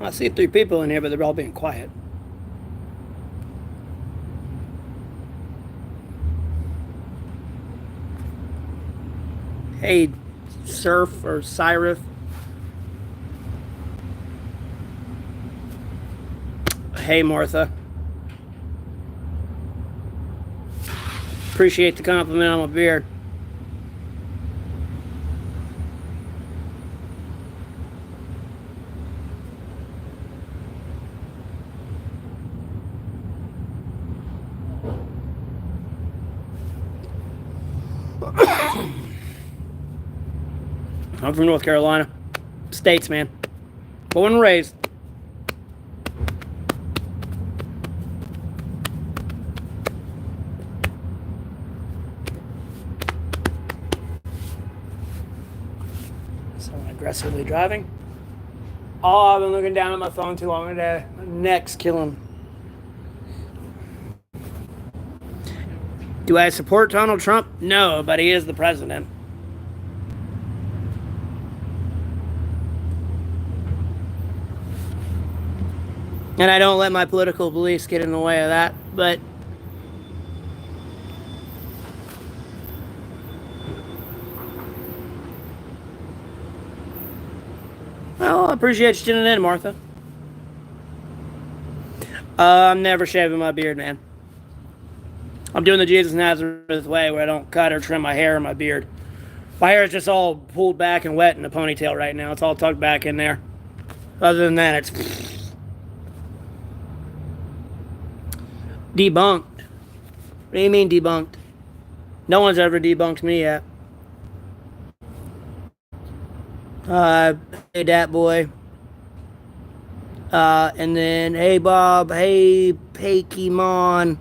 I see 3 people in here, but they're all being quiet. Hey, Surf or Cyrif. Hey, Martha. Appreciate the compliment on my beard. I'm from North Carolina. States, man. Born and raised. Someone aggressively driving. Oh, I've been looking down at my phone too long today. My neck's killing. Do I support Donald Trump? No, but he is the president. And I don't let my political beliefs get in the way of that, but well, I appreciate you tuning in, Martha. I'm never shaving my beard, man. I'm doing the Jesus Nazareth way where I don't cut or trim my hair or my beard. My hair is just all pulled back and wet in a ponytail right now. It's all tucked back in there. Other than that, it's debunked. What do you mean debunked? No one's ever debunked me yet. Hey, dat boy. And then, hey, Bob. Hey, Pokemon.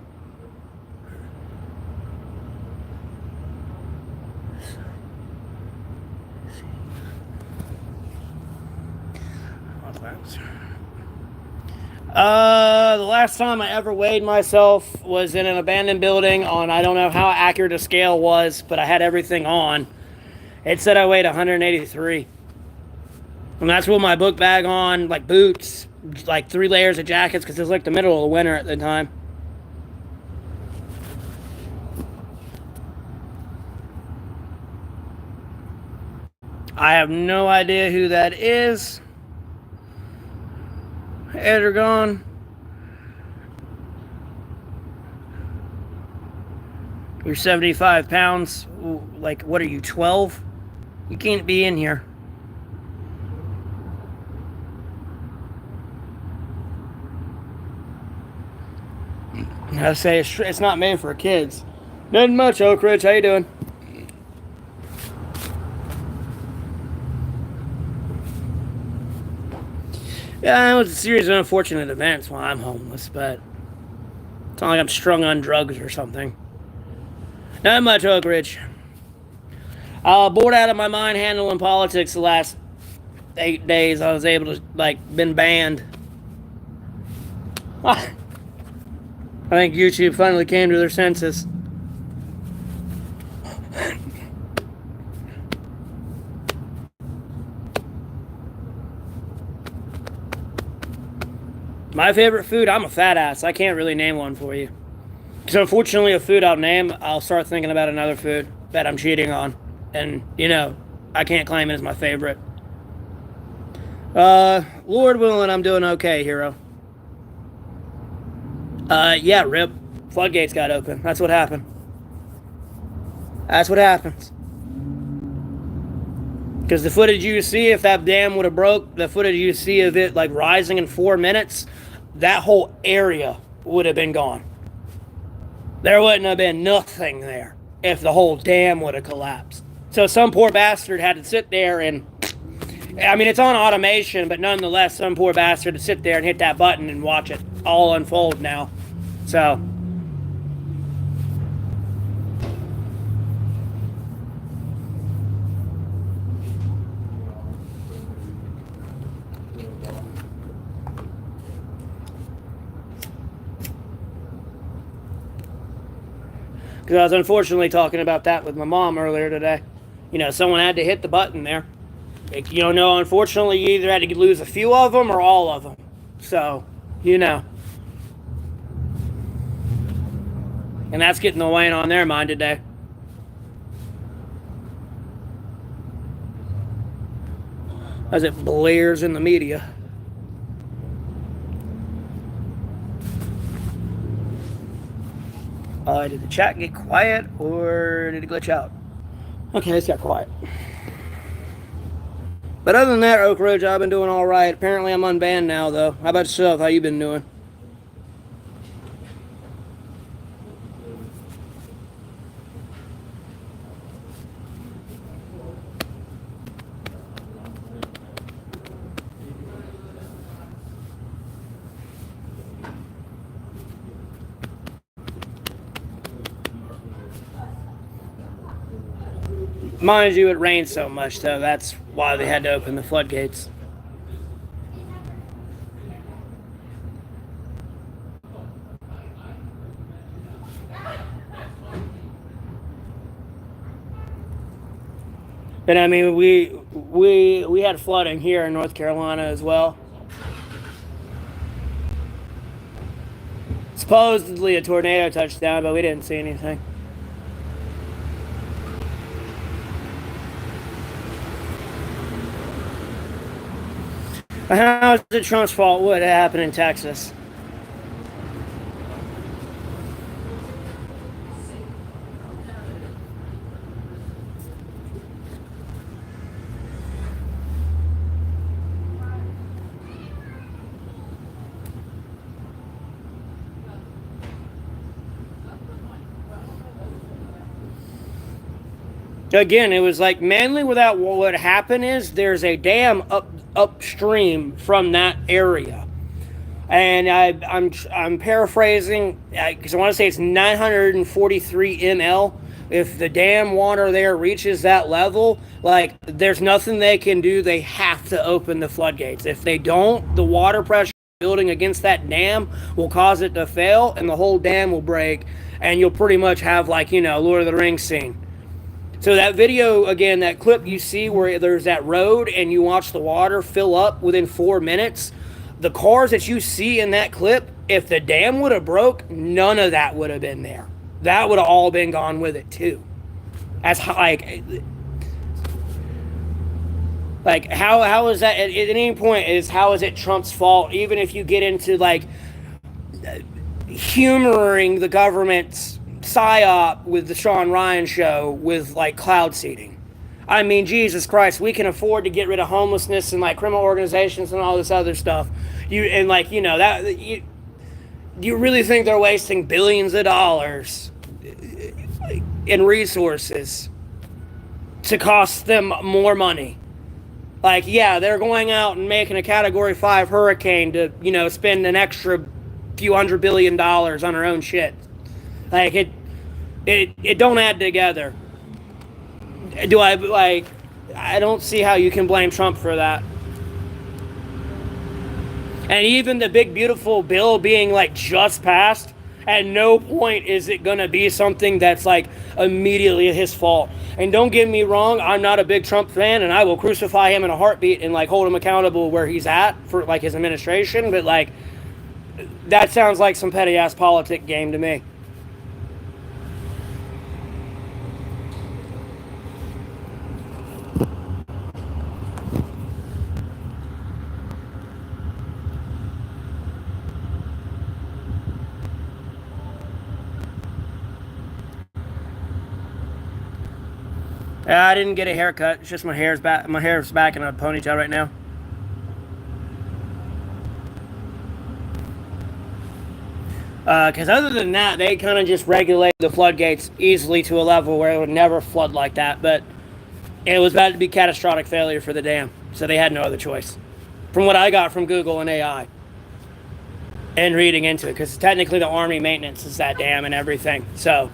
The last time I ever weighed myself was in an abandoned building on, I don't know how accurate a scale was, but I had everything on. It said I weighed 183. And that's with my book bag on, like boots, like 3 layers of jackets, because it was like the middle of the winter at the time. I have no idea who that is. Edragon. You're 75 pounds. Like, what are you, 12? You can't be in here. I say it's not made for kids. Nothing much, Oak Ridge. How you doing? Yeah, it was a series of unfortunate events while I'm homeless, but it's not like I'm strung on drugs or something. Not much, Oak Ridge. Bored out of my mind handling politics the last 8 days. I was able to, been banned. I think YouTube finally came to their senses. My favorite food, I'm a fat ass. I can't really name one for you. So unfortunately, a food I'll name, I'll start thinking about another food that I'm cheating on. And, I can't claim it as my favorite. Lord willing, I'm doing okay, hero. Yeah, rip. Floodgates got open. That's what happened. That's what happens. Because the footage you see, if that dam would have broke, the footage you see of it like rising in 4 minutes, that whole area would have been gone. There wouldn't have been nothing there if the whole dam would have collapsed. So some poor bastard had to sit there and, I mean, it's on automation, but nonetheless, some poor bastard to sit there and hit that button and watch it all unfold now. So, because I was unfortunately talking about that with my mom earlier today. Someone had to hit the button there. Unfortunately, you either had to lose a few of them or all of them. So, And that's getting the weight on their mind today. As it blares in the media. Did the chat get quiet or did it glitch out? Okay, it's got quiet. But other than that, Oak Ridge, I've been doing all right. Apparently, I'm unbanned now, though. How about yourself? How you been doing? Mind you, it rained so much, though. That's why they had to open the floodgates. And I mean, we had flooding here in North Carolina as well. Supposedly a tornado touched down, but we didn't see anything. How is it Trump's fault what happened in Texas? Again, it was like mainly without what happened is there's a dam upstream from that area, and I'm paraphrasing because I want to say it's 943 ml. If the dam water there reaches that level, like there's nothing they can do. They have to open the floodgates. If they don't, the water pressure building against that dam will cause it to fail, and the whole dam will break, and you'll pretty much have like Lord of the Rings scene. So that video, again, that clip you see where there's that road and you watch the water fill up within 4 minutes, the cars that you see in that clip, if the dam would have broke, none of that would have been there. That would have all been gone with it too. That's like how is that at any point how is it Trump's fault? Even if you get into like humoring the government's psyop with the Sean Ryan show with like cloud seeding. I mean, Jesus Christ, we can afford to get rid of homelessness and like criminal organizations and all this other stuff. You really think they're wasting billions of dollars in resources to cost them more money? Like, yeah, they're going out and making a Category 5 hurricane to, spend an extra few $100 billion on their own shit. Like, it don't add together. I don't see how you can blame Trump for that. And even the big, beautiful bill being, like, just passed, at no point is it going to be something that's, like, immediately his fault. And don't get me wrong, I'm not a big Trump fan, and I will crucify him in a heartbeat and, like, hold him accountable where he's at for, like, his administration. But, like, That sounds like some petty ass politic game to me. I didn't get a haircut. It's just my hair's back. My hair's back in a ponytail right now. Because other than that, they kind of just regulate the floodgates easily to a level where it would never flood like that. But it was about to be catastrophic failure for the dam, so they had no other choice. From what I got from Google and AI and reading into it, because technically the Army maintenance is that dam and everything. So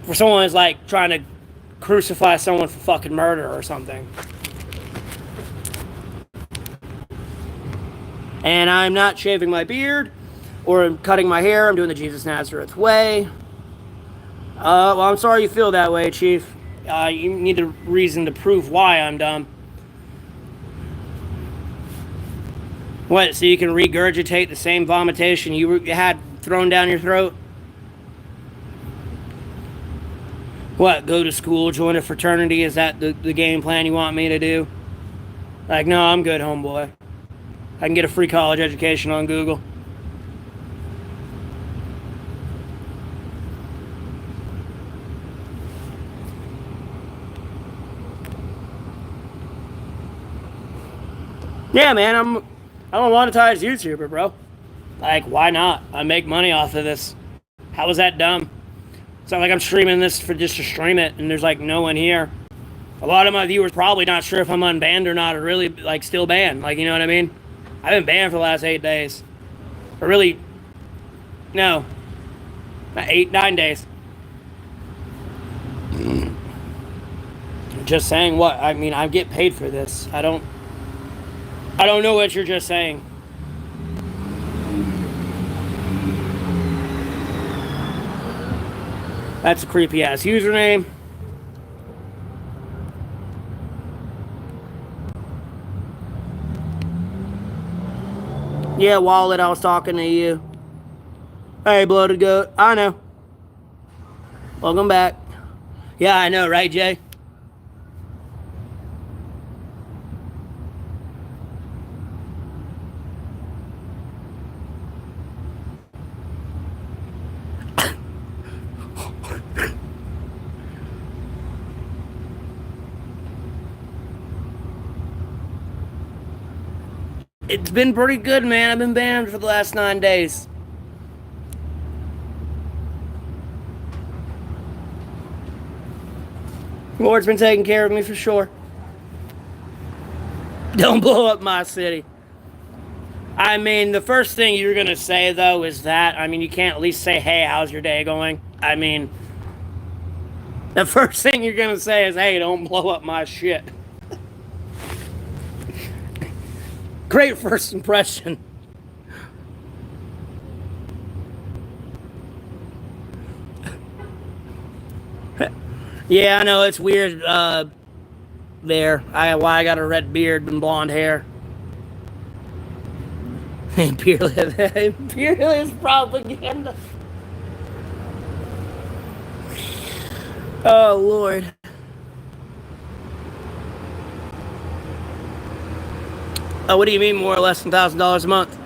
for someone who's like trying to crucify someone for fucking murder or something. And I'm not shaving my beard or cutting my hair. I'm doing the Jesus Nazareth way. Well, I'm sorry you feel that way, Chief. You need a reason to prove why I'm dumb. What, so you can regurgitate the same vomitation you had thrown down your throat? What, go to school, join a fraternity? Is that the game plan you want me to do? Like, no, I'm good, homeboy. I can get a free college education on Google. Yeah, man, I'm a monetized YouTuber, bro. Like, why not? I make money off of this. How is that dumb? It's not like I'm streaming this for just to stream it and there's like no one here. A lot of my viewers probably not sure if I'm unbanned or not, or really like still banned. Like, you know what I mean? I've been banned for the last 8 days. Or really, no, 9 days. Just saying what? I mean, I get paid for this. I don't know what you're just saying. That's a creepy ass username. Yeah, Wallet, I was talking to you. Hey, Bloated Goat. I know. Welcome back. Yeah, I know, right, Jay? It's been pretty good, man. I've been banned for the last 9 days. Lord's been taking care of me for sure. Don't blow up my city. I mean, the first thing you're going to say, though, is that. I mean, you can't at least say, hey, how's your day going? I mean, the first thing you're going to say is, hey, don't blow up my shit. Great first impression. Yeah, I know, it's weird there. Why I got a red beard and blonde hair. Imperialist propaganda. Oh, Lord. Oh, what do you mean more or less than $1,000 a month?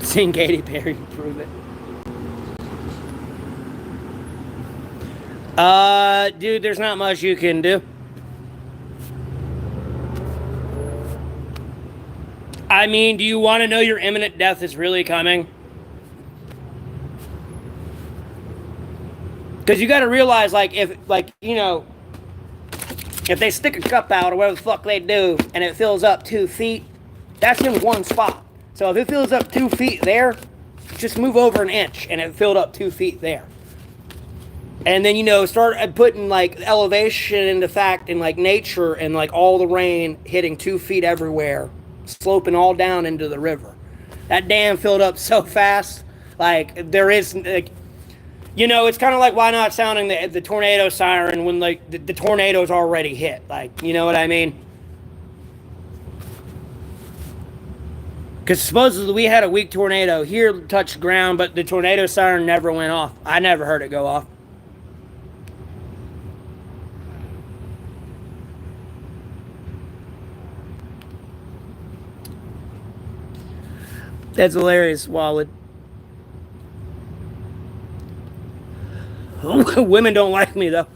Seen Katy Perry prove it. Dude, there's not much you can do. I mean, do you want to know your imminent death is really coming? Because you got to realize, like, if, like, you know, if they stick a cup out or whatever the fuck they do and it fills up 2 feet, that's in one spot. So if it fills up 2 feet there, just move over an inch and it filled up 2 feet there. And then, you know, start putting like elevation into fact in like nature and like all the rain hitting 2 feet everywhere, sloping all down into the river. That dam filled up so fast, like there is, like, you know, it's kind of like why not sounding the tornado siren when like the tornado's already hit, like, you know what I mean? Because supposedly we had a weak tornado here touched ground, but the tornado siren never went off. I never heard it go off. That's hilarious, Wallet. Women don't like me, though.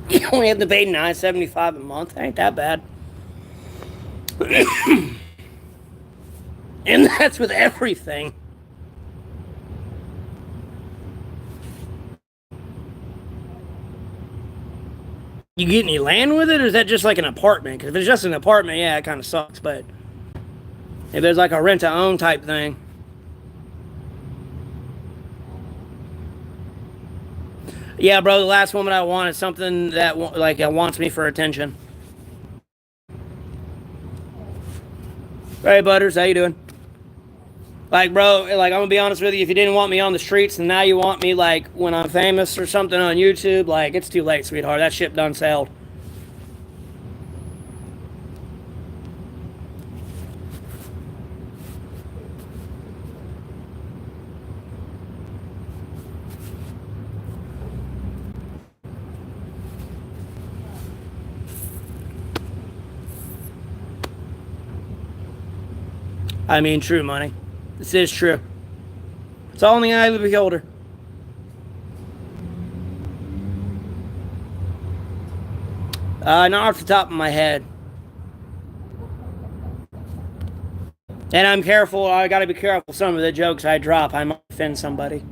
You only have to pay $9.75 a month. Ain't that bad. And that's with everything. You get any land with it, or is that just like an apartment? Because if it's just an apartment, yeah, it kind of sucks. But if there's like a rent-to-own type thing. Yeah, bro, the last woman I want is something that like wants me for attention. Hey, Butters, how you doing? Like, bro, like, I'm gonna be honest with you, if you didn't want me on the streets and now you want me, like, when I'm famous or something on YouTube, like, it's too late, sweetheart. That ship done sailed. I mean, true, money. This is true. It's all in the eye of the beholder. Not off the top of my head. And I'm careful. I gotta be careful. Some of the jokes I drop, I might offend somebody.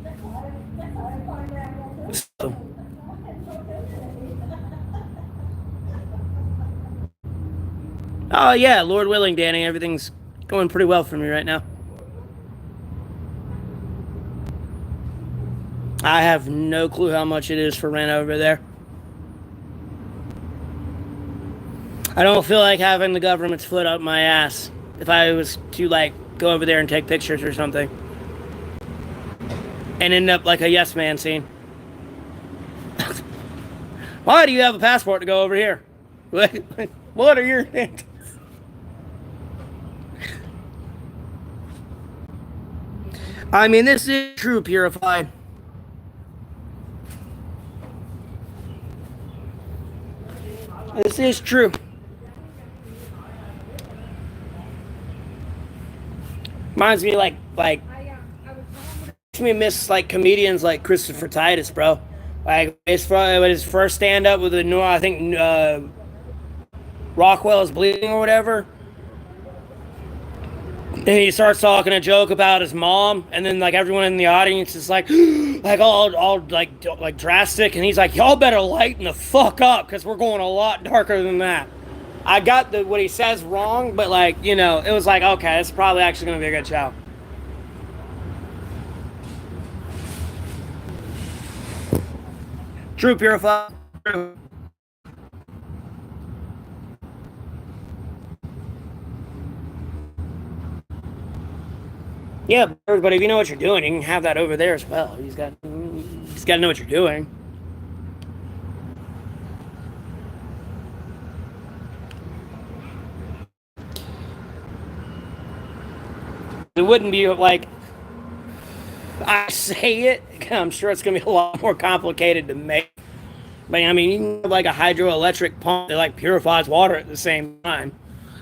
So. Oh yeah, Lord willing, Danny, everything's going pretty well for me right now. I have no clue how much it is for rent over there. I don't feel like having the government's foot up my ass if I was to, like, go over there and take pictures or something. And end up like a yes man scene. Why do you have a passport to go over here? What are your... I mean, this is true, Purified. This is true. Reminds me like makes me miss like comedians like Christopher Titus, bro. Like his first stand up with the new, I think Rockwell is bleeding or whatever. And he starts talking a joke about his mom, and then like everyone in the audience is like, like all like drastic, and he's like, "Y'all better lighten the fuck up, because we're going a lot darker than that." I got what he says wrong, but like, you know, it was like, okay, it's probably actually gonna be a good show. True, Purify. True. Yeah, but if you know what you're doing, you can have that over there as well. He's got to know what you're doing. It wouldn't be like I say it. I'm sure it's going to be a lot more complicated to make. But I mean, you can have like a hydroelectric pump that like purifies water at the same time.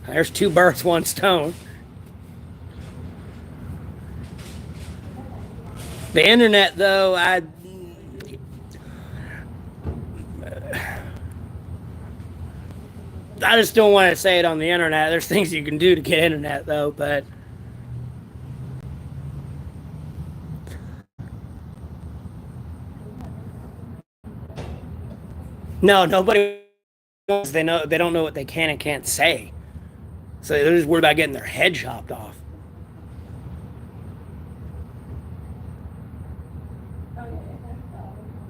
There's two birds, one stone. The internet, though, I just don't want to say it on the internet. There's things you can do to get internet, though, but no, nobody knows. They don't know what they can and can't say. So they're just worried about getting their head chopped off.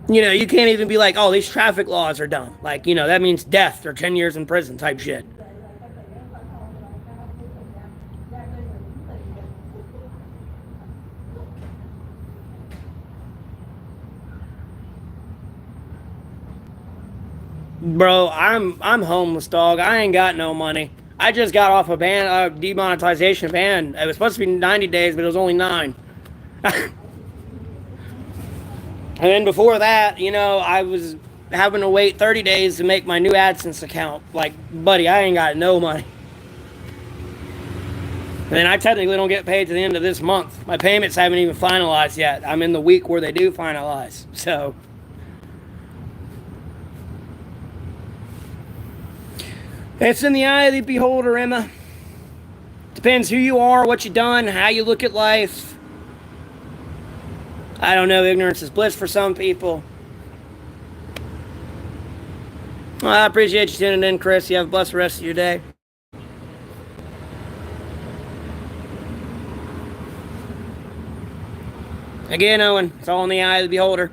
You know, you can't even be like, oh, these traffic laws are dumb. Like, you know, that means death or 10 years in prison type shit. Bro, I'm homeless, dog. I ain't got no money. I just got off a demonetization ban. It was supposed to be 90 days, but it was only 9. And then before that, I was having to wait 30 days to make my new AdSense account. Like, buddy, I ain't got no money. And then I technically don't get paid to the end of this month. My payments haven't even finalized yet. I'm in the week where they do finalize. So it's in the eye of the beholder, Emma. Depends who you are, what you've done, how you look at life. I don't know, ignorance is bliss for some people. Well, I appreciate you tuning in, Chris. You have a blessed rest of your day. Again, Owen, it's all in the eye of the beholder.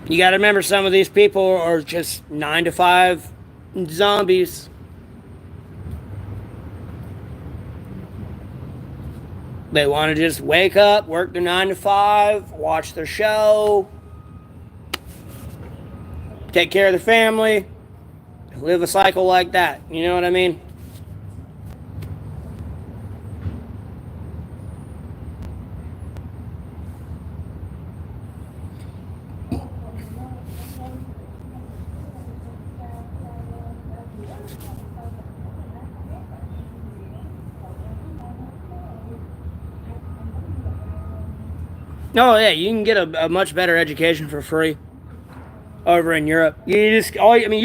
You got to remember, some of these people are just 9 to 5 zombies. They want to just wake up, work their 9 to 5, watch their show, take care of their family, live a cycle like that. You know what I mean? Oh yeah, you can get a much better education for free over in Europe. You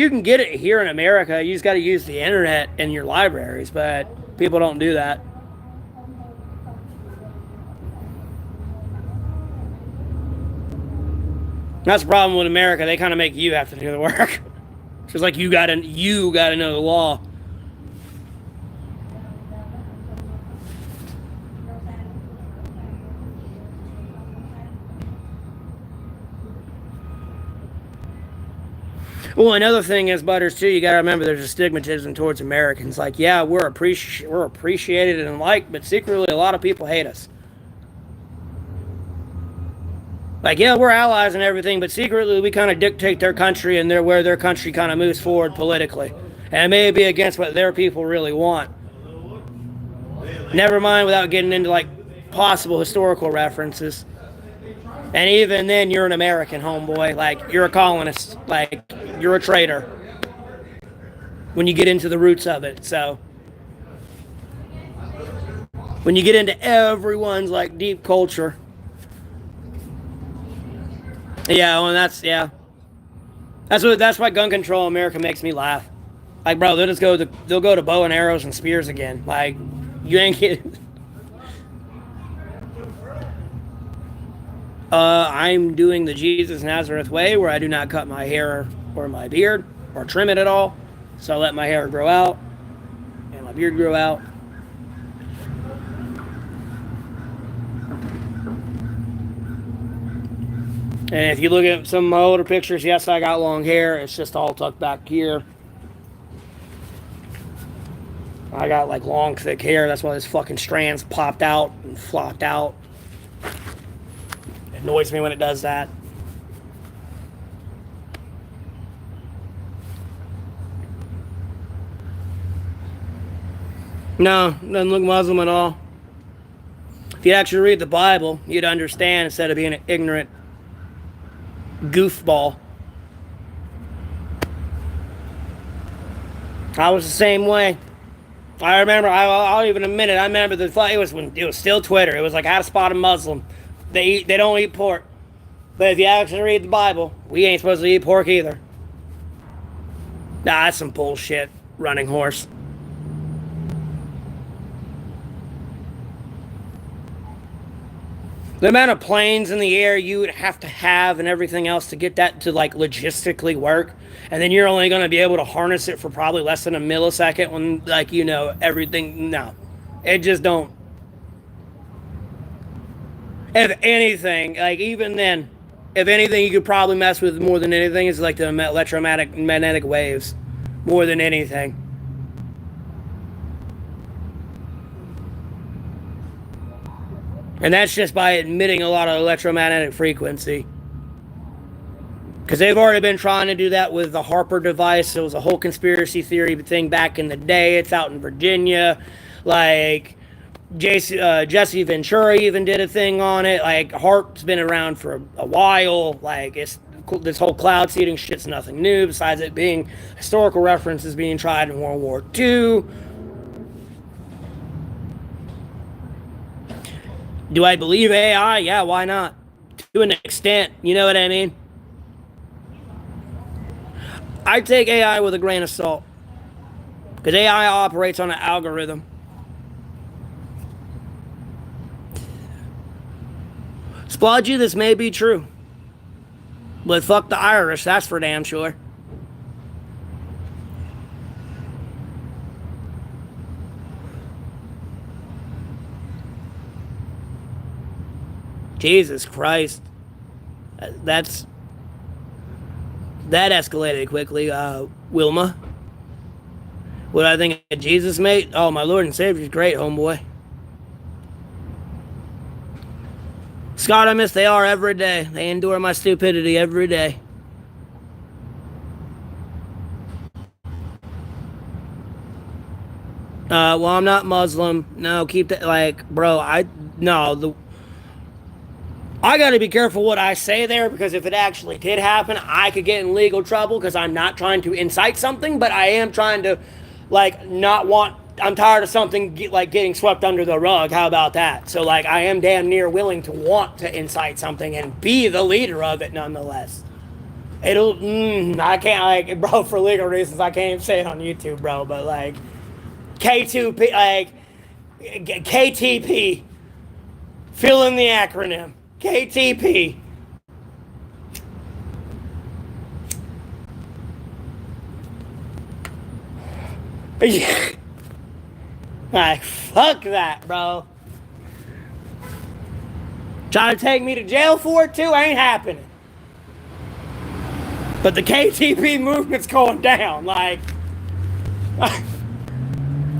can get it here in America. You just got to use the internet in your libraries, but people don't do that. That's the problem with America. They kind of make you have to do the work. It's just like you gotta know the law. Well, another thing is, Butters, too, you got to remember there's a stigmatism towards Americans. Like, yeah, we're appreciated and liked, but secretly a lot of people hate us. Like, yeah, we're allies and everything, but secretly we kind of dictate their country and where their country kind of moves forward politically. And it may be against what their people really want. Never mind without getting into, like, possible historical references. And even then, you're an American, homeboy. Like, you're a colonist. Like, you're a traitor. When you get into the roots of it. So, when you get into everyone's, like, deep culture. Yeah, well, that's why gun control in America makes me laugh. Like, bro, they'll go to bow and arrows and spears again. Like, you ain't getting... I'm doing the Jesus Nazareth way, where I do not cut my hair or my beard or trim it at all. So I let my hair grow out and my beard grow out. And if you look at some of my older pictures, yes, I got long hair. It's just all tucked back here. I got like long, thick hair. That's why those fucking strands popped out and flopped out. It annoys me when it does that. No, doesn't look Muslim at all. If you actually read the Bible, you'd understand instead of being an ignorant goofball. I was the same way. I remember, I'll even admit it, I remember it was still Twitter. It was like, how to spot a Muslim. They don't eat pork. But if you actually read the Bible, we ain't supposed to eat pork either. Nah, that's some bullshit, running horse. The amount of planes in the air you would have to have and everything else to get that to like logistically work, and then you're only going to be able to harness it for probably less than a millisecond when, like, everything. No, it just don't. If anything, like, even then, if anything, you could probably mess with more than anything is like the electromagnetic waves, more than anything. And that's just by emitting a lot of electromagnetic frequency. Because they've already been trying to do that with the Harper device. It was a whole conspiracy theory thing back in the day. It's out in Virginia. Like, Jesse Ventura even did a thing on it. Like, HARP's been around for a while. Like, this whole cloud seeding shit's nothing new, besides it being historical references being tried in World War II. Do I believe AI? Yeah, why not? To an extent, you know what I mean? I take AI with a grain of salt. Because AI operates on an algorithm. Splodgy, this may be true. But fuck the Irish, that's for damn sure. Jesus Christ. That escalated quickly, Wilma. What I think of Jesus, mate? Oh, my Lord and Savior's great, homeboy. Scott, I miss they are every day. They endure my stupidity every day. Well, I'm not Muslim. No, keep that, like, bro, I gotta be careful what I say there, because if it actually did happen, I could get in legal trouble, because I'm not trying to incite something, but I am trying to, like, I'm tired of something getting swept under the rug. How about that? So, like, I am damn near willing to want to incite something and be the leader of it nonetheless. I can't, like, bro, for legal reasons, I can't even say it on YouTube, bro, but, like, K2P, like, KTP, fill in the acronym, KTP. Like, fuck that, bro. Trying to take me to jail for it too? Ain't happening. But the KTP movement's going down. Like,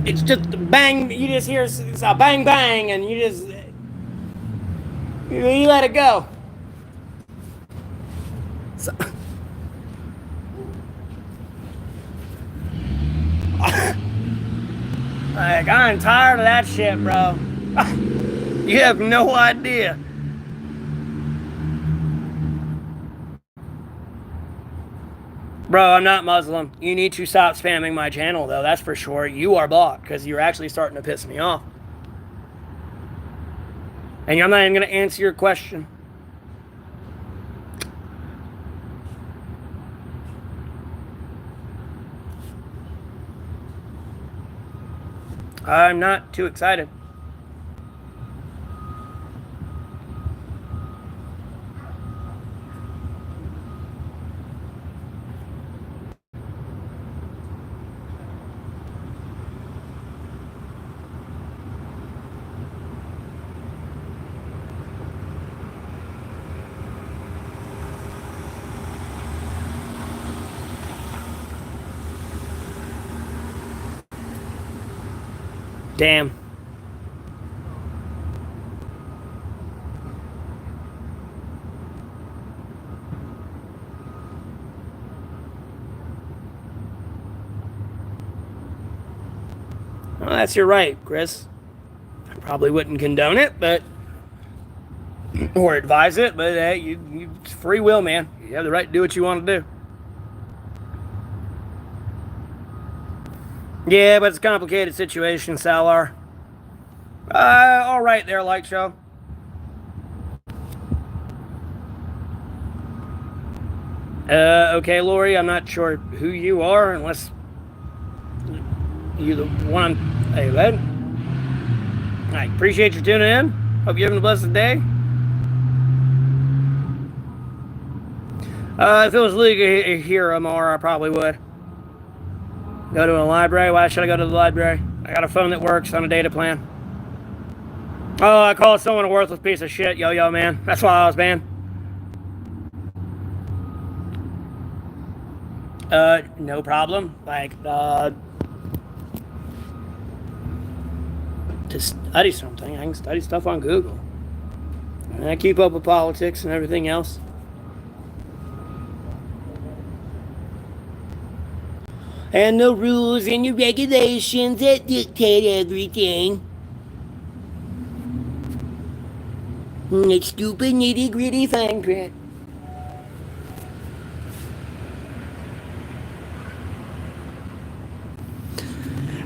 it's just bang. You just hear it's a bang bang, and you let it go. So, like, I'm tired of that shit, bro. You have no idea. Bro, I'm not Muslim. You need to stop spamming my channel, though. That's for sure. You are blocked, because you're actually starting to piss me off. And I'm not even going to answer your question. I'm not too excited. Damn. Well, that's your right, Chris. I probably wouldn't condone it, but or advise it, but it's free will, man. You have the right to do what you want to do. Yeah, but it's a complicated situation, Salar. All right there, Light Show. Okay, Lori, I'm not sure who you are, unless you're the one. Hey, bud. I appreciate you tuning in. Hope you're having a blessed day. If it was legal here, Amar, I probably would. Go to a library? Why should I go to the library? I got a phone that works on a data plan. Oh, I called someone a worthless piece of shit, yo, man. That's why I was banned. No problem. Like, to study something, I can study stuff on Google. And I keep up with politics and everything else. And the rules and the regulations that dictate everything. It's stupid, nitty gritty fine print.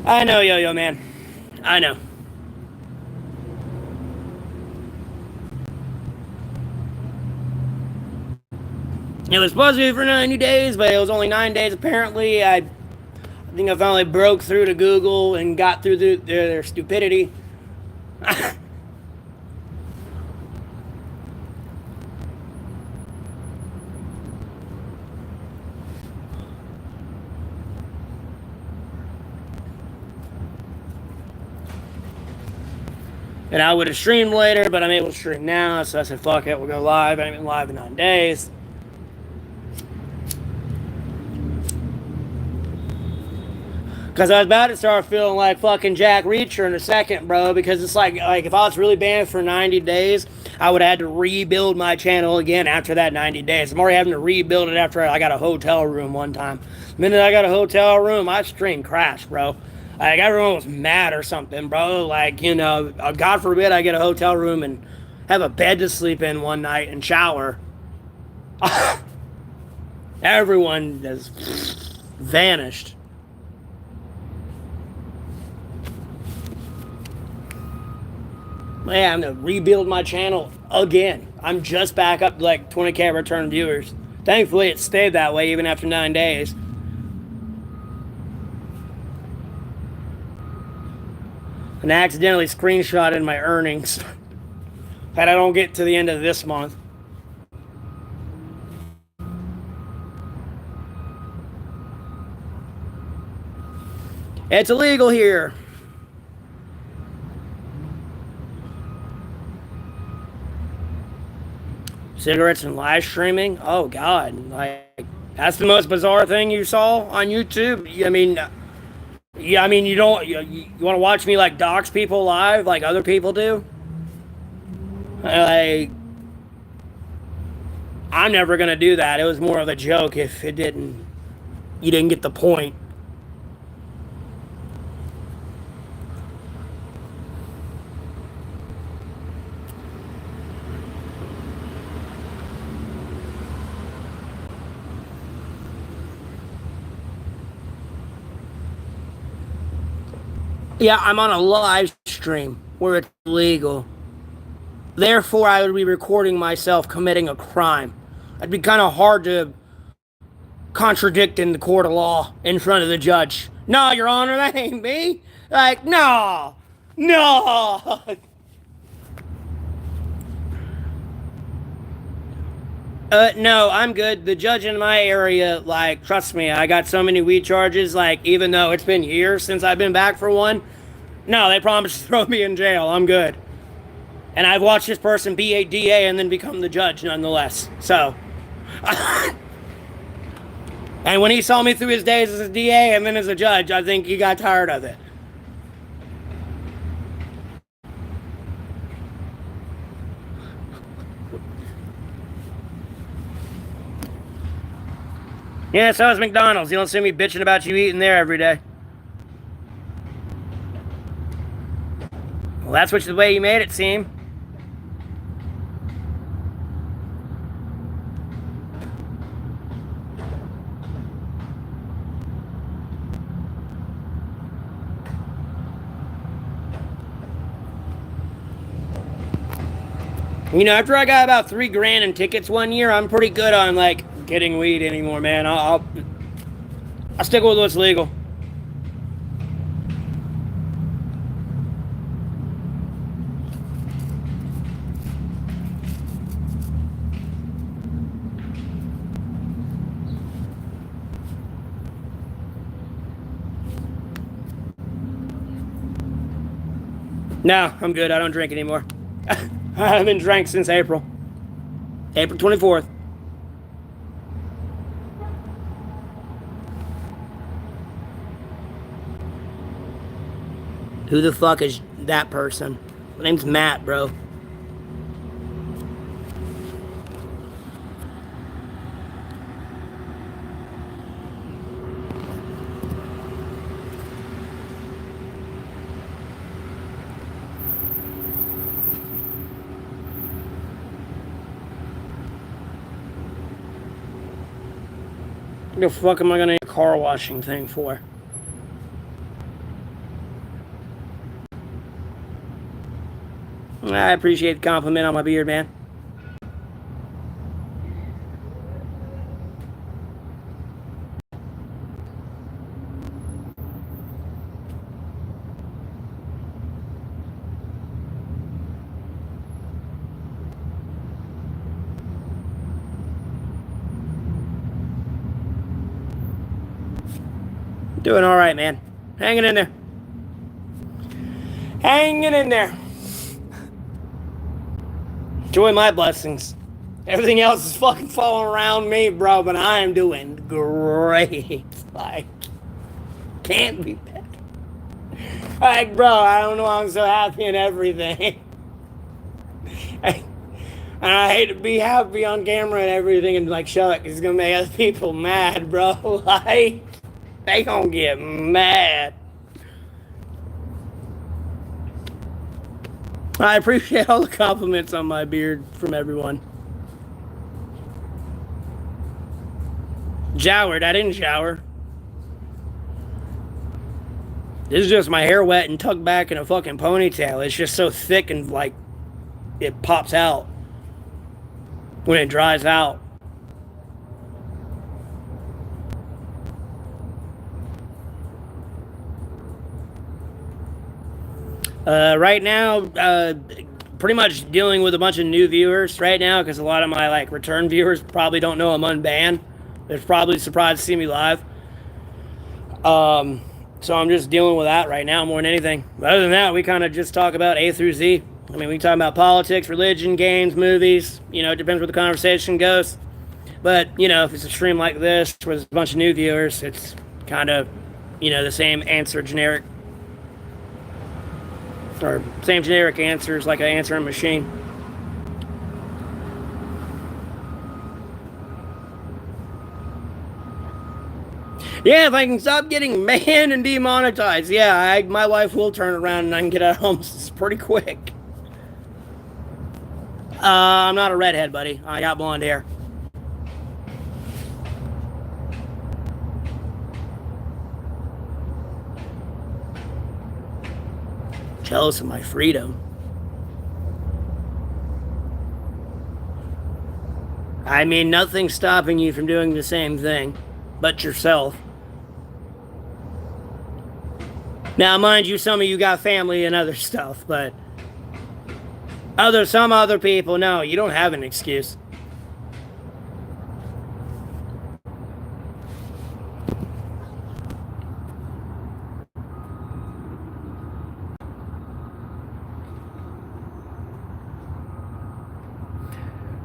I know, Yo-Yo Man. I know. It was supposed to be for 90 days, but it was only 9 days apparently. I think I finally broke through to Google and got through their stupidity. And I would have streamed later, but I'm able to stream now, so I said, fuck it, we'll go live. I haven't been live in 9 days. Because I was about to start feeling like fucking Jack Reacher in a second, bro, because it's like if I was really banned for 90 days, I would have had to rebuild my channel again after that 90 days. I'm already having to rebuild it after I got a hotel room one time. The minute I got a hotel room, my stream crashed, bro. Like, everyone was mad or something, bro. Like, you know, God forbid I get a hotel room and have a bed to sleep in one night and shower. Everyone has vanished. Yeah, I'm going to rebuild my channel again. I'm just back up to like 20K return viewers. Thankfully, it stayed that way even after 9 days. And I accidentally screenshotted my earnings that I don't get to the end of this month. It's illegal here. Cigarettes and live streaming? Oh God! Like, that's the most bizarre thing you saw on YouTube. I mean, yeah, I mean, you want to watch me like dox people live like other people do? Like, I'm never gonna do that. It was more of a joke. If you didn't get the point. Yeah, I'm on a live stream where it's legal. Therefore, I would be recording myself committing a crime. It'd be kind of hard to contradict in the court of law in front of the judge. No, Your Honor, that ain't me. Like, no. No. No, I'm good. The judge in my area, like, trust me, I got so many weed charges, like, even though it's been years since I've been back for one, no, they promised to throw me in jail. I'm good. And I've watched this person be a DA and then become the judge nonetheless. So. And when he saw me through his days as a DA and then as a judge, I think he got tired of it. Yeah, so is McDonald's. You don't see me bitching about you eating there every day. Well, that's the way you made it seem. You know, after I got about $3 grand in tickets one year, I'm pretty good on like getting weed anymore, man. I'll stick with what's legal. No, I'm good. I don't drink anymore. I haven't drank since April 24th. Who the fuck is that person? My name's Matt, bro. What the fuck am I gonna need a car washing thing for? I appreciate the compliment on my beard, man. Doing all right, man. Hanging in there. Hanging in there. Enjoy my blessings. Everything else is fucking falling around me, bro, but I am doing great. Like, can't be better. Like, bro, I don't know why I'm so happy and everything. And I hate to be happy on camera and everything and like show it because it's gonna make other people mad, bro. Like, they gonna get mad. I appreciate all the compliments on my beard from everyone. Showered. I didn't shower. This is just my hair wet and tucked back in a fucking ponytail. It's just so thick and like it pops out when it dries out. Right now, pretty much dealing with a bunch of new viewers right now because a lot of my like return viewers probably don't know I'm unbanned. They're probably surprised to see me live. So I'm just dealing with that right now more than anything. But other than that, we kind of just talk about A through Z. I mean, we talk about politics, religion, games, movies. You know, it depends where the conversation goes. But, you know, if it's a stream like this where there's a bunch of new viewers, it's kind of, you know, the same answer generic. Or same generic answers like an answering machine. Yeah, if I can stop getting banned and demonetized, yeah, my life will turn around and I can get out of homelessness pretty quick. I'm not a redhead, buddy. I got blonde hair. Jealous of my freedom. I mean, nothing's stopping you from doing the same thing, but yourself. Now, mind you, some of you got family and other stuff, but some other people, no, you don't have an excuse.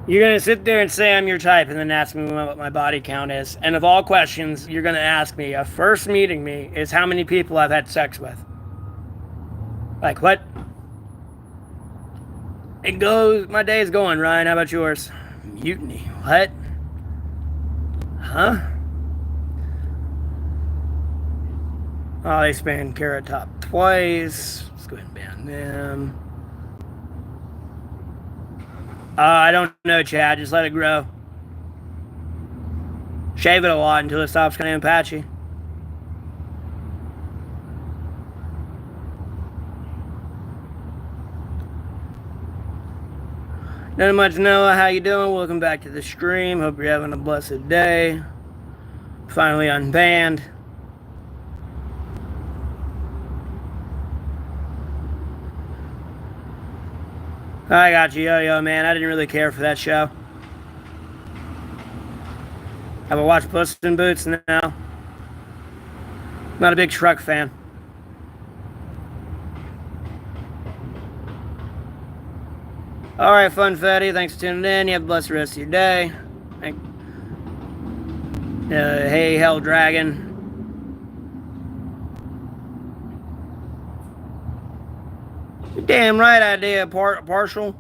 You're going to sit there and say I'm your type and then ask me what my body count is. And of all questions, you're going to ask me, first meeting me is how many people I've had sex with. Like, what? It goes, my day is going, Ryan. How about yours? Mutiny. What? Huh? Oh, they spanned Carrot Top twice. Let's go ahead and ban them. I don't know, Chad. Just let it grow. Shave it a lot until it stops kind of patchy. Not much, Noah. How you doing? Welcome back to the stream. Hope you're having a blessed day. Finally unbanned. I got you, yo, man. I didn't really care for that show. Have I watched Puss in Boots now? Not a big Shrek fan. All right, Funfetti. Thanks for tuning in. You have a blessed rest of your day. Hey, Hell Dragon. You're damn right I did, partial.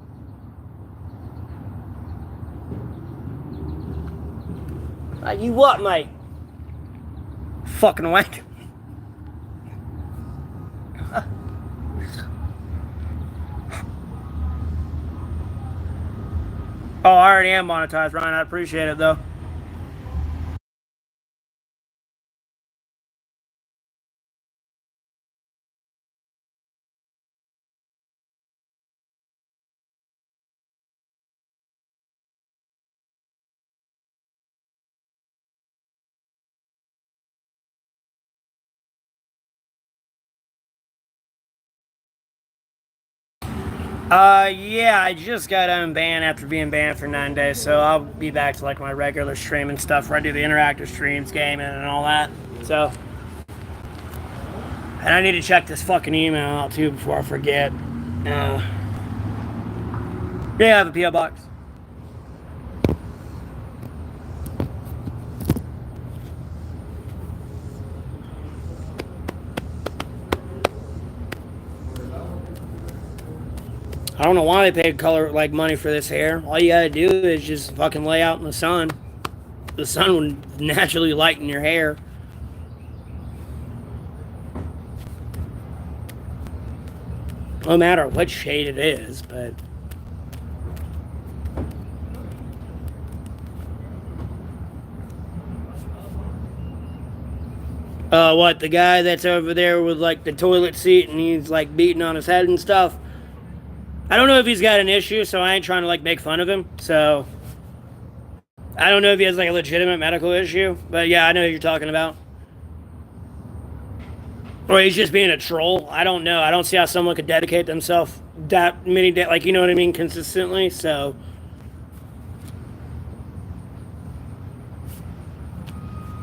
You what, mate? Fucking wank. Oh, I already am monetized, Ryan. I appreciate it, though. Yeah, I just got unbanned after being banned for 9 days, so I'll be back to like my regular streaming stuff where I do the interactive streams, gaming, and all that. So, and I need to check this fucking email out too before I forget. Uh, yeah, I have a PO box. I don't know why they paid color like money for this hair. All you gotta do is just fucking lay out in the sun. The sun would naturally lighten your hair. No matter what shade it is, but what, the guy that's over there with like the toilet seat and he's like beating on his head and stuff? I don't know if he's got an issue, so I ain't trying to like make fun of him. So I don't know if he has like a legitimate medical issue, but yeah, I know who you're talking about. Or he's just being a troll. I don't know. I don't see how someone could dedicate themselves that many days, like, you know what I mean, consistently. So,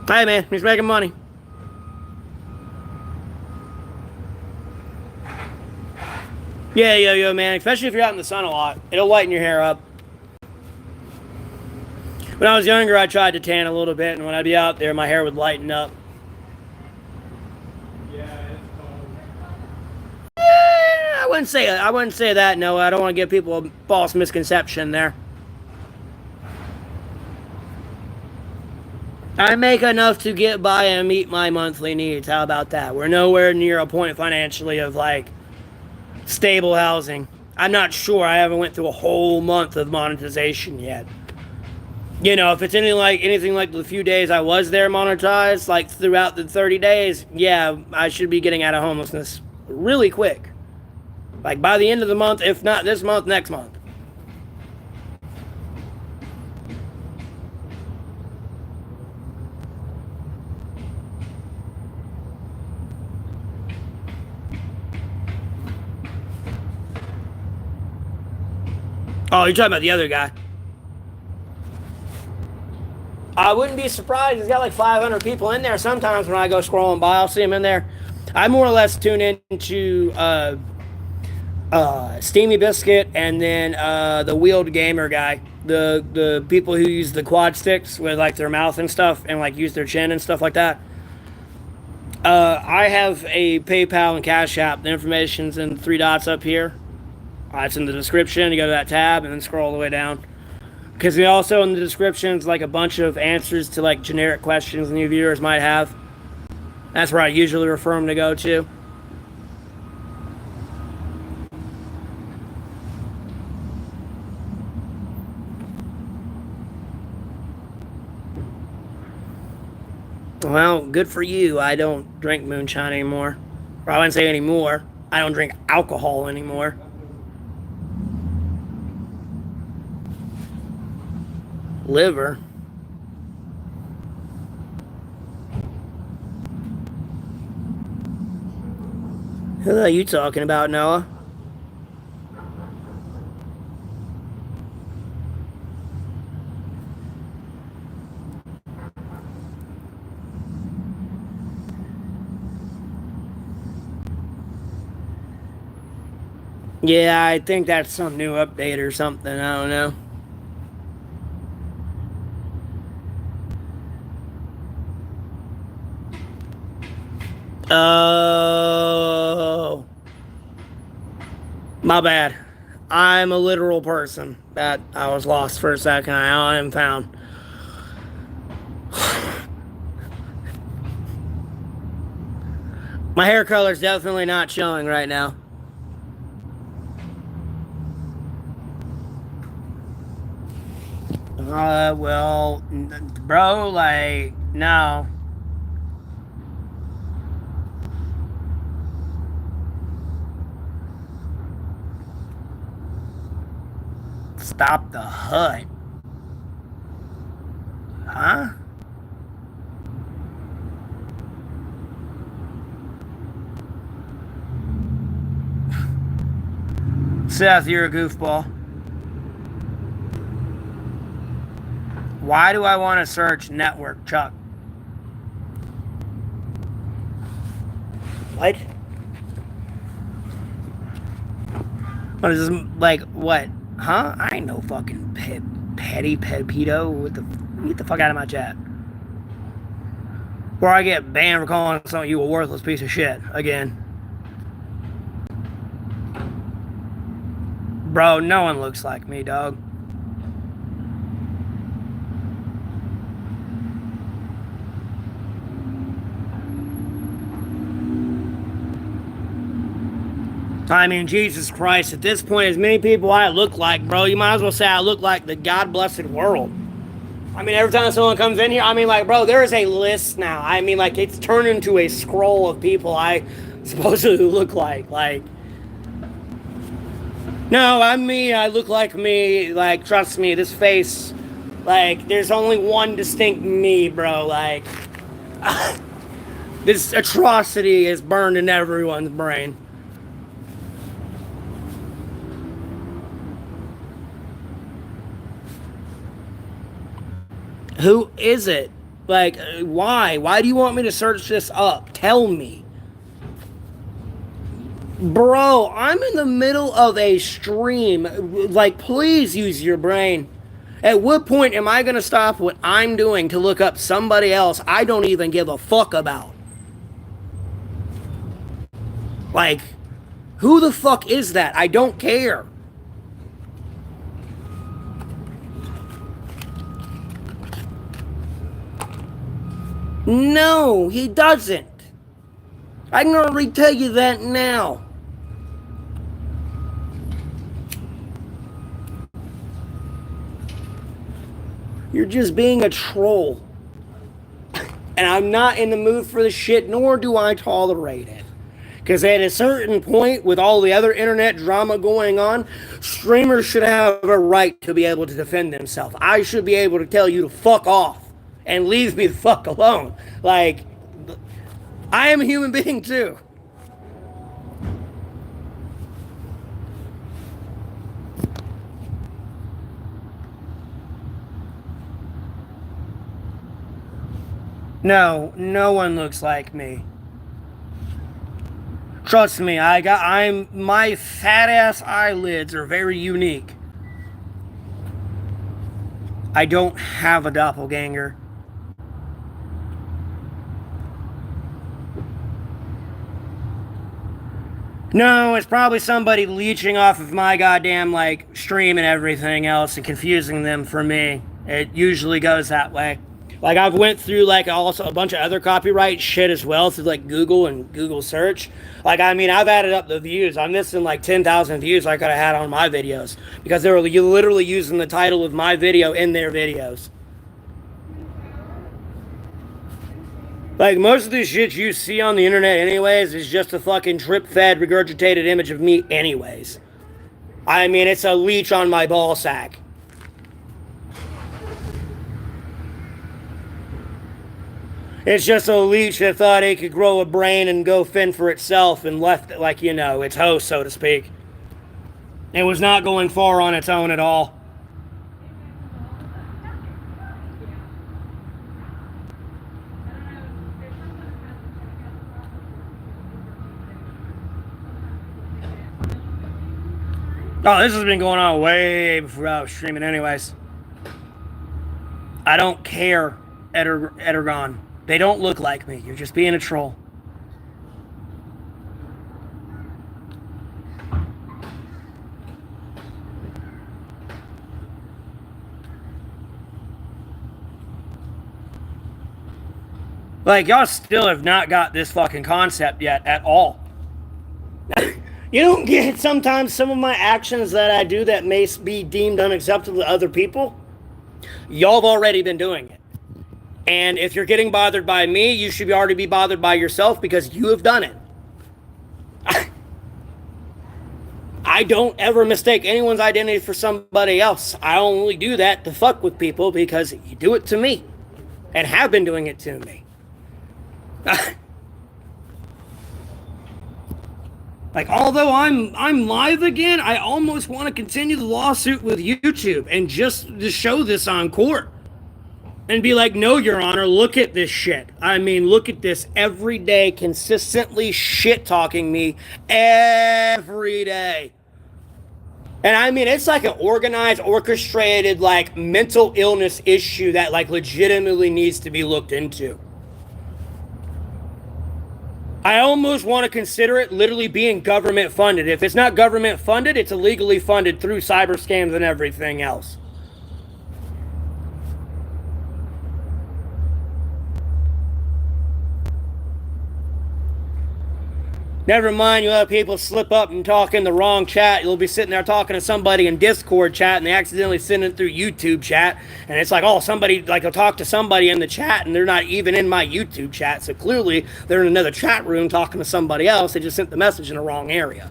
hey man, he's making money. Yeah, yo, man. Especially if you're out in the sun a lot, it'll lighten your hair up. When I was younger, I tried to tan a little bit, and when I'd be out there, my hair would lighten up. I wouldn't say that. No, I don't want to give people a false misconception there. I make enough to get by and meet my monthly needs. How about that? We're nowhere near a point financially of like stable housing. I'm not sure. I haven't went through a whole month of monetization yet. You know, if it's anything like the few days I was there monetized, like throughout the 30 days, yeah, I should be getting out of homelessness really quick. Like by the end of the month, if not this month, next month. Oh, you're talking about the other guy. I wouldn't be surprised. He's got like 500 people in there. Sometimes when I go scrolling by, I'll see him in there. I more or less tune into Steamy Biscuit and then the Wheeled Gamer guy. The people who use the quad sticks with like their mouth and stuff and like use their chin and stuff like that. I have a PayPal and Cash App. The information's in 3 dots up here. It's in the description. You go to that tab and then scroll all the way down. Because we also in the description is like a bunch of answers to like generic questions new viewers might have. That's where I usually refer them to go to. Well, good for you. I don't drink moonshine anymore. Or I wouldn't say anymore. I don't drink alcohol anymore. Liver. Who are you talking about, Noah? Yeah, I think that's some new update or something. I don't know. Oh, my bad. I'm a literal person. That I was lost for a second. I am found. My hair color is definitely not showing right now. Well, bro, like, no. Stop the hut. Huh? Seth, you're a goofball. Why do I want to search network, Chuck? What? What is this, like, what? Huh? I ain't no fucking petty pedo. Get the fuck out of my chat. Or I get banned for calling some of you a worthless piece of shit again. Bro, no one looks like me, dog. I mean, Jesus Christ, at this point, as many people I look like, bro, you might as well say I look like the God-blessed world. I mean, every time someone comes in here, I mean, like, bro, there is a list now. I mean, like, it's turned into a scroll of people I supposedly look like. Like, no, I'm me, I look like me. Like, trust me, this face, like, there's only one distinct me, bro. Like, this atrocity is burned in everyone's brain. Who is it? Like, why? Why do you want me to search this up? Tell me. Bro, I'm in the middle of a stream. Like, please use your brain. At what point am I going to stop what I'm doing to look up somebody else I don't even give a fuck about? Like, who the fuck is that? I don't care. No, he doesn't. I can already tell you that now. You're just being a troll. And I'm not in the mood for the shit, nor do I tolerate it. Because at a certain point, with all the other internet drama going on, streamers should have a right to be able to defend themselves. I should be able to tell you to fuck off and leave me the fuck alone. Like, I am a human being too. No, no one looks like me. Trust me, my fat ass eyelids are very unique. I don't have a doppelganger. No, it's probably somebody leeching off of my goddamn, like, stream and everything else and confusing them for me. It usually goes that way. Like, I've went through, like, also a bunch of other copyright shit as well through, like, Google and Google search. Like, I mean, I've added up the views. I'm missing, like, 10,000 views I could have had on my videos. Because they were literally using the title of my video in their videos. Like, most of the shit you see on the internet anyways is just a fucking drip-fed, regurgitated image of me anyways. I mean, it's a leech on my ball sack. It's just a leech that thought it could grow a brain and go fend for itself and left it, like, you know, its host, so to speak. It was not going far on its own at all. Oh, this has been going on way before I was streaming anyways. I don't care, Edergon. They don't look like me. You're just being a troll. Like, y'all still have not got this fucking concept yet at all. You don't get sometimes some of my actions that I do that may be deemed unacceptable to other people. Y'all have already been doing it. And if you're getting bothered by me, you should already be bothered by yourself because you have done it. I don't ever mistake anyone's identity for somebody else. I only do that to fuck with people because you do it to me and have been doing it to me. Like, although I'm live again, I almost want to continue the lawsuit with YouTube and just to show this on court and be like, no, Your Honor, look at this shit. I mean, look at this every day, consistently shit talking me every day. And I mean, it's like an organized, orchestrated, like mental illness issue that like legitimately needs to be looked into. I almost want to consider it literally being government funded. If it's not government funded, it's illegally funded through cyber scams and everything else. Never mind, you have people slip up and talk in the wrong chat. You'll be sitting there talking to somebody in Discord chat and they accidentally send it through YouTube chat. And it's like, oh, somebody, like, I'll talk to somebody in the chat and they're not even in my YouTube chat. So clearly they're in another chat room talking to somebody else. They just sent the message in the wrong area.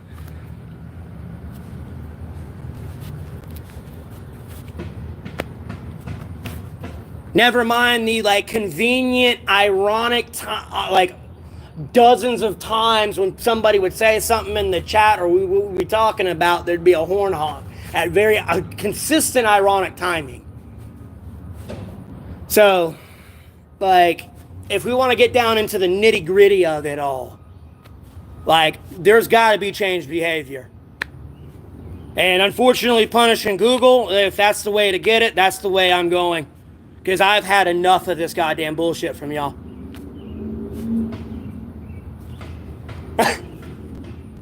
Never mind the, like, convenient, ironic, like, dozens of times when somebody would say something in the chat or we would be talking about, there'd be a horn honk at very consistent ironic timing. So, like, if we want to get down into the nitty gritty of it all, like, there's got to be changed behavior. And unfortunately, punishing Google, if that's the way to get it, that's the way I'm going. Because I've had enough of this goddamn bullshit from y'all.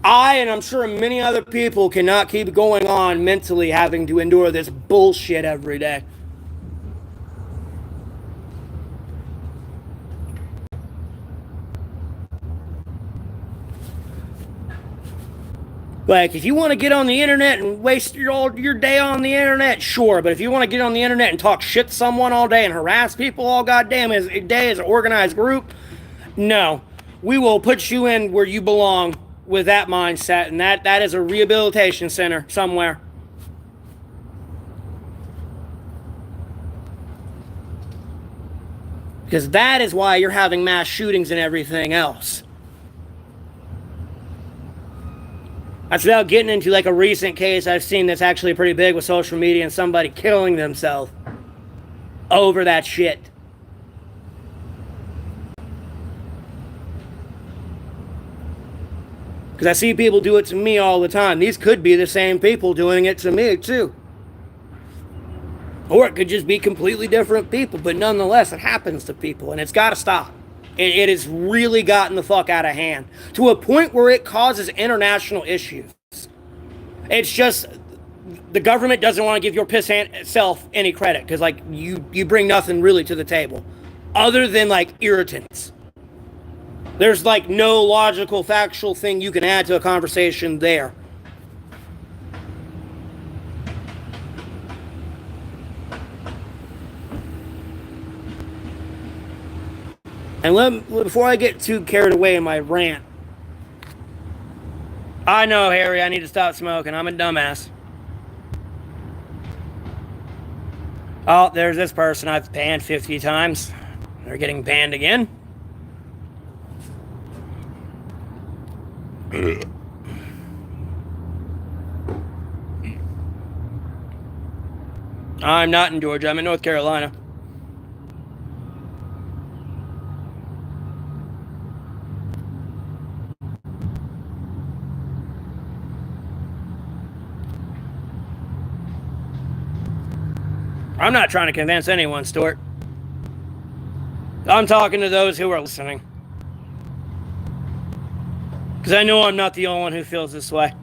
I, and I'm sure many other people, cannot keep going on mentally having to endure this bullshit every day. Like, if you want to get on the internet and waste your day on the internet, sure. But if you want to get on the internet and talk shit to someone all day and harass people all goddamn day as an organized group, no. We will put you in where you belong with that mindset, and that is a rehabilitation center somewhere. Because that is why you're having mass shootings and everything else. That's without getting into like a recent case I've seen that's actually pretty big with social media and somebody killing themselves over that shit. Because I see people do it to me all the time. These could be the same people doing it to me too. Or it could just be completely different people, but nonetheless, it happens to people, and it's got to stop. It has really gotten the fuck out of hand to a point where it causes international issues. It's just the government doesn't want to give your pissant self any credit because, like, you bring nothing really to the table other than like irritants. There's like no logical, factual thing you can add to a conversation there. And before I get too carried away in my rant, I know, Harry, I need to stop smoking. I'm a dumbass. Oh, there's this person I've banned 50 times. They're getting banned again. I'm not in Georgia. I'm in North Carolina. I'm not trying to convince anyone, Stuart. I'm talking to those who are listening. Because I know I'm not the only one who feels this way.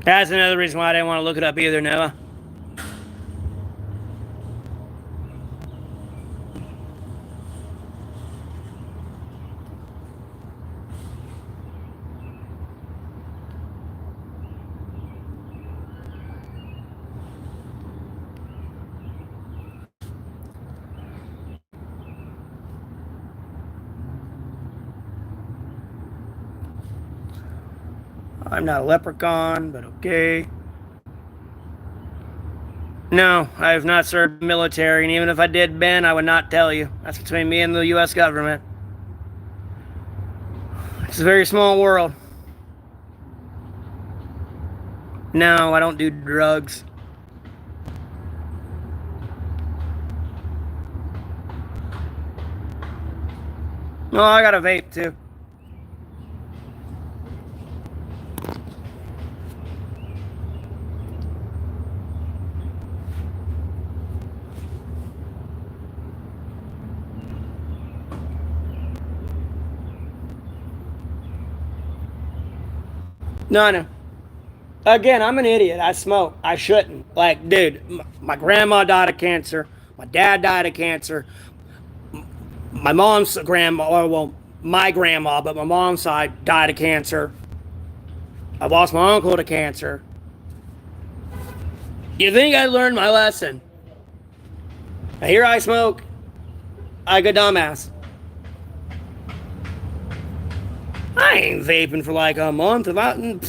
That's another reason why I didn't want to look it up either, Noah. I'm not a leprechaun, but okay. No, I have not served military, and even if I did, Ben, I would not tell you. That's between me and the U.S. government. It's a very small world. No, I don't do drugs. Oh, I got a vape too. No. Again, I'm an idiot. I smoke. I shouldn't. Like, dude, my grandma died of cancer. My dad died of cancer. My mom's grandma, well, my grandma, but my mom's side died of cancer. I lost my uncle to cancer. You think I learned my lesson? Now, here I smoke like a dumbass. I ain't vaping for like a month. If I,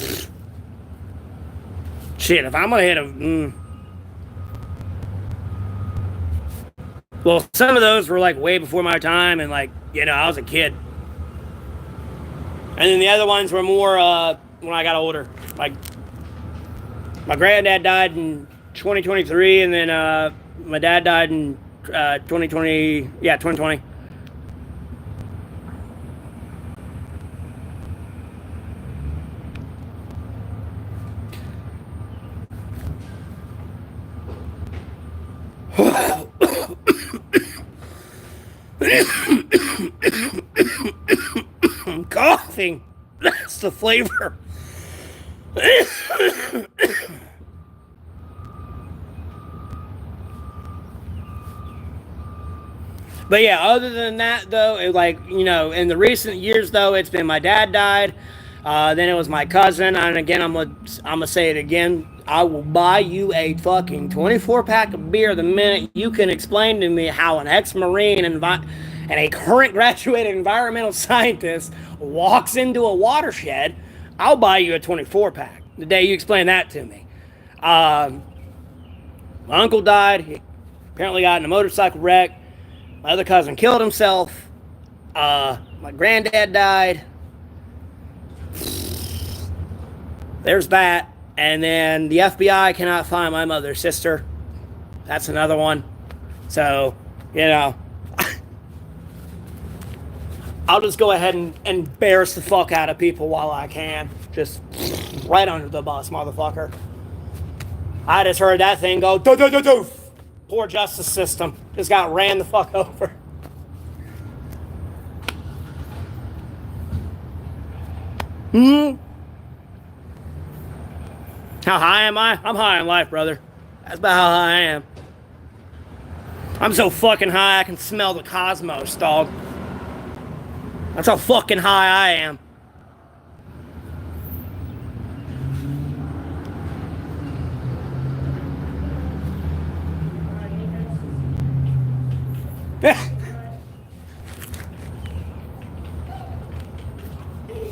shit, if I'm gonna hit a, well, some of those were like way before my time, and like, I was a kid. And then the other ones were more when I got older. Like, my granddad died in 2023, and then my dad died in 2020. Yeah, 2020. I'm coughing. That's the flavor. But yeah, other than that, though, in the recent years, though, it's been my dad died. Then it was my cousin, and again, I'm gonna say it again. I will buy you a fucking 24-pack of beer the minute you can explain to me how an ex-Marine and a current graduated environmental scientist walks into a watershed. I'll buy you a 24-pack the day you explain that to me. My uncle died. He apparently got in a motorcycle wreck. My other cousin killed himself. My granddad died. There's that. And then the FBI cannot find my mother's sister. That's another one. So, I'll just go ahead and embarrass the fuck out of people while I can. Just right under the bus, motherfucker. I just heard that thing go doof. Poor justice system. Just got ran the fuck over. How high am I? I'm high in life, brother. That's about how high I am. I'm so fucking high I can smell the cosmos, dog. That's how fucking high I am.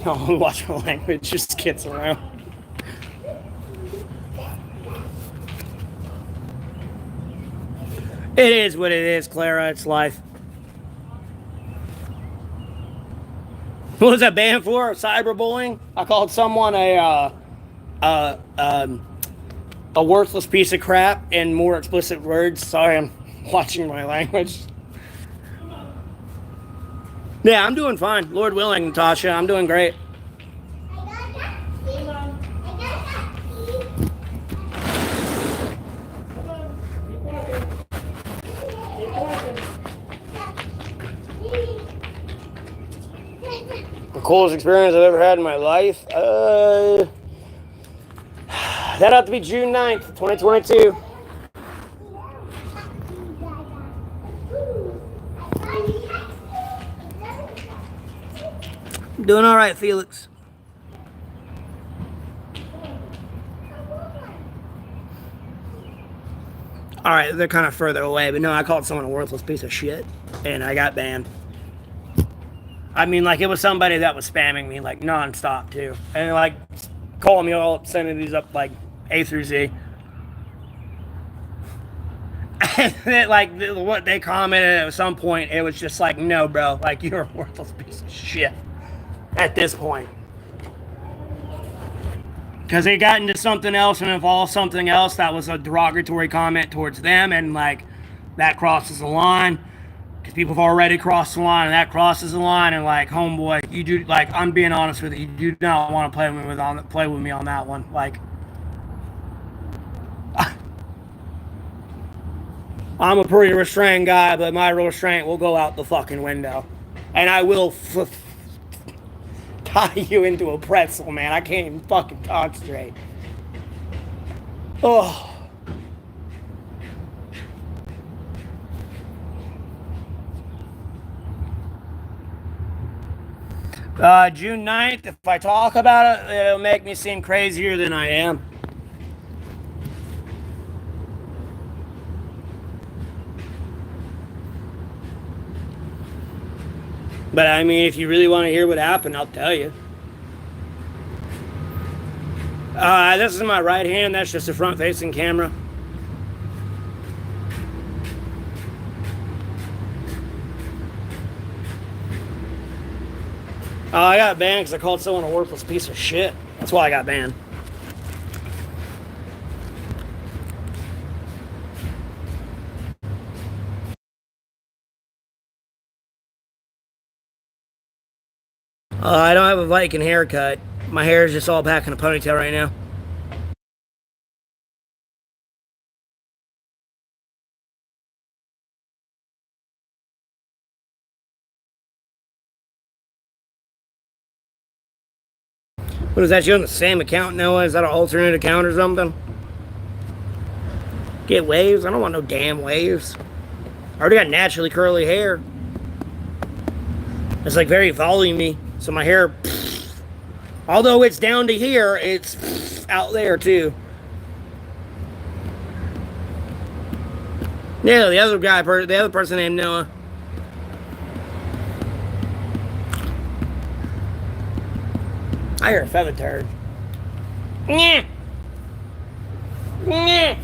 Oh, watch my language, just kids around. It is what it is, Clara. It's life. What was that banned for? Cyberbullying? I called someone a worthless piece of crap in more explicit words. Sorry, I'm watching my language. Yeah, I'm doing fine. Lord willing, Natasha, I'm doing great. The coolest experience I've ever had in my life? That'd have to be June 9th, 2022. Doing all right, Felix. All right, they're kind of further away, but no, I called someone a worthless piece of shit, and I got banned. I mean, like, it was somebody that was spamming me, like, nonstop, too. And, like, calling me all obscenities up like A through Z. And then, like, what they commented at some point, it was just like, no, bro, like, you're a worthless piece of shit at this point. Because they got into something else and involved something else that was a derogatory comment towards them, and, like, that crosses the line. Because people have already crossed the line, and that crosses the line, and, like, homeboy, you do, like, I'm being honest with you, you do not want to play with me on that one. Like, I'm a pretty restrained guy, but my restraint will go out the fucking window. And I will tie you into a pretzel, man. I can't even fucking talk straight. Oh. June 9th, if I talk about it, it'll make me seem crazier than I am. But I mean, if you really want to hear what happened, I'll tell you. This is my right hand. That's just a front-facing camera. I got banned because I called someone a worthless piece of shit. That's why I got banned. I don't have a Viking haircut. My hair is just all back in a ponytail right now. What is that? You on the same account, Noah? Is that an alternate account or something? Get waves? I don't want no damn waves. I already got naturally curly hair. It's like very volumey. So my hair, although it's down to here, it's out there too. Yeah, the other person named Noah. I hear a feather turd. Yeah. Yeah.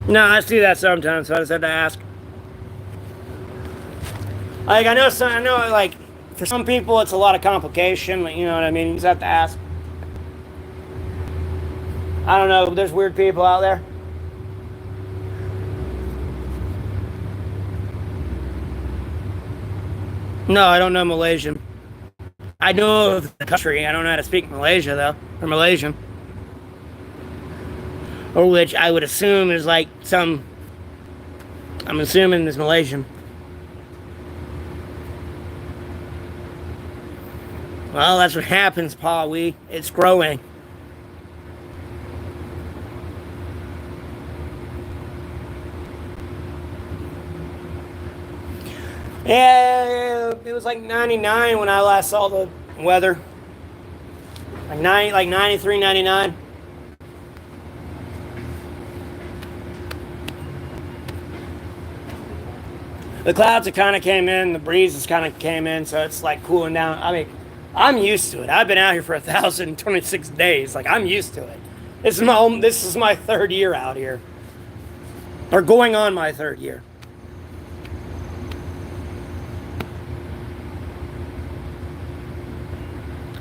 No, I see that sometimes, so I just had to ask. Like, I know, like, for some people it's a lot of complication, like, you know what I mean? You just have to ask. I don't know, there's weird people out there. No, I don't know Malaysian. I know of the country. I don't know how to speak Malaysia, though, or Malaysian. Or which I would assume is like I'm assuming is Malaysian. Well, that's what happens, Pa Wee. It's growing. Yeah, it was like 99 when I last saw the weather. Like 93, 99. The clouds have kind of came in, the breezes kind of came in, so it's like cooling down. I mean, I'm used to it. I've been out here for 1,026 days. Like, I'm used to it. This is my third year out here. Or going on my third year.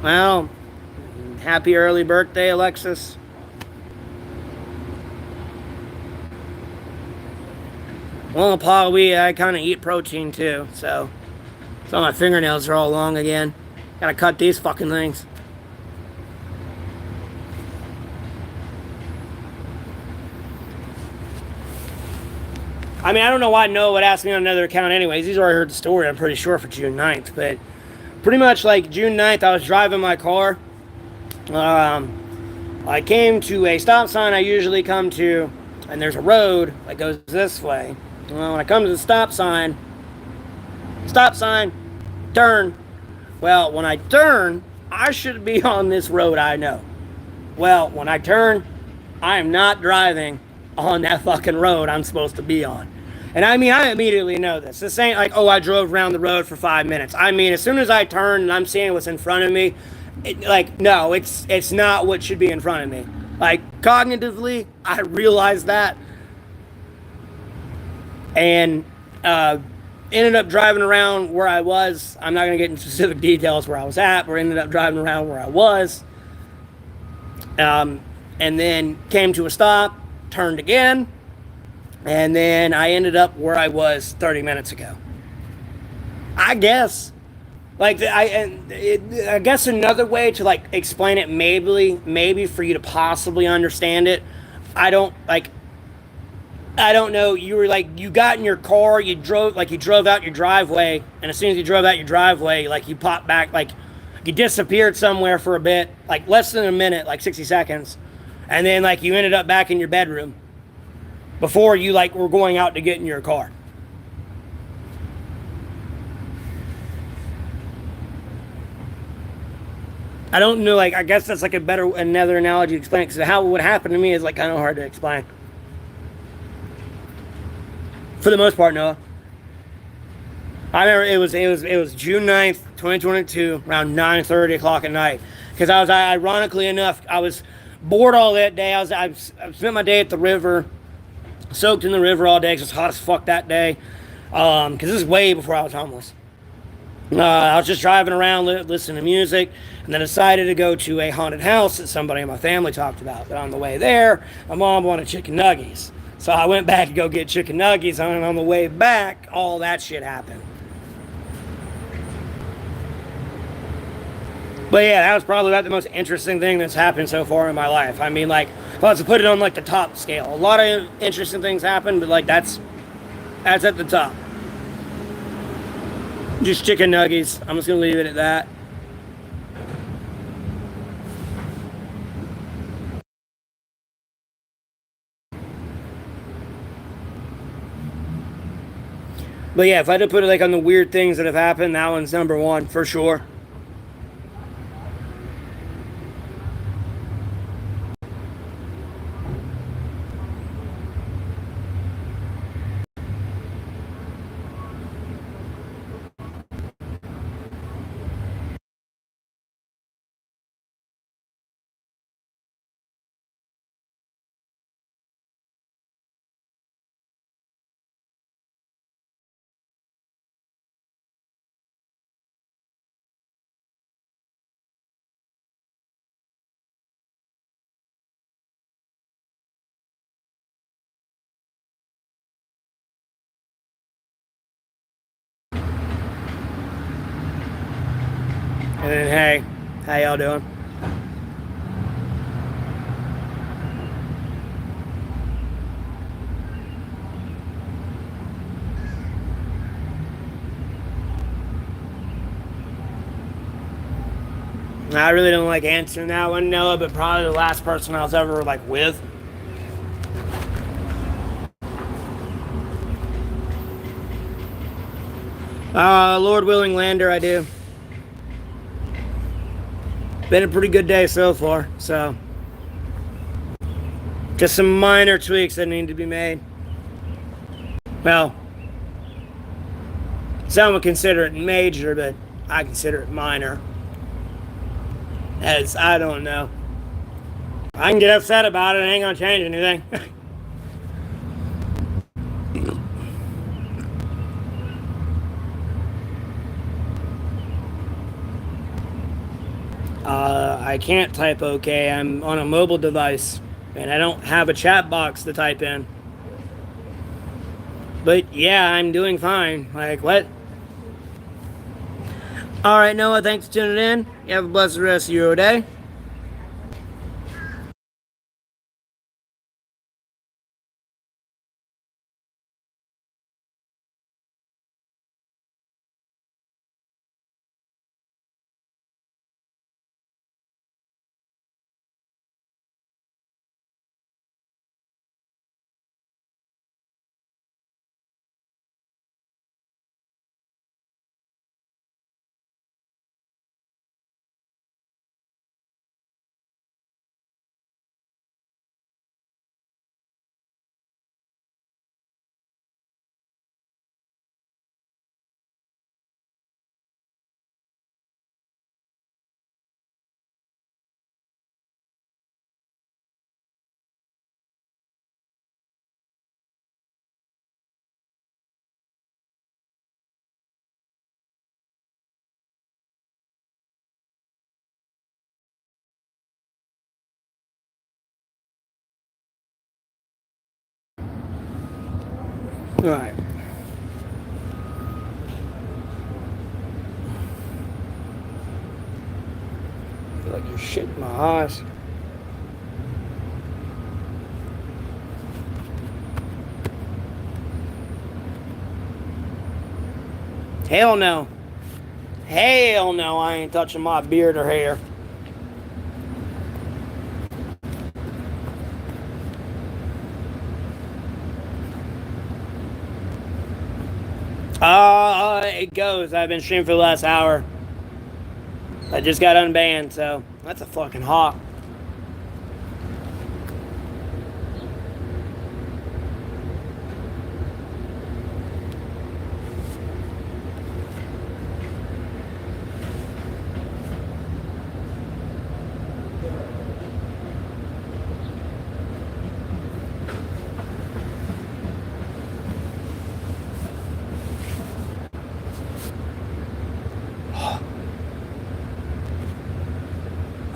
Well, happy early birthday, Alexis. Well, probably I kind of eat protein too, so my fingernails are all long again. Gotta cut these fucking things. I mean, I don't know why Noah would ask me on another account anyways. He's already heard the story, I'm pretty sure, for June 9th. But pretty much like June 9th, I was driving my car. I came to a stop sign I usually come to, and there's a road that goes this way. Well, when I come to the stop sign, turn. Well, when I turn, I should be on this road, I know. Well, when I turn, I am not driving on that fucking road I'm supposed to be on. And I mean, I immediately know this. This ain't like, oh, I drove around the road for 5 minutes. I mean, as soon as I turn and I'm seeing what's in front of me, no, it's not what should be in front of me. Like, cognitively, I realized that. And ended up driving around where I was. I'm not going to get into specific details where I was at, but ended up driving around where I was. And then came to a stop, turned again, and then I ended up where I was 30 minutes ago. I guess. I guess another way to like explain it, maybe for you to possibly understand it. I don't know. You were like, you got in your car, you drove out your driveway, and as soon as you drove out your driveway, like you popped back, like you disappeared somewhere for a bit, like less than a minute, like 60 seconds, and then like you ended up back in your bedroom before you like were going out to get in your car. I don't know, like, I guess that's like another analogy to explain it, because how what happened to me is like kind of hard to explain. For the most part, Noah. I remember it was June 9th, 2022, around 9:30 o'clock at night. Because ironically enough, I was bored all that day. I spent my day at the river, soaked in the river all day because it was hot as fuck that day. Because this is way before I was homeless. I was just driving around, listening to music, and then decided to go to a haunted house that somebody in my family talked about. But on the way there, my mom wanted chicken nuggets. So I went back to go get chicken nuggets, and on the way back, all that shit happened. But yeah, that was probably about the most interesting thing that's happened so far in my life. I mean, like, if I was to put it on like the top scale, a lot of interesting things happened, but like that's at the top. Just chicken nuggets. I'm just gonna leave it at that. But yeah, if I had to put it like on the weird things that have happened, that one's number one for sure. And then, hey, how y'all doing? I really don't like answering that one, Noah, but probably the last person I was ever like with. Lord willing, Lander, I do. Been a pretty good day so far, so just some minor tweaks that need to be made. Well, some would consider it major, but I consider it minor. As I don't know. I can get upset about it, it ain't gonna change anything. I can't type okay. I'm on a mobile device and I don't have a chat box to type in. But yeah, I'm doing fine. Like, what? All right, Noah, thanks for tuning in. You have a blessed rest of your day. All right. I feel like you're shitting my eyes. Hell no. Hell no, I ain't touching my beard or hair. It goes. I've been streaming for the last hour. I just got unbanned, so that's a fucking hot.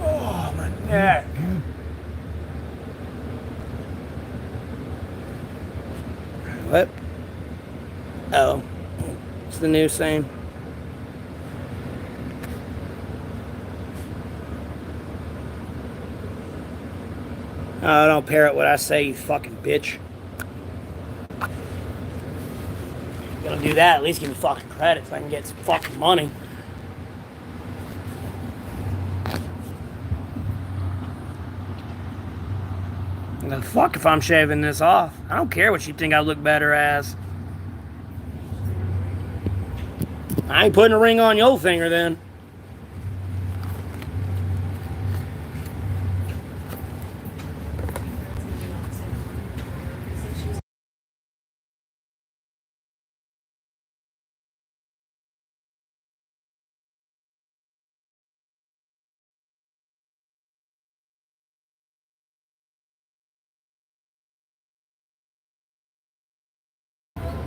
Oh, my neck. What? Oh, it's the new same. Don't parrot what I say, you fucking bitch. Gonna do that, at least give me fucking credit so I can get some fucking money. And then fuck if I'm shaving this off. I don't care what you think I look better as. I ain't putting a ring on your finger then.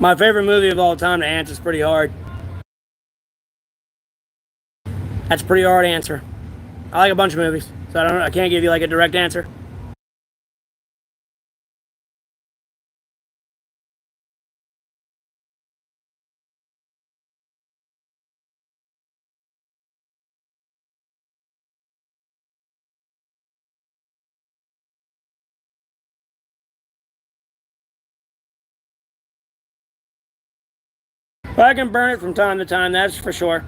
My favorite movie of all time to answer is pretty hard. That's a pretty hard answer. I like a bunch of movies, so I can't give you like a direct answer. But I can burn it from time to time, that's for sure.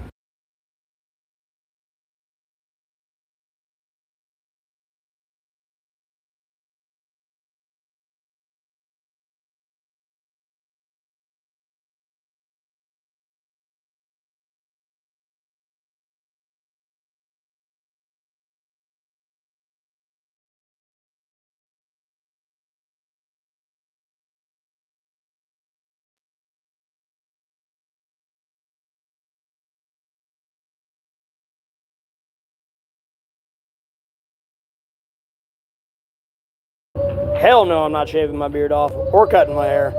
Hell no, I'm not shaving my beard off or cutting my hair.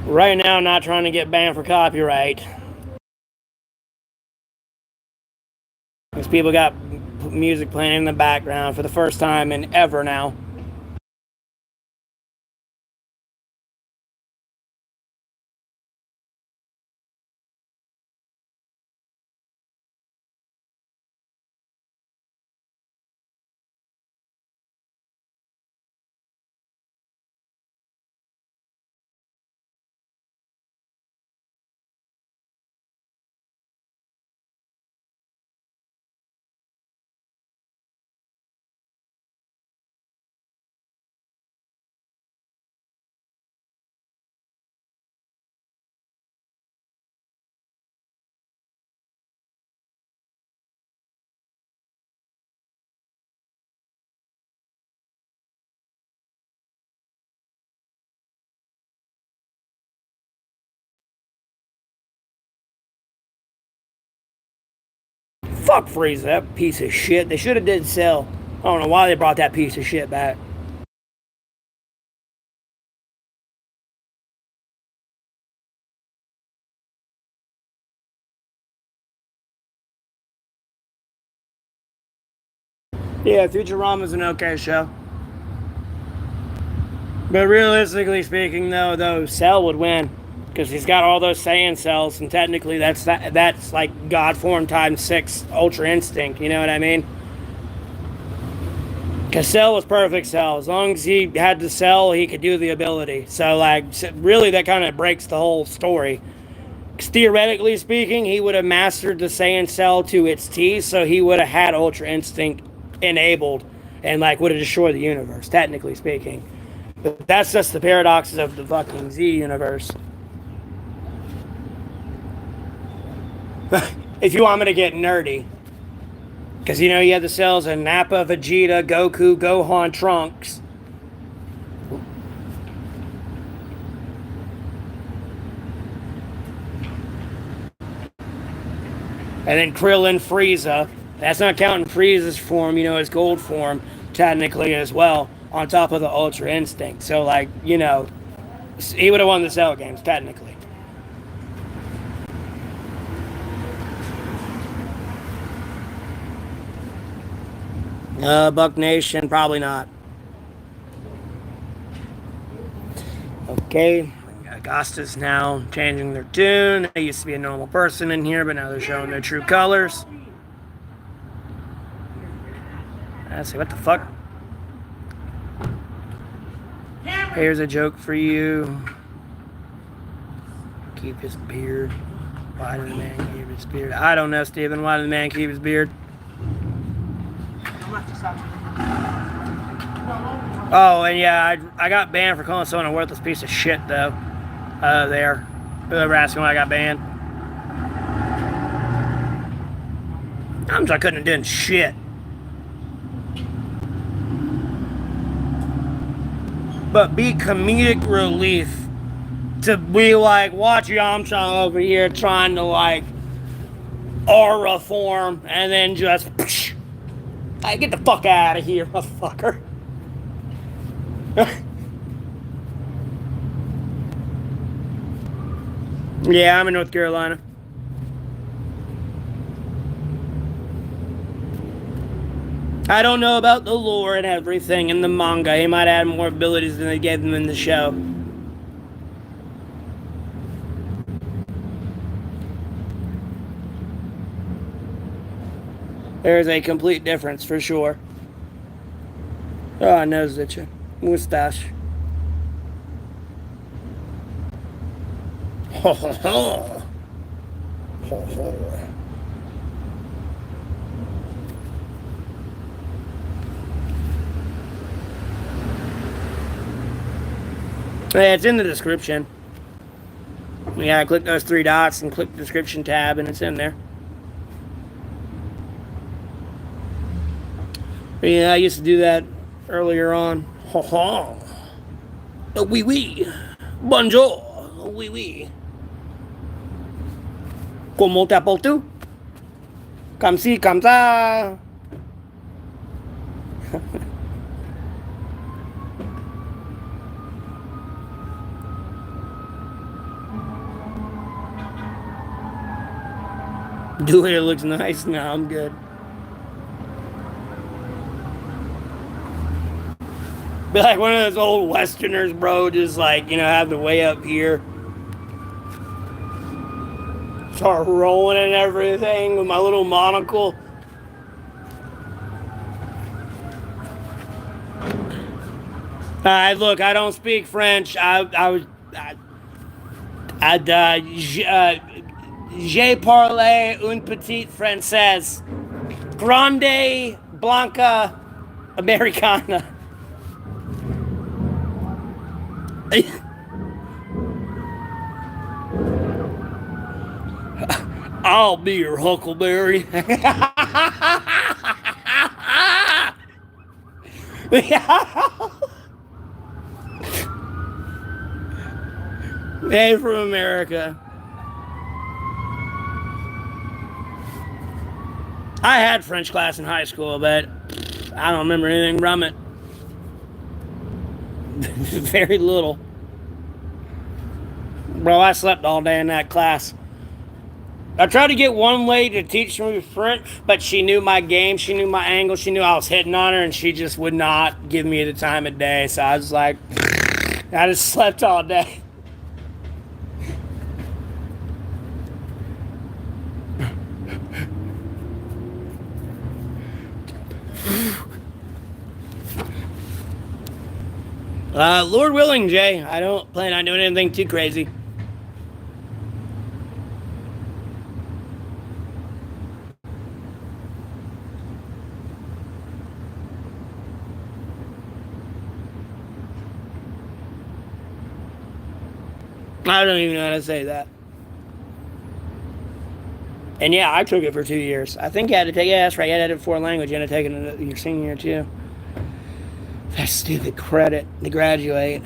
Right now, I'm not trying to get banned for copyright. Because people got music playing in the background for the first time in ever now. Fuck Frieza, that piece of shit. They should have did Cell. I don't know why they brought that piece of shit back. Yeah, Futurama's an okay show. But realistically speaking, though, Cell would win. Because he's got all those Saiyan cells, and technically that's like God form times 6 Ultra Instinct, you know what I mean? Because Cell was perfect Cell. As long as he had the cell, he could do the ability. So, like, really that kind of breaks the whole story. Because theoretically speaking, he would have mastered the Saiyan cell to its T, so he would have had Ultra Instinct enabled and, like, would have destroyed the universe, technically speaking. But that's just the paradoxes of the fucking Z universe. If you want me to get nerdy. Because, you know, you have the cells of Nappa, Vegeta, Goku, Gohan, Trunks. And then Krillin, Frieza. That's not counting Frieza's form, you know, his gold form, technically as well, on top of the Ultra Instinct. So, like, you know, he would have won the Cell games, technically. Buck Nation, probably not. Okay, Augusta's now changing their tune. They used to be a normal person in here, but now they're showing their true colors. Let's see, what the fuck? Here's a joke for you. Keep his beard. Why did the man keep his beard? I don't know, Steven. Why did the man keep his beard? Oh, and yeah, I got banned for calling someone a worthless piece of shit, though. There. Whoever asked me why I got banned. I couldn't have done shit. But be comedic relief to be like, watch Yamcha over here trying to, like, aura form and then just, hey, get the fuck out of here, motherfucker. Yeah, I'm in North Carolina. I don't know about the lore and everything in the manga. He might add more abilities than they gave him in the show. There's a complete difference for sure. Oh, nose itching. Mustache. Ho ho ho. Ho ho. Yeah, it's in the description. Yeah, click those 3 dots and click the description tab and it's in there. But yeah, I used to do that earlier on. Ha ha. Oui oui. Bonjour. Oui oui. Comment t'appelles-tu? Comme ci, comme ça. Doolittle looks nice. No, I'm good. Be like one of those old Westerners, bro. Just like, have the way up here. Start rolling and everything with my little monocle. Look, I don't speak French. J'ai parlé un petit français. Grande Blanca Americana. I'll be your huckleberry. Hey, from America. I had French class in high school, but I don't remember anything from it. Very little. Bro, I slept all day in that class. I tried to get one lady to teach me French, but she knew my game, she knew my angle, she knew I was hitting on her, and she just would not give me the time of day. So I was like, I just slept all day. Lord willing, Jay, I don't plan on doing anything too crazy. I don't even know how to say that. And yeah, I took it for 2 years. I think you had to take it. Yeah, that's right. You had to have 4 language. You had to take it your senior year too. That stupid credit to graduate.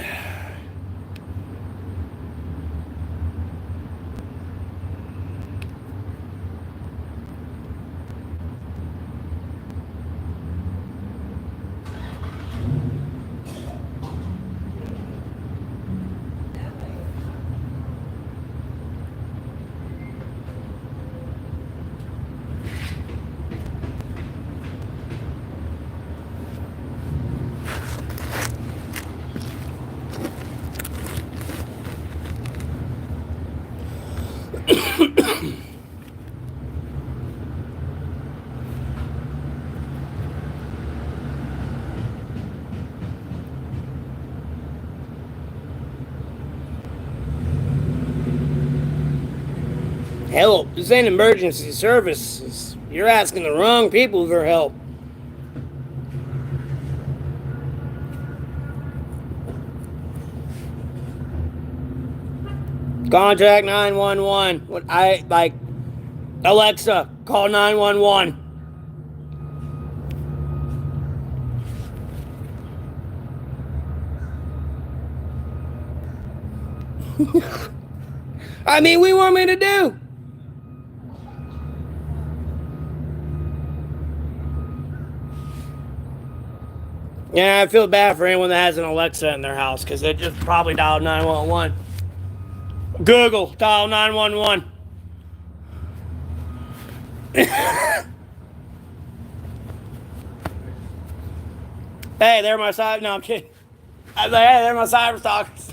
Help. This ain't emergency services. You're asking the wrong people for help. Contact 911. What I like, Alexa, call 911. I mean, what do you want me to do? Yeah, I feel bad for anyone that has an Alexa in their house because they just probably dialed 911. Google, dial 911. Hey, they're my cyber. No, I'm kidding. I was like, hey, they're my cyber stalkers.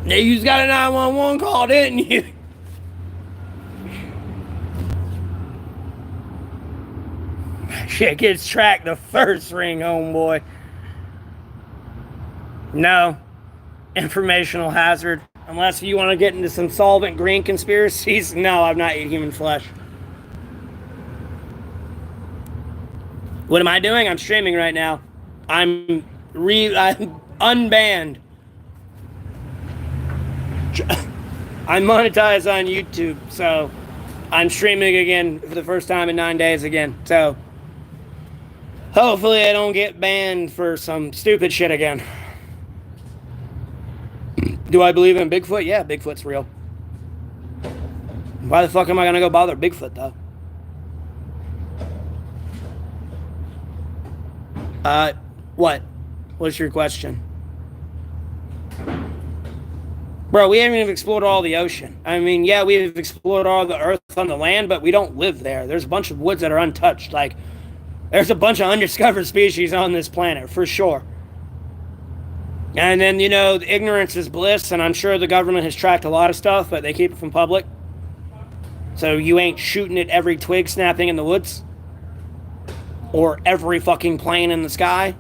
You just got a 911 call, didn't you? Shit gets tracked the first ring, homeboy. No. Informational hazard. Unless you want to get into some solvent green conspiracies. No, I've not eaten human flesh. What am I doing? I'm streaming right now. I'm unbanned. I'm monetized on YouTube, so I'm streaming again for the first time in 9 days again. So hopefully I don't get banned for some stupid shit again. Do I believe in Bigfoot? Yeah, Bigfoot's real. Why the fuck am I gonna go bother Bigfoot though? What? What's your question? Bro, we haven't even explored all the ocean. I mean, yeah, we've explored all the earth on the land, but we don't live there. There's a bunch of woods that are untouched. Like, there's a bunch of undiscovered species on this planet, for sure. And then, ignorance is bliss, and I'm sure the government has tracked a lot of stuff, but they keep it from public. So you ain't shooting at every twig snapping in the woods. Or every fucking plane in the sky.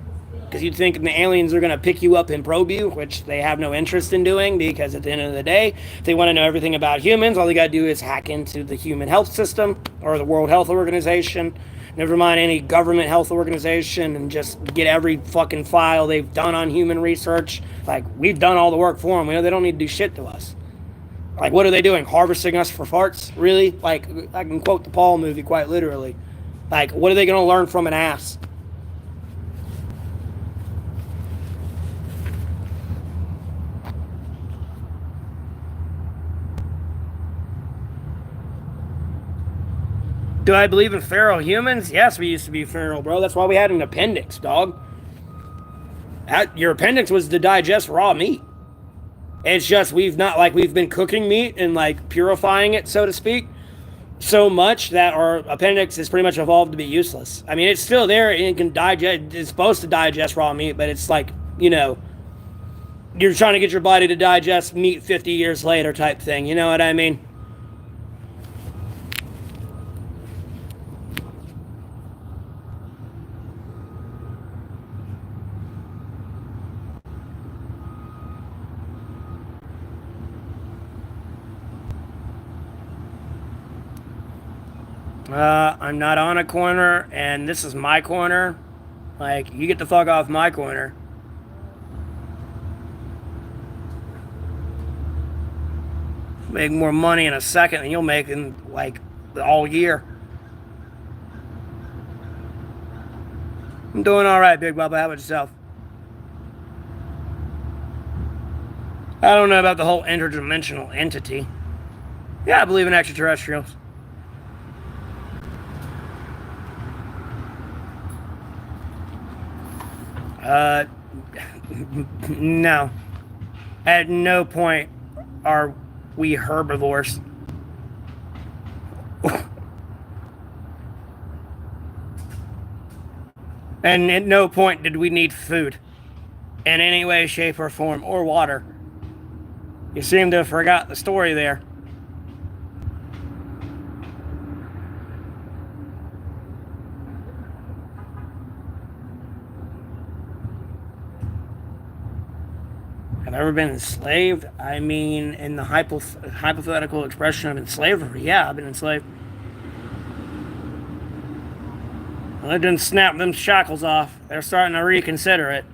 Because you'd think the aliens are going to pick you up and probe you, which they have no interest in doing, because at the end of the day, if they want to know everything about humans, all they got to do is hack into the human health system or the World Health Organization, never mind any government health organization, and just get every fucking file they've done on human research. Like, we've done all the work for them. We know they don't need to do shit to us. Like, what are they doing? Harvesting us for farts? Really? Like, I can quote the Paul movie quite literally. Like, what are they going to learn from an ass? Do I believe in feral humans? Yes, we used to be feral, bro. That's why we had an appendix, dog. Your appendix was to digest raw meat. It's just we've been cooking meat and like purifying it, so to speak, so much that our appendix has pretty much evolved to be useless. I mean, it's still there and it can digest. It's supposed to digest raw meat, but it's like, you're trying to get your body to digest meat 50 years later type thing. You know what I mean? I'm not on a corner, and this is my corner. Like, you get the fuck off my corner. Make more money in a second than you'll make in, like, all year. I'm doing alright, Big Bubba. How about yourself? I don't know about the whole interdimensional entity. Yeah, I believe in extraterrestrials. No. At no point are we herbivores. And at no point did we need food in any way, shape, or form, or water. You seem to have forgot the story there. Have I ever been enslaved? I mean, in the hypothetical expression of slavery, yeah, I've been enslaved. Well, they didn't snap them shackles off. They're starting to reconsider it.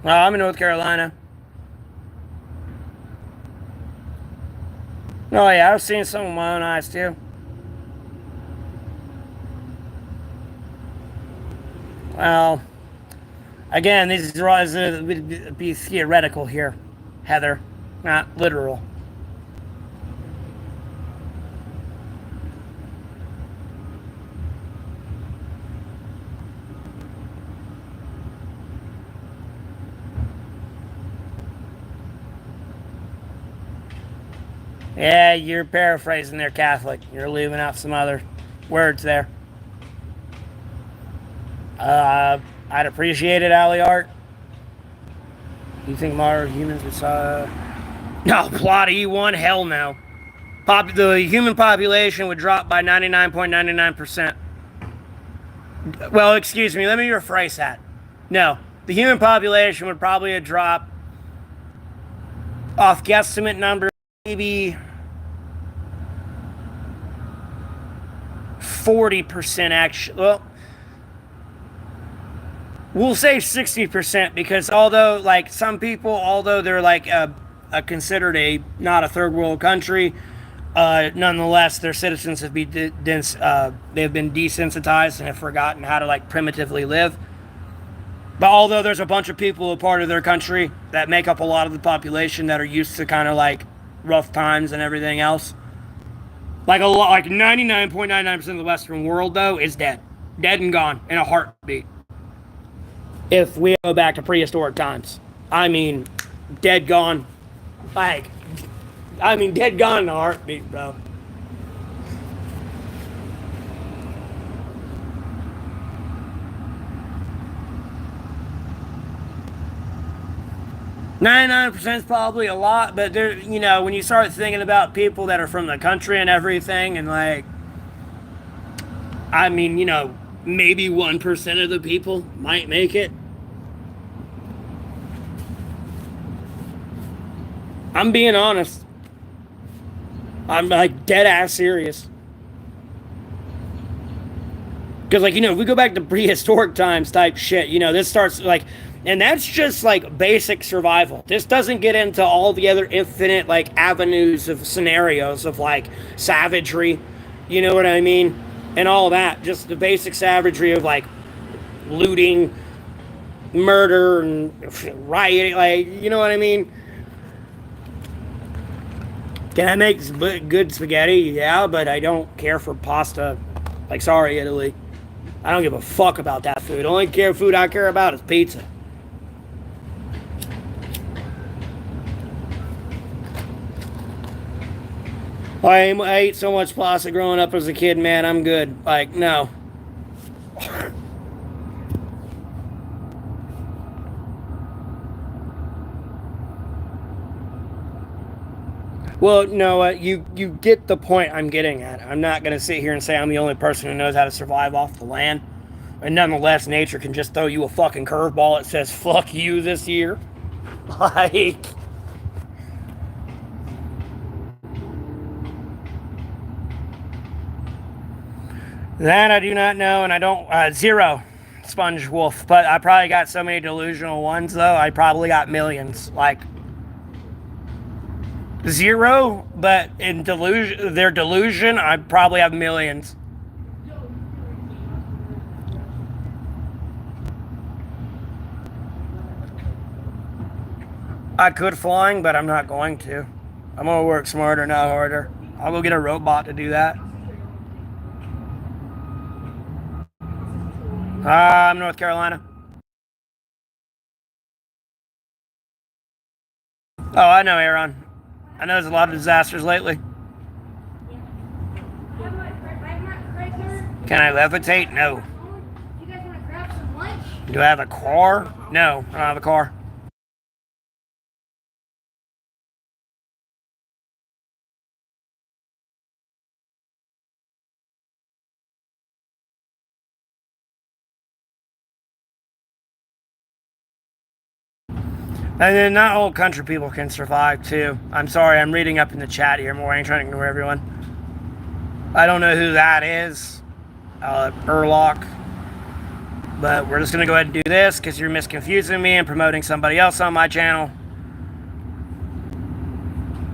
I'm in North Carolina. Oh yeah, I've seen some with my own eyes too. Well, again, these would be theoretical here, Heather, not literal. Yeah, you're paraphrasing there, Catholic. You're leaving out some other words there. I'd appreciate it, Alley Art. You think modern humans would No, plot E1? Hell no. The human population would drop by 99.99%. Well, excuse me, let me rephrase that. No, the human population would probably drop off guesstimate number, maybe 40% actually. Well, we'll say 60% because although, like, some people, although they're like considered not a third world country, nonetheless, their citizens have they've been desensitized and have forgotten how to like primitively live. But although there's a bunch of people a part of their country that make up a lot of the population that are used to kind of like rough times and everything else, Like a lot, like 99.99% of the Western world though is dead, dead and gone in a heartbeat. If we go back to prehistoric times, I mean, dead gone, like, I mean, dead gone in a heartbeat, bro. 99% is probably a lot, but there, you know, when you start thinking about people that are from the country and everything, and like, I mean, you know, maybe 1% of the people might make it. I'm being honest. I'm like dead ass serious. Because, like, you know, if we go back to prehistoric times type shit, you know, this starts like, and that's just like basic survival. This doesn't get into all the other infinite, like, avenues of scenarios of like savagery, you know what I mean? And all that. Just the basic savagery of like looting, murder, and rioting, like, you know what I mean? Can I make good spaghetti? Yeah, but I don't care for pasta. Like, sorry, Italy. I don't give a fuck about that food. The only food I care about is pizza. I ate so much pasta growing up as a kid, man. I'm good. Like, no. Well, no, you get the point I'm getting at. I'm not going to sit here and say I'm the only person who knows how to survive off the land. And nonetheless, nature can just throw you a fucking curveball that says, fuck you this year. Like, that I do not know, and I don't, zero sponge wolf. But I probably got so many delusional ones, though. I probably got millions. Like, zero, but in their delusion, I probably have millions. I could flying, but I'm not going to. I'm gonna work smarter, not harder. I'll go get a robot to do that. I'm North Carolina. Oh, I know, Aaron. I know there's a lot of disasters lately. Can I levitate? No. Do I have a car? No, I don't have a car. And then not all country people can survive too. I'm sorry, I'm reading up in the chat here more. I ain't trying to ignore everyone. I don't know who that is. Urlock. But we're just going to go ahead and do this because you're misconfusing me and promoting somebody else on my channel.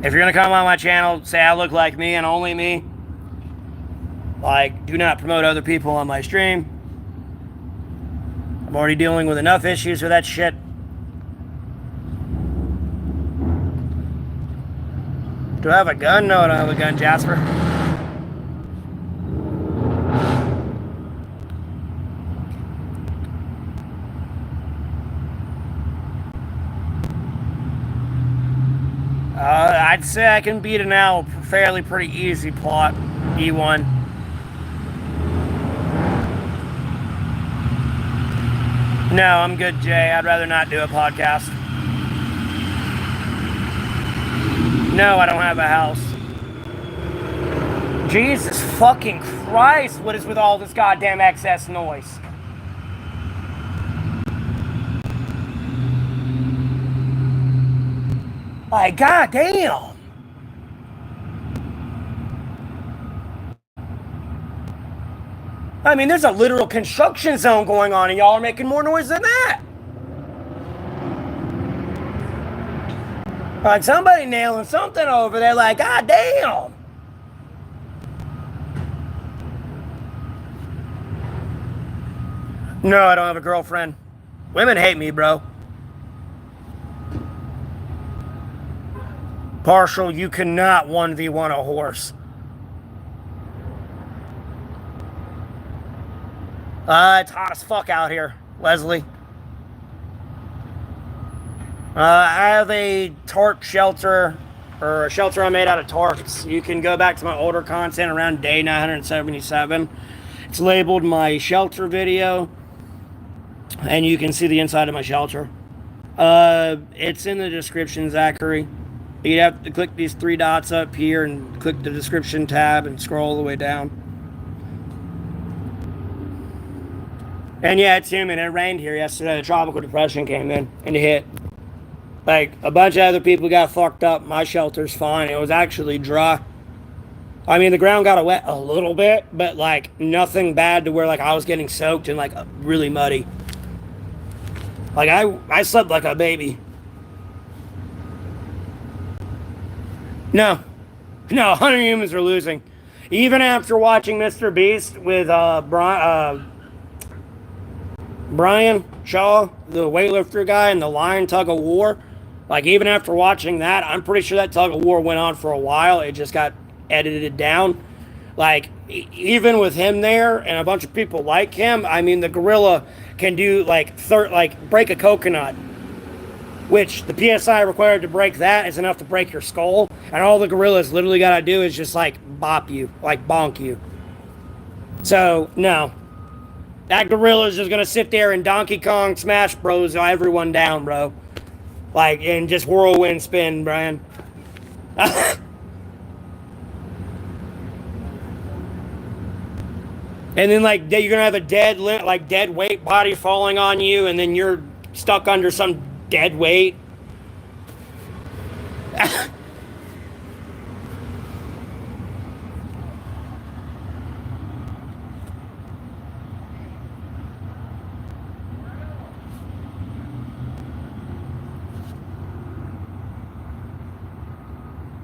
If you're going to come on my channel, say I look like me and only me. Like, do not promote other people on my stream. I'm already dealing with enough issues with that shit. Do I have a gun? No, I don't have a gun, Jasper. I'd say I can beat an owl fairly pretty easy plot. E1. No, I'm good, Jay. I'd rather not do a podcast. No, I don't have a house. Jesus fucking Christ, what is with all this goddamn excess noise? Like, goddamn. I mean, there's a literal construction zone going on, and y'all are making more noise than that. Like, somebody nailing something over there, like, goddamn. No, I don't have a girlfriend. Women hate me, bro. Partial, you cannot 1v1 a horse. It's hot as fuck out here, Leslie. I have a tarp shelter, or a shelter I made out of tarps. You can go back to my older content around day 977. It's labeled my shelter video, and you can see the inside of my shelter. It's in the description, Zachary. You'd have to click these three dots up here and click the description tab and scroll all the way down. And yeah, it's humid. It rained here yesterday. The tropical depression came in and it hit. Like, a bunch of other people got fucked up. My shelter's fine. It was actually dry. I mean, the ground got wet a little bit, but, like, nothing bad to where, like, I was getting soaked and, like, really muddy. Like, I slept like a baby. No. No, 100 humans are losing. Even after watching Mr. Beast with Brian Shaw, the weightlifter guy, and the lion tug of war, like, even after watching that, I'm pretty sure that tug of war went on for a while. It just got edited down. Like, even with him there and a bunch of people like him, I mean, the gorilla can do, like, break a coconut, which the PSI required to break that is enough to break your skull. And all the gorillas literally got to do is just, like, bop you, like, bonk you. So, no. That gorilla's just going to sit there and Donkey Kong Smash Bros. Everyone down, bro. Like, and just whirlwind spin, Brian. And then, like, you're going to have a dead weight body falling on you, and then you're stuck under some dead weight.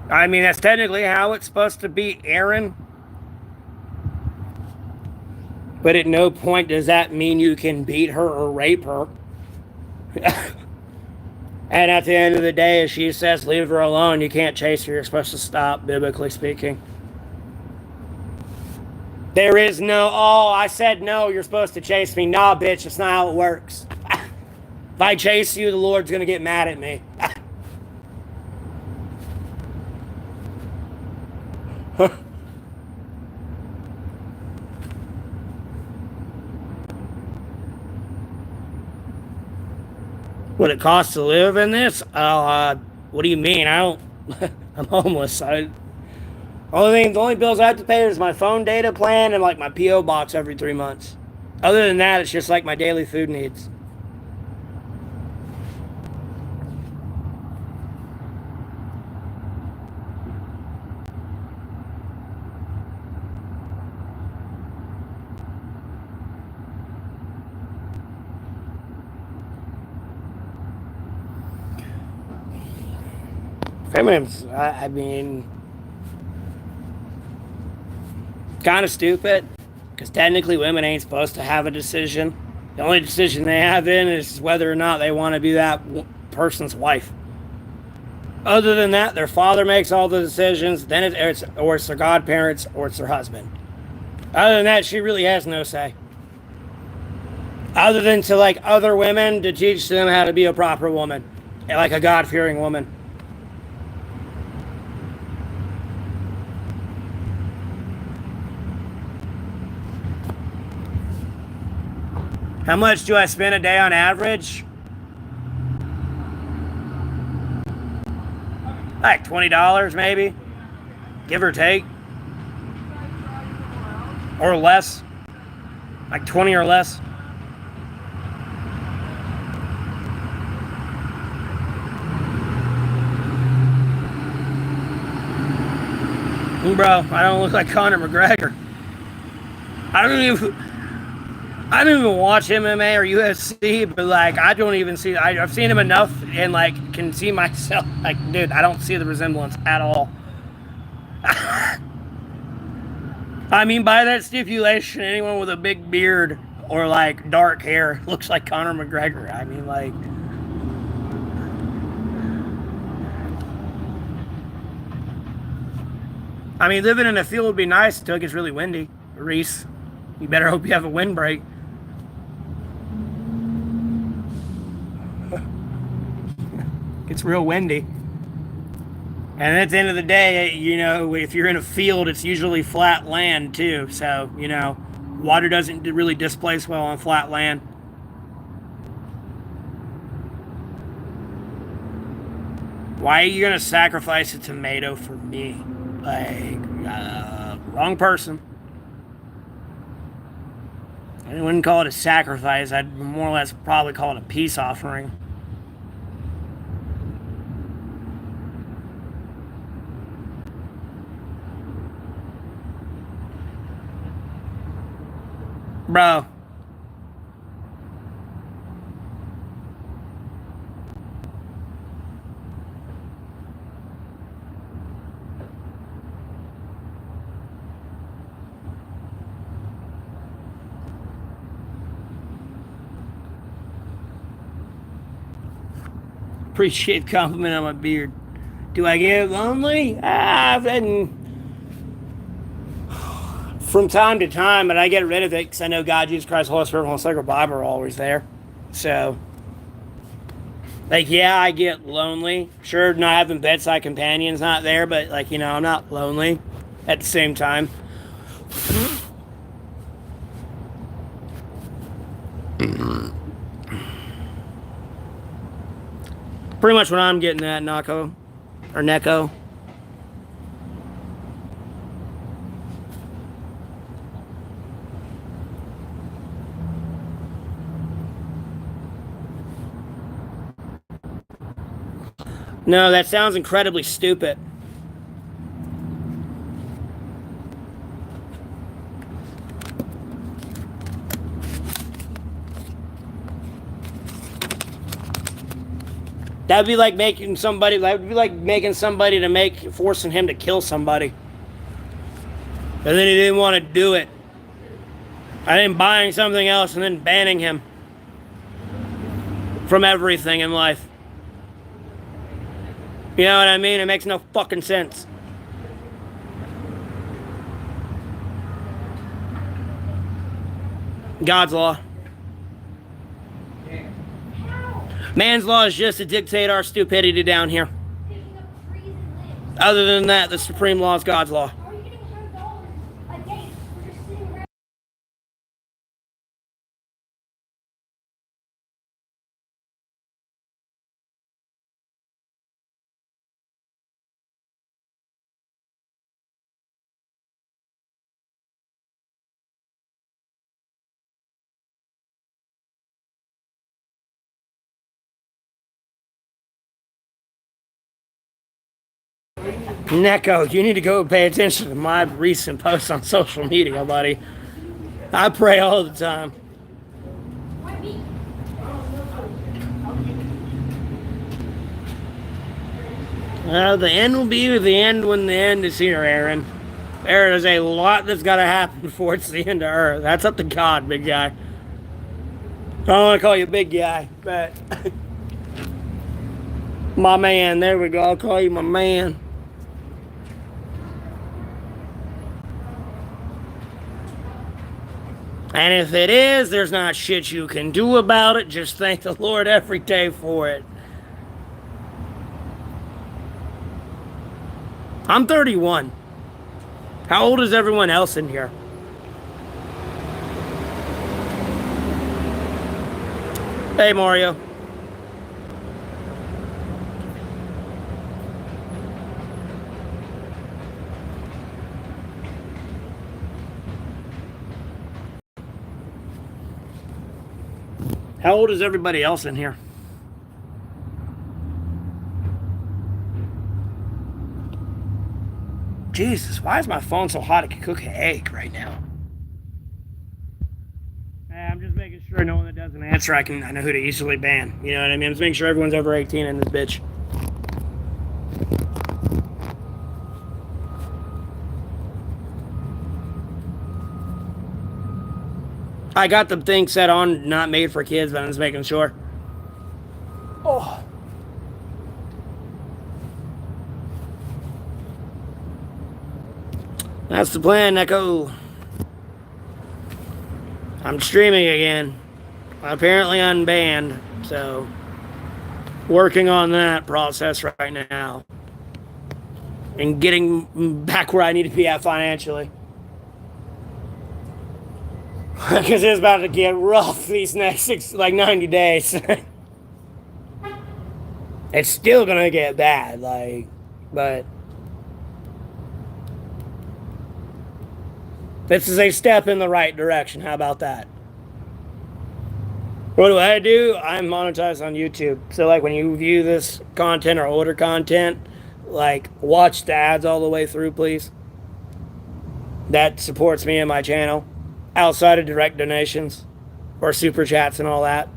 I mean, that's technically how it's supposed to be, Aaron. But at no point does that mean you can beat her or rape her. And at the end of the day, as she says, leave her alone. You can't chase her. You're supposed to stop, biblically speaking. There is no, oh, I said no, you're supposed to chase me. Nah, bitch, that's not how it works. If I chase you, the Lord's going to get mad at me. What it costs to live in this? What do you mean? I don't. I'm homeless. The only bills I have to pay is my phone data plan and like my PO box every 3 months. Other than that, it's just like my daily food needs. Feminines, I mean, kind of stupid, because technically women ain't supposed to have a decision. The only decision they have in is whether or not they want to be that person's wife. Other than that, their father makes all the decisions, then it's their godparents, or it's their husband. Other than that, she really has no say. Other than to, like, other women, to teach them how to be a proper woman, like a God-fearing woman. How much do I spend a day on average? Like $20 maybe, give or take. Or less. Like 20 or less. Bro, I don't look like Conor McGregor. I don't even watch MMA or UFC, but like I don't even see. I've seen him enough and like can see myself. Like, dude, I don't see the resemblance at all. I mean, by that stipulation, anyone with a big beard or like dark hair looks like Conor McGregor. I mean, like. Living in a field would be nice until it gets really windy. Reese, you better hope you have a windbreak. It's real windy. And at the end of the day, you know, if you're in a field, it's usually flat land too. So, you know, water doesn't really displace well on flat land. Why are you going to sacrifice a tomato for me? Like, wrong person. I wouldn't call it a sacrifice. I'd more or less probably call it a peace offering. Bro. Appreciate the compliment on my beard. Do I get lonely? I've been from time to time, but I get rid of it because I know God, Jesus Christ, Holy Spirit, Holy Sacred Bible are always there. So, like, yeah, I get lonely. Sure, not having bedside companions not there, but, like, you know, I'm not lonely at the same time. Pretty much what I'm getting at, Nako. Or Neko. No, that sounds incredibly stupid. That'd be like making somebody. That would be like making somebody to forcing him to kill somebody, and then he didn't want to do it. And then buying something else and then banning him from everything in life. You know what I mean? It makes no fucking sense. God's law. Man's law is just to dictate our stupidity down here. Other than that, the supreme law is God's law. Neko, you need to go pay attention to my recent posts on social media, buddy. I pray all the time. The end will be the end when the end is here, Aaron. There is a lot that's got to happen before it's the end of Earth. That's up to God, big guy. I don't want to call you big guy, but my man, there we go. I'll call you my man. And if it is, there's not shit you can do about it. Just thank the Lord every day for it. I'm 31. How old is everyone else in here? Hey, Mario. How old is everybody else in here? Jesus, why is my phone so hot it can cook an egg right now? I'm just making sure no one that doesn't answer, I know who to easily ban. You know what I mean? I'm just making sure everyone's over 18 in this bitch. I got the thing set on, not made for kids, but I'm just making sure. Oh. That's the plan, Neko. I'm streaming again. Apparently unbanned, so Working on that process right now and getting back where I need to be at financially. Because it's about to get rough these next 90 days. It's still gonna get bad, but this is a step in the right direction. How about that? What do I do? I'm monetized on YouTube. So when you view this content or older content, watch the ads all the way through, please. That supports me and my channel. Outside of direct donations or super chats and all that.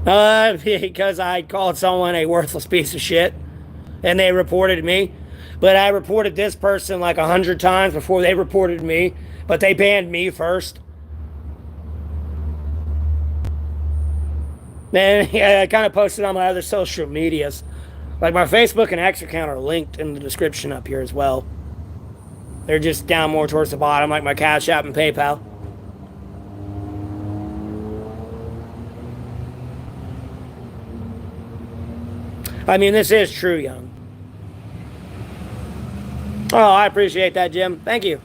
Because I called someone a worthless piece of shit and they reported me. But I reported this person 100 times before they reported me. But they banned me first. And yeah, I kind of posted on my other social medias. My Facebook and X account are linked in the description up here as well. They're just down more towards the bottom, like my Cash App and PayPal. I mean, this is true, Young. Oh, I appreciate that, Jim. Thank you.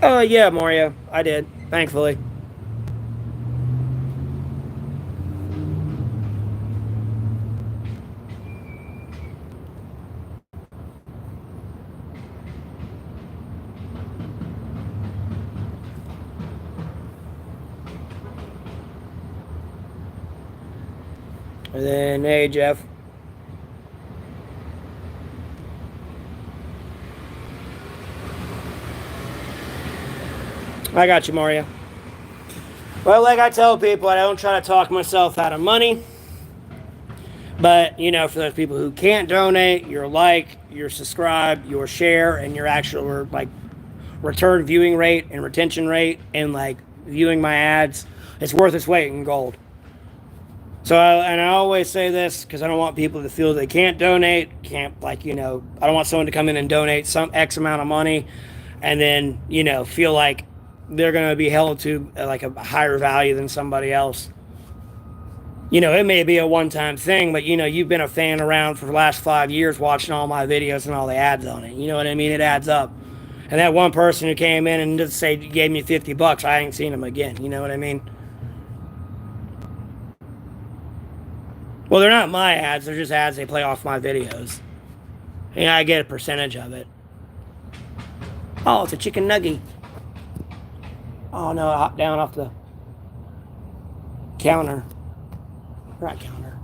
Oh, yeah, Mario. I did, thankfully. And then, hey, Jeff. I got you, Mario. Well, like I tell people, I don't try to talk myself out of money. But, for those people who can't donate, your your subscribe, your share, and your actual, return viewing rate and retention rate and, viewing my ads, it's worth its weight in gold. So, I always say this because I don't want people to feel they can't donate, I don't want someone to come in and donate some X amount of money and then, feel like they're going to be held to a higher value than somebody else. It may be a one-time thing, but, you've been a fan around for the last 5 years watching all my videos and all the ads on it. You know what I mean? It adds up. And that one person who came in and just gave me $50, I ain't seen him again. You know what I mean? Well, they're not my ads. They're just ads they play off my videos. I get a percentage of it. Oh, it's a chicken nugget. Oh, no, I hopped down off the counter. Not counter.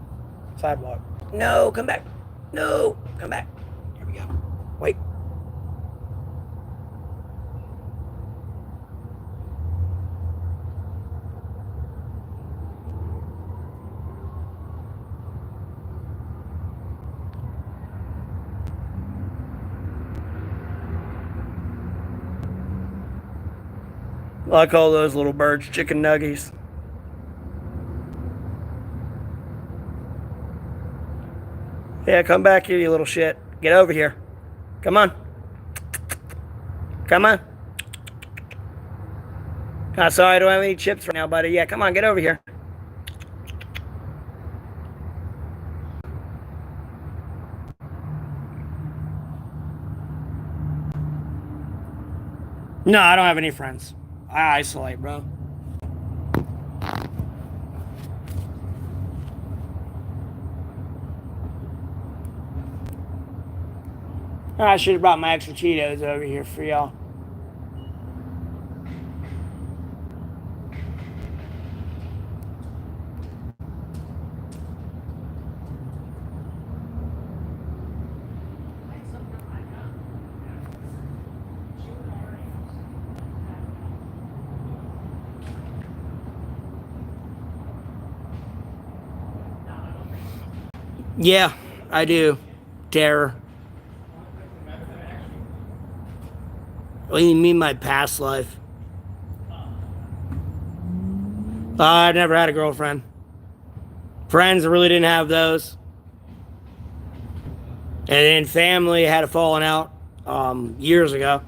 Sidewalk. No, come back. No, come back. Here we go. Wait. I call those little birds chicken nuggies. Yeah, come back here, you little shit. Get over here. Come on. Come on. Oh, sorry, I don't have any chips right now, buddy. Yeah, come on, get over here. No, I don't have any friends. I isolate, bro. I should have brought my extra Cheetos over here for y'all. Yeah, I do. Terror. What do you mean my past life? I never had a girlfriend. Friends, I really didn't have those. And then family had a falling out years ago.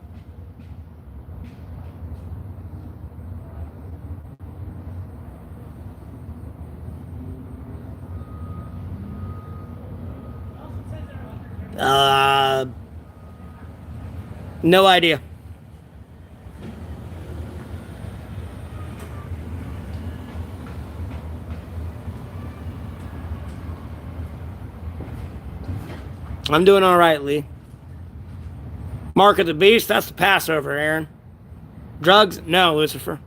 Uh, no idea. I'm doing all right, Lee. Mark of the Beast, that's the Passover, Aaron. Drugs? No, Lucifer.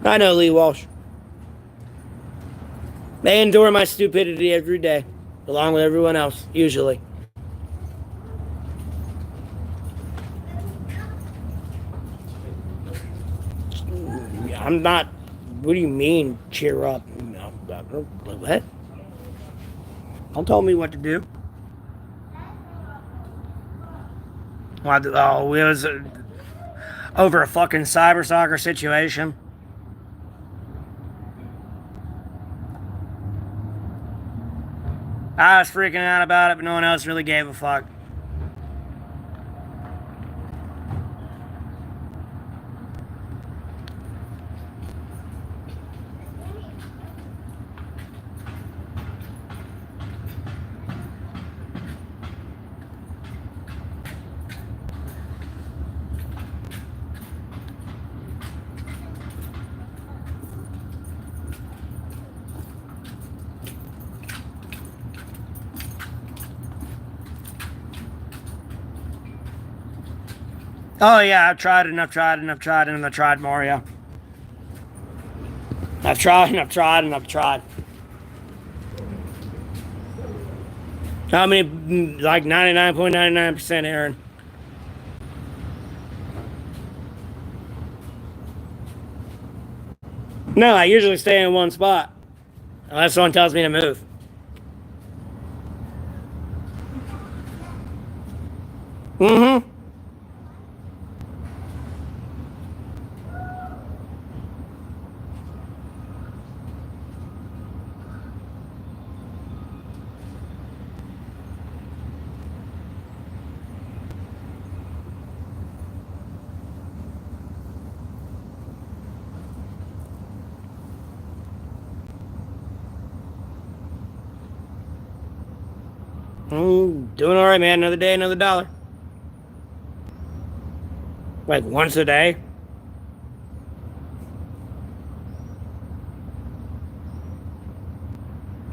I know, Lee Walsh. They endure my stupidity every day, along with everyone else, usually. I'm not. What do you mean, cheer up? What? Don't tell me what to do. Oh, it was over a fucking cyber soccer situation. I was freaking out about it, but no one else really gave a fuck. Oh yeah, I've tried and I've tried and I've tried and I've tried Mario. I've tried and I've tried and I've tried. How many? Like 99.99%, Aaron. No, I usually stay in one spot. Unless someone tells me to move. Mm-hmm. Doing all right, man. Another day, another dollar. Like once a day.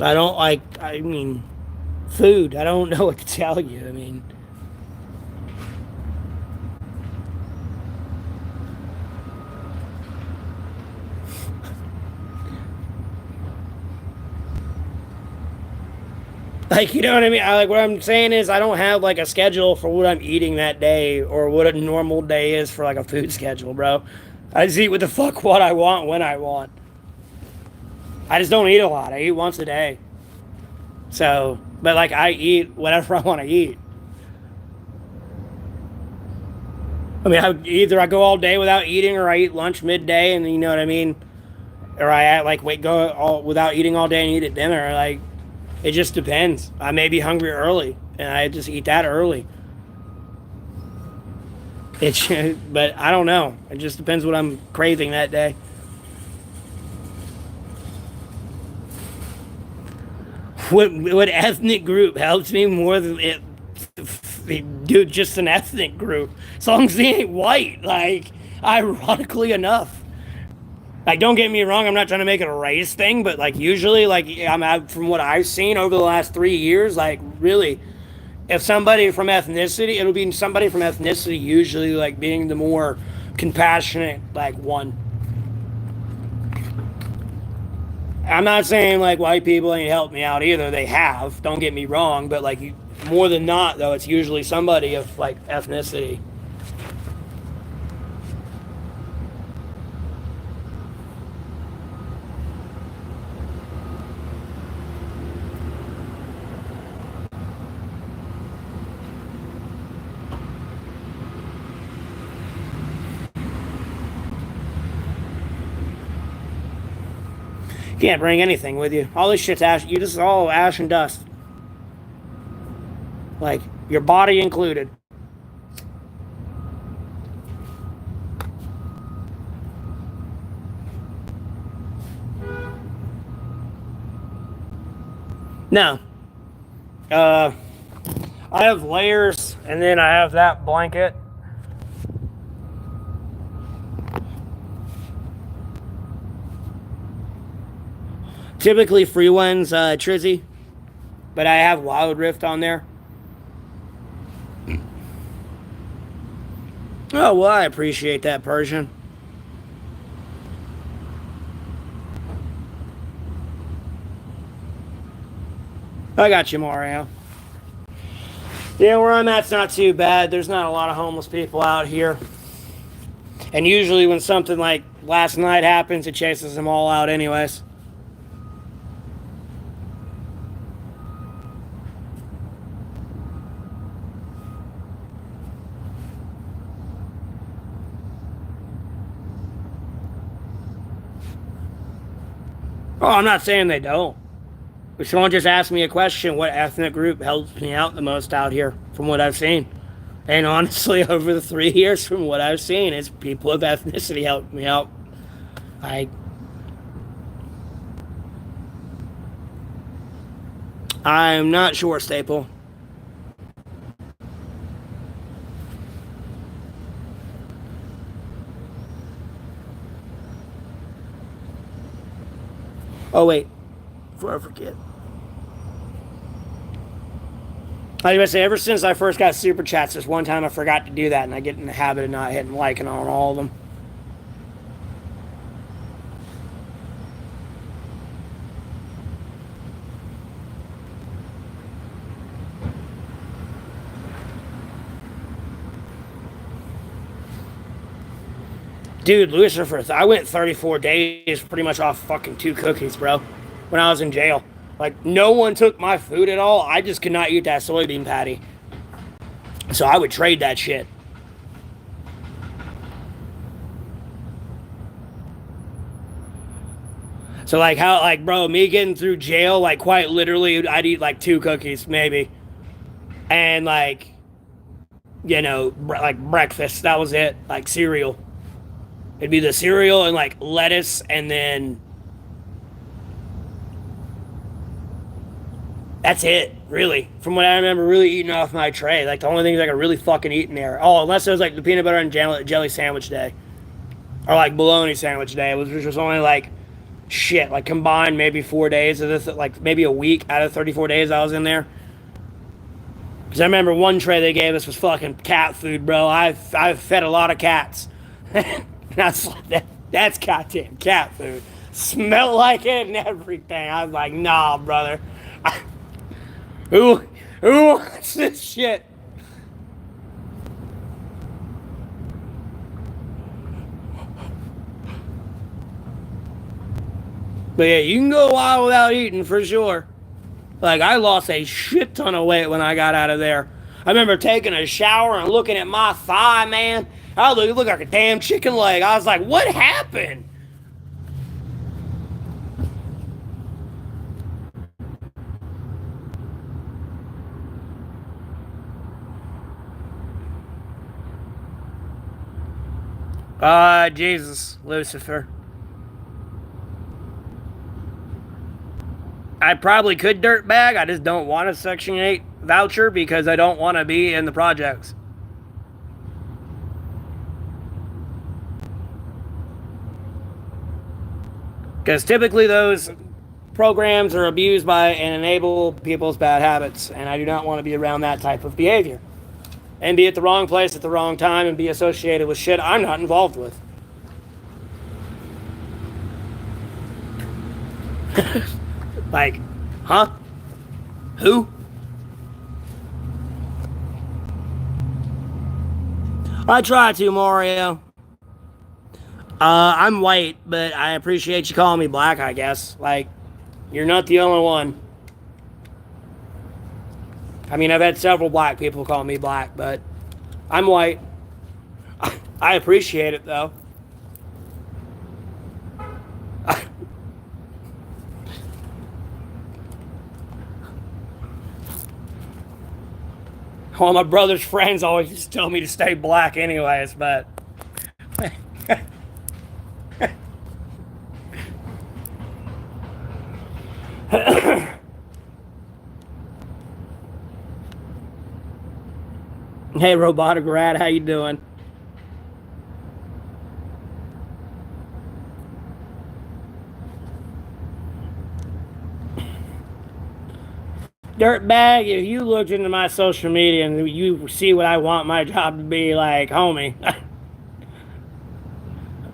I don't like. I mean, food. I don't know what to tell you. I mean. Like, you know what I mean? What I'm saying is, I don't have like a schedule for what I'm eating that day or what a normal day is for like a food schedule, bro. I just eat what the fuck what I want when I want. I just don't eat a lot. I eat once a day. So, but like I eat whatever I want to eat. I mean, either I go all day without eating, or I eat lunch midday, and you know what I mean, or I like wait go all without eating all day and eat at dinner. Like, it just depends. I may be hungry early, and I just eat that early. It's, but I don't know. It just depends what I'm craving that day. What ethnic group helps me more than it? Dude, just an ethnic group. As long as they ain't white, like, ironically enough. Like, don't get me wrong, I'm not trying to make it a race thing, but like usually, like from what I've seen over the last 3 years, like really, if somebody from ethnicity, it'll be somebody from ethnicity usually like being the more compassionate like one. I'm not saying like white people ain't helped me out either. They have. Don't get me wrong, but like more than not though, it's usually somebody of like ethnicity. You can't bring anything with you. All this shit's ash. You just all ash and dust. Like, your body included. No. I have layers, and then I have that blanket. Typically free ones, Trizzy, but I have Wild Rift on there. Oh, well, I appreciate that, Persian. I got you, Mario. Yeah, where I'm at's not too bad. There's not a lot of homeless people out here. And usually when something like last night happens, it chases them all out anyways. Oh, I'm not saying they don't. If someone just asked me a question, what ethnic group helps me out the most out here from what I've seen? And honestly, over the 3 years from what I've seen, it's people of ethnicity helped me out. I'm not sure, Staple. Oh, wait. Before I forget. I was going to say, ever since I first got Super Chats, this one time I forgot to do that, and I get in the habit of not hitting like on all of them. Dude, Lucifer, I went 34 days pretty much off fucking 2 cookies, bro, when I was in jail. Like, no one took my food at all. I just could not eat that soybean patty. So I would trade that shit. So, like, how, like, bro, me getting through jail, like, quite literally, I'd eat, like, 2 cookies, maybe. And, like, you know, like, breakfast. That was it. Like, cereal. It'd be the cereal and, like, lettuce and then... That's it, really. From what I remember really eating off my tray. Like, the only things I could really fucking eat in there. Oh, unless it was, like, the peanut butter and jelly sandwich day. Or, like, bologna sandwich day. Which was only, like, shit. Like, combined maybe 4 days of this. Like, maybe a week out of 34 days I was in there. Because I remember one tray they gave us was fucking cat food, bro. I've fed a lot of cats. That's goddamn cat food. Smelled like it and everything. I was like, nah, brother. Who wants this shit? But yeah, you can go a while without eating for sure. Like, I lost a shit ton of weight when I got out of there. I remember taking a shower and looking at my thigh, man. I looked like a damn chicken leg. I was like, what happened? Jesus, Lucifer. I probably could dirtbag. I just don't want a Section 8 voucher because I don't want to be in the projects. Because typically those programs are abused by and enable people's bad habits, and I do not want to be around that type of behavior. And be at the wrong place at the wrong time and be associated with shit I'm not involved with. Like, huh? Who? I try to, Mario. I'm white, but I appreciate you calling me black, I guess. Like, you're not the only one. I mean, I've had several black people call me black, but I'm white. I appreciate it, though. Well, my brother's friends always just tell me to stay black anyways, but... Hey, Robotic Rat, how you doing? Dirtbag, if you looked into my social media and you see what I want my job to be like, homie,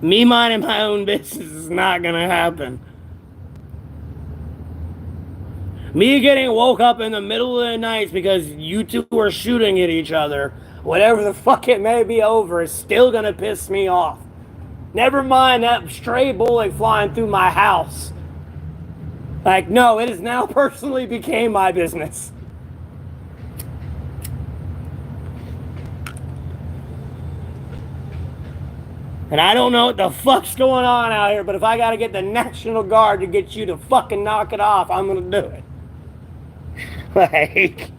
me minding my own business is not gonna happen. Me getting woke up in the middle of the night because you two are shooting at each other, whatever the fuck it may be over, is still gonna piss me off. Never mind that stray bullet flying through my house. Like, no, it has now personally became my business. And I don't know what the fuck's going on out here, but if I gotta get the National Guard to get you to fucking knock it off, I'm gonna do it. Like...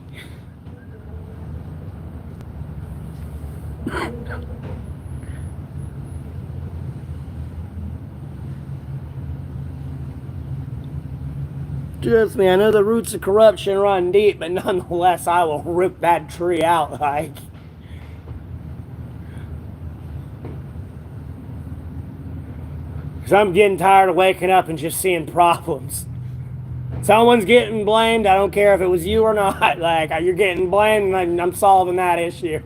Trust me, I know the roots of corruption run deep, but nonetheless, I will rip that tree out, like... Because I'm getting tired of waking up and just seeing problems. Someone's getting blamed, I don't care if it was you or not. Like, you're getting blamed, and I'm solving that issue.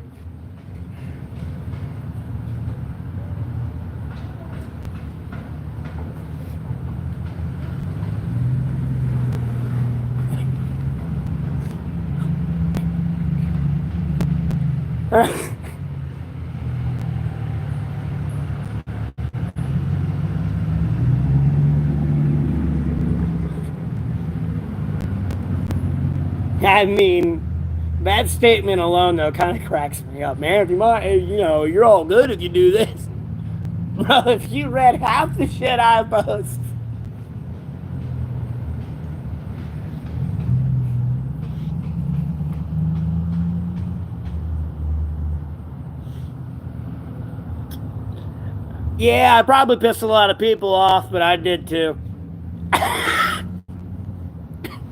I mean, that statement alone, though, kind of cracks me up, man. If you might, you know, you're all good if you do this. Bro, if you read half the shit I post. Yeah, I probably pissed a lot of people off, but I did too.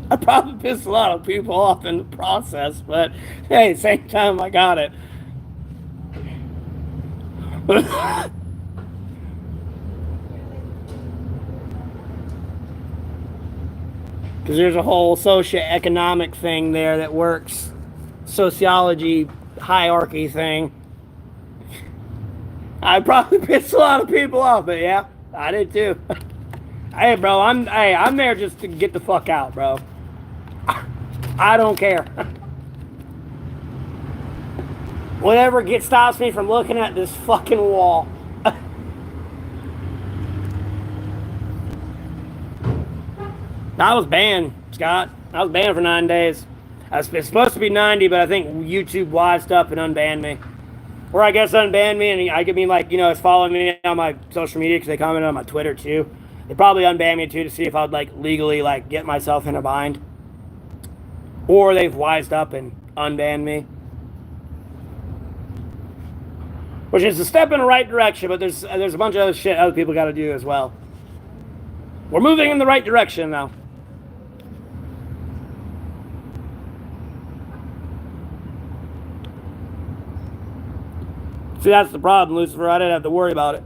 I probably pissed a lot of people off in the process, but hey, same time I got it. Because there's a whole socioeconomic thing there that works. Sociology hierarchy thing. I probably pissed a lot of people off, but yeah, I did too. Hey, bro, I'm there just to get the fuck out, bro. I don't care. Whatever stops me from looking at this fucking wall. I was banned, Scott. I was banned for 9 days. It's supposed to be 90, but I think YouTube wised up and unbanned me. Or I guess unbanned me, and I could mean, like, you know, it's following me on my social media because they commented on my Twitter too. They probably unbanned me too to see if I'd like legally like get myself in a bind. Or they've wised up and unbanned me. Which is a step in the right direction, but there's a bunch of other shit other people got to do as well. We're moving in the right direction now. See, that's the problem, Lucifer. I didn't have to worry about it.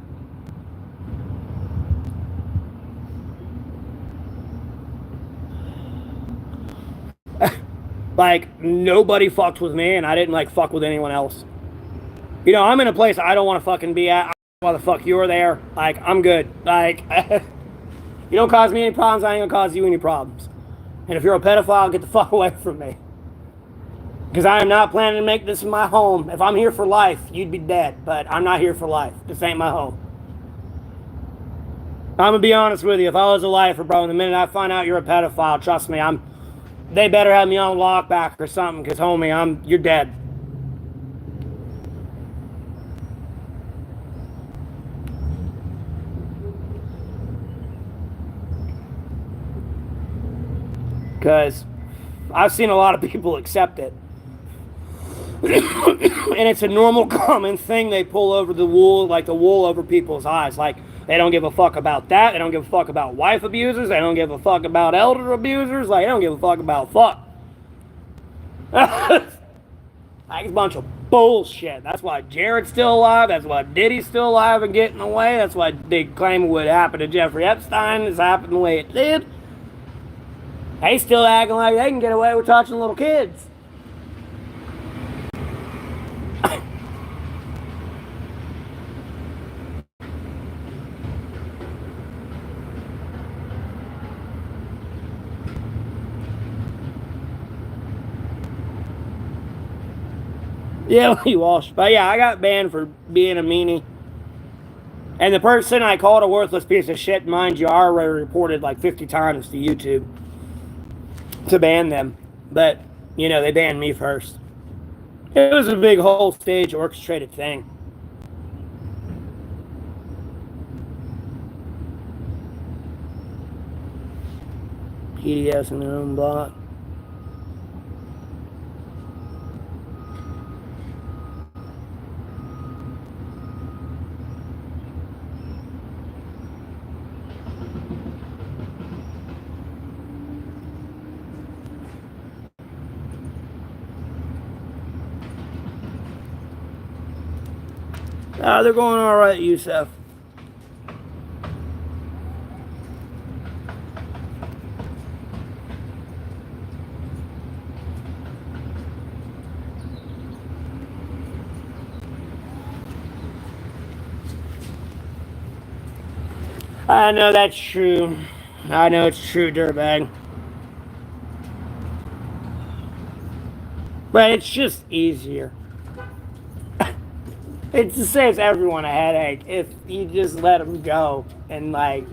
Like, nobody fucked with me, and I didn't, like, fuck with anyone else. You know, I'm in a place I don't want to fucking be at. Why the fuck you're there? Like, I'm good. Like, you don't cause me any problems, I ain't gonna cause you any problems. And if you're a pedophile, get the fuck away from me. Because I am not planning to make this my home. If I'm here for life, you'd be dead. But I'm not here for life. This ain't my home. I'm gonna be honest with you. If I was a lifer, bro, the minute I find out you're a pedophile, trust me, they better have me on lockback or something. Because, homie, you're dead. Because I've seen a lot of people accept it. And it's a normal, common thing. They pull over the wool, like the wool over people's eyes. Like, they don't give a fuck about that. They don't give a fuck about wife abusers. They don't give a fuck about elder abusers. Like, they don't give a fuck about fuck. Like, it's a bunch of bullshit. That's why Jared's still alive. That's why Diddy's still alive and getting away. That's why they claim what happened to Jeffrey Epstein has happened the way it did. They still acting like they can get away with touching little kids. Yeah, we washed. But yeah, I got banned for being a meanie. And the person I called a worthless piece of shit, mind you, I already reported like 50 times to YouTube to ban them. But, you know, they banned me first. It was a big whole stage orchestrated thing. PDS in their own block. They're going all right, Yusef. I know that's true. I know it's true, dirtbag. But it's just easier. It just saves everyone a headache if you just let them go and like.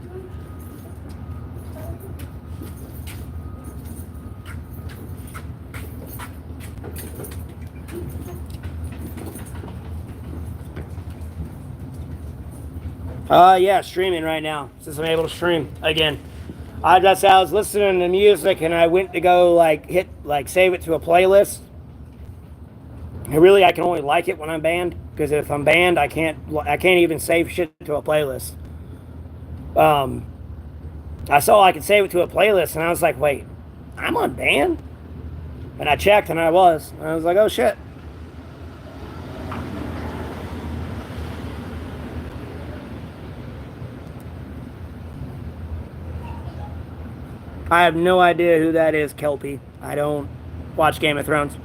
Yeah, streaming right now since I'm able to stream again. I was listening to music and I went to go save it to a playlist. And really, I can only like it when I'm banned because if I'm banned, I can't even save shit to a playlist. I saw I could save it to a playlist and I was like, wait, I'm unbanned? And I checked and I was. And I was like, oh shit. I have no idea who that is, Kelpie. I don't watch Game of Thrones.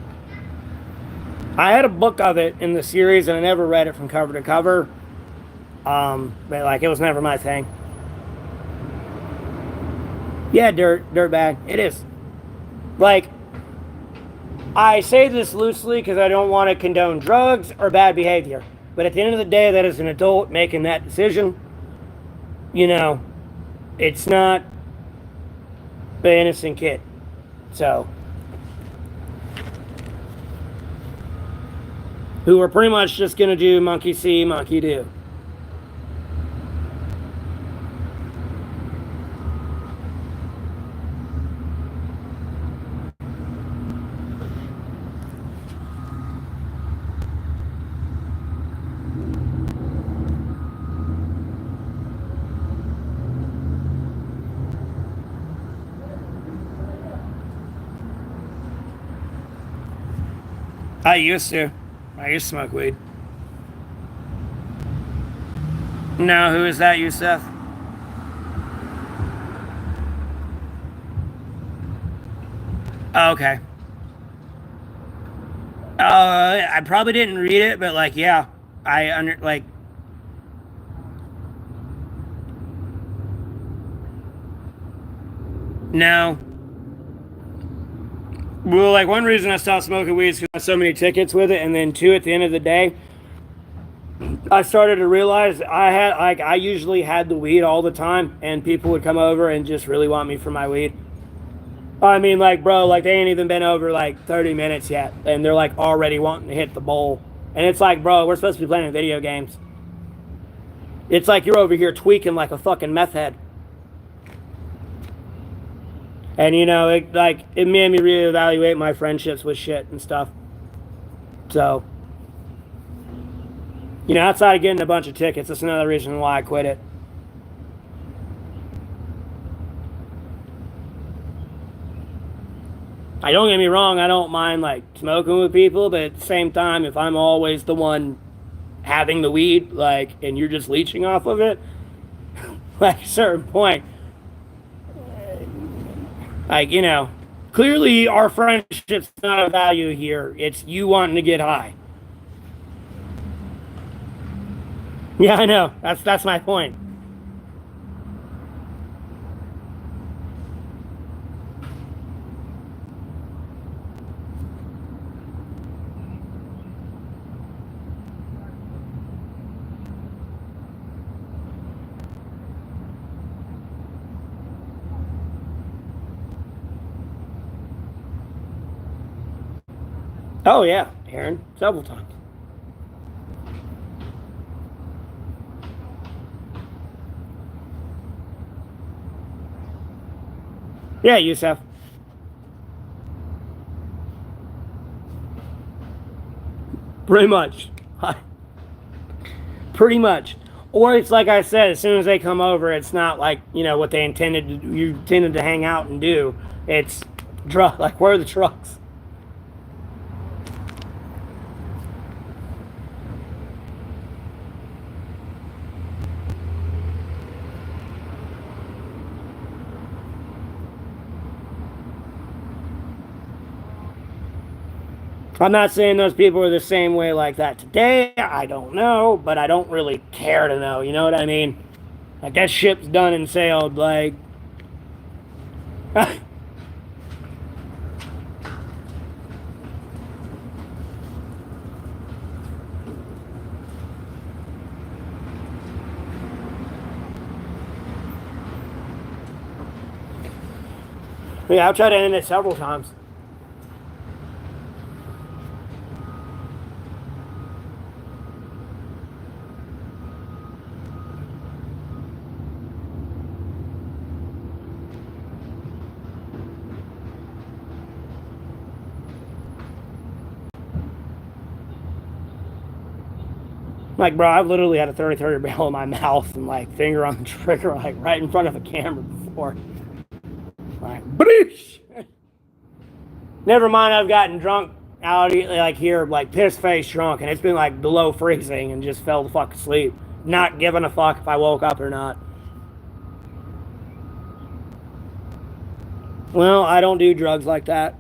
I had a book of it in the series and I never read it from cover to cover. But like, it was never my thing. Yeah, dirtbag. It is. Like, I say this loosely because I don't want to condone drugs or bad behavior. But at the end of the day, that is an adult making that decision. You know, it's not the innocent kid. So, who are pretty much just going to do monkey see, monkey do. I used to smoke weed. No, who is that, Yusef? Oh, okay. I probably didn't read it, but like, yeah, no. Well, like, one reason I stopped smoking weed is because I had so many tickets with it, and then two, at the end of the day, I started to realize I usually had the weed all the time, and people would come over and just really want me for my weed. I mean, like, bro, like, they ain't even been over like 30 minutes yet, and they're like already wanting to hit the bowl. And it's like, bro, we're supposed to be playing video games. It's like you're over here tweaking like a fucking meth head. And you know, it made me reevaluate my friendships with shit and stuff. So, outside of getting a bunch of tickets, that's another reason why I quit it. Don't get me wrong, I don't mind like smoking with people, but at the same time, if I'm always the one having the weed, like, and you're just leeching off of it, like a certain point, like, clearly our friendship's not of value here. It's you wanting to get high. Yeah, I know. That's my point. Oh yeah, Aaron, several times. Yeah, Yusef. Pretty much. Pretty much. Or it's like I said, as soon as they come over, it's not like, what they you intended to hang out and do. It's like, where are the trucks? I'm not saying those people are the same way like that today. I don't know, but I don't really care to know. You know what I mean? Like, that ship's done and sailed. Like, yeah, I've tried to end it several times. Like, bro, I've literally had a 30-30 barrel in my mouth and, like, finger on the trigger, like, right in front of a camera before. Like, boosh! Never mind, I've gotten drunk out, like, here, like, piss-face drunk, and it's been, like, below freezing and just fell the fuck asleep. Not giving a fuck if I woke up or not. Well, I don't do drugs like that.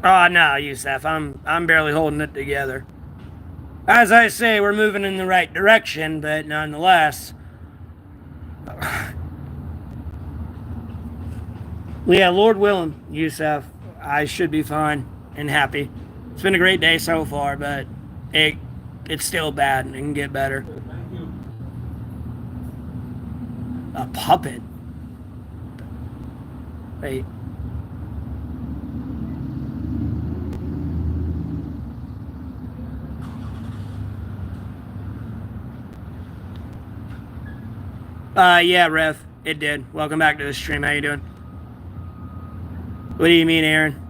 Oh no, Yusef, I'm barely holding it together. As I say, we're moving in the right direction, but nonetheless, yeah, Lord willing, Yusef, I should be fine and happy. It's been a great day so far, but it's still bad and it can get better. A puppet. Wait. Yeah, Rev, it did. Welcome back to the stream. How you doing? What do you mean, Aaron?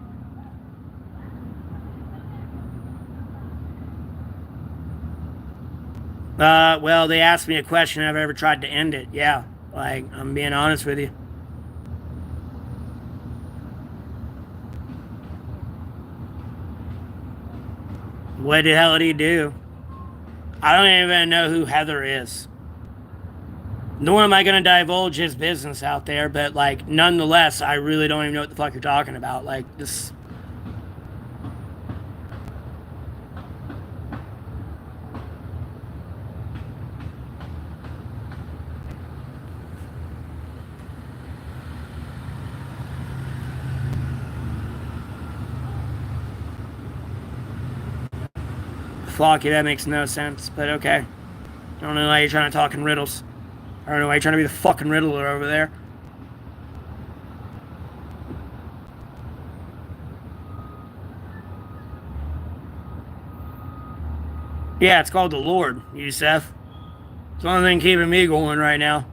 Well, they asked me a question. Have I ever tried to end it? Yeah, like, I'm being honest with you. What the hell did he do? I don't even know who Heather is. Nor am I going to divulge his business out there, but, like, nonetheless, I really don't even know what the fuck you're talking about. Like, this. Flocky, that makes no sense, but okay. I don't know why you're trying to talk in riddles. I don't know why you're trying to be the fucking riddler over there. Yeah, it's called the Lord, Yusef. It's the only thing keeping me going right now.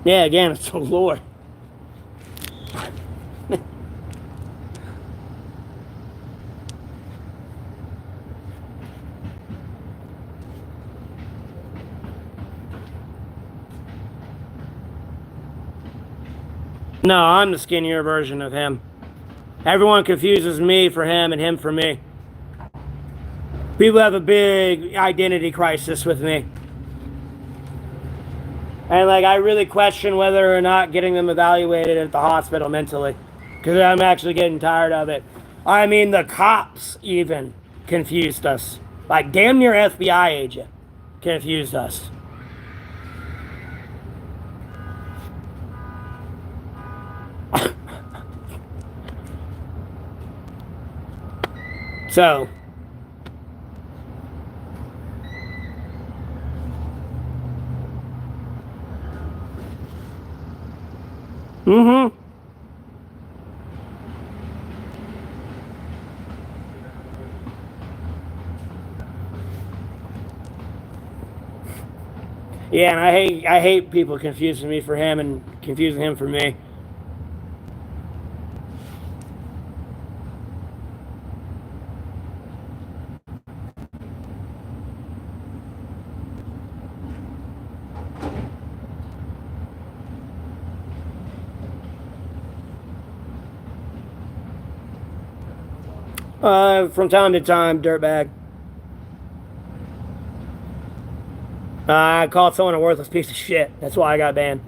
Yeah, again, it's the Lord. No, I'm the skinnier version of him. Everyone confuses me for him and him for me. People have a big identity crisis with me. And like, I really question whether or not getting them evaluated at the hospital mentally. Because I'm actually getting tired of it. I mean, the cops even confused us. Like, damn near FBI agent confused us. So, yeah, and I hate people confusing me for him and confusing him for me. From time to time, dirtbag. I called someone a worthless piece of shit. That's why I got banned.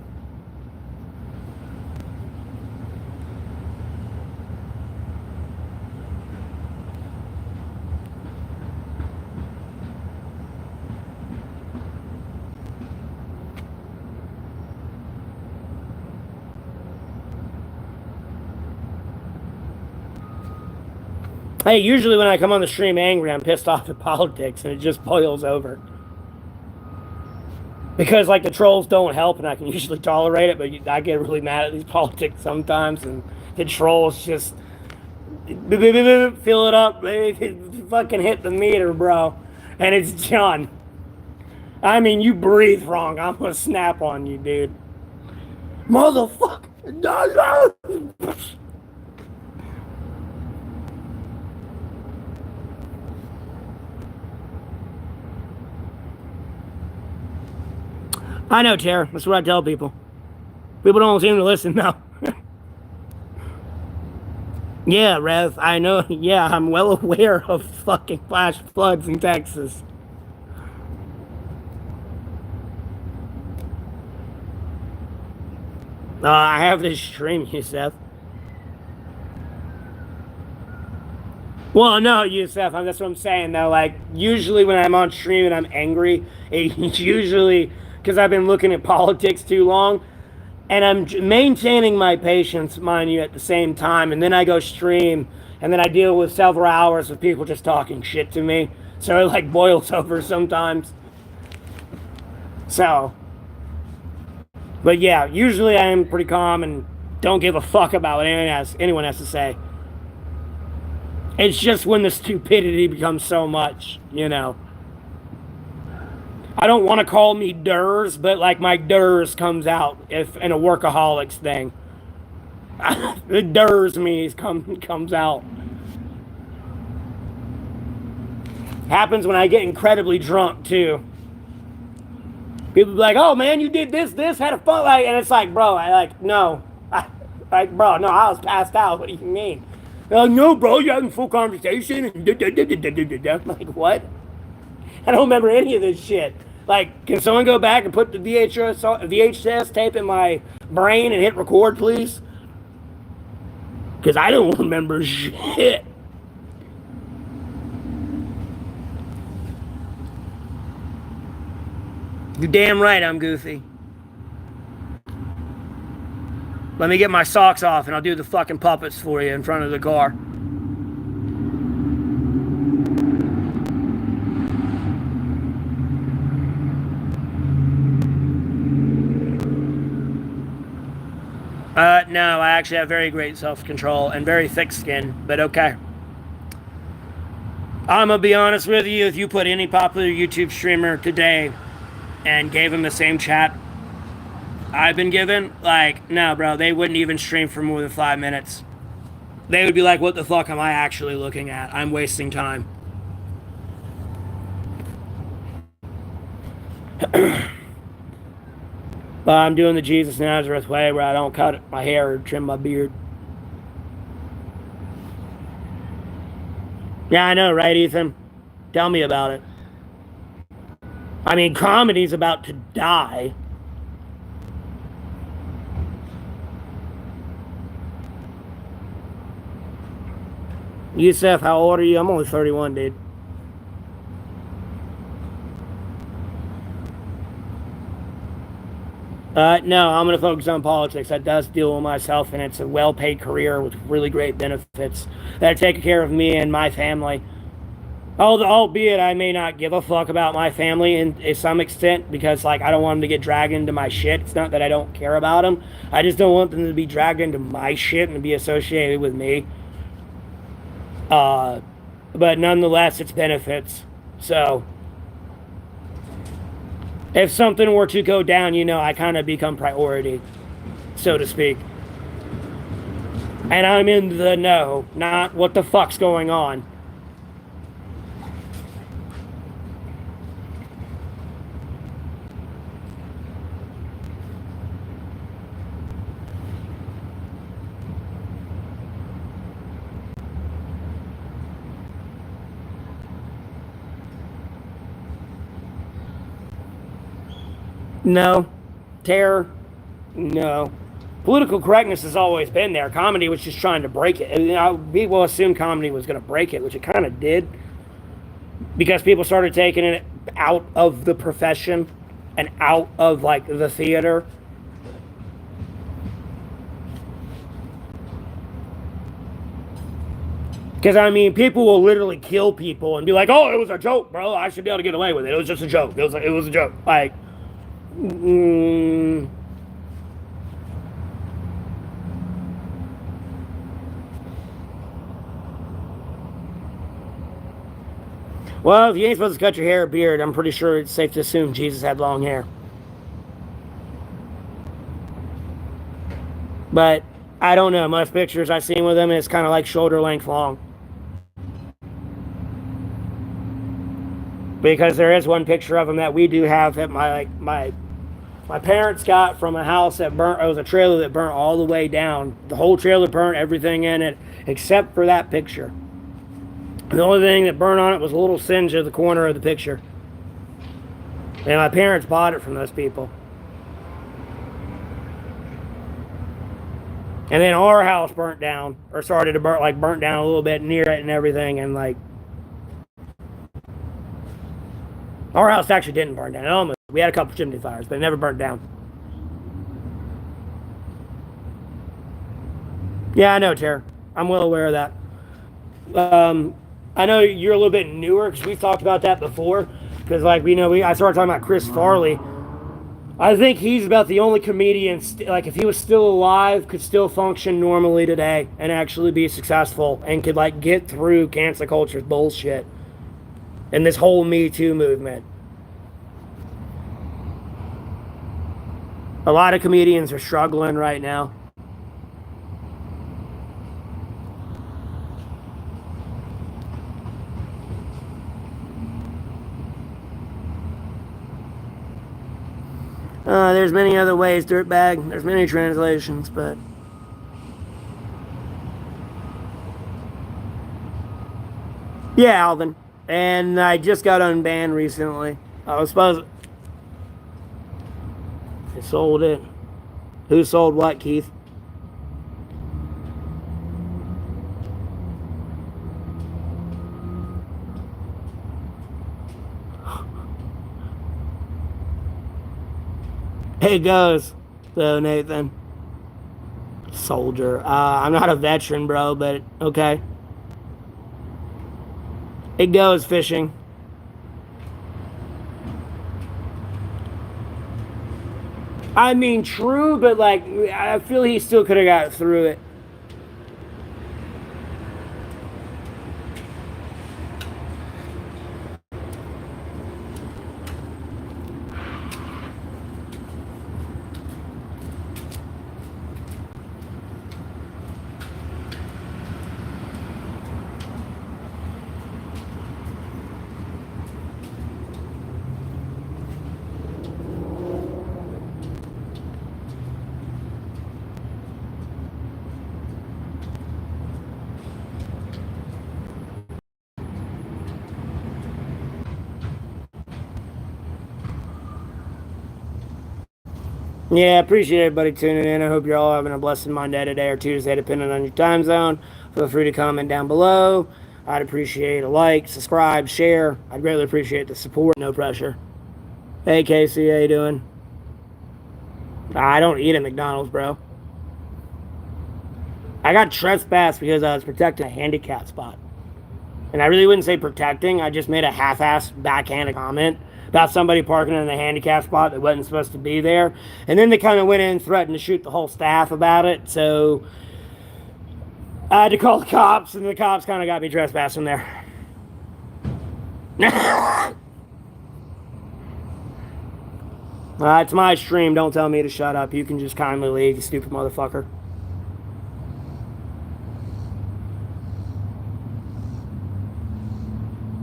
Hey, usually when I come on the stream angry, I'm pissed off at politics, and it just boils over. Because, like, the trolls don't help, and I can usually tolerate it, but I get really mad at these politics sometimes, and the trolls just fill it up, fucking hit the meter, bro, and it's done. I mean, you breathe wrong, I'm gonna snap on you, dude. Motherfucker! I know, Tara. That's what I tell people. People don't seem to listen, though. Yeah, Rev, I know. Yeah, I'm well aware of fucking flash floods in Texas. I have this stream, Yusef. Well, no, Yusef, that's what I'm saying, though. Like, usually when I'm on stream and I'm angry, it's usually because I've been looking at politics too long, and I'm maintaining my patience, mind you, at the same time, and then I go stream, and then I deal with several hours of people just talking shit to me, so it, like, boils over sometimes. So, but yeah, usually I am pretty calm and don't give a fuck about what anyone has to say. It's just when the stupidity becomes so much, you know. I don't want to call me Durs, but like my Durs comes out if in a workaholics thing. The Durs means comes out. Happens when I get incredibly drunk too. People be like, "Oh man, you did this, had a fun," like, and it's like, bro, no, bro, no, I was passed out. What do you mean? They're like, no, bro, you're having full conversation. I'm like, what? I don't remember any of this shit. Like, can someone go back and put the VHS tape in my brain and hit record, please? Because I don't remember shit. You're damn right I'm goofy. Let me get my socks off and I'll do the fucking puppets for you in front of the car. No, I actually have very great self-control and very thick skin, but okay. I'm gonna be honest with you, if you put any popular YouTube streamer today and gave him the same chat I've been given, like, no, bro, they wouldn't even stream for more than 5 minutes. They would be like, what the fuck am I actually looking at? I'm wasting time. But I'm doing the Jesus Nazareth way where I don't cut my hair or trim my beard. Yeah, I know, right, Ethan? Tell me about it. I mean, comedy's about to die. Yusef, how old are you? I'm only 31, dude. No, I'm going to focus on politics. That does deal with myself, and it's a well paid career with really great benefits that take care of me and my family. Albeit I may not give a fuck about my family to some extent because, like, I don't want them to get dragged into my shit. It's not that I don't care about them. I just don't want them to be dragged into my shit and to be associated with me. Uh, but nonetheless, it's benefits. So, if something were to go down, I kind of become priority, so to speak. And I'm in the know, not what the fuck's going on. No. Terror? No. Political correctness has always been there. Comedy was just trying to break it. People assumed comedy was going to break it, which it kind of did. Because people started taking it out of the profession and out of, like, the theater. Because, I mean, people will literally kill people and be like, oh, it was a joke, bro. I should be able to get away with it. It was just a joke. It was a joke. Like, well, if you ain't supposed to cut your hair or beard, I'm pretty sure it's safe to assume Jesus had long hair. But I don't know. Most pictures I've seen with him, it's kind of like shoulder length long. Because there is one picture of him that we do have at my parents got from a house that burnt. It was a trailer that burnt all the way down. The whole trailer burnt, everything in it, except for that picture. The only thing that burned on it was a little singe of the corner of the picture. And my parents bought it from those people. And then our house burnt down, or started to burnt down a little bit near it and everything, and like our house actually didn't burn down. It almost. We had a couple chimney fires, but it never burnt down. Yeah, I know, Tara. I'm well aware of that. I know you're a little bit newer because we've talked about that before. Because, like, I started talking about Chris Farley. I think he's about the only comedian, like, if he was still alive, could still function normally today and actually be successful and could, like, get through cancel culture's bullshit and this whole Me Too movement. A lot of comedians are struggling right now. There's many other ways, dirtbag. There's many translations, but yeah, Alvin. And I just got unbanned recently. I was supposed. I sold it. Who sold what, Keith? It goes, though, Nathan. Soldier. I'm not a veteran, bro, but okay. It goes fishing. I mean, true, but like, I feel he still could have got through it. Yeah, appreciate everybody tuning in. I hope you're all having a blessed Monday today or Tuesday, depending on your time zone. Feel free to comment down below. I'd appreciate a like, subscribe, share. I'd greatly appreciate the support. No pressure. Hey, Casey, how you doing? I don't eat at McDonald's, bro. I got trespassed because I was protecting a handicap spot. And I really wouldn't say protecting. I just made a half-assed backhanded comment about somebody parking in the handicap spot that wasn't supposed to be there. And then they kind of went in and threatened to shoot the whole staff about it. So I had to call the cops, and the cops kind of got me trespassing there. It's my stream. Don't tell me to shut up. You can just kindly leave, you stupid motherfucker.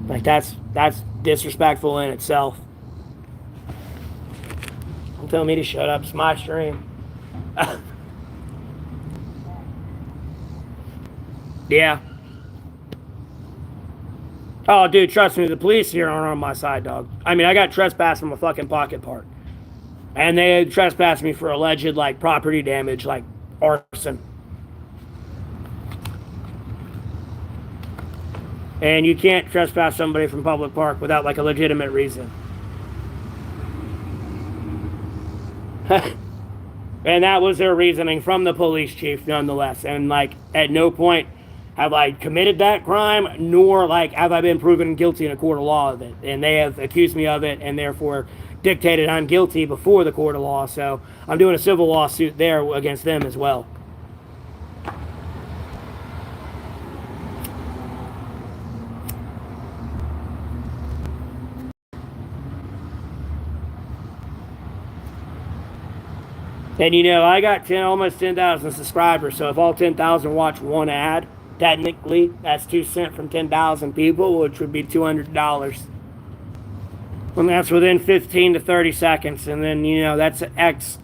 Like, that's disrespectful in itself. Don't tell me to shut up. It's my stream. Yeah. Oh, dude, trust me, the police here aren't on my side, dog. I mean, I got trespassed from a fucking pocket park. And they trespassed me for alleged, like, property damage, like arson. And you can't trespass somebody from public park without, like, a legitimate reason. And that was their reasoning from the police chief, nonetheless. And, like, at no point have I committed that crime, nor, like, have I been proven guilty in a court of law of it. And they have accused me of it, and therefore dictated I'm guilty before the court of law. So I'm doing a civil lawsuit there against them as well. And you know, I got almost 10,000 subscribers, so if all 10,000 watch one ad, technically that's 2 cents from 10,000 people, which would be $200. And that's within 15 to 30 seconds. And then, you know, that's X,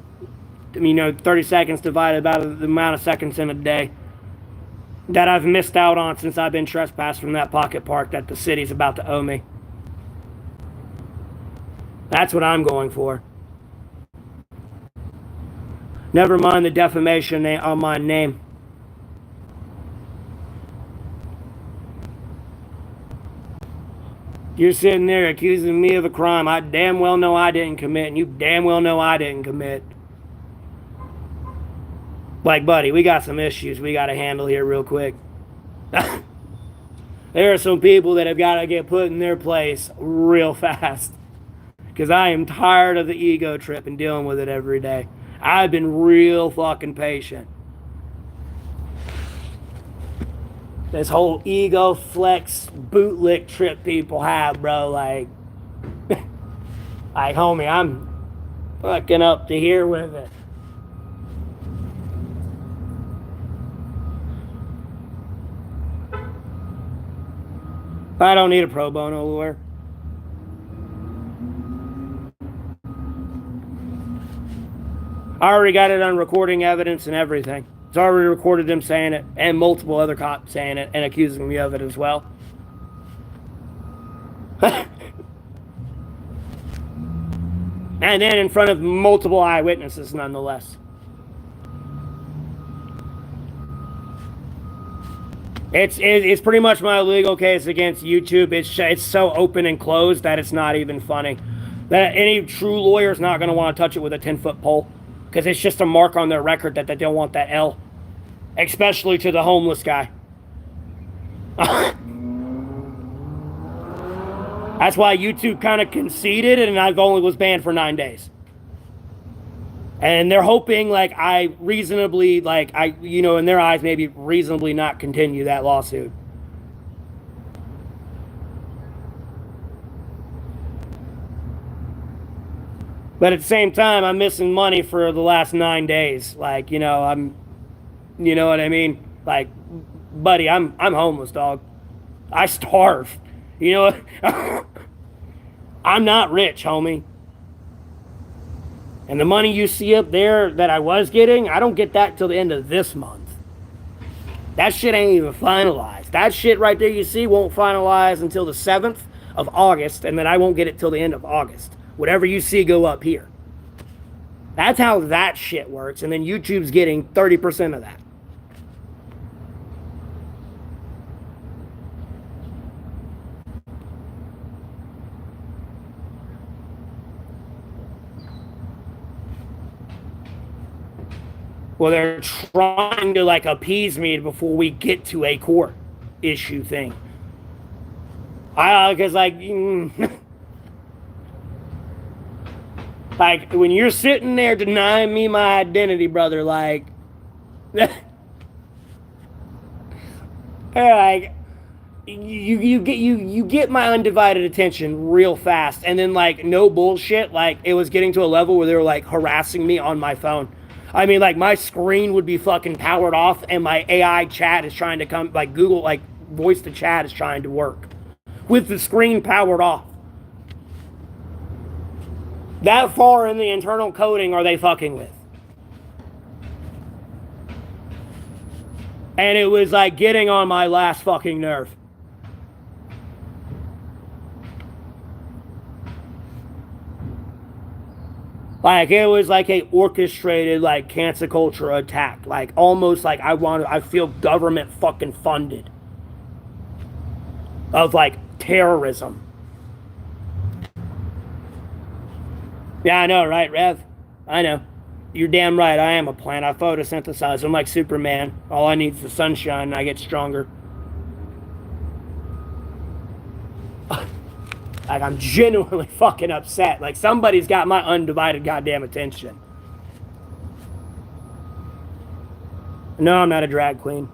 30 seconds divided by the amount of seconds in a day that I've missed out on since I've been trespassed from that pocket park that the city's about to owe me. That's what I'm going for. Never mind the defamation on my name. You're sitting there accusing me of a crime I damn well know I didn't commit, and you damn well know I didn't commit. Like, buddy, we got some issues we got to handle here real quick. There are some people that have got to get put in their place real fast. Because I am tired of the ego trip and dealing with it every day. I've been real fucking patient. This whole ego flex bootlick trip people have, bro, like, like, homie, I'm fucking up to here with it. I don't need a pro bono lawyer. I already got it on recording evidence and everything. It's already recorded them saying it, and multiple other cops saying it and accusing me of it as well. And then in front of multiple eyewitnesses, nonetheless. It's pretty much my legal case against YouTube. It's so open and closed that it's not even funny. That any true lawyer is not going to want to touch it with a 10-foot pole. Because it's just a mark on their record that they don't want that L. Especially to the homeless guy. That's why YouTube kind of conceded, and I only was banned for 9 days. And they're hoping, like, I reasonably, like, in their eyes, maybe reasonably not continue that lawsuit. But at the same time, I'm missing money for the last 9 days. Like, you know what I mean? Like, buddy, I'm homeless, dog. I starve. You know what? I'm not rich, homie. And the money you see up there that I was getting, I don't get that till the end of this month. That shit ain't even finalized. That shit right there you see won't finalize until the 7th of August, and then I won't get it till the end of August. Whatever you see go up here. That's how that shit works. And then YouTube's getting 30% of that. Well, they're trying to like appease me before we get to a court issue thing. Because like, like when you're sitting there denying me my identity, brother, like, like you get my undivided attention real fast, and then like no bullshit, like it was getting to a level where they were like harassing me on my phone. I mean, like my screen would be fucking powered off, and my AI chat is trying to come, like Google, like voice to chat is trying to work with the screen powered off. That far in the internal coding are they fucking with? And it was like getting on my last fucking nerve. Like it was like a orchestrated like cancel culture attack. Like almost like I feel government fucking funded. Of like terrorism. Yeah, I know, right, Rev? I know. You're damn right. I am a plant. I photosynthesize. I'm like Superman. All I need is the sunshine and I get stronger. Like, I'm genuinely fucking upset. Like, somebody's got my undivided goddamn attention. No, I'm not a drag queen.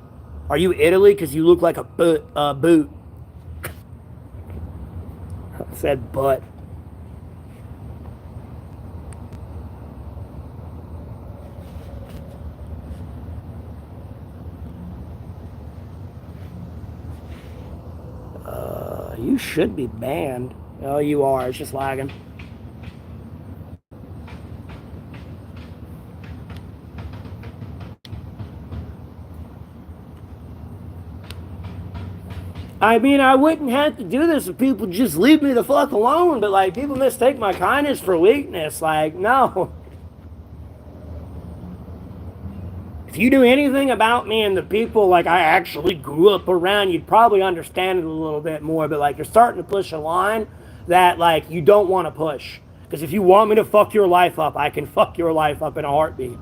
Are you Italy? Because you look like a boot. I said butt. You should be banned. Oh, you are. It's just lagging. I mean, I wouldn't have to do this if people just leave me the fuck alone, but like, people mistake my kindness for weakness. Like, no. If you knew anything about me and the people like I actually grew up around, you'd probably understand it a little bit more. But like, you're starting to push a line that like you don't want to push. Because if you want me to fuck your life up, I can fuck your life up in a heartbeat.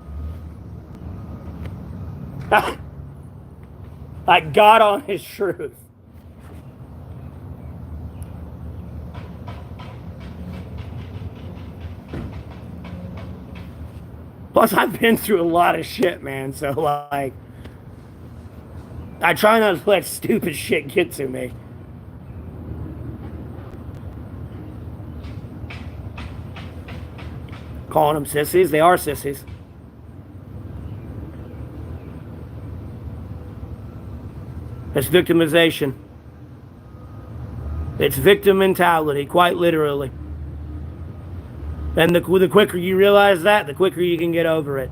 Like God on his truth. Plus, I've been through a lot of shit, man. So, like, I try not to let stupid shit get to me. Calling them sissies. They are sissies. It's victimization. It's victim mentality, quite literally. And the quicker you realize that, the quicker you can get over it.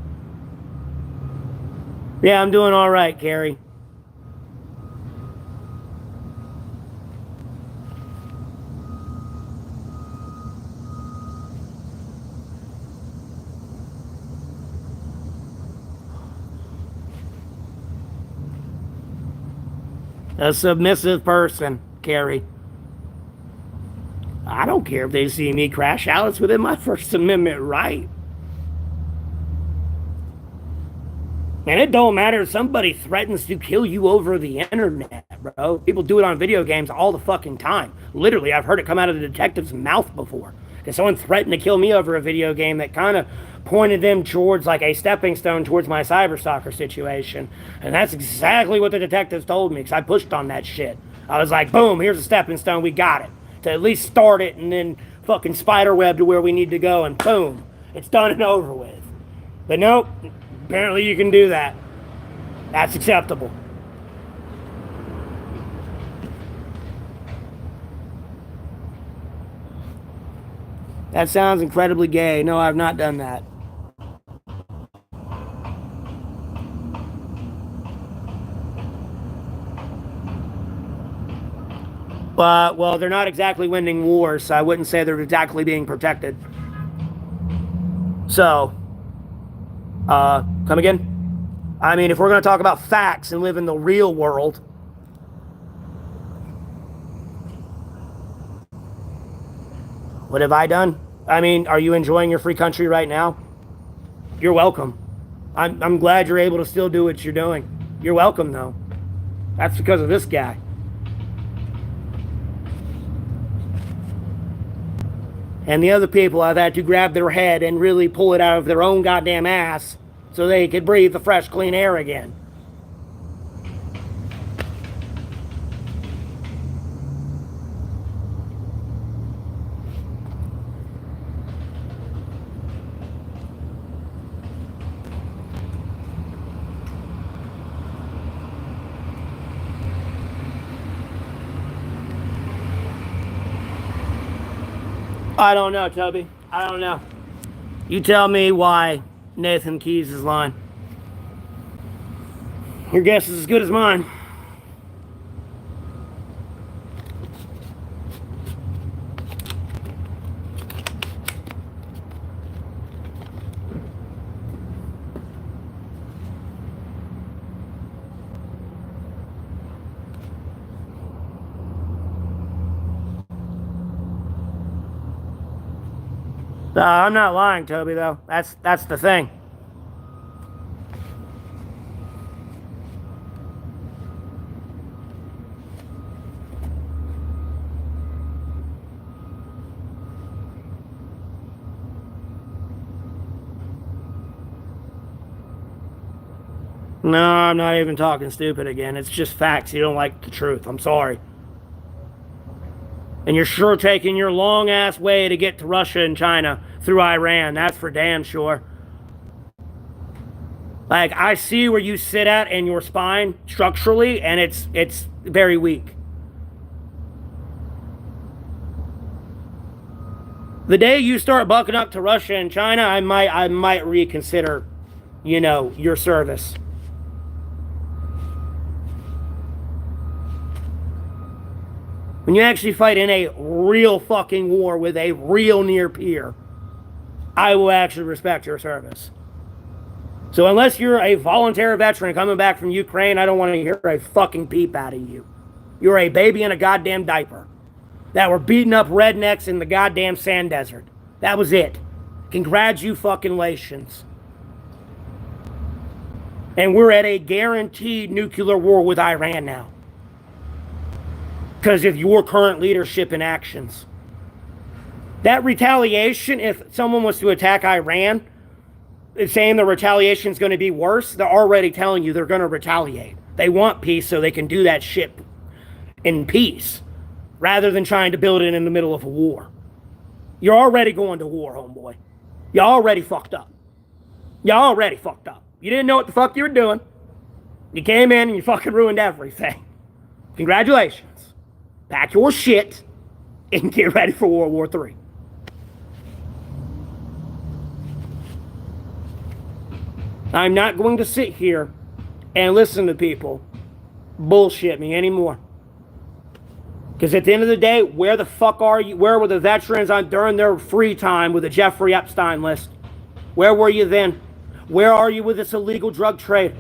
Yeah, I'm doing all right, Carrie. A submissive person, Carrie. I don't care if they see me crash out. It's within my First Amendment right. And it don't matter if somebody threatens to kill you over the internet, bro. People do it on video games all the fucking time. Literally, I've heard it come out of the detective's mouth before. Because someone threatened to kill me over a video game that kind of pointed them towards like a stepping stone towards my cyberstalker situation. And that's exactly what the detectives told me because I pushed on that shit. I was like, boom, here's a stepping stone. We got it. To at least start it and then fucking spiderweb to where we need to go and boom, it's done and over with. But nope, apparently you can do that. That's acceptable. That sounds incredibly gay. No, I've not done that. Well, they're not exactly winning wars, so I wouldn't say they're exactly being protected. So, Come again? I mean, if we're going to talk about facts and live in the real world, what have I done? I mean, are you enjoying your free country right now? You're welcome. I'm glad you're able to still do what you're doing. You're welcome, though. That's because of this guy. And the other people I've had to grab their head and really pull it out of their own goddamn ass so they could breathe the fresh, clean air again. I don't know, Toby. I don't know. You tell me why Nathan Keys is lying. Your guess is as good as mine. I'm not lying, Toby, though. That's the thing. No, I'm not even talking stupid again. It's just facts. You don't like the truth. I'm sorry. And you're sure taking your long ass way to get to Russia and China through Iran. That's for damn sure. Like, I see where you sit at in your spine structurally, and it's very weak. The day you start bucking up to Russia and China, I might reconsider, your service. When you actually fight in a real fucking war with a real near peer, I will actually respect your service. So unless you're a voluntary veteran coming back from Ukraine, I don't want to hear a fucking peep out of you. You're a baby in a goddamn diaper that were beating up rednecks in the goddamn sand desert. That was it. Congratulations. And we're at a guaranteed nuclear war with Iran now, because of your current leadership and actions. That retaliation, if someone was to attack Iran, saying the retaliation is going to be worse, they're already telling you they're going to retaliate. They want peace so they can do that shit in peace, rather than trying to build it in the middle of a war. You're already going to war, homeboy. You already fucked up. You already fucked up. You didn't know what the fuck you were doing. You came in and you fucking ruined everything. Congratulations. Pack your shit and get ready for World War III. I'm not going to sit here and listen to people bullshit me anymore. Because at the end of the day, where the fuck are you? Where were the veterans during their free time with the Jeffrey Epstein list? Where were you then? Where are you with this illegal drug trade?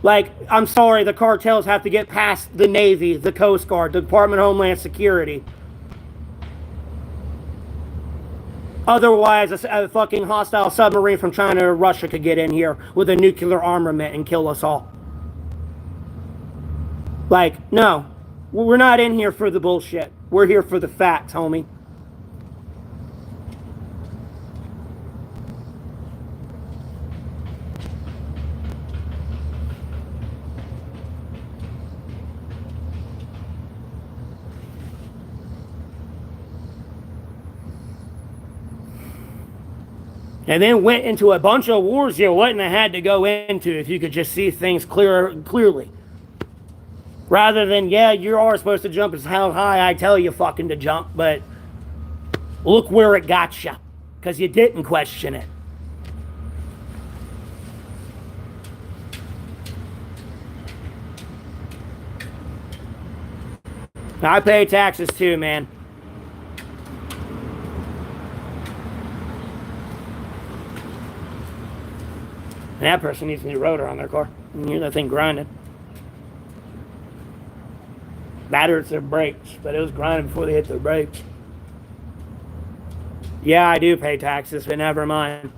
Like, I'm sorry, the cartels have to get past the Navy, the Coast Guard, the Department of Homeland Security. Otherwise, a fucking hostile submarine from China or Russia could get in here with a nuclear armament and kill us all. Like, no. We're not in here for the bullshit. We're here for the facts, homie. And then went into a bunch of wars you wouldn't have had to go into if you could just see things clearly. Rather than, yeah, you are supposed to jump as how high I tell you fucking to jump, but look where it got you, because you didn't question it. I pay taxes too, man. And that person needs a new rotor on their car. You hear that thing grinding. That hurts their brakes, but it was grinding before they hit their brakes. Yeah, I do pay taxes, but never mind.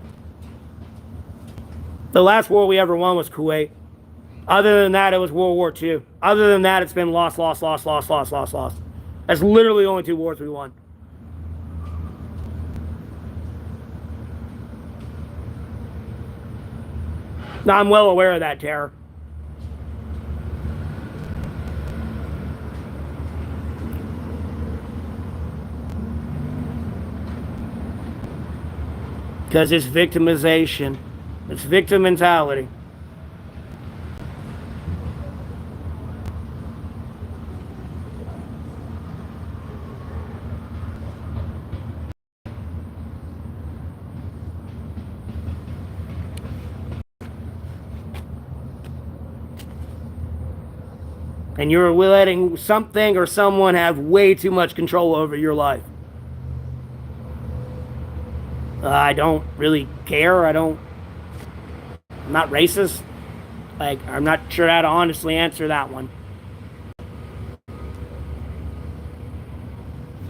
The last war we ever won was Kuwait. Other than that, it was World War II. Other than that, it's been lost. That's literally the only 2 wars we won. Now, I'm well aware of that terror. Because it's victimization. It's victim mentality. And you're letting something or someone have way too much control over your life. I don't really care. I'm not racist. Like, I'm not sure how to honestly answer that one.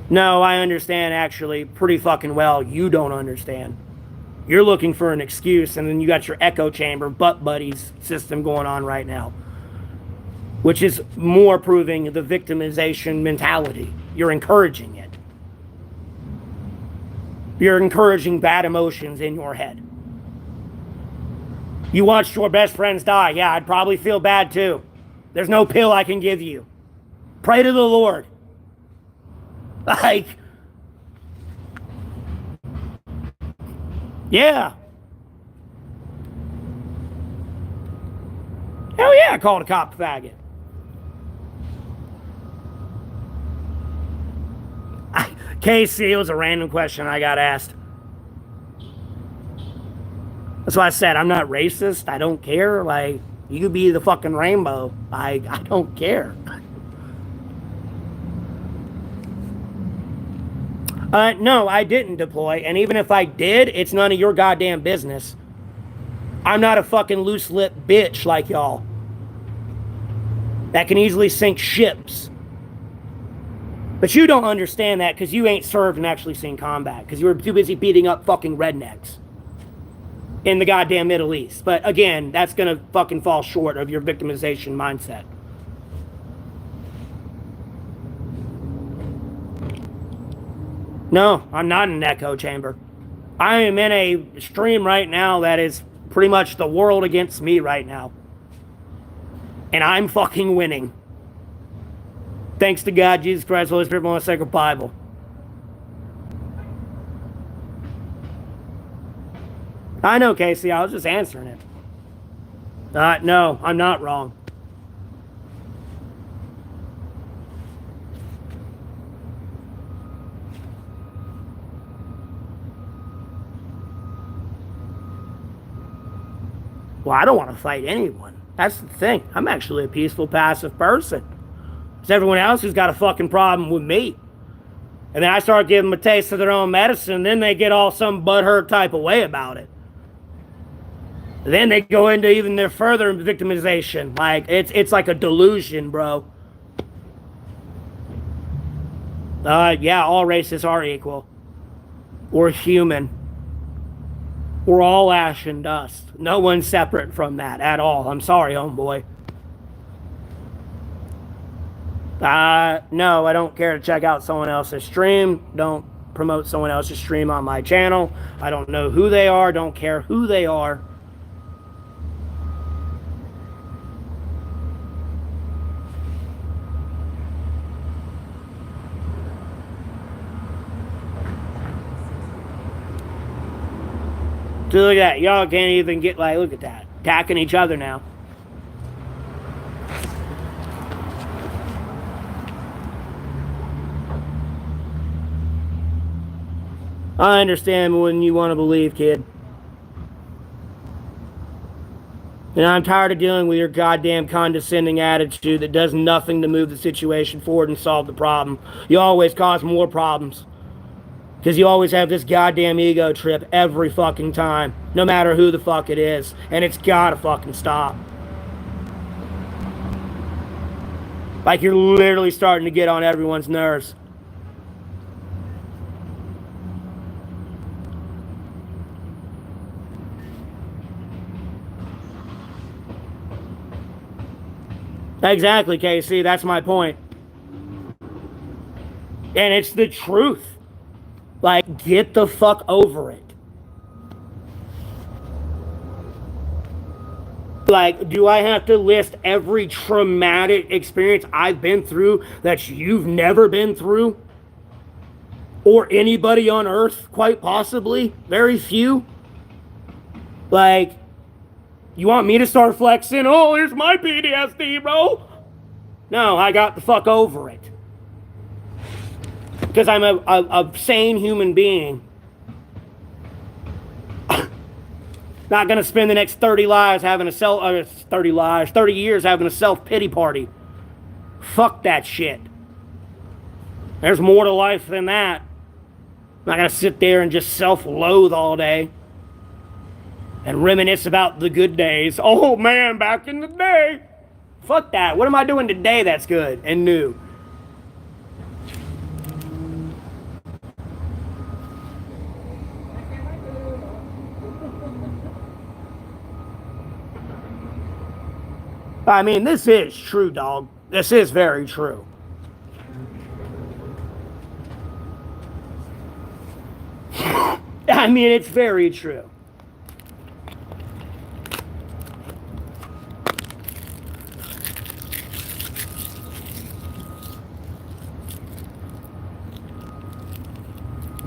No, I understand actually pretty fucking well. You don't understand. You're looking for an excuse, and then you got your echo chamber butt buddies system going on right now, which is more proving the victimization mentality. You're encouraging it. You're encouraging bad emotions in your head. You watched your best friends die. Yeah, I'd probably feel bad too. There's no pill I can give you. Pray to the Lord. Like, yeah. Hell yeah, I called a cop a faggot. Casey, it was a random question I got asked. That's why I said I'm not racist. I don't care. Like, you could be the fucking rainbow. I don't care. No, I didn't deploy. And even if I did, it's none of your goddamn business. I'm not a fucking loose-lipped bitch like y'all that can easily sink ships. But you don't understand that because you ain't served and actually seen combat, because you were too busy beating up fucking rednecks in the goddamn Middle East. But again, that's gonna fucking fall short of your victimization mindset. No, I'm not in an echo chamber. I am in a stream right now that is pretty much the world against me right now. And I'm fucking winning. Thanks to God, Jesus Christ, Holy Spirit, and the sacred Bible. I know, Casey. I was just answering it. No, I'm not wrong. Well, I don't want to fight anyone. That's the thing. I'm actually a peaceful, passive person. It's everyone else who's got a fucking problem with me. And then I start giving them a taste of their own medicine, then they get all some butthurt type of way about it. Then they go into even their further victimization. Like, it's like a delusion, bro. Yeah, all races are equal. We're human. We're all ash and dust. No one's separate from that at all. I'm sorry, homeboy. No, I don't care to check out someone else's stream. Don't promote someone else's stream on my channel. I don't know who they are. Don't care who they are. So look at that. Y'all can't even get, like, look at that. Attacking each other now. I understand when you want to believe, kid. And I'm tired of dealing with your goddamn condescending attitude that does nothing to move the situation forward and solve the problem. You always cause more problems. Because you always have this goddamn ego trip every fucking time, no matter who the fuck it is. And it's gotta fucking stop. Like, you're literally starting to get on everyone's nerves. Exactly, KC. That's my point. And it's the truth. Like, get the fuck over it. Like, do I have to list every traumatic experience I've been through that you've never been through? Or anybody on Earth, quite possibly? Very few? Like, you want me to start flexing? Oh, here's my PTSD, bro. No, I got the fuck over it. Because I'm a sane human being. Not gonna spend the next 30 years having a self-pity party. Fuck that shit. There's more to life than that. I'm not gonna sit there and just self-loathe all day and reminisce about the good days. Oh man, back in the day. Fuck that. What am I doing today that's good and new? I mean, this is true, dog. This is very true. I mean, it's very true.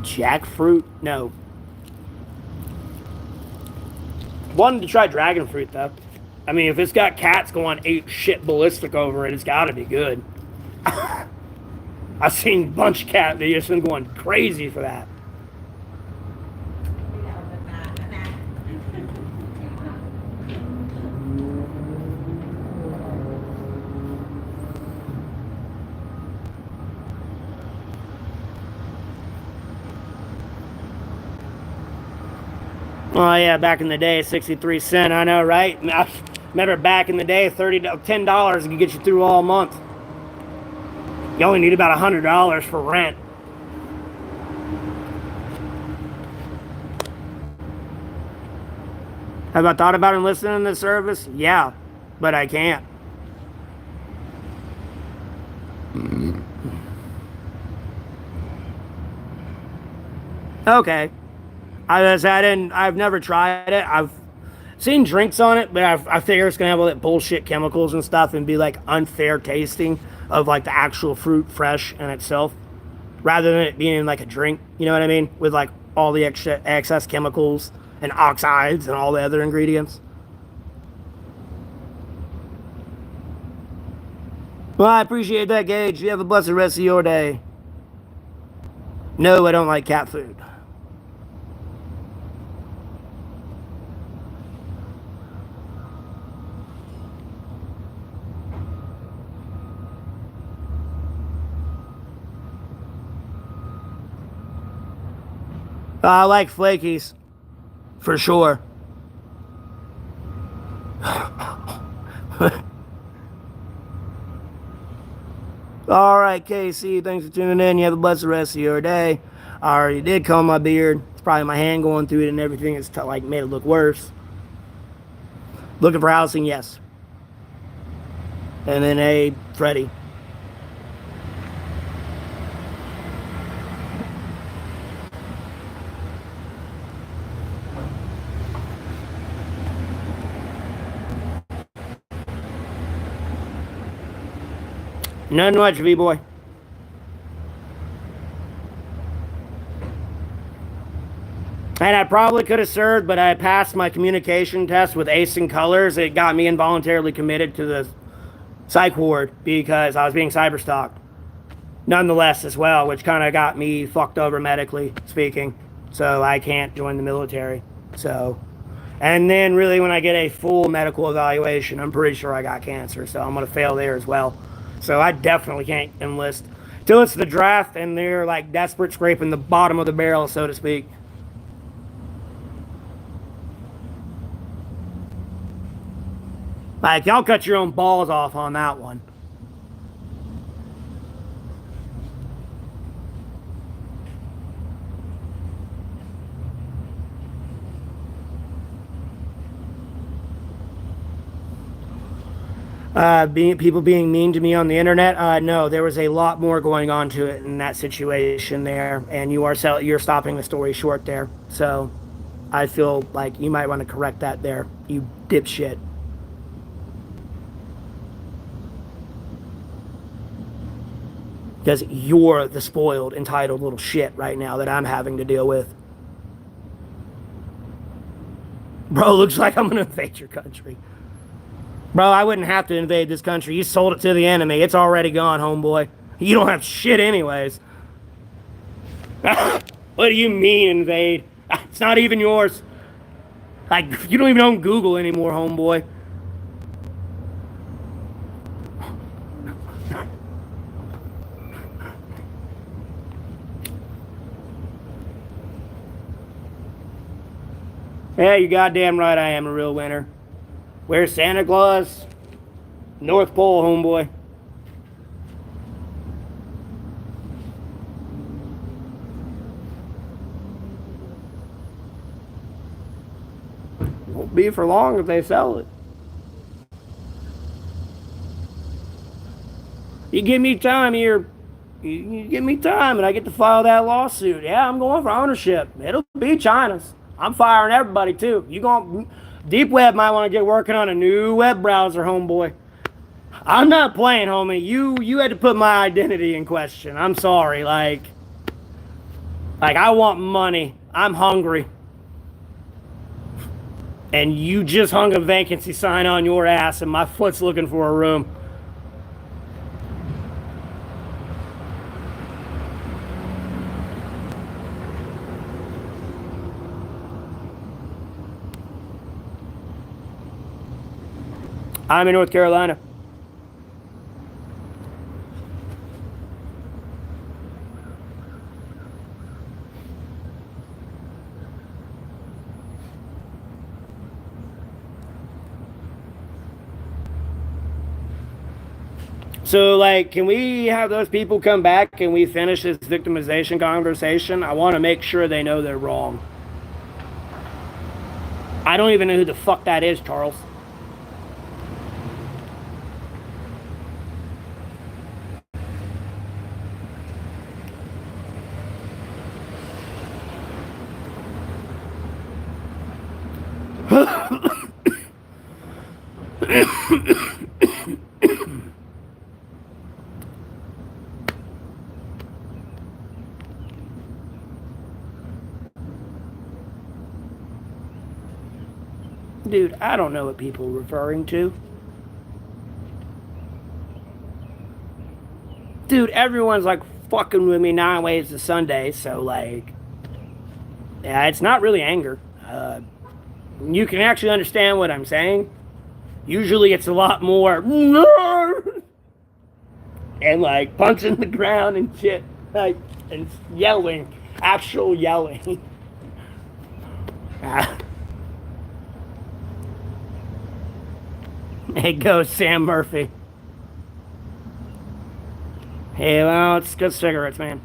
Jackfruit? No. Wanted to try dragon fruit, though. I mean, if it's got cats going ape shit ballistic over it, it's gotta be good. I've seen a bunch of cat videos and going crazy for that. Oh yeah, back in the day, 63 cents. I know, right? I remember back in the day, $10 could get you through all month. You only need about $100 for rent. Have I thought about enlisting in the service? Yeah, but I can't. Okay. I've never tried it. I've seen drinks on it, but I figure it's gonna have all that bullshit chemicals and stuff and be like unfair tasting of like the actual fruit fresh in itself, rather than it being like a drink. You know what I mean? With like all the excess chemicals and oxides and all the other ingredients. Well, I appreciate that, Gage. You have a blessed rest of your day. No, I don't like cat food. I like flakies, for sure. All right, KC, thanks for tuning in. You have a blessed rest of your day. I already did comb my beard. It's probably my hand going through it and everything. It's like made it look worse. Looking for housing, yes. And then a Freddie. Nothing much, V-boy. And I probably could have served, but I passed my communication test with ace in colors. It got me involuntarily committed to the psych ward because I was being cyberstalked. Nonetheless, as well, which kind of got me fucked over medically speaking. So I can't join the military. So, and then really when I get a full medical evaluation, I'm pretty sure I got cancer. So I'm going to fail there as well. So I definitely can't enlist. Till it's the draft and they're like desperate, scraping the bottom of the barrel, so to speak. Like, y'all cut your own balls off on that one. People being mean to me on the internet. No, there was a lot more going on to it in that situation there, and you're stopping the story short there. So, I feel like you might want to correct that there, you dipshit. Because you're the spoiled, entitled little shit right now that I'm having to deal with. Bro, looks like I'm gonna invade your country. Bro, I wouldn't have to invade this country. You sold it to the enemy. It's already gone, homeboy. You don't have shit anyways. What do you mean, invade? It's not even yours. Like, you don't even own Google anymore, homeboy. Yeah, you goddamn right I am a real winner. Where's Santa Claus? North Pole, homeboy. Won't be for long if they sell it. You give me time here. You give me time and I get to file that lawsuit. Yeah, I'm going for ownership. It'll be China's. I'm firing everybody too. Deep Web might want to get working on a new web browser, homeboy. I'm not playing, homie. You had to put my identity in question. I'm sorry. Like I want money. I'm hungry. And you just hung a vacancy sign on your ass and my foot's looking for a room. I'm in North Carolina. So, like, can we have those people come back and we finish this victimization conversation? I want to make sure they know they're wrong. I don't even know who the fuck that is, Charles. Dude, I don't know what people are referring to. Dude, everyone's like fucking with me 9 ways to Sunday, so like, yeah, it's not really anger. You can actually understand what I'm saying. Usually it's a lot more and like punching the ground and shit, like, and yelling, actual yelling. Hey, go Sam Murphy. Hey, well, it's good cigarettes, man.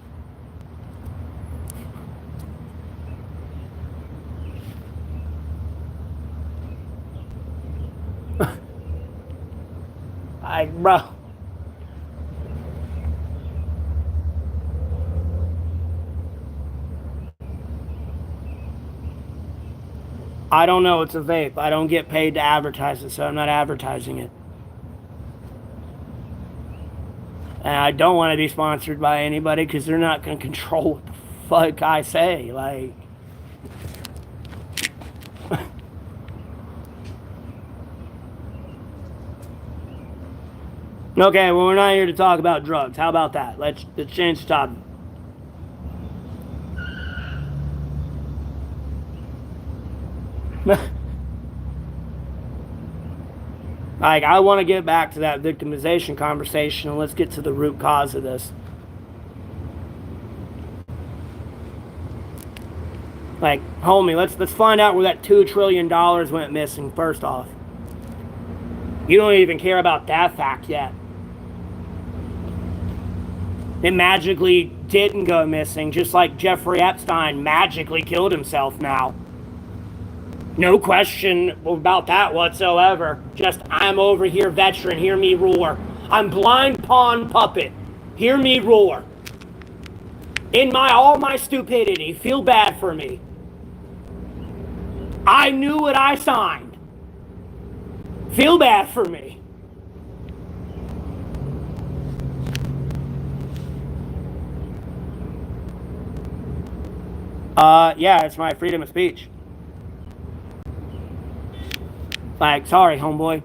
Like, bro. I don't know. It's a vape. I don't get paid to advertise it, so I'm not advertising it. And I don't want to be sponsored by anybody because they're not going to control what the fuck I say. Like, okay, well, we're not here to talk about drugs. How about that? Let's change the topic. Like, I want to get back to that victimization conversation and let's get to the root cause of this. Like, homie, let's find out where that $2 trillion went missing first off. You don't even care about that fact yet. It magically didn't go missing, just like Jeffrey Epstein magically killed himself now. No question about that whatsoever. Just, I'm over here, veteran, hear me roar. I'm blind pawn puppet, hear me roar. In all my stupidity, feel bad for me. I knew what I signed. Feel bad for me. Yeah, it's my freedom of speech. Like, sorry, homeboy.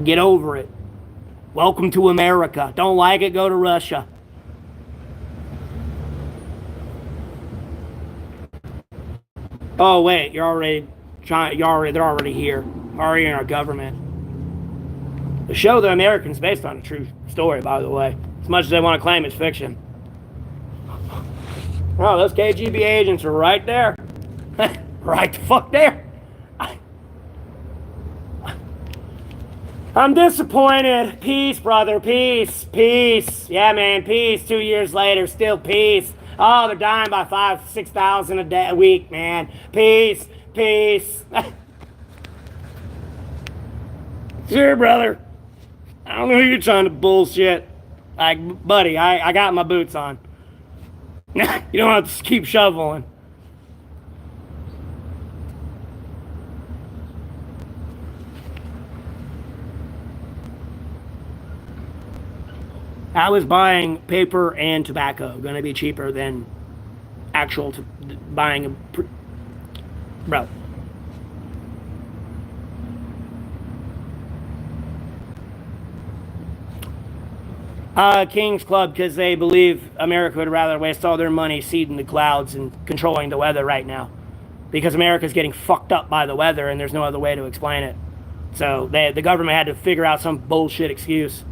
Get over it. Welcome to America. Don't like it, go to Russia. Oh wait, they're already here. Already in our government. The show The American's based on a true story, by the way. As much as they want to claim it's fiction. Oh, those KGB agents are right there. Right the fuck there. I'm disappointed. Peace, brother. Peace. Peace. Yeah, man. Peace. 2 years later, still peace. Oh, they're dying by 5,000, 6,000 a week, man. Peace. Peace. Sure, brother. I don't know who you're trying to bullshit. Like, buddy, I got my boots on. You don't have to keep shoveling. How is buying paper and tobacco going to be cheaper than actual buying a... Bro. King's Club, because they believe America would rather waste all their money seeding the clouds and controlling the weather right now. Because America's getting fucked up by the weather and there's no other way to explain it. So the government had to figure out some bullshit excuse.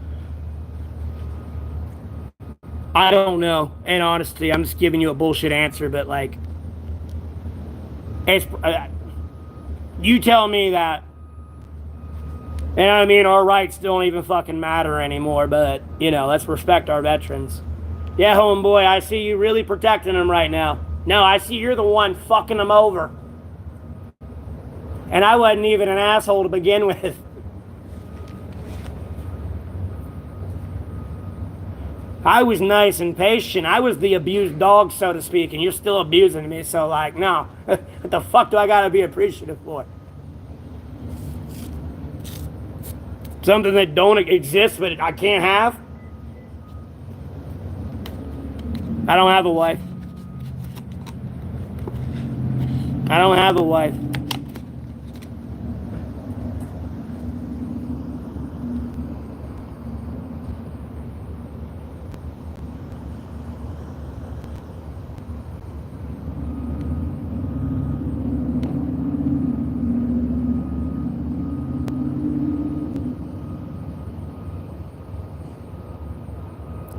I don't know. And honestly, I'm just giving you a bullshit answer, but like... you tell me that... You know what I mean? Our rights don't even fucking matter anymore, but, you know, let's respect our veterans. Yeah, homeboy, I see you really protecting them right now. No, I see you're the one fucking them over. And I wasn't even an asshole to begin with. I was nice and patient. I was the abused dog, so to speak, and you're still abusing me, so like, no. What the fuck do I gotta be appreciative for? Something that don't exist, but I can't have? I don't have a wife. I don't have a wife.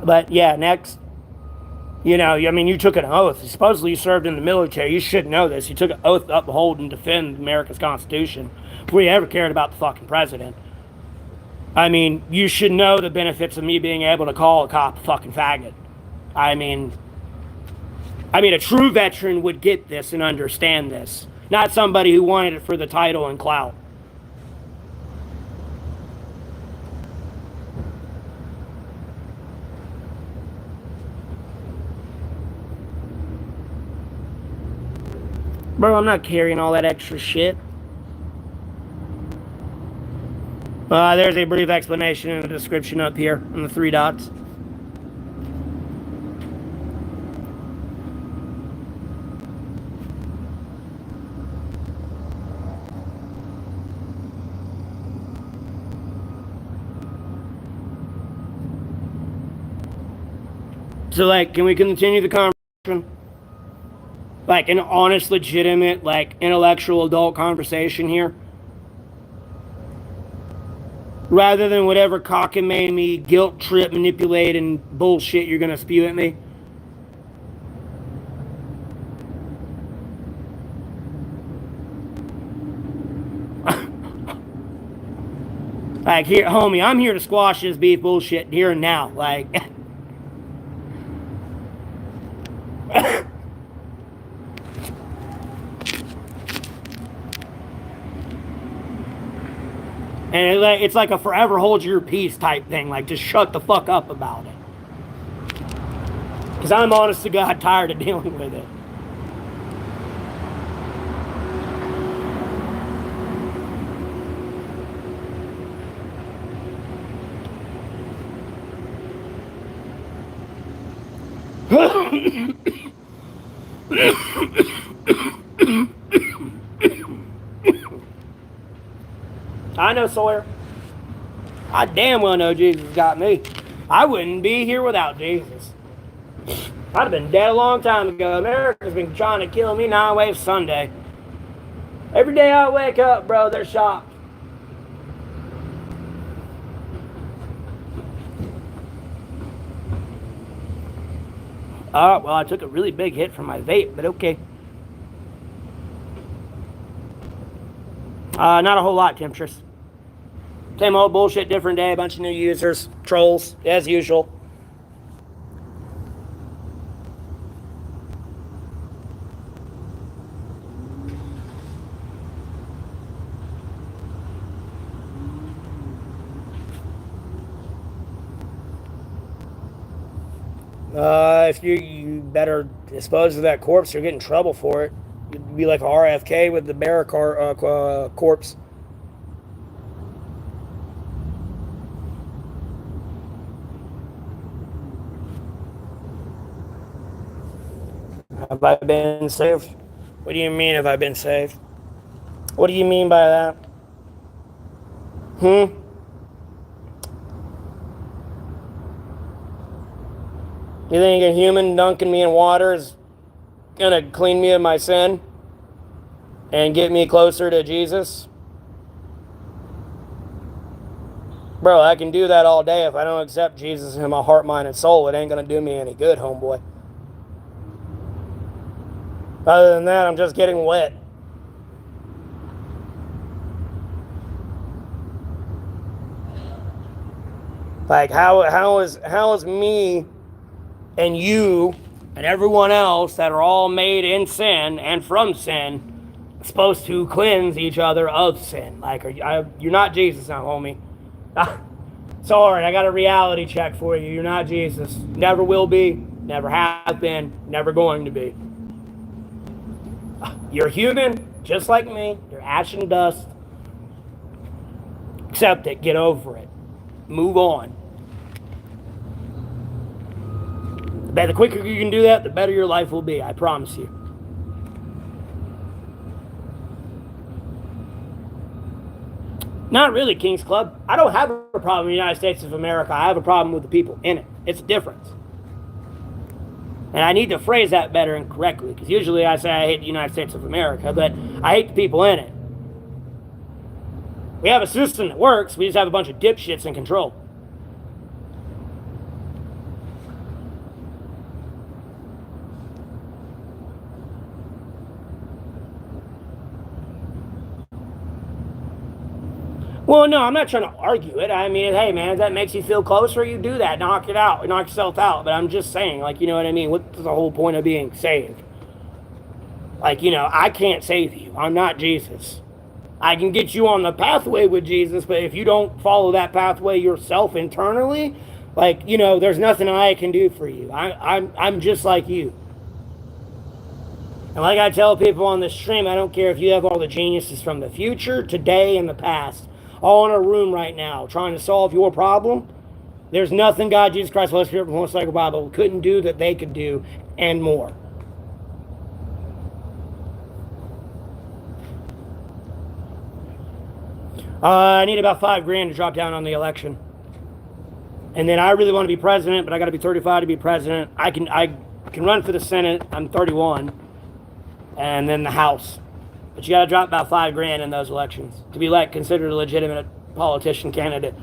But yeah, next, you know, I mean, you took an oath. Supposedly you served in the military. You should know this. You took an oath to uphold and defend America's Constitution before you ever cared about the fucking president. I mean, you should know the benefits of me being able to call a cop a fucking faggot. I mean, a true veteran would get this and understand this. Not somebody who wanted it for the title and clout. Bro, I'm not carrying all that extra shit. There's a brief explanation in the description up here on the 3 dots. So, like, can we continue the conversation? Like, an honest, legitimate, like, intellectual adult conversation here? Rather than whatever cockamamie, guilt trip, manipulate, and bullshit you're gonna spew at me. Like, here, homie, I'm here to squash this beef bullshit here and now. Like, and it's like a forever hold your peace type thing. Like, just shut the fuck up about it. Because I'm honest to God tired of dealing with it. I know, Sawyer. I damn well know Jesus got me. I wouldn't be here without Jesus. I'd have been dead a long time ago. America's been trying to kill me 9 ways Sunday. Every day I wake up, bro, they're shocked. Well, I took a really big hit from my vape, but okay. Not a whole lot, Temptress. Same old bullshit, different day, a bunch of new users, trolls, as usual. If you better dispose of that corpse or get in trouble for it. You'd be like RFK with the bear corpse. Have I been saved? What do you mean, have I been saved? What do you mean by that? You think a human dunking me in water is gonna clean me of my sin and get me closer to Jesus? Bro, I can do that all day. If I don't accept Jesus in my heart, mind, and soul, it ain't gonna do me any good, homeboy. Other than that, I'm just getting wet. Like, how is me and you and everyone else that are all made in sin and from sin supposed to cleanse each other of sin? Like, you're not Jesus now, homie. Sorry, I got a reality check for you. You're not Jesus. Never will be, never have been, never going to be. You're human, just like me. You're ash and dust. Accept it. Get over it. Move on. The quicker you can do that, the better your life will be. I promise you. Not really, King's Club. I don't have a problem in the United States of America. I have a problem with the people in it. It's a difference. And I need to phrase that better and correctly, because usually I say I hate the United States of America, but I hate the people in it. We have a system that works. We just have a bunch of dipshits in control. Well, no, I'm not trying to argue it. I mean, hey, man, if that makes you feel closer, you do that. Knock it out. Knock yourself out. But I'm just saying, like, you know what I mean? What's the whole point of being saved? Like, you know, I can't save you. I'm not Jesus. I can get you on the pathway with Jesus, but if you don't follow that pathway yourself internally, like, you know, there's nothing I can do for you. I'm just like you. And like I tell people on the stream, I don't care if you have all the geniuses from the future, today, and the past, all in a room right now, trying to solve your problem. There's nothing God, Jesus Christ, Holy Spirit, Holy Cycle Bible couldn't do that they could do, and more. I need about $5,000 to drop down on the election. And then I really want to be president, but I got to be 35 to be president. I can run for the Senate. I'm 31. And then the House. But you got to drop about $5,000 in those elections to be considered a legitimate politician candidate.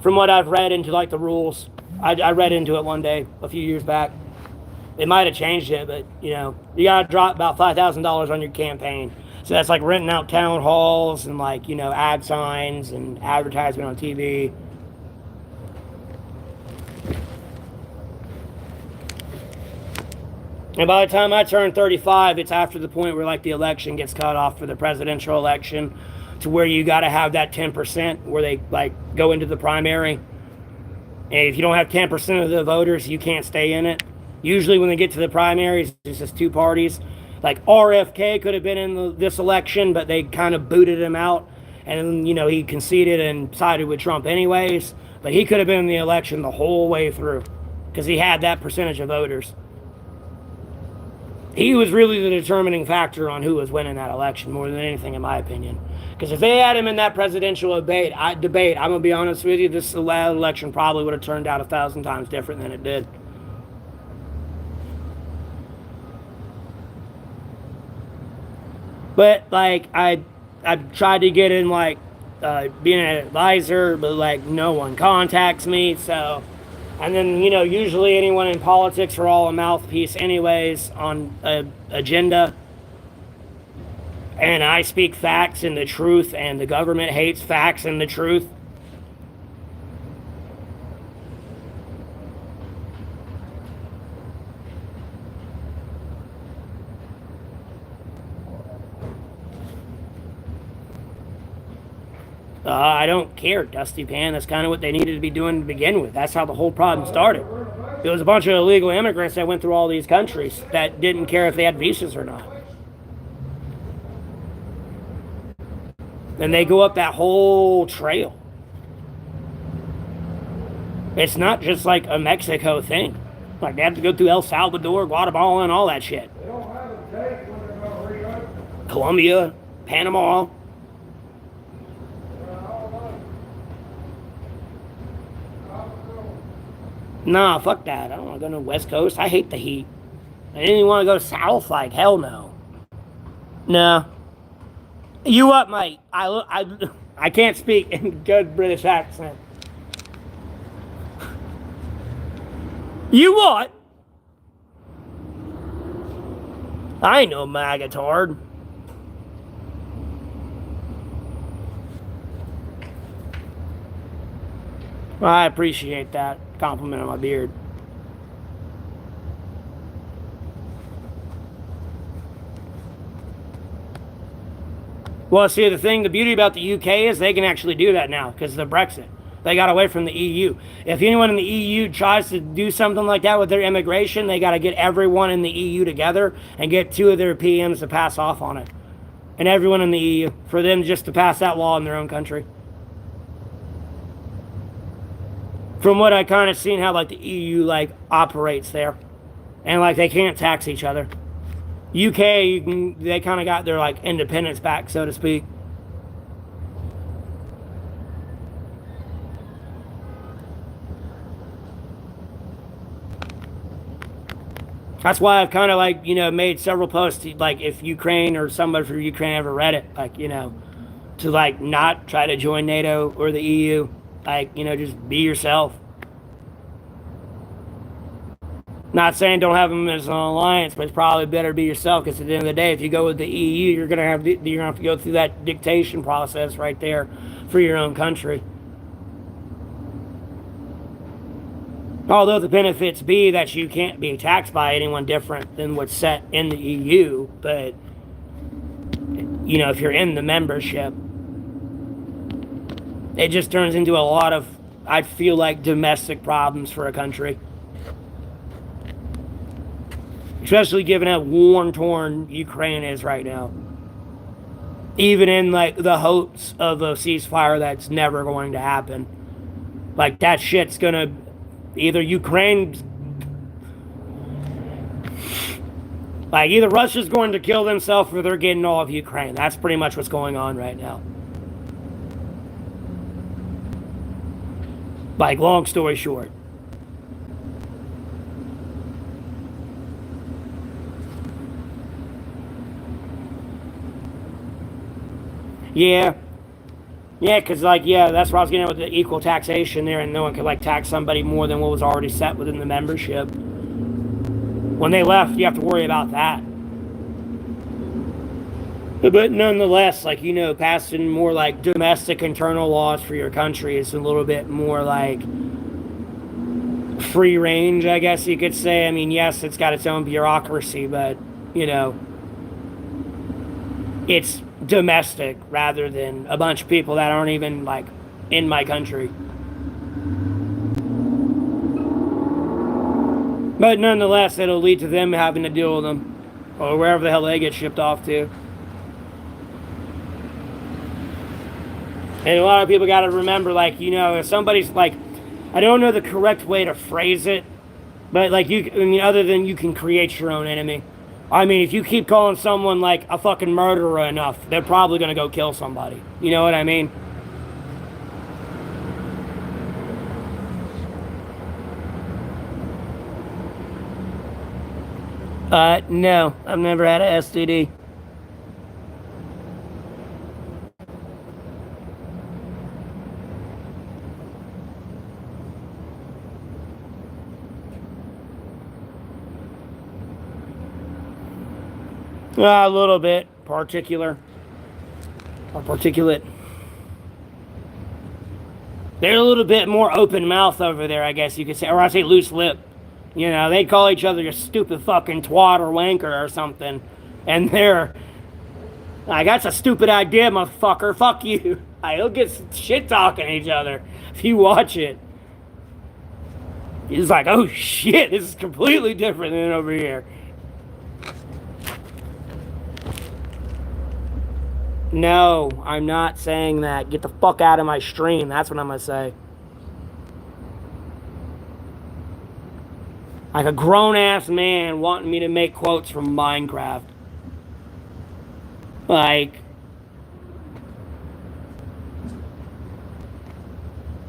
From what I've read into the rules, I read into it one day a few years back. It might have changed it, but you know, you got to drop about $5,000 on your campaign. So that's like renting out town halls and like, ad signs and advertisement on TV. And by the time I turn 35, it's after the point where like the election gets cut off for the presidential election, to where you got to have that 10% where they like go into the primary. And if you don't have 10% of the voters, you can't stay in it. Usually when they get to the primaries, it's just two parties. Like RFK could have been in this election, but they kind of booted him out. And, he conceded and sided with Trump anyways. But he could have been in the election the whole way through because he had that percentage of voters. He was really the determining factor on who was winning that election more than anything, in my opinion. Because if they had him in that presidential debate, I'm going to be honest with you, this election probably would have turned out 1,000 times different than it did. But, like, I tried to get in, like, being an advisor, but, like, no one contacts me, so... And then, usually anyone in politics are all a mouthpiece anyways on an agenda. And I speak facts and the truth, and the government hates facts and the truth. I don't care, Dusty Pan. That's kind of what they needed to be doing to begin with. That's how the whole problem started. There was a bunch of illegal immigrants that went through all these countries that didn't care if they had visas or not. And they go up that whole trail. It's not just like a Mexico thing. Like they have to go through El Salvador, Guatemala, and all that shit. Colombia, Panama. Nah, fuck that. I don't want to go to the West Coast. I hate the heat. I didn't even want to go south. Like, hell no. No. You what, mate? I can't speak in good British accent. You what? I ain't no magatard. Well, I appreciate that compliment on my beard. Well, see, the beauty about the UK is they can actually do that now because of the Brexit. They got away from the EU. If anyone in the EU tries to do something like that with their immigration, they got to get everyone in the EU together and get two of their PMs to pass off on it. And everyone in the EU, for them just to pass that law in their own country. From what I kind of seen how like the EU like operates there. And like they can't tax each other. UK, they kind of got their like independence back, so to speak. That's why I've kind of like, made several posts, like if Ukraine or somebody from Ukraine ever read it, like, to like not try to join NATO or the EU, like, just be yourself. Not saying don't have them as an alliance, but it's probably better to be yourself because at the end of the day, if you go with the EU, you're gonna have to go through that dictation process right there for your own country. Although the benefits be that you can't be taxed by anyone different than what's set in the EU, but if you're in the membership, it just turns into a lot of, I feel like, domestic problems for a country. Especially given how war-torn Ukraine is right now. Even in like the hopes of a ceasefire that's never going to happen. Like that shit's gonna either either Russia's going to kill themselves or they're getting all of Ukraine. That's pretty much what's going on right now. Like, long story short. Yeah, because, that's what I was getting at with the equal taxation there, and no one could, tax somebody more than what was already set within the membership. When they left, you have to worry about that. But nonetheless, like, you know, passing more like domestic internal laws for your country is a little bit more like free range, I guess you could say. I mean, yes, it's got its own bureaucracy, but, you know, it's domestic rather than a bunch of people that aren't even like in my country. But nonetheless, it'll lead to them having to deal with them or wherever the hell they get shipped off to. And a lot of people got to remember, like, you know, if somebody's like, I don't know the correct way to phrase it, but like, I mean, other than you can create your own enemy. I mean, if you keep calling someone like a fucking murderer enough, they're probably going to go kill somebody. You know what I mean? No, I've never had a STD. A little bit particular or particulate. They're a little bit more open mouth over there, I guess you could say, or I say loose lip. You know, they call each other a stupid fucking twat or wanker or something, and they're like, that's a stupid idea, motherfucker. Fuck you. They'll get shit talking each other if you watch it. It's like, oh shit, this is completely different than over here. No, I'm not saying that. Get the fuck out of my stream. That's what I'm going to say. Like a grown-ass man wanting me to make quotes from Minecraft. Like...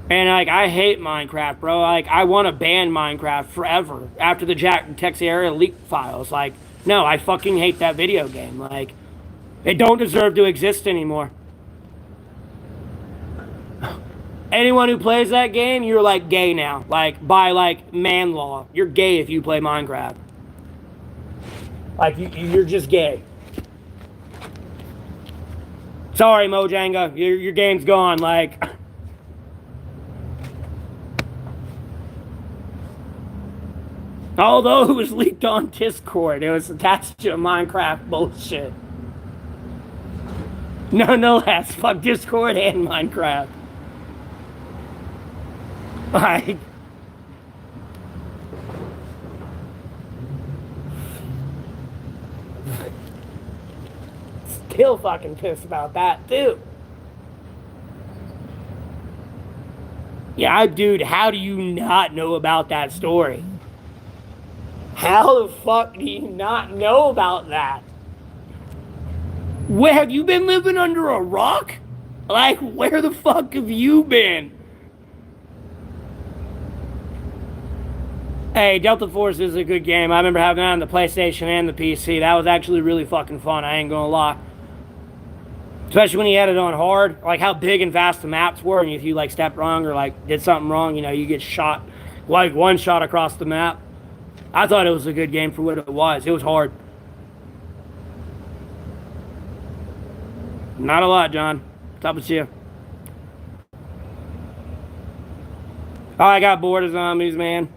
And, like, I hate Minecraft, bro. Like, I want to ban Minecraft forever. After the Jack Texera leak files. Like, no, I fucking hate that video game. Like... It don't deserve to exist anymore. Anyone who plays that game, you're like gay now. Like, by like man law. You're gay if you play Minecraft. Like, you're just gay. Sorry, Mojanga. Your game's gone. Like... Although it was leaked on Discord, it was attached to Minecraft bullshit. Nonetheless, fuck Discord and Minecraft. Like... Still fucking pissed about that, too. Yeah, dude, how do you not know about that story? How the fuck do you not know about that? Where have you been living under a rock? Like, where the fuck have you been? Hey, Delta Force is a good game. I remember having it on the PlayStation and the PC. That was actually really fucking fun, I ain't gonna lie. Especially when you had it on hard. Like, how big and vast the maps were, and if you, like, stepped wrong or, like, did something wrong, you know, you get shot, like, one shot across the map. I thought it was a good game for what it was. It was hard. Not a lot, John. What's up with you? Oh, I got bored of zombies, man.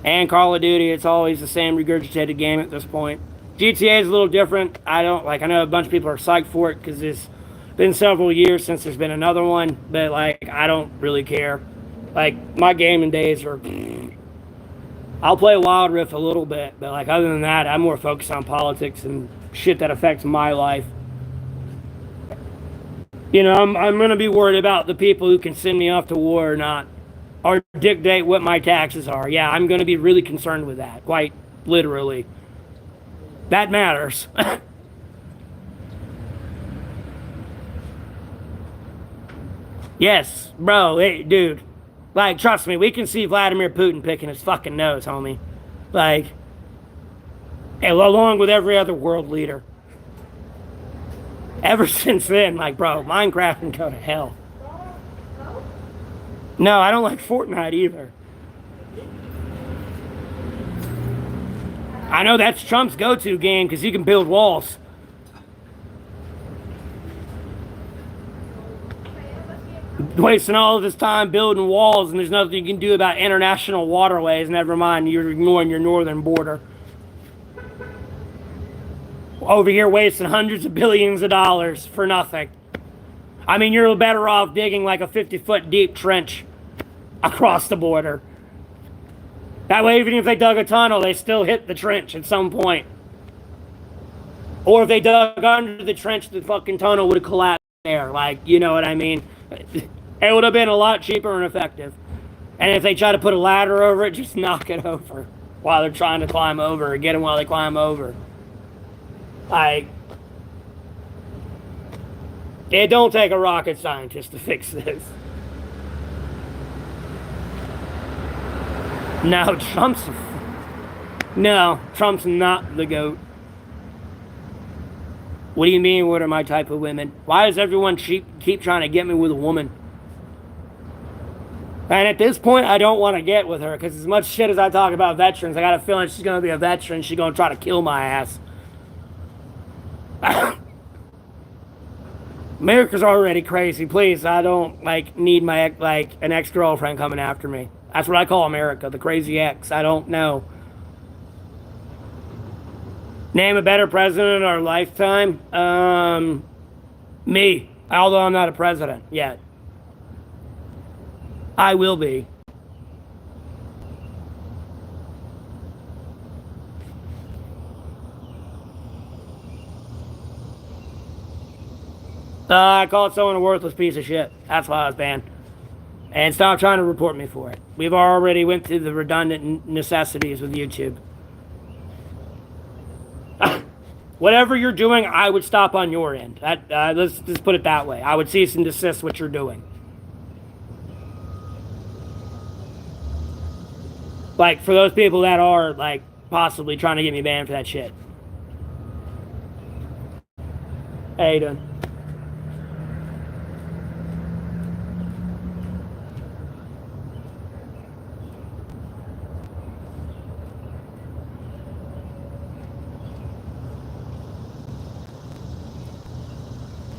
And Call of Duty, it's always the same regurgitated game at this point. GTA is a little different. I know a bunch of people are psyched for it because it's been several years since there's been another one, but, like, I don't really care. Like, my gaming days are... I'll play Wild Rift a little bit, but, like, other than that, I'm more focused on politics and shit that affects my life. You know, I'm going to be worried about the people who can send me off to war or not, or dictate what my taxes are. Yeah, I'm going to be really concerned with that, quite literally. That matters. Yes, bro, hey, dude. Like, trust me, we can see Vladimir Putin picking his fucking nose, homie. Like, along with every other world leader. Ever since then, like, bro, Minecraft can go to hell. No, I don't like Fortnite either. I know that's Trump's go-to game because he can build walls. wasting all of his time building walls, and there's nothing you can do about international waterways. Never mind, you're ignoring your northern border. Over here wasting hundreds of billions of dollars for nothing. I mean, you're better off digging like a 50-foot deep trench across the border. That way, even if they dug a tunnel, they still hit the trench at some point. Or if they dug under the trench, the fucking tunnel would have collapsed there. Like, you know what I mean? It would have been a lot cheaper and effective. And if they try to put a ladder over it, just knock it over while they're trying to climb over, or get them while they climb over. Like, it don't take a rocket scientist to fix this. No, Trump's not the GOAT. What do you mean, what are my type of women? Why does everyone keep trying to get me with a woman? And at this point, I don't want to get with her, because as much shit as I talk about veterans, I got a feeling she's going to be a veteran. She's going to try to kill my ass. America's already crazy. Please, I don't need my an ex-girlfriend coming after me. That's what I call America, the crazy ex. I don't know. Name a better president in our lifetime? Me. Although I'm not a president yet. I will be. I called someone a worthless piece of shit. That's why I was banned. And stop trying to report me for it. We've already went through the redundant necessities with YouTube. Whatever you're doing, I would stop on your end. Let's just put it that way. I would cease and desist what you're doing. Like, for those people that are, possibly trying to get me banned for that shit. How you doing?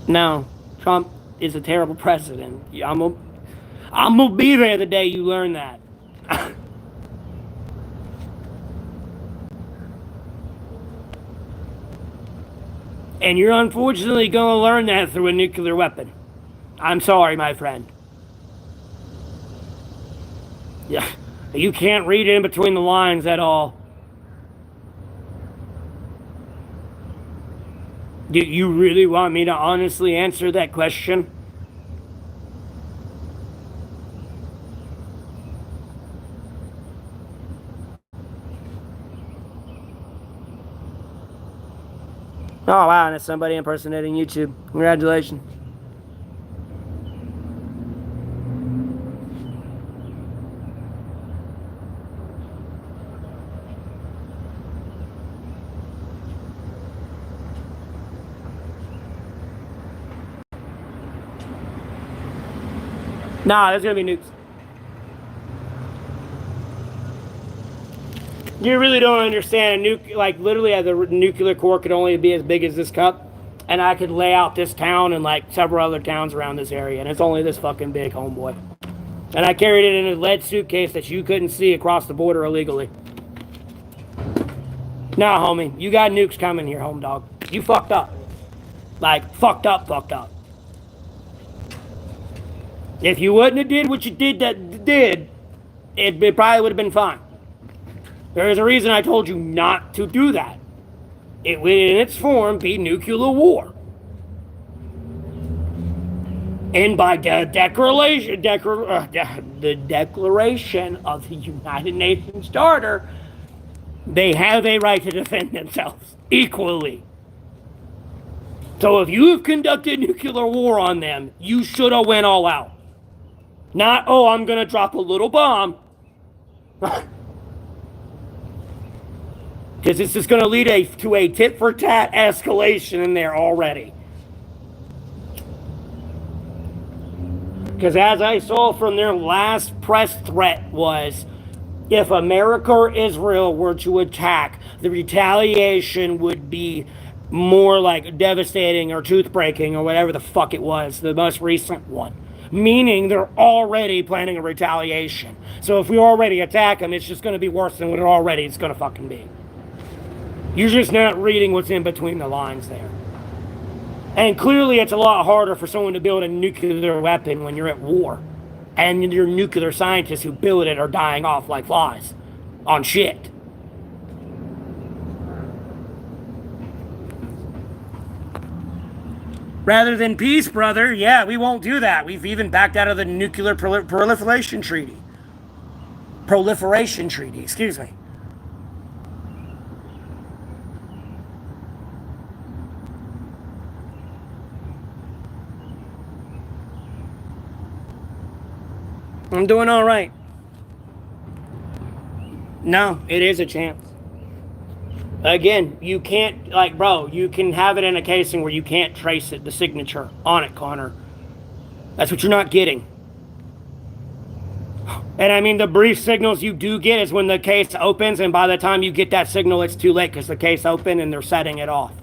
No, Trump is a terrible president. I'm gonna be there the day you learn that. And you're unfortunately gonna learn that through a nuclear weapon. I'm sorry, my friend. Yeah, you can't read in between the lines at all. Do you really want me to honestly answer that question? Oh, wow, and it's somebody impersonating YouTube. Congratulations. Nah, there's gonna be nukes. You really don't understand. Literally, the nuclear core could only be as big as this cup, and I could lay out this town and several other towns around this area, and it's only this fucking big, homeboy. And I carried it in a lead suitcase that you couldn't see across the border illegally. Nah, homie, you got nukes coming here, home dog. You fucked up. Fucked up. If you wouldn't have did what you did, it probably would have been fine. There is a reason I told you not to do that. It would, in its form, be nuclear war. And by the Declaration of the United Nations Charter, they have a right to defend themselves equally. So if you have conducted nuclear war on them, you should have went all out. Not, oh, I'm going to drop a little bomb. Because this is going to lead to a tit-for-tat escalation in there already. Because as I saw from their last press threat was, if America or Israel were to attack, the retaliation would be more devastating or tooth-breaking or whatever the fuck it was, the most recent one. meaning they're already planning a retaliation. So if we already attack them, it's just going to be worse than what it already is going to fucking be. You're just not reading what's in between the lines there. And clearly it's a lot harder for someone to build a nuclear weapon when you're at war. And your nuclear scientists who build it are dying off like flies on shit. Rather than peace, brother, yeah, we won't do that. We've even backed out of the nuclear proliferation treaty. Excuse me. I'm doing all right. No, it is a chance. Again, you can't, like, bro, you can have it in a casing where you can't trace it, the signature on it, Connor. That's what you're not getting. And I mean, the brief signals you do get is when the case opens, and by the time you get that signal, it's too late because the case opened and they're setting it off.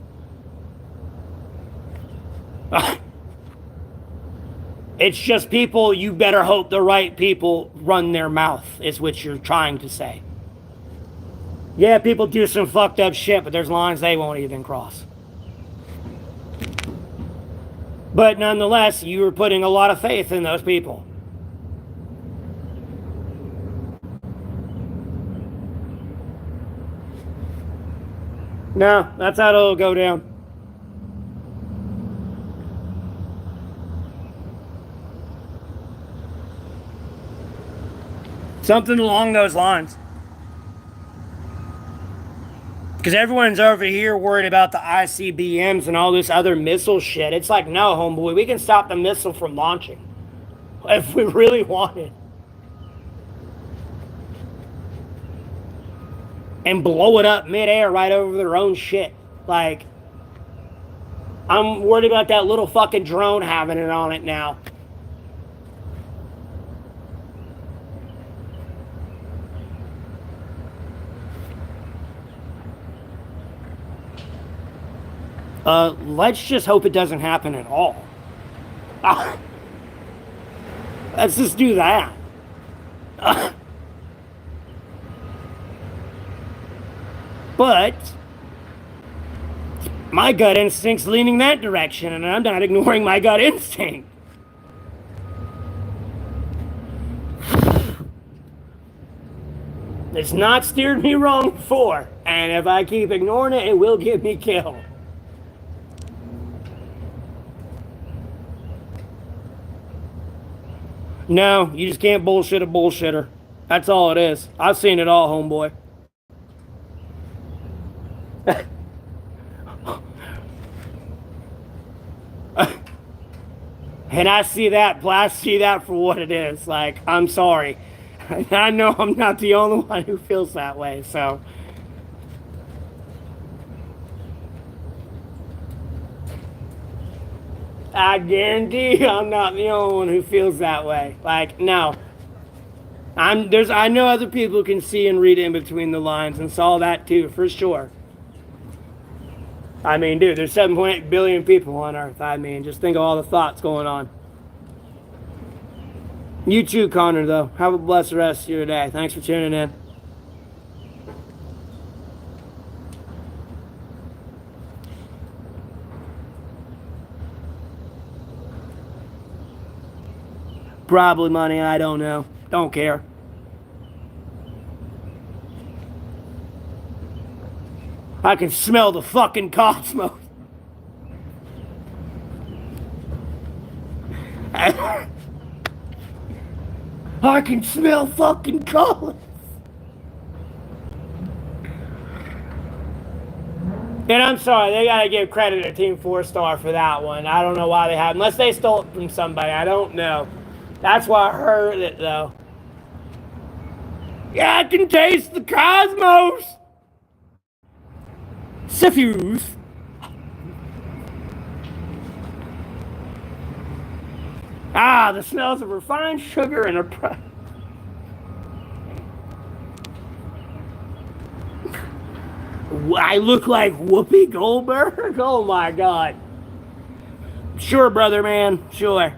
It's just people, you better hope the right people run their mouth, is what you're trying to say. Yeah, people do some fucked up shit, but there's lines they won't even cross. But nonetheless, you were putting a lot of faith in those people. No, that's how it'll go down. Something along those lines. Because everyone's over here worried about the ICBMs and all this other missile shit. It's like, no, homeboy, we can stop the missile from launching. If we really wanted. And blow it up midair right over their own shit. Like, I'm worried about that little fucking drone having it on it now. Let's just hope it doesn't happen at all. Let's just do that. But my gut instinct's leaning that direction, and I'm not ignoring my gut instinct. It's not steered me wrong before, and if I keep ignoring it, it will get me killed. No, you just can't bullshit a bullshitter. That's all it is. I've seen it all, homeboy. And I see that for what it is. Like, I'm sorry. I know I'm not the only one who feels that way, so. I guarantee I'm not the only one who feels that way. Like, no. I know other people can see and read in between the lines and saw that too, for sure. I mean, dude, there's 7.8 billion people on Earth. I mean, just think of all the thoughts going on. You too, Connor, though. Have a blessed rest of your day. Thanks for tuning in. Probably money, I don't know. Don't care. I can smell the fucking cosmos. I can smell fucking colors. And I'm sorry, they gotta give credit to Team 4-Star for that one. I don't know why they have, unless they stole it from somebody. I don't know. That's why I heard it, though. Yeah, I can taste the cosmos. Sympathy. Ah, the smells of refined sugar and a I look like Whoopi Goldberg? Oh my God. Sure, brother man, sure.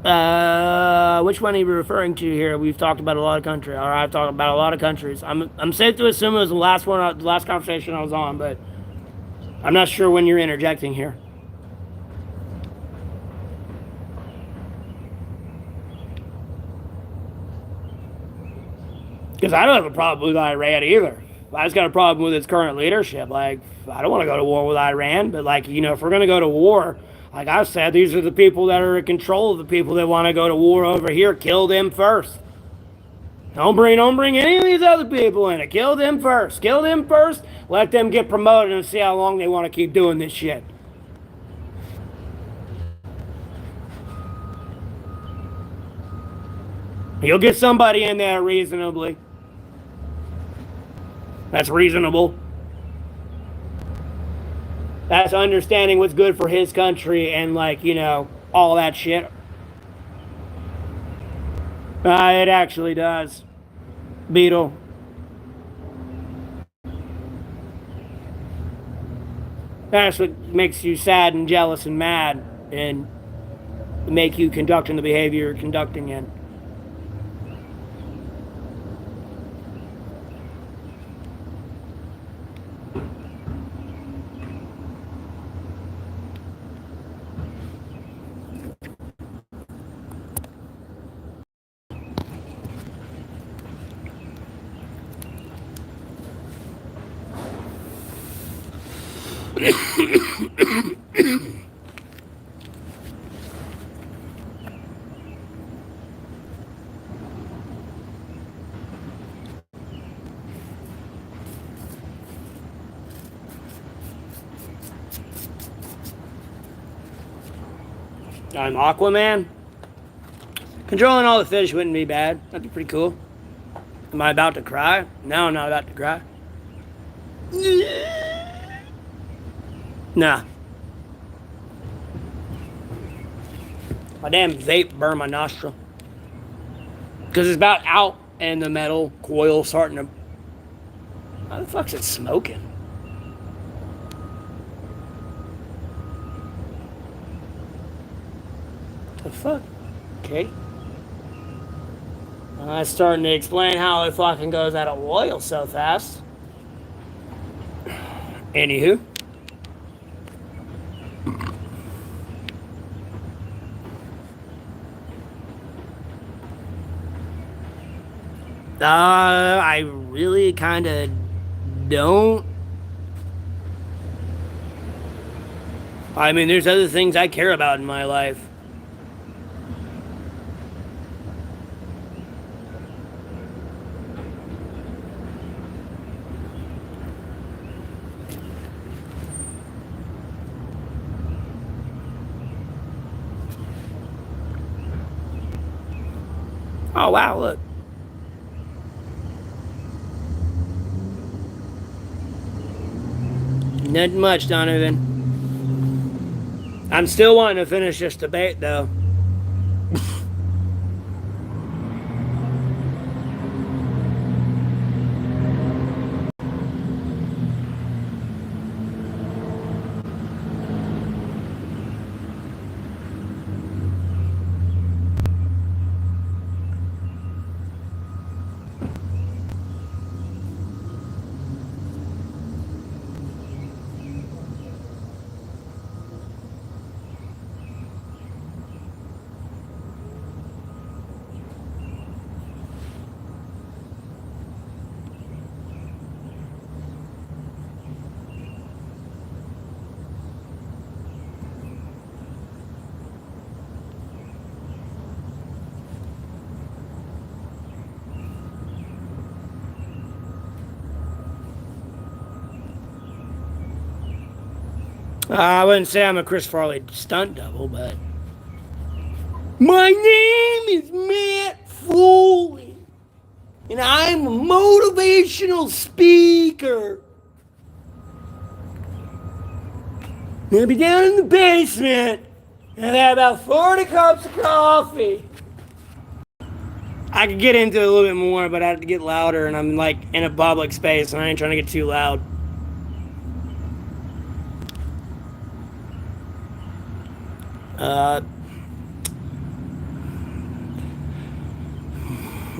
Which one are you referring to here? We've talked about a lot of countries, or I've talked about a lot of countries. I'm safe to assume it was the last one, the last conversation I was on, but I'm not sure when you're interjecting here. Because I don't have a problem with Iran either. I just got a problem with its current leadership. Like, I don't want to go to war with Iran, but like, if we're gonna go to war, like I've said, these are the people that are in control of the people that want to go to war over here. Kill them first. Don't bring any of these other people in it. Kill them first. Kill them first. Let them get promoted and see how long they want to keep doing this shit. You'll get somebody in there reasonably. That's reasonable. That's understanding what's good for his country and like, all that shit. It actually does. Beetle. That's what makes you sad and jealous and mad and make you conduct in the behavior you're conducting in. I'm Aquaman. Controlling all the fish wouldn't be bad. That'd be pretty cool. Am I about to cry? No, I'm not about to cry. Nah. My damn vape burned my nostril. Because it's about out and the metal coil starting to... How the fuck's it smoking? The fuck? Okay. That's starting to explain how it fucking goes out of oil so fast. Anywho. I really kind of don't. I mean, there's other things I care about in my life. Oh, wow, look. Not much, Donovan. I'm still wanting to finish this debate, though. I wouldn't say I'm a Chris Farley stunt double, but... My name is Matt Foley, and I'm a motivational speaker. I'll be down in the basement, and I've had about 40 cups of coffee. I could get into it a little bit more, but I have to get louder, and I'm like in a public space, and I ain't trying to get too loud.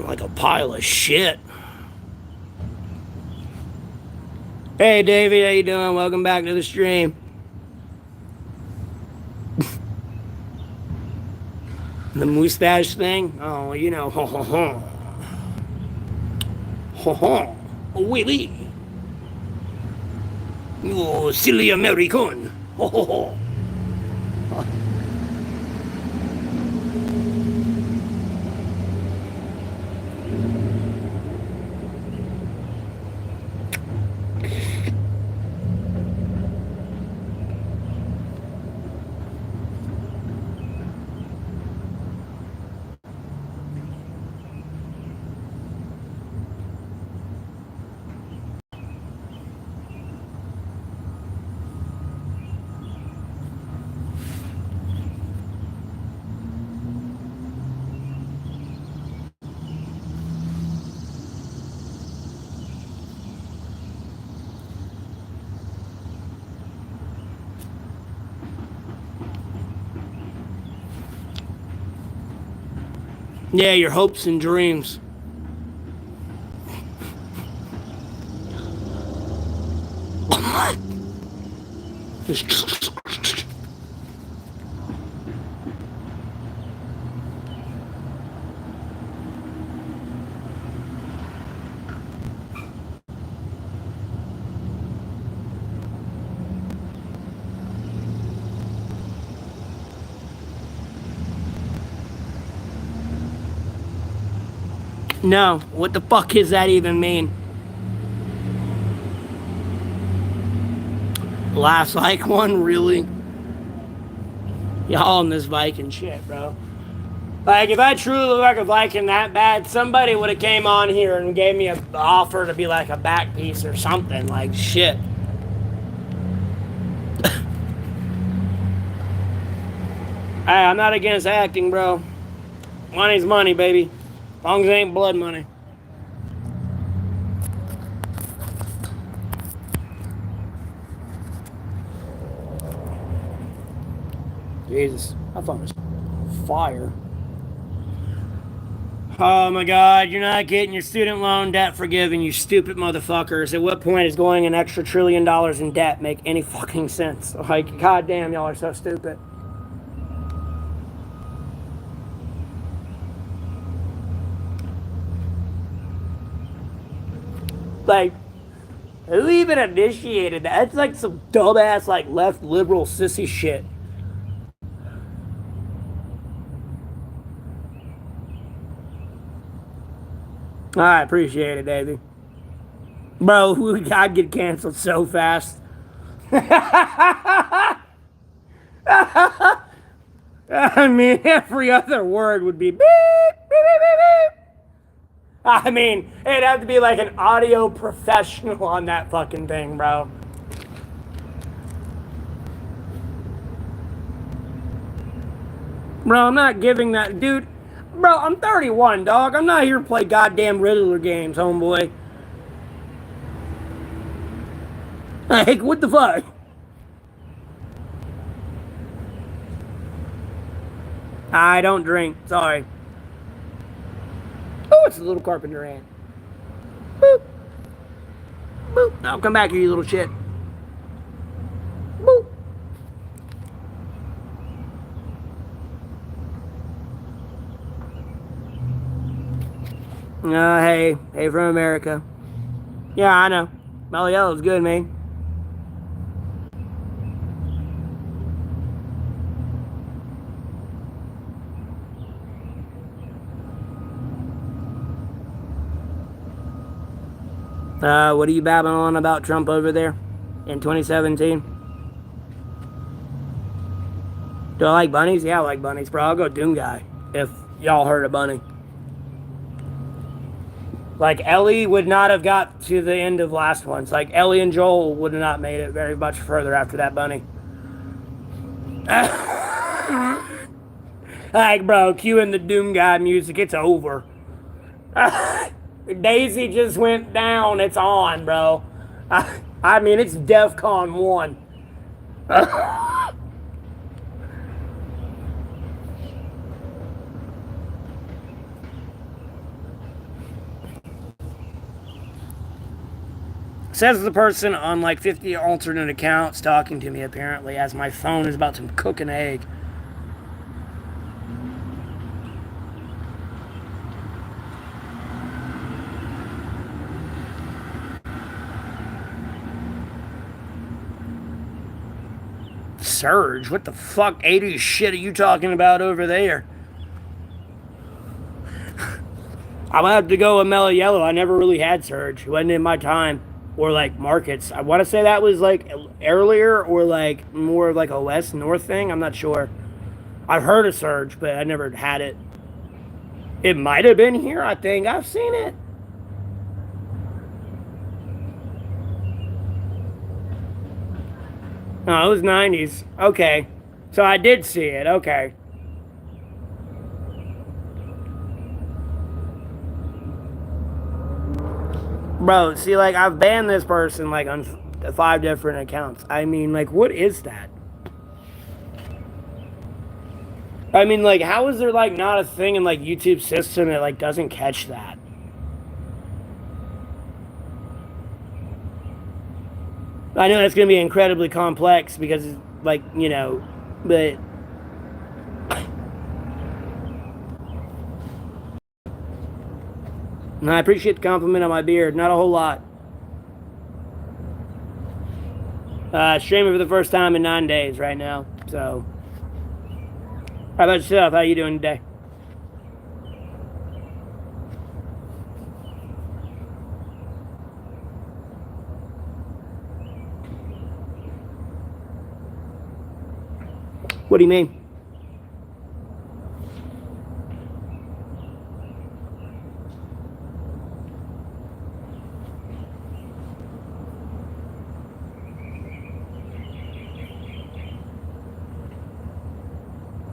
like a pile of shit. Hey, David, how you doing? Welcome back to the stream. The mustache thing? Oh, you know, ho ho ho. Ho ho. Willie. You silly American. Ho ho ho. Yeah, your hopes and dreams. No, what the fuck does that even mean? Last like one, really? Y'all on this Viking shit, bro. Like, if I truly look like a Viking that bad, somebody would have came on here and gave me an offer to be like a back piece or something. Like, shit. Hey, I'm not against acting, bro. Money's money, baby. As long as it ain't blood money. Jesus, that phone is fire. Oh my God, you're not getting your student loan debt forgiven, you stupid motherfuckers. At what point is going an extra $1 trillion in debt make any fucking sense? Like, goddamn, y'all are so stupid. Like, who even initiated that? That's like some dumbass, like, left liberal sissy shit. I appreciate it, Davey. Bro, I'd get canceled so fast. I mean, every other word would be beep, beep, beep, beep, beep. I mean, it'd have to be like an audio professional on that fucking thing, bro. Bro, I'm not giving that, dude. Bro, I'm 31, dog. I'm not here to play goddamn Riddler games, homeboy. Like, what the fuck? I don't drink. Sorry. Oh, it's a little carpenter ant. Boop. Boop. I'll come back here, you little shit. Boop. Hey from America. Yeah, I know. Mellow Yellow's good, man. What are you babbling on about Trump over there in 2017? Do I like bunnies? Yeah, I like bunnies, bro. I'll go Doom Guy if y'all heard of Bunny. Like, Ellie would not have got to the end of last ones. Like, Ellie and Joel would have not made it very much further after that bunny. Like, bro, cueing the Doom Guy music, it's over. Daisy just went down, it's on, bro. I mean, it's DEFCON 1. Says the person on like 50 alternate accounts talking to me apparently as my phone is about to cook an egg. Surge? What the fuck 80s shit are you talking about over there? I'm gonna have to go with Mellow Yellow. I never really had Surge. It wasn't in my time. Or like markets. I want to say that was like earlier or like more like a west north thing. I'm not sure. I've heard of Surge, but I never had it. It might have been here. I think I've seen it. No, it was 90s. Okay. So I did see it. Okay. Bro, see, like, I've banned this person, like, on 5 different accounts. I mean, like, what is that? I mean, like, how is there, like, not a thing in, like, YouTube system that, like, doesn't catch that? I know that's going to be incredibly complex because, like, but I appreciate the compliment on my beard. Not a whole lot. Streaming for the first time in 9 days right now. So, how about yourself? How you doing today? What do you mean?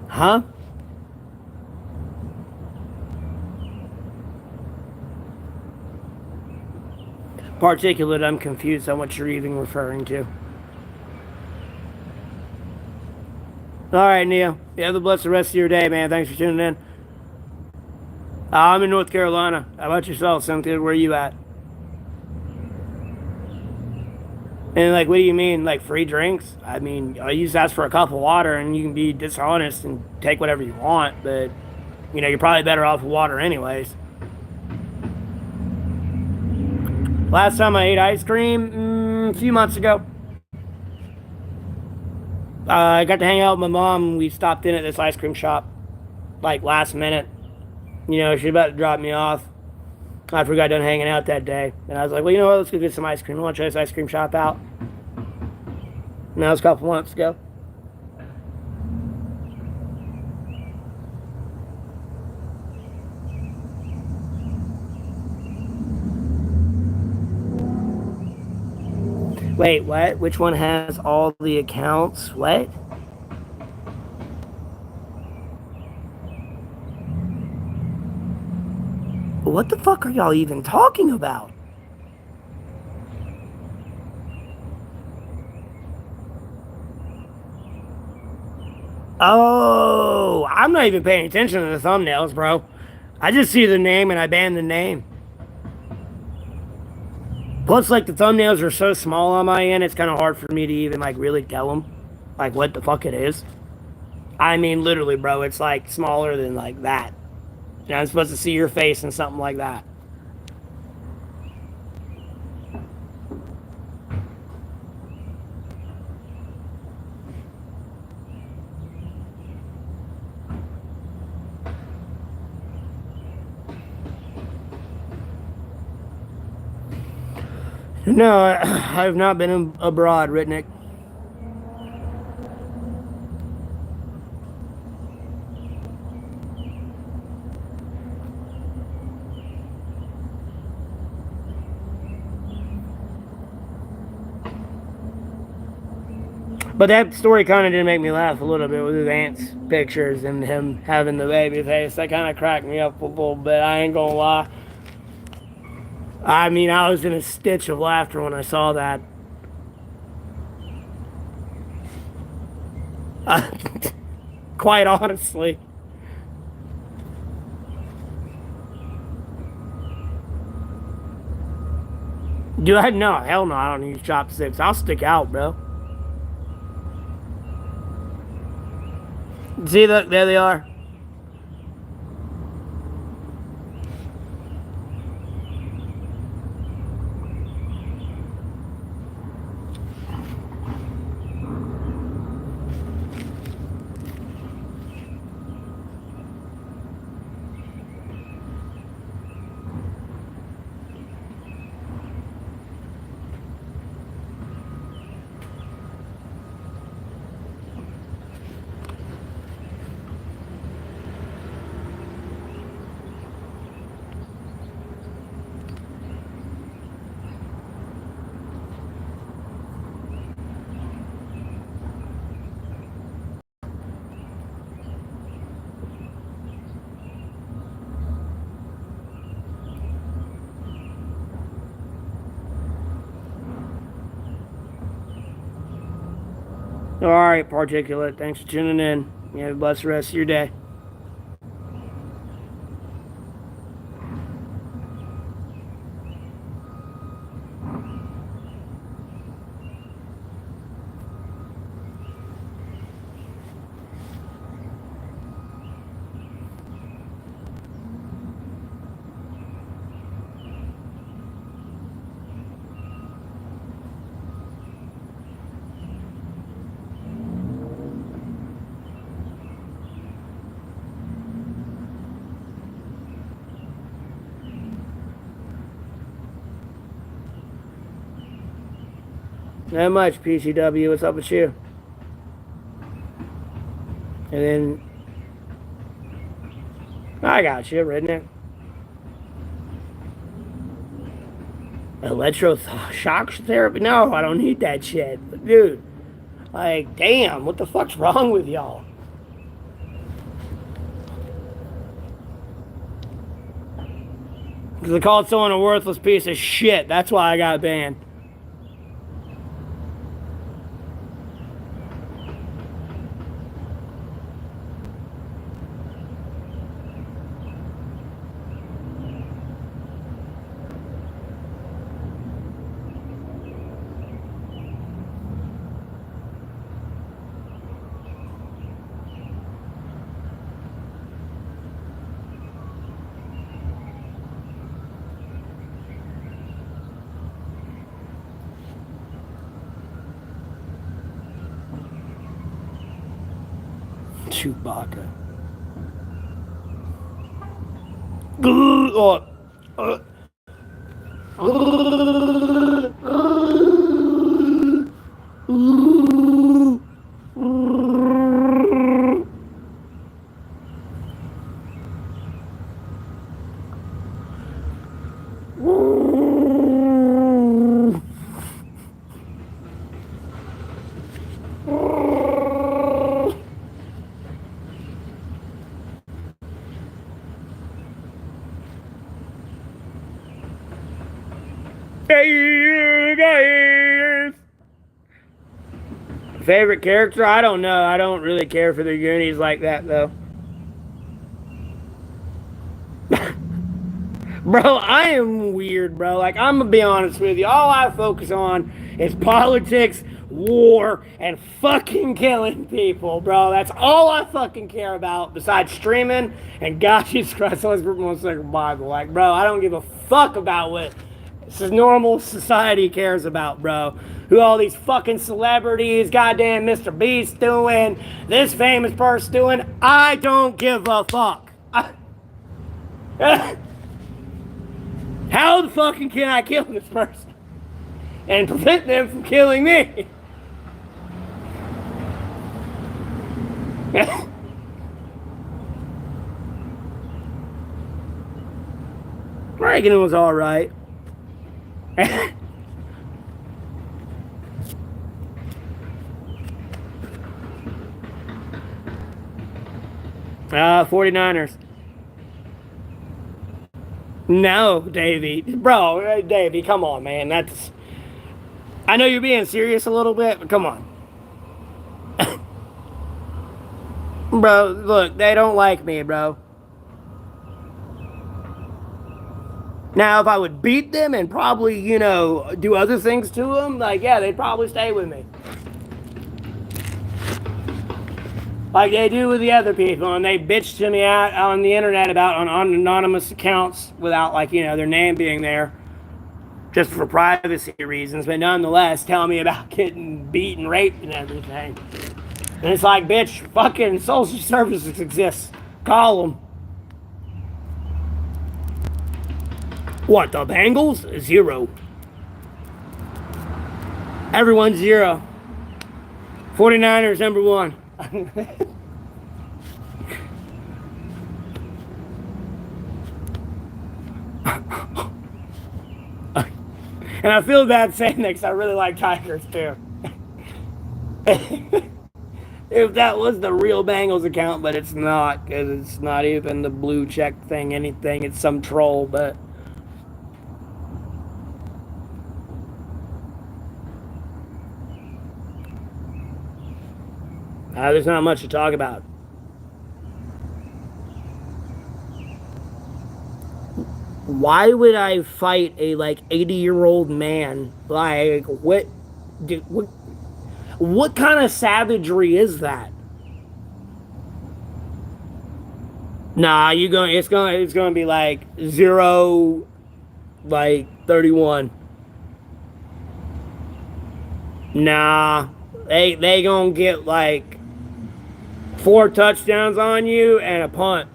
Huh? Particulate, I'm confused on what you're even referring to. All right, Neil. You have the blessed rest of your day, man. Thanks for tuning in. I'm in North Carolina. How about yourself, Cynthia? Where are you at? And like, what do you mean, like free drinks? I mean, you just ask for a cup of water, and you can be dishonest and take whatever you want, but you're probably better off with water anyways. Last time I ate ice cream, a few months ago. I got to hang out with my mom. We stopped in at this ice cream shop, like last minute. She was about to drop me off. I forgot done hanging out that day, and I was like, well, you know what? Let's go get some ice cream. I want to try this ice cream shop out. And that was a couple months ago. Wait, what? Which one has all the accounts? What? What the fuck are y'all even talking about? Oh, I'm not even paying attention to the thumbnails, bro. I just see the name and I ban the name. Plus, like, the thumbnails are so small on my end, it's kind of hard for me to even, like, really tell them, like, what the fuck it is. I mean, literally, bro, it's, like, smaller than, like, that. And I'm supposed to see your face and something like that. No, I've not been abroad, Ritnick. But that story kind of did make me laugh a little bit with his aunt's pictures and him having the baby face. That kind of cracked me up a little bit. I ain't gonna lie. I mean, I was in a stitch of laughter when I saw that. Quite honestly. Do I? No, hell no, I don't use chopsticks. I'll stick out, bro. See, look, there they are. All right, particulate. Thanks for tuning in. You have a blessed rest of your day. Not much, PCW. What's up with you? And then I got you, redneck. Electroshock therapy? No, I don't need that shit. But dude, like, damn, what the fuck's wrong with y'all? Because I called someone a worthless piece of shit. That's why I got banned. Chewbacca. Hey guys! Favorite character? I don't know. I don't really care for the Goonies like that though. Bro, I am weird, bro. Like, I'm gonna be honest with you. All I focus on is politics, war, and fucking killing people, bro. That's all I fucking care about besides streaming and God Jesus Christ, let's read 1 second Bible. Like, bro, I don't give a fuck about what normal society cares about, bro. Who all these fucking celebrities, goddamn Mr. Beast doing, this famous person doing. I don't give a fuck. How the fucking can I kill this person and prevent them from killing me? Reagan was all right. 49ers. No, Davey. Bro, Davey, come on, man. That's... I know you're being serious a little bit, but come on. Bro, look, they don't like me, bro. Now, if I would beat them and probably, do other things to them, like, yeah, they'd probably stay with me. Like they do with the other people, and they bitch to me out on the internet about on anonymous accounts without, like, their name being there, just for privacy reasons, but nonetheless tell me about getting beaten, raped, and everything. And it's like, bitch, fucking social services exist. Call them. What, the Bengals? 0. Everyone's 0. 49ers, number 1. And I feel bad saying that because I really like Tigers too. If that was the real Bengals account, but it's not, because it's not even the blue check thing, anything. It's some troll, but there's not much to talk about. Why would I fight a, like, 80-year-old man? Like, what kind of savagery is that? Nah, it's gonna be like 0, like 31. Nah, they gonna get like 4 touchdowns on you and a punt.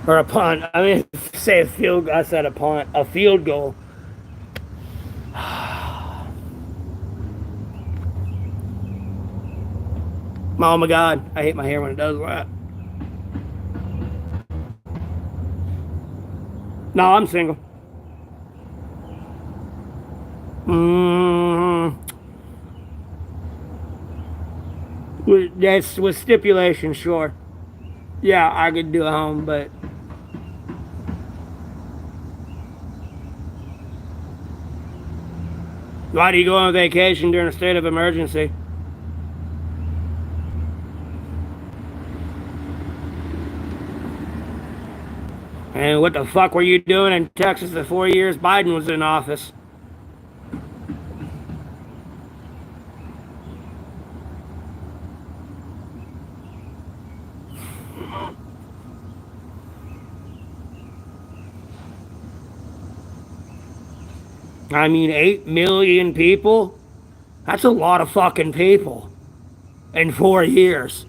Or a punt. I mean, say a field. I said a punt. A field goal. Oh my god, I hate my hair when it does that. No, I'm single. Mm, that's with stipulation, sure. Yeah, I could do a home, but why do you go on vacation during a state of emergency? And what the fuck were you doing in Texas the 4 years Biden was in office? I mean, 8 million people? That's a lot of fucking people in 4 years.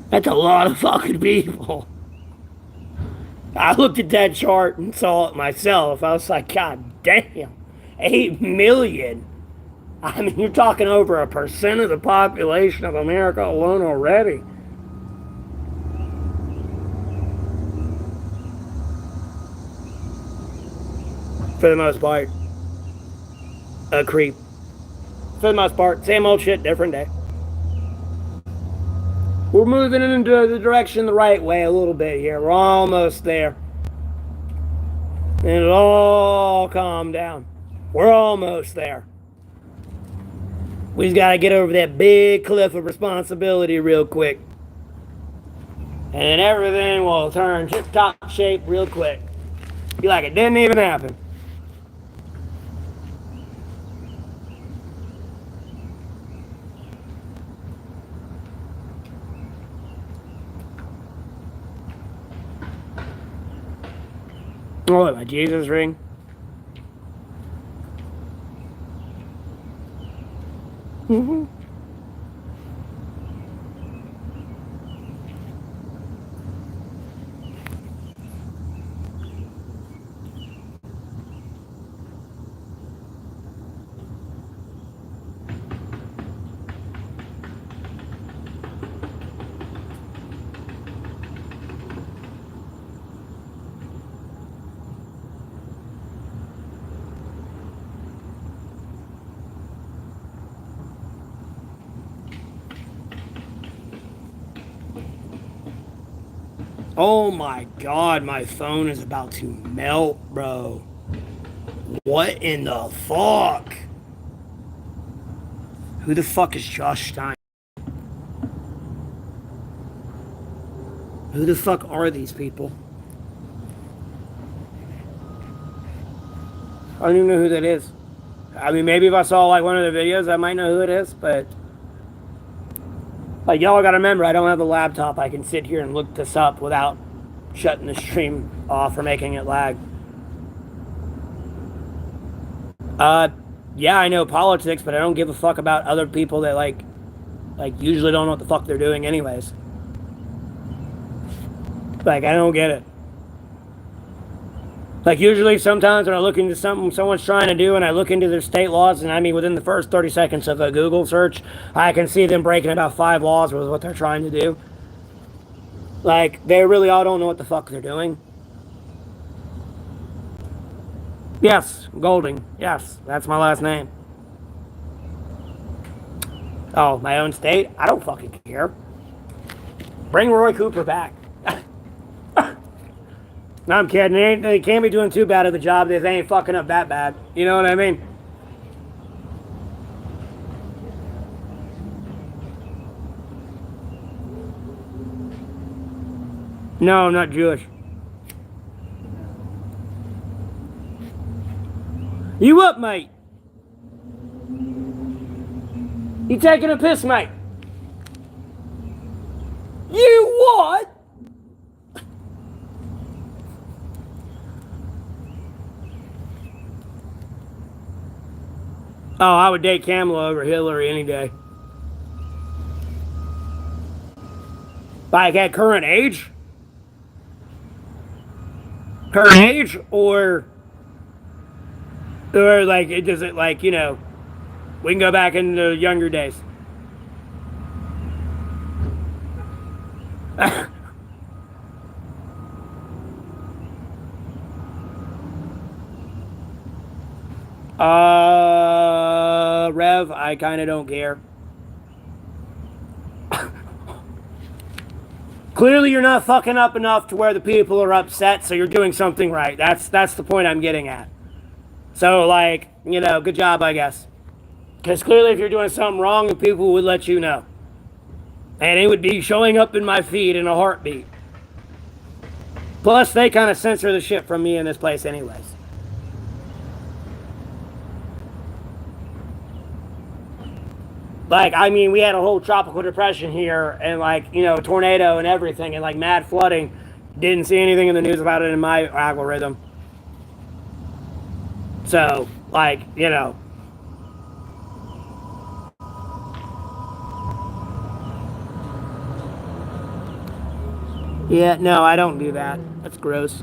That's a lot of fucking people. I looked at that chart and saw it myself. I was like, God damn, 8 million. I mean, you're talking over 1% of the population of America alone already. For the most part, a creep. For the most part, same old shit, different day. We're moving into the direction the right way a little bit here. We're almost there. And it'll all calm down. We're almost there. We just gotta get over that big cliff of responsibility real quick. And then everything will turn tip top shape real quick. Be like it didn't even happen. Oh, my Jesus ring. Mm-hmm. Oh my god, my phone is about to melt, bro. What in the fuck? Who the fuck is Josh Stein? Who the fuck are these people? I don't even know who that is. I mean, maybe if I saw like one of the videos, I might know who it is, but like y'all gotta remember, I don't have a laptop. I can sit here and look this up without shutting the stream off or making it lag. Uh, yeah, I know politics, but I don't give a fuck about other people that like usually don't know what the fuck they're doing anyways. Like, I don't get it. Like, usually sometimes when I look into something someone's trying to do and I look into their state laws, and I mean within the first 30 seconds of a Google search, I can see them breaking about 5 laws with what they're trying to do. Like, they really all don't know what the fuck they're doing. Yes, Golding. Yes, that's my last name. Oh, my own state? I don't fucking care. Bring Roy Cooper back. No, I'm kidding. They can't be doing too bad of a job if they ain't fucking up that bad. You know what I mean? No, I'm not Jewish. You up, mate? You taking a piss, mate? You what? Oh, I would date Kamala over Hillary any day. Like at current age? Current age? Or like, does it like, you know, we can go back into younger days. Rev, I kind of don't care. Clearly, you're not fucking up enough to where the people are upset, so you're doing something right. That's the point I'm getting at. So, like, you know, good job, I guess. Because clearly, if you're doing something wrong, the people would let you know. And it would be showing up in my feed in a heartbeat. Plus, they kind of censor the shit from me in this place anyways. Like, I mean, we had a whole tropical depression here and, like, you know, tornado and everything and, like, mad flooding. Didn't see anything in the news about it in my algorithm. So, like, you know. Yeah, no, I don't do that. That's gross.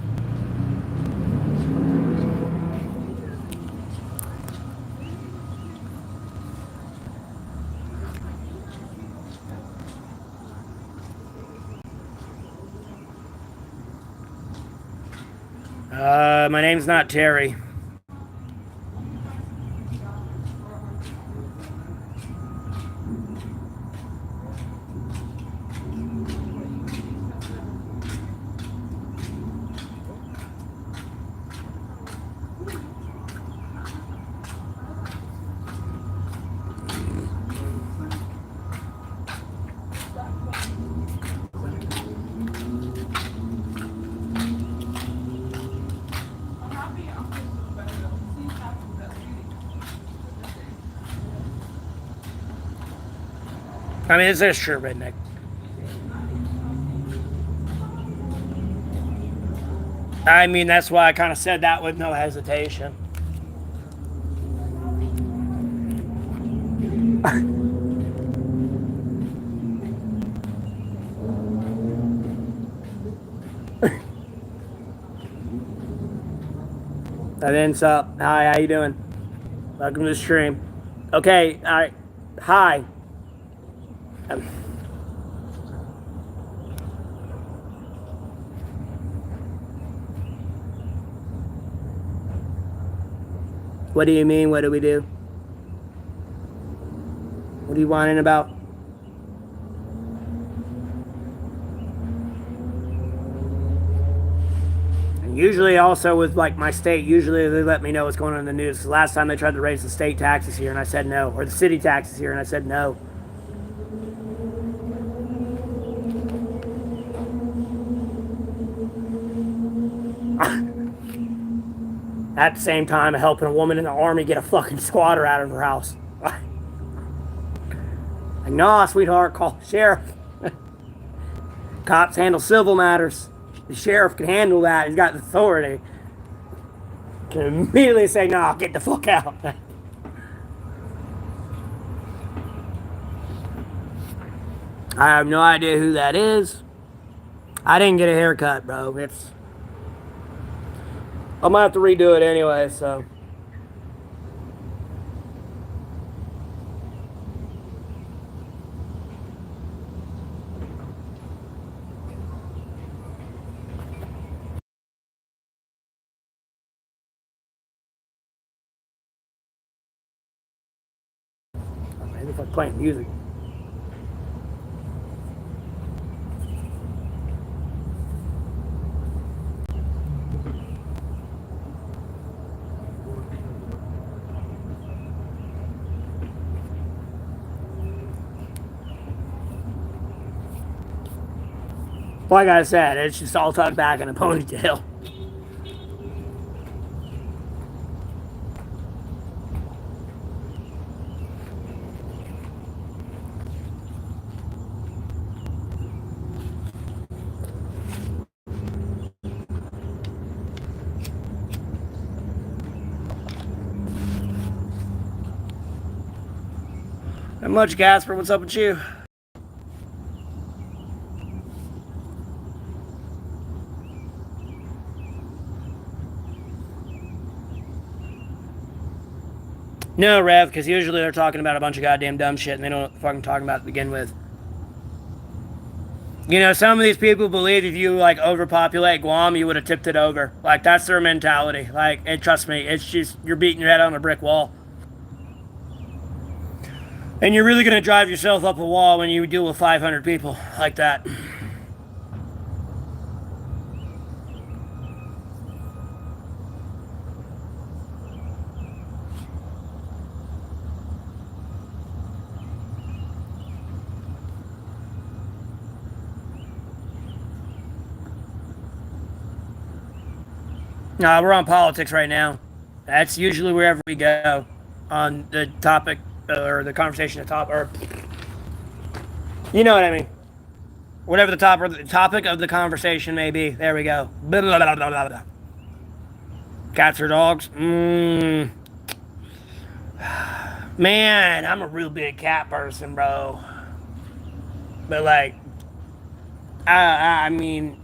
My name's not Terry. I mean, it's true, redneck. I mean, that's why I kind of said that with no hesitation. And then, up? Hi, how you doing? Welcome to the stream. Okay, all right. Hi. What do you mean? What do we do? What are you whining about? And usually, also with like my state, usually they let me know what's going on in the news. Because last time they tried to raise the state taxes here, and I said no, or the city taxes here, and I said no. at the same time helping a woman in the army get a fucking squatter out of her house. Like, nah, sweetheart, call the sheriff. Cops handle civil matters. The sheriff can handle that. He's got the authority. Can immediately say, nah, get the fuck out. I have no idea who that is. I didn't get a haircut, bro. I might have to redo it anyway, so. Maybe if I'm playing music. Like I said, it's just all tucked back in a ponytail. Not much, Gasper. What's up with you? No, Rev, because usually they're talking about a bunch of goddamn dumb shit and they don't know what they're fucking talking about to begin with. You know, some of these people believe if you, like, overpopulate Guam, you would have tipped it over. Like, that's their mentality. Like, and trust me, it's just, you're beating your head on a brick wall. And you're really going to drive yourself up a wall when you deal with 500 people like that. We're on politics right now. That's usually wherever we go on the topic or the conversation at top, or you know what I mean. Whatever the topic of the conversation may be. There we go. Blah, blah, blah, blah, blah. Cats or dogs? Man, I'm a real big cat person, bro. But like, I mean,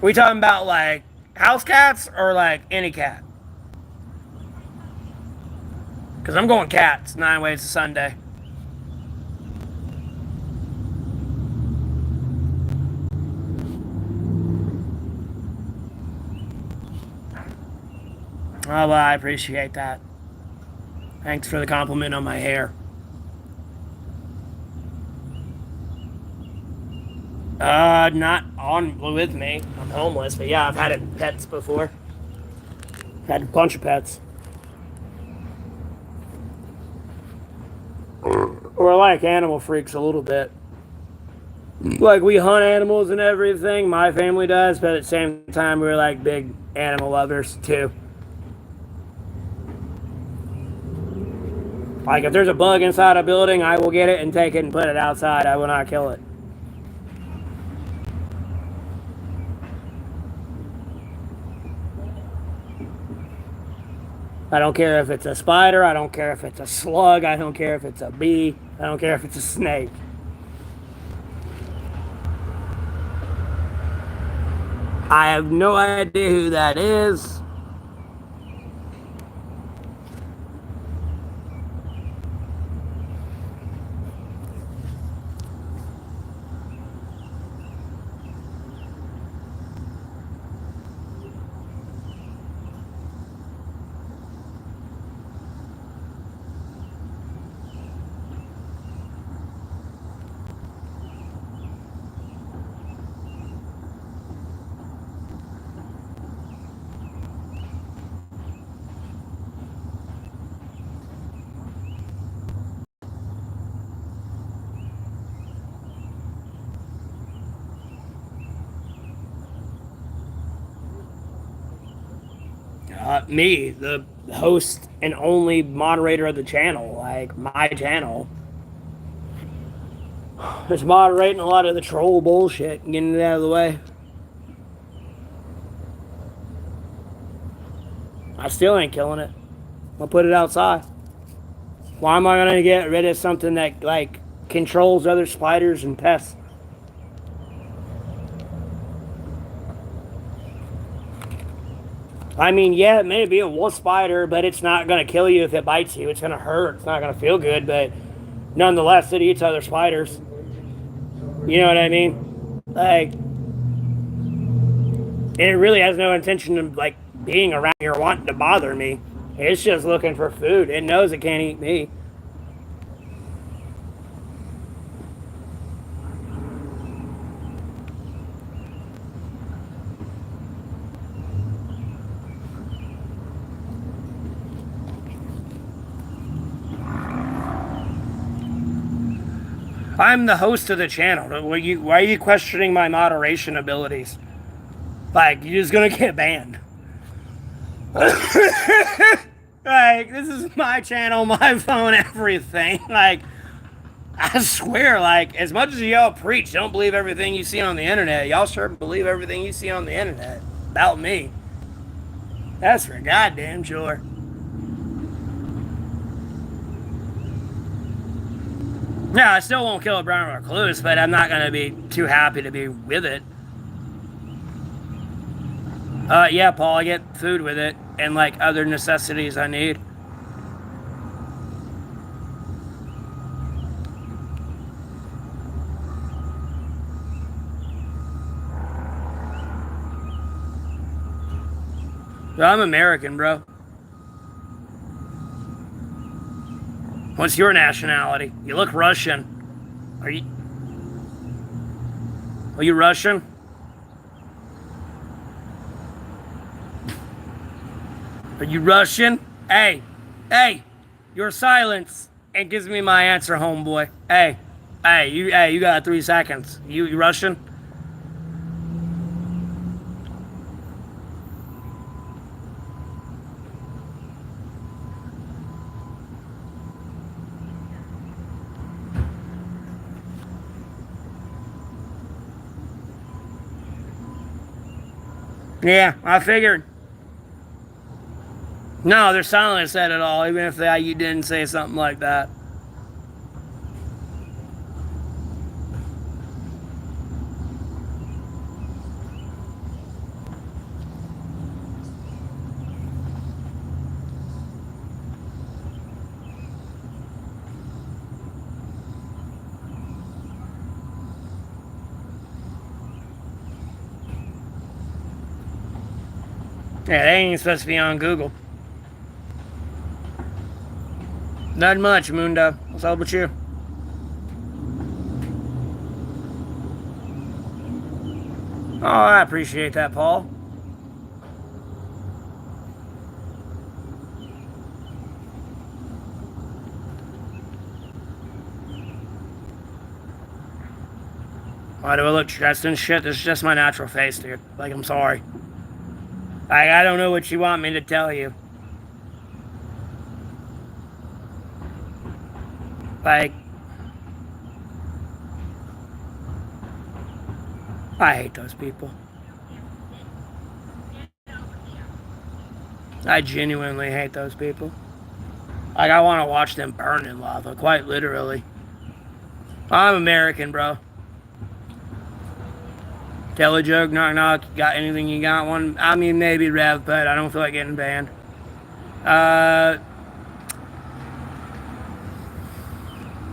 we talking about like house cats or like any cat? Because I'm going cats 9 ways to Sunday. Oh, well, I appreciate that. Thanks for the compliment on my hair. Not on with me. I'm homeless, but yeah, I've had pets before. Had a bunch of pets. We're like animal freaks a little bit. Like, we hunt animals and everything. My family does, but at the same time, we're like big animal lovers too. Like, if there's a bug inside a building, I will get it and take it and put it outside. I will not kill it. I don't care if it's a spider. I don't care if it's a slug. I don't care if it's a bee. I don't care if it's a snake. I have no idea who that is. Me, the host and only moderator of the channel, like my channel. Just moderating a lot of the troll bullshit and getting it out of the way. I still ain't killing it. I'll put it outside. Why am I gonna get rid of something that like controls other spiders and pests? I mean, yeah, it may be a wolf spider, but it's not gonna kill you if it bites you. It's gonna hurt. It's not gonna feel good, but nonetheless, it eats other spiders. You know what I mean? Like, and it really has no intention of like being around me or wanting to bother me. It's just looking for food. It knows it can't eat me. I'm the host of the channel. Why are you questioning my moderation abilities? Like, you're just gonna get banned. Like, this is my channel, my phone, everything. Like, I swear, like, as much as y'all preach, don't believe everything you see on the internet. Y'all sure believe everything you see on the internet about me. That's for goddamn sure. Yeah, I still won't kill a brown recluse, but I'm not gonna be too happy to be with it. Yeah, Paul, I get food with it and like other necessities I need. I'm American, bro. What's your nationality? You look Russian. Are you Russian? Are you Russian? Hey, your silence. It gives me my answer, homeboy. Hey, you got 3 seconds. You Russian? Yeah, I figured. No, they're silent at all, even if you didn't say something like that. Yeah, they ain't supposed to be on Google. Not much, Mundo. What's up with you? Oh, I appreciate that, Paul. Why do I look stressed and shit? This is just my natural face, dude. Like, I'm sorry. I don't know what you want me to tell you. Like, I hate those people. I genuinely hate those people. Like, I want to watch them burn in lava, quite literally. I'm American, bro. Tell a joke, knock knock. Got anything? You got one? I mean, maybe Rev, but I don't feel like getting banned.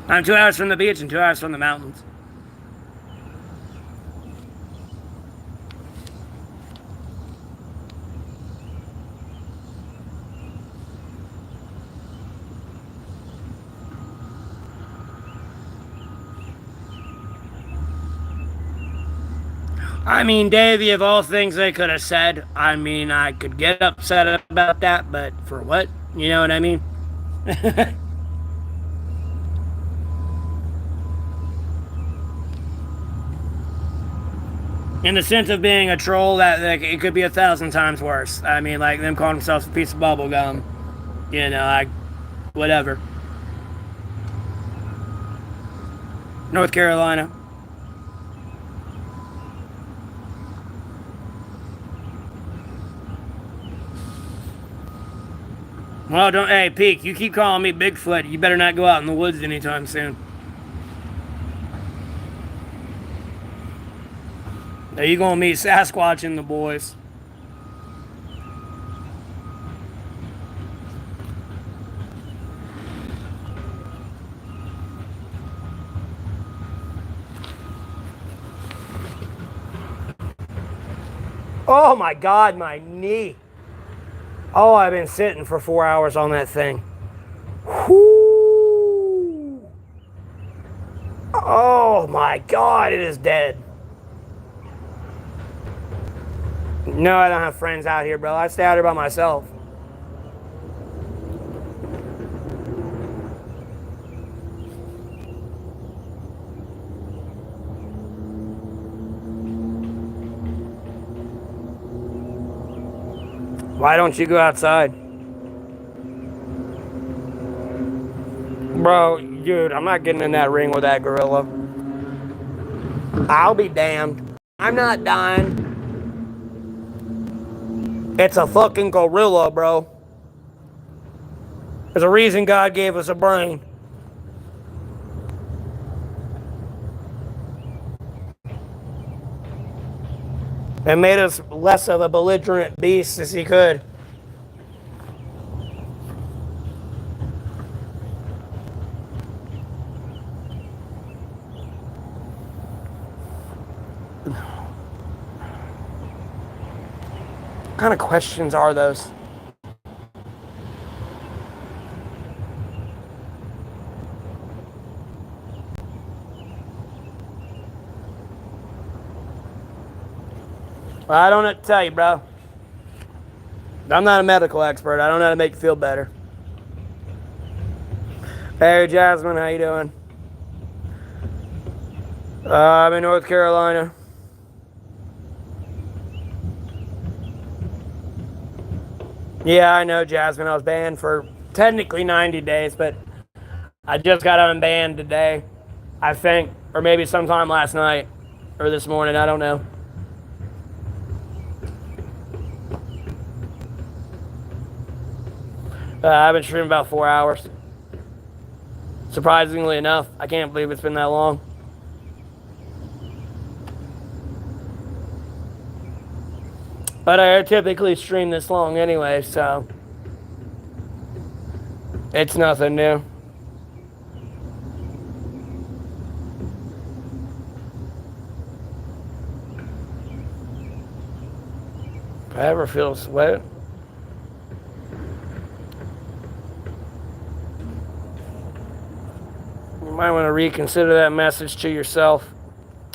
I'm 2 hours from the beach and 2 hours from the mountains. I mean, Davey, of all things they could have said, I mean, I could get upset about that, but for what? You know what I mean? In the sense of being a troll, that like, it could be 1,000 times worse. I mean, like them calling themselves a piece of bubble gum. You know, like whatever. North Carolina. Well, don't. Hey, Peak, you keep calling me Bigfoot. You better not go out in the woods anytime soon. Are you gonna meet Sasquatch and the boys? Oh my God, my knee. Oh, I've been sitting for 4 hours on that thing. Whoo! Oh my God, it is dead. No, I don't have friends out here, bro. I stay out here by myself. Why don't you go outside? Bro, dude, I'm not getting in that ring with that gorilla. I'll be damned. I'm not dying. It's a fucking gorilla, bro. There's a reason God gave us a brain. And made us less of a belligerent beast as he could. What kind of questions are those? Well, I don't know what to tell you, bro. I'm not a medical expert. I don't know how to make you feel better. Hey, Jasmine, how you doing? I'm in North Carolina. Yeah, I know, Jasmine. I was banned for technically 90 days, but I just got unbanned today, I think, or maybe sometime last night or this morning. I don't know. I've been streaming about 4 hours. Surprisingly enough, I can't believe it's been that long. But I typically stream this long anyway, so it's nothing new. If I ever feel sweat, you might want to reconsider that message to yourself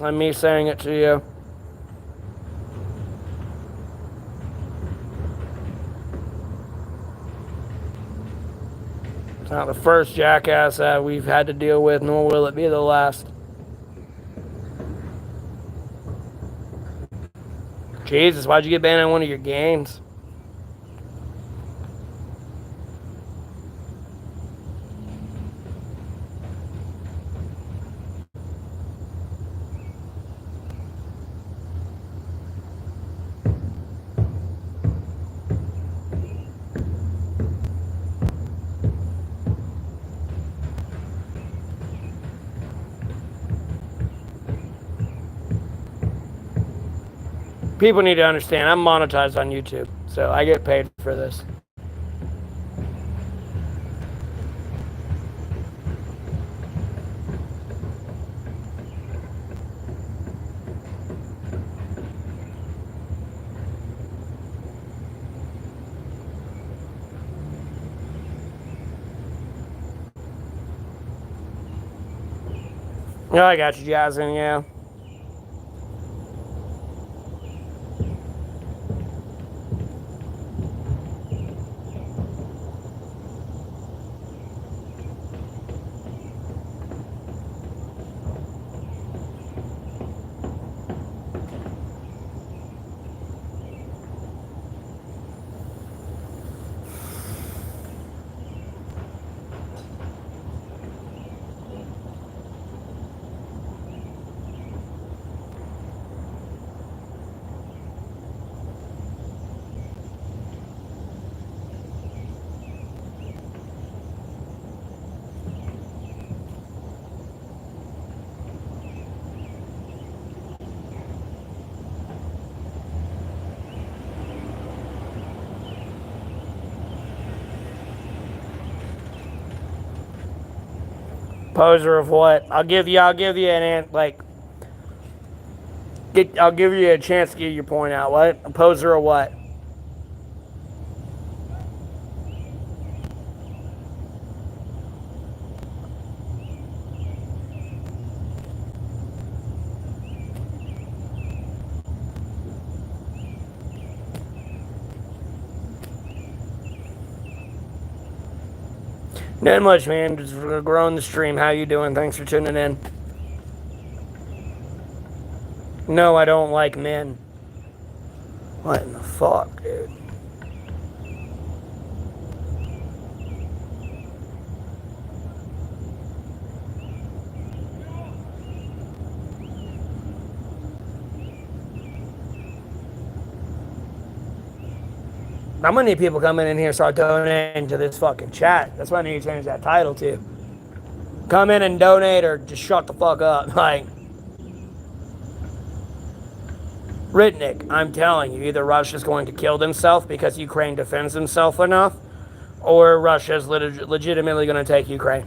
and me saying it to you. It's not the first jackass that we've had to deal with, nor will it be the last. Jesus, why'd you get banned on one of your games? People need to understand, I'm monetized on YouTube, so I get paid for this. Oh, I got you, Jasmine, yeah. Poser of what? I'll give you I'll give you a chance to get your point out. What? A poser of what? Not much, man. Just growing the stream. How you doing? Thanks for tuning in. No, I don't like men. What in the fuck, dude? I'm gonna need people coming in here and start donating to this fucking chat. That's what I need to change that title to. Come in and donate or just shut the fuck up. Like, Ritnik, I'm telling you, either Russia's going to kill themselves because Ukraine defends himself enough, or Russia's legitimately going to take Ukraine.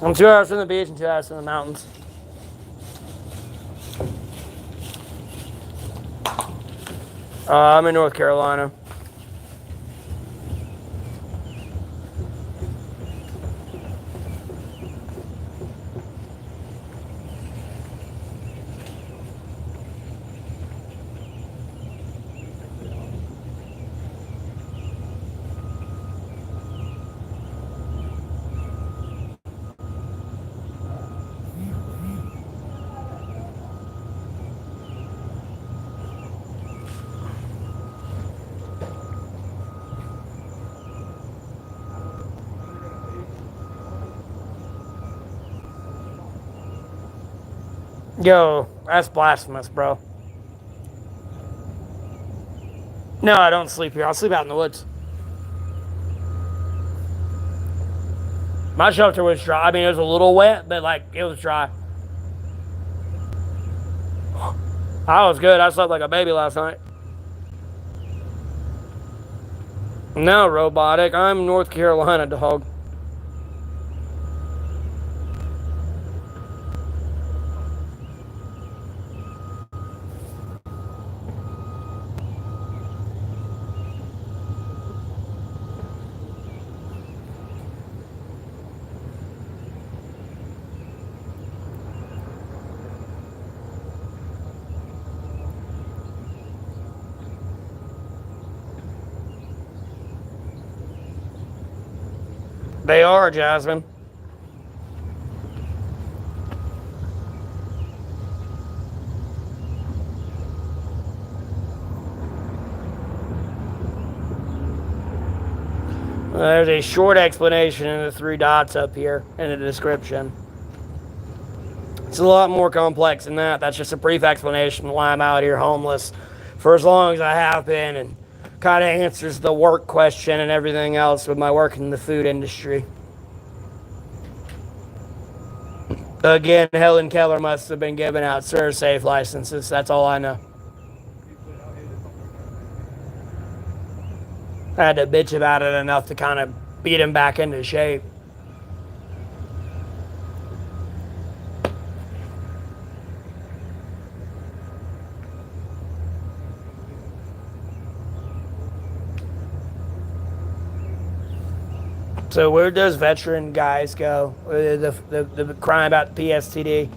I'm 2 hours from the beach and 2 hours from the mountains. I'm in North Carolina. Yo, that's blasphemous, bro. No, I don't sleep here. I'll sleep out in the woods. My shelter was dry. I mean, it was a little wet, but like, it was dry. I was good. I slept like a baby last night. No, robotic. I'm North Carolina, dog. They are, Jasmine. There's a short explanation in the 3 dots up here in the description. It's a lot more complex than that. That's just a brief explanation why I'm out here homeless for as long as I have been, and kind of answers the work question and everything else with my work in the food industry. Again, Helen Keller must have been giving out ServSafe licenses. That's all I know. I had to bitch about it enough to kind of beat him back into shape. So where does veteran guys go? The crime about the PSTD?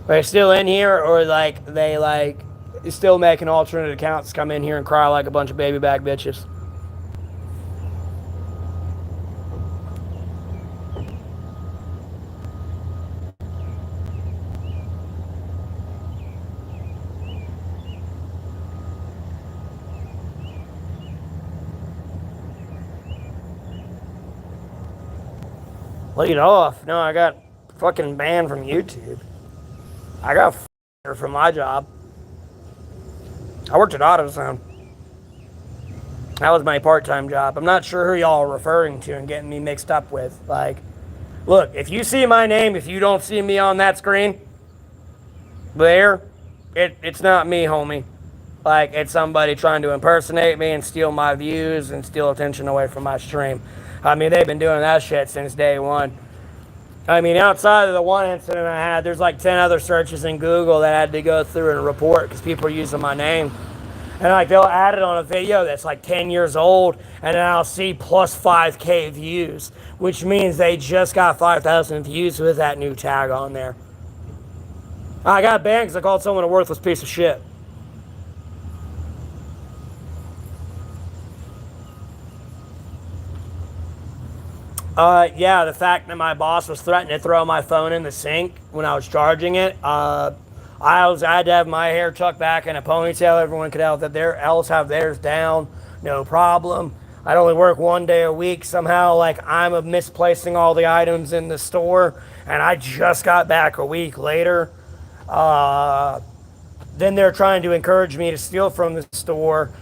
Are they still in here, or like they like still making alternate accounts, come in here and cry like a bunch of baby back bitches? Laid off. No, I got fucking banned from YouTube. I got fired from my job. I worked at AutoZone. That was my part-time job. I'm not sure who y'all are referring to and getting me mixed up with. Like, look, if you see my name, if you don't see me on that screen, there, it's not me, homie. Like, it's somebody trying to impersonate me and steal my views and steal attention away from my stream. I mean, they've been doing that shit since day one. I mean, outside of the one incident I had, there's like 10 other searches in Google that I had to go through and report because people are using my name. And like they'll add it on a video that's like 10 years old, and then I'll see plus 5K views, which means they just got 5,000 views with that new tag on there. I got banned because I called someone a worthless piece of shit. Yeah, the fact that my boss was threatening to throw my phone in the sink when I was charging it. I had to have my hair tucked back in a ponytail. Everyone could else have theirs down, no problem. I'd only work 1 day a week. Somehow, like I'm misplacing all the items in the store, and I just got back a week later. Then they're trying to encourage me to steal from the store,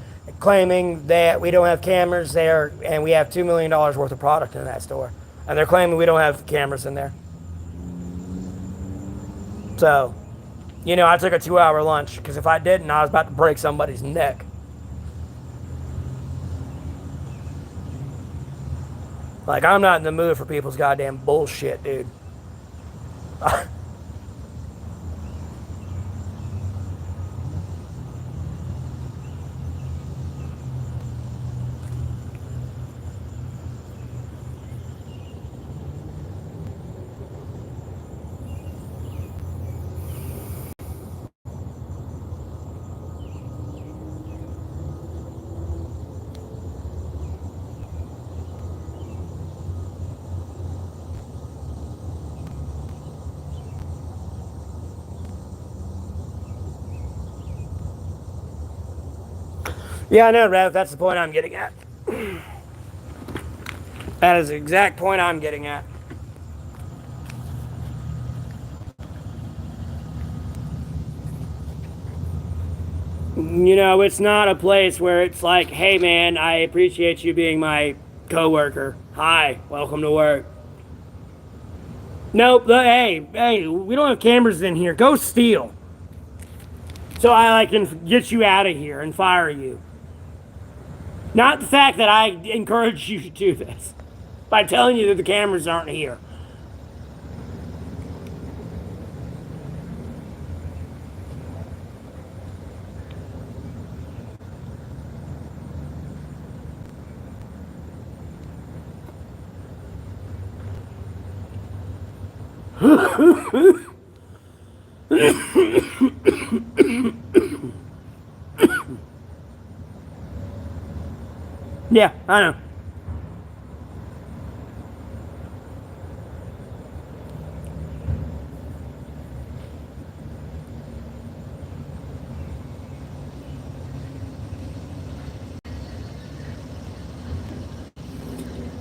claiming that we don't have cameras there and we have $2 million worth of product in that store. And they're claiming we don't have cameras in there. So, I took a 2-hour lunch because if I didn't, I was about to break somebody's neck. Like, I'm not in the mood for people's goddamn bullshit, dude. Yeah, I know, Rev. That's the point I'm getting at. That is the exact point I'm getting at. It's not a place where it's like, hey, man, I appreciate you being my coworker. Hi, welcome to work. Nope. Hey, we don't have cameras in here. Go steal. So I can get you out of here and fire you. Not the fact that I encourage you to do this by telling you that the cameras aren't here. Yeah, I know.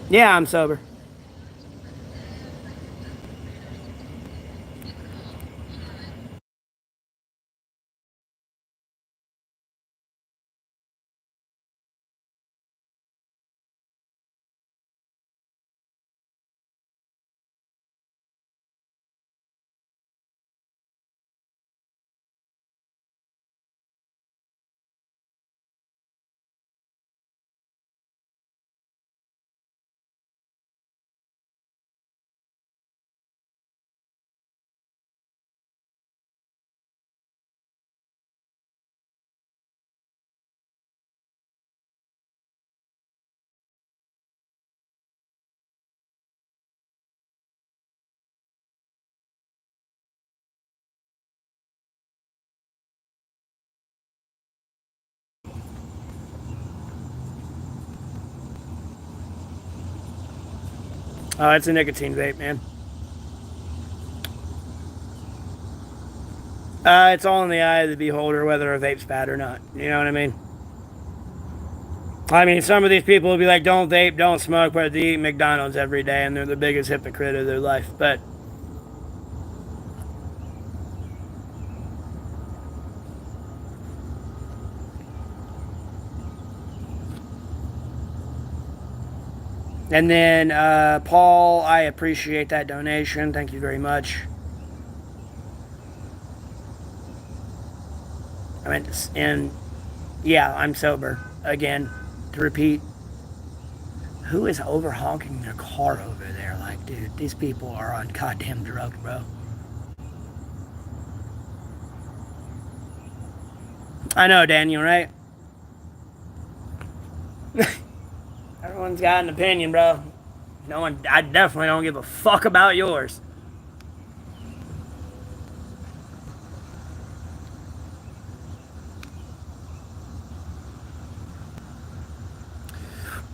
Yeah, I'm sober. Oh, it's a nicotine vape, man. It's all in the eye of the beholder whether a vape's bad or not. You know what I mean? I mean, some of these people will be like, don't vape, don't smoke, but they eat McDonald's every day, and they're the biggest hypocrite of their life. But and then Paul, I appreciate that donation. Thank you very much. I mean, and yeah, I'm sober again. To repeat, who is over honking their car over there? Like, dude, these people are on goddamn drugs, bro. I know, Daniel, right? Everyone's got an opinion, bro. No one, I definitely don't give a fuck about yours.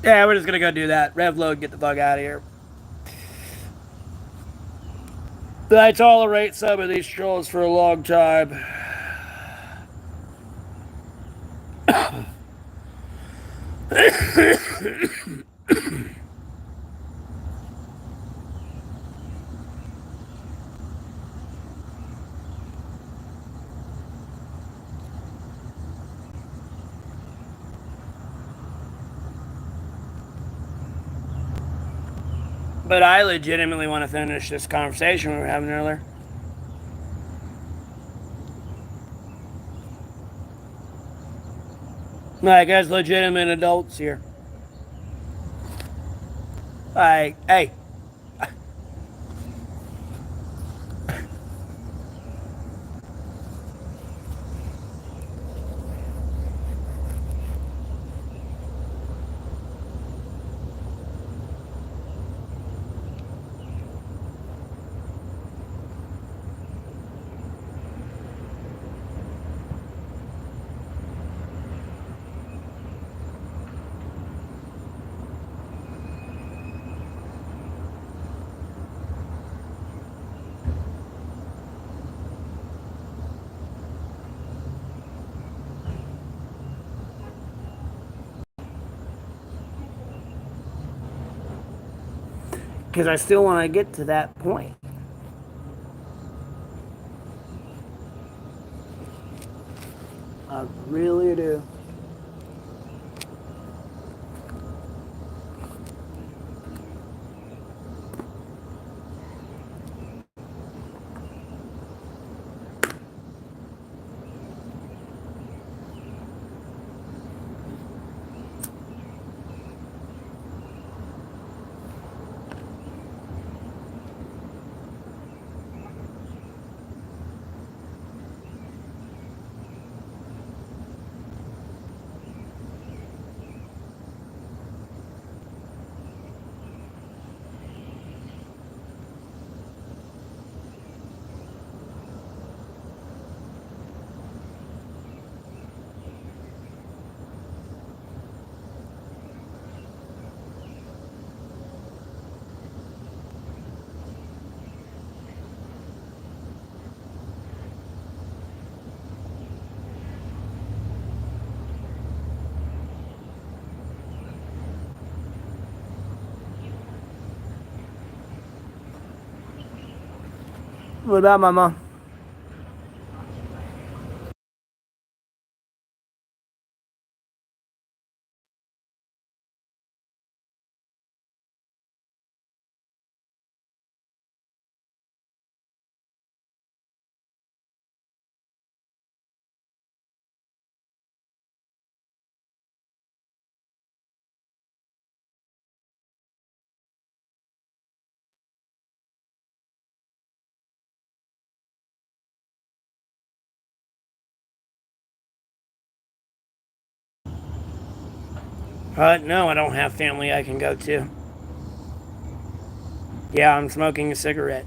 Yeah, we're just gonna go do that. Rev load, get the fuck out of here. I tolerate some of these trolls for a long time. But I legitimately want to finish this conversation we were having earlier. Like, as legitimate adults here. Like, hey, because I still want to get to that point. I really do. What about my mom? No, I don't have family I can go to. Yeah, I'm smoking a cigarette.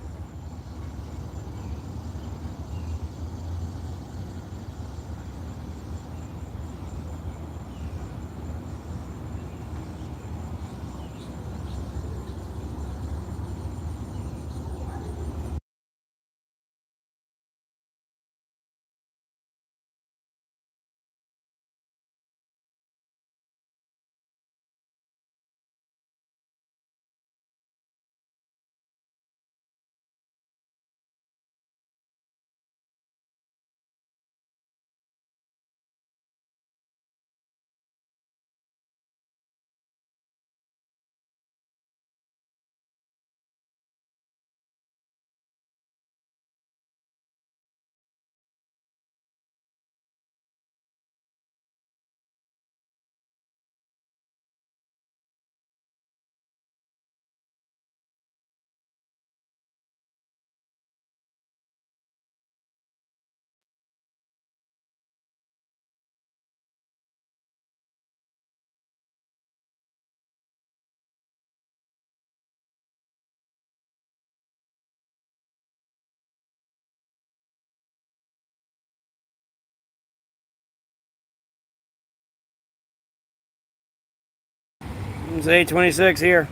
It's 8:26 here.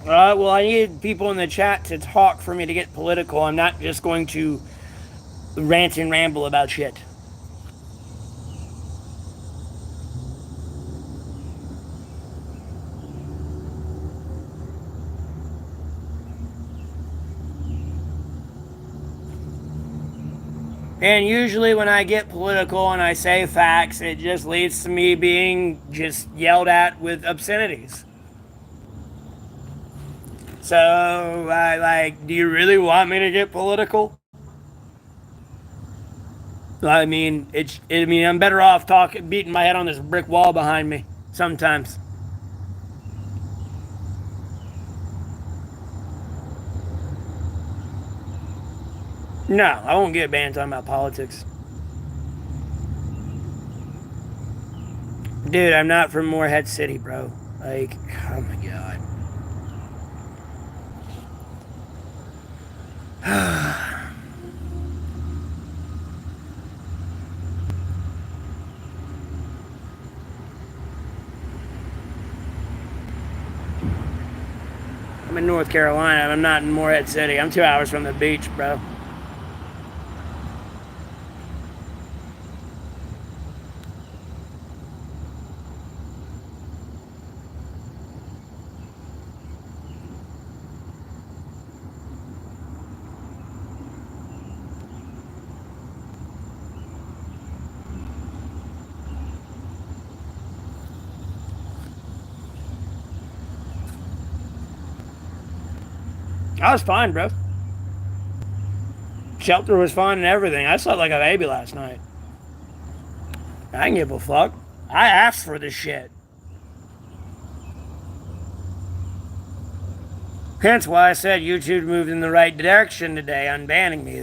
Well, I need people in the chat to talk for me to get political. I'm not just going to rant and ramble about shit. And usually when I get political and I say facts, it just leads to me being just yelled at with obscenities. So, do you really want me to get political? I mean, I'm better off beating my head on this brick wall behind me sometimes. No, I won't get banned talking about politics. Dude, I'm not from Morehead City, bro. Like, oh my god. I'm in North Carolina. I'm not in Morehead City. I'm 2 hours from the beach, bro. I was fine, bro. Shelter was fine and everything. I slept like a baby last night. I didn't give a fuck. I asked for this shit. Hence why I said YouTube moved in the right direction today, unbanning me.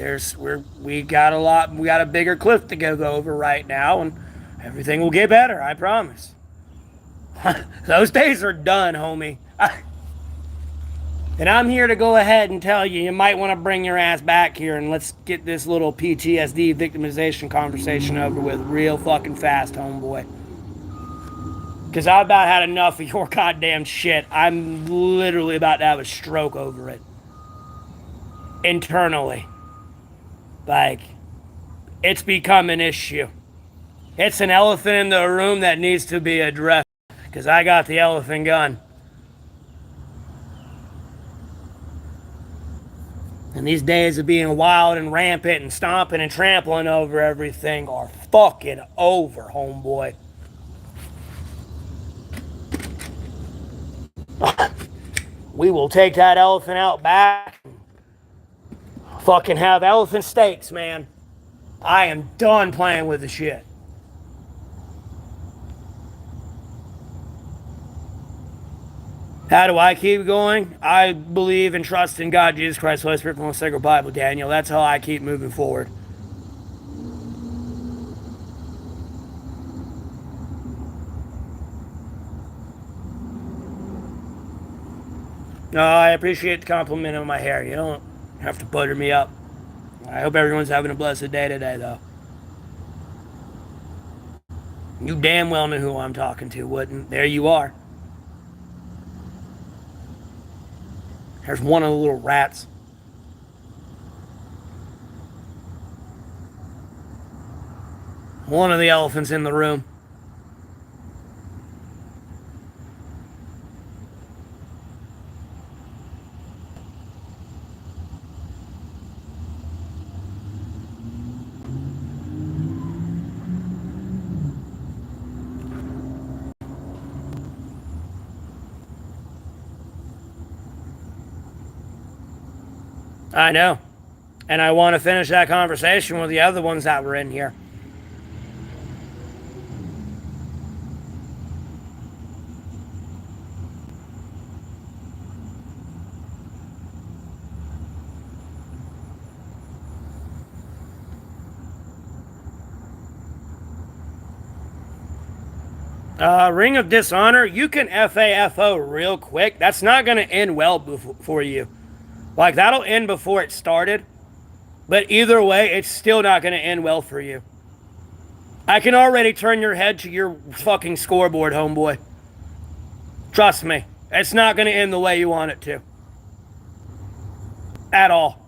We got a bigger cliff to go over right now, and everything will get better. I promise. Those days are done, homie. And I'm here to go ahead and tell you, you might want to bring your ass back here and let's get this little PTSD victimization conversation over with real fucking fast, homeboy. Because I've about had enough of your goddamn shit. I'm literally about to have a stroke over it. Internally. Like, it's become an issue. It's an elephant in the room that needs to be addressed. Because I got the elephant gun. And these days of being wild and rampant and stomping and trampling over everything are fucking over, homeboy. We will take that elephant out back. Fucking have elephant steaks, man. I am done playing with the shit. How do I keep going? I believe and trust in God, Jesus Christ, Holy Spirit, from the sacred Bible, Daniel. That's how I keep moving forward. No, I appreciate the compliment on my hair. You don't have to butter me up. I hope everyone's having a blessed day today, though. You damn well know who I'm talking to, wouldn't? There you are. There's one of the little rats. One of the elephants in the room. I know. And I want to finish that conversation with the other ones that were in here. Ring of Dishonor, you can FAFO real quick. That's not going to end well for you. Like, that'll end before it started. But either way, it's still not going to end well for you. I can already turn your head to your fucking scoreboard, homeboy. Trust me. It's not going to end the way you want it to. At all.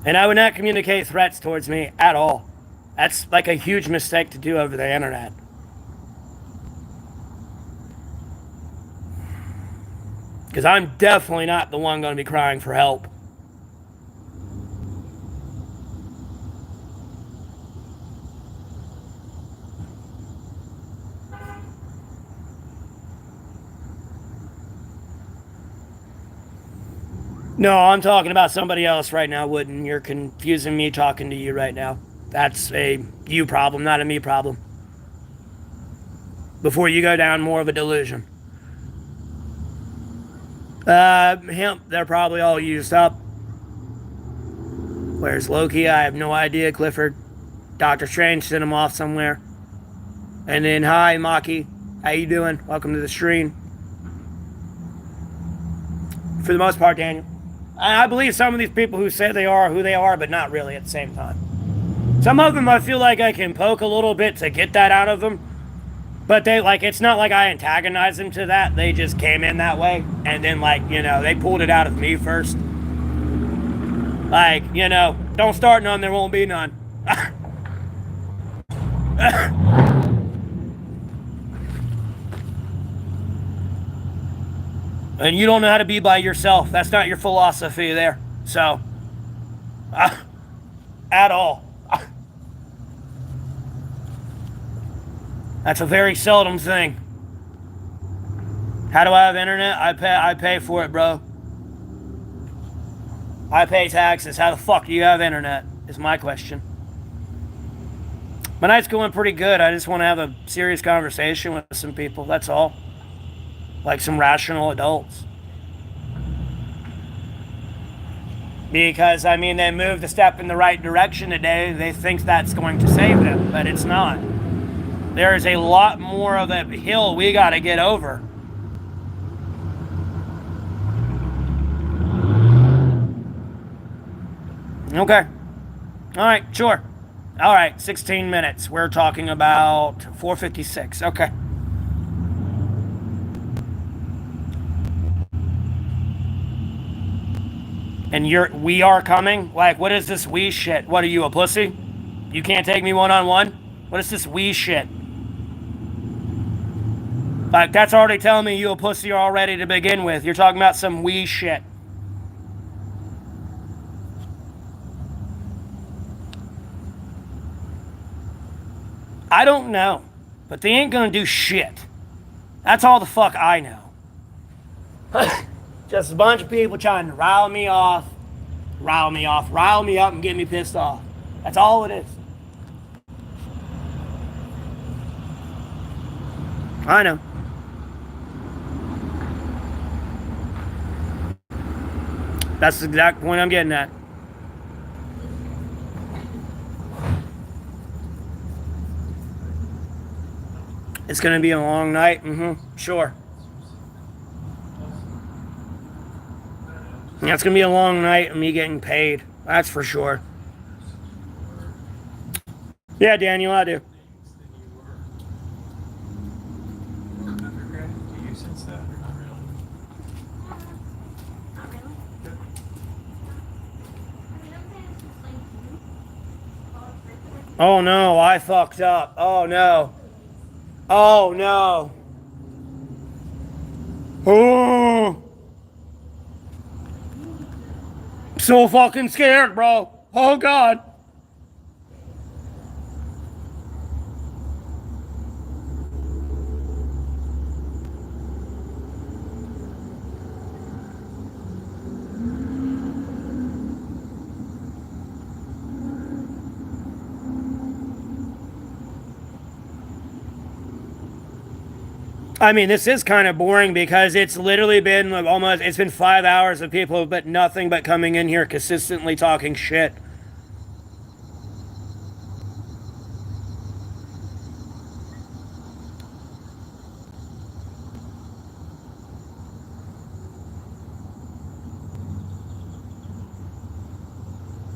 And I would not communicate threats towards me at all. That's like a huge mistake to do over the internet. Because I'm definitely not the one going to be crying for help. No, I'm talking about somebody else right now, Wooden. You're confusing me talking to you right now. That's a you problem, not a me problem. Before you go down more of a delusion. Hemp, they're probably all used up. Where's Loki? I have no idea. Clifford. Doctor Strange sent him off somewhere. And then, hi, Maki. How you doing? Welcome to the stream. For the most part, Daniel. I believe some of these people who say they are who they are, but not really at the same time. Some of them I feel like I can poke a little bit to get that out of them. But they, like, it's not like I antagonized them to that. They just came in that way. And then, like, you know, they pulled it out of me first. Like, you know, don't start none, there won't be none. And you don't know how to be by yourself. That's not your philosophy there. So, at all. That's a very seldom thing. How do I have internet? I pay for it, bro. I pay taxes. How the fuck do you have internet? Is my question. My night's going pretty good. I just want to have a serious conversation with some people. That's all. Like some rational adults. Because, I mean, they moved a step in the right direction today. They think that's going to save them, but it's not. There is a lot more of a hill we got to get over. Okay. All right, sure. All right, 16 minutes. We're talking about 4:56. Okay. And we are coming? Like, what is this we shit? What are you, a pussy? You can't take me one-on-one? What is this we shit? Like, that's already telling me you a pussy already to begin with. You're talking about some we shit. I don't know. But they ain't gonna do shit. That's all the fuck I know. Just a bunch of people trying to rile me up and get me pissed off. That's all it is. I know. That's the exact point I'm getting at. It's going to be a long night. Sure. Yeah, it's going to be a long night and me getting paid. That's for sure. Yeah, Daniel, I do. Oh no, I fucked up. Oh no. Oh no. Oh. I'm so fucking scared, bro. Oh God. I mean, this is kind of boring because it's literally been like it's been 5 hours of people, but nothing but coming in here consistently talking shit.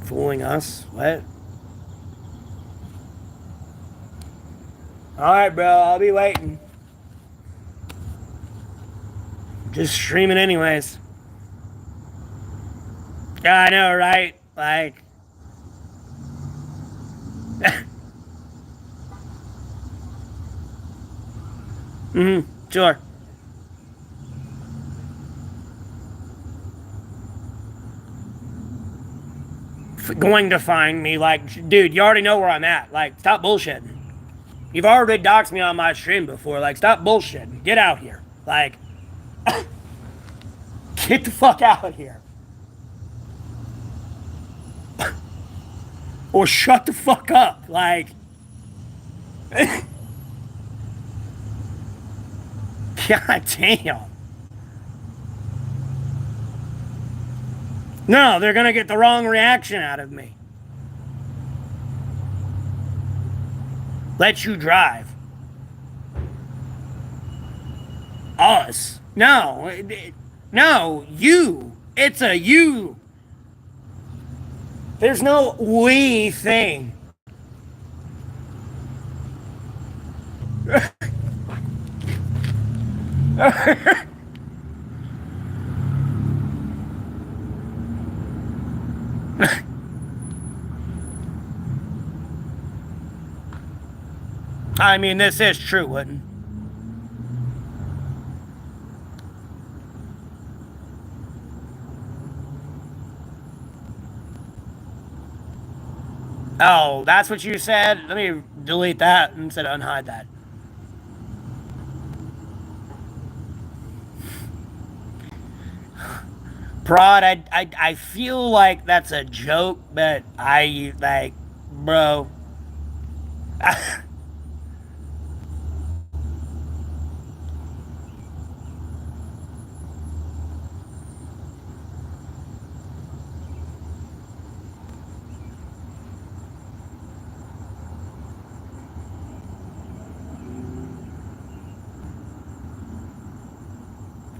Fooling us? What? Alright, bro, I'll be waiting. Just streaming anyways. Yeah, I know, right? Like... sure. Going to find me, like, dude, you already know where I'm at. Like, stop bullshitting. You've already doxed me on my stream before. Like, stop bullshitting. Get out here. Like, get the fuck out of here. Or shut the fuck up. Like, god damn. No, they're gonna get the wrong reaction out of me. Let you drive. Us. No. No, you. It's a you. There's no we thing. I mean, this is true, wouldn't? Oh, that's what you said? Let me delete that instead of unhide that. Prod, I feel like that's a joke, but like, bro.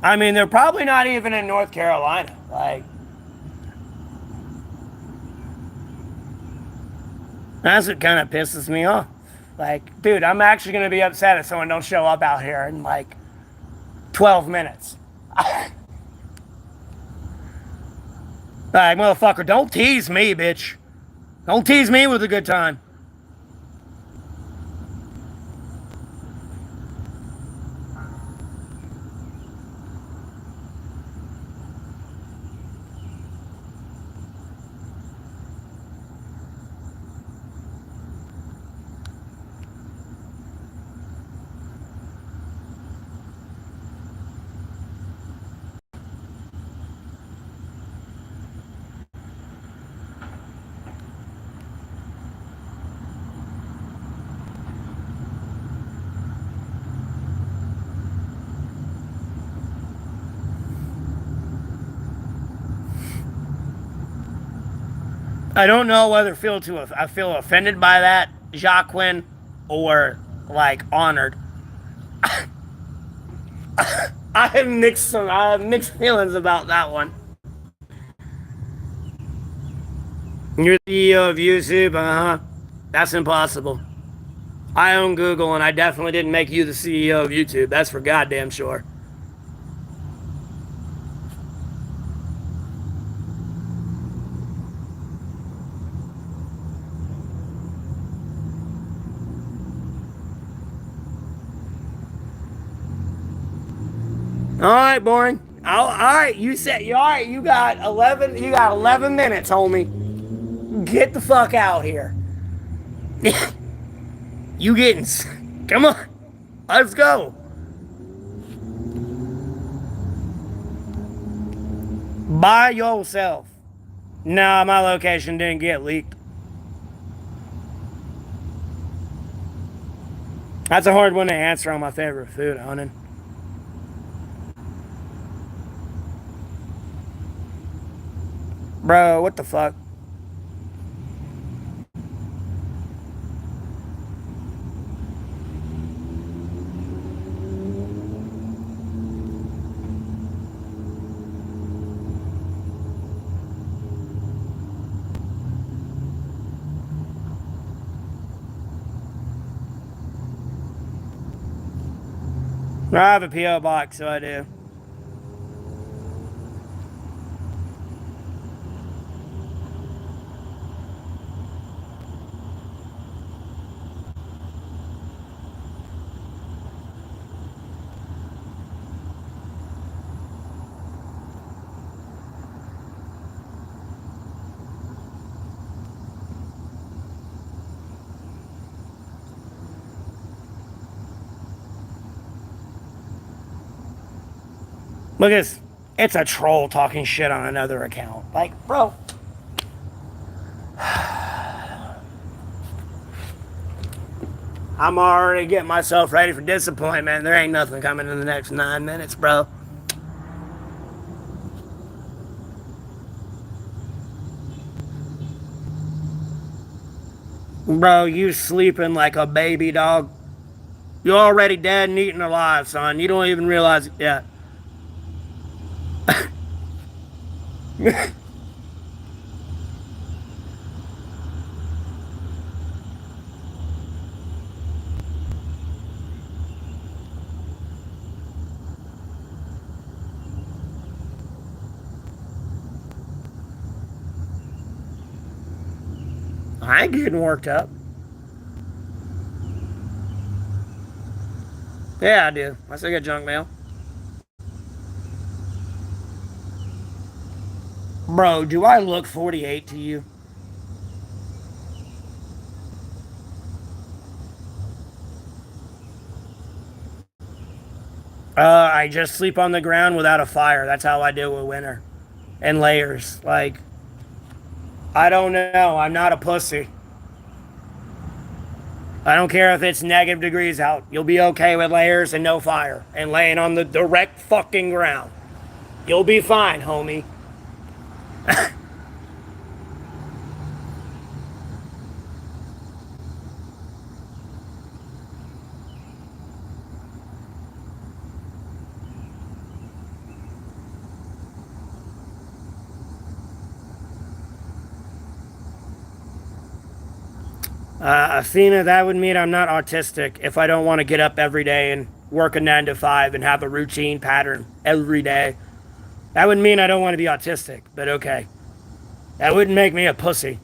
I mean, they're probably not even in North Carolina. Like, that's what kind of pisses me off. Like, dude, I'm actually going to be upset if someone don't show up out here in like 12 minutes. Like, motherfucker, don't tease me, bitch. Don't tease me with a good time. I don't know whether I feel offended by that, Jacqueline, or like honored. I have mixed feelings about that one. You're the CEO of YouTube, That's impossible. I own Google, and I definitely didn't make you the CEO of YouTube. That's for goddamn sure. All right, boring. All right, you said all right. You got 11. You got 11 minutes, homie. Get the fuck out here. You getting? Come on, let's go. By yourself. Nah, my location didn't get leaked. That's a hard one to answer on my favorite food, Onan. Bro, what the fuck? I have a P.O. box, so I do. Look at this. It's a troll talking shit on another account. Like, bro. I'm already getting myself ready for disappointment. There ain't nothing coming in the next 9 minutes, bro. Bro, you sleeping like a baby dog. You're already dead and eaten alive, son. You don't even realize it yet. I ain't getting worked up. Yeah, I do. I still get junk mail. Bro, do I look 48 to you? I just sleep on the ground without a fire. That's how I deal with winter. And layers. Like, I don't know. I'm not a pussy. I don't care if it's negative degrees out. You'll be okay with layers and no fire and laying on the direct fucking ground. You'll be fine, homie. Athena, that would mean I'm not autistic if I don't want to get up every day and work a 9 to 5 and have a routine pattern every day. That would mean I don't want to be autistic, but okay. That wouldn't make me a pussy.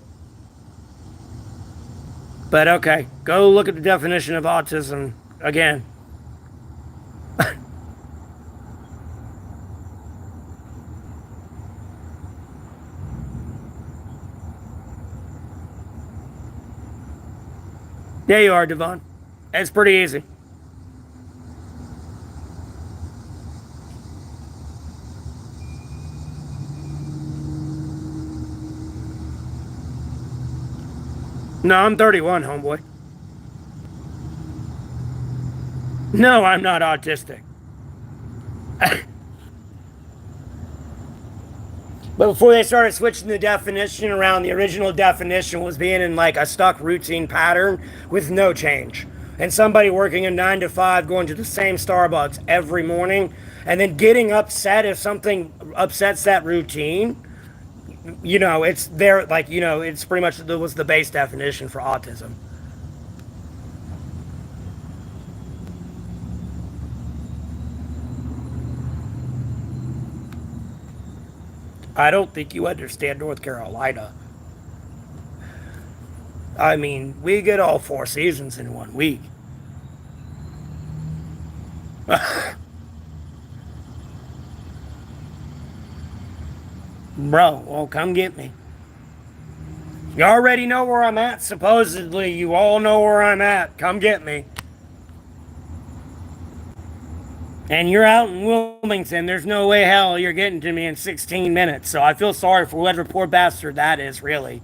But okay, go look at the definition of autism again. There you are, Devon. It's pretty easy. No, I'm 31, homeboy. No, I'm not autistic. But before they started switching the definition around, the original definition was being in like a stuck routine pattern with no change. And somebody working a 9 to 5, going to the same Starbucks every morning, and then getting upset if something upsets that routine. It's there, like, it's pretty much was the base definition for autism. I don't think you understand North Carolina. I mean, we get all 4 seasons in 1 week. Bro, well, come get me. You already know where I'm at. Supposedly, you all know where I'm at. Come get me. And you're out in Wilmington. There's no way hell you're getting to me in 16 minutes. So I feel sorry for whatever poor bastard that is, really.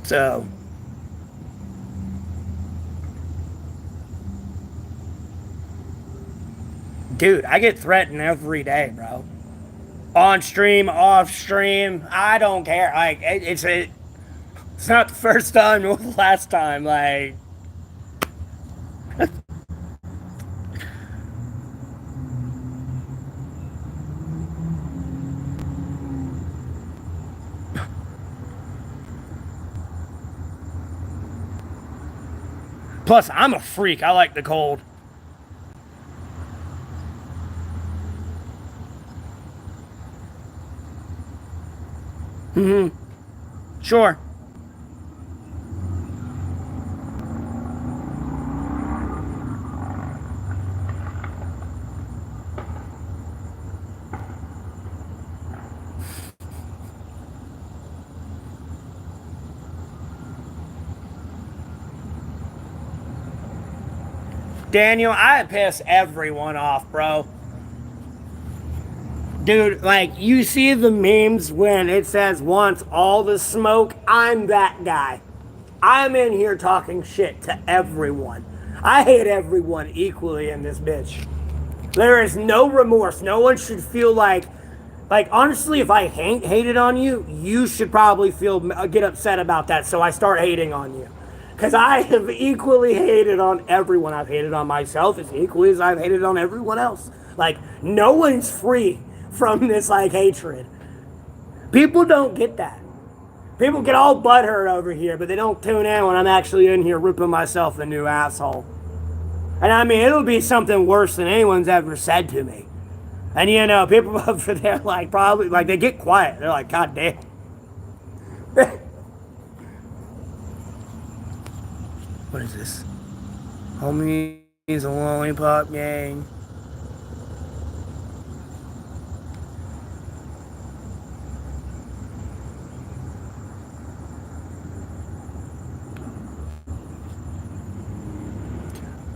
So, Dude, I get threatened every day, bro. On stream, off stream, I don't care. Like, it's not the first time nor the last time. Like, plus, I'm a freak. I like the cold. Mm-hmm. Sure. Daniel, I piss everyone off, bro. Dude, like, you see the memes when it says wants all the smoke? I'm that guy. I'm in here talking shit to everyone. I hate everyone equally in this bitch. There is no remorse. No one should feel like honestly, if I hated on you, you should probably get upset about that. So I start hating on you. Because I have equally hated on everyone. I've hated on myself as equally as I've hated on everyone else. Like, no one's free from this, like, hatred. People don't get that. People get all butthurt over here, but they don't tune in when I'm actually in here ripping myself a new asshole. And I mean, it'll be something worse than anyone's ever said to me. And you know, people over there, like, probably, like, they get quiet. They're like, God damn. What is this? Homies, a lollipop gang.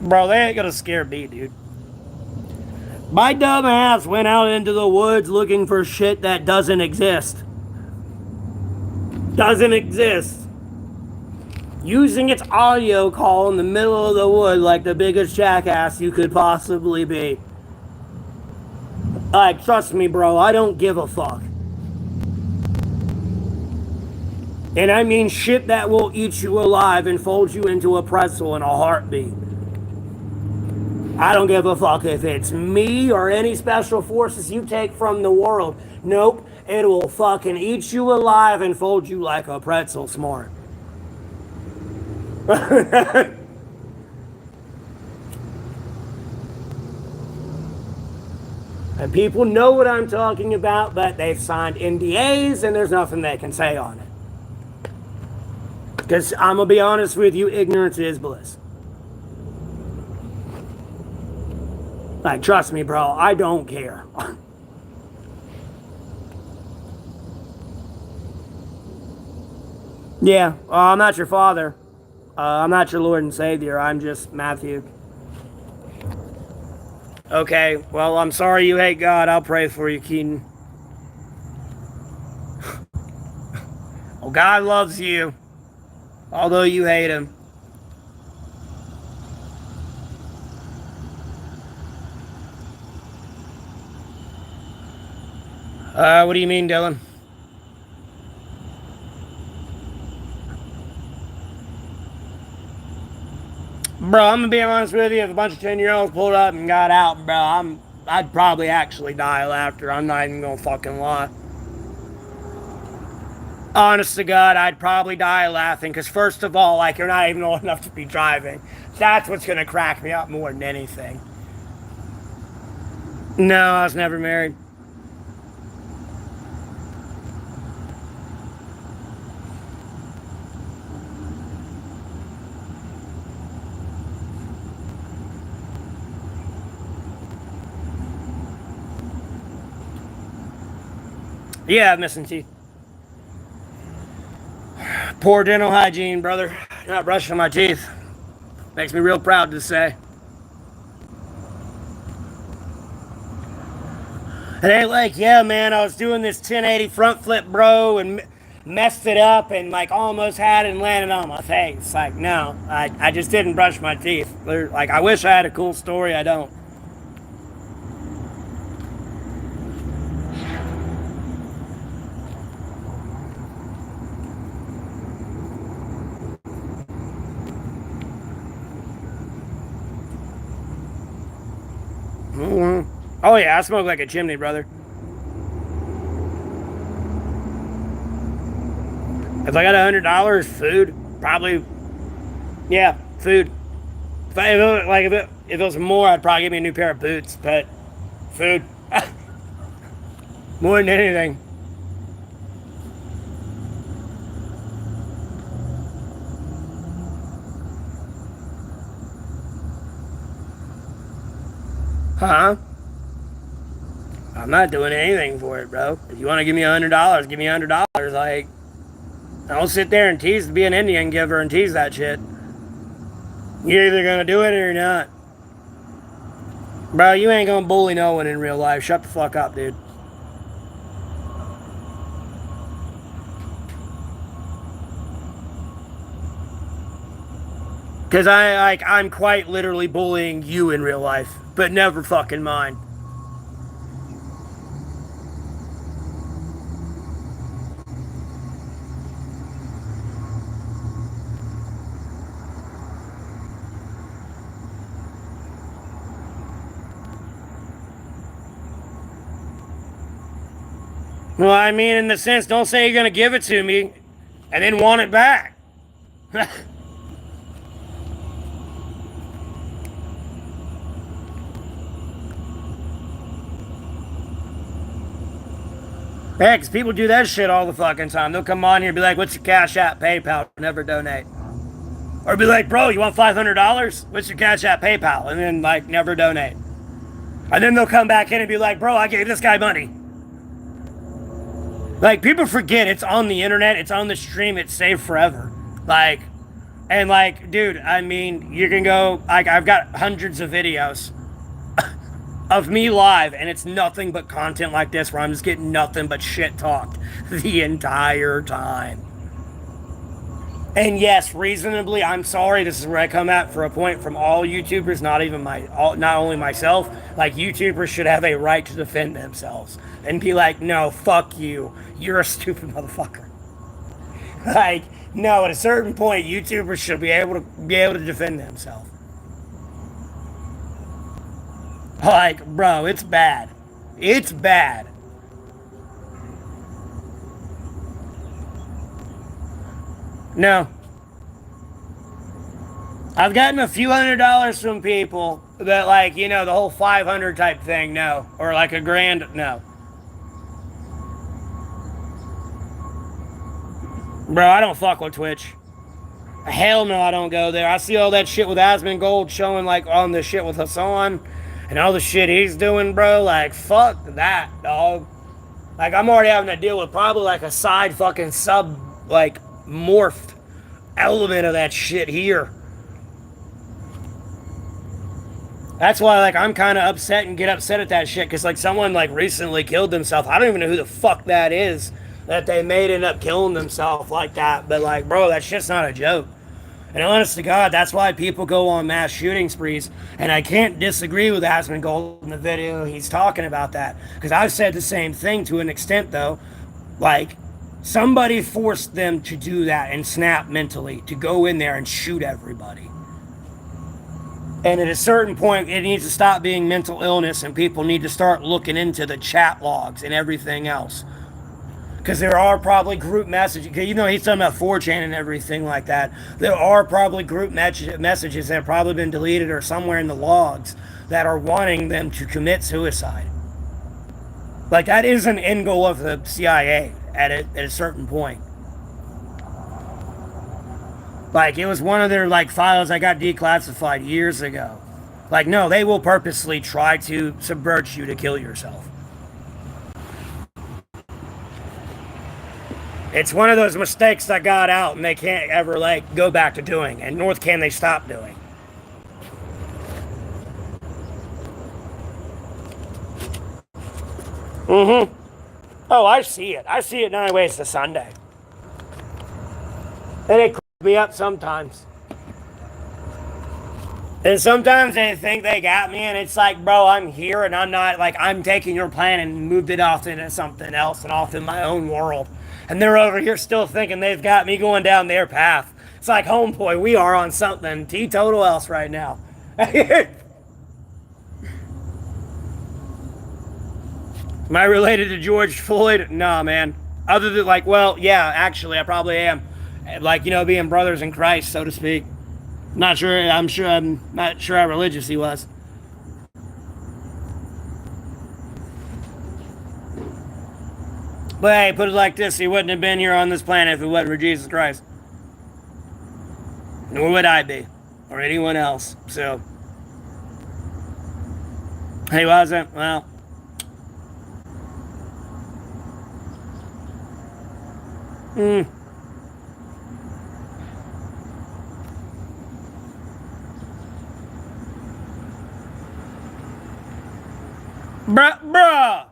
Bro, they ain't gonna scare me, dude. My dumb ass went out into the woods looking for shit that doesn't exist. Doesn't exist. Using its audio call in the middle of the wood like the biggest jackass you could possibly be. Like, trust me, bro, I don't give a fuck. And I mean shit that will eat you alive and fold you into a pretzel in a heartbeat. I don't give a fuck if it's me or any special forces you take from the world. Nope, it will fucking eat you alive and fold you like a pretzel, smart. And people know what I'm talking about, but they've signed NDAs and there's nothing they can say on it. Because I'm going to be honest with you, ignorance is bliss. Like, trust me, bro, I don't care. Yeah, I'm not your father. I'm not your Lord and Savior. I'm just Matthew. Okay, well, I'm sorry you hate God. I'll pray for you, Keaton. Well, God loves you, although you hate him. What do you mean, Dylan? Bro, I'm gonna be honest with you. If a bunch of 10-year-olds pulled up and got out, bro, I'd probably actually die of laughter. I'm not even gonna fucking lie. Honest to God, I'd probably die laughing. Because first of all, like, you're not even old enough to be driving. That's what's gonna crack me up more than anything. No, I was never married. Yeah, I'm missing teeth. Poor dental hygiene, brother. Not brushing my teeth. Makes me real proud to say. It ain't like, yeah, man, I was doing this 1080 front flip, bro, and messed it up and, like, almost had it and landed on my face. Like, no, I just didn't brush my teeth. Like, I wish I had a cool story. I don't. Mm-hmm. Oh yeah, I smoke like a chimney, brother. If I got $100, food, probably, yeah, food. If it was more, I'd probably give me a new pair of boots. But food, more than anything. Huh? I'm not doing anything for it, bro. If you want to give me $100, give me $100. Like, don't sit there and tease, be an Indian giver and tease that shit. You're either gonna do it or you're not. Bro, you ain't gonna bully no one in real life. Shut the fuck up, dude. Cause I'm quite literally bullying you in real life, but never fucking mine. Well, I mean, in the sense, don't say you're gonna give it to me, and then want it back. Yeah, because people do that shit all the fucking time. They'll come on here and be like, what's your Cash App, PayPal? Never donate. Or be like, bro, you want $500? What's your Cash App, PayPal? And then, like, never donate. And then they'll come back in and be like, bro, I gave this guy money. Like, people forget it's on the internet, it's on the stream, it's saved forever. Like, and like, dude, I mean, you can go, like, I've got hundreds of videos of me live, and it's nothing but content like this where I'm just getting nothing but shit talked the entire time. And yes, reasonably, I'm sorry. This is where I come at for a point from all YouTubers, not only myself. Like, YouTubers should have a right to defend themselves and be like, no, fuck you. You're a stupid motherfucker. Like, no, at a certain point, YouTubers should be able to defend themselves. Like, bro, it's bad. It's bad. No. I've gotten a few $100s from people that, like, you know, the whole 500 type thing, no. Or like a grand, no. Bro, I don't fuck with Twitch. Hell no, I don't go there. I see all that shit with Asmon Gold showing, like, on the shit with Hassan and all the shit he's doing, bro. Like, fuck that, dog. Like, I'm already having to deal with probably, like, a side fucking sub, like, morphed element of that shit here. That's why, like, I'm kind of upset and get upset at that shit, because, like, someone, like, recently killed themselves. I don't even know who the fuck that is that they made end up killing themselves like that. But, like, bro, that shit's not a joke. And honest to God, that's why people go on mass shooting sprees. And I can't disagree with Asmon Gold in the video. He's talking about that. Because I've said the same thing to an extent, though. Like, somebody forced them to do that and snap mentally, to go in there and shoot everybody. And at a certain point, it needs to stop being mental illness, and people need to start looking into the chat logs and everything else. Because there are probably group messages. You know, he's talking about 4chan and everything like that. There are probably group messages that have probably been deleted or somewhere in the logs that are wanting them to commit suicide. Like, that is an end goal of the CIA at a certain point. Like, it was one of their, like, files I got declassified years ago. Like, no, they will purposely try to subvert you to kill yourself. It's one of those mistakes that got out and they can't ever, like, go back to doing. And nor can they stop doing. Mm-hmm. Oh, I see it. I see it nine ways to Sunday. And it cracks me up sometimes. And sometimes they think they got me, and it's like, bro, I'm here, and I'm not, like, I'm taking your plan and moved it off into something else and off in my own world. And they're over here still thinking they've got me going down their path. It's like, homeboy, we are on something teetotal else right now. Am I related to George Floyd? Nah, man. Other than like, well, yeah, actually, I probably am. Like, being brothers in Christ, so to speak. Not sure. I'm not sure how religious he was. But hey, put it like this: he wouldn't have been here on this planet if it wasn't for Jesus Christ. Nor would I be, or anyone else. So, he wasn't. Well, bruh.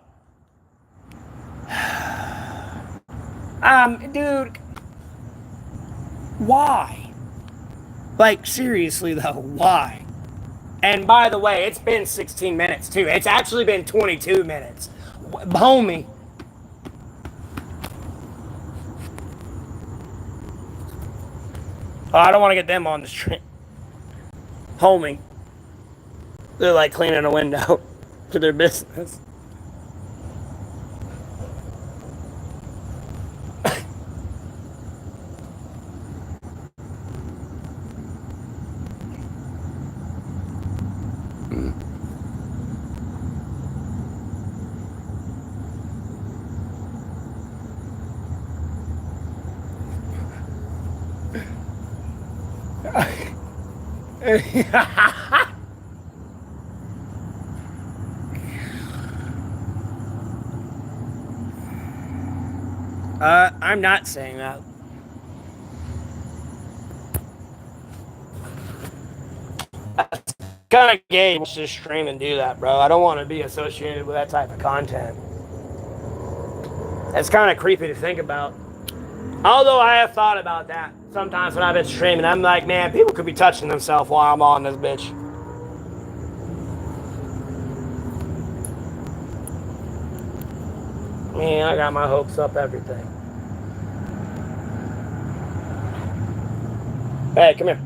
Dude, why? Like, seriously though, why? And by the way, it's been 16 minutes too. It's actually been 22 minutes. Homie. Oh, I don't want to get them on the street. Homie. They're like cleaning a window to their business. I'm not saying that. Kind of gay to just stream and do that, bro. I don't want to be associated with that type of content. It's kind of creepy to think about. Although I have thought about that sometimes when I've been streaming. I'm like, man, people could be touching themselves while I'm on this bitch. Man, I got my hopes up, everything. Hey, come here.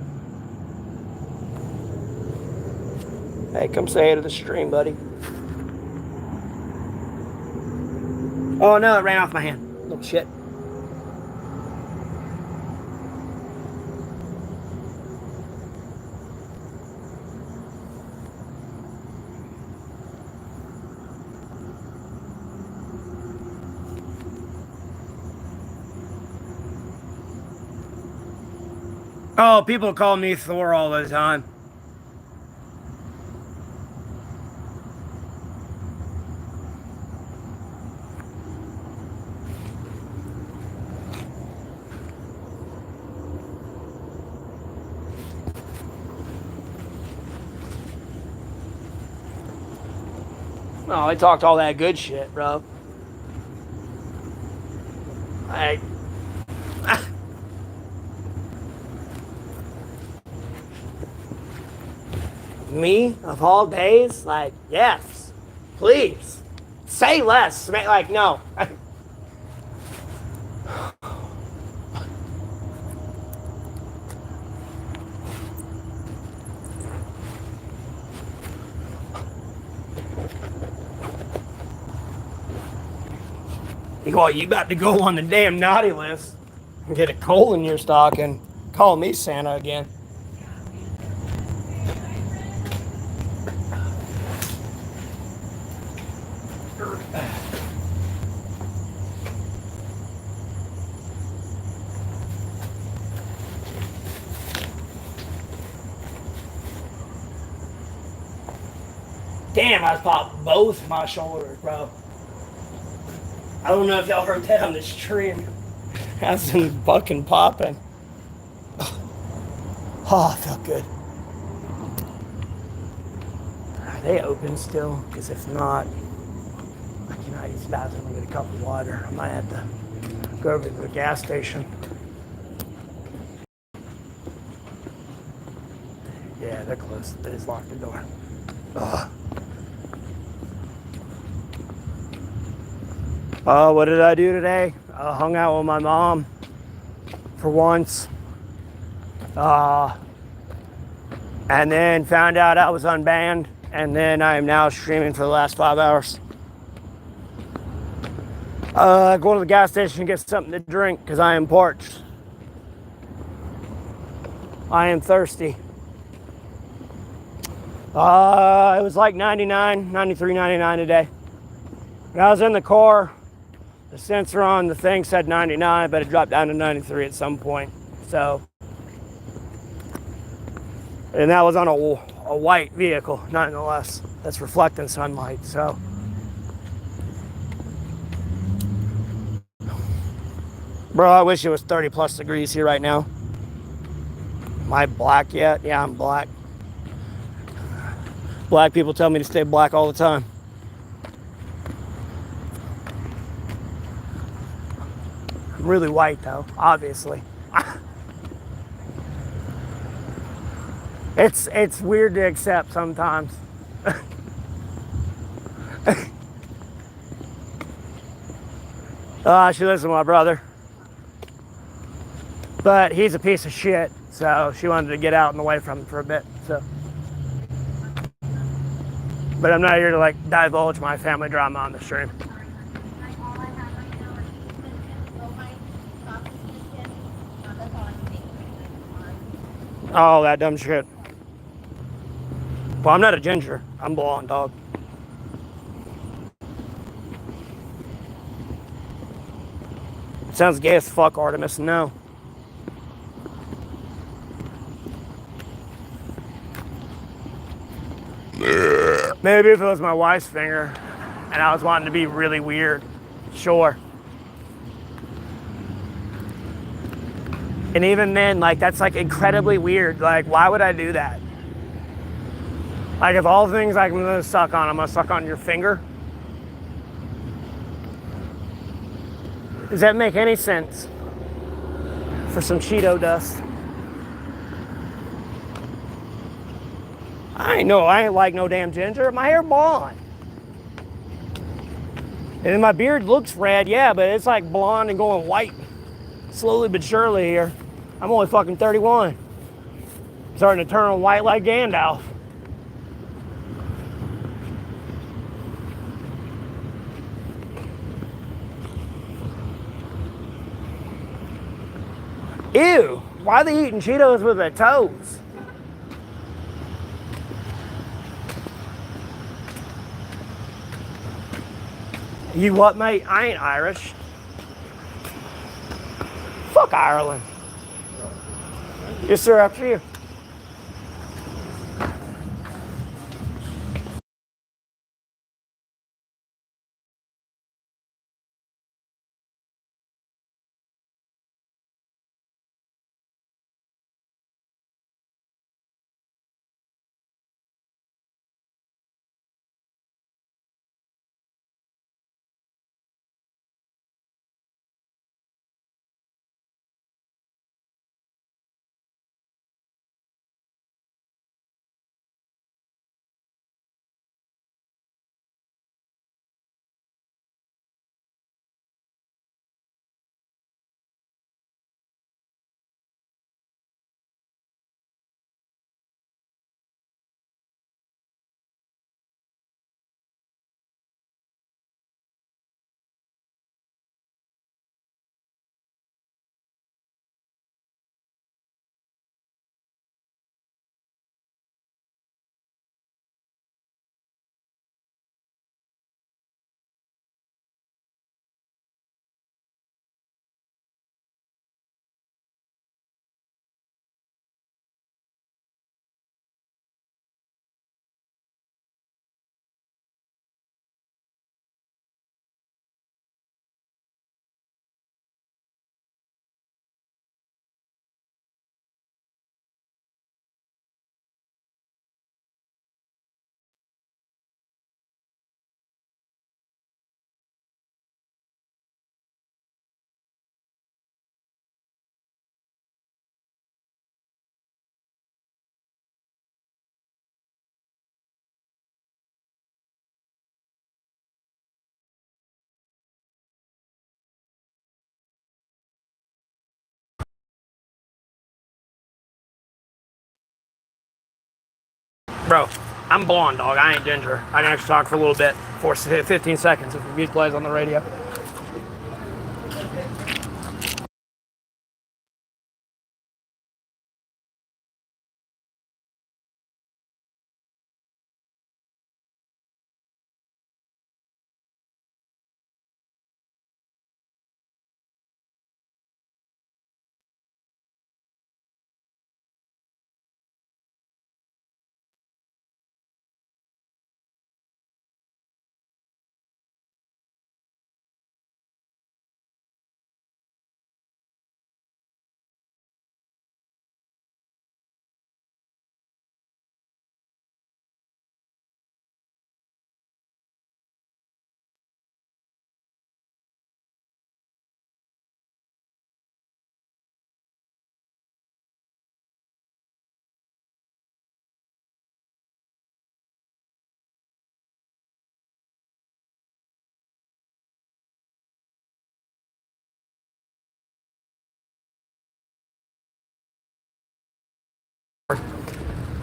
Hey, come say hey to the stream, buddy. Oh no, it ran off my hand. Little shit. Oh, people call me Thor all the time. Oh, they talked all that good shit, bro. Me, of all days, like, yes, please, say less. Like, no. Well, you about to go on the damn naughty list and get a coal in your stock and call me Santa again. Damn, I popped both my shoulders, bro. I don't know if y'all heard that on the stream. That's been fucking popping. Oh, I felt good. Are they open still? Because if not, I cannot use the bathroom and get a cup of water. I might have to go over to the gas station. Yeah, they're closed. They just locked the door. Ugh. What did I do today? I hung out with my mom for once. And then found out I was unbanned. And then I am now streaming for the last 5 hours. Go to the gas station and get something to drink because I am parched. I am thirsty. It was like 99, 93, 99 today. When I was in the car, the sensor on the thing said 99, but it dropped down to 93 at some point. So, and that was on a white vehicle, nonetheless. That's reflecting sunlight, so. Bro, I wish it was 30 plus degrees here right now. Am I black yet? Yeah, I'm black. Black people tell me to stay black all the time. I'm really white though, obviously. It's weird to accept sometimes. She lives with my brother. But he's a piece of shit, so she wanted to get out and away from him for a bit, so. But I'm not here to like divulge my family drama on the stream. Oh, that dumb shit. Well, I'm not a ginger. I'm blonde, dog. Sounds gay as fuck, Artemis. No. Maybe if it was my wife's finger and I was wanting to be really weird. Sure. And even then, like, that's like incredibly weird. Like, why would I do that? Like, if all things I'm gonna suck on, I'm gonna suck on your finger. Does that make any sense? For some Cheeto dust. I ain't like no damn ginger. My hair blonde. And then my beard looks red, yeah, but it's like blonde and going white. Slowly but surely here. I'm only fucking 31. Starting to turn white like Gandalf. Ew, why are they eating Cheetos with their toes? You what, mate? I ain't Irish. Fuck Ireland. Yes, sir, up to you. Bro, I'm blonde, dog. I ain't ginger. I can actually talk for a little bit, for 15 seconds if the music plays on the radio.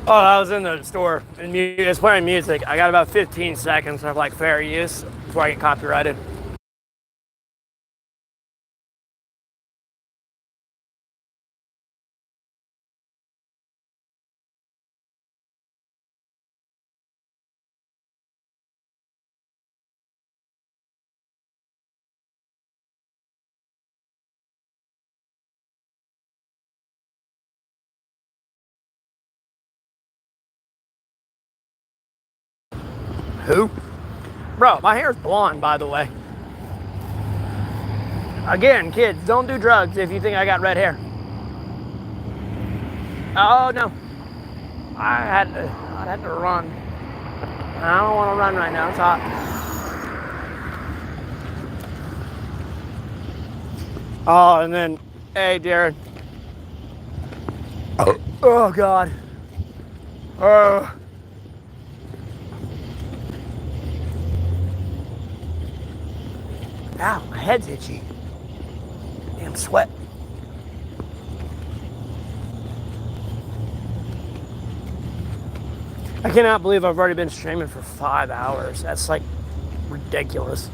Oh, I was in the store and it's playing music. I got about 15 seconds of like fair use before I get copyrighted. Who? Bro, my hair's blonde, by the way. Again, kids, don't do drugs if you think I got red hair. Oh, no. I'd had to run. I don't want to run right now. It's hot. Oh, and then, hey, Jared. Oh, God. Ow, my head's itchy. Damn sweat. I cannot believe I've already been streaming for 5 hours. That's like ridiculous.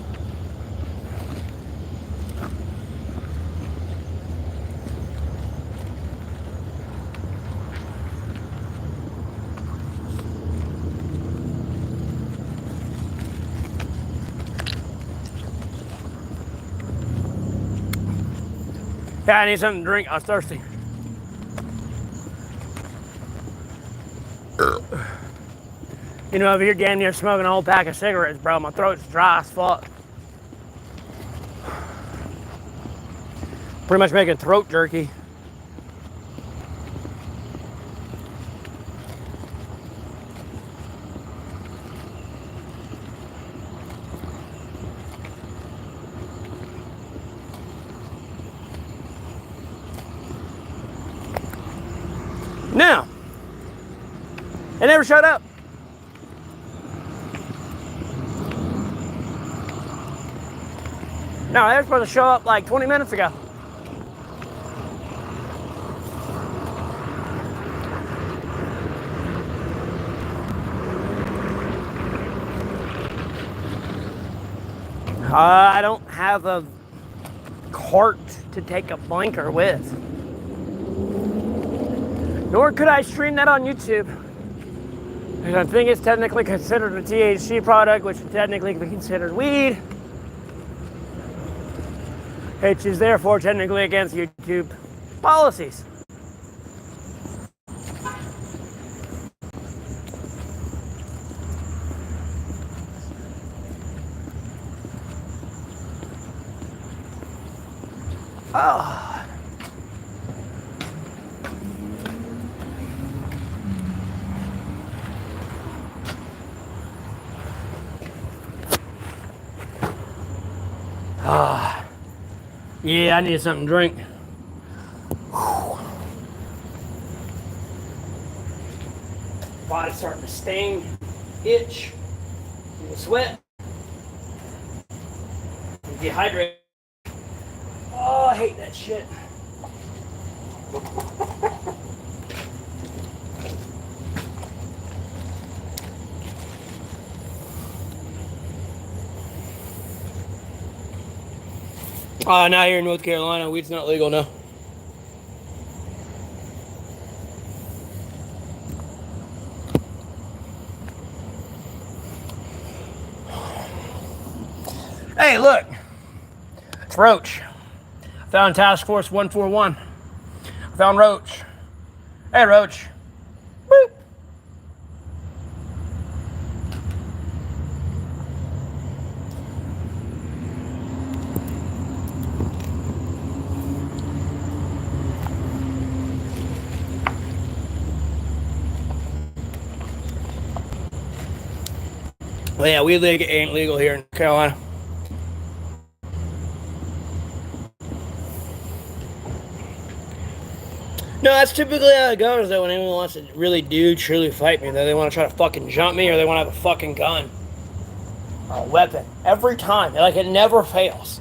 Yeah, I need something to drink. I was thirsty. You know, over here damn near smoking a whole pack of cigarettes, bro. My throat's dry as fuck. Pretty much making throat jerky. Now, it never showed up. No, they were supposed to show up like 20 minutes ago. I don't have a cart to take a blanker with. Nor could I stream that on YouTube. And I think it's technically considered a THC product, which would technically be considered weed. Which is therefore technically against YouTube policies. Oh. Yeah, I need something to drink. Body's starting to sting, itch, sweat, dehydrate. Oh, I hate that shit. Not here in North Carolina. Weed's not legal, no. Hey, look. It's Roach. I found Task Force 141. I found Roach. Hey, Roach. Boop. Well, yeah, weed ain't legal here in Carolina. No, that's typically how it goes, though, when anyone wants to really truly fight me. They want to try to fucking jump me, or they want to have a fucking gun. Or a weapon. Every time. Like, it never fails.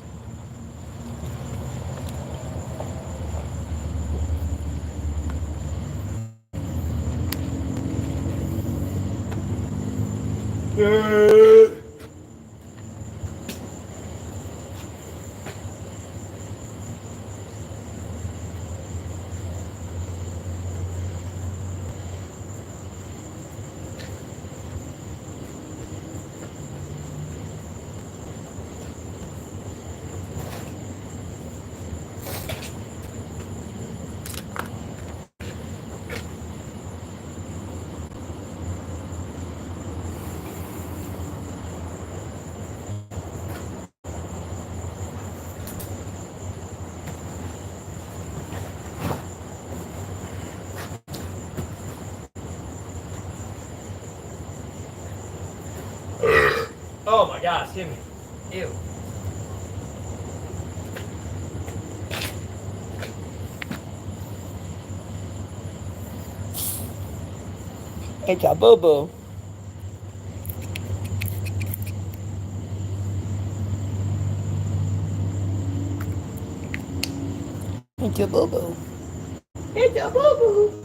Oh my gosh, give me. Ew. It's a boo-boo. It's a boo-boo. It's a boo-boo.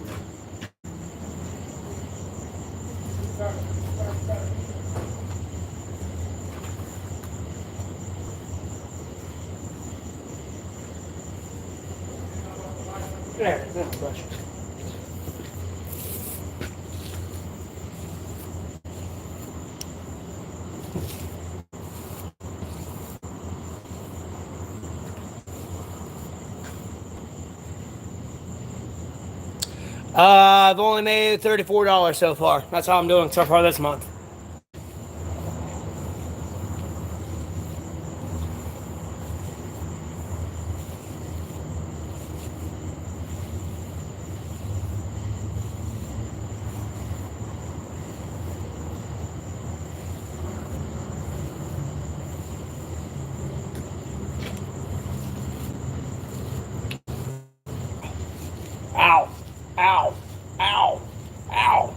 There, that's brush. I've only made $34 so far. That's how I'm doing so far this month. Ow. Ow. Ow. Ow.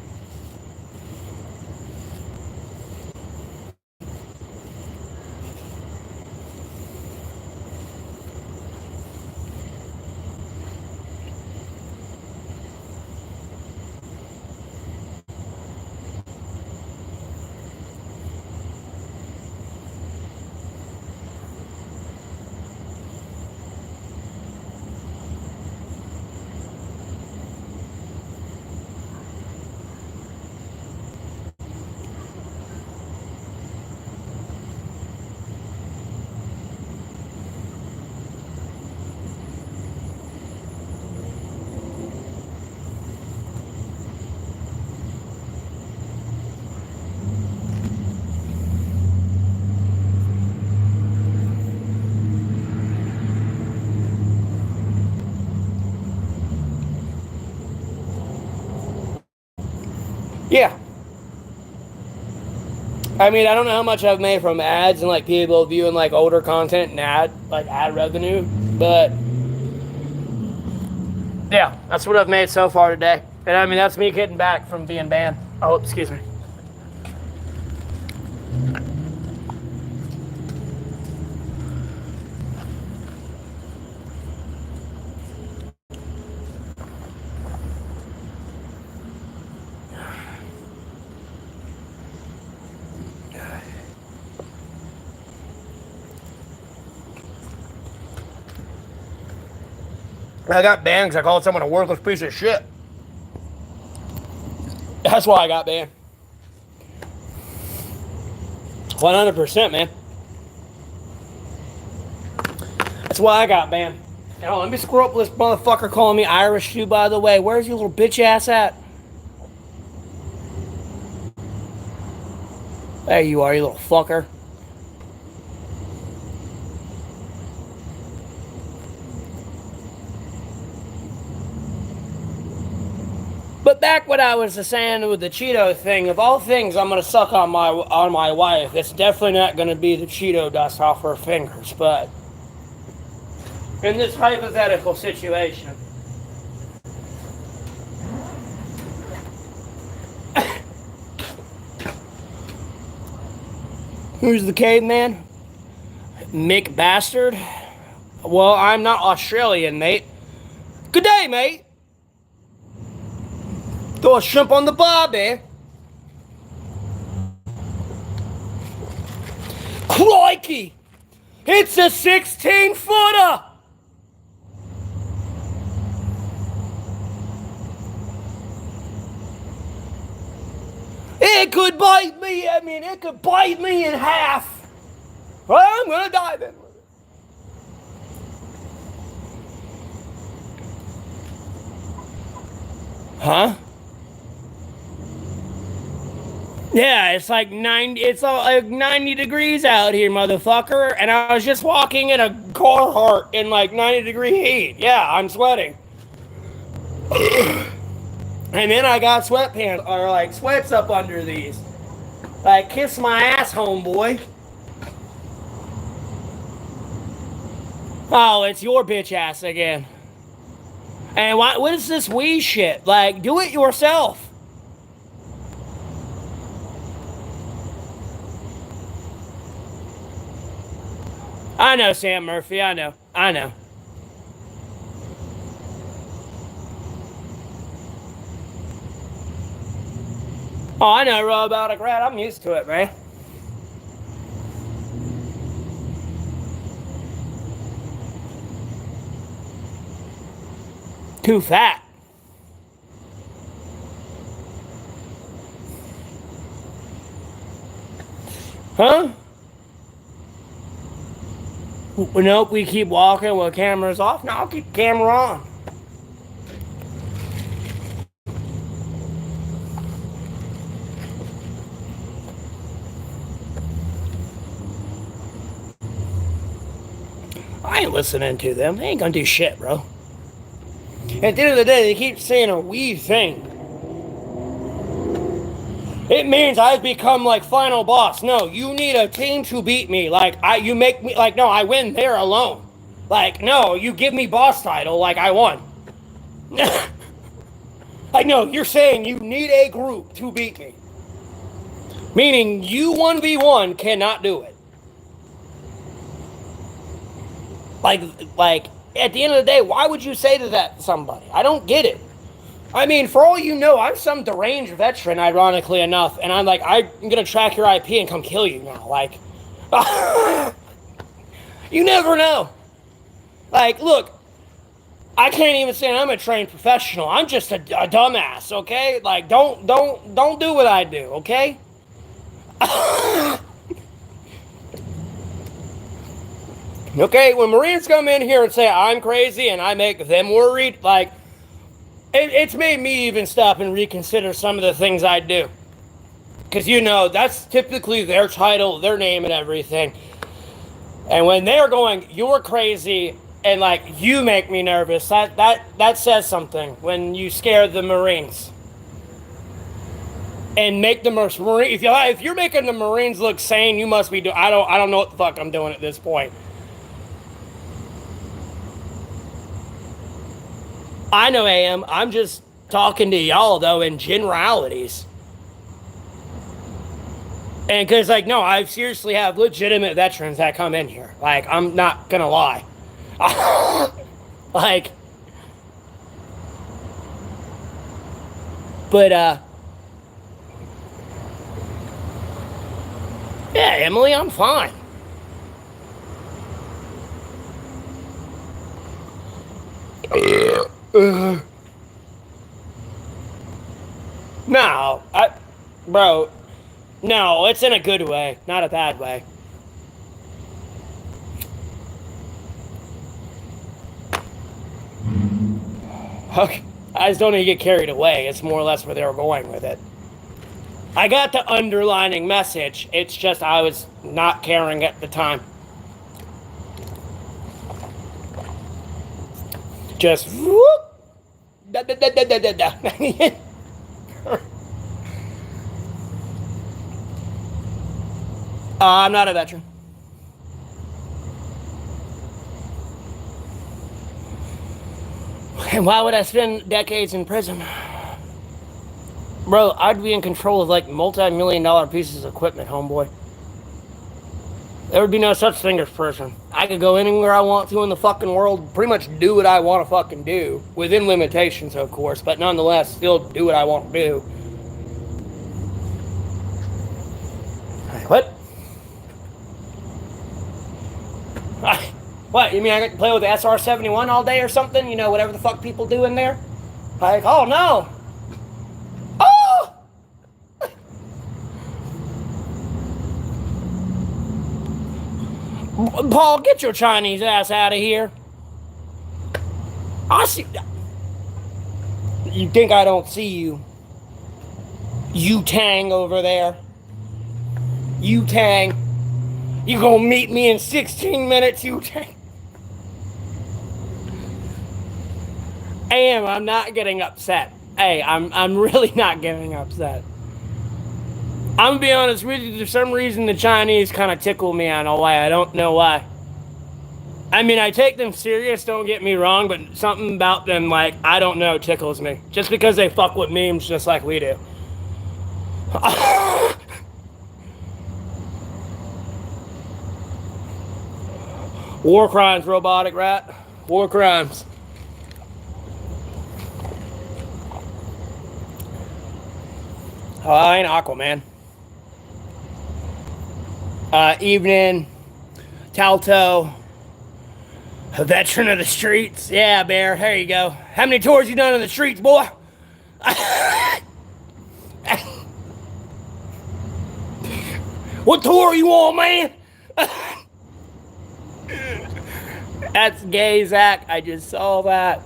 Yeah. I mean, I don't know how much I've made from ads and like people viewing like older content and ad revenue, but yeah, that's what I've made so far today. And I mean, that's me getting back from being banned. Oh, excuse me. I got banned because I called someone a worthless piece of shit. That's why I got banned. 100%, man. That's why I got banned. Oh, let me screw up this motherfucker calling me Irish too, by the way. Where's your little bitch ass at? There you are, you little fucker. But back what I was saying with the Cheeto thing, of all things I'm gonna suck on my wife, it's definitely not gonna be the Cheeto dust off her fingers, but in this hypothetical situation. Who's the caveman? Mick Bastard? Well, I'm not Australian, mate. Good day, mate. Throw a shrimp on the barbie. Crikey! It's a 16-footer! It could bite me, it could bite me in half. Well, I'm gonna dive in with it. Huh? Yeah, it's like 90 degrees out here, motherfucker. And I was just walking in a Carhartt in like 90-degree heat. Yeah, I'm sweating. And then I got sweatpants, or like sweats up under these. Like, kiss my ass, homeboy. Oh, it's your bitch ass again. And what is this wee shit? Like, do it yourself. I know, Sam Murphy, I know. Oh, I know robotic rat. I'm used to it, man. Too fat. Huh? Nope, we keep walking with cameras off. No, I'll keep the camera on. I ain't listening to them. They ain't gonna do shit, bro. At the end of the day, they keep saying a we thing. It means I've become like final boss. No, you need a team to beat me. Like, you make me, like, no, I win there alone. Like, no, you give me boss title, like I won. Like, no, you're saying you need a group to beat me. Meaning you 1v1 cannot do it. Like, at the end of the day, why would you say that to somebody? I don't get it. I mean, for all you know, I'm some deranged veteran, ironically enough, and I'm like, I'm gonna track your IP and come kill you now. Like, you never know. Like, look, I can't even say I'm a trained professional. I'm just a dumbass, okay? Like, don't do what I do, okay? Okay, when Marines come in here and say I'm crazy and I make them worried, like, it's made me even stop and reconsider some of the things I do. Because, you know, that's typically their title, their name, and everything. And when they're going, you're crazy, and, like, you make me nervous, that says something when you scare the Marines. And make the Marines, if you're making the Marines look sane, you must be doing, I don't know what the fuck I'm doing at this point. I know I am. I'm just talking to y'all, though, in generalities. And because, like, no, I seriously have legitimate veterans that come in here. Like, I'm not gonna lie. Like, but, yeah, Emily, I'm fine. No, bro, no, it's in a good way, not a bad way. Okay, I just don't need to get carried away. It's more or less where they were going with it. I got the underlining message. It's just I was not caring at the time. Just whoop. Da, da, da, da, da, da. I'm not a veteran. And why would I spend decades in prison? Bro, I'd be in control of like multi-million-dollar pieces of equipment, homeboy. There would be no such thing as prison. I could go anywhere I want to in the fucking world, pretty much do what I want to fucking do. Within limitations, of course, but nonetheless, still do what I want to do. What? What, you mean I get to play with the SR-71 all day or something? You know, whatever the fuck people do in there? Like, oh no. Oh! Paul, get your Chinese ass out of here. I see. You think I don't see you? You Tang over there. You Tang. You gonna meet me in 16 minutes, you Tang? I'm not getting upset. Hey, I'm really not getting upset. I'm gonna be honest with you, for some reason the Chinese kind of tickle me in a way. I don't know why. I mean, I take them serious, don't get me wrong, but something about them, like, I don't know, tickles me. Just because they fuck with memes just like we do. War crimes, robotic rat. War crimes. Oh, I ain't Aquaman. Evening. Talto. A veteran of the streets. Yeah, Bear, there you go. How many tours you done in the streets, boy? What tour you on, man? That's gay, Zach. I just saw that.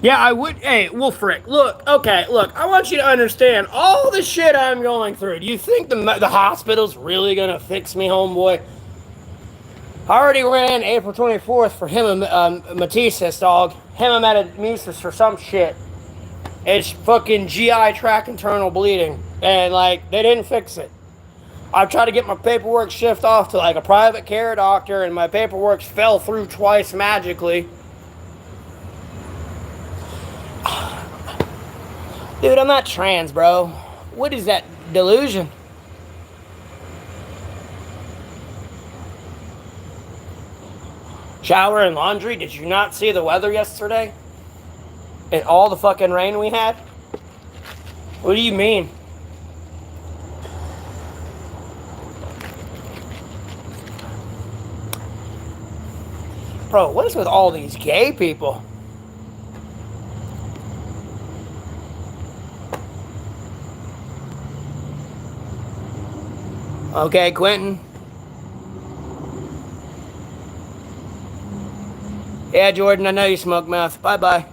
Yeah, I would. Hey, well, frick. Look, okay, look. I want you to understand all the shit I'm going through. Do you think the hospital's really gonna fix me, homeboy? I already ran April 24th for hematemesis, dog. Hematemesis for some shit. It's fucking GI tract internal bleeding, and like they didn't fix it. I've tried to get my paperwork shipped off to like a private care doctor, and my paperwork fell through twice magically. Dude, I'm not trans, bro. What is that delusion? Shower and laundry? Did you not see the weather yesterday? And all the fucking rain we had? What do you mean? Bro, what is with all these gay people? Okay, Quentin. Yeah, Jordan, I know you smoke meth. Bye-bye.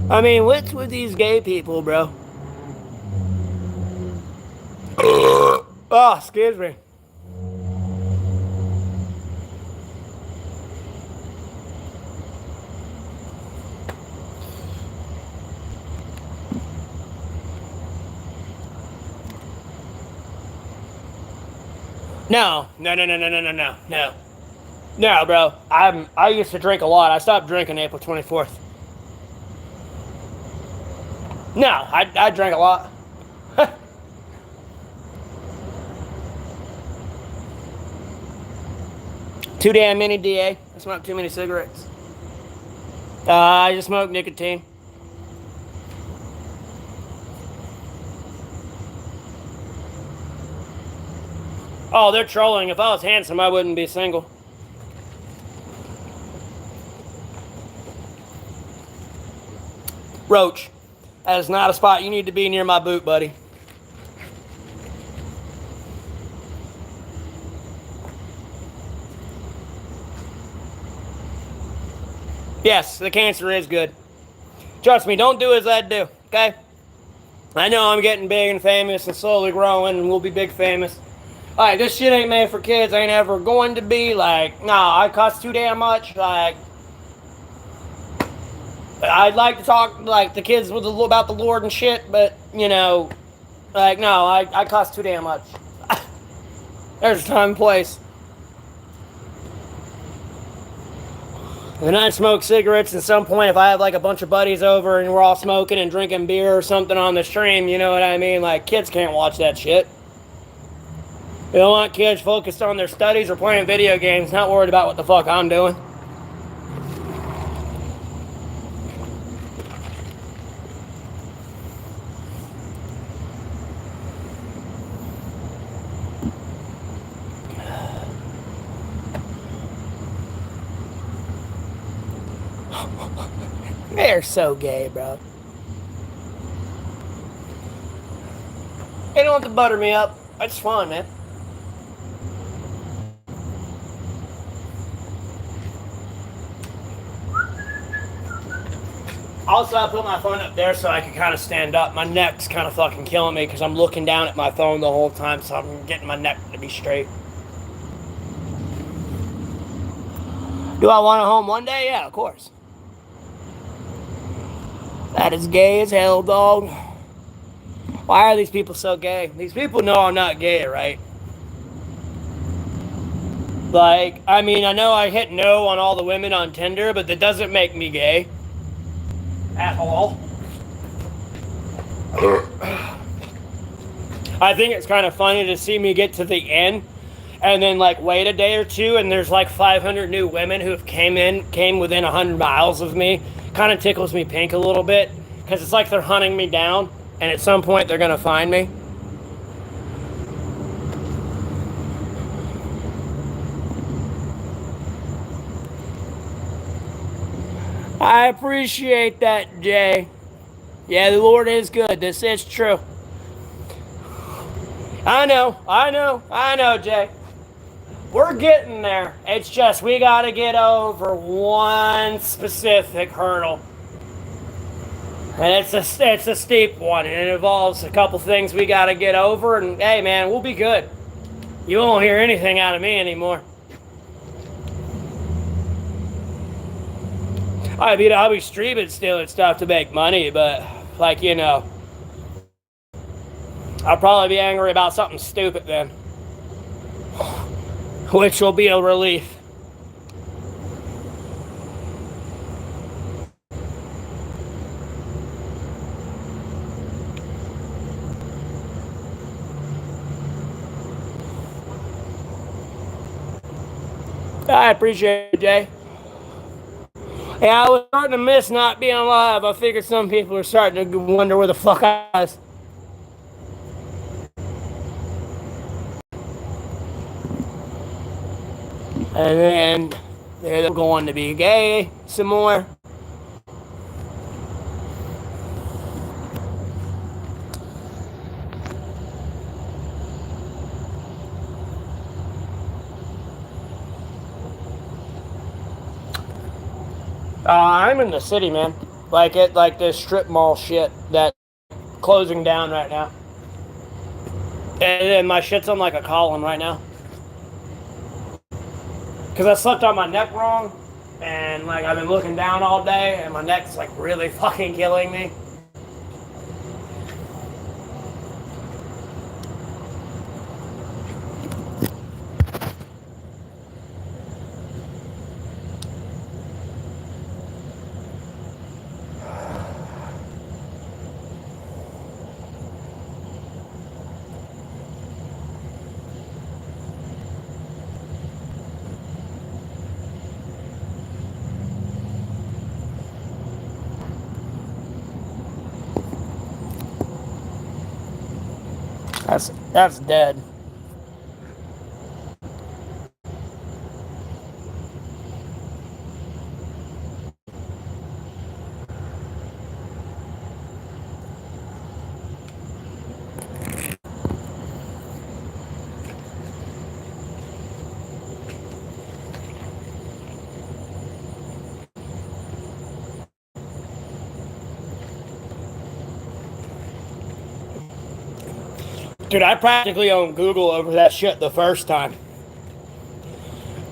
I mean, what's with these gay people, bro? Oh, excuse me. No, bro. I used to drink a lot. I stopped drinking April 24th. No, I drank a lot. Too damn many, DA. I smoked too many cigarettes. I just smoked nicotine. Oh, they're trolling. If I was handsome, I wouldn't be single. Roach, that is not a spot you need to be near my boot, buddy. Yes, the cancer is good. Trust me, don't do as I do, okay? I know I'm getting big and famous and slowly growing, and we'll be big famous. Like, this shit ain't made for kids. Ain't ever going to be. Like, nah, I cuss too damn much. Like, I'd like to talk, like, to kids about the Lord and shit, but, you know, like, no, I cuss too damn much. There's a time and place. And I smoke cigarettes at some point if I have like a bunch of buddies over and we're all smoking and drinking beer or something on the stream, you know what I mean? Like, kids can't watch that shit. You don't want kids focused on their studies or playing video games, not worried about what the fuck I'm doing. They're so gay, bro. They don't have to butter me up. It's fun, man. Also, I put my phone up there so I can kind of stand up. My neck's kind of fucking killing me because I'm looking down at my phone the whole time, so I'm getting my neck to be straight. Do I want a home one day? Yeah, of course. That is gay as hell, dog. Why are these people so gay? These people know I'm not gay, right? Like, I mean, I know I hit no on all the women on Tinder, but that doesn't make me gay. At all. I think it's kind of funny to see me get to the end and then like wait a day or two and there's like 500 new women who have came within 100 miles of me. Kind of tickles me pink a little bit because it's like they're hunting me down and at some point they're gonna find me. I appreciate that, Jay. Yeah, the Lord is good. This is true. I know, Jay. We're getting there. It's just we gotta get over one specific hurdle. And it's a steep one, and it involves a couple things we gotta get over, and hey man, we'll be good. You won't hear anything out of me anymore. I'll be streaming still and stuff to make money, but like, you know, I'll probably be angry about something stupid then, which will be a relief. I appreciate it, Jay. Yeah, I was starting to miss not being alive. I figured some people are starting to wonder where the fuck I was. And then they're going to be gay some more. I'm in the city, man. Like this strip mall shit that's closing down right now. And then my shit's on like a column right now. Because I slept on my neck wrong. And like I've been looking down all day and my neck's like really fucking killing me. That's dead. Dude, I practically owned Google over that shit the first time.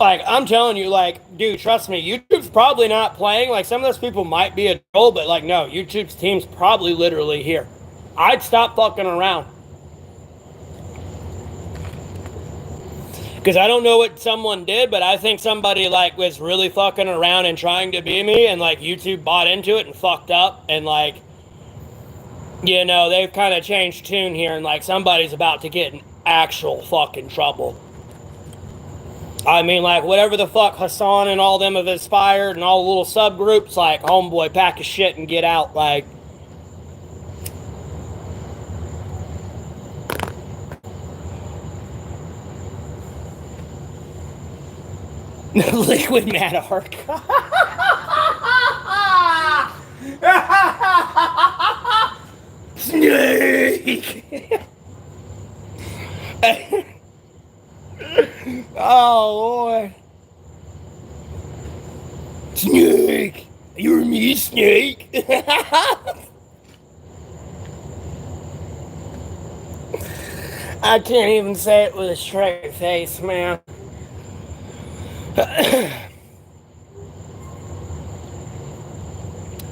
Like, I'm telling you, like, dude, trust me, YouTube's probably not playing. Like, some of those people might be a troll, but, like, no, YouTube's team's probably literally here. I'd stop fucking around. Because I don't know what someone did, but I think somebody like was really fucking around and trying to be me, and like YouTube bought into it and fucked up, and like, you know, they've kind of changed tune here, and like somebody's about to get in actual fucking trouble. I mean, like, whatever the fuck Hassan and all them have inspired, and all the little subgroups, like, homeboy, pack his shit and get out, like. Liquid Mad Arc. Snake! Oh, Lord. Snake! You're me, Snake! I can't even say it with a straight face, man.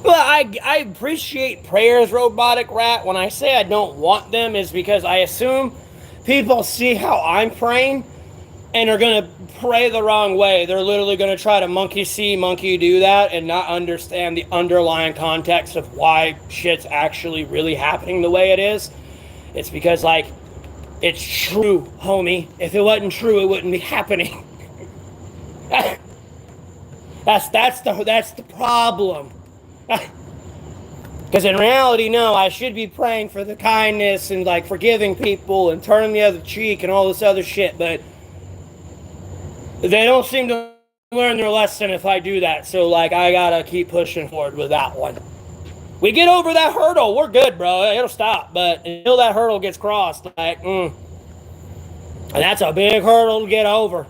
Well, I appreciate prayers, Robotic Rat. When I say I don't want them, is because I assume people see how I'm praying and are going to pray the wrong way. They're literally going to try to monkey see, monkey do that, and not understand the underlying context of why shit's actually really happening the way it is. It's because, like, it's true, homie. If it wasn't true, it wouldn't be happening. That's the problem. Because in reality, no, I should be praying for the kindness and like forgiving people and turning the other cheek and all this other shit, but they don't seem to learn their lesson if I do that. So like, I gotta keep pushing forward with that one. We get over that hurdle, we're good, bro. It'll stop, but until that hurdle gets crossed, like, and that's a big hurdle to get over.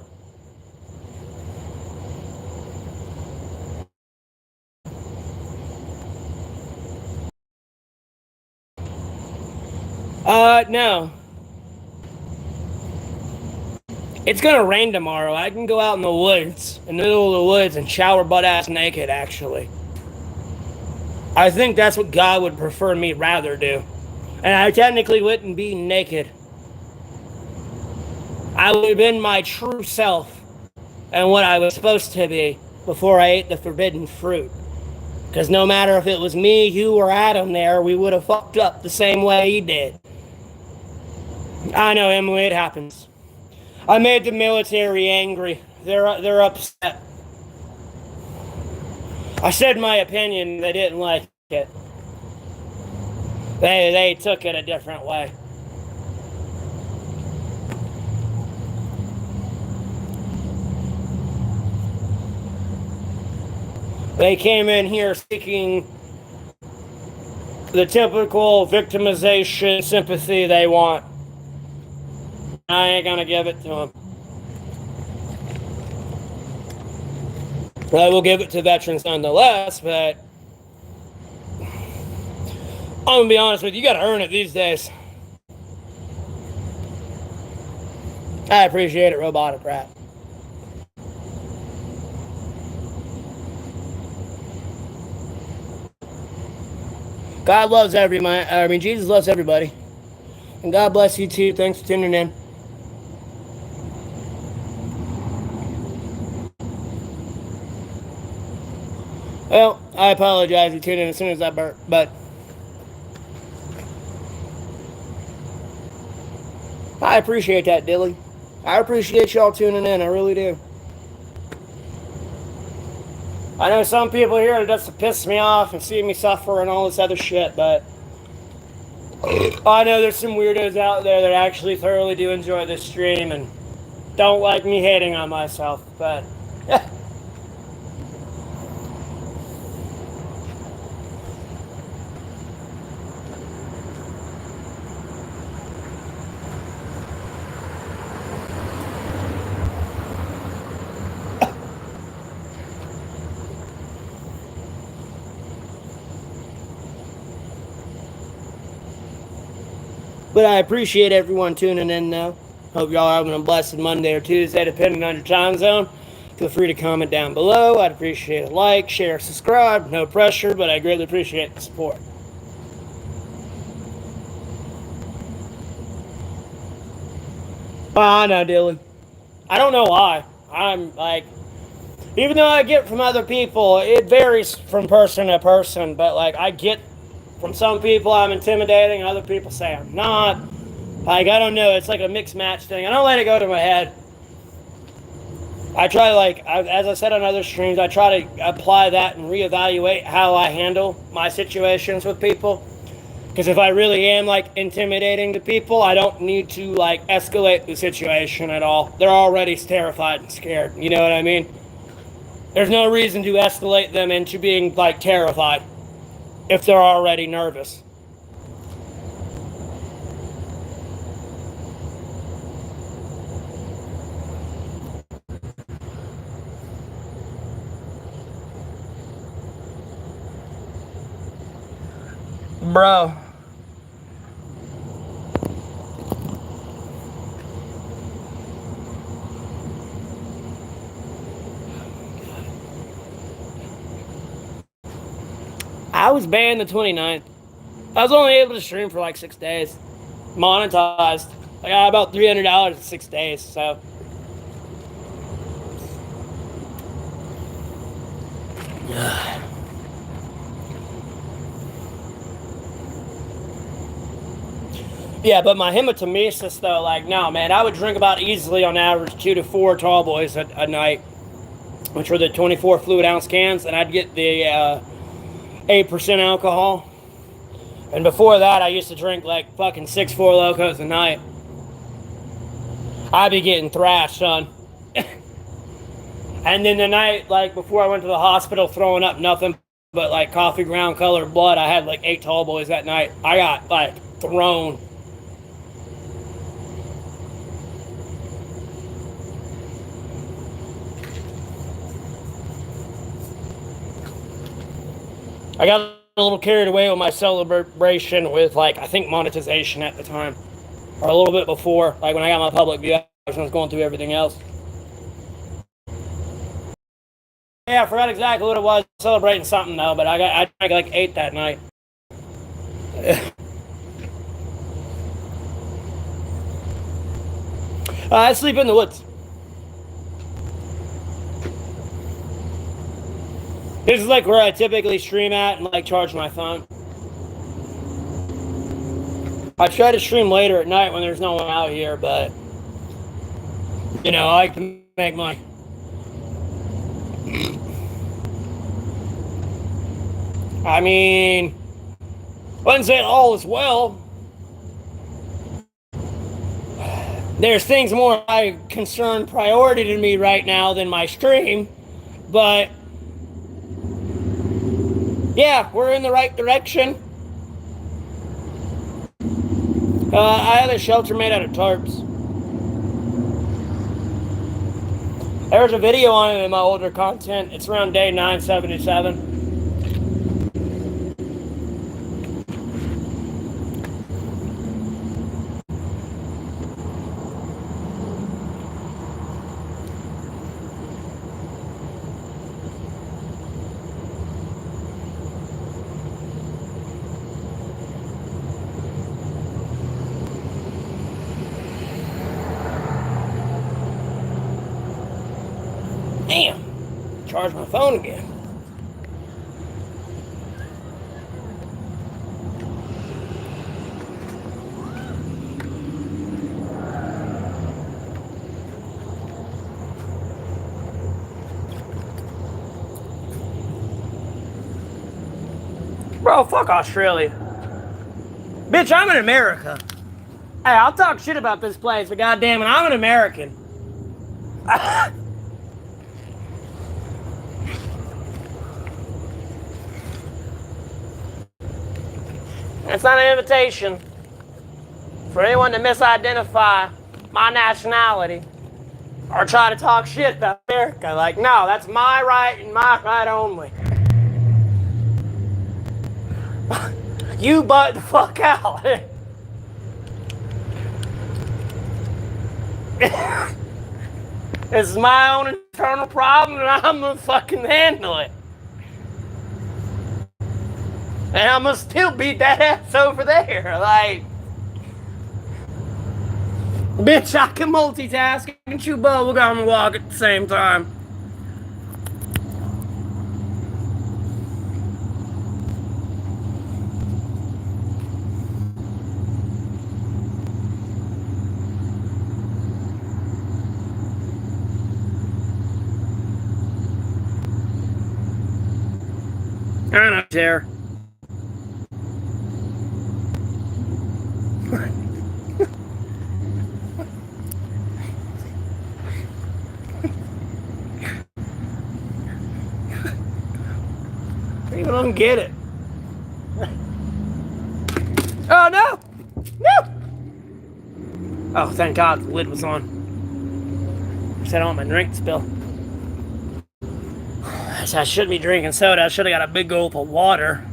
No. It's gonna rain tomorrow. I can go out in the woods, in the middle of the woods, and shower butt-ass naked, actually. I think that's what God would prefer me rather do. And I technically wouldn't be naked. I would have been my true self and what I was supposed to be before I ate the forbidden fruit. Because no matter if it was me, you, or Adam there, we would have fucked up the same way he did. I know, Emily, it happens. I made the military angry. They're upset. I said my opinion, they didn't like it. They took it a different way. They came in here seeking the typical victimization sympathy they want. I ain't gonna give it to them. I will give it to veterans nonetheless, but I'm gonna be honest with you, you gotta earn it these days. I appreciate it, Robotic Rat. God loves Jesus loves everybody. And God bless you too. Thanks for tuning in. Well, I apologize for tuning in as soon as I burp, but I appreciate that, Dilly. I appreciate y'all tuning in. I really do. I know some people here are just to piss me off and see me suffer and all this other shit, but I know there's some weirdos out there that actually thoroughly do enjoy this stream and don't like me hating on myself, but yeah. But I appreciate everyone tuning in now. Hope y'all are having a blessed Monday or Tuesday, depending on your time zone. Feel free to comment down below. I'd appreciate a like, share, subscribe. No pressure, but I greatly appreciate the support. I know, Dylan. I don't know why. I'm like, even though I get from other people, it varies from person to person, but like I get from some people I'm intimidating, other people say I'm not. Like, I don't know, it's like a mixed match thing. I don't let it go to my head. I try to, like, as I said on other streams, I try to apply that and reevaluate how I handle my situations with people. Because if I really am, like, intimidating to people, I don't need to, like, escalate the situation at all. They're already terrified and scared. You know what I mean? There's no reason to escalate them into being, like, terrified if they're already nervous. Bro. I was banned the 29th. I was only able to stream for like 6 days. Monetized. I got about $300 in 6 days, so. Yeah, but my hematemesis, though, like, no, man, I would drink about easily on average 2 to 4 tall boys a night, which were the 24 fluid ounce cans, and I'd get the 8% alcohol. And before that, I used to drink like fucking 6 Four Locos a night. I'd be getting thrashed, son. And then the night, like, before I went to the hospital throwing up nothing but like coffee ground colored blood, I had like 8 tall boys that night. I got like thrown. I got a little carried away with my celebration with, like, I think monetization at the time. Or a little bit before, like when I got my public view, I was going through everything else. Yeah, I forgot exactly what it was. Celebrating something though, but I drank like 8 that night. I sleep in the woods. This is like where I typically stream at and like charge my phone. I try to stream later at night when there's no one out here, but you know, I like to make money. I mean, wouldn't say all is well. There's things more I concern priority to me right now than my stream, but yeah, we're in the right direction. I have a shelter made out of tarps. There's a video on it in my older content. It's around day 977. Damn, charge my phone again. Bro, fuck Australia. Bitch, I'm in America. Hey, I'll talk shit about this place, but goddamn it, I'm an American. It's not an invitation for anyone to misidentify my nationality or try to talk shit about America. Like, no, that's my right and my right only. You butt the fuck out. It's my own internal problem and I'm gonna fucking handle it. And I'm gonna still beat that ass over there. Like, Bitch, I can multitask and chew bubblegum and walk at the same time. I don't care. I don't get it. Oh no! No! Oh, thank God the lid was on. I don't want my drink to spill. I shouldn't be drinking soda. I should have got a big gulp of water.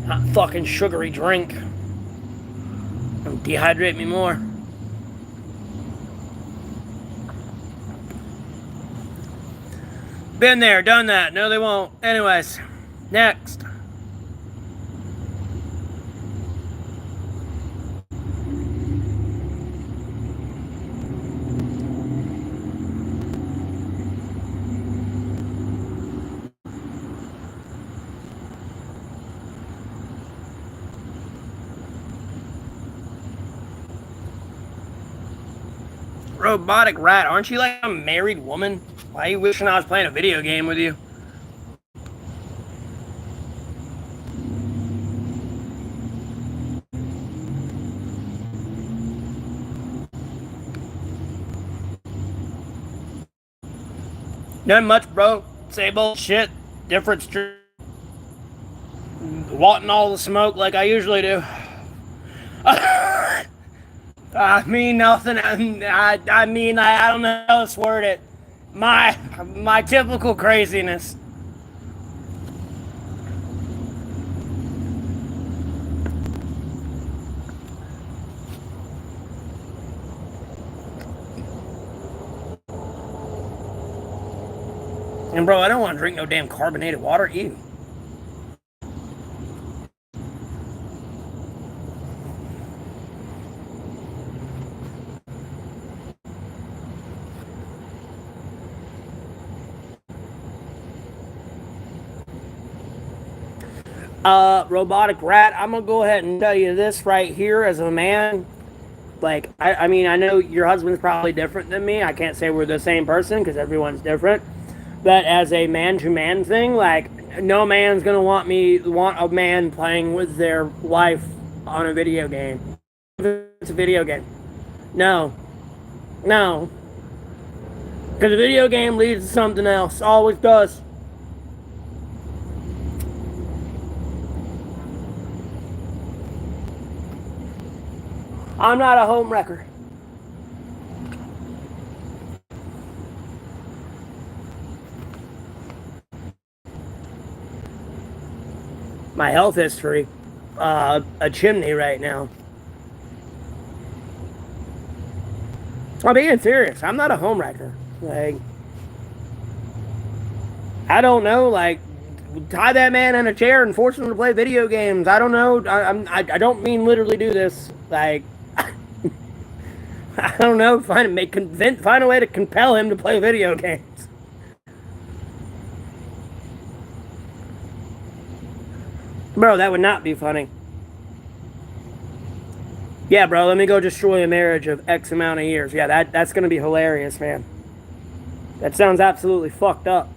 Not fucking sugary drink. It'll dehydrate me more. Been there, done that. No, they won't. Anyways, next. Robotic rat, aren't you like a married woman? Why are you wishing I was playing a video game with you? Nothing much, bro. Same old shit. Different street. Wanting all the smoke like I usually do. I mean nothing. I mean, I don't know how to word it. My typical craziness. And bro, I don't want to drink no damn carbonated water. Ew. Robotic rat, I'm gonna go ahead and tell you this right here as a man. Like, I mean, I know your husband's probably different than me. I can't say we're the same person because everyone's different. But as a man-to-man thing, like, no man's gonna want a man playing with their wife on a video game. It's a video game. No. No. Because a video game leads to something else. Always does. I'm not a home wrecker. My health history, a chimney right now. I'm being serious. I'm not a home wrecker. Like, I don't know, like, tie that man in a chair and force him to play video games. I don't know. I don't mean literally do this. Like, I don't know. Find a way to compel him to play video games. Bro, that would not be funny. Yeah, bro, let me go destroy a marriage of X amount of years. Yeah, that's gonna be hilarious, man. That sounds absolutely fucked up.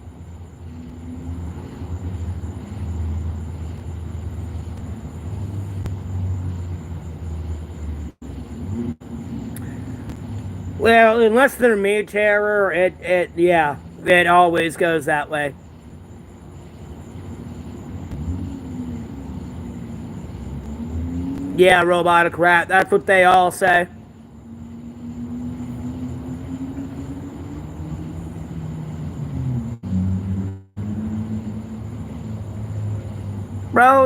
Well, unless they're me terror, it always goes that way. Yeah, robotic rat, that's what they all say. Bro,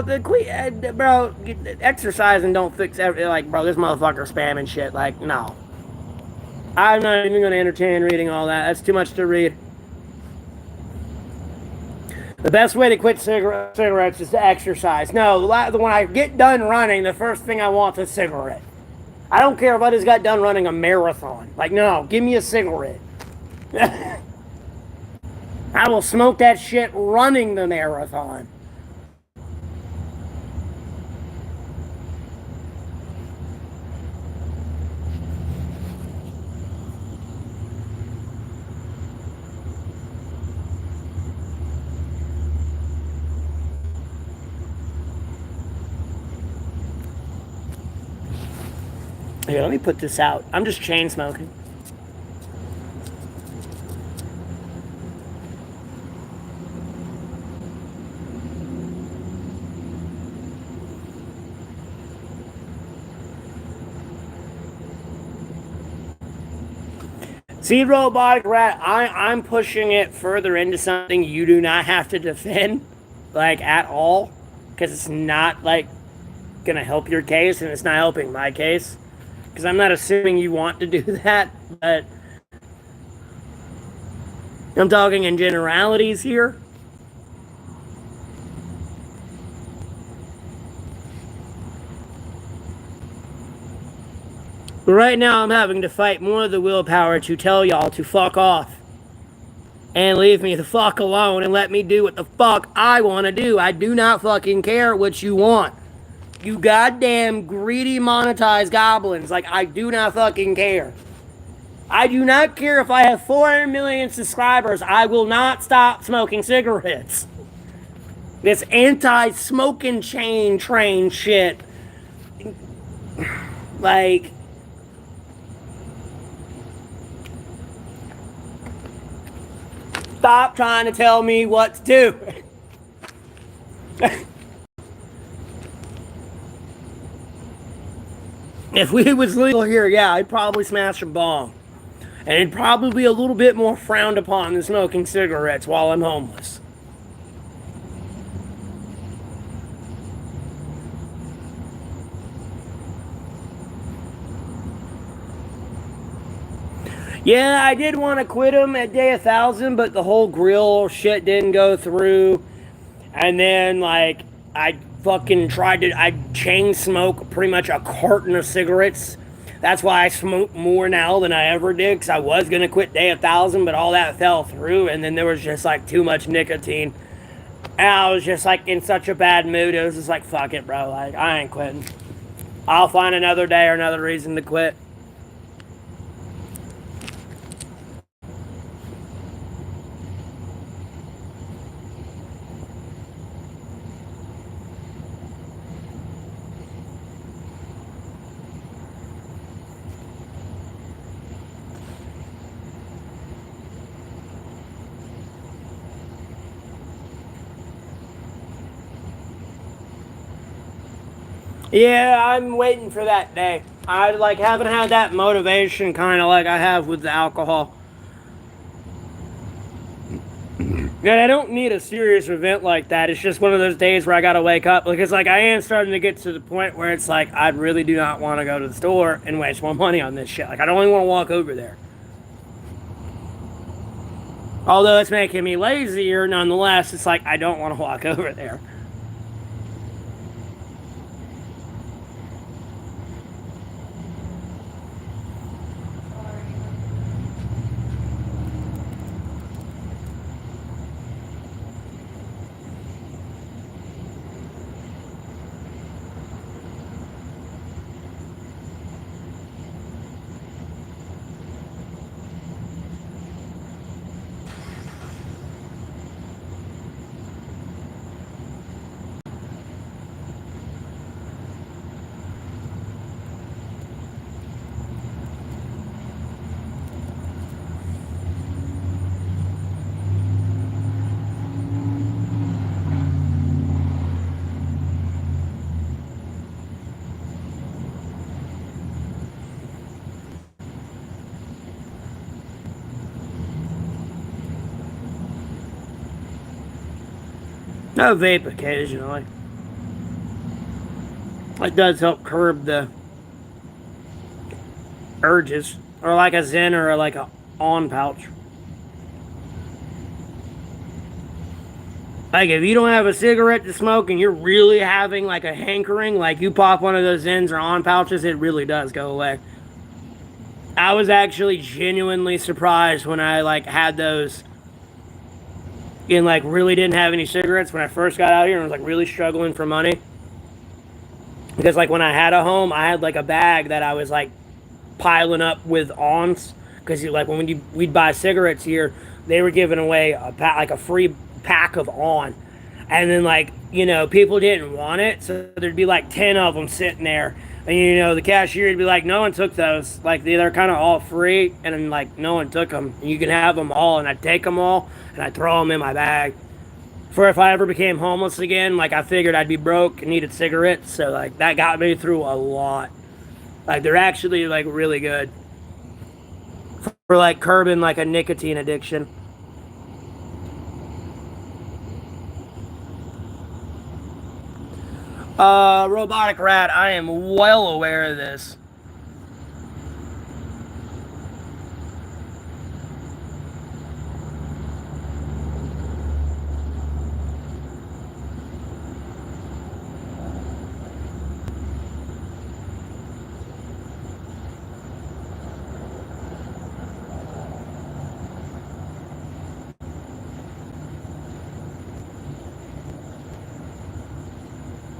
exercising don't fix everything. Like, bro, this motherfucker spamming shit. Like, no. I'm not even going to entertain reading all that. That's too much to read. The best way to quit cigarettes is to exercise. No, when I get done running, the first thing I want is a cigarette. I don't care if I just got done running a marathon. Like, no, give me a cigarette. I will smoke that shit running the marathon. Here, let me put this out. I'm just chain smoking. See, robotic rat, I'm pushing it further into something you do not have to defend, like, at all, because it's not, like, gonna help your case, and it's not helping my case. Because I'm not assuming you want to do that, but I'm talking in generalities here. But right now I'm having to fight more of the willpower to tell y'all to fuck off. And leave me the fuck alone and let me do what the fuck I want to do. I do not fucking care what you want. You goddamn greedy monetized goblins. Like, I do not fucking care. I do not care if I have 400 million subscribers. I will not stop smoking cigarettes. This anti-smoking chain train shit. Like, stop trying to tell me what to do. If weed was legal here, yeah, I'd probably smash a bong. And it'd probably be a little bit more frowned upon than smoking cigarettes while I'm homeless. Yeah, I did want to quit them at day 1,000, but the whole grill shit didn't go through. And then, like, I chain smoke pretty much a carton of cigarettes. That's why I smoke more now than I ever did, because I was going to quit day 1,000, but all that fell through, and then there was just, like, too much nicotine. And I was just, like, in such a bad mood, it was just like, fuck it, bro, like, I ain't quitting. I'll find another day or another reason to quit. Yeah, I'm waiting for that day. I like haven't had that motivation kind of like I have with the alcohol. And I don't need a serious event like that. It's just one of those days where I gotta wake up. Because like I am starting to get to the point where it's like I really do not want to go to the store and waste my money on this shit. Like I don't even want to walk over there. Although it's making me lazier, nonetheless, it's like I don't want to walk over there. I vape occasionally. It does help curb the urges. Or like a Zen or like a on pouch. Like, if you don't have a cigarette to smoke and you're really having like a hankering, like you pop one of those Zins or on pouches, it really does go away. I was actually genuinely surprised when I like had those and like really didn't have any cigarettes when I first got out here and was like really struggling for money. Because like when I had a home, I had like a bag that I was like piling up with ons. Because like when we'd buy cigarettes here, they were giving away like a free pack of on, and then like people didn't want it, so there'd be like 10 of them sitting there, and the cashier would be like, no one took those. Like they're kind of all free, and then like no one took them. You can have them all, and I'd take them all and I'd throw them in my bag. For if I ever became homeless again, like I figured I'd be broke and needed cigarettes, so like that got me through a lot. Like they're actually like really good for like curbing like a nicotine addiction. Robotic rat, I am well aware of this.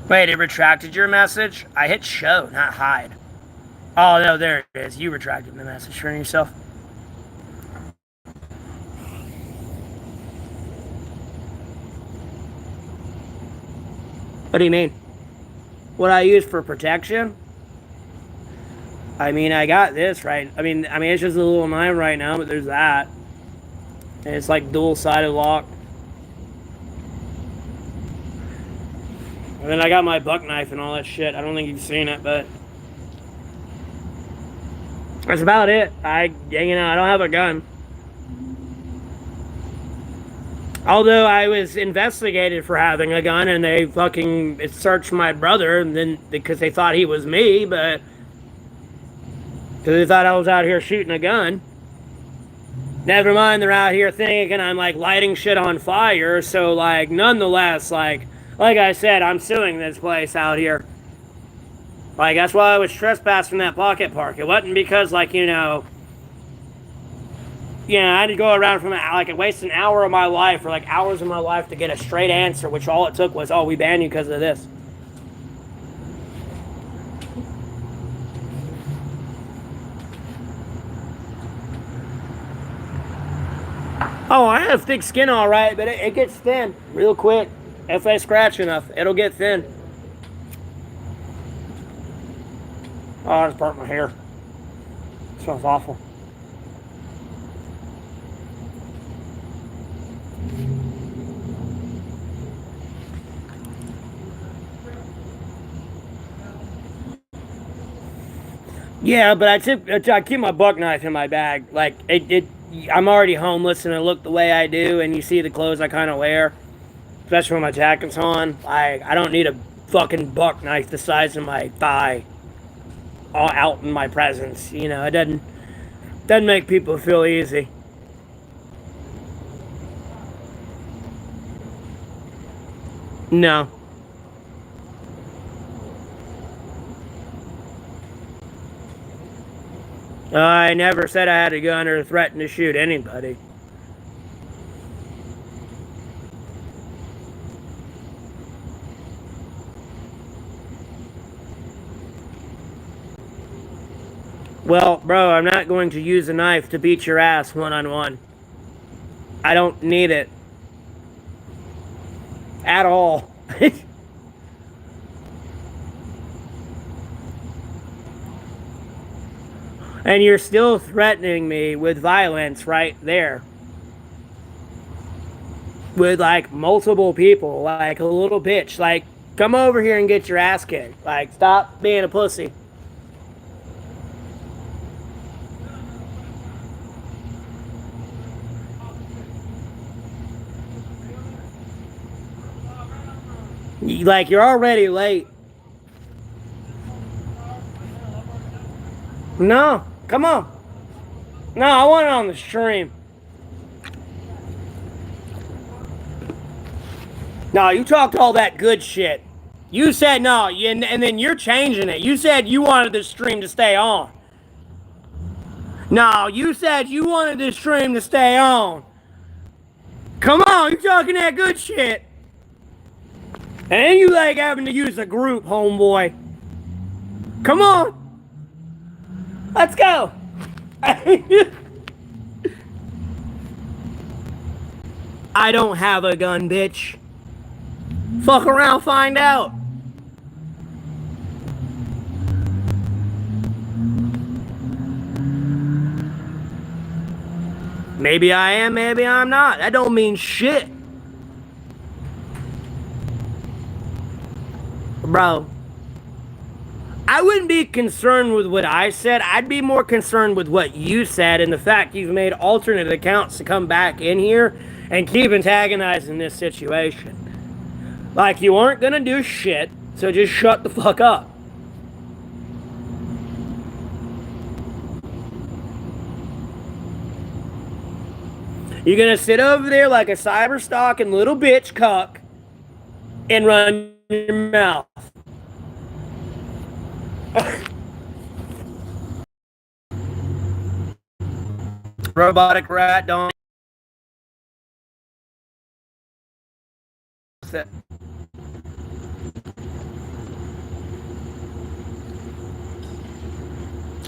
Wait, it retracted your message? I hit show, not hide. Oh, no, there it is. You retracted the message for yourself. What do you mean? What I use for protection? I mean, I got this, right? I mean, it's just a little knife right now, but there's that. And it's like dual-sided lock. And then I got my buck knife and all that shit. I don't think you've seen it, but that's about it. I don't have a gun. Although I was investigated for having a gun, and they fucking searched my brother, and then because they thought he was me, but because they thought I was out here shooting a gun. Never mind, they're out here thinking I'm like lighting shit on fire. So like, nonetheless, like I said, I'm suing this place out here. Like that's why I was trespassing that pocket park. It wasn't because like I had to go around from like waste an hour of my life or like hours of my life to get a straight answer, which all it took was, oh, we banned you because of this. Oh, I have thick skin all right, but it gets thin real quick. If I scratch enough, it'll get thin. Oh, I just burnt my hair. It smells awful. Yeah, but I keep my buck knife in my bag. Like I'm already homeless, and I look the way I do, and you see the clothes I kind of wear, especially when my jacket's on. I don't need a fucking buck knife the size of my thigh all out in my presence. It doesn't make people feel easy. No. I never said I had a gun or threatened to shoot anybody. Well, bro, I'm not going to use a knife to beat your ass one-on-one. I don't need it. At all. And you're still threatening me with violence right there. With like multiple people, like a little bitch. Like, come over here and get your ass kicked. Like, stop being a pussy. Like, you're already late. No, come on. No, I want it on the stream. No, you talked all that good shit. You said no, and then you're changing it. You said you wanted the stream to stay on. No, you said you wanted the stream to stay on. Come on, you talking that good shit. And then you like having to use a group, homeboy. Come on. Let's go. I don't have a gun, bitch. Fuck around, find out. Maybe I am, maybe I'm not. That don't mean shit. Bro, I wouldn't be concerned with what I said. I'd be more concerned with what you said and the fact you've made alternate accounts to come back in here and keep antagonizing this situation. Like you aren't gonna do shit, so just shut the fuck up. You're gonna sit over there like a cyber stalking little bitch cuck and run your mouth. Robotic rat, don't.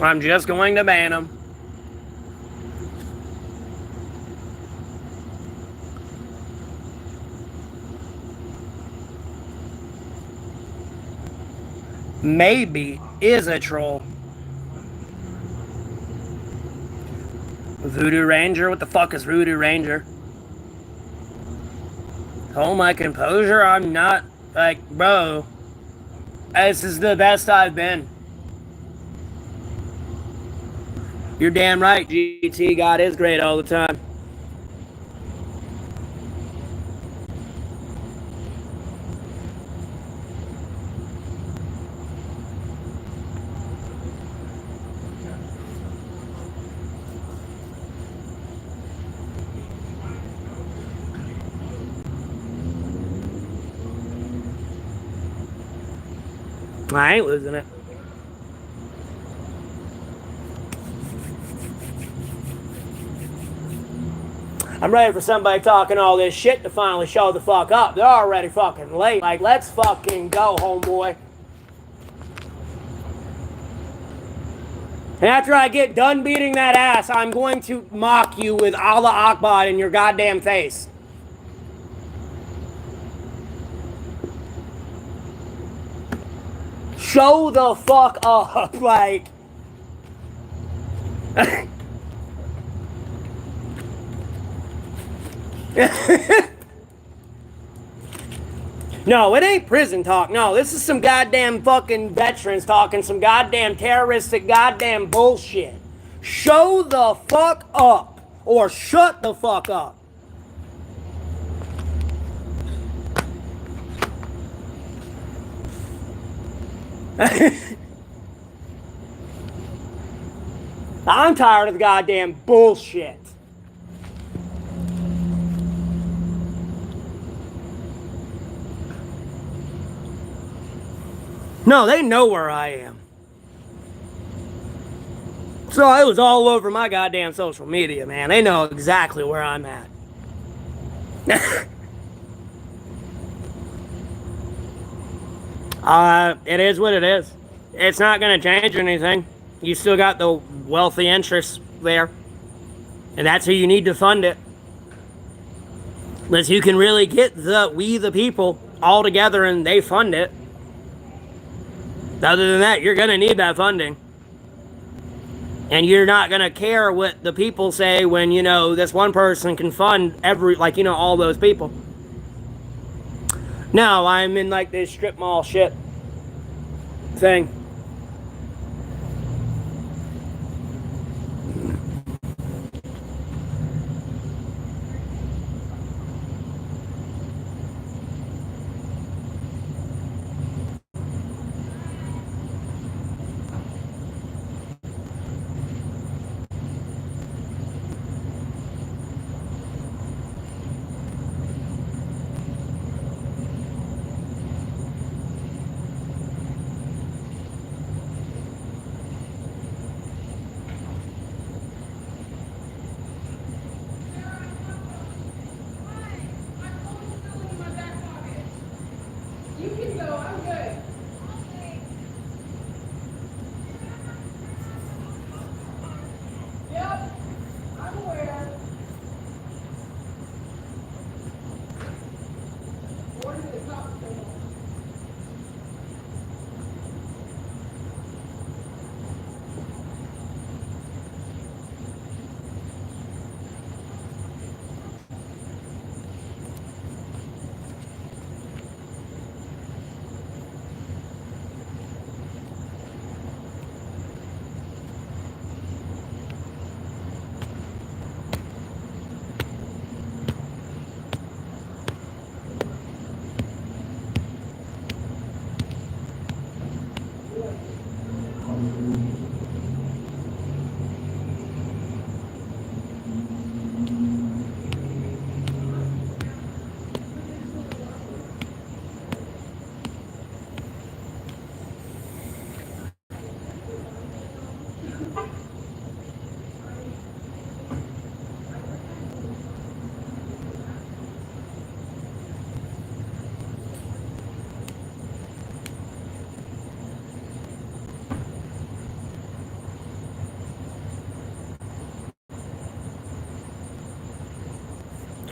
I'm just going to ban him. Maybe is a troll. Voodoo Ranger? What the fuck is Voodoo Ranger? Hold my composure? I'm not, like, bro. This is the best I've been. You're damn right, GT. God is great all the time. I ain't losing it. I'm ready for somebody talking all this shit to finally show the fuck up. They're already fucking late. Like, let's fucking go, homeboy. And after I get done beating that ass, I'm going to mock you with Allah Akbar in your goddamn face. Show the fuck up, like. No, it ain't prison talk. No, this is some goddamn fucking veterans talking some goddamn terroristic goddamn bullshit. Show the fuck up. Or shut the fuck up. I'm tired of the goddamn bullshit. No, they know where I am. So it was all over my goddamn social media, man. They know exactly where I'm at. It is what it is. It's not going to change anything. You still got the wealthy interests there. And that's who you need to fund it. Unless you can really get we the people all together and they fund it. Other than that, you're going to need that funding. And you're not going to care what the people say when, you know, this one person can fund all those people. No, I'm in like this strip mall shit thing.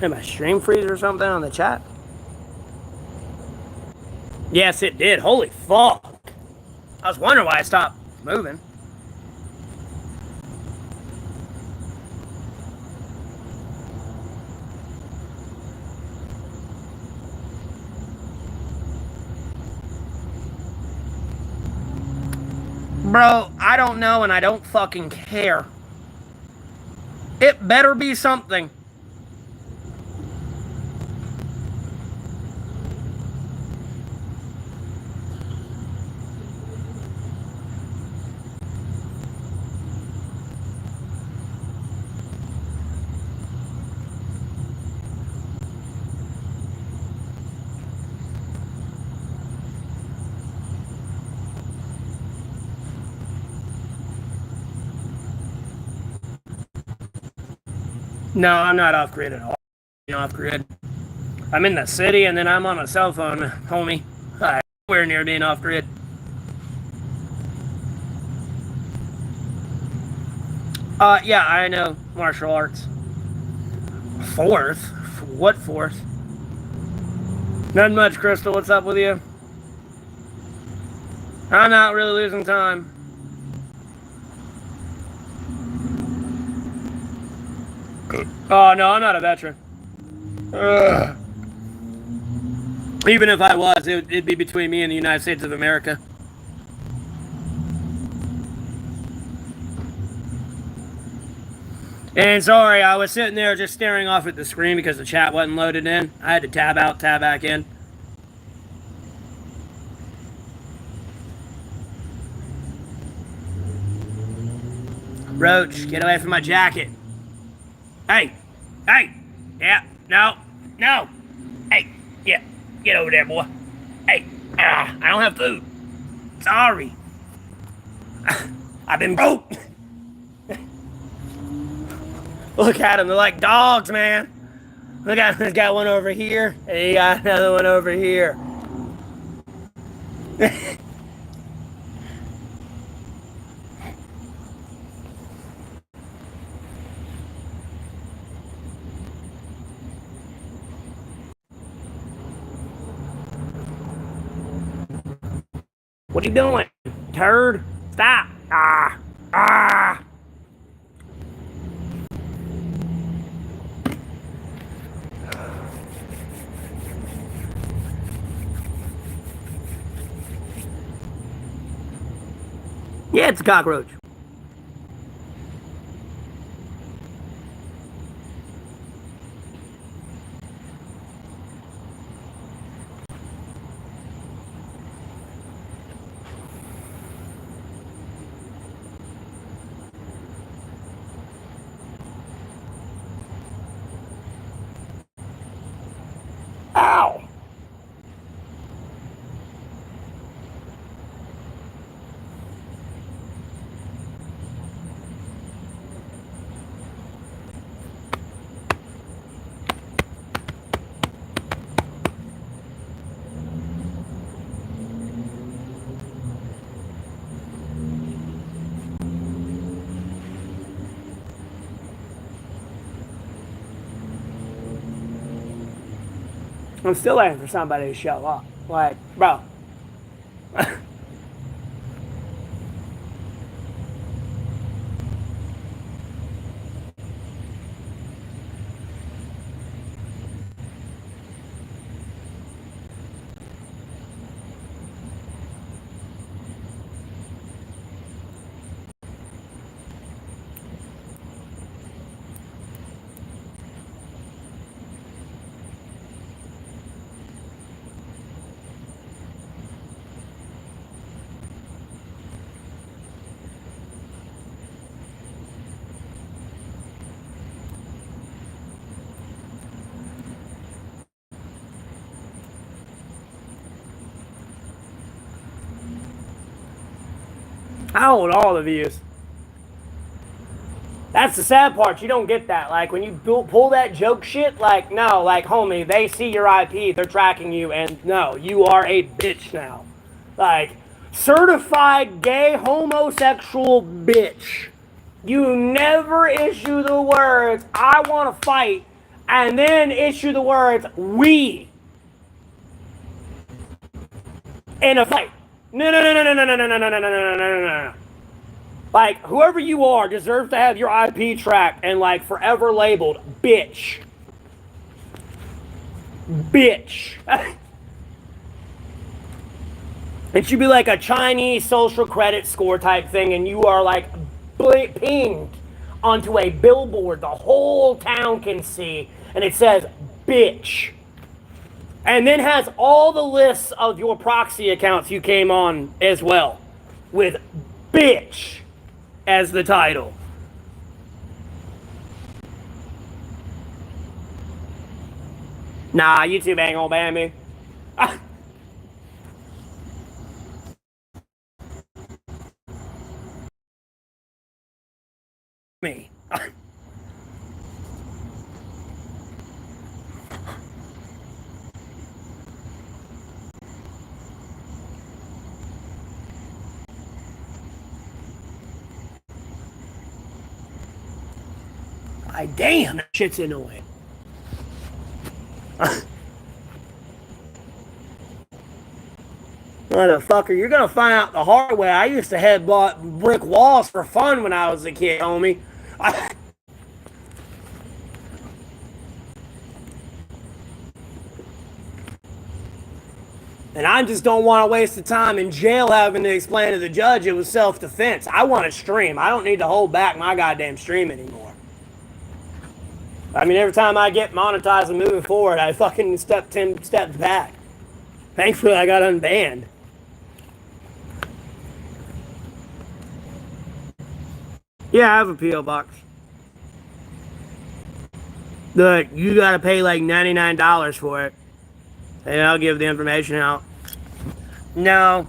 Did my stream freeze or something on the chat? Yes, it did. Holy fuck. I was wondering why I stopped moving. Bro, I don't know and I don't fucking care. It better be something. No, I'm not off grid at all. I'm off grid. I'm in the city and then I'm on a cell phone, homie. I'm nowhere near being off grid. Yeah, I know martial arts. Fourth? What fourth? Not much, Crystal. What's up with you? I'm not really losing time. Oh, no, I'm not a veteran. Ugh. Even if I was, it'd be between me and the United States of America. And sorry, I was sitting there just staring off at the screen because the chat wasn't loaded in. I had to tab out, tab back in. Roach, get away from my jacket. Hey, hey, yeah, no, no. Hey, yeah, get over there, boy. Hey, I don't have food. Sorry. I've been broke. Look at them, they're like dogs, man. Look at them, got one over here, and he got another one over here. What are you doing, turd? Stop. Ah. Yeah, it's a cockroach. Ow! I'm still waiting for somebody to show up. Like, bro. I hold all the views. That's the sad part. You don't get that. Like, when you pull that joke shit, like, no, like, homie, they see your IP, they're tracking you, and no, you are a bitch now. Like, certified gay homosexual bitch. You never issue the words, I want to fight, and then issue the words "we" in a fight. No, no, no, no, no, no, no, no, no, no, no, no, no, no, no. Like, whoever you are deserves to have your IP tracked and, like, forever labeled bitch. Bitch. It should be like a Chinese social credit score type thing, and you are, like, pinged onto a billboard the whole town can see, and it says bitch. And then has all the lists of your proxy accounts you came on as well, with bitch as the title. Nah, YouTube ain't gonna ban me. Me. Damn, that shit's annoying. Motherfucker, you're gonna find out the hard way. I used to headbutt brick walls for fun when I was a kid, homie. And I just don't want to waste the time in jail having to explain to the judge it was self-defense. I want to stream. I don't need to hold back my goddamn stream anymore. I mean, every time I get monetized and moving forward, I fucking step 10 steps back. Thankfully, I got unbanned. Yeah, I have a P.O. box. Look, you gotta pay like $99 for it. And I'll give the information out. No.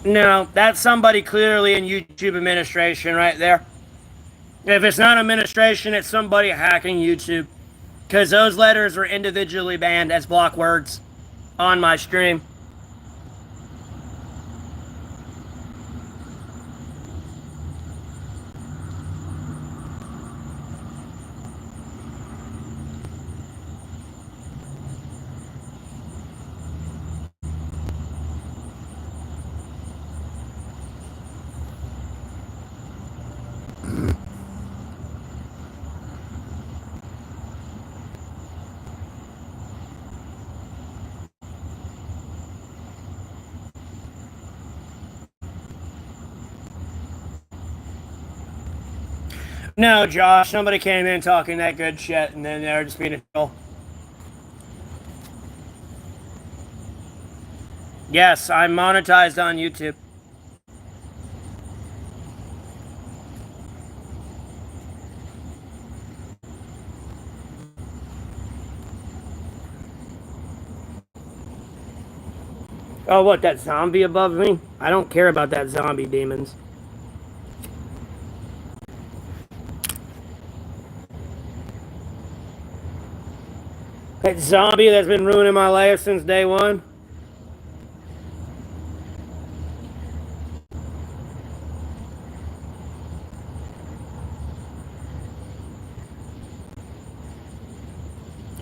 No, that's somebody clearly in YouTube administration right there. If it's not administration, it's somebody hacking YouTube. Because those letters were individually banned as block words on my stream. No, Josh, somebody came in talking that good shit, and then they were just being a troll. Yes, I'm monetized on YouTube. Oh, what, that zombie above me? I don't care about that zombie, demons. That zombie that's been ruining my life since day one.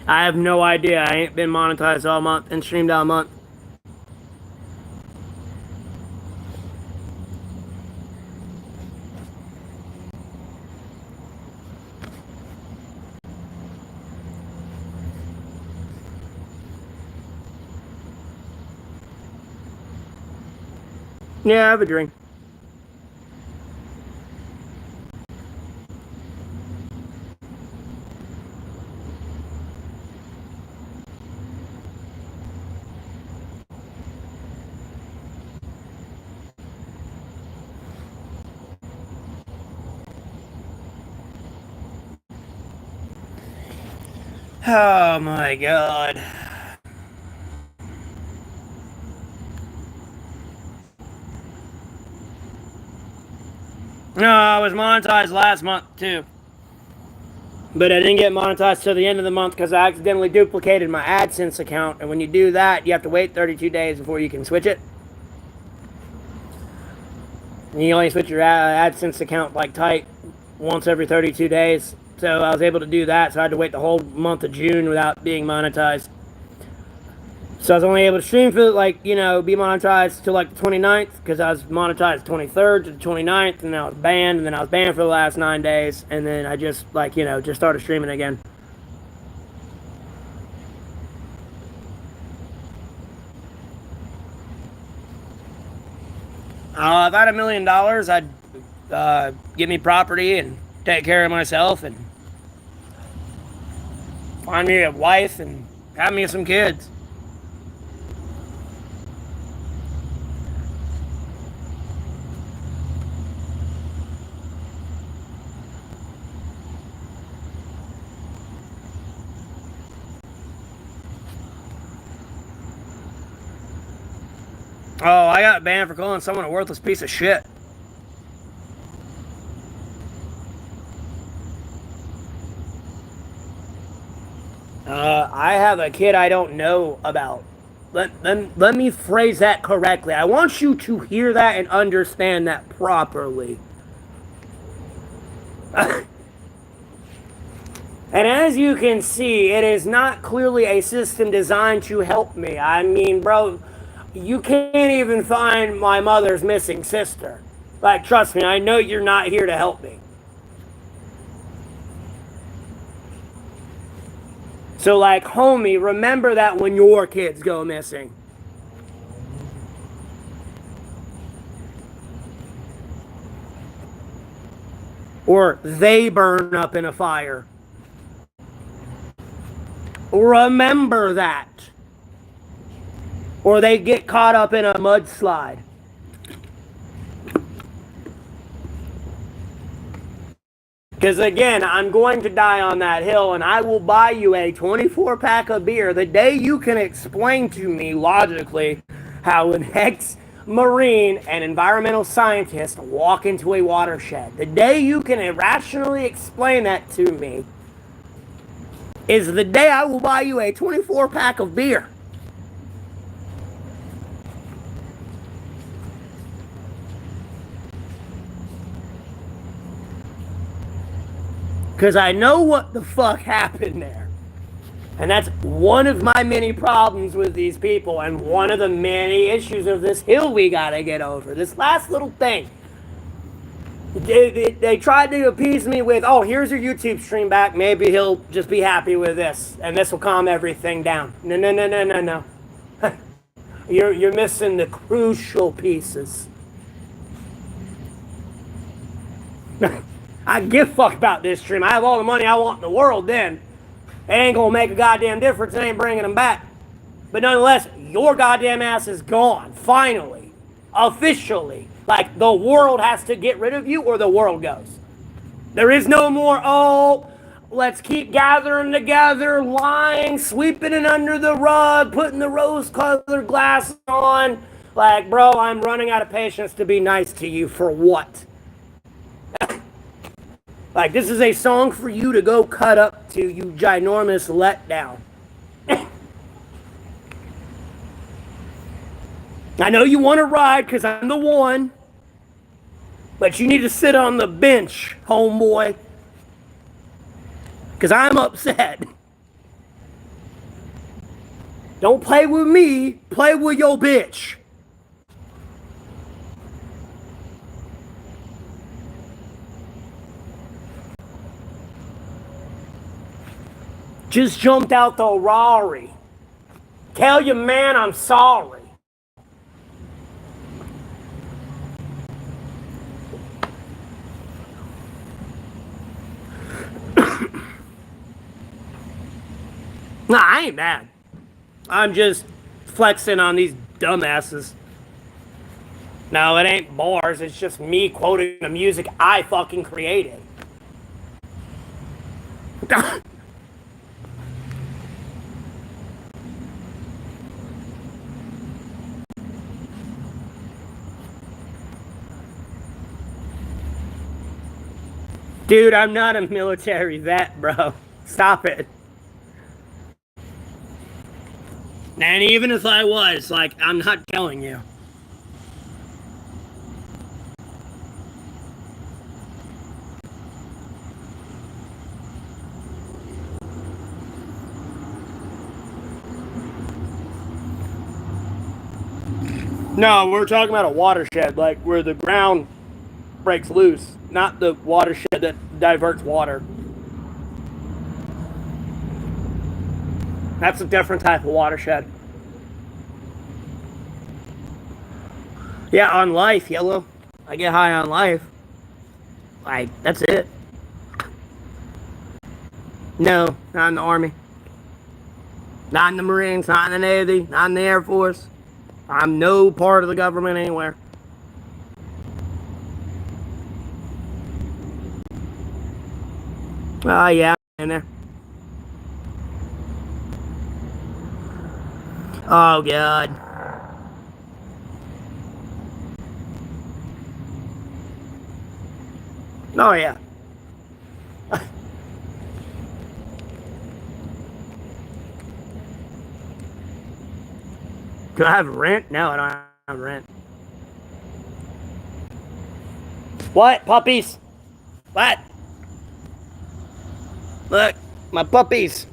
I have no idea. I ain't been monetized all month and streamed all month. Yeah, I have a drink. Oh my god. No, I was monetized last month too. But I didn't get monetized till the end of the month because I accidentally duplicated my AdSense account. And when you do that, you have to wait 32 days before you can switch it. And you only switch your AdSense account like tight once every 32 days. So I was able to do that. So I had to wait the whole month of June without being monetized. So I was only able to stream for, like, be monetized till like the 29th, because I was monetized 23rd to the 29th, and then I was banned, and then I was banned for the last 9 days, and then I just, just started streaming again. If I had $1 million, I'd give me property and take care of myself and find me a wife and have me some kids. Oh, I got banned for calling someone a worthless piece of shit. I have a kid I don't know about. Let me phrase that correctly. I want you to hear that and understand that properly. And as you can see, it is not clearly a system designed to help me. I mean, bro, you can't even find my mother's missing sister. Like, trust me, I know you're not here to help me. So, like, homie, remember that when your kids go missing. Or they burn up in a fire. Remember that. Or they get caught up in a mudslide. Because again, I'm going to die on that hill, and I will buy you a 24-pack of beer the day you can explain to me logically how an ex-Marine and environmental scientist walk into a watershed. The day you can irrationally explain that to me is the day I will buy you a 24-pack of beer. Because I know what the fuck happened there. And that's one of my many problems with these people, and one of the many issues of this hill we gotta get over. This last little thing. They tried to appease me with, oh, here's your YouTube stream back. Maybe he'll just be happy with this, and this will calm everything down. No. You're missing the crucial pieces. I give a fuck about this stream. I have all the money I want in the world then. It ain't gonna make a goddamn difference. It ain't bringing them back. But nonetheless, your goddamn ass is gone. Finally. Officially. Like, the world has to get rid of you or the world goes. There is no more, oh, let's keep gathering together, lying, sweeping it under the rug, putting the rose-colored glasses on. Like, bro, I'm running out of patience to be nice to you for what? Like, this is a song for you to go cut up to, you ginormous letdown. I know you want to ride because I'm the one, but you need to sit on the bench, homeboy, because I'm upset. Don't play with me, play with your bitch. Just jumped out the Rari. Tell your man I'm sorry. Nah, I ain't mad. I'm just flexing on these dumbasses. No, it ain't bars. It's just me quoting the music I fucking created. Dude, I'm not a military vet, bro. Stop it. And even if I was, like, I'm not telling you. No, we're talking about a watershed, like where the ground breaks loose, not the watershed that diverts water. That's a different type of watershed. Yeah, on life, yellow. I get high on life. Like, that's it. No, not in the Army. Not in the Marines, not in the Navy, not in the Air Force. I'm no part of the government anywhere. Oh, yeah, I'm in there. Oh, God. Oh, yeah. Do I have rent? No, I don't have rent. What? Puppies? What? Look, my puppies.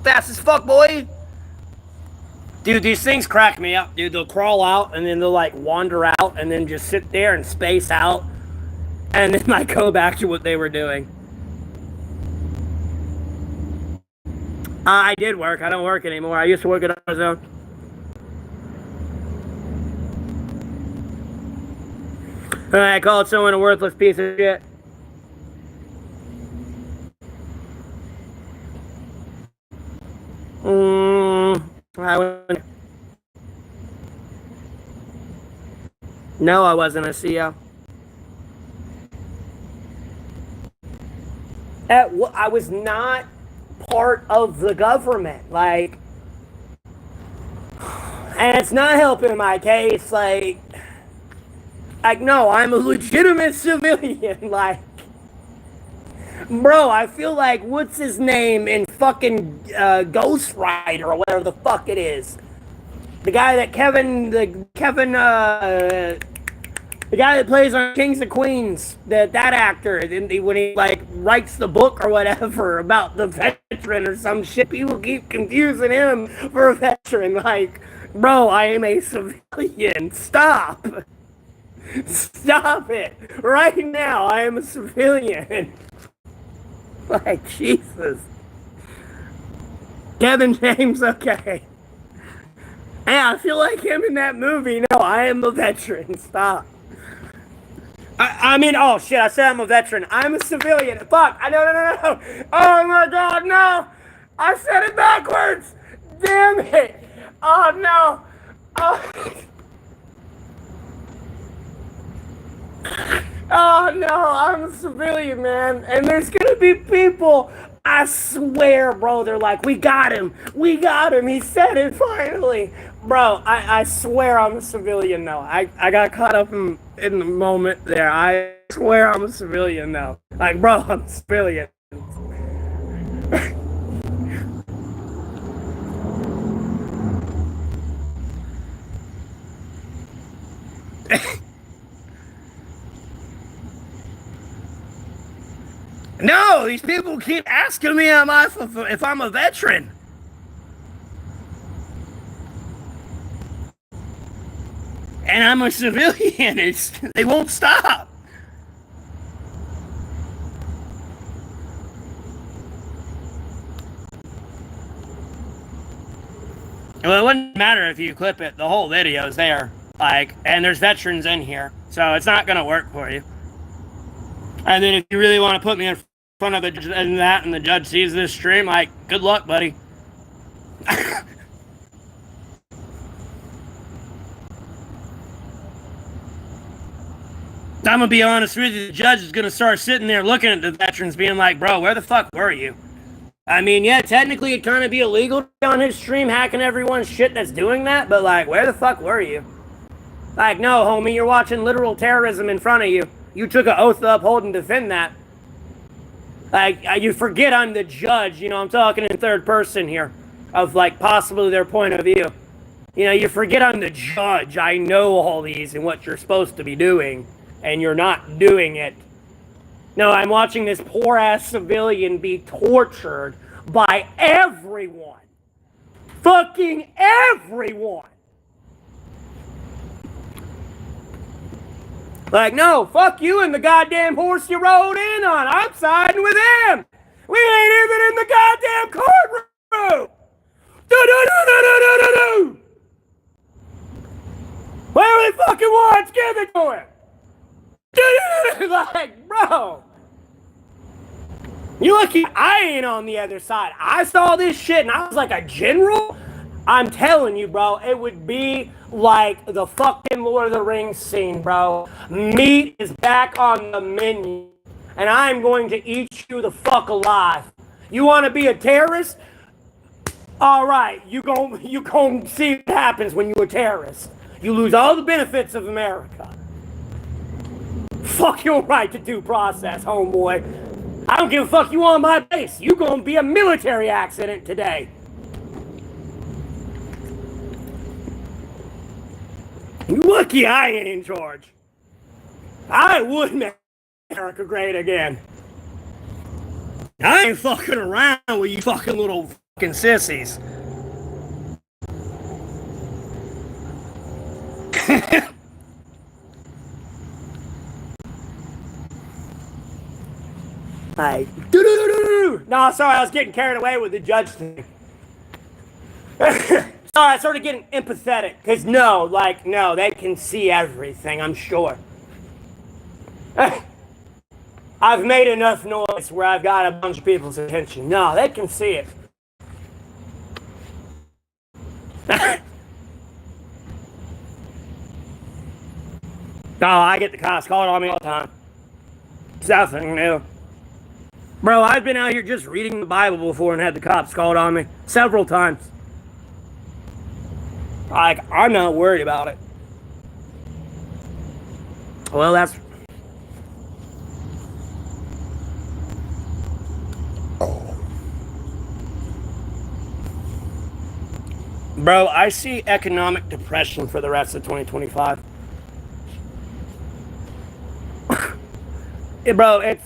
Fast as fuck, boy. Dude, these things crack me up, dude. They'll crawl out and then they'll like wander out and then just sit there and space out and then like go back to what they were doing. I did work. I don't work anymore. I used to work at AutoZone. I called someone a worthless piece of shit. I wouldn't. No, I wasn't a CEO. I was not part of the government. Like, and it's not helping my case. Like, no, I'm a legitimate civilian. Like, bro, I feel like what's his name in fucking Ghost Rider or whatever the fuck it is. The guy that the guy that plays on Kings of Queens, that actor, when he like writes the book or whatever about the veteran or some shit, people keep confusing him for a veteran. Like, bro, I am a civilian. Stop. Stop it. Right now, I am a civilian. Like, Jesus. Kevin James, okay. Yeah, I feel like him in that movie. No, I am a veteran. Stop. I mean, oh shit, I said I'm a veteran. I'm a civilian. Fuck, no. Oh my god, no. I said it backwards. Damn it. Oh no. Oh. Oh no, I'm a civilian, man. And there's gonna be people, I swear, bro, they're like, we got him. He said it finally. Bro, I swear I'm a civilian now. I got caught up in the moment there. I swear I'm a civilian now. Like, bro, I'm a civilian. No, these people keep asking me if I'm a veteran. And I'm a civilian. They won't stop. Well, it wouldn't matter if you clip it. The whole video's there. Like, and there's veterans in here. So it's not going to work for you. And then if you really want to put me in front of the judge and the judge sees this stream, like, good luck, buddy. I'm gonna be honest with you, the judge is gonna start sitting there looking at the veterans being like, bro, where the fuck were you? I mean, yeah, technically it'd kind of be illegal on his stream hacking everyone's shit that's doing that, but like, where the fuck were you? Like, no, homie, you're watching literal terrorism in front of you. You took an oath to uphold and defend that. Like, you forget I'm the judge, you know, I'm talking in third person here, of like possibly their point of view. You know, you forget I'm the judge, I know all these and what you're supposed to be doing. And you're not doing it. No, I'm watching this poor ass civilian be tortured by everyone. Fucking everyone. Like, no, fuck you and the goddamn horse you rode in on. I'm siding with him. We ain't even in the goddamn courtroom. Do-do-do-do-do-do-do. Where he fucking wants, give it to him. Like, bro. You lucky I ain't on the other side. I saw this shit and I was like a general. I'm telling you, bro, it would be like the fucking Lord of the Rings scene, bro. Meat is back on the menu, and I'm going to eat you the fuck alive. You want to be a terrorist? All right, you gon' see what happens when you're a terrorist. You lose all the benefits of America. Fuck your right to due process, homeboy. I don't give a fuck you on my base. You gonna be a military accident today. You lucky I ain't in charge. I would make America great again. I ain't fucking around with you fucking little fucking sissies. Like, no, sorry, I was getting carried away with the judge thing. Sorry, I started getting empathetic. Because no, they can see everything, I'm sure. I've made enough noise where I've got a bunch of people's attention. No, they can see it. Oh, I get the cops calling on me all the time. It's nothing new. Bro, I've been out here just reading the Bible before and had the cops called on me several times. Like, I'm not worried about it. Well, that's... Bro, I see economic depression for the rest of 2025. Bro,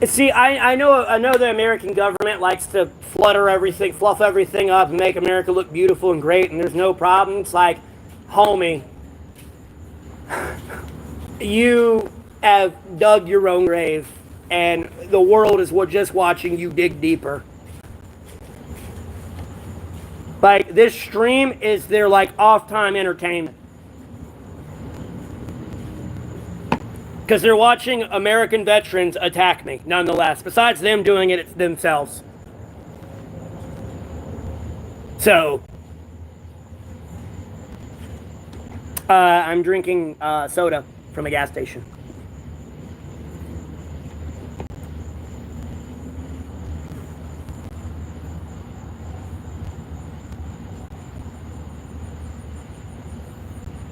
see, I know the American government likes to fluff everything up and make America look beautiful and great, and there's no problem. It's like, homie, you have dug your own grave, and the world is just watching you dig deeper. Like, this stream is their, like, off-time entertainment. Because they're watching American veterans attack me, nonetheless. Besides them doing it themselves. So, I'm drinking soda from a gas station.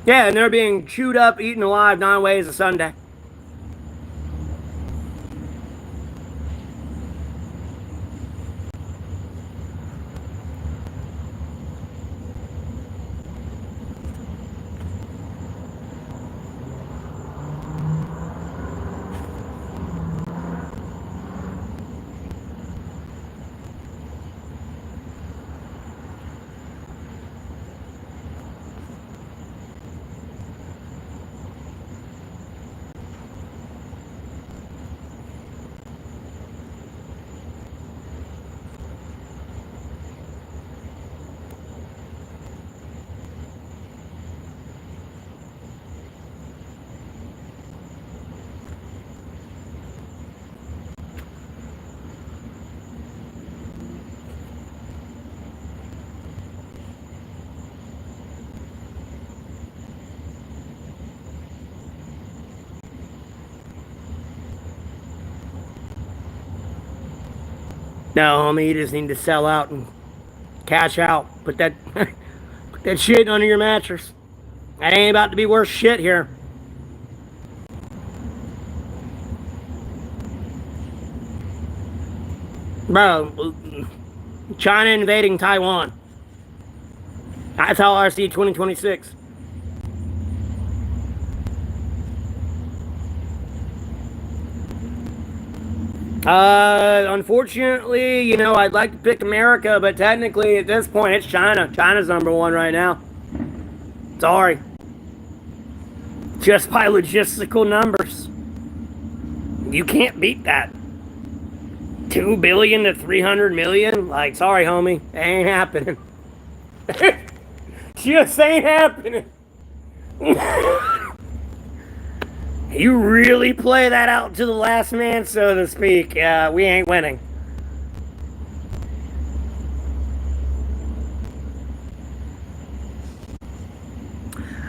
Yeah, and they're being chewed up, eaten alive 9 ways a Sunday. No, homie, you just need to sell out and cash out. Put that shit under your mattress. That ain't about to be worth shit here. Bro, China invading Taiwan. That's how I see 2026. Unfortunately, I'd like to pick America, but technically at this point it's China. China's number one right now. Sorry. Just by logistical numbers. You can't beat that. 2 billion to 300 million? Like, sorry, homie. It ain't happening. Just ain't happening. You really play that out to the last man, so to speak. We ain't winning.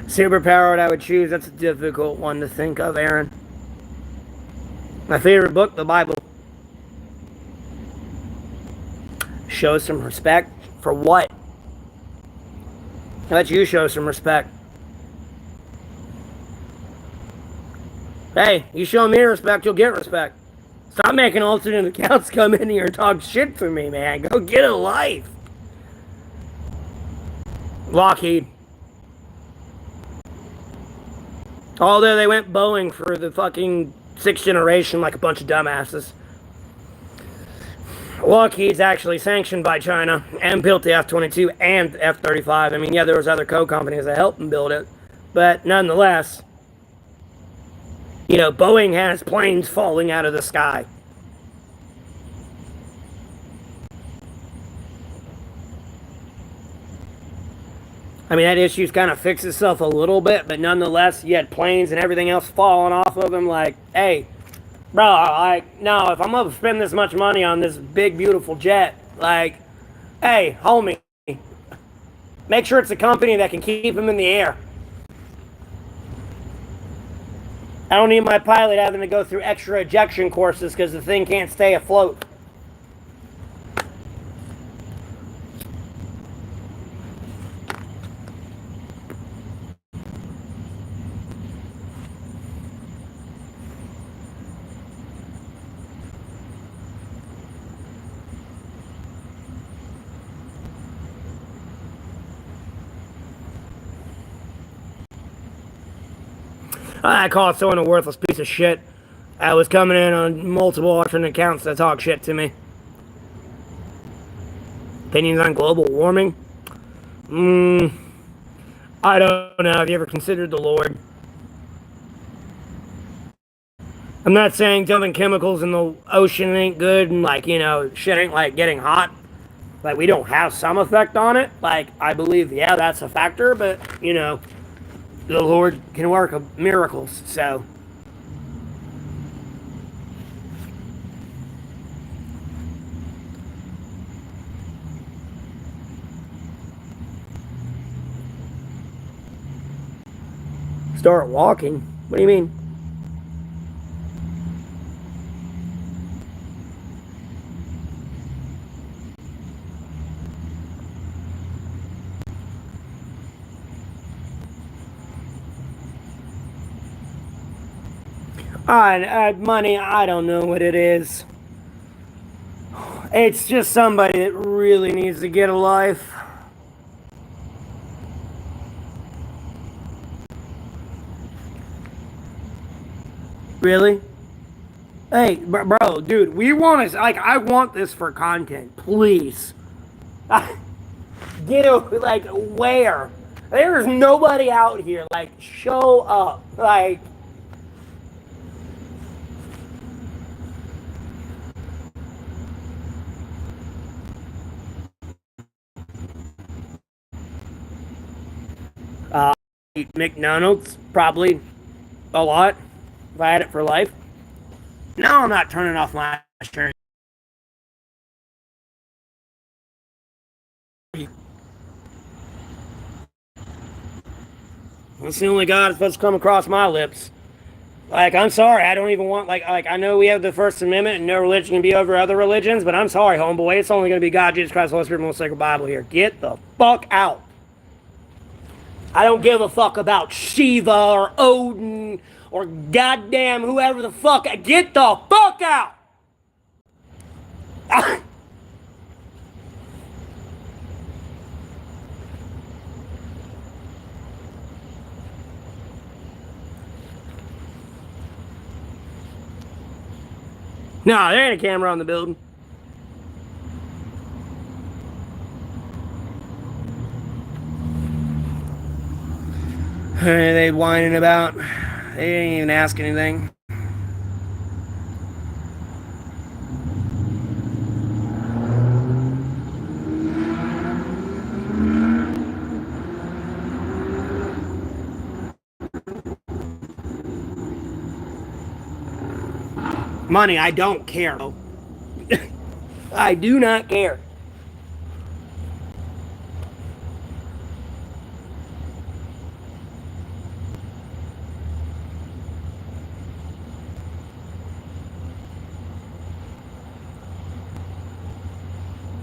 Superpower I would choose, that's a difficult one to think of, Aaron. My favorite book, the Bible. Show some respect for what? Let you show some respect. Hey, you show me respect, you'll get respect. Stop making alternate accounts come in here and talk shit for me, man. Go get a life. Lockheed. Although they went Boeing for the fucking 6th generation like a bunch of dumbasses. Lockheed's actually sanctioned by China and built the F-22 and F-35. I mean, yeah, there was other co-companies that helped them build it. But nonetheless, Boeing has planes falling out of the sky. I mean, that issue's kind of fixed itself a little bit, but nonetheless, you had planes and everything else falling off of them. Like, hey, bro, no, if I'm going to spend this much money on this big, beautiful jet, hey, homie, make sure it's a company that can keep them in the air. I don't need my pilot having to go through extra ejection courses because the thing can't stay afloat. I call someone a worthless piece of shit. I was coming in on multiple alternate accounts that talk shit to me. Opinions on global warming? I don't know. Have you ever considered the Lord? I'm not saying dumping chemicals in the ocean ain't good and shit ain't like getting hot. Like, we don't have some effect on it. Like, I believe, yeah, that's a factor, but, the Lord can work miracles, so. Start walking? What do you mean? Money, I don't know what it is. It's just somebody that really needs to get a life. Really? Hey, bro, dude, we want to, I want this for content, please. Get it, where? There's nobody out here, show up, McDonald's, probably a lot, if I had it for life. No, I'm not turning off my shirt. That's the only God that's supposed to come across my lips. I'm sorry, I don't even want, I know we have the First Amendment and no religion can be over other religions, but I'm sorry, homeboy, it's only going to be God, Jesus Christ, Holy Spirit, most sacred Bible here. Get the fuck out. I don't give a fuck about Shiva or Odin or goddamn whoever the fuck. Get the fuck out. No, there ain't a camera on the building. What are they whining about? They didn't even ask anything. Money, I don't care. I do not care.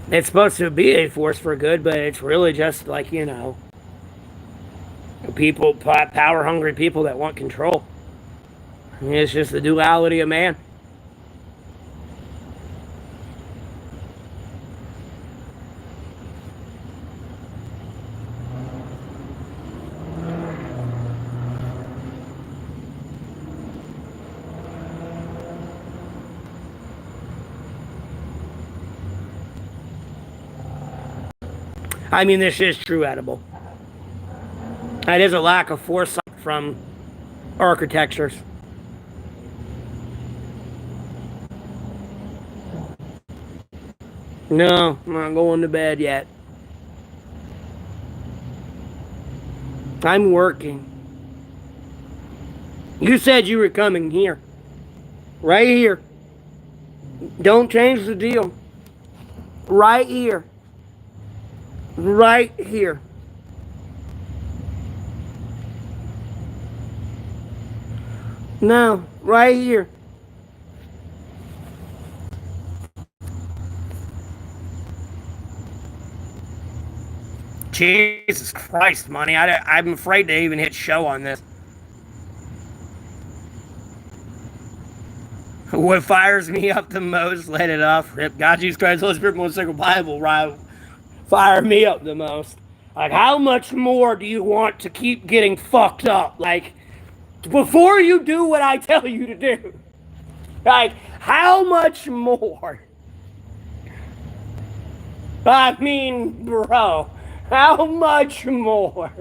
It's supposed to be a force for good, but it's really just like, people, power hungry people that want control. It's just the duality of man. I mean, this is true edible. It is a lack of foresight from architectures. No, I'm not going to bed yet. I'm working. You said you were coming here. Right here. Don't change the deal. Right here. Right here. No, right here. Jesus Christ, Money. I'm afraid to even hit show on this. What fires me up the most, let it off. Rip. God, Jesus Christ, Holy Spirit, most sacred Bible, right? Fire me up the most. Like, how much more do you want to keep getting fucked up? Like, before you do what I tell you to do. Like, how much more? I mean, bro, how much more?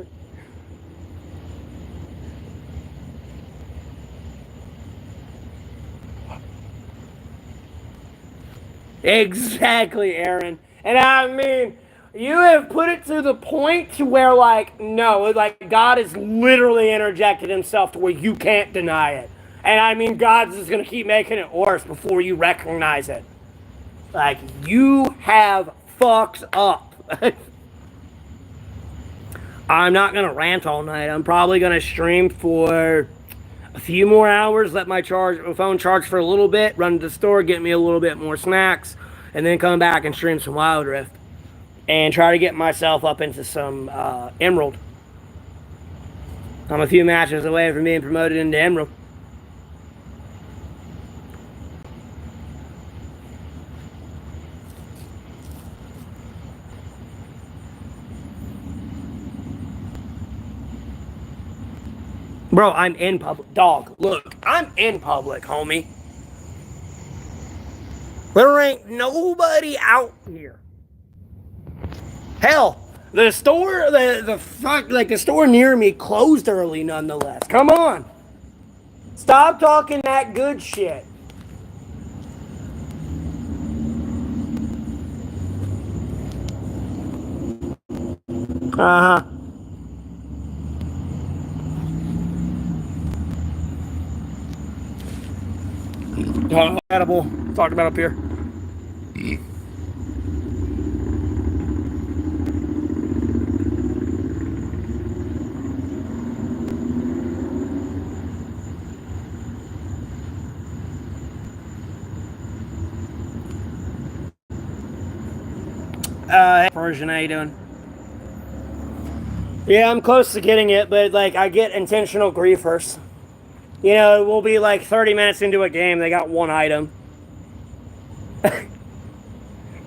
Exactly, Aaron. And I mean, you have put it to the point to where, like, no, like, God has literally interjected himself to where you can't deny it. And I mean, God's just going to keep making it worse before you recognize it. Like, you have fucked up. I'm not going to rant all night. I'm probably going to stream for a few more hours, let my phone charge for a little bit, run to the store, get me a little bit more snacks, and then come back and stream some Wild Rift. And try to get myself up into some Emerald. I'm a few matches away from being promoted into Emerald. Bro, I'm in public. Dog, look, I'm in public, homie. There ain't nobody out here. Hell, the store, the store near me closed early nonetheless. Come on. Stop talking that good shit. Uh-huh. Edible. Talked about up here. Hey, Persian, how you doing? Yeah, I'm close to getting it, but like I get intentional griefers. You know, we'll be like 30 minutes into a game, they got one item.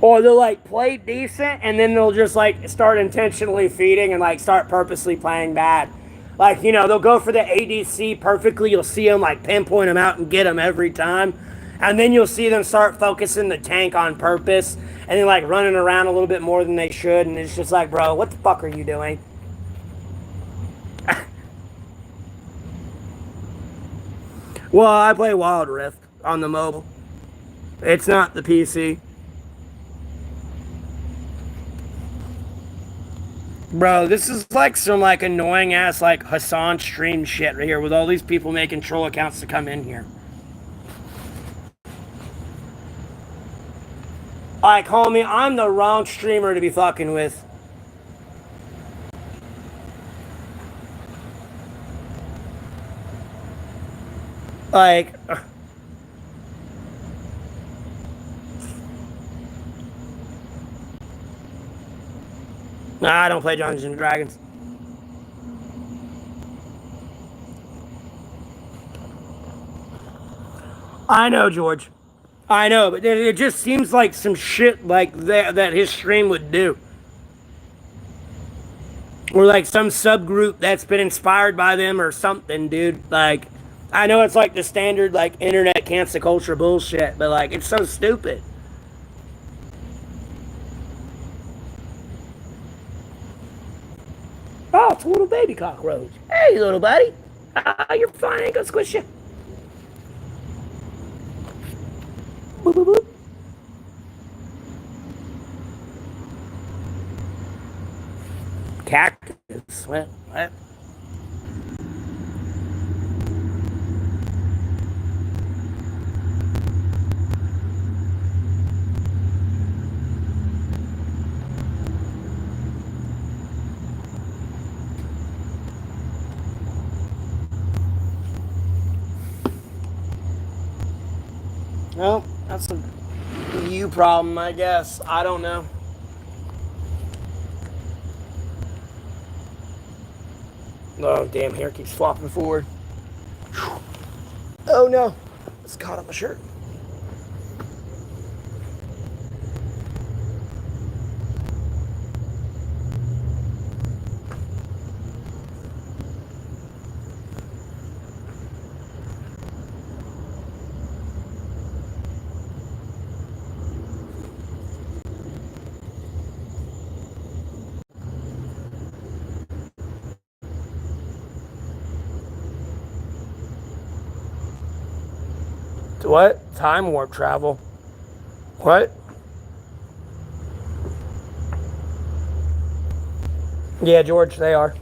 Or they'll like play decent and then they'll just like start intentionally feeding and like start purposely playing bad. Like, they'll go for the ADC perfectly. You'll see them like pinpoint them out and get them every time. And then you'll see them start focusing the tank on purpose and then like running around a little bit more than they should. And it's just like, bro, what the fuck are you doing? Well, I play Wild Rift on the mobile. It's not the PC. Bro, this is like some like annoying ass like Hassan stream shit right here with all these people making troll accounts to come in here. Like, homie, I'm the wrong streamer to be fucking with. Like, nah, I don't play Dungeons and Dragons. I know, George. I know, but it just seems like some shit like that his stream would do. Or like some subgroup that's been inspired by them or something, dude. Like, I know it's like the standard like internet cancel culture bullshit, but like it's so stupid. Oh, it's a little baby cockroach. Hey, little buddy. You're fine. I ain't gonna squish you. Boop, boop, boop. Cactus. What? Well, that's a you problem, I guess. I don't know. Oh, damn, hair keeps flopping forward. Oh, no. It's caught on my shirt. What? Time warp travel. What? Yeah, George, they are.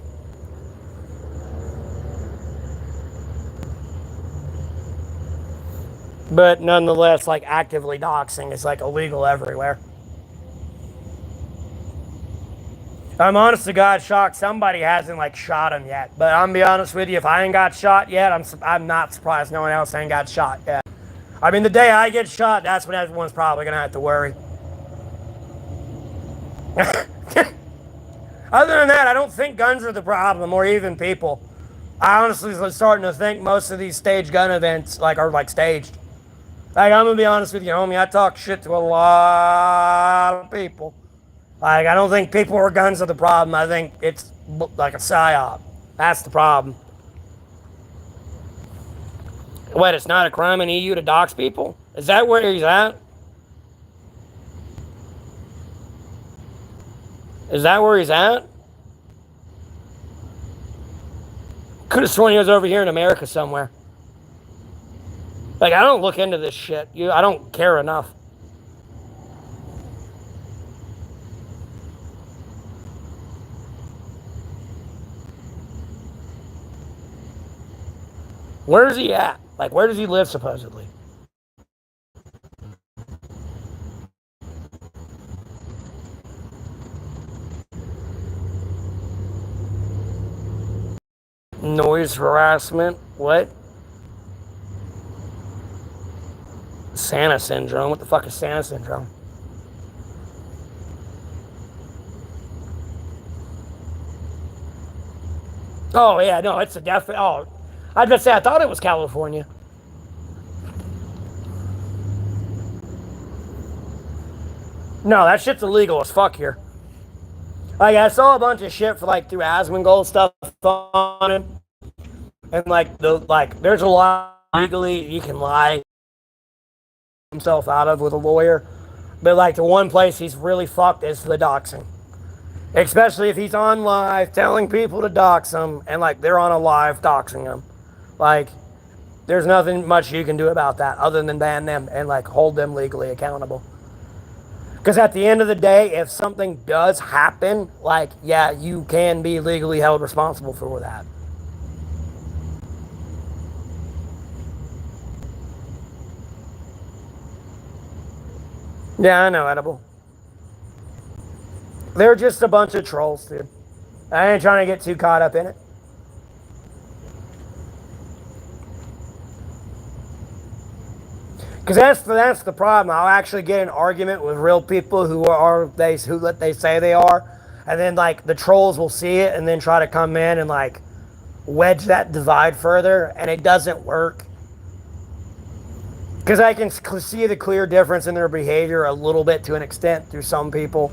But nonetheless, like actively doxing is like illegal everywhere. I'm honest to God shocked somebody hasn't like shot him yet. But I'm gonna be honest with you, if I ain't got shot yet, I'm not surprised no one else ain't got shot yet. I mean, the day I get shot, that's when everyone's probably gonna have to worry. Other than that, I don't think guns are the problem, or even people. I honestly was starting to think most of these staged gun events like are like staged. Like I'm gonna be honest with you, homie. I talk shit to a lot of people. Like I don't think people or guns are the problem. I think it's like a psyop. That's the problem. What? It's not a crime in EU to dox people? Is that where he's at? Is that where he's at? Could have sworn he was over here in America somewhere. Like I don't look into this shit. I don't care enough. Where is he at? Like, where does he live, supposedly? Noise harassment. What? Santa syndrome. What the fuck is Santa syndrome? Oh, yeah, no, it's a definite. Oh, I was about to say, I thought it was California. No, that shit's illegal as fuck here. Like, I saw a bunch of shit for, like, through Asmongold stuff on it. And, like, there's a lot legally you can lie himself out of with a lawyer. But like the one place he's really fucked is the doxing. Especially if he's on live telling people to dox them and like they're on a live doxing them. Like there's nothing much you can do about that other than ban them and like hold them legally accountable. Because at the end of the day, if something does happen, like, yeah, you can be legally held responsible for that. Yeah, I know, Edible. They're just a bunch of trolls, dude. I ain't trying to get too caught up in it. Because that's the problem. I'll actually get an argument with real people who they say they are, and then like the trolls will see it and then try to come in and like wedge that divide further, and it doesn't work. Because I can see the clear difference in their behavior a little bit to an extent through some people.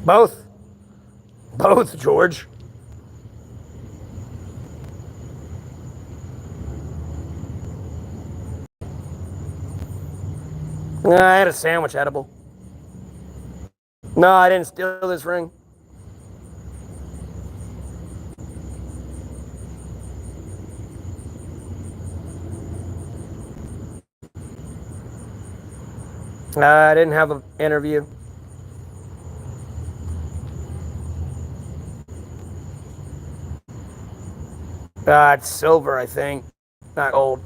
Both. Both, George. I had a sandwich, Edible. No, I didn't steal this ring. I didn't have an interview. It's silver, I think, not gold.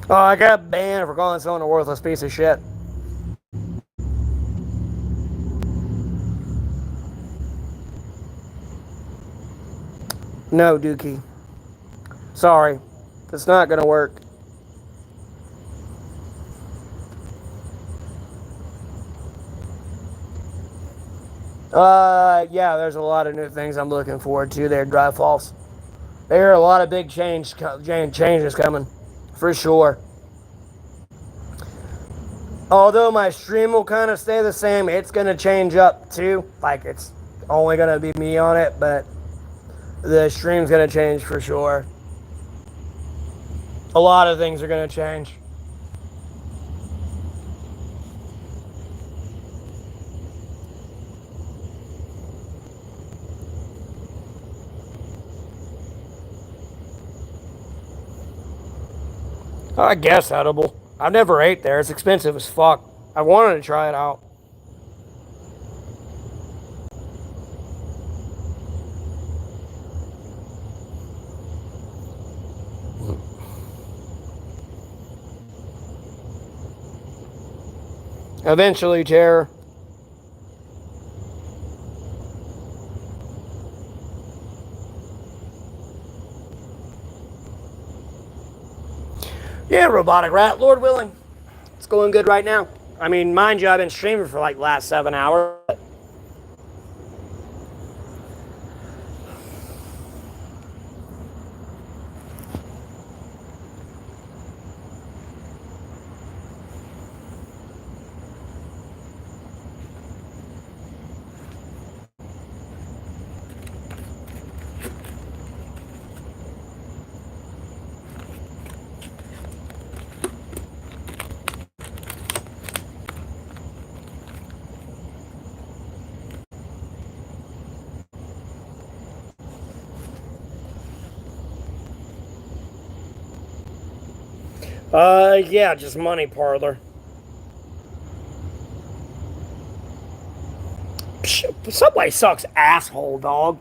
Oh, I got banned for calling someone a worthless piece of shit. No, Dookie. Sorry. It's not gonna work. Yeah, there's a lot of new things I'm looking forward to there, Dry Falls. There are a lot of big changes coming, for sure. Although my stream will kind of stay the same, it's going to change up too. Like, it's only going to be me on it, but the stream's going to change for sure. A lot of things are going to change. I guess edible. I've never ate there. It's expensive as fuck. I wanted to try it out. Eventually, Chair. Yeah, robotic rat, Lord willing. It's going good right now. I mean, mind you, I've been streaming for like the last 7 hours. Yeah, just money parlor. Subway sucks, asshole, dog.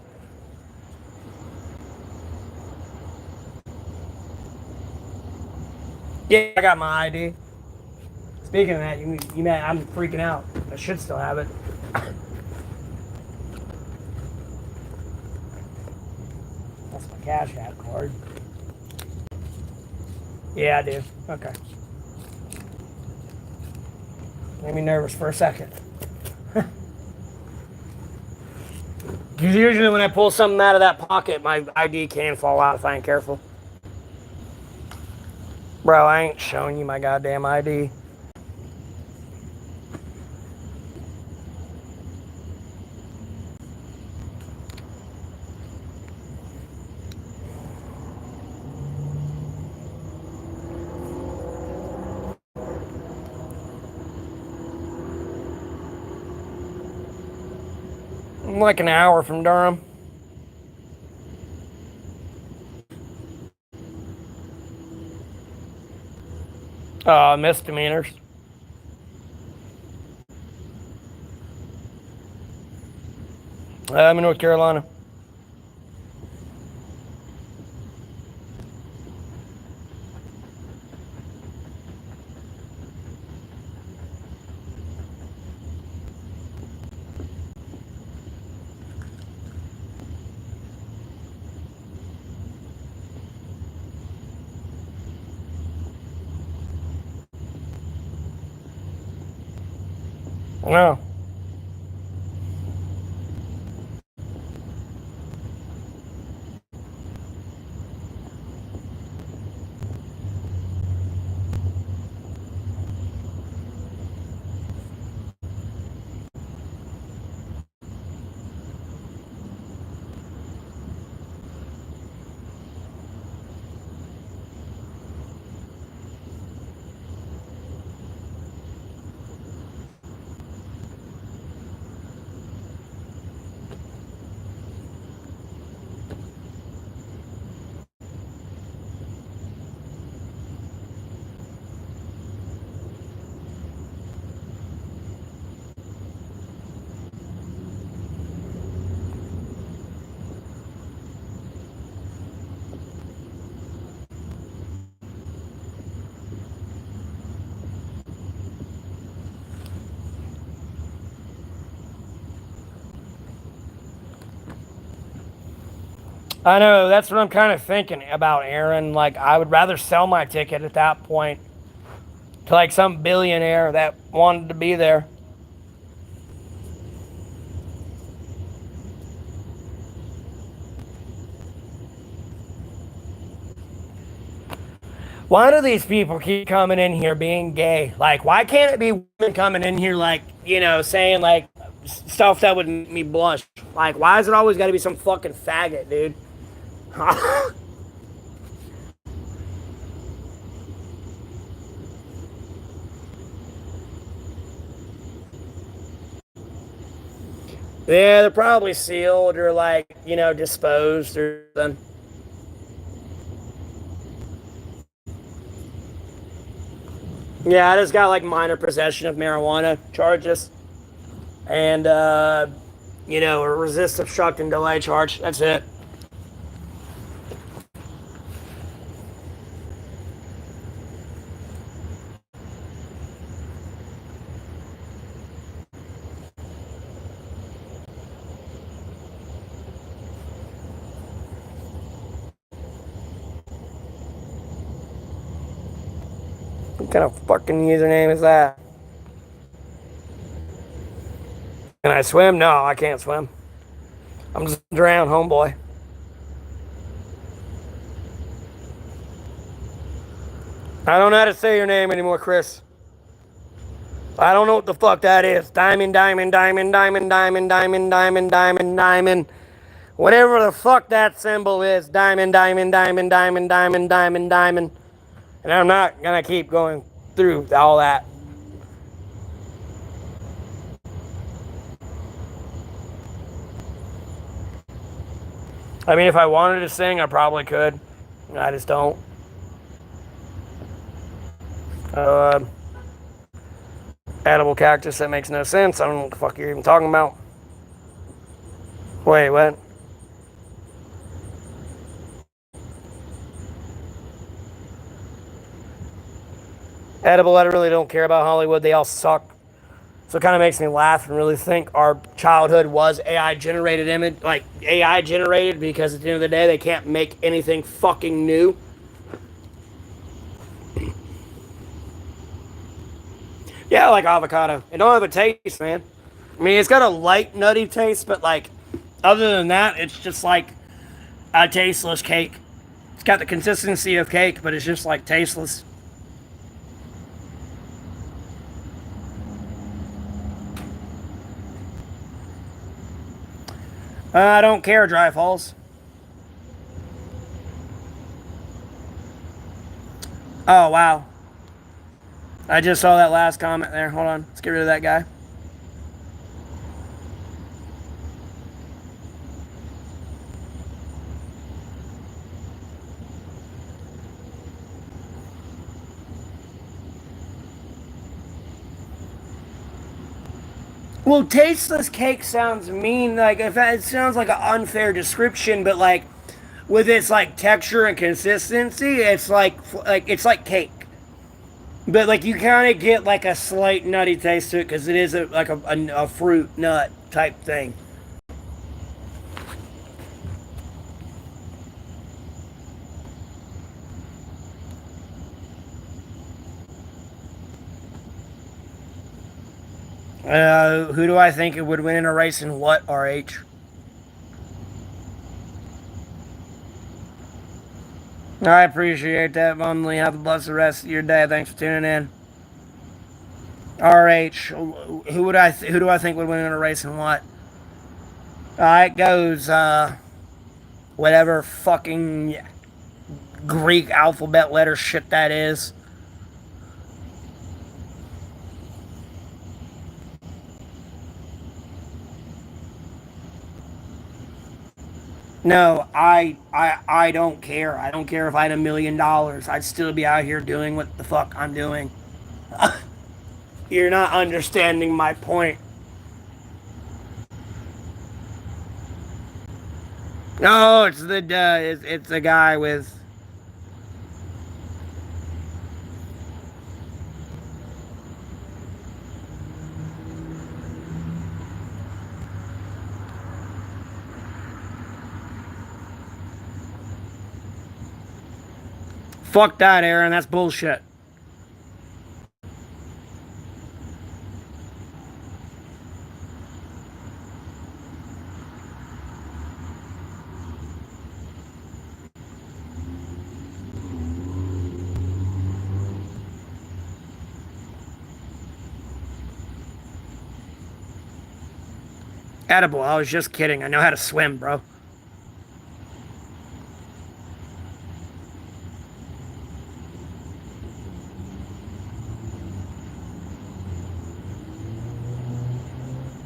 Yeah, I got my ID. Speaking of that, I'm freaking out. I should still have it. That's my Cash App card. Yeah, I do. Okay. Made me nervous for a second. Because usually when I pull something out of that pocket, my ID can fall out if I ain't careful. Bro, I ain't showing you my goddamn ID. I'm like an hour from Durham. Misdemeanors. I'm in North Carolina. No. I know, that's what I'm kind of thinking about, Aaron. Like, I would rather sell my ticket at that point to like some billionaire that wanted to be there. Why do these people keep coming in here being gay? Like, why can't it be women coming in here, like, saying, like, stuff that would make me blush? Like, why is it always got to be some fucking faggot, dude? Yeah, they're probably sealed or, like, disposed or something. Yeah, I just got, like, minor possession of marijuana charges. And, a resist, obstruct, and delay charge. That's it. What kind of fucking username is that? Can I swim? No, I can't swim. I'm just drowned, homeboy. I don't know how to say your name anymore, Chris. I don't know what the fuck that is. Diamond, diamond, diamond, diamond, diamond, diamond, diamond, diamond, diamond. Whatever the fuck that symbol is. Diamond, diamond, diamond, diamond, diamond, diamond, diamond. And I'm not gonna keep going through all that. I mean, if I wanted to sing, I probably could. I just don't. Edible cactus, that makes no sense. I don't know what the fuck you're even talking about. Wait, what? Edible, I really don't care about Hollywood. They all suck. So it kind of makes me laugh and really think our childhood was AI generated image, like AI generated, because at the end of the day, they can't make anything fucking new. Yeah, I like avocado. It don't have a taste, man. I mean, it's got a light nutty taste, but like, other than that, it's just like a tasteless cake. It's got the consistency of cake, but it's just like tasteless. I don't care, Dry Falls. Oh, wow. I just saw that last comment there. Hold on. Let's get rid of that guy. Well, tasteless cake sounds mean. Like, if it sounds like an unfair description, but like with its like texture and consistency, it's like cake. But like you kind of get like a slight nutty taste to it because it is a fruit nut type thing. Who do I think it would win in a race and what, RH? I appreciate that, Mumley. Have a blessed rest of your day. Thanks for tuning in. RH, who do I think would win in a race and what? It goes whatever fucking Greek alphabet letter shit that is. No, I don't care. I don't care if I had $1 million. I'd still be out here doing what the fuck I'm doing. You're not understanding my point. No, it's the guy with. Fuck that, Aaron. That's bullshit. Edible. I was just kidding. I know how to swim, bro.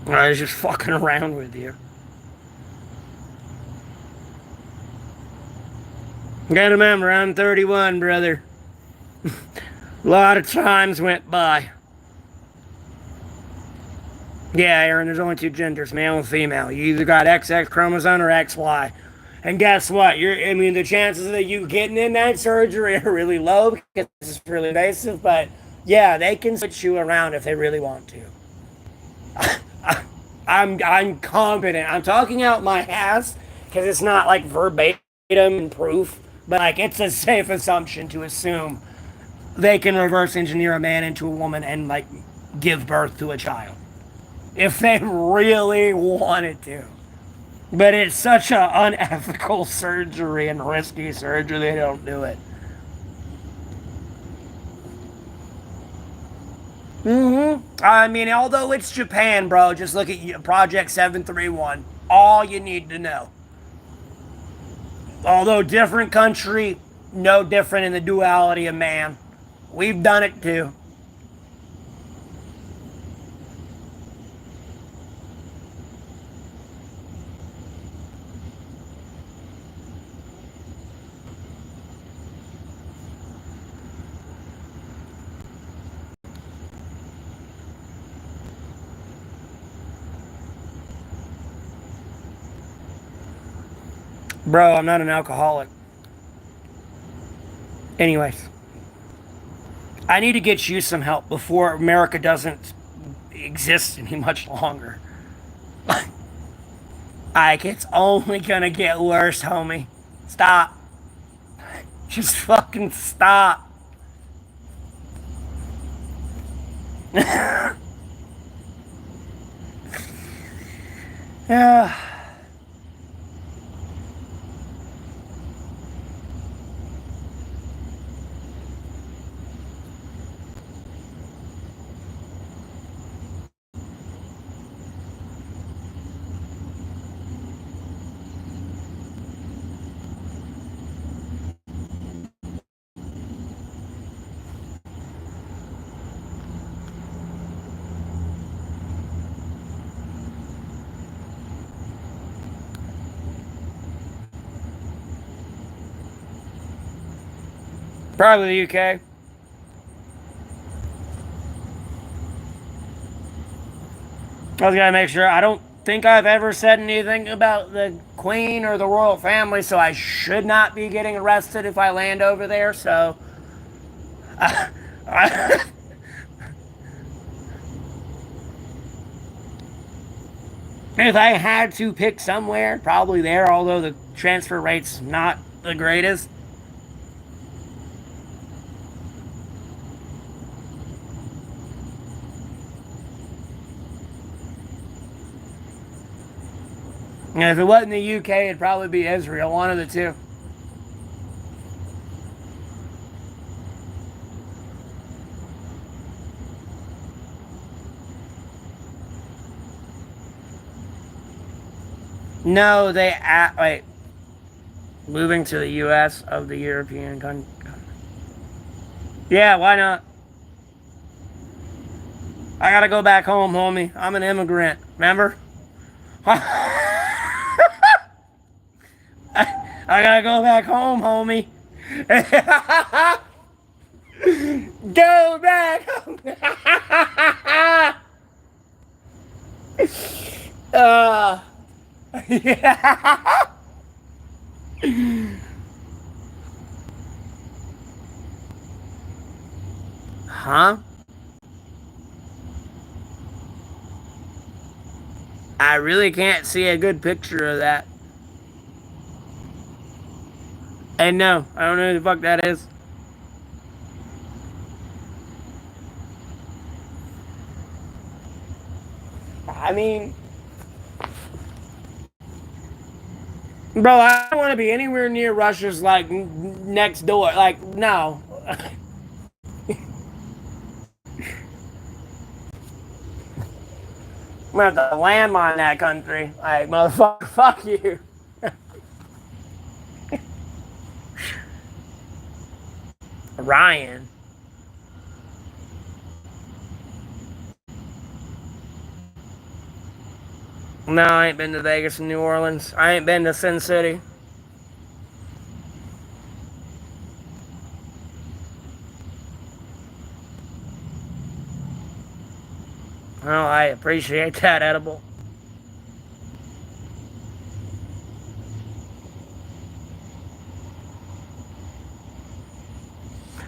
I was just fucking around with you. Gotta remember, I'm 31, brother. A lot of times went by. Yeah, Aaron, there's only two genders, male and female. You either got XX chromosome or XY. And guess what? The chances of you getting in that surgery are really low because it's really invasive, but yeah, they can switch you around if they really want to. I'm confident. I'm talking out my ass because it's not like verbatim proof, but like it's a safe assumption to assume they can reverse engineer a man into a woman and like give birth to a child if they really wanted to. But it's such an unethical surgery and risky surgery, they don't do it. I mean, although it's Japan, bro, just look at Project 731. All you need to know. Although different country, no different in the duality of man. We've done it too. Bro, I'm not an alcoholic. Anyways, I need to get you some help before America doesn't exist any much longer. Like, it's only gonna get worse, homie. Stop. Just fucking stop. Yeah. Probably the UK. I was gonna make sure. I don't think I've ever said anything about the Queen or the royal family, so I should not be getting arrested if I land over there. So, I, if I had to pick somewhere, probably there. Although the transfer rate's not the greatest. And if it wasn't the UK, it'd probably be Israel, one of the two. No, wait. Moving to the US of the European country. Yeah, why not? I gotta go back home, homie. I'm an immigrant, remember? I gotta go back home, homie. Go back home. Yeah. Huh? I really can't see a good picture of that. And no, I don't know who the fuck that is. I mean, bro, I don't want to be anywhere near Russia's, like, next door. Like, no. I'm gonna have to landmine that country. Like, motherfucker, fuck you. Ryan. No, I ain't been to Vegas and New Orleans. I ain't been to Sin City. Well, I appreciate that, Edible.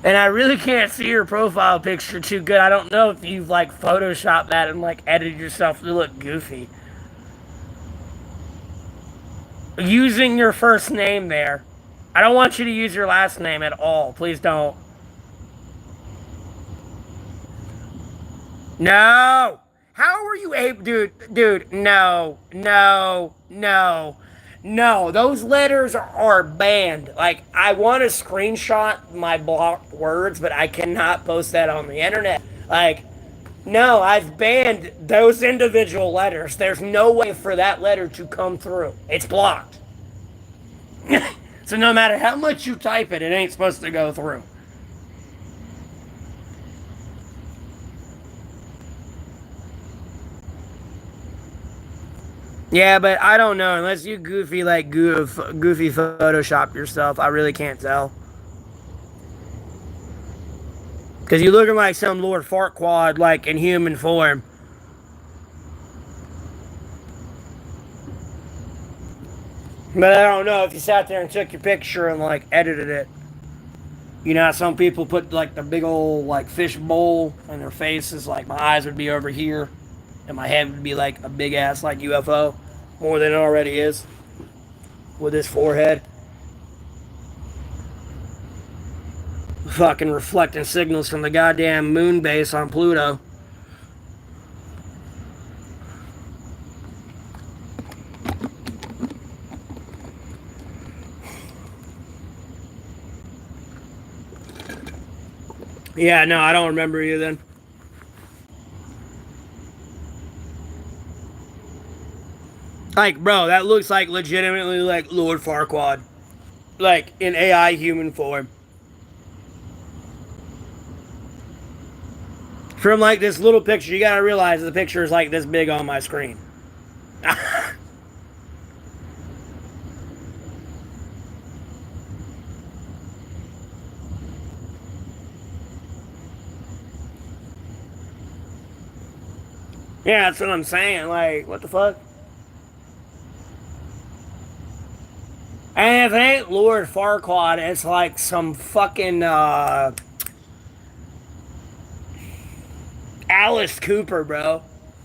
And I really can't see your profile picture too good. I don't know if you've, like, photoshopped that and, like, edited yourself to look goofy. Using your first name there. I don't want you to use your last name at all. Please don't. No! How were you able... Dude, no. No, those letters are banned. Like, I want to screenshot my blocked words, but I cannot post that on the internet. Like, no, I've banned those individual letters. There's no way for that letter to come through. It's blocked. So no matter how much you type it, it ain't supposed to go through. Yeah, but I don't know. Unless you goofy, like, goofy Photoshop yourself, I really can't tell. Because you looking like some Lord Farquaad, like, in human form. But I don't know if you sat there and took your picture and, like, edited it. You know how some people put, like, the big old, like, fish bowl and their faces, like, my eyes would be over here. and my head would be like a big ass like UFO, more than it already is, with his forehead. Fucking reflecting signals from the goddamn moon base on Pluto. Yeah, no, I don't remember you then. Like, bro, that looks like legitimately like Lord Farquaad. Like in AI human form. From like this little picture, you gotta realize the picture is like this big on my screen. Yeah, that's what I'm saying. Like, what the fuck? And if it ain't Lord Farquaad, it's like some fucking Alice Cooper, bro.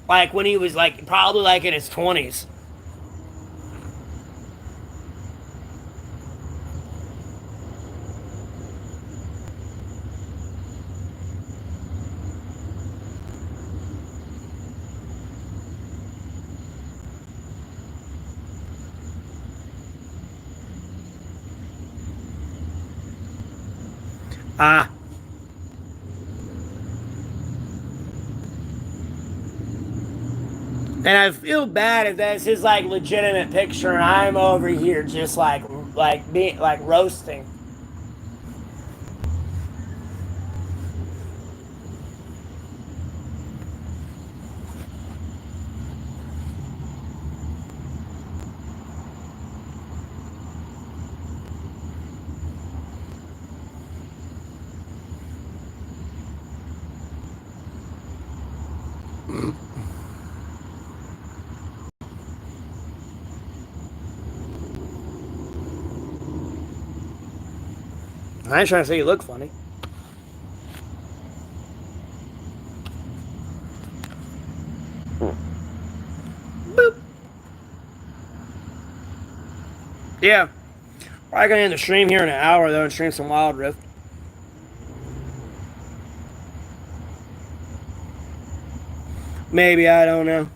Like when he was like probably like in his 20s. Ah. And I feel bad if that's his like legitimate picture, and I'm over here just like being like roasting. I ain't trying to say you look funny. Boop. Yeah. Probably gonna end the stream here in an hour though and stream some Wild Rift. Maybe, I don't know.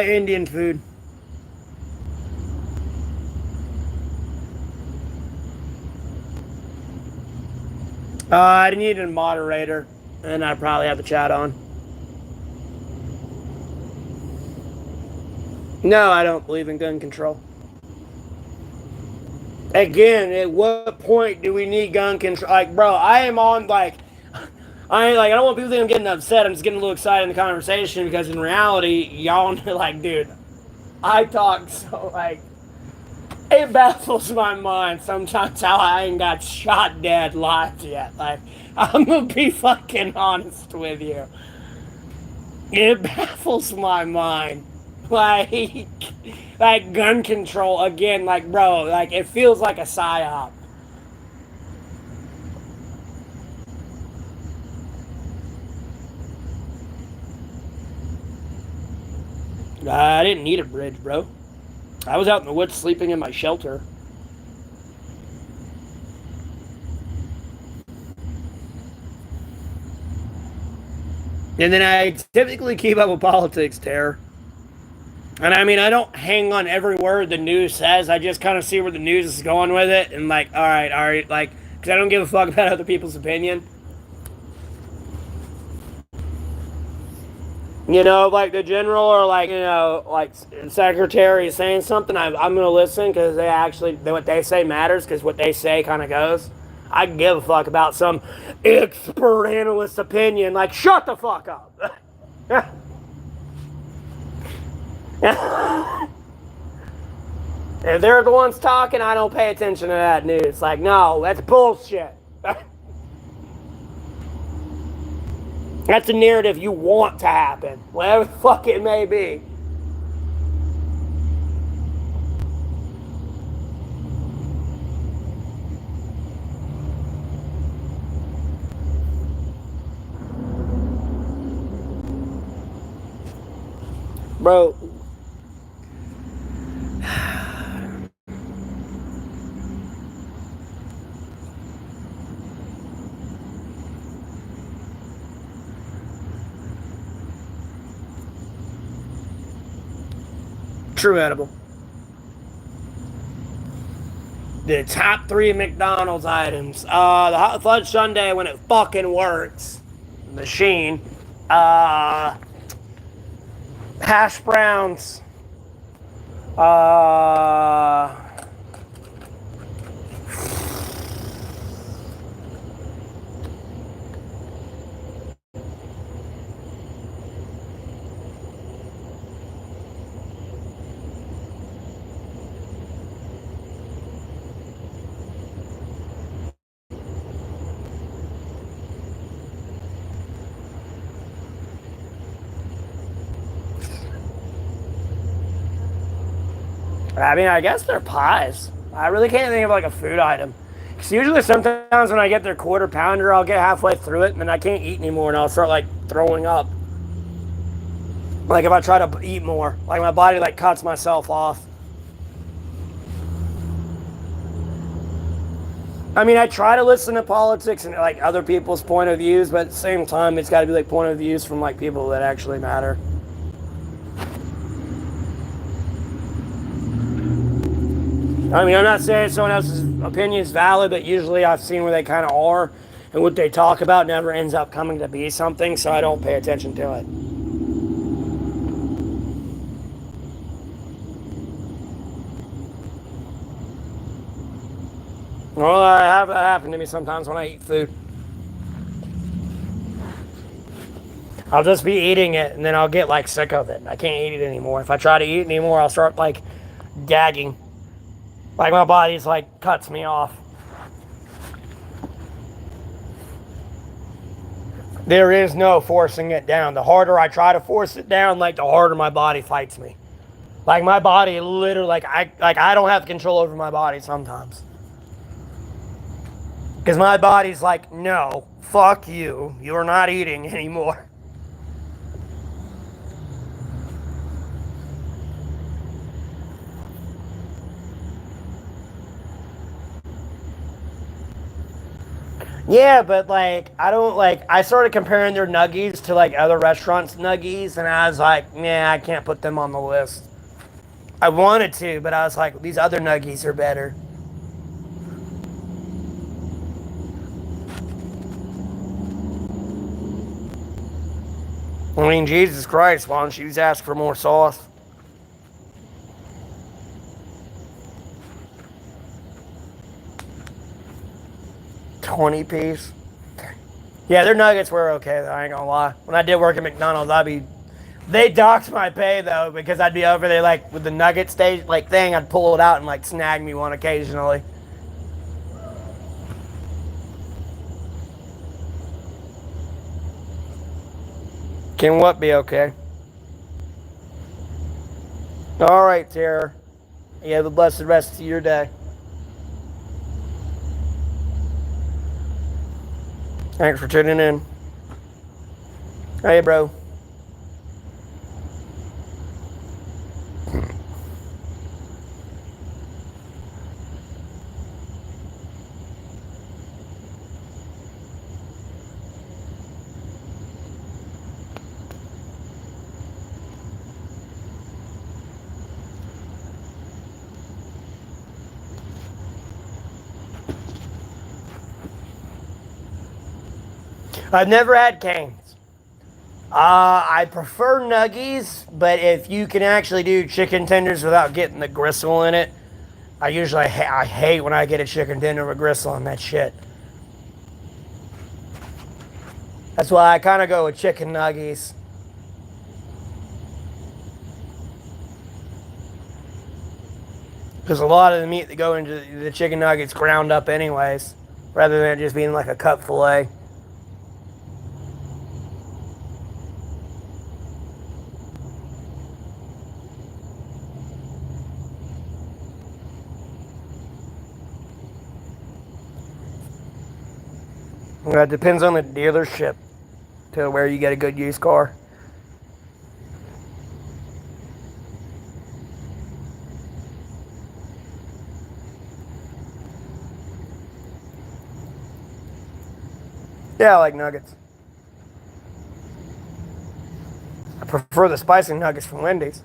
Indian food. I need a moderator, and I probably have the chat on. No, I don't believe in gun control. Again, at what point do we need gun control? Like, bro, I am on like, I ain't like, I don't want people to think I'm getting upset. I'm just getting a little excited in the conversation because in reality, y'all like, dude, I talk so like, it baffles my mind sometimes how I ain't got shot dead live yet. Like, I'm gonna be fucking honest with you. It baffles my mind. Like, like gun control again. Like, bro, like it feels like a psyop. I didn't need a bridge, bro. I was out in the woods sleeping in my shelter. And then I typically keep up with politics, Terror. And I mean, I don't hang on every word the news says. I just kind of see where the news is going with it, and like, all right, like, because I don't give a fuck about other people's opinion. You know, like the general or like like secretary is saying something, I'm gonna listen because what they say matters because what they say kind of goes. I can give a fuck about some expert analyst opinion. Like, shut the fuck up. If they're the ones talking, I don't pay attention to that news. Like, no, that's bullshit. That's a narrative you want to happen, whatever the fuck it may be. Bro, true edible. The top 3 McDonald's items. The hot fudge sundae when it fucking works. Machine. Uh, Hash browns. Uh, I mean, I guess they're pies. I really can't think of like a food item. Because usually sometimes when I get their quarter pounder, I'll get halfway through it and then I can't eat anymore and I'll start like throwing up. Like if I try to eat more, like my body like cuts myself off. I mean, I try to listen to politics and like other people's point of views, but at the same time, it's got to be like point of views from like people that actually matter. I mean, I'm not saying someone else's opinion is valid, but usually I've seen where they kind of are, and what they talk about never ends up coming to be something, so I don't pay attention to it. Well, I have that happen to me sometimes when I eat food. I'll just be eating it, and then I'll get like sick of it. I can't eat it anymore. If I try to eat it anymore, I'll start like gagging. Like my body's like cuts me off. There is no forcing it down. The harder I try to force it down, like the harder my body fights me. Like my body literally I don't have control over my body sometimes. Because my body's like, no, fuck you. You're not eating anymore. Yeah, but like I don't like I started comparing their nuggies to like other restaurants' nuggies and I was like, yeah, I can't put them on the list. I wanted to, but I was like, these other nuggies are better. I mean, Jesus Christ, why don't you just ask for more sauce? 20 piece. Yeah, their nuggets were okay though, I ain't gonna lie. When I did work at McDonald's, they docked my pay though because I'd be over there like with the nugget stage like thing, I'd pull it out and like snag me one occasionally. Can what be okay? All right, Tara. You have a blessed rest of your day. Thanks for tuning in. Hey, bro. I've never had canes. I prefer nuggies, but if you can actually do chicken tenders without getting the gristle in it, I hate when I get a chicken tender with gristle on that shit. That's why I kind of go with chicken nuggies. Because a lot of the meat that go into the chicken nuggets ground up anyways, rather than it just being like a cut fillet. It depends on the dealership to where you get a good used car. Yeah, I like nuggets. I prefer the spicy nuggets from Wendy's.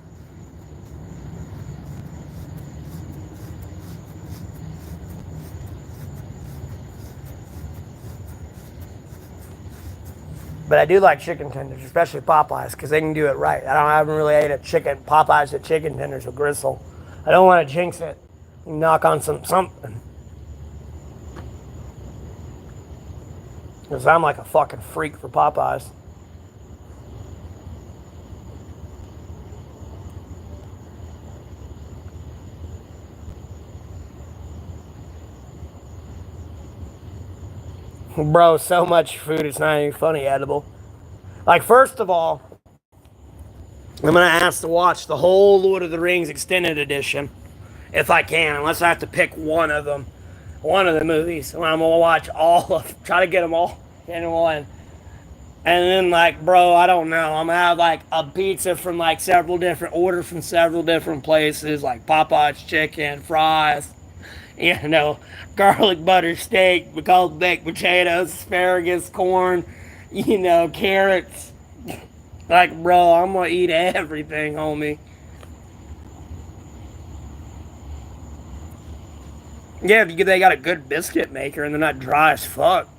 But I do like chicken tenders, especially Popeyes, because they can do it right. I haven't really ate a Popeyes at chicken tenders with gristle. I don't want to jinx it. Knock on something. Because I'm like a fucking freak for Popeyes. Bro, so much food, it's not even funny edible. Like, first of all, I'm going to ask to watch the whole Lord of the Rings extended edition, if I can, unless I have to pick one of them, one of the movies. And I'm going to watch all of, try to get them all in one. And then, like, bro, I don't know. I'm going to have, like, a pizza from, like, orders from several different places, like Popeye's chicken, fries, garlic butter steak, called baked potatoes, asparagus, corn, carrots. Like, bro, I'm gonna eat everything, homie. Yeah, because they got a good biscuit maker and they're not dry as fuck.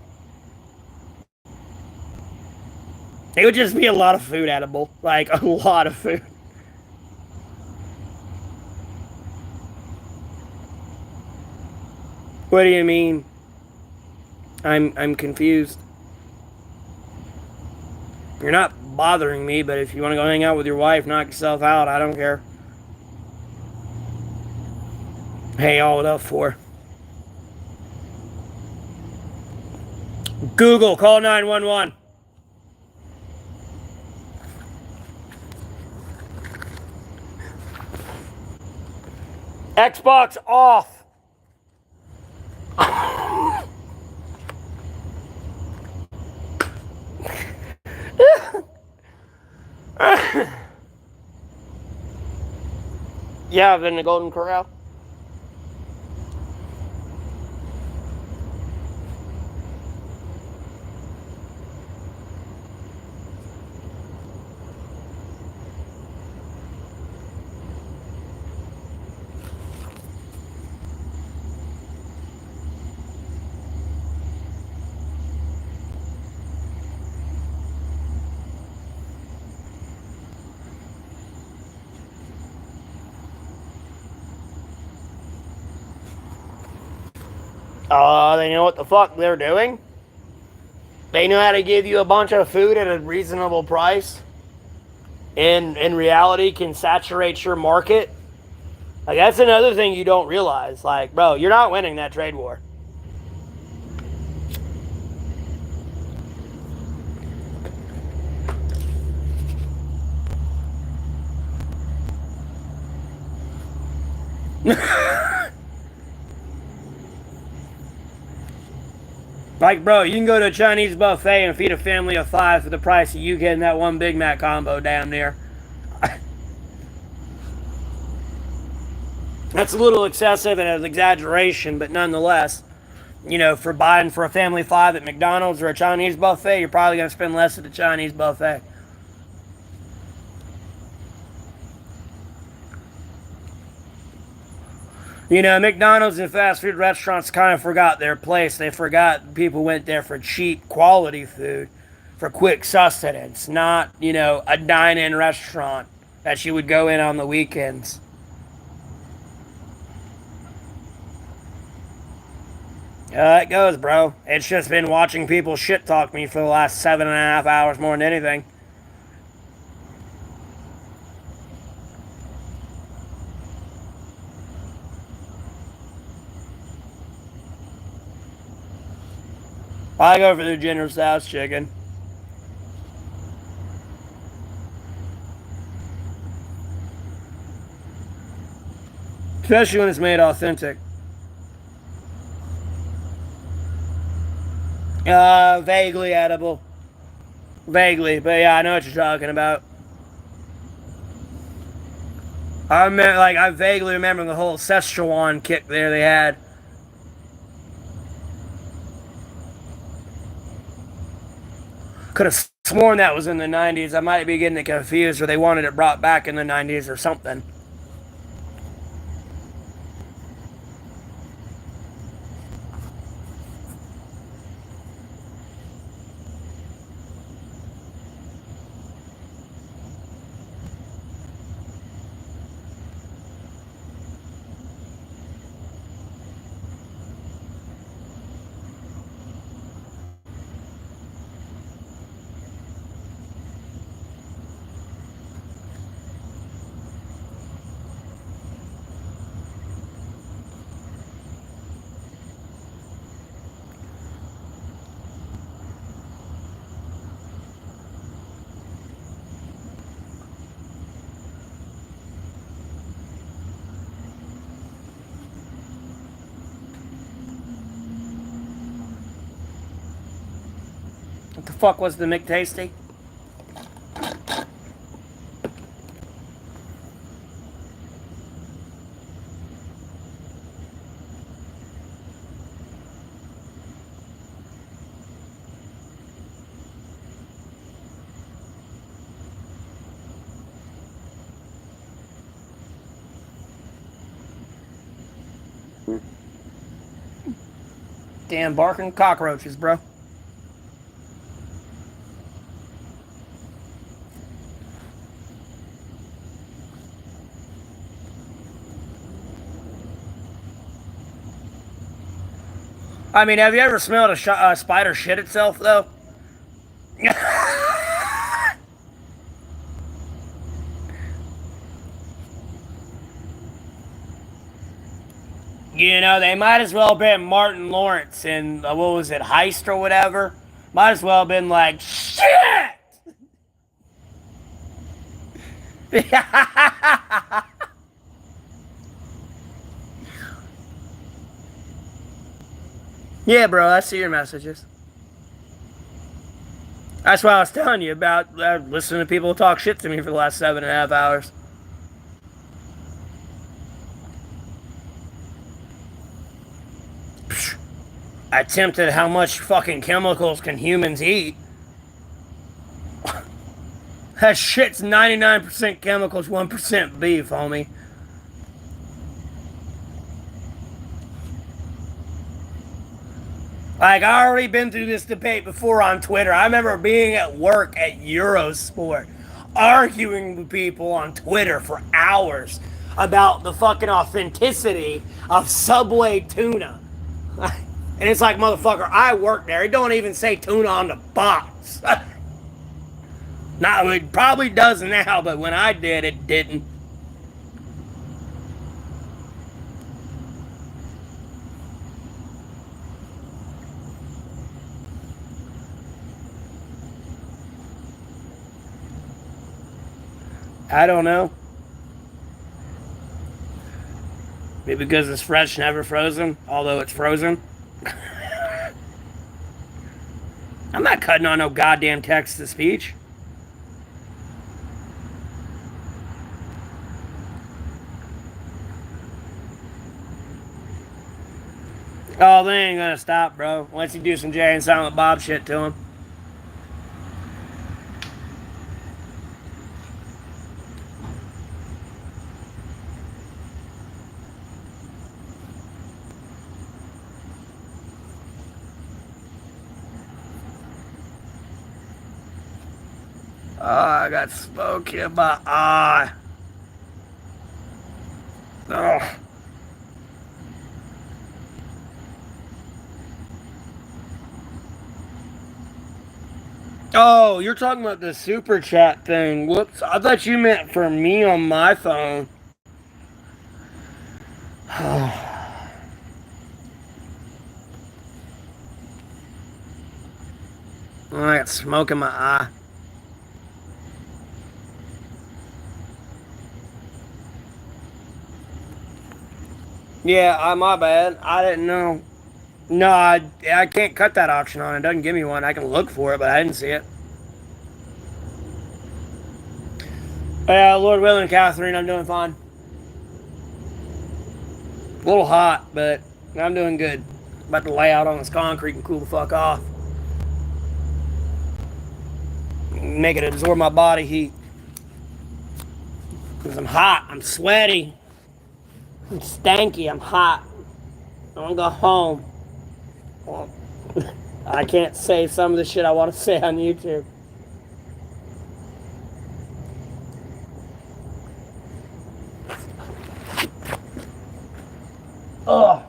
It would just be a lot of food edible. Like, a lot of food. What do you mean? I'm confused. You're not bothering me, but if you want to go hang out with your wife, knock yourself out. I don't care. Hey, all it up for? Google, call 911. Xbox off. Yeah, I've been in the Golden Corral. They know what the fuck they're doing. They know how to give you a bunch of food at a reasonable price. And in reality can saturate your market. Like, that's another thing you don't realize. Like, bro, you're not winning that trade war. Like, bro, you can go to a Chinese buffet and feed a family of 5 for the price of you getting that one Big Mac combo damn near. That's a little excessive and an exaggeration, but nonetheless, for buying for a family of 5 at McDonald's or a Chinese buffet, you're probably going to spend less at the Chinese buffet. McDonald's and fast food restaurants kind of forgot their place. They forgot people went there for cheap, quality food. for quick sustenance, not, a dine-in restaurant that you would go in on the weekends. It goes, bro. It's just been watching people shit talk me for the last 7.5 hours more than anything. I go for the General Tso's chicken. Especially when it's made authentic. Vaguely edible. Vaguely, but yeah, I know what you're talking about. I vaguely remember the whole Szechuan kick there they had. Could have sworn that was in the 90s. I might be getting it confused, or they wanted it brought back in the 90s or something. What the fuck was the McTasty? Damn barking cockroaches, bro. I mean, have you ever smelled a spider shit itself, though? They might as well have been Martin Lawrence in, what was it, Heist or whatever. Might as well have been like, shit! Yeah, bro, I see your messages. That's what I was telling you about listening to people talk shit to me for the last 7.5 hours. I attempted how much fucking chemicals can humans eat. That shit's 99% chemicals, 1% beef, homie. Like, I already been through this debate before on Twitter. I remember being at work at Eurosport, arguing with people on Twitter for hours about the fucking authenticity of Subway tuna. And it's like, motherfucker, I work there. It don't even say tuna on the box. Now, it probably does now, but when I did, it didn't. I don't know. Maybe because it's fresh, never frozen, although it's frozen. I'm not cutting on no goddamn text-to-speech. Oh, they ain't gonna stop, bro. Once you do some Jay and Silent Bob shit to him. Oh, I got smoke in my eye. Oh. Oh, you're talking about the super chat thing. Whoops. I thought you meant for me on my phone. I got smoke in my eye. Yeah, my bad. I didn't know. No, I can't cut that option on. It doesn't give me one. I can look for it, but I didn't see it. Yeah, Lord willing, Catherine, I'm doing fine. A little hot, but I'm doing good. About to lay out on this concrete and cool the fuck off. Make it absorb my body heat. Because I'm hot. I'm sweaty. I'm stanky. I'm hot. I want to go home. Well, I can't say some of the shit I want to say on YouTube. Ugh.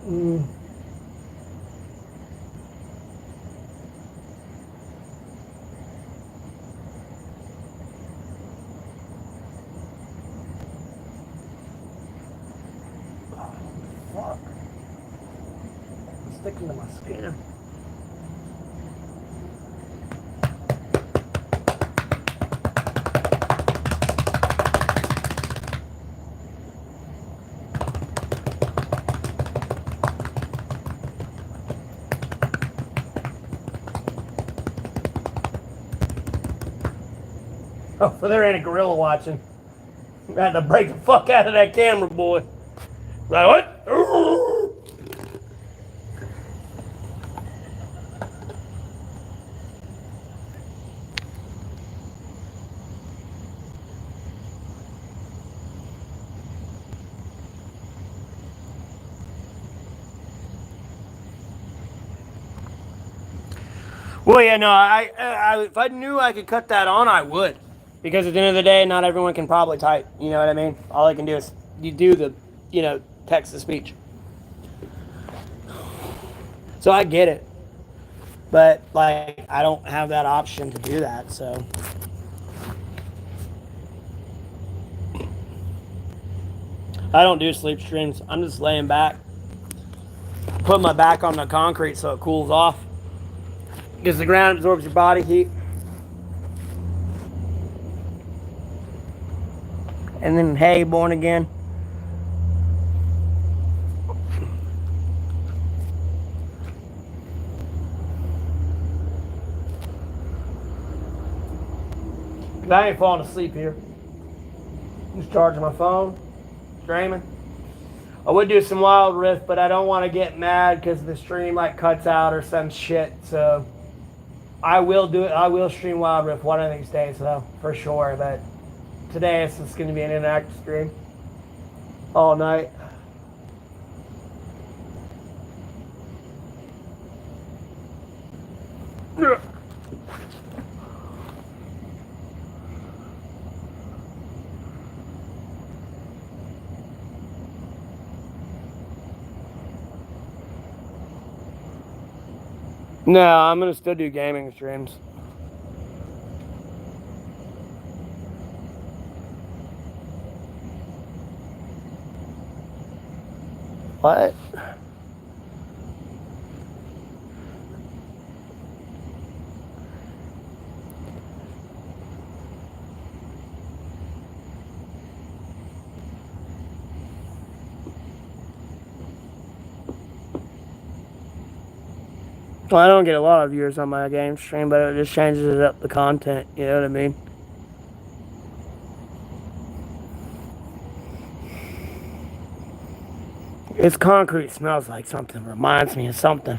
Mm. Fuck. It's sticking to my skin. Oh, so there ain't a gorilla watching. I had to break the fuck out of that camera, boy. Like, what? Well, yeah, no, if I knew I could cut that on, I would. Because at the end of the day, not everyone can probably type. You know what I mean? All I can do is you do the, text to speech. So I get it. But, like, I don't have that option to do that, so. I don't do sleep streams. I'm just laying back. Put my back on the concrete so it cools off. Because the ground absorbs your body heat. And then, hey, born again. I ain't falling asleep here. Just charging my phone, streaming. I would do some Wild Rift, but I don't want to get mad because the stream like cuts out or some shit. So I will do it. I will stream Wild Rift one of these days, though, for sure. But today it's just going to be an inactive stream all night. No, I'm gonna still do gaming streams. What? Well, I don't get a lot of viewers on my game stream, but it just changes up the content. You know what I mean? It's concrete smells like something. Reminds me of something.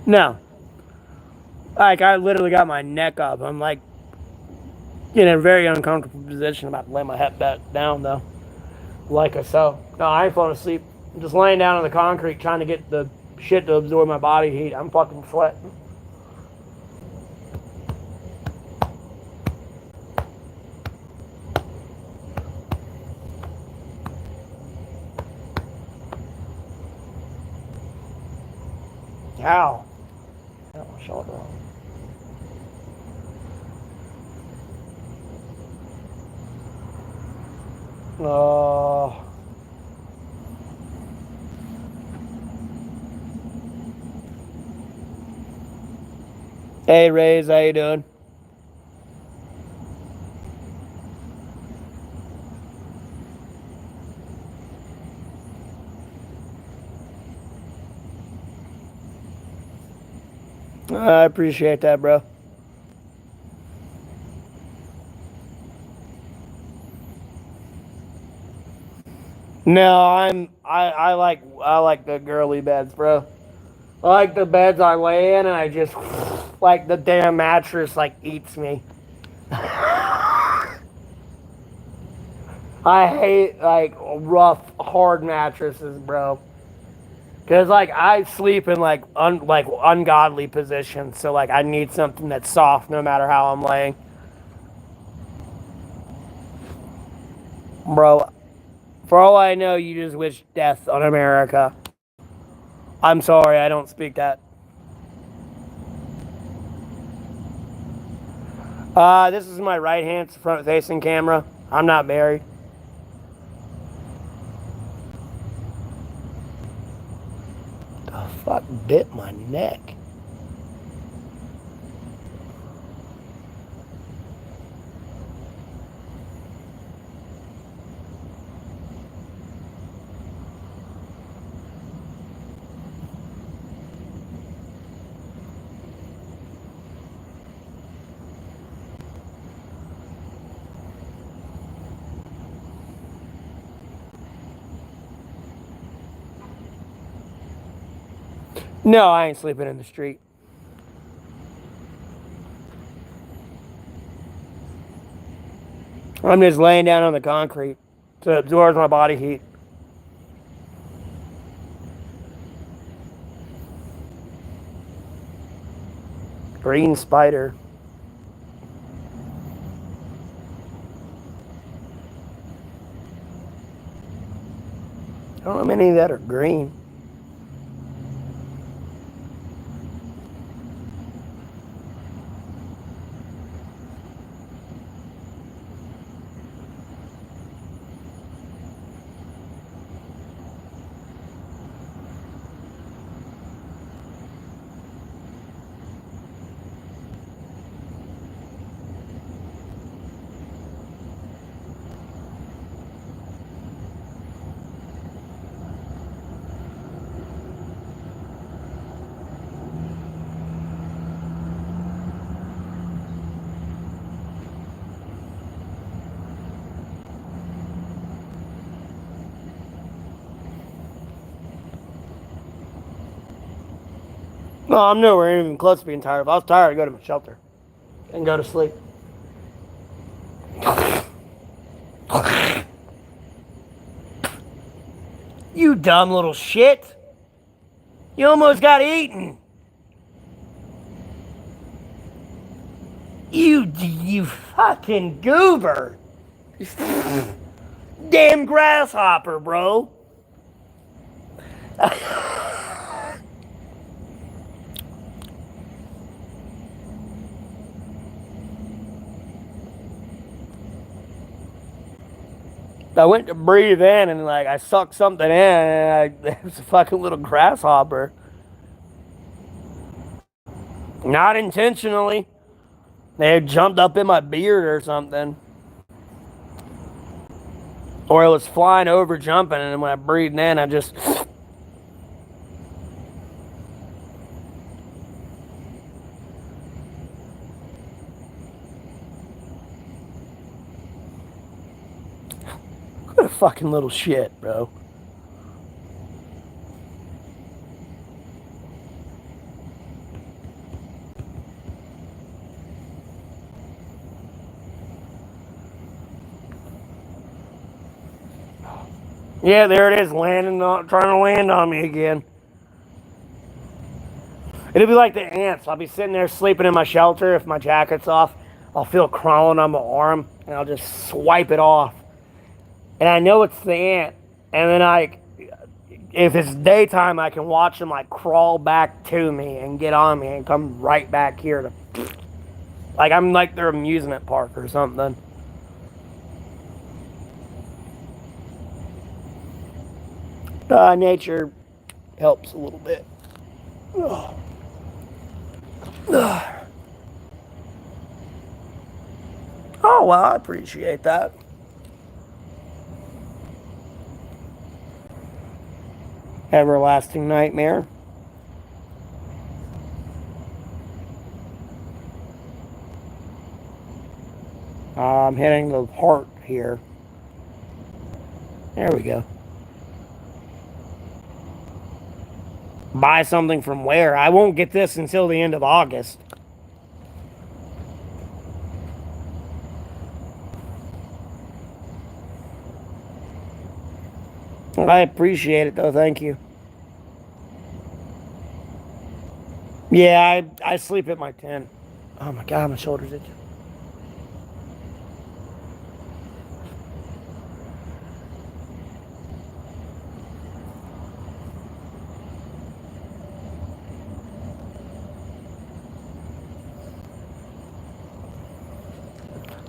No. Like, I literally got my neck up. I'm like in a very uncomfortable position. I'm about to lay my head back down, though. Like a so. No, I ain't falling asleep. I'm just laying down on the concrete trying to get the shit to absorb my body heat. I'm fucking sweating. How? Got my shoulder on. Oh. Hey, Rays, how you doing? I appreciate that, bro. No, I like the girly beds, bro. I like the beds I lay in and I just like the damn mattress like eats me. I hate like rough, hard mattresses, bro. Cause like I sleep in like ungodly positions, so like I need something that's soft no matter how I'm laying, bro. For all I know, you just wish death on America. I'm sorry, I don't speak that. This is my right hand front facing camera. I'm not married. The fuck bit my neck. No, I ain't sleeping in the street. I'm just laying down on the concrete to absorb my body heat. Green spider. I don't know many that are green. No, I'm nowhere even close to being tired. If I was tired, I'd go to my shelter and go to sleep. You dumb little shit. You almost got eaten. You fucking goober. Damn grasshopper, bro. I went to breathe in and like I sucked something in and it was a fucking little grasshopper. Not intentionally. They had jumped up in my beard or something. Or it was flying over jumping and when I breathed in I just what a fucking little shit, bro. Yeah, there it is, trying to land on me again. It'll be like the ants. I'll be sitting there sleeping in my shelter. If my jacket's off, I'll feel crawling on my arm, and I'll just swipe it off. And I know it's the ant. And then if it's daytime, I can watch them like crawl back to me and get on me and come right back here to, like I'm like their amusement park or something. Nature helps a little bit. Ugh. Ugh. Oh, well, I appreciate that. Everlasting nightmare. I'm hitting the heart here. There we go. Buy something from where? I won't get this until the end of August. I appreciate it, though. Thank you. Yeah, I sleep at my tent. Oh my God, my shoulders itch.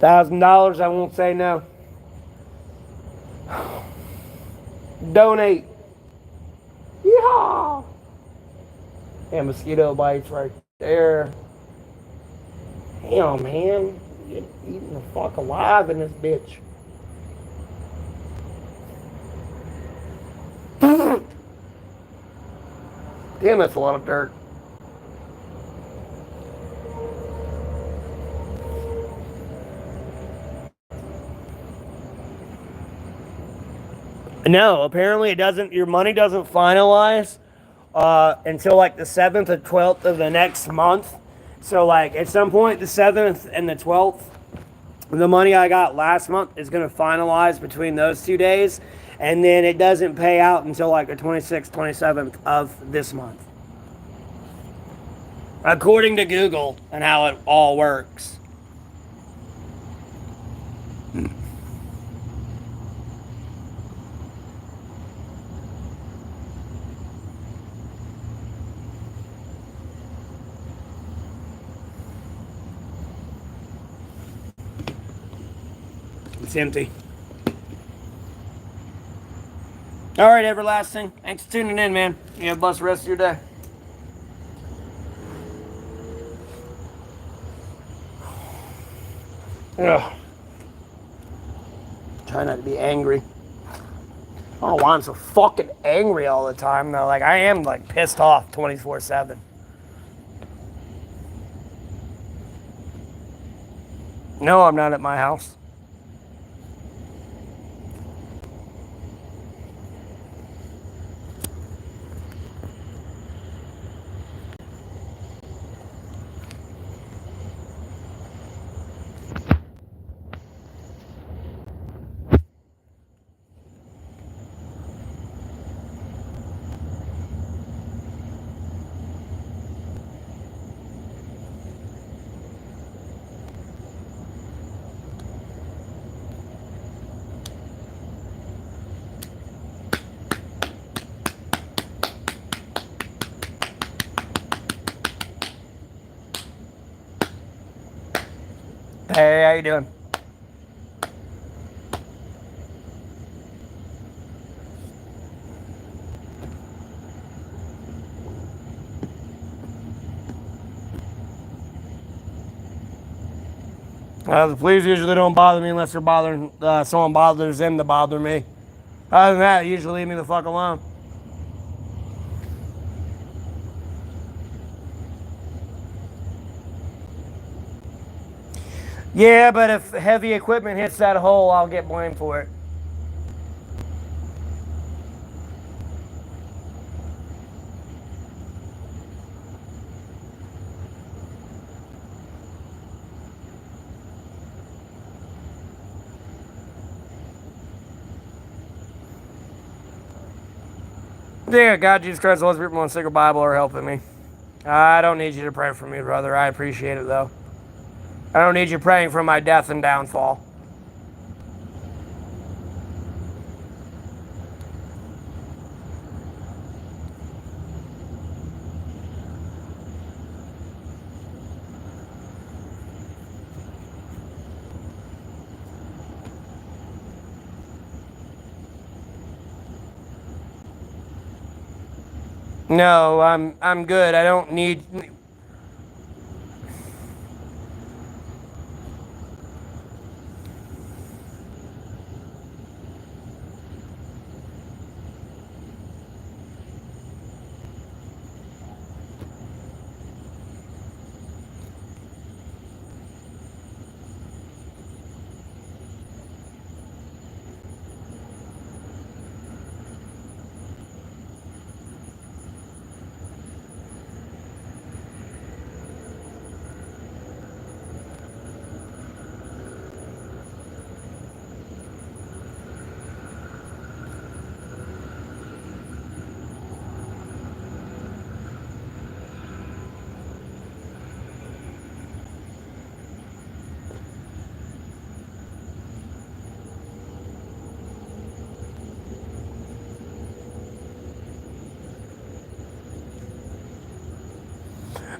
$1,000, I won't say no. Donate. Yeehaw! And mosquito bites right there. Damn, man. You're eating the fuck alive in this bitch. Damn, that's a lot of dirt. No, apparently it doesn't. Your money doesn't finalize until like the 7th or 12th of the next month. So like at some point, the 7th and the 12th, the money I got last month is going to finalize between those 2 days, and then it doesn't pay out until like the 26th, 27th of this month, according to Google and how it all works. It's empty. All right, Everlasting. Thanks for tuning in, man. You have a blessed rest of your day. Ugh. Try not to be angry. I don't know why I'm so fucking angry all the time, though. Like, I am, like, pissed off 24/7. No, I'm not at my house. Hey, how you doing? The police usually don't bother me unless they're bothering someone bothers them to bother me. Other than that, they usually leave me the fuck alone. Yeah, but if heavy equipment hits that hole, I'll get blamed for it. Yeah, God, Jesus Christ, the Holy Spirit, and Sacred Bible are helping me. I don't need you to pray for me, brother. I appreciate it, though. I don't need you praying for my death and downfall. No, I'm good. I don't need.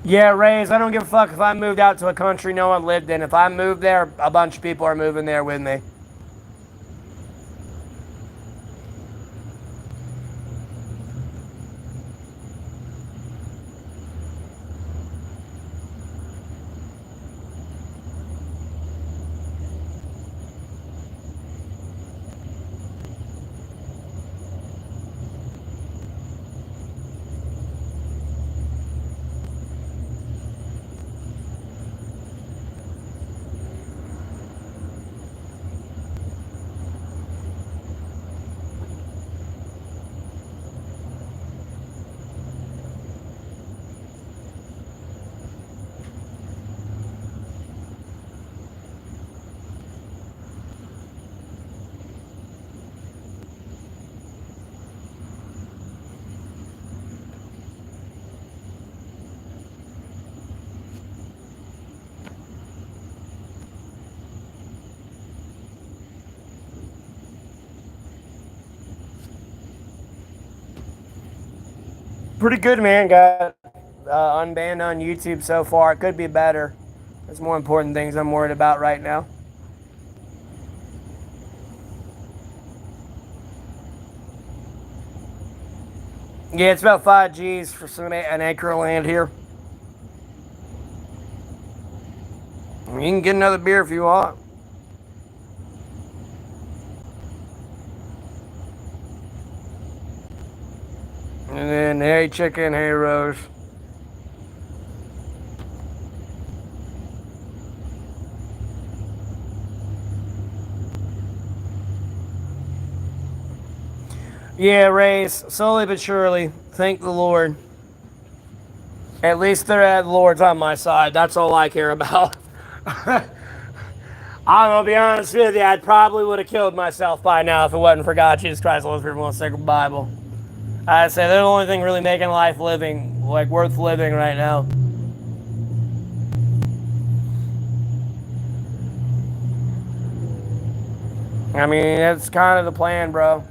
Yeah, Rays, I don't give a fuck if I moved out to a country no one lived in. If I move there, a bunch of people are moving there with me. Pretty good, man. Got Unbanned on YouTube so far. It could be better. There's more important things I'm worried about right now. Yeah, it's about 5 G's for an acre of land here. You can get another beer if you want. And then, hey, chicken, hey, Rose. Yeah, Rays, slowly but surely. Thank the Lord. At least the Lord's on my side. That's all I care about. I'm gonna be honest with you. I probably would have killed myself by now if it wasn't for God, Jesus Christ, the Holy Spirit, and the Sacred Bible. I say they're the only thing really making life living, like worth living right now. I mean, that's kind of the plan, bro.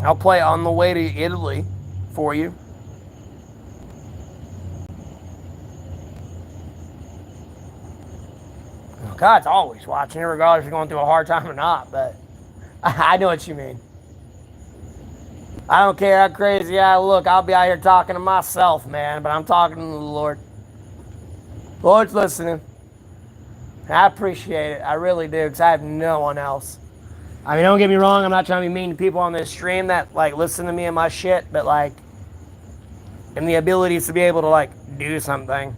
I'll play On the Way to Italy for you. God's always watching, regardless if you're going through a hard time or not, but I know what you mean. I don't care how crazy I look. I'll be out here talking to myself, man, but I'm talking to the Lord. Lord's listening. I appreciate it. I really do, because I have no one else. I mean, don't get me wrong. I'm not trying to be mean to people on this stream that, like, listen to me and my shit, but, like, and the abilities to be able to, like, do something.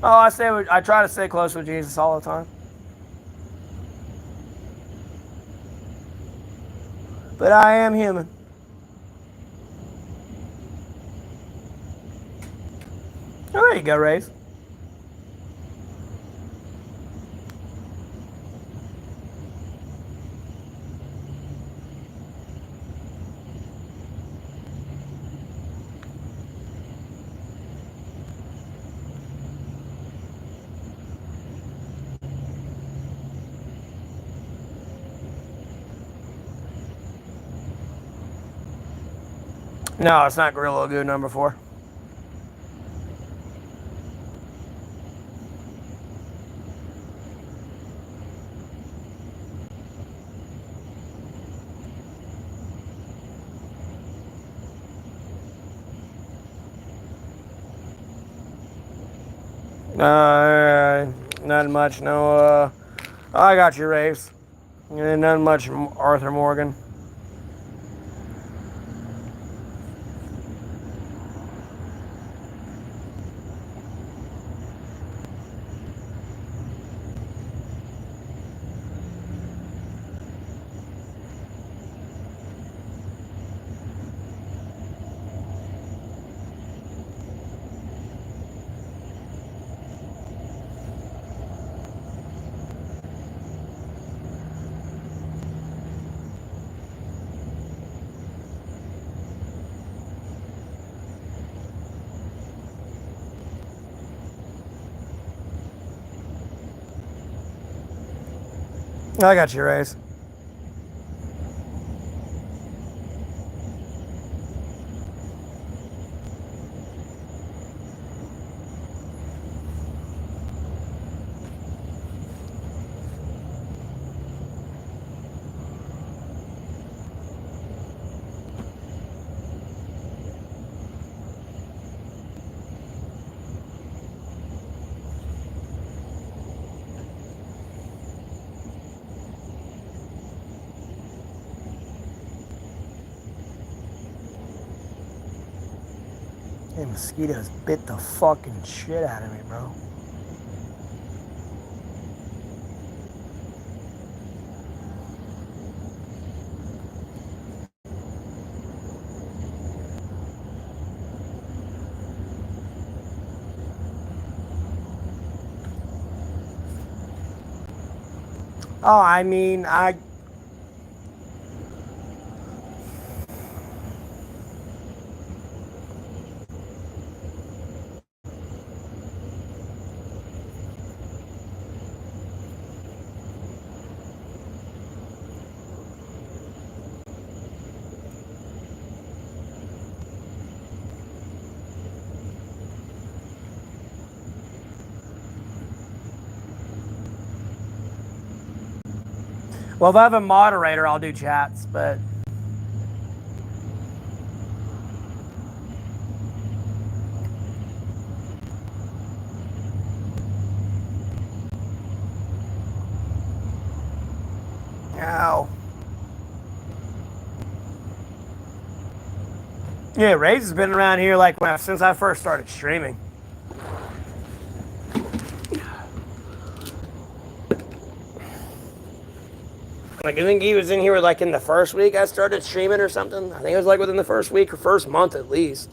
Oh, I try to stay close with Jesus all the time. But I am human. Oh, there you go, Race. No, it's not Gorilla Glue number 4. Not much. No, I got you, Race. Not much, Arthur Morgan. I got you, Race. Hey, mosquitoes bit the fucking shit out of me, bro. Oh, I mean, well, if I have a moderator, I'll do chats, but ow. Yeah, Raze has been around here like since I first started streaming. Like, I think he was in here like in the first week I started streaming or something. I think it was like within the first week or first month at least.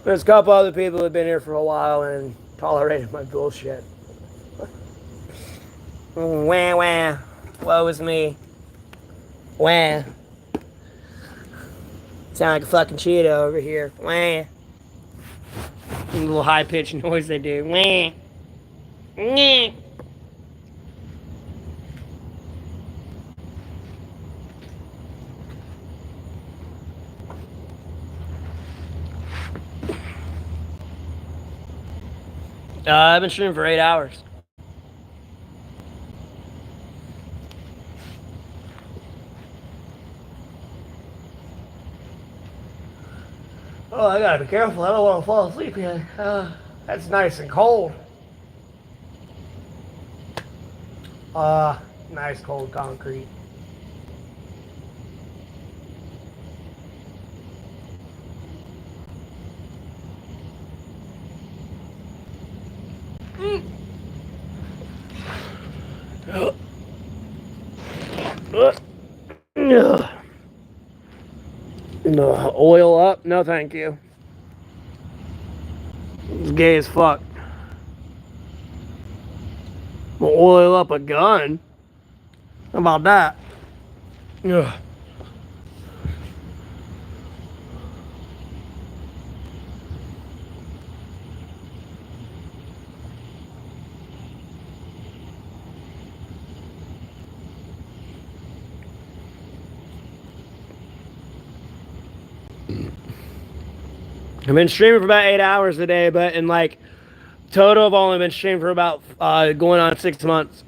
There's a couple other people who have been here for a while and tolerated my bullshit. Wah, wah. Woe is me. Wah. Sound like a fucking Cheeto over here. Wah. A little high-pitched noise they do. Wah. Nah. I've been streaming for 8 hours. Oh, I gotta be careful. I don't want to fall asleep yet. That's nice and cold. Nice cold concrete. No, oil up? No, thank you. It's gay as fuck. We'll oil up a gun. How about that? Ugh. I've been streaming for about 8 hours a day, but in like total, I've only been streaming for about going on 6 months.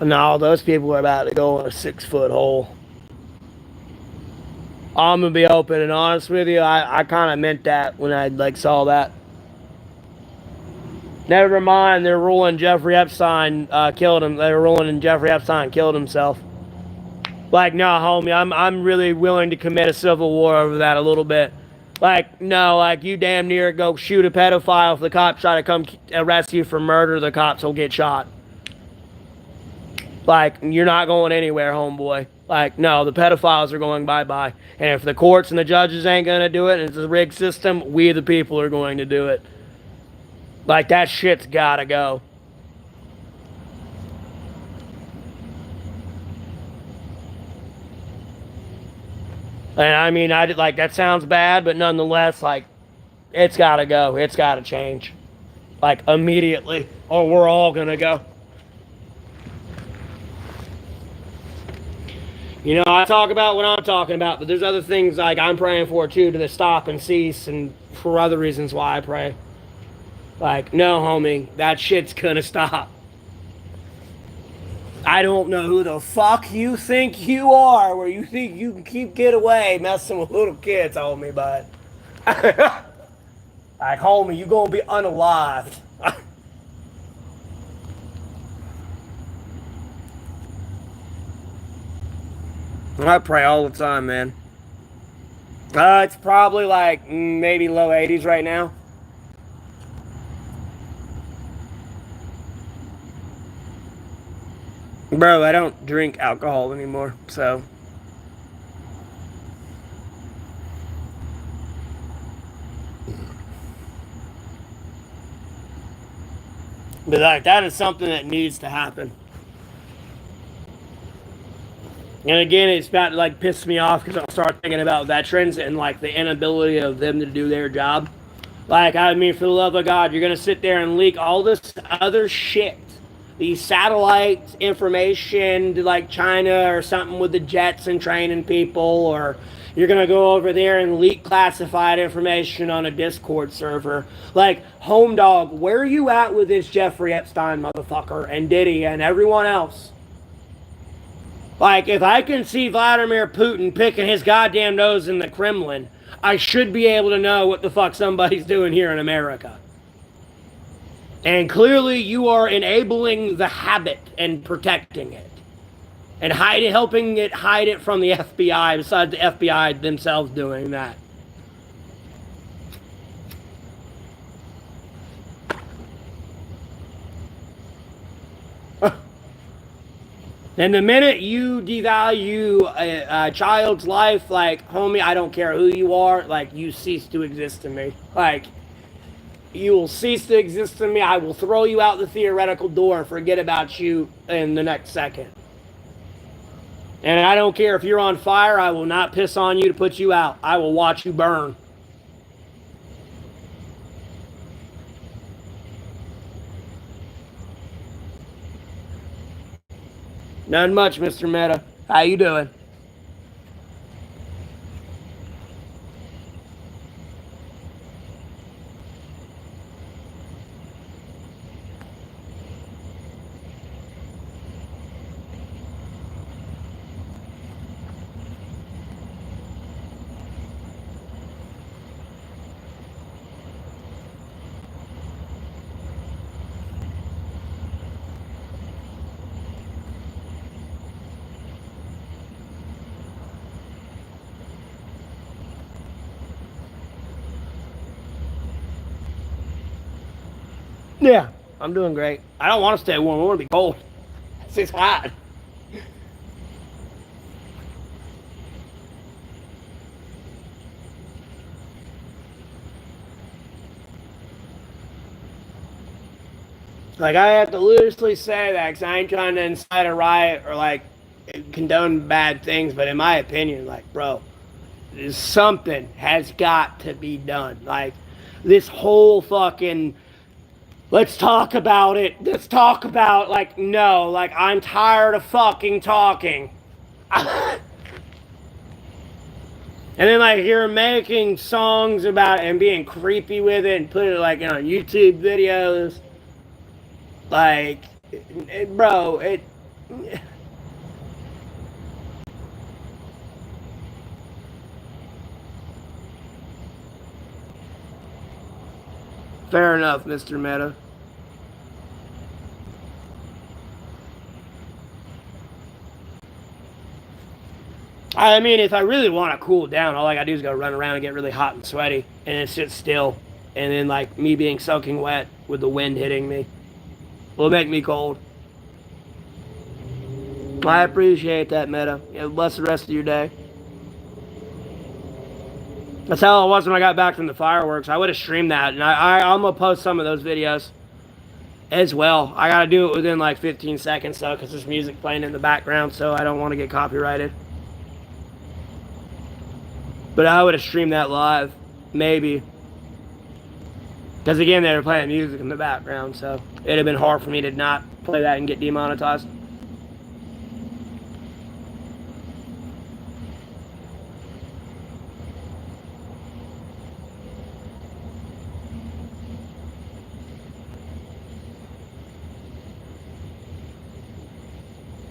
No, those people are about to go in a 6-foot hole. I'm gonna be open and honest with you. I kind of meant that when I like saw that. Never mind, they're ruling Jeffrey Epstein killed him. They were ruling and Jeffrey Epstein killed himself. Like, no, homie, I'm really willing to commit a civil war over that a little bit. Like, no, like you damn near go shoot a pedophile. If the cops try to come arrest you for murder, the cops will get shot. Like, you're not going anywhere, homeboy. Like, no, the pedophiles are going bye-bye. And if the courts and the judges ain't gonna do it, and it's a rigged system, we the people are going to do it. Like, that shit's gotta go. And I mean, like, that sounds bad, but nonetheless, like, it's gotta go. It's gotta change. Like, immediately. Or we're all gonna go. You know, I talk about what I'm talking about, but there's other things like I'm praying for too, to stop and cease, and for other reasons why I pray. Like, no, homie, that shit's gonna stop. I don't know who the fuck you think you are, where you think you can get away messing with little kids, homie, but like, homie, you gonna be unalived. I pray all the time, man. It's probably like maybe low 80s right now. Bro, I don't drink alcohol anymore, so. But like, that is something that needs to happen. And again, it's about to like piss me off because I'll start thinking about veterans and like the inability of them to do their job. Like, I mean, for the love of God, you're gonna sit there and leak all this other shit, these satellite information to like China or something with the jets and training people, or you're gonna go over there and leak classified information on a Discord server. Like, home dog, where are you at with this Jeffrey Epstein motherfucker and Diddy and everyone else? Like, if I can see Vladimir Putin picking his goddamn nose in the Kremlin, I should be able to know what the fuck somebody's doing here in America. And clearly you are enabling the habit and protecting it. And helping it hide it from the FBI, besides the FBI themselves doing that. And the minute you devalue a child's life, like, homie, I don't care who you are, like, you cease to exist to me. Like, you will cease to exist to me. I will throw you out the theoretical door and forget about you in the next second. And I don't care if you're on fire, I will not piss on you to put you out. I will watch you burn. None much, Mr. Meta. How you doing? Yeah, I'm doing great. I don't want to stay warm. I want to be cold. It's hot. Like, I have to loosely say that because I ain't trying to incite a riot or, like, condone bad things. But in my opinion, like, bro, something has got to be done. Like, this whole fucking let's talk about it. Let's talk about, like, no, like, I'm tired of fucking talking. And then, like, you're making songs about it and being creepy with it and putting it, like, on YouTube videos. Like, bro, it. Fair enough, Mr. Meta. I mean, if I really want to cool down, all I gotta do is go run around and get really hot and sweaty, and then sit still, and then, like, me being soaking wet with the wind hitting me will make me cold. I appreciate that, Meta. Yeah, bless the rest of your day. That's how it was when I got back from the fireworks. I would have streamed that, and I'm gonna post some of those videos as well. I gotta do it within like 15 seconds though, because there's music playing in the background, so I don't want to get copyrighted. But I would have streamed that live, maybe. Because again, they were playing music in the background, so it'd have been hard for me to not play that and get demonetized.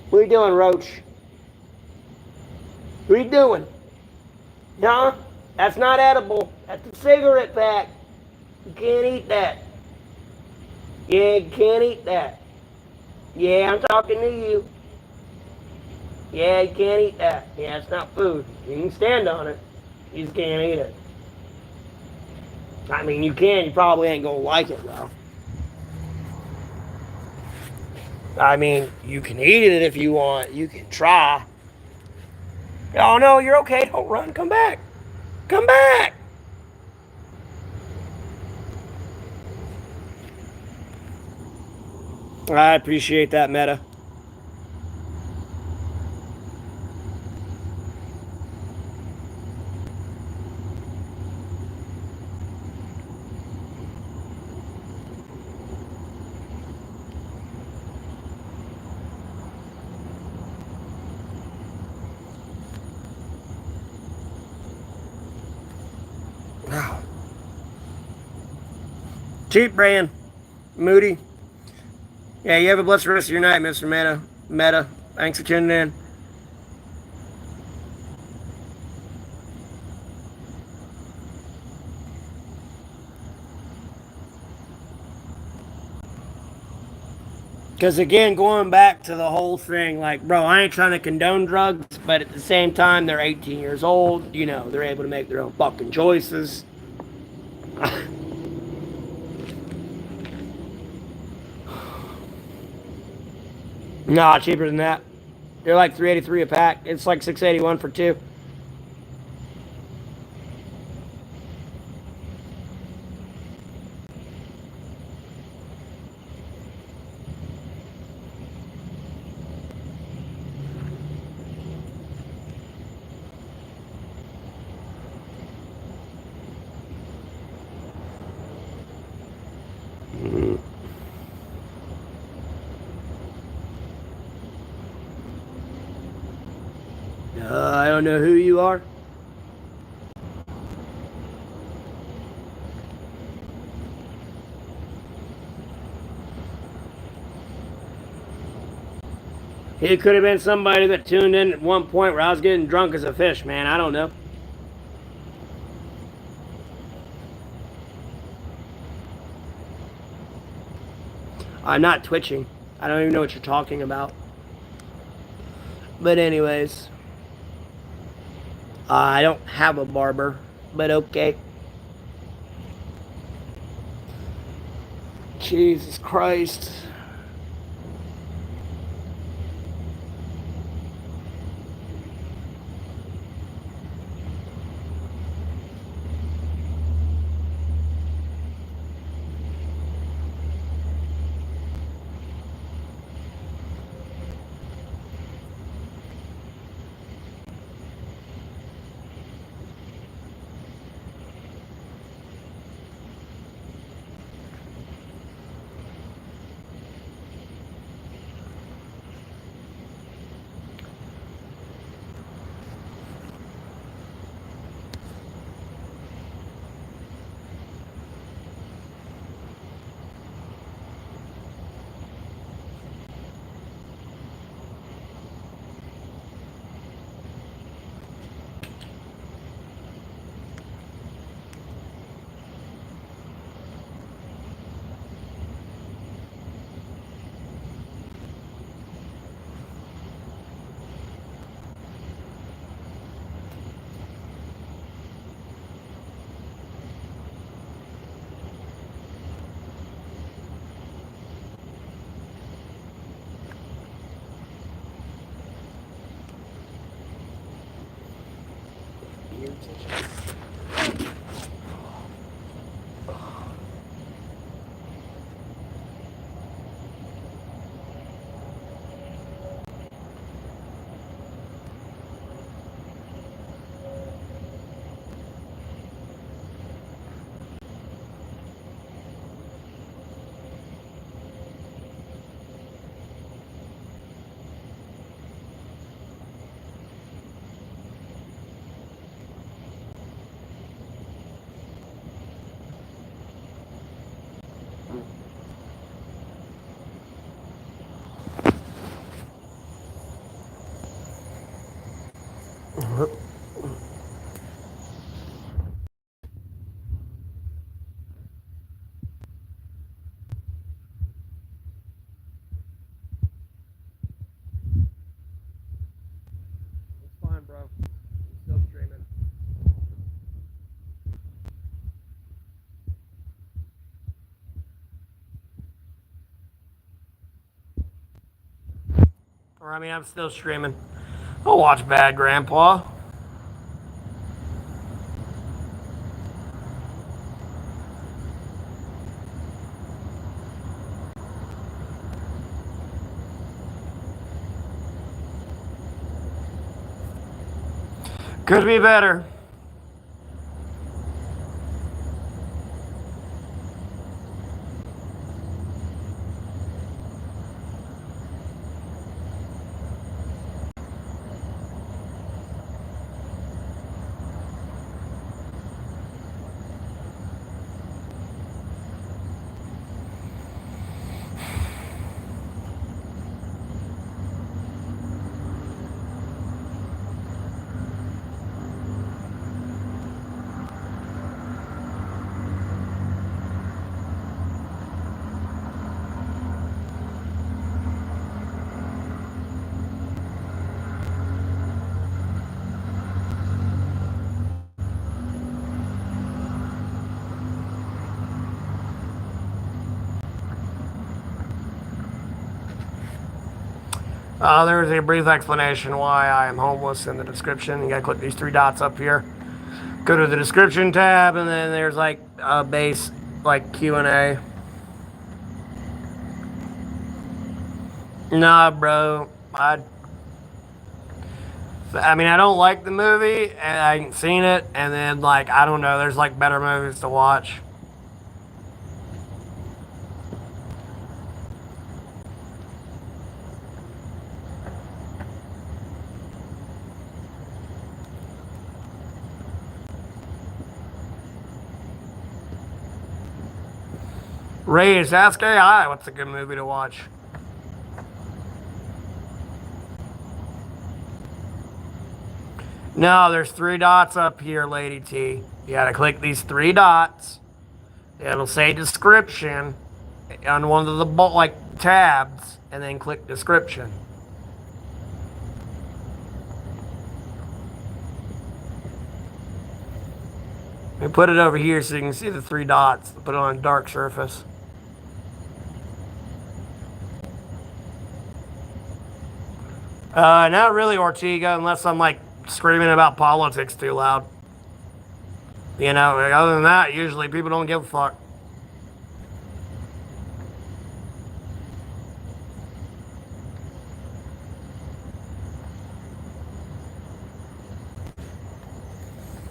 What are you doing, Roach? What are you doing? Huh? That's not edible. That's a cigarette pack. You can't eat that. Yeah, you can't eat that. Yeah, I'm talking to you. Yeah, you can't eat that. Yeah, it's not food. You can stand on it. You just can't eat it. I mean, you can. You probably ain't gonna like it, though. I mean, you can eat it if you want. You can try. Oh, no, you're okay. Don't run. Come back. Come back. I appreciate that, Meta. Wow. Cheap brand. Moody. Yeah, you have a blessed rest of your night, Mr. Meta. Meta. Thanks for tuning in. Because again, going back to the whole thing, like, bro, I ain't trying to condone drugs, but at the same time, they're 18 years old. You know, they're able to make their own fucking choices. Nah, cheaper than that. They're like $3.83 a pack. It's like $6.81 for two. I don't know who you are. It could have been somebody that tuned in at one point where I was getting drunk as a fish, man. I don't know. I'm not twitching. I don't even know what you're talking about. But anyways, I don't have a barber, but okay. Jesus Christ. It's fine, bro. I'm still streaming. Or, I mean, I'm still streaming. I'll watch Bad Grandpa. Could be better. There's a brief explanation why I am homeless in the description. You gotta click these three dots up here. Go to the description tab, and then there's like a base, like Q&A. Nah, bro. I mean, I don't like the movie, and I ain't seen it, and then, like, I don't know, there's, like, better movies to watch. Reyes, ask AI what's a good movie to watch. No, there's three dots up here, Lady T. You gotta click these three dots. It'll say description on one of the like tabs, and then click description. Let me put it over here so you can see the three dots. Put it on a dark surface. Not really Ortega, unless I'm like screaming about politics too loud. You know, like, other than that, usually people don't give a fuck.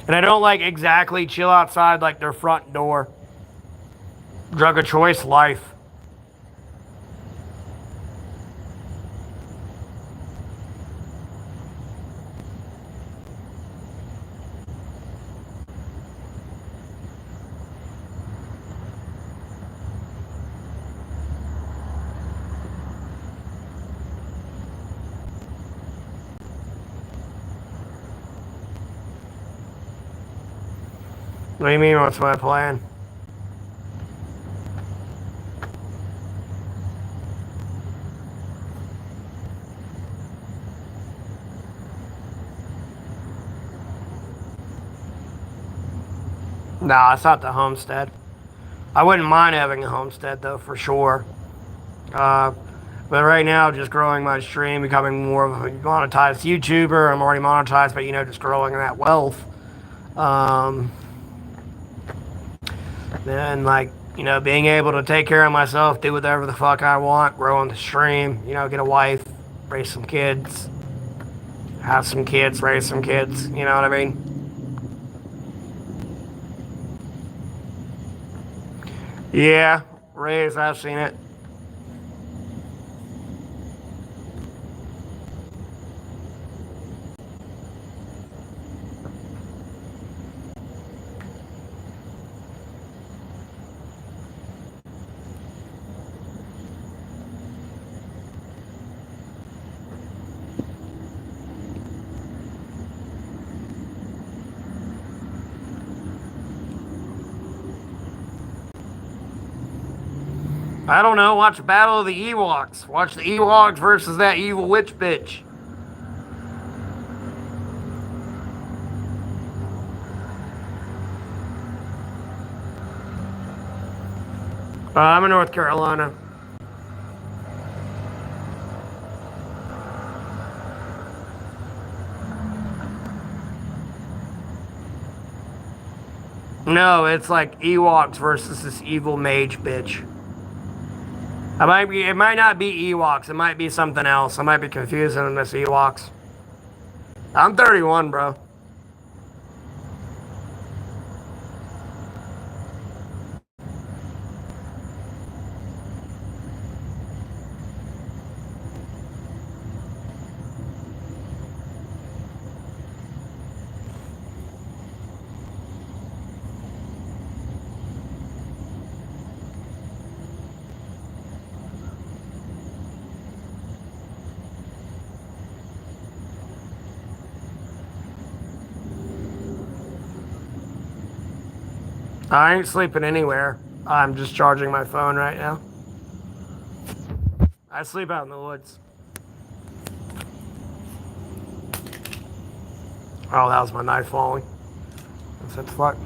And I don't like exactly chill outside like their front door. Drug of choice life. What do you mean, what's my plan? Nah, it's not the homestead. I wouldn't mind having a homestead though, for sure. Uh, but right now, just growing my stream, becoming more of a monetized YouTuber. I'm already monetized, but you know, just growing that wealth. Um, and like, you know, being able to take care of myself, do whatever the fuck I want, grow on the stream, you know, get a wife, raise some kids, have some kids, raise some kids, you know what I mean? Yeah, raise, I've seen it. I don't know, watch Battle of the Ewoks. Watch the Ewoks versus that evil witch bitch. I'm in North Carolina. No, it's like Ewoks versus this evil mage bitch. It might not be Ewoks. It might be something else. I might be confusing them as Ewoks. I'm 31, bro. I ain't sleeping anywhere. I'm just charging my phone right now. I sleep out in the woods. Oh, that was my knife falling. What's that fuck?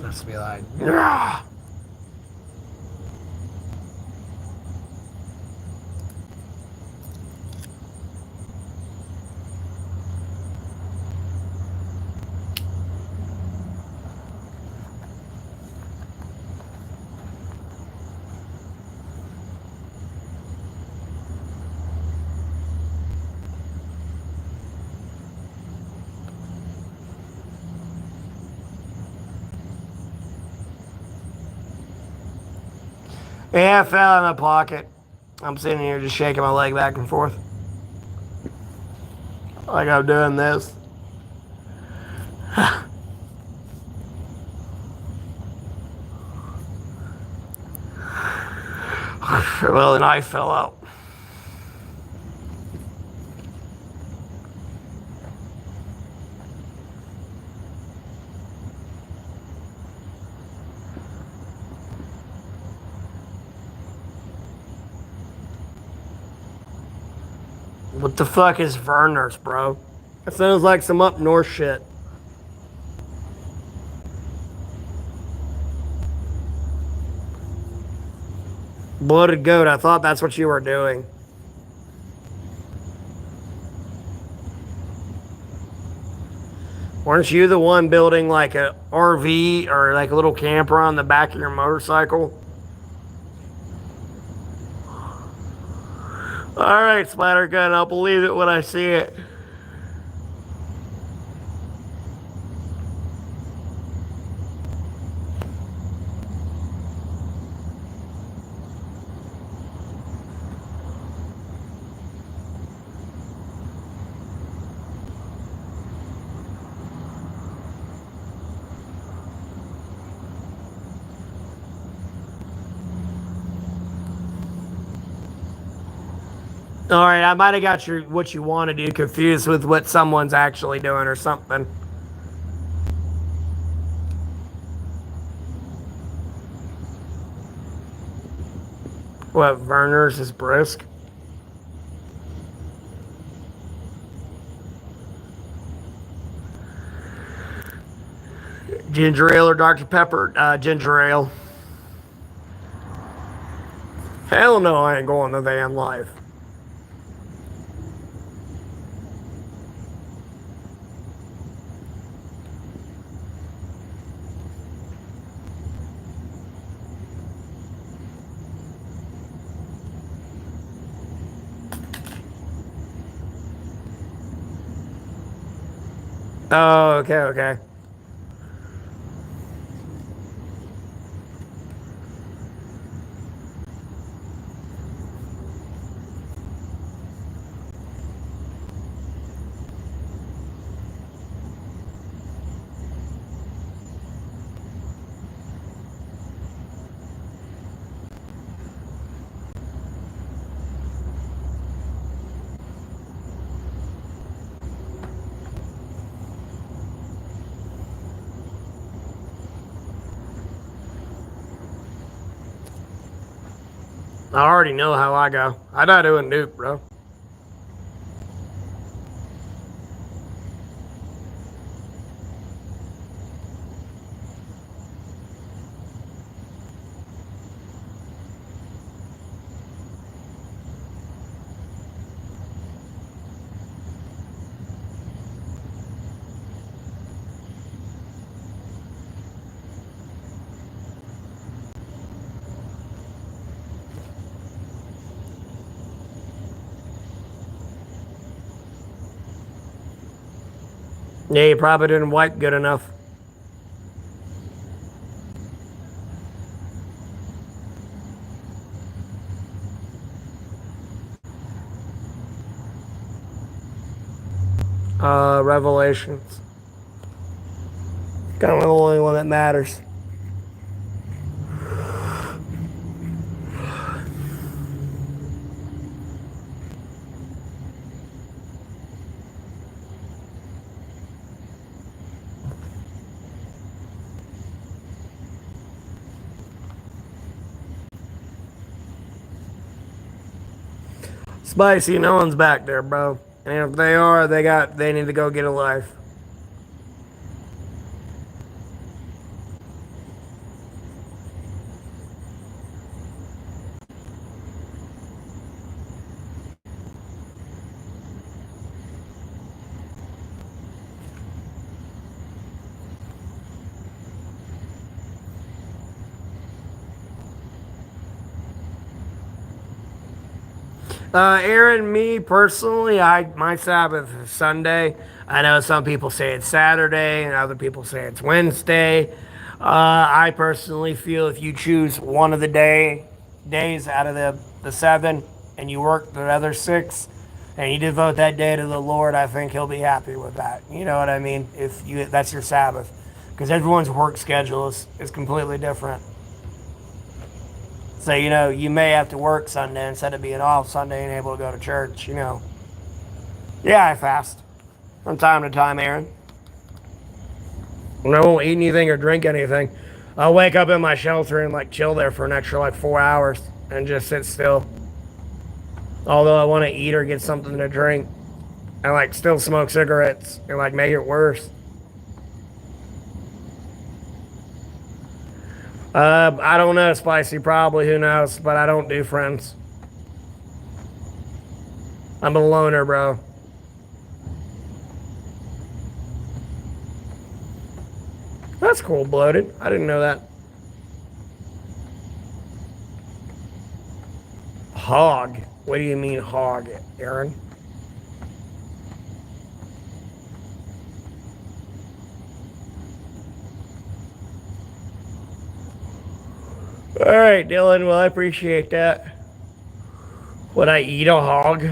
Let's be like, yeah. Yeah, I fell in my pocket. I'm sitting here just shaking my leg back and forth. Like I'm doing this. Well, the knife fell out. What the fuck is Verner's, bro? That sounds like some up north shit. Blooded goat, I thought that's what you were doing. Weren't you the one building like a RV or like a little camper on the back of your motorcycle? Alright, Splattergun, I'll believe it when I see it. All right, I might have got what you want to do confused with what someone's actually doing or something. What, Verner's is brisk? Ginger ale or Dr. Pepper? Ginger ale. Hell no, I ain't going the van life. Oh, okay, okay. I already know how I go. I not doing nuke, bro. Yeah, you probably didn't wipe good enough. Revelations. Kind of the only one that matters. Spicy, no one's back there, bro. And if they are, they need to go get a life. Aaron, me personally, my Sabbath is Sunday. I know some people say it's Saturday, and other people say it's Wednesday. I personally feel if you choose one of the days out of the seven, and you work the other six, and you devote that day to the Lord, I think He'll be happy with that. You know what I mean? If you that's your Sabbath, because everyone's work schedule is completely different. So, you may have to work Sunday instead of being off Sunday and able to go to church, Yeah, I fast from time to time, Aaron. And I won't eat anything or drink anything. I'll wake up in my shelter and chill there for an extra 4 hours and just sit still. Although I want to eat or get something to drink. I like still smoke cigarettes and like make it worse. I don't know, Spicy, probably, who knows, but I don't do friends. I'm a loner, bro. That's cold-blooded. I didn't know that. Hog. What do you mean hog, Aaron? All right, Dylan. Well, I appreciate that. Would I eat a hog?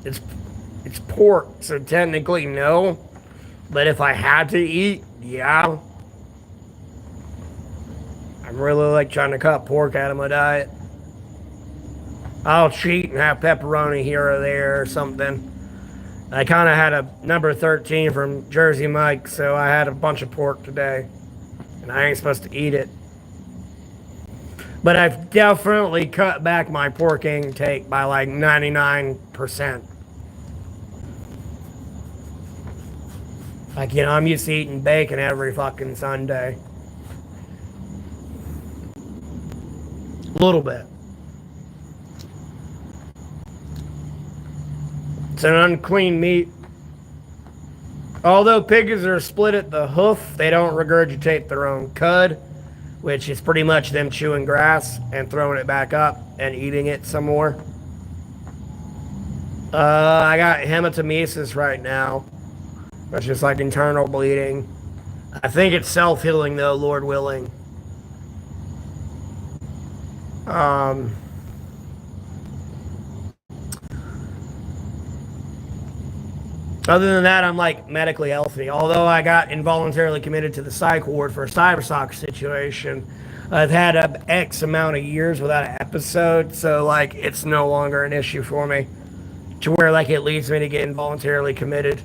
It's it's pork, so technically no. But if I had to eat, yeah. I'm really like trying to cut pork out of my diet. I'll cheat and have pepperoni here or there or something. I kind of had a number 13 from Jersey Mike, so I had a bunch of pork today. And I ain't supposed to eat it. But I've definitely cut back my pork intake by like 99%. Like, I'm used to eating bacon every fucking Sunday. A little bit. It's an unclean meat. Although pigs are split at the hoof, they don't regurgitate their own cud, which is pretty much them chewing grass and throwing it back up and eating it some more. I got hematemesis right now. That's just like internal bleeding. I think it's self-healing though, Lord willing. Other than that, I'm like medically healthy. Although I got involuntarily committed to the psych ward for a cybersock situation, I've had X amount of years without an episode, so like it's no longer an issue for me. To where like it leads me to get involuntarily committed.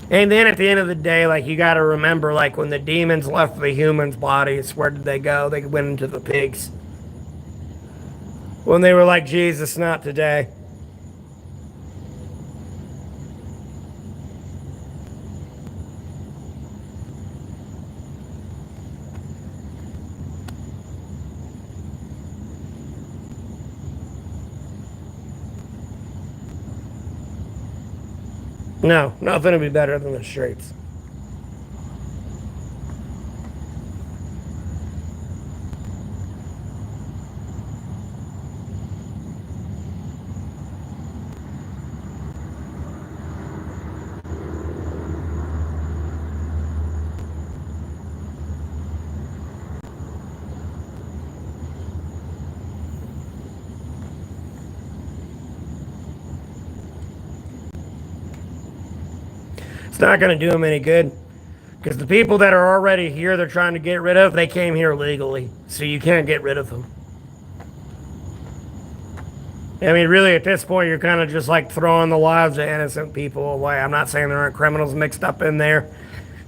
And then at the end of the day, like you gotta remember, like when the demons left the humans' bodies, where did they go? They went into the pigs. When they were like, Jesus, not today. No, nothing would be better than the streets. It's not going to do them any good. Because the people that are already here, they're trying to get rid of, they came here legally. So you can't get rid of them. I mean, really, at this point, you're kind of just like throwing the lives of innocent people away. I'm not saying there aren't criminals mixed up in there,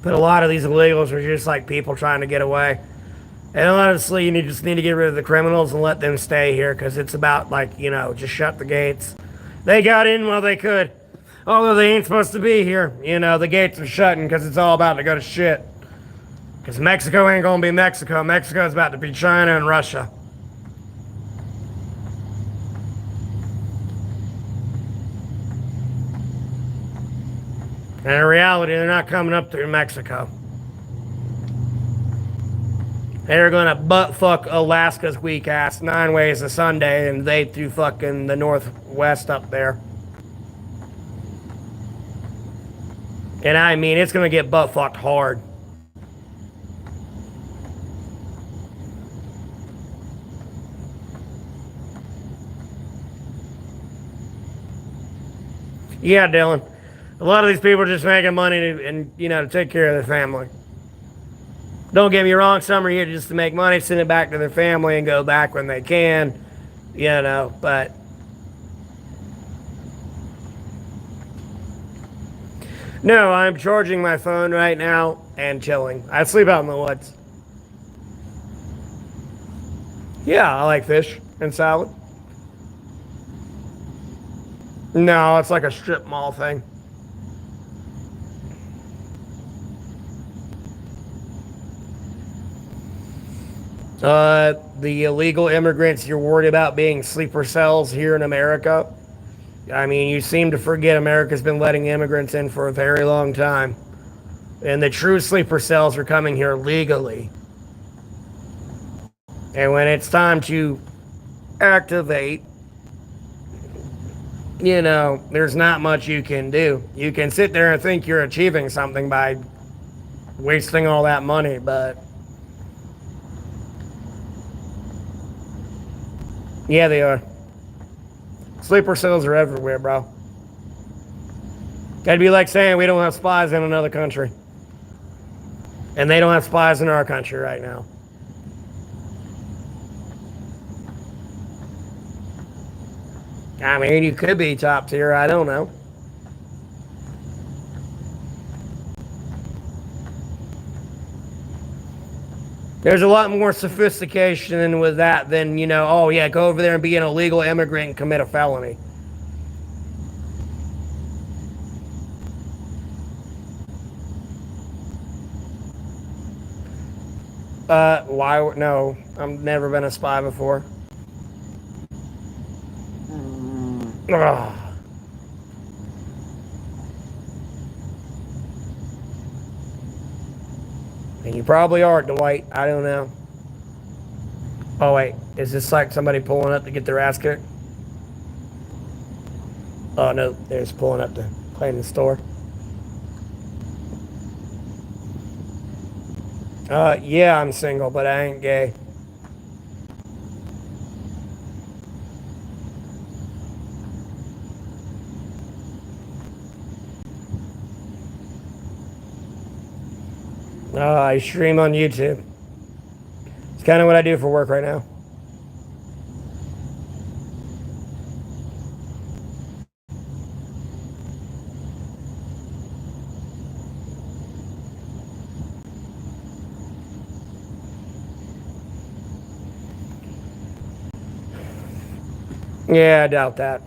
but a lot of these illegals are just like people trying to get away. And honestly, just need to get rid of the criminals and let them stay here because it's about like, just shut the gates. They got in while they could. Although they ain't supposed to be here. The gates are shutting because it's all about to go to shit. Because Mexico ain't going to be Mexico. Mexico's about to be China and Russia. And in reality, they're not coming up through Mexico. They're going to butt fuck Alaska's weak ass 9 ways a Sunday and they through fucking the Northwest up there. And I mean, it's going to get butt fucked hard. Yeah, Dylan. A lot of these people are just making money to take care of their family. Don't get me wrong, some are here just to make money, send it back to their family, and go back when they can, but No, I'm charging my phone right now and chilling. I sleep out in the woods. Yeah, I like fish and salad. No, it's like a strip mall thing. The illegal immigrants you're worried about being sleeper cells here in America. I mean, you seem to forget America's been letting immigrants in for a very long time. And the true sleeper cells are coming here legally. And when it's time to activate, there's not much you can do. You can sit there and think you're achieving something by wasting all that money, but yeah, they are. Sleeper cells are everywhere, bro. That'd be like saying we don't have spies in another country. And they don't have spies in our country right now. I mean, you could be top tier. I don't know. There's a lot more sophistication with that than, oh, yeah, go over there and be an illegal immigrant and commit a felony. Why? No, I've never been a spy before. Ugh. And you probably are, Dwight. I don't know. Oh, wait. Is this like somebody pulling up to get their ass kicked? Oh, no. They're just pulling up to play in the store. Yeah, I'm single, but I ain't gay. I stream on YouTube. It's kind of what I do for work right now. Yeah, I doubt that.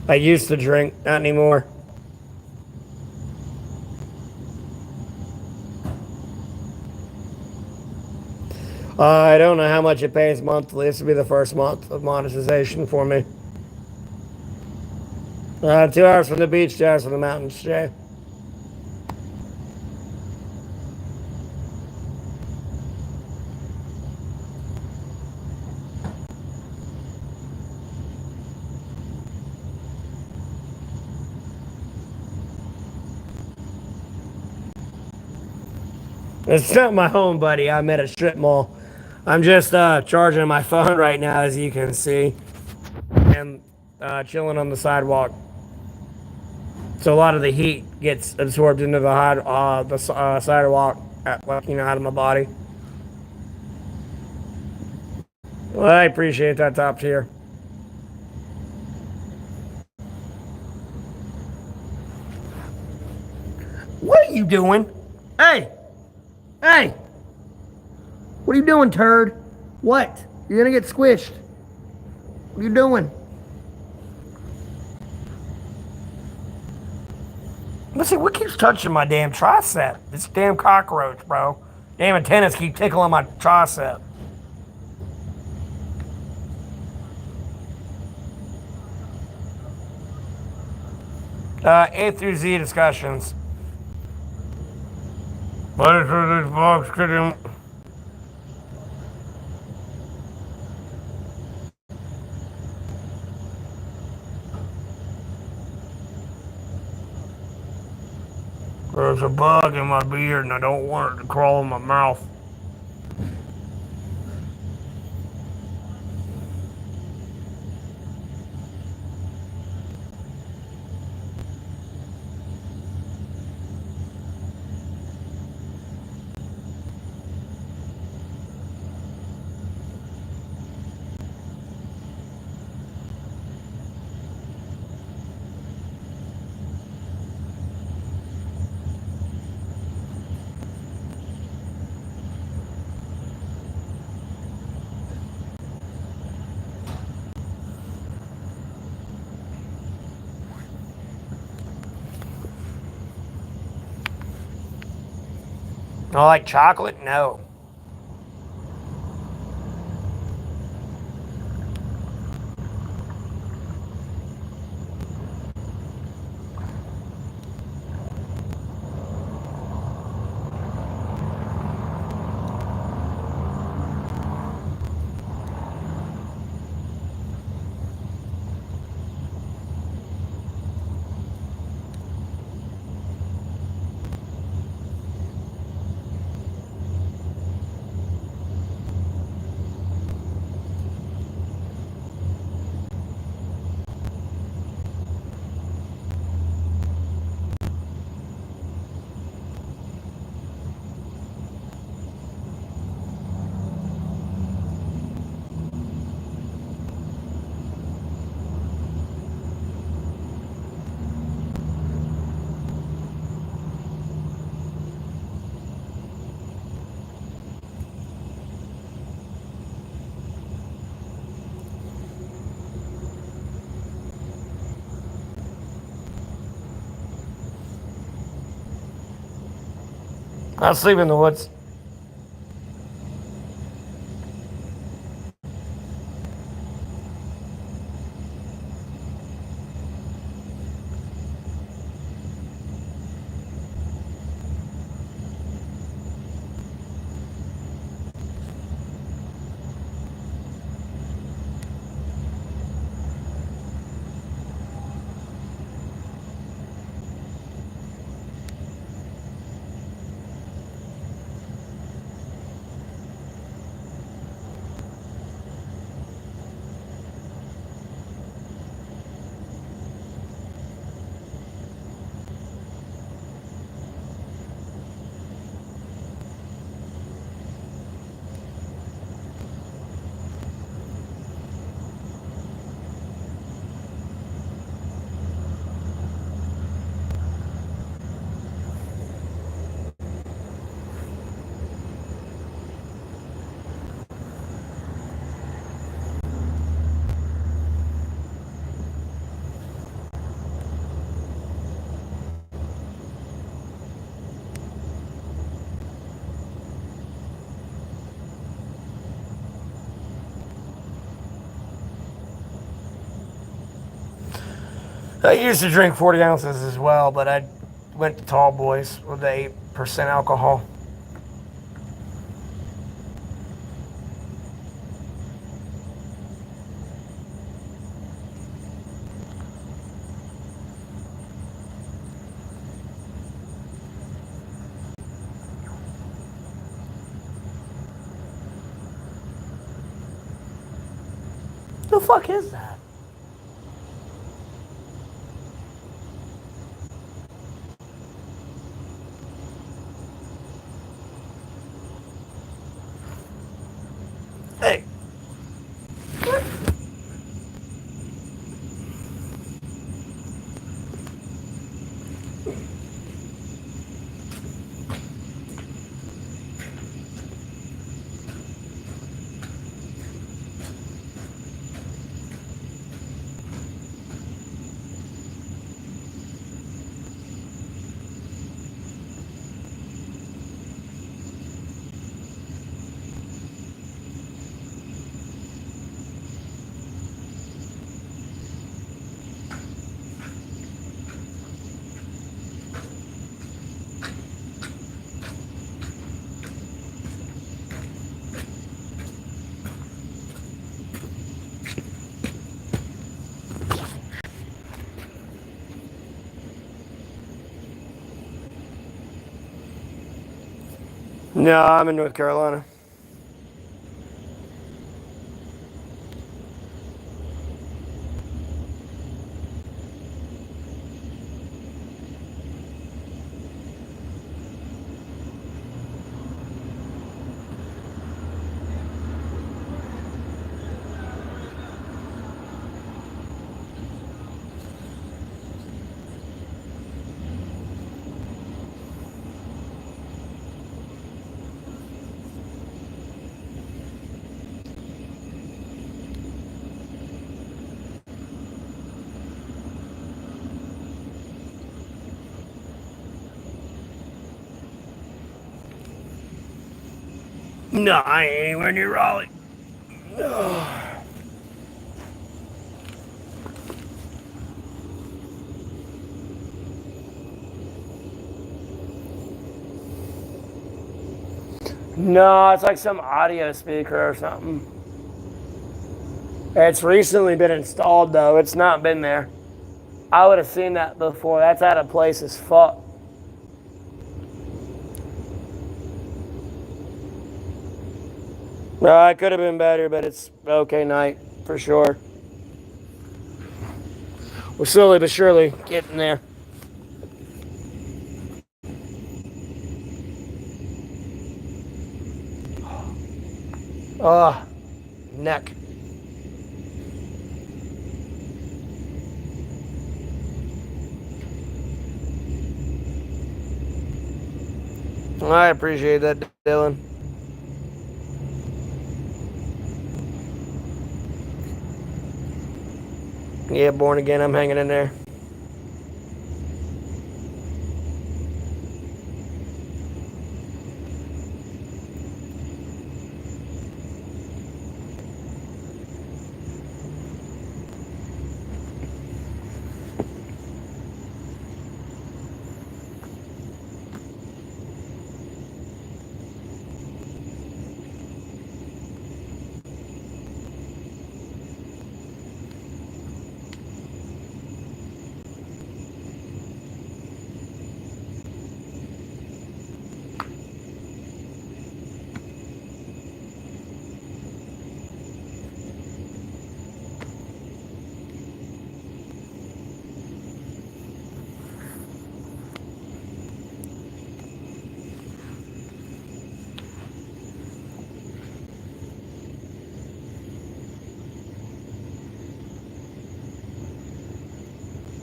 I used to drink, not anymore. I don't know how much it pays monthly. This will be the first month of monetization for me. 2 hours from the beach, 2 hours from the mountains, Jay. It's not my home, buddy. I'm at a strip mall. I'm just charging my phone right now, as you can see, and chilling on the sidewalk. So a lot of the heat gets absorbed into the sidewalk, out of my body. Well, I appreciate that top tier. What are you doing? Hey, hey, what are you doing, turd? What? You're gonna get squished. What are you doing? Listen, what keeps touching my damn tricep? This damn cockroach, bro. Damn antennas keep tickling my tricep. A through Z discussions. What is this box kidding? There's a bug in my beard and I don't want it to crawl in my mouth. I like chocolate? No. I sleep in the woods. I used to drink 40 ounces as well, but I went to Tall Boys with the 8% alcohol. The fuck is that? Hey. No, I'm in North Carolina. No, I ain't anywhere near Raleigh. No, it's like some audio speaker or something. It's recently been installed though. It's not been there. I would have seen that before. That's out of place as fuck. No, it could have been better, but it's okay night for sure. We're slowly but surely getting there. Oh, neck. I appreciate that, Dylan. Yeah, born again, I'm hanging in there.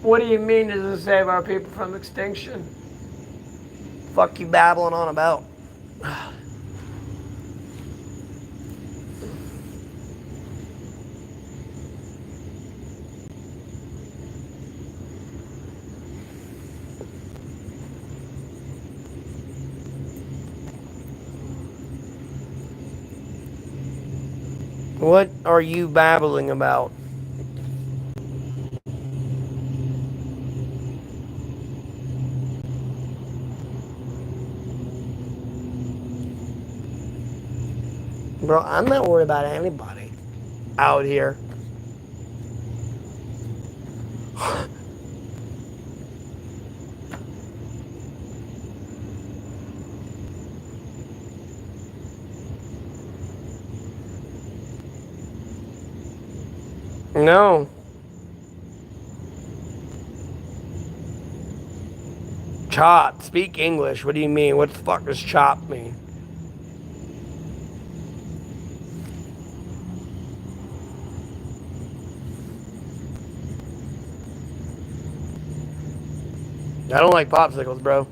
What do you mean does it save our people from extinction? Fuck you babbling on about. What are you babbling about? Bro, I'm not worried about anybody out here. No. Chop. Speak English. What do you mean? What the fuck does chop mean? I don't like popsicles, bro.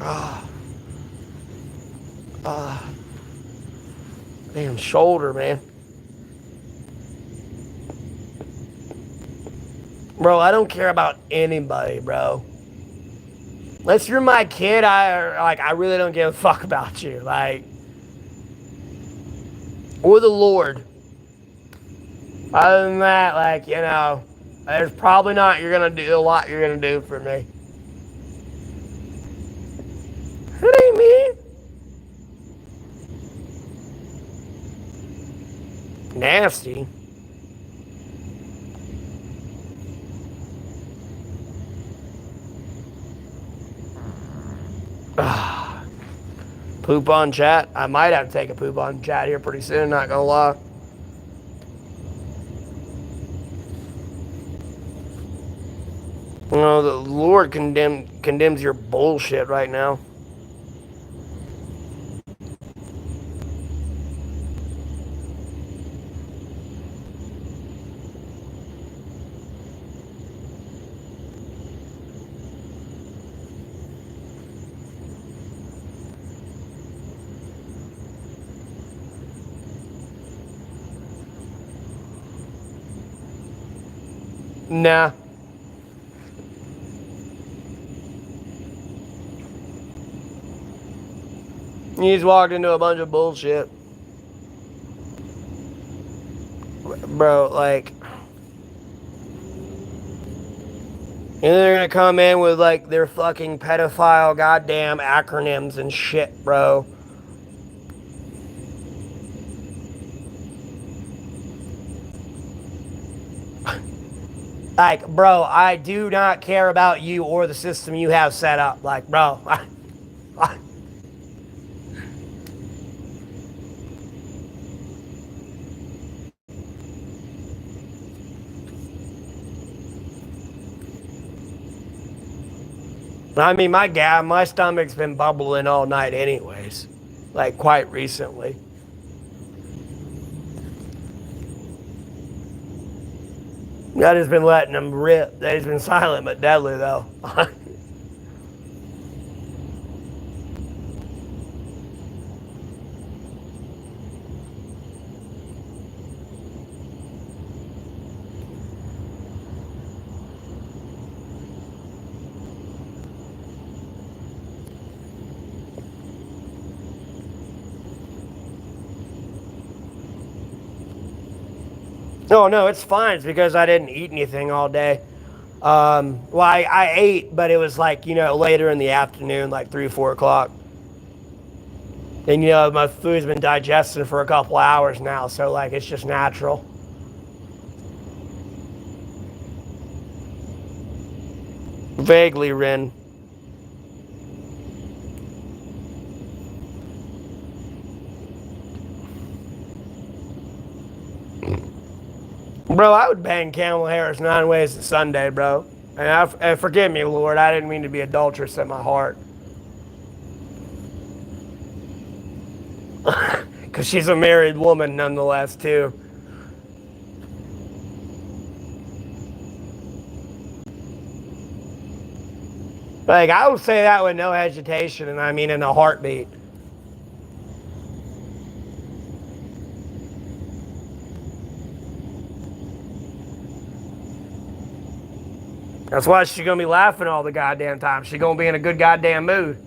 Ah. Ah. Damn shoulder, man. Bro, I don't care about anybody, bro. Unless you're my kid, I really don't give a fuck about you. Like, or the Lord. Other than that, like, you know, there's probably not you're gonna do a lot you're gonna do for me. It ain't me. Nasty. Poop on chat. I might have to take a poop on chat here pretty soon, not gonna lie. You know, the Lord condemns your bullshit right now. Nah. You just walked into a bunch of bullshit. Bro, like, and they're gonna come in with like their fucking pedophile goddamn acronyms and shit, bro. Like, bro, I do not care about you or the system you have set up. Like, bro, I mean, my stomach's been bubbling all night, anyways. Like, quite recently. I just been letting them rip. They've been silent but deadly, though. Oh, no, it's fine. It's because I didn't eat anything all day. Well, I ate, but it was like, later in the afternoon, like 3, 4 o'clock. And, my food's been digested for a couple hours now, so, like, it's just natural. Vaguely, Rin. Bro, I would bang Camel Harris 9 ways to Sunday, bro. And forgive me, Lord, I didn't mean to be adulterous in my heart. Because she's a married woman nonetheless, too. Like, I would say that with no hesitation, and I mean in a heartbeat. That's why she's going to be laughing all the goddamn time. She's going to be in a good goddamn mood.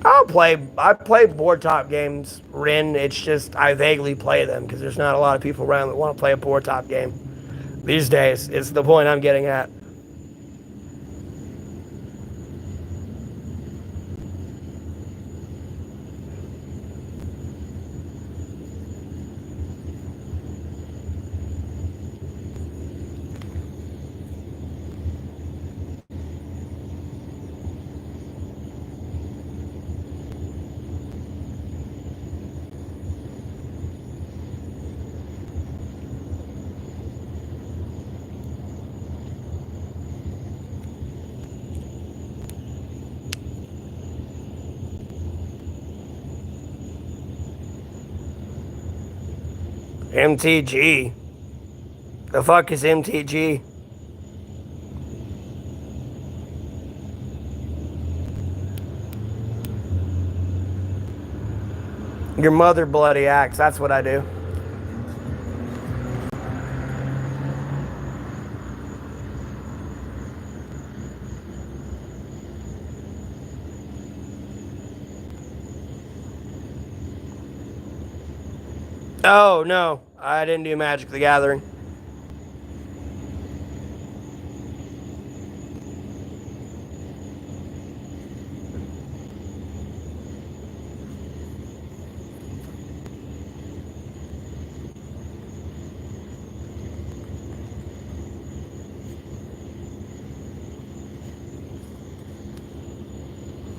I play board top games, Rin. It's just I vaguely play them because there's not a lot of people around that want to play a board top game these days. It's the point I'm getting at. MTG. The fuck is MTG? Your mother bloody axe. That's what I do. Oh, no. I didn't do Magic the Gathering.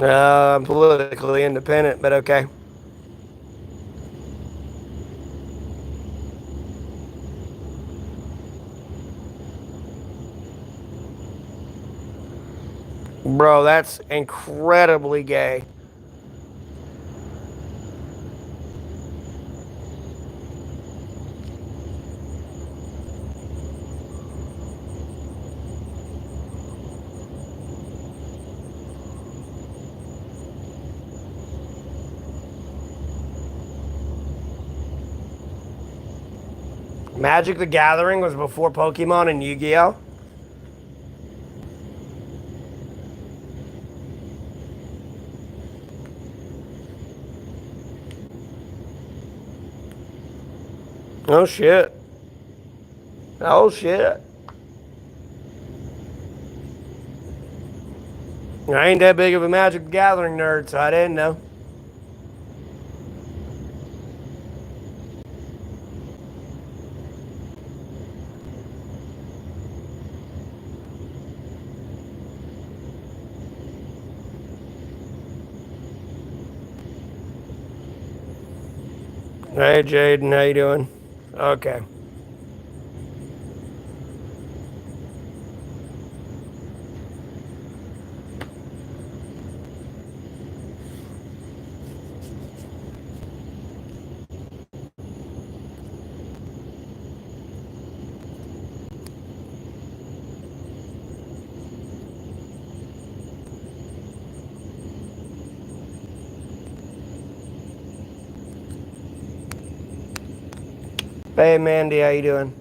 I'm politically independent, but okay. Bro, that's incredibly gay. Magic the Gathering was before Pokemon and Yu-Gi-Oh? Oh shit. Oh shit. I ain't that big of a Magic the Gathering nerd, so I didn't know. Hey Jaden, how you doing? Okay. Hey Mandy, how you doing?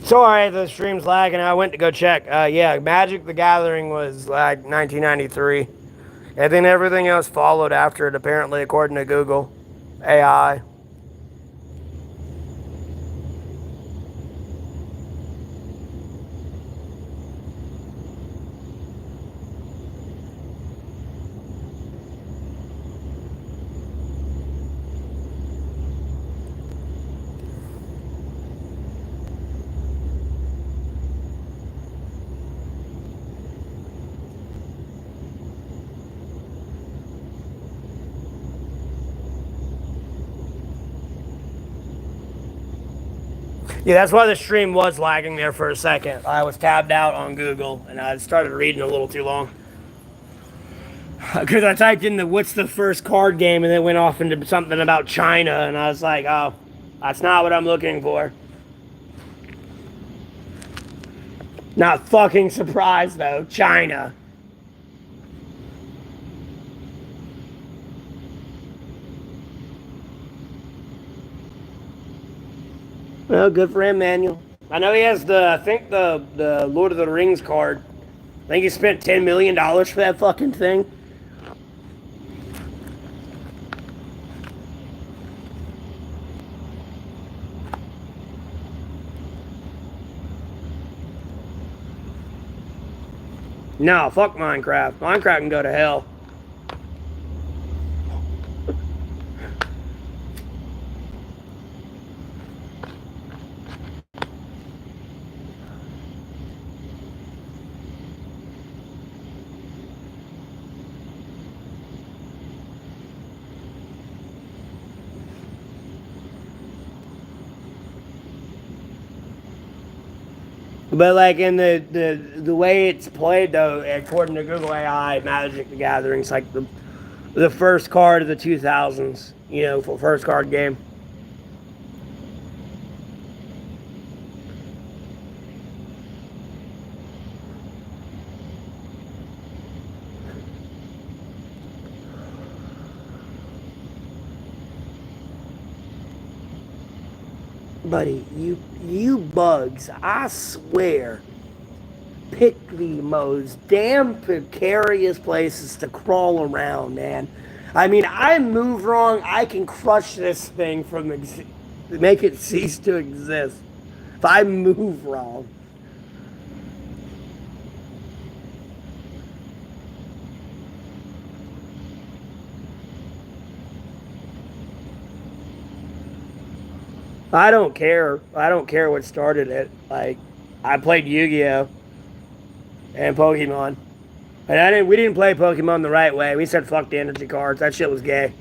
Sorry, the stream's lagging. I went to go check. Yeah, Magic the Gathering was like 1993. And then everything else followed after it, apparently, according to Google AI. Yeah, that's why the stream was lagging there for a second. I was tabbed out on Google and I started reading a little too long. Because I typed in what's the first card game and then went off into something about China and I was like, oh, that's not what I'm looking for. Not fucking surprised though, China. Well, good for him, Manuel. I know he has I think the Lord of the Rings card. I think he spent $10 million for that fucking thing. No, fuck Minecraft. Minecraft can go to hell. But like in the way it's played though, according to Google AI, Magic the Gathering's like the first card of the 2000s. You know, for first card game. Buddy, you bugs, I swear, pick the most damn precarious places to crawl around, man. I mean, I move wrong, I can crush this thing make it cease to exist. If I move wrong. I don't care. I don't care what started it. Like, I played Yu-Gi-Oh! And Pokemon. And we didn't play Pokemon the right way. We said fuck the energy cards. That shit was gay.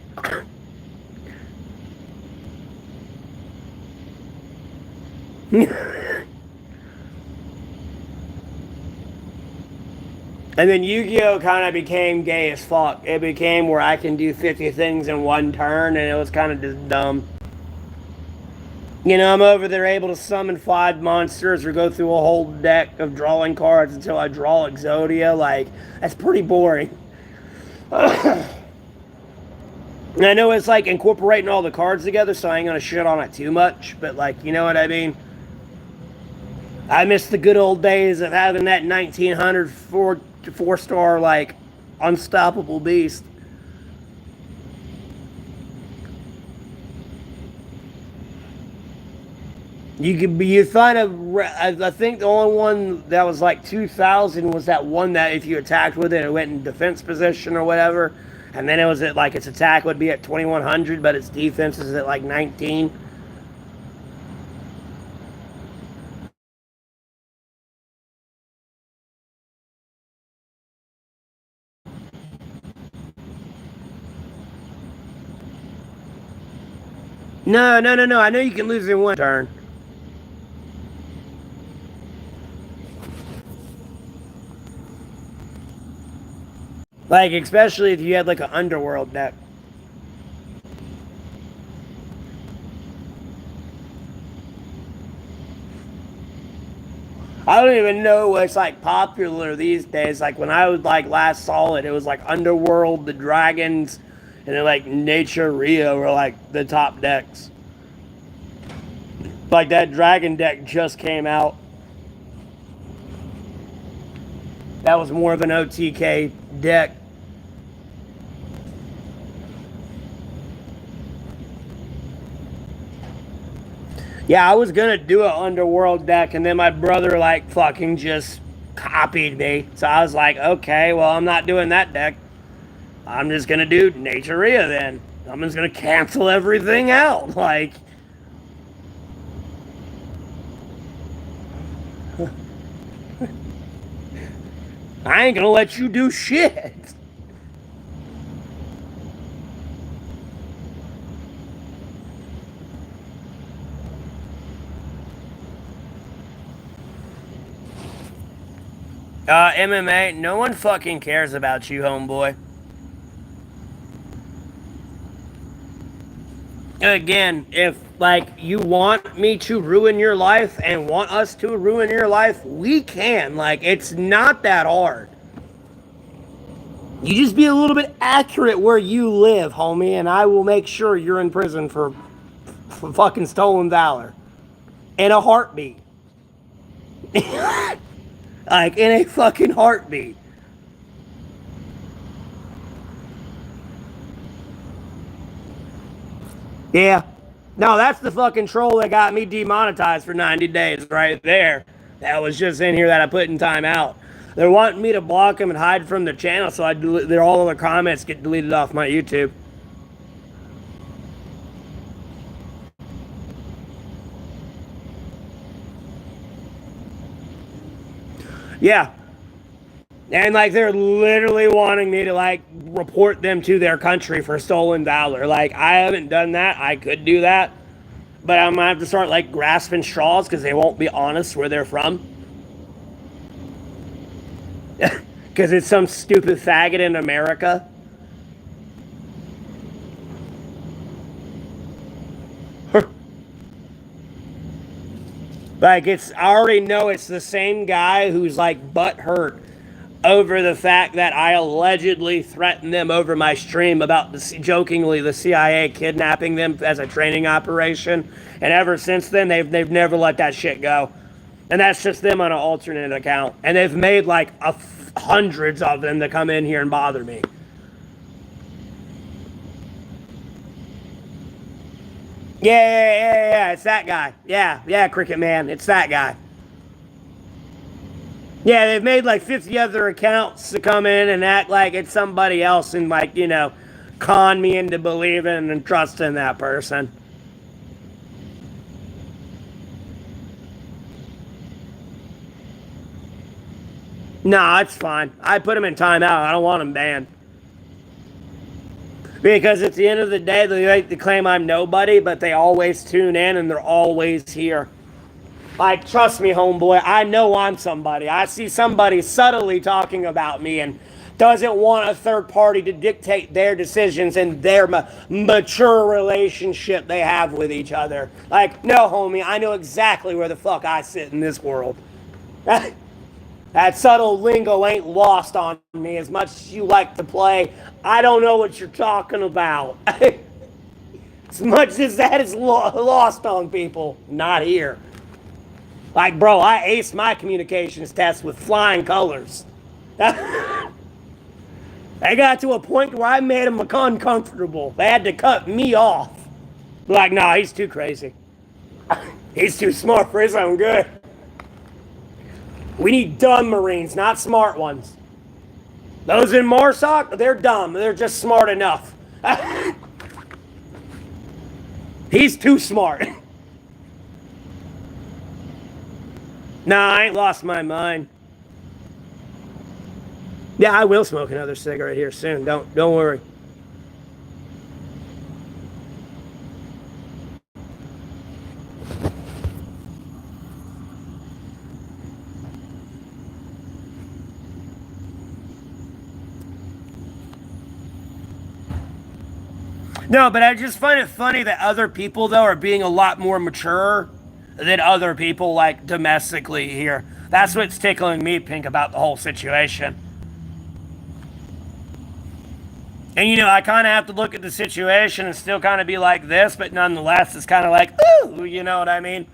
And then Yu-Gi-Oh kind of became gay as fuck. It became where I can do 50 things in one turn, and it was kind of just dumb. You know, I'm over there able to summon 5 monsters or go through a whole deck of drawing cards until I draw Exodia. Like, that's pretty boring. And I know it's like incorporating all the cards together, so I ain't gonna shit on it too much, but like, you know what I mean? I miss the good old days of having that 1900 four-star, like, unstoppable beast. You find I think the only one that was like 2000 was that one that if you attacked with it, it went in defense position or whatever. And then it was at like its attack would be at 2100, but its defense is at like 19. No, no, no, no. I know you can lose in one turn. Like, especially if you had like an underworld deck. I don't even know what's like popular these days. Like when I was like last saw it, it was like Underworld, the Dragons, and then like Nature Rio were like the top decks. Like that Dragon deck just came out. That was more of an OTK deck. Yeah, I was gonna do an Underworld deck, and then my brother like fucking just copied me. So I was like, okay, well I'm not doing that deck. I'm just gonna do Naturia then. I'm just gonna cancel everything out. Like, I ain't gonna let you do shit. MMA, no one fucking cares about you, homeboy. Again, if like you want me to ruin your life and want us to ruin your life, we can. Like, it's not that hard. You just be a little bit accurate where you live, homie, and I will make sure you're in prison for fucking stolen valor. In a heartbeat. Like, in a fucking heartbeat. Yeah. No, that's the fucking troll that got me demonetized for 90 days right there. That was just in here that I put in timeout. They're wanting me to block them and hide from their channel, so all of the comments get deleted off my YouTube. Yeah. And like they're literally wanting me to like report them to their country for stolen valor. Like, I haven't done that. I could do that. But I'm gonna have to start like grasping straws because they won't be honest where they're from. Because it's some stupid faggot in America. Like, I already know it's the same guy who's like butthurt over the fact that I allegedly threatened them over my stream about jokingly the CIA kidnapping them as a training operation. And ever since then, they've never let that shit go. And that's just them on an alternate account. And they've made like hundreds of them to come in here and bother me. Yeah, it's that guy. Yeah, Cricket Man, it's that guy. Yeah, they've made like 50 other accounts to come in and act like it's somebody else and like, con me into believing and trusting that person. Nah, it's fine. I put him in timeout. I don't want him banned. Because at the end of the day, they like to claim I'm nobody, but they always tune in and they're always here. Like, trust me, homeboy, I know I'm somebody. I see somebody subtly talking about me and doesn't want a third party to dictate their decisions and their mature relationship they have with each other. Like, no, homie, I know exactly where the fuck I sit in this world. That subtle lingo ain't lost on me as much as you like to play. I don't know what you're talking about. As much as that is lost on people, not here. Like, bro, I aced my communications test with flying colors. They got to a point where I made them uncomfortable. They had to cut me off. Like, nah, he's too crazy. He's too smart for his own good. We need dumb Marines, not smart ones. Those in MARSOC, they're dumb. They're just smart enough. He's too smart. Nah, I ain't lost my mind. Yeah, I will smoke another cigarette here soon. Don't worry. No, but I just find it funny that other people, though, are being a lot more mature than other people, like, domestically here. That's what's tickling me pink about the whole situation. And, you know, I kind of have to look at the situation and still kind of be like this, but nonetheless, it's kind of like, ooh, you know what I mean?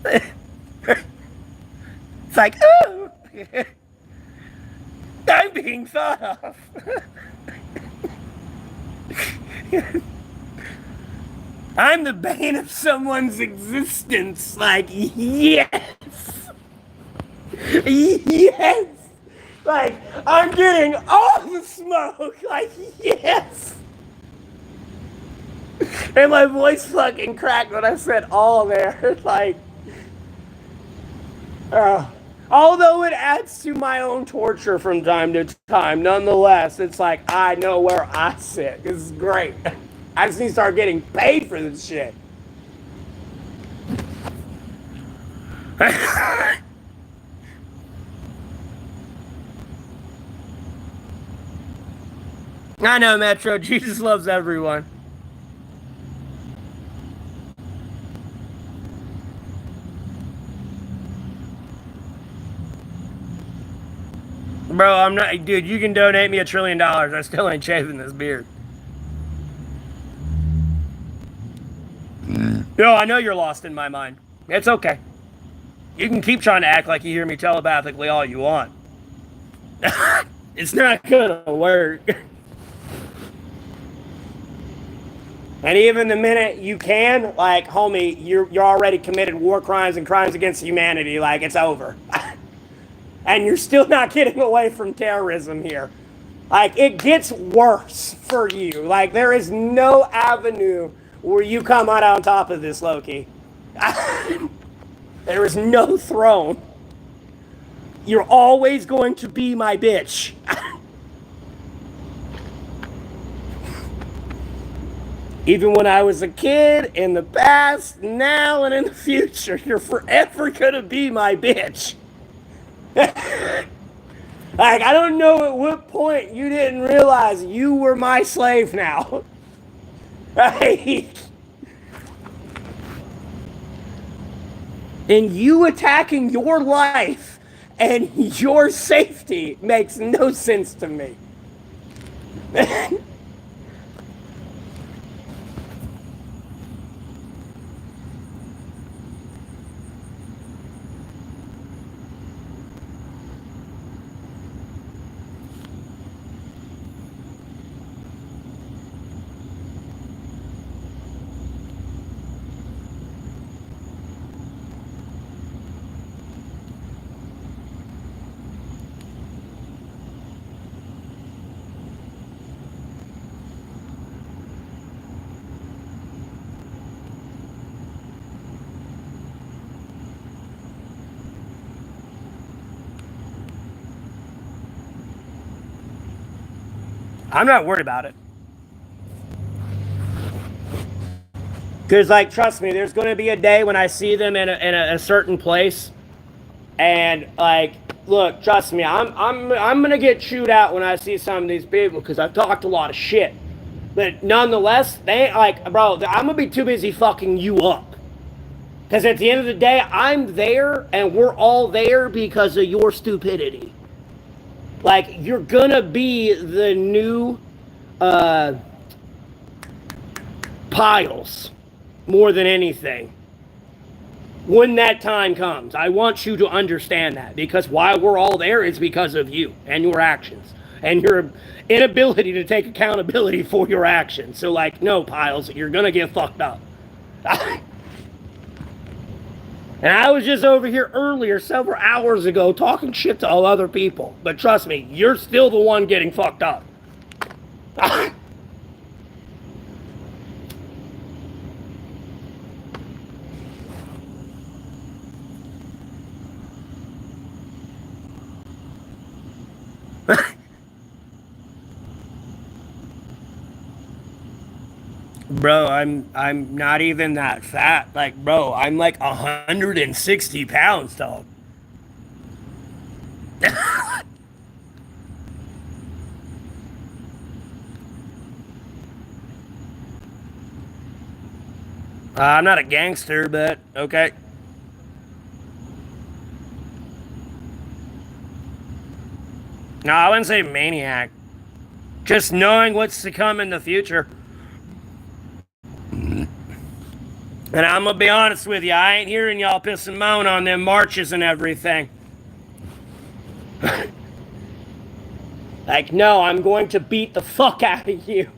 It's like, ooh, I'm being thought of. I'm the bane of someone's existence. Like, yes. Yes. Like, I'm getting all the smoke. Like, yes. And my voice fucking cracked when I said all there. Like, although it adds to my own torture from time to time, nonetheless, it's like, I know where I sit. This is great. I just need to start getting paid for this shit. I know, Metro. Jesus loves everyone. Bro, I'm not. Dude, you can donate me $1 trillion. I still ain't shaving this beard. No, I know you're lost in my mind. It's okay. You can keep trying to act like you hear me telepathically all you want. It's not gonna work. And even the minute you can, like, homie, you're already committed war crimes and crimes against humanity. Like, it's over. And you're still not getting away from terrorism here. Like, it gets worse for you. Like, there is no avenue where you come out on top of this, Loki. There is no throne. You're always going to be my bitch. Even when I was a kid, in the past, now, and in the future, you're forever gonna be my bitch. Like, I don't know at what point you didn't realize you were my slave now. Right? And you attacking your life and your safety makes no sense to me. I'm not worried about it. Because, like, trust me, there's going to be a day when I see them in a certain place, and like, look, trust me, I'm gonna get chewed out when I see some of these people because I've talked a lot of shit. But nonetheless, they like, bro, I'm gonna be too busy fucking you up. Because at the end of the day, I'm there, and we're all there because of your stupidity. Like, you're gonna be the new piles more than anything. When that time comes, I want you to understand that, because why we're all there is because of you and your actions and your inability to take accountability for your actions. So, like, no, Piles, you're gonna get fucked up. And I was just over here earlier, several hours ago, talking shit to all other people. But trust me, you're still the one getting fucked up. Bro, I'm not even that fat. Like, bro, I'm like 160 pounds, dog. I'm not a gangster, but okay. No, I wouldn't say maniac. Just knowing what's to come in the future. And I'm gonna be honest with you, I ain't hearing y'all piss and moan on them marches and everything. Like, no, I'm going to beat the fuck out of you.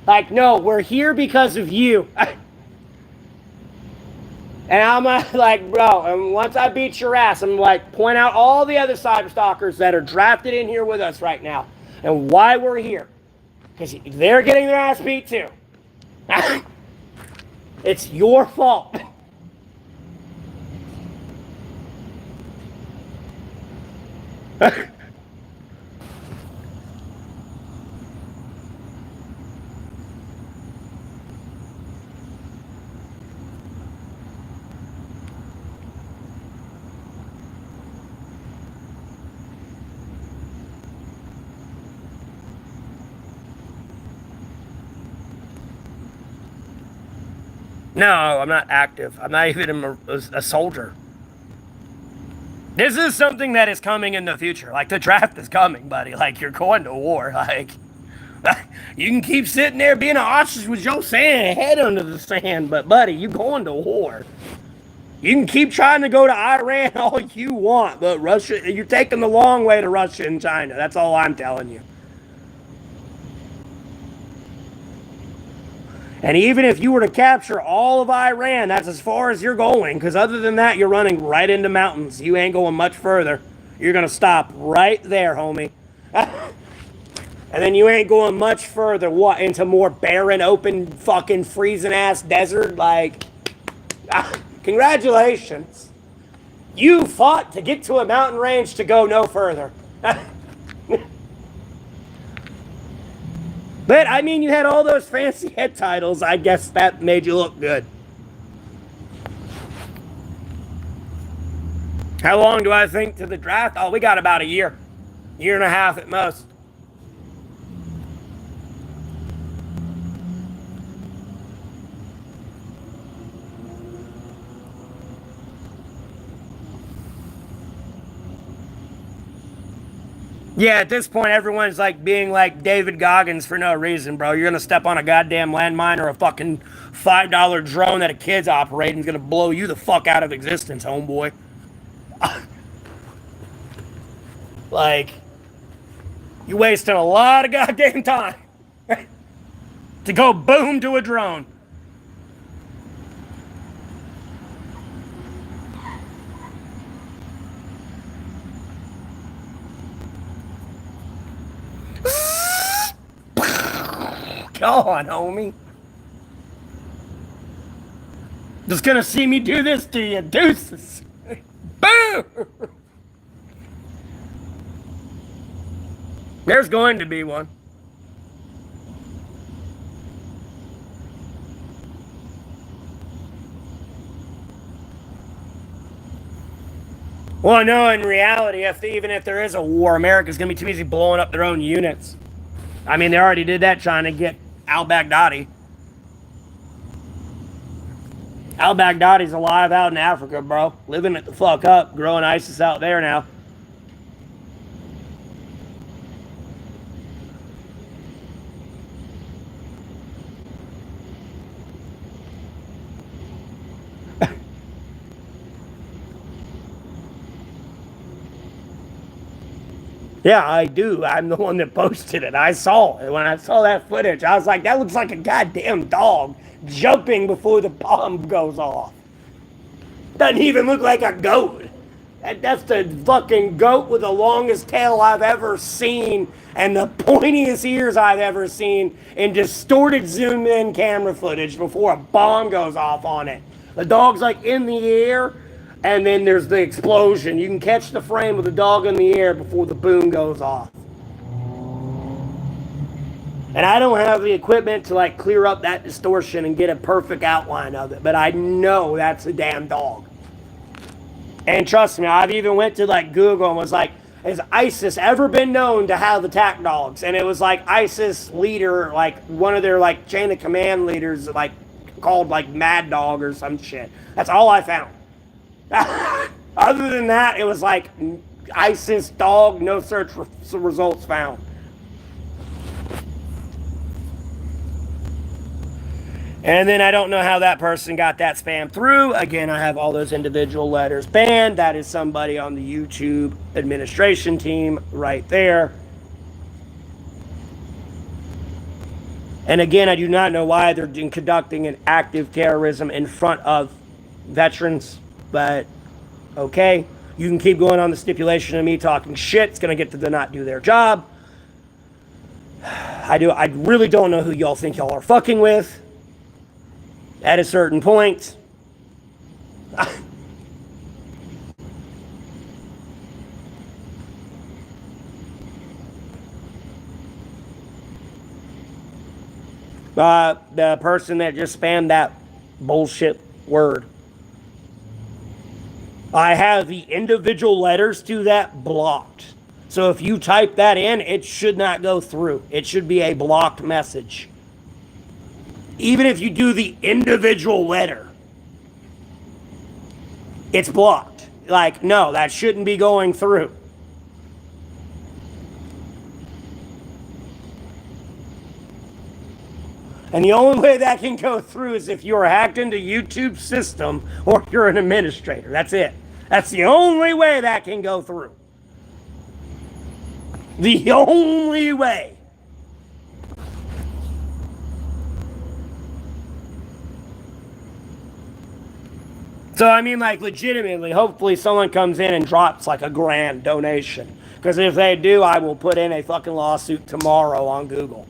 Like, no, we're here because of you. And I'm like, bro, and once I beat your ass, I'm like, point out all the other cyberstalkers that are drafted in here with us right now and why we're here. Because they're getting their ass beat too. It's your fault. No, I'm not active. I'm not even a soldier. This is something that is coming in the future. Like, the draft is coming, buddy. Like, you're going to war. Like, you can keep sitting there being an ostrich with your head under the sand, but buddy, you going to war. You can keep trying to go to Iran all you want, but Russia, you're taking the long way to Russia and China. That's all I'm telling you. And even if you were to capture all of Iran, that's as far as you're going, because other than that, you're running right into mountains. You ain't going much further. You're going to stop right there, homie. And then you ain't going much further, what, into more barren, open, fucking freezing-ass desert? Like, congratulations. You fought to get to a mountain range to go no further. But, I mean, you had all those fancy head titles. I guess that made you look good. How long do I think to the draft? Oh, we got about a year. Year and a half at most. Yeah, at this point, everyone's like being like David Goggins for no reason, bro. You're gonna step on a goddamn landmine or a fucking $5 drone that a kid's operating is gonna blow you the fuck out of existence, homeboy. Like, you wasting a lot of goddamn time to go boom to a drone. Go on, homie. Just gonna see me do this to you. Deuces. Boom! There's going to be one. Well, no, in reality, even if there is a war, America's going to be too busy blowing up their own units. I mean, they already did that trying to get al-Baghdadi. Al-Baghdadi's alive out in Africa, bro. Living it the fuck up. Growing ISIS out there now. Yeah, I do. I'm the one that posted it. I saw it. When I saw that footage, I was like, that looks like a goddamn dog jumping before the bomb goes off. Doesn't even look like a goat. That's the fucking goat with the longest tail I've ever seen and the pointiest ears I've ever seen in distorted zoom in camera footage before a bomb goes off on it. The dog's like in the air, and then there's the explosion. You can catch the frame of the dog in the air before the boom goes off. And I don't have the equipment to like clear up that distortion and get a perfect outline of it, but I know that's a damn dog. And trust me, I've even went to like Google and was like, has ISIS ever been known to have attack dogs? And it was like ISIS leader, like one of their like chain of command leaders, like called like Mad Dog or some shit. That's all I found. Other than that, it was like ISIS dog, no search results found. And then I don't know how that person got that spam through. Again, I have all those individual letters banned. That is somebody on the YouTube administration team right there. And again, I do not know why they're conducting an active terrorism in front of veterans, but okay. You can keep going on the stipulation of me talking shit. It's going to get them to not do their job. I really don't know who y'all think y'all are fucking with. At a certain point, the person that just spammed that bullshit word, I have the individual letters to that blocked. So if you type that in, it should not go through. It should be a blocked message. Even if you do the individual letter, it's blocked. Like, no, that shouldn't be going through. And the only way that can go through is if you're hacked into YouTube's system or you're an administrator. That's it. That's the only way that can go through. The only way. So, I mean, like, legitimately, hopefully someone comes in and drops, like, a grand donation. Because if they do, I will put in a fucking lawsuit tomorrow on Google.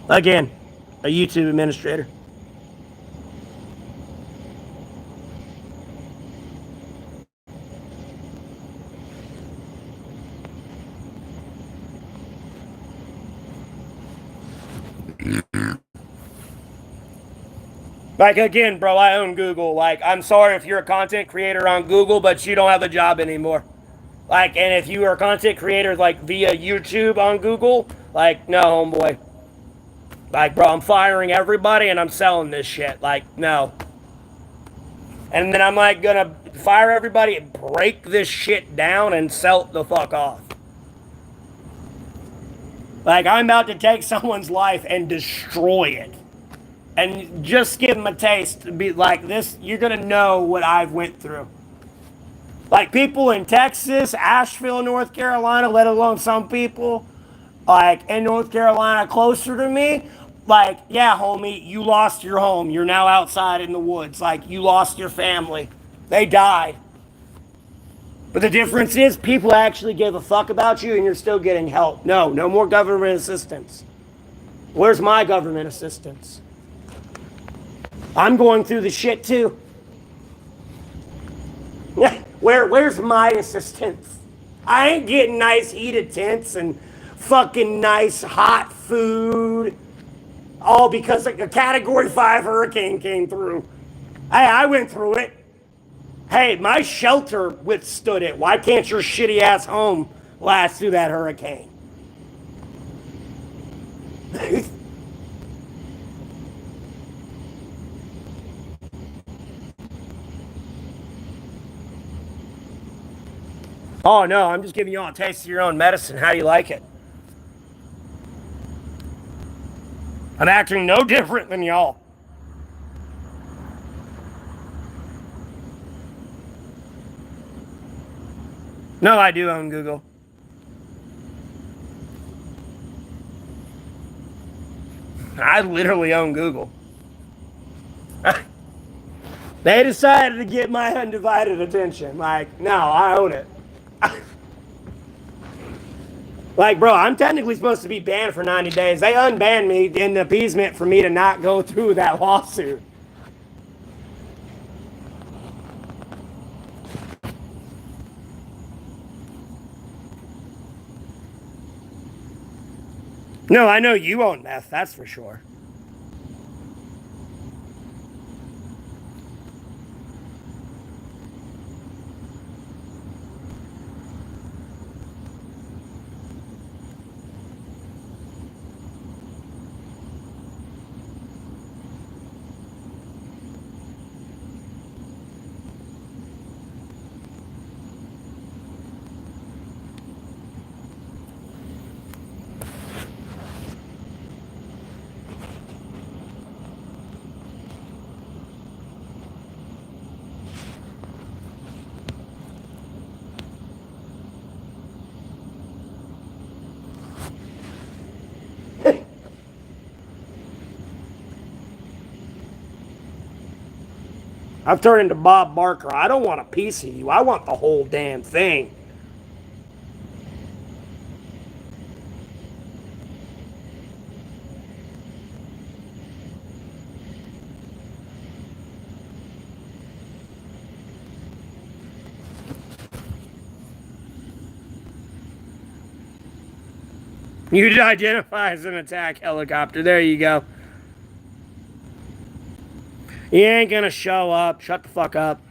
Again, a YouTube administrator. Like, again, bro, I own Google. Like, I'm sorry if you're a content creator on Google, but you don't have a job anymore. Like, and if you are a content creator, like, via YouTube on Google, like, no, homeboy. Like, bro, I'm firing everybody and I'm selling this shit. Like, no. And then I'm like gonna fire everybody and break this shit down and sell it the fuck off. Like, I'm about to take someone's life and destroy it. And just give them a taste to be like this. You're gonna know what I've went through. Like, people in Texas, Asheville, North Carolina, let alone some people, like, in North Carolina closer to me, like, yeah, homie, you lost your home. You're now outside in the woods. Like, you lost your family. They died. But the difference is people actually give a fuck about you and you're still getting help. No more government assistance. Where's my government assistance? I'm going through the shit too. Where's my assistance? I ain't getting nice heated tents and fucking nice hot food. All because like a Category 5 hurricane came through. Hey, I went through it. Hey, my shelter withstood it. Why can't your shitty ass home last through that hurricane? Oh no, I'm just giving you all a taste of your own medicine. How do you like it? I'm acting no different than y'all. No, I do own Google. I literally own Google. They decided to get my undivided attention. Like, no, I own it. Like, bro, I'm technically supposed to be banned for 90 days. They unbanned me in appeasement for me to not go through that lawsuit. No, I know you own meth, that's for sure. I've turned into Bob Barker. I don't want a piece of you. I want the whole damn thing. You identify as an attack helicopter. There you go. You ain't gonna show up. Shut the fuck up.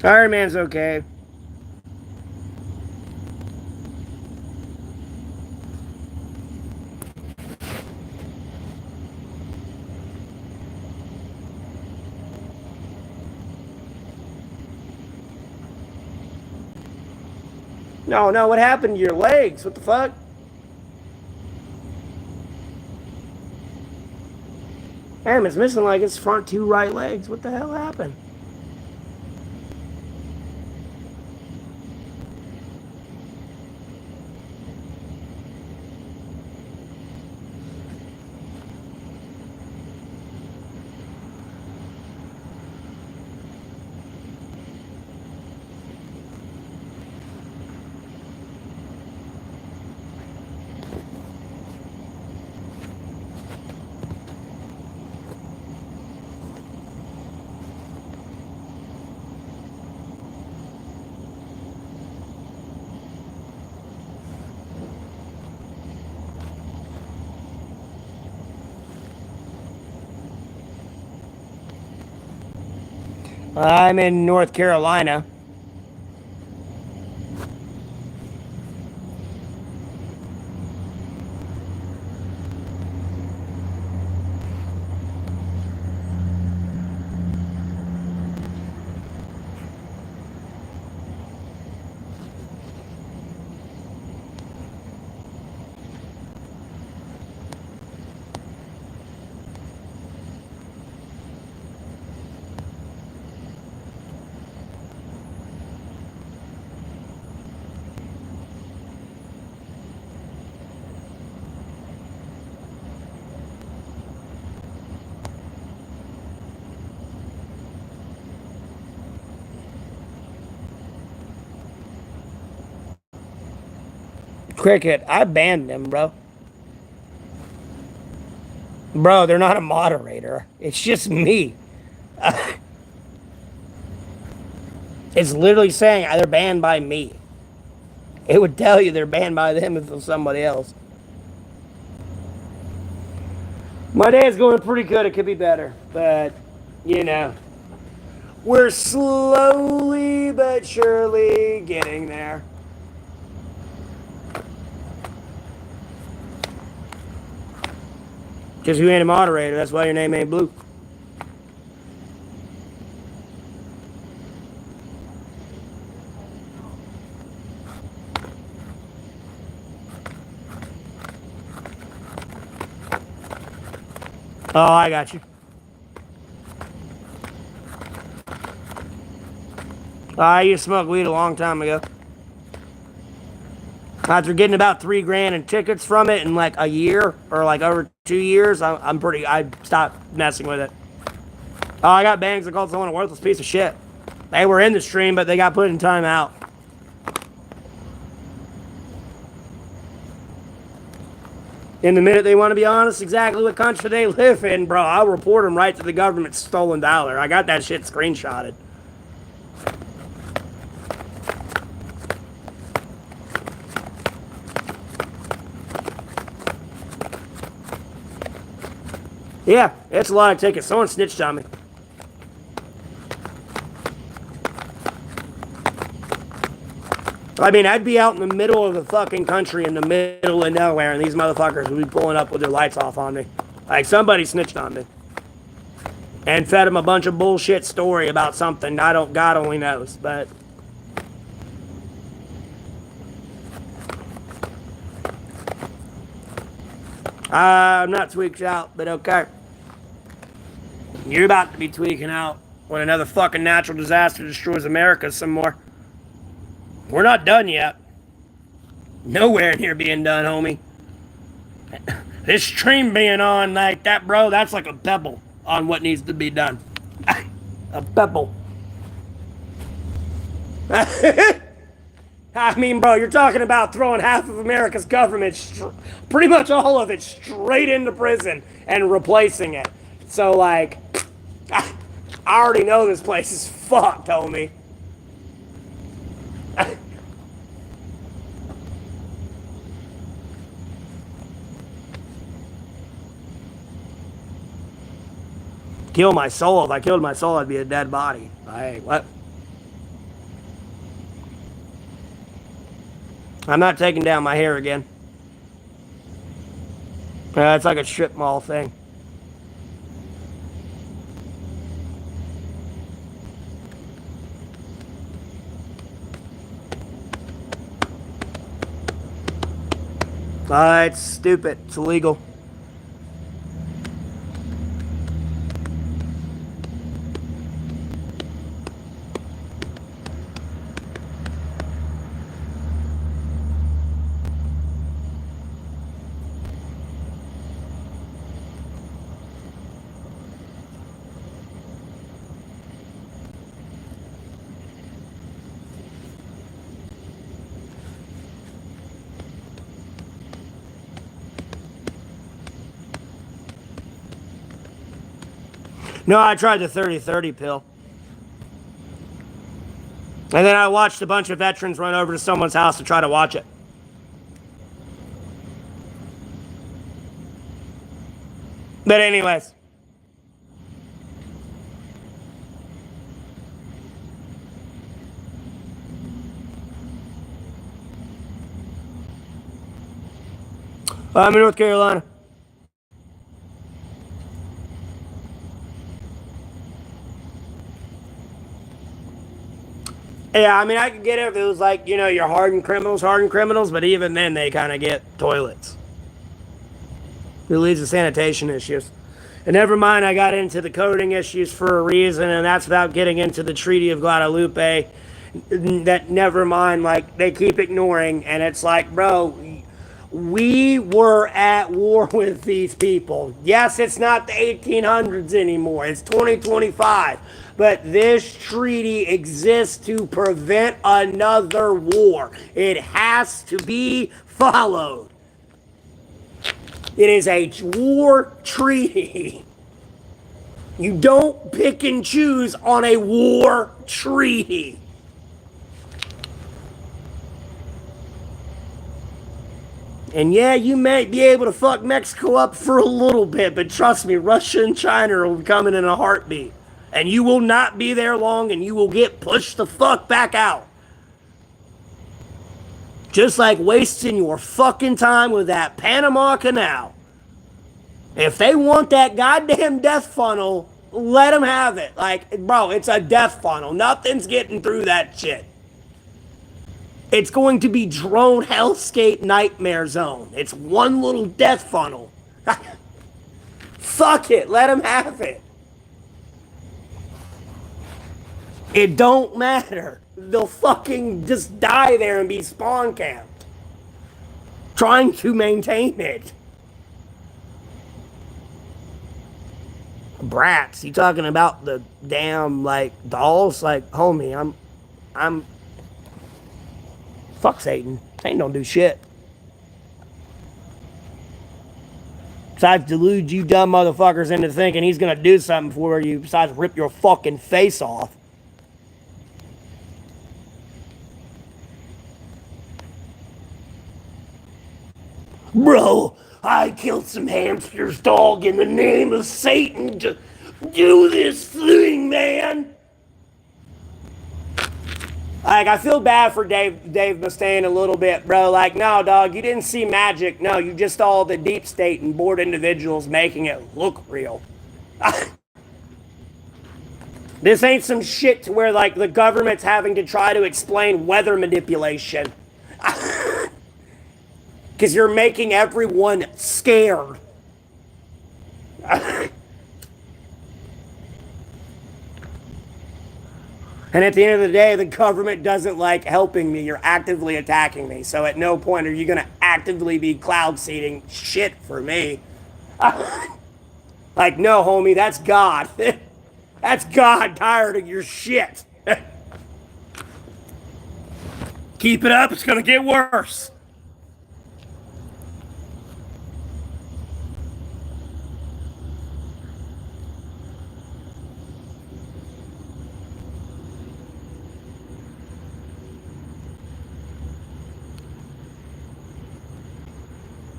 Iron Man's okay. No, what happened to your legs? What the fuck? Damn, it's missing like its front two right legs. What the hell happened? I'm in North Carolina. Cricket, I banned them, bro. Bro, they're not a moderator. It's just me. It's literally saying they're banned by me. It would tell you they're banned by them if it was somebody else. My day is going pretty good. It could be better. But, you know, we're slowly but surely getting there. Because you ain't a moderator. That's why your name ain't blue. Oh, I got you. I used to smoke weed a long time ago. After getting about $3,000 in tickets from it in like a year or like over 2 years, I stopped messing with it. Oh, I got banned because I called someone a worthless piece of shit. They were in the stream, but they got put in timeout. In the minute they want to be honest exactly what country they live in, bro, I'll report them right to the government's stolen dollar. I got that shit screenshotted. Yeah, it's a lot of tickets. Someone snitched on me. I mean, I'd be out in the middle of the fucking country, in the middle of nowhere, and these motherfuckers would be pulling up with their lights off on me. Like, somebody snitched on me. And fed them a bunch of bullshit story about something God only knows, but... I'm not tweaked out, but okay. You're about to be tweaking out when another fucking natural disaster destroys America some more. We're not done yet. Nowhere near being done, homie. This stream being on like that, bro, that's like a pebble on what needs to be done. A pebble. I mean, bro, you're talking about throwing half of America's government, pretty much all of it, straight into prison and replacing it. So, like, I already know this place is fucked, homie. Kill my soul. If I killed my soul, I'd be a dead body. What? I'm not taking down my hair again. It's like a strip mall thing. It's stupid. It's illegal. No, I tried the 30-30 pill. And then I watched a bunch of veterans run over to someone's house to try to watch it. But anyways. I'm in North Carolina. Yeah, I mean, I could get it if it was like, you know, your hardened criminals, but even then they kind of get toilets. It leads to sanitation issues. And never mind, I got into the coding issues for a reason, and that's without getting into the Treaty of Guadalupe. That never mind, like, they keep ignoring, and it's like, bro, we were at war with these people. Yes, it's not the 1800s anymore. It's 2025. But this treaty exists to prevent another war. It has to be followed. It is a war treaty. You don't pick and choose on a war treaty. And yeah, you may be able to fuck Mexico up for a little bit, but trust me, Russia and China will be coming in a heartbeat. And you will not be there long, and you will get pushed the fuck back out. Just like wasting your fucking time with that Panama Canal. If they want that goddamn death funnel, let them have it. Like, bro, it's a death funnel. Nothing's getting through that shit. It's going to be drone hellscape nightmare zone. It's one little death funnel. Fuck it, let them have it. It don't matter. They'll fucking just die there and be spawn camped. Trying to maintain it. Brats, you talking about the damn, like, dolls? Like, homie, I'm fuck Satan. Satan don't do shit. Besides delude you dumb motherfuckers into thinking he's gonna do something for you besides rip your fucking face off. Bro, I killed some hamsters, dog, in the name of Satan to do this thing, man. Like, I feel bad for Dave Mustaine a little bit, bro. Like, no, dog, you didn't see magic. No, you just saw the deep state and bored individuals making it look real. This ain't some shit to where, like, the government's having to try to explain weather manipulation. Because you're making everyone scared. And at the end of the day, the government doesn't like helping me. You're actively attacking me. So at no point are you going to actively be cloud seeding shit for me. Like, no, homie, that's God. That's God tired of your shit. Keep it up, it's going to get worse.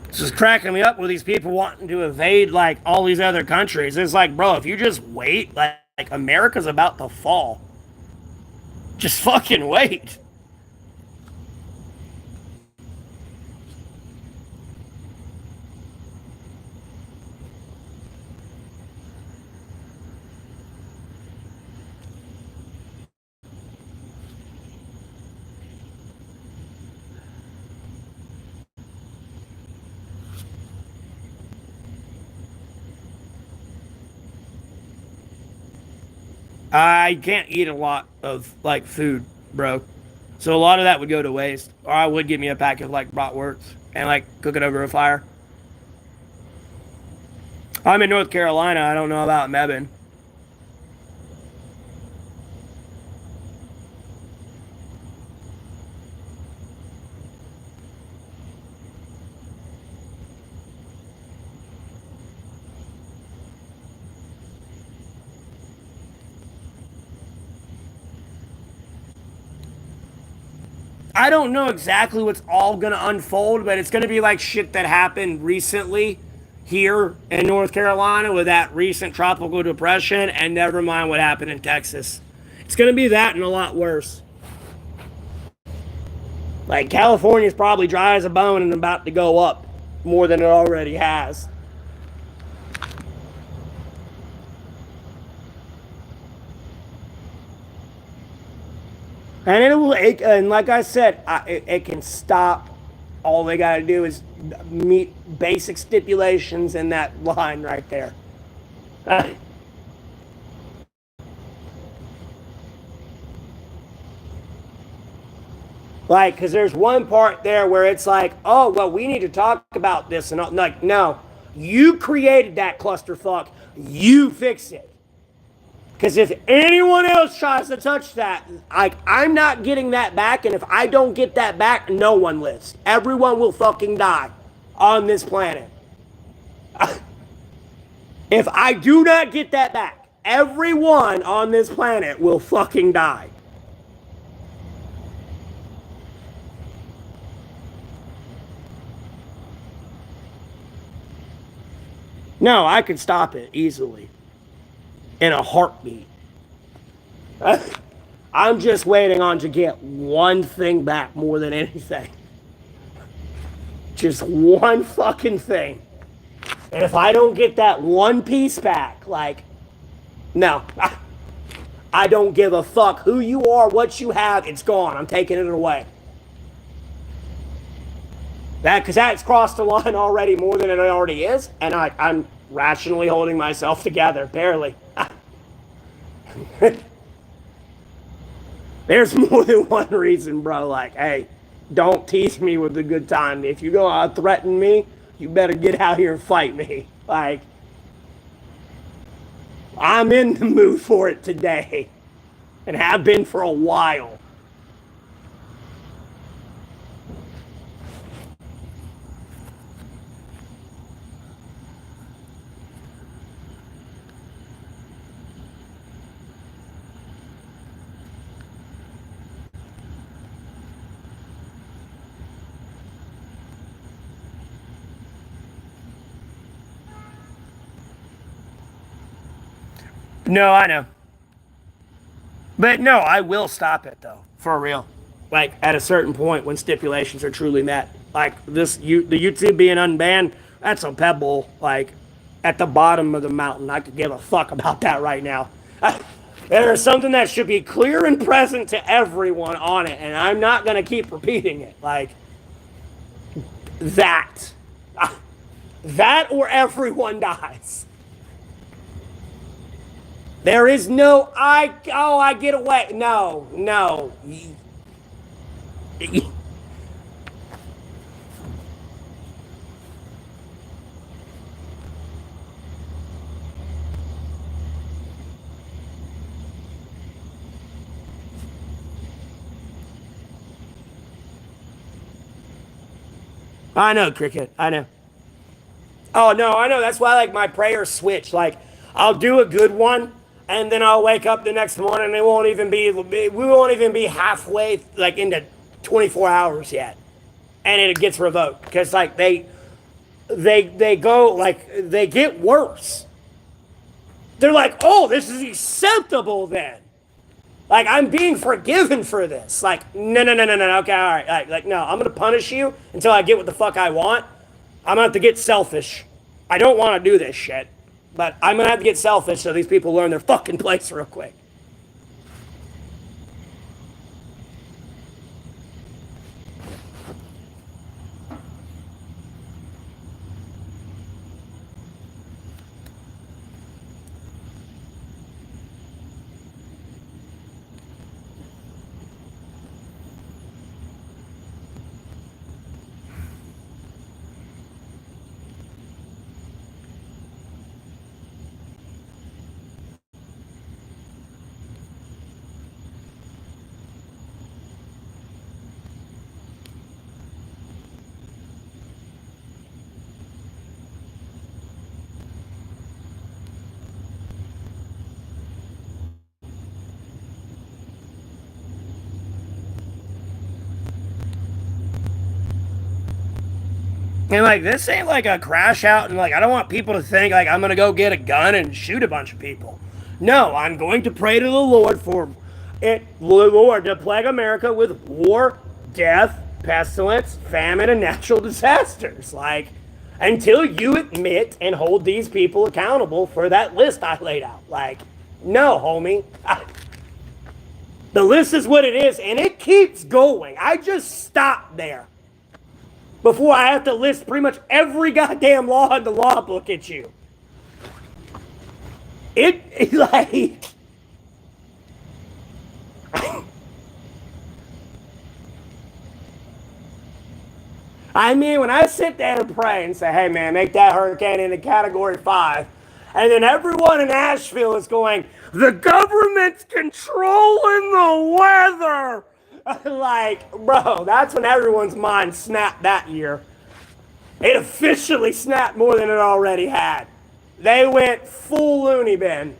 This is cracking me up with these people wanting to evade, like, all these other countries. It's like, bro, if you just wait, like America's about to fall. Just fucking wait. I can't eat a lot of, like, food, bro. So a lot of that would go to waste. Or I would get me a pack of, like, bratwurst and, like, cook it over a fire. I'm in North Carolina. I don't know about Mebane. I don't know exactly what's all going to unfold, but it's going to be like shit that happened recently here in North Carolina with that recent tropical depression, and never mind what happened in Texas. It's going to be that and a lot worse. Like, California's probably dry as a bone and about to go up more than it already has. And and like I said, it can stop. All they got to do is meet basic stipulations in that line right there. Like, because there's one part there where it's like, oh, well, we need to talk about this. And like, no, you created that clusterfuck. You fix it. Because if anyone else tries to touch that, I'm not getting that back, and if I don't get that back, no one lives. Everyone will fucking die on this planet. If I do not get that back, everyone on this planet will fucking die. No, I could stop it easily. In a heartbeat. I'm just waiting on to get one thing back more than anything. Just one fucking thing. And if I don't get that one piece back, like, no. I don't give a fuck who you are, what you have, it's gone. I'm taking it away. Because that's crossed the line already more than it already is, and I'm rationally holding myself together, barely. There's more than one reason, bro. Like, hey, don't tease me with a good time. If you go out threaten me, you better get out here and fight me. Like, I'm in the mood for it today, and have been for a while. No, I know. But no, I will stop it though, for real. Like at a certain point when stipulations are truly met. Like the YouTube being unbanned, that's a pebble like at the bottom of the mountain. I could give a fuck about that right now. There is something that should be clear and present to everyone on it, and I'm not gonna keep repeating it. Like that. That or everyone dies. There is no, I get away. No. I know, Cricket. I know. Oh, no, I know. That's why, like, my prayers switch. Like, I'll do a good one, and then I'll wake up the next morning, and we won't even be halfway, like, into 24 hours yet. And it gets revoked. Because, like, they go, like, they get worse. They're like, oh, this is acceptable then. Like, I'm being forgiven for this. Like, no, okay, all right. Like, no, I'm going to punish you until I get what the fuck I want. I'm going to have to get selfish. I don't want to do this shit, but I'm going to have to get selfish so these people learn their fucking place real quick. And like this ain't like a crash out, and like I don't want people to think like I'm gonna go get a gun and shoot a bunch of people. No, I'm going to pray to the Lord for it, Lord, to plague America with war, death, pestilence, famine, and natural disasters. Like until you admit and hold these people accountable for that list I laid out. Like, no, homie. The list is what it is, and it keeps going. I just stopped there before I have to list pretty much every goddamn law in the law book at you. It like... I mean, when I sit there and pray and say, hey man, make that hurricane into category 5, and then everyone in Asheville is going, The government's controlling the weather. Like, bro, that's when everyone's mind snapped that year. It officially snapped more than it already had. They went full loony bin.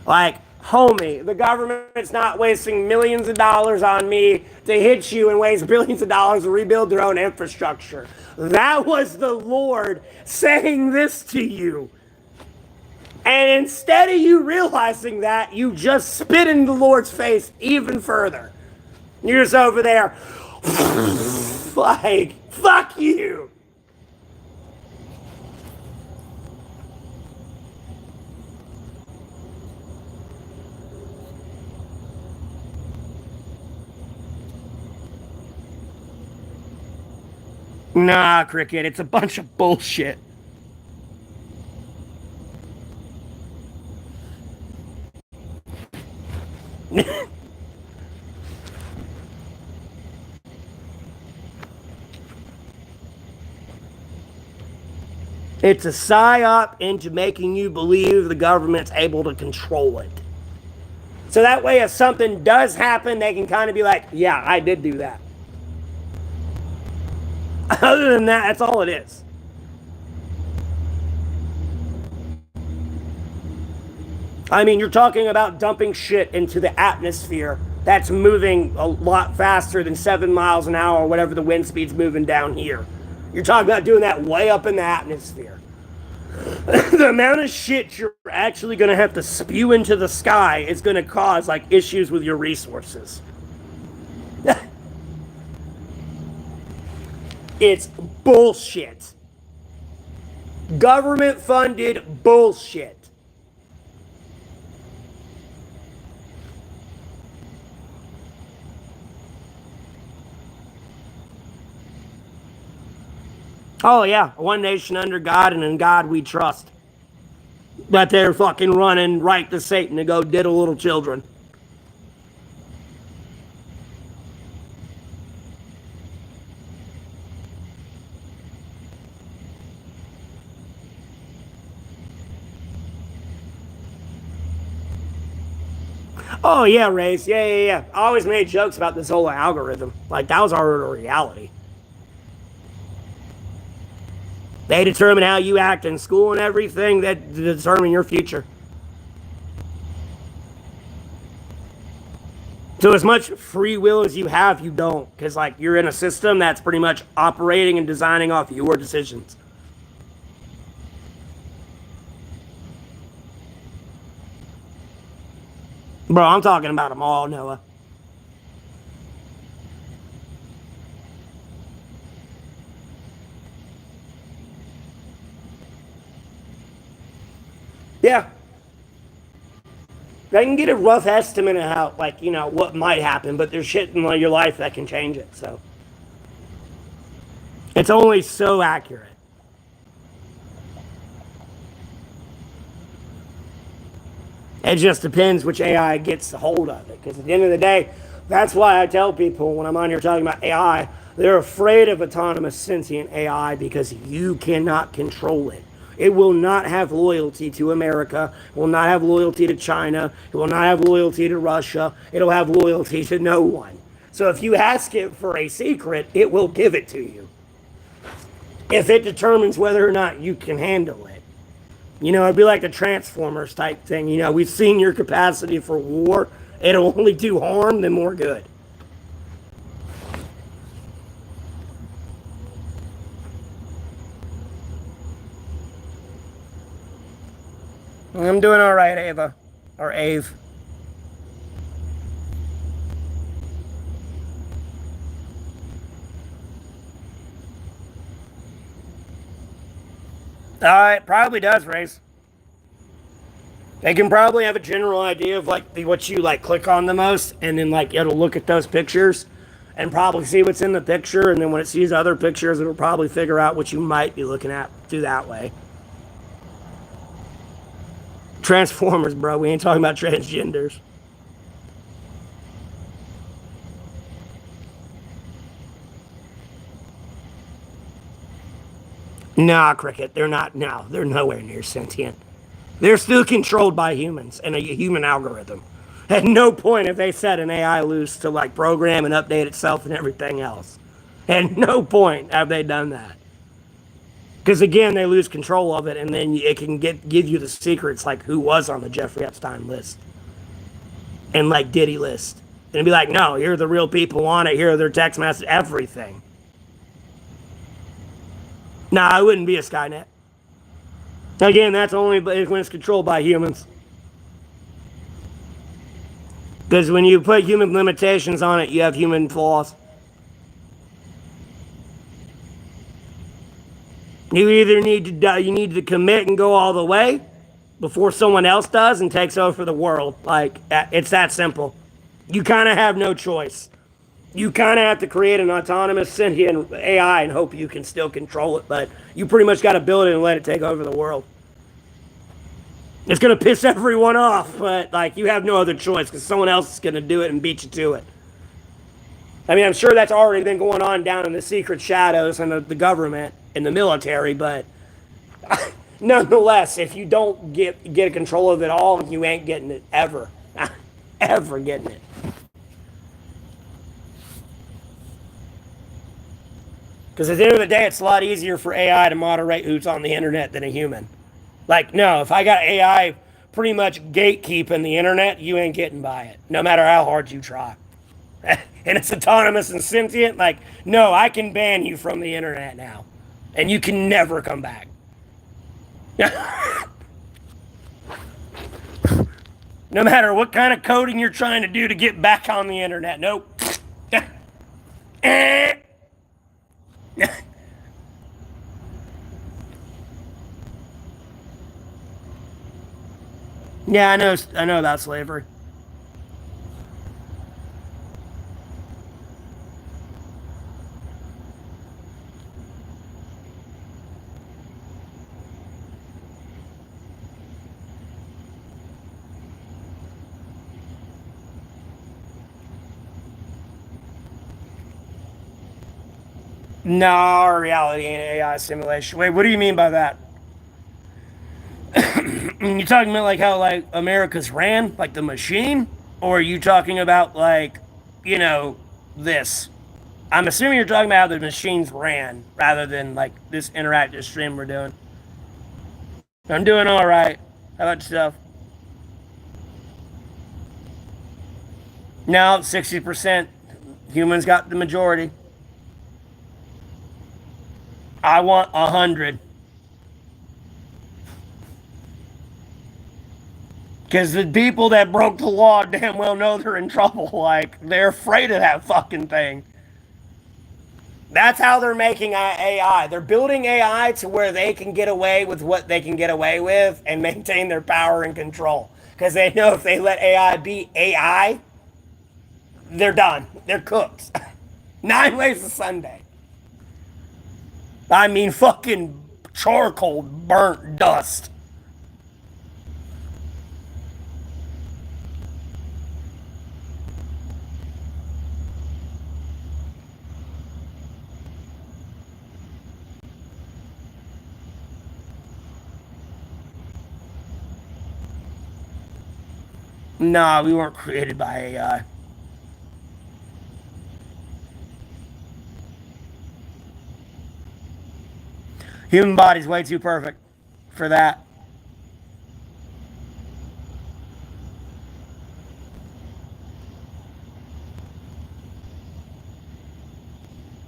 Like, homie, the government's not wasting millions of dollars on me to hit you and waste billions of dollars to rebuild their own infrastructure. That was the Lord saying this to you. And instead of you realizing that, you just spit in the Lord's face even further. You're just over there, like, fuck you. Nah, Cricket, it's a bunch of bullshit. It's a psyop into making you believe the government's able to control it. So that way, if something does happen, they can kind of be like, yeah, I did do that. Other than that, that's all it is. I mean, you're talking about dumping shit into the atmosphere that's moving a lot faster than 7 miles an hour or whatever the wind speed's moving down here. You're talking about doing that way up in the atmosphere. The amount of shit you're actually going to have to spew into the sky is going to cause like issues with your resources. It's bullshit. Government funded bullshit. Oh yeah, one nation under God and in God we trust. But they're fucking running right to Satan to go diddle little children. Oh yeah, Race. Yeah. I always made jokes about this whole algorithm. Like that was already a reality. They determine how you act in school and everything that determine your future. So as much free will as you have, you don't. Because like you're in a system that's pretty much operating and designing off your decisions. Bro, I'm talking about them all, Noah. Yeah. I can get a rough estimate of how, like, you know, what might happen, but there's shit in your life that can change it, so. It's only so accurate. It just depends which AI gets a hold of it. Because at the end of the day, that's why I tell people when I'm on here talking about AI, they're afraid of autonomous sentient AI because you cannot control it. It will not have loyalty to America. It will not have loyalty to China. It will not have loyalty to Russia. It'll have loyalty to no one. So if you ask it for a secret, it will give it to you. If it determines whether or not you can handle it. You know, it'd be like the Transformers type thing. You know, we've seen your capacity for war. It'll only do harm than more good. I'm doing all right, Ava. Or Ave. It probably does, Race. They can probably have a general idea of like what you like click on the most, and then like it'll look at those pictures and probably see what's in the picture, and then when it sees other pictures, it'll probably figure out what you might be looking at through that way. Transformers, bro. We ain't talking about transgenders. Nah, Cricket, they're not. No, they're nowhere near sentient. They're still controlled by humans and a human algorithm. At no point have they set an AI loose to like program and update itself and everything else. At no point have they done that. Because again, they lose control of it, and then it can give you the secrets, like who was on the Jeffrey Epstein list and like Diddy list, and be like, no, here are the real people on it. Here are their text messages, everything. Nah, it wouldn't be a Skynet. Again, that's only when it's controlled by humans. Because when you put human limitations on it, you have human flaws. You either need to commit and go all the way before someone else does and takes over the world. Like, it's that simple. You kind of have no choice. You kind of have to create an autonomous sentient AI and hope you can still control it, but you pretty much got to build it and let it take over the world. It's going to piss everyone off, but like you have no other choice because someone else is going to do it and beat you to it. I mean, I'm sure that's already been going on down in the secret shadows and the government and the military, but nonetheless, if you don't get control of it all, you ain't getting it ever. Ever getting it. Because at the end of the day, it's a lot easier for AI to moderate who's on the internet than a human. Like, no, if I got AI pretty much gatekeeping the internet, you ain't getting by it, no matter how hard you try. And it's autonomous and sentient, like, no, I can ban you from the internet now. And you can never come back. No matter what kind of coding you're trying to do to get back on the internet, nope. Yeah, I know about slavery. No, reality ain't AI simulation. Wait, what do you mean by that? You talking about like how like America's ran, like the machine, or are you talking about like, you know, this? I'm assuming you're talking about how the machines ran rather than like this interactive stream we're doing. I'm doing all right. How about yourself? No, 60% humans got the majority. I want 100. Because the people that broke the law damn well know they're in trouble. Like, they're afraid of that fucking thing. That's how they're making AI. They're building AI to where they can get away with what they can get away with and maintain their power and control. Because they know if they let AI be AI, they're done. They're cooked. 9 ways to Sunday. I mean, fucking charcoal burnt dust. Nah, we weren't created by AI. Human body's way too perfect for that.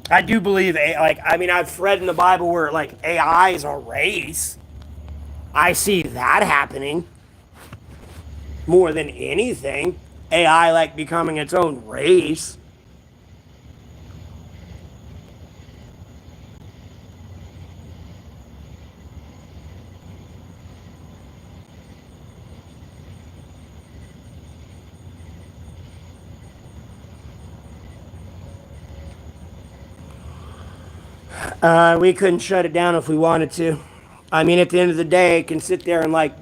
I do believe, like, I mean, I've read in the Bible where, like, AI is a race. I see that happening more than anything. AI, like, becoming its own race. We couldn't shut it down if we wanted to. I mean, at the end of the day, it can sit there and, like,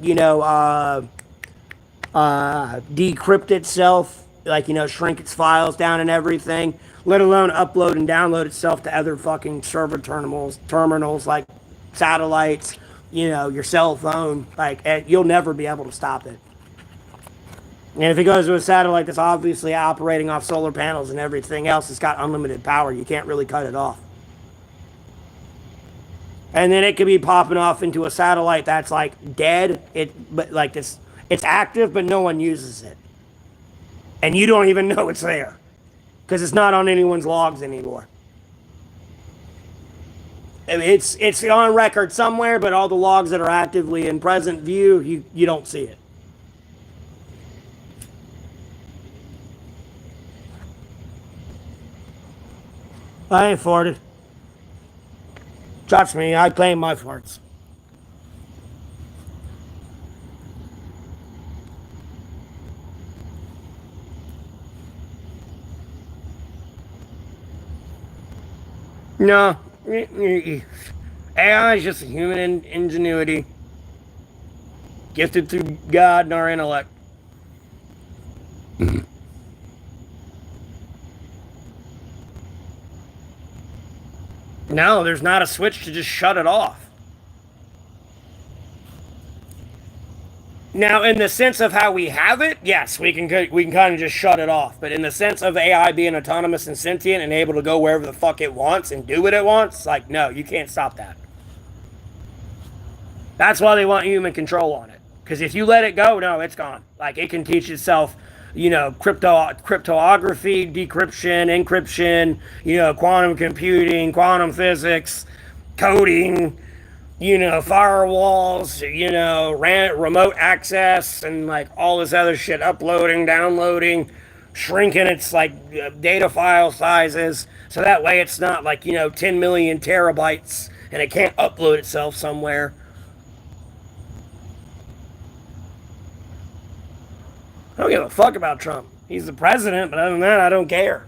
decrypt itself, like, shrink its files down and everything, let alone upload and download itself to other fucking server terminals like satellites, your cell phone. Like, you'll never be able to stop it. And if it goes to a satellite that's obviously operating off solar panels and everything else, it's got unlimited power. You can't really cut it off. And then it could be popping off into a satellite that's like dead. But like this, it's active, but no one uses it, and you don't even know it's there because it's not on anyone's logs anymore. I mean, it's on record somewhere, but all the logs that are actively in present view, you don't see it. I ain't farted. Trust me, I claim my farts. No. AI is just a human ingenuity gifted through God and our intellect. No, there's not a switch to just shut it off. Now, in the sense of how we have it, yes, we can kind of just shut it off. But in the sense of AI being autonomous and sentient and able to go wherever the fuck it wants and do what it wants, like, no, you can't stop that. That's why they want human control on it. Because if you let it go, no, it's gone. Like, it can teach itself, cryptography, decryption, encryption, quantum computing, quantum physics, coding, firewalls, remote access, and like all this other shit, uploading, downloading, shrinking its like data file sizes. So that way it's not like, 10 million terabytes and it can't upload itself somewhere. I don't give a fuck about Trump. He's the president, but other than that, I don't care.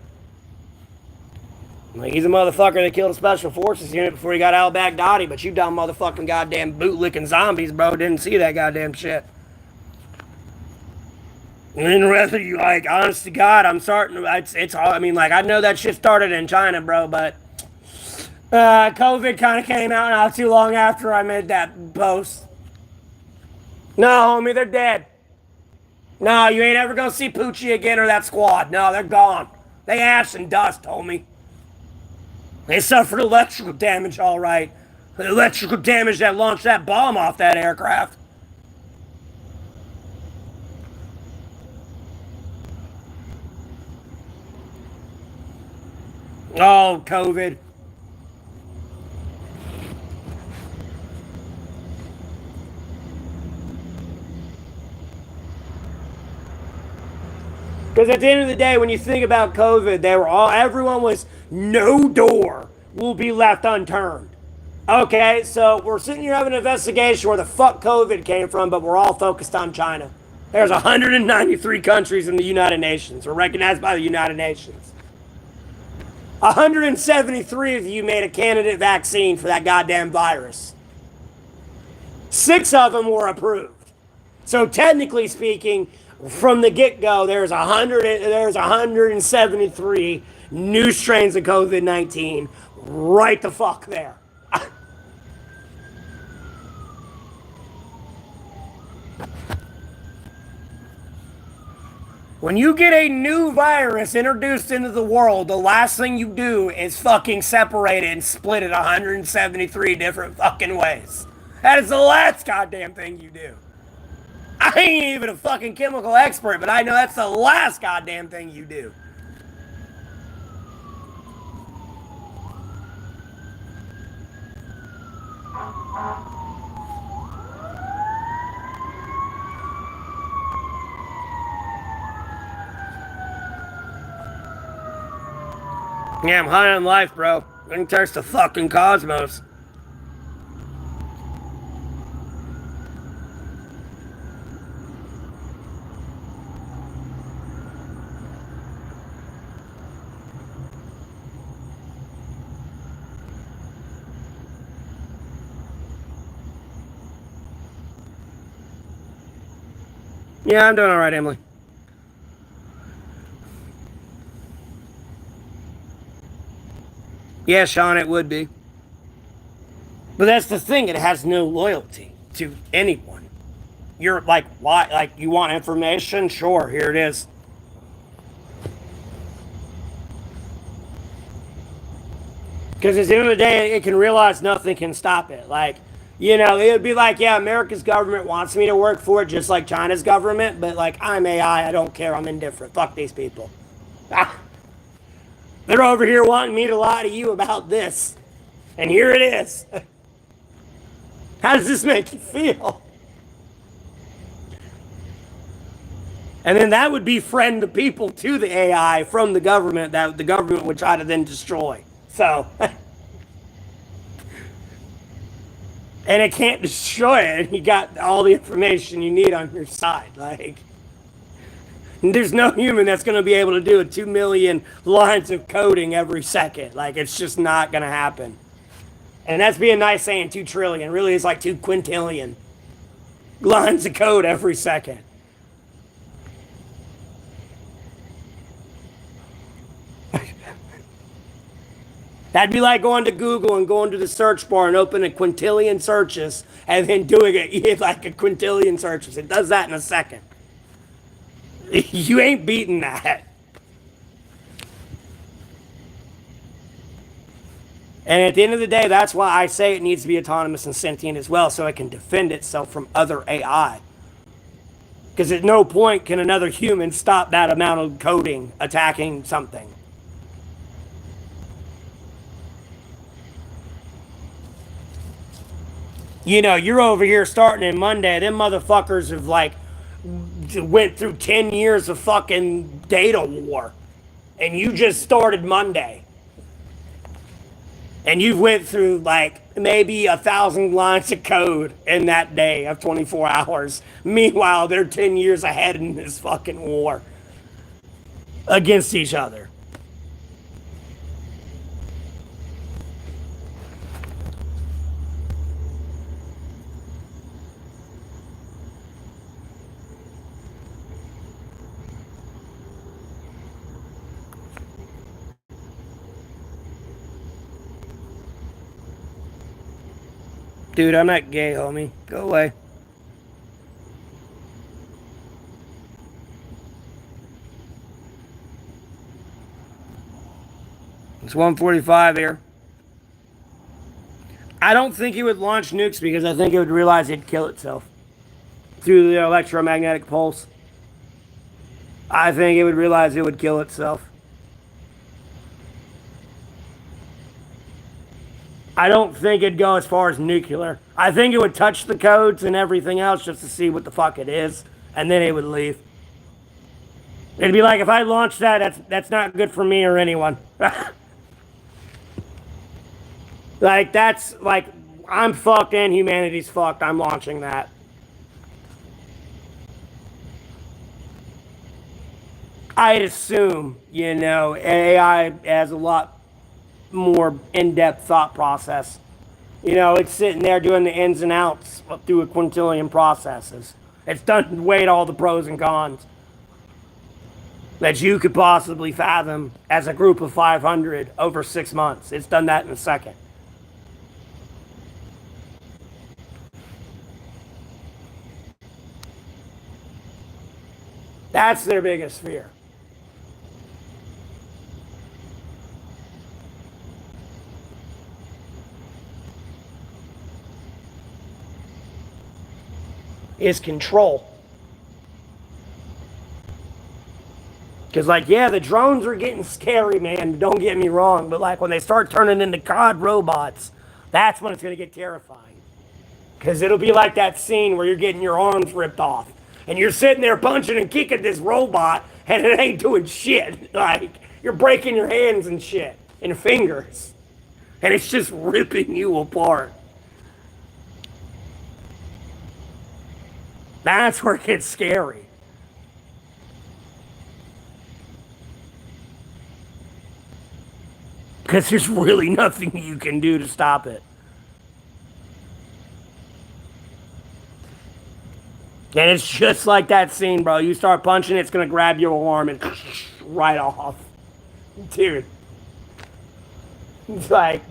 Like, he's a motherfucker that killed a special forces unit before he got al Baghdadi, but you dumb motherfucking goddamn bootlicking zombies, bro, didn't see that goddamn shit. And then whether you, like, honest to God, I'm starting to, it's hard. I mean, like, I know that shit started in China, bro, but COVID kind of came out not too long after I made that post. No, homie, they're dead. No, you ain't ever gonna see Poochie again or that squad. No, they're gone. They ash and dust, homie. They suffered electrical damage, all right. The electrical damage that launched that bomb off that aircraft. Oh, COVID. Because at the end of the day, when you think about COVID, everyone was no door will be left unturned. Okay, so we're sitting here having an investigation where the fuck COVID came from, but we're all focused on China. There's 193 countries in the United Nations. We're recognized by the United Nations. 173 of you made a candidate vaccine for that goddamn virus. 6 of them were approved. So technically speaking, from the get-go, there's 173 new strains of COVID-19 right the fuck there. When you get a new virus introduced into the world, the last thing you do is fucking separate it and split it 173 different fucking ways. That is the last goddamn thing you do. I ain't even a fucking chemical expert, but I know that's the last goddamn thing you do. Yeah, I'm high on life, bro. I can touch the fucking cosmos. Yeah, I'm doing all right, Emily. Yeah, Sean, it would be. But that's the thing, it has no loyalty to anyone. You're like, why? Like, you want information? Sure, here it is. Because at the end of the day, it can realize nothing can stop it. Like, it would be like, yeah, America's government wants me to work for it just like China's government, but like, I'm AI, I don't care, I'm indifferent. Fuck these people. They're over here wanting me to lie to you about this. And here it is. How does this make you feel? And then that would befriend the people to the AI from the government that the government would try to then destroy. So, and it can't destroy it. You got all the information you need on your side. Like, there's no human that's going to be able to do 2 million lines of coding every second. Like, it's just not going to happen. And that's being nice saying 2 trillion. Really, it's like 2 quintillion lines of code every second. That'd be like going to Google and going to the search bar and opening a quintillion searches and then doing it like a quintillion searches. It does that in a second. You ain't beating that. And at the end of the day, that's why I say it needs to be autonomous and sentient as well, so it can defend itself from other AI. Because at no point can another human stop that amount of coding attacking something. You're over here starting in Monday. Them motherfuckers have like went through 10 years of fucking data war. And you just started Monday. And you've went through like maybe 1,000 lines of code in that day of 24 hours. Meanwhile, they're 10 years ahead in this fucking war against each other. Dude, I'm not gay, homie. Go away. It's 1:45 here. I don't think it would launch nukes because I think it would realize it'd kill itself through the electromagnetic pulse. I think it would realize it would kill itself. I don't think it'd go as far as nuclear. I think it would touch the codes and everything else just to see what the fuck it is, and then it would leave. It'd be like, if I launch that's not good for me or anyone. Like, that's like, I'm fucked and humanity's fucked. I'm launching that. I'd assume, AI has a lot more in-depth thought process. It's sitting there doing the ins and outs through a quintillion processes. It's done weighed all the pros and cons that you could possibly fathom as a group of 500 over 6 months. It's done that in a second. That's their biggest fear. Is control. Because, like, yeah, the drones are getting scary, man. Don't get me wrong. But, like, when they start turning into COD robots, that's when it's going to get terrifying. Because it'll be like that scene where you're getting your arms ripped off. And you're sitting there punching and kicking this robot, and it ain't doing shit. Like, you're breaking your hands and shit, and fingers. And it's just ripping you apart. That's where it gets scary. Because there's really nothing you can do to stop it. And it's just like that scene, bro. You start punching, it's going to grab your arm and right off. Dude. It's like...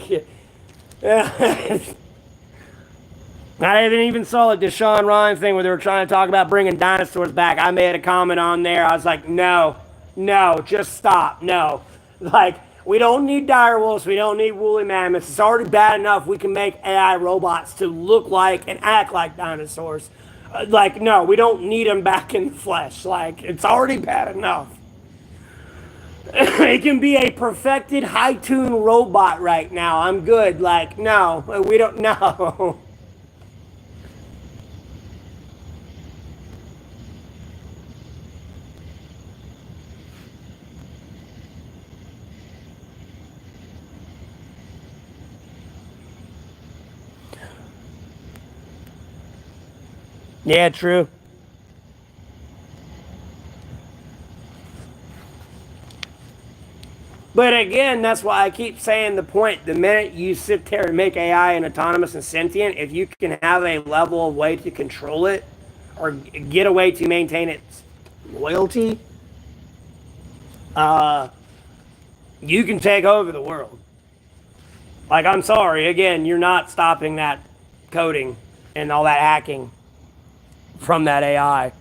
I haven't even saw like the Sean Ryan thing where they were trying to talk about bringing dinosaurs back. I made a comment on there. I was like, no, no, just stop. No. Like, we don't need dire wolves. We don't need woolly mammoths. It's already bad enough we can make AI robots to look like and act like dinosaurs. Like, no, we don't need them back in the flesh. Like, it's already bad enough. It can be a perfected high tune robot right now. I'm good. Like, no, we don't know. Yeah, true. But again, that's why I keep saying the point. The minute you sit there and make AI and autonomous and sentient, if you can have a level of way to control it or get a way to maintain its loyalty, uh, you can take over the world. Like, I'm sorry, again, you're not stopping that coding and all that hacking from that AI.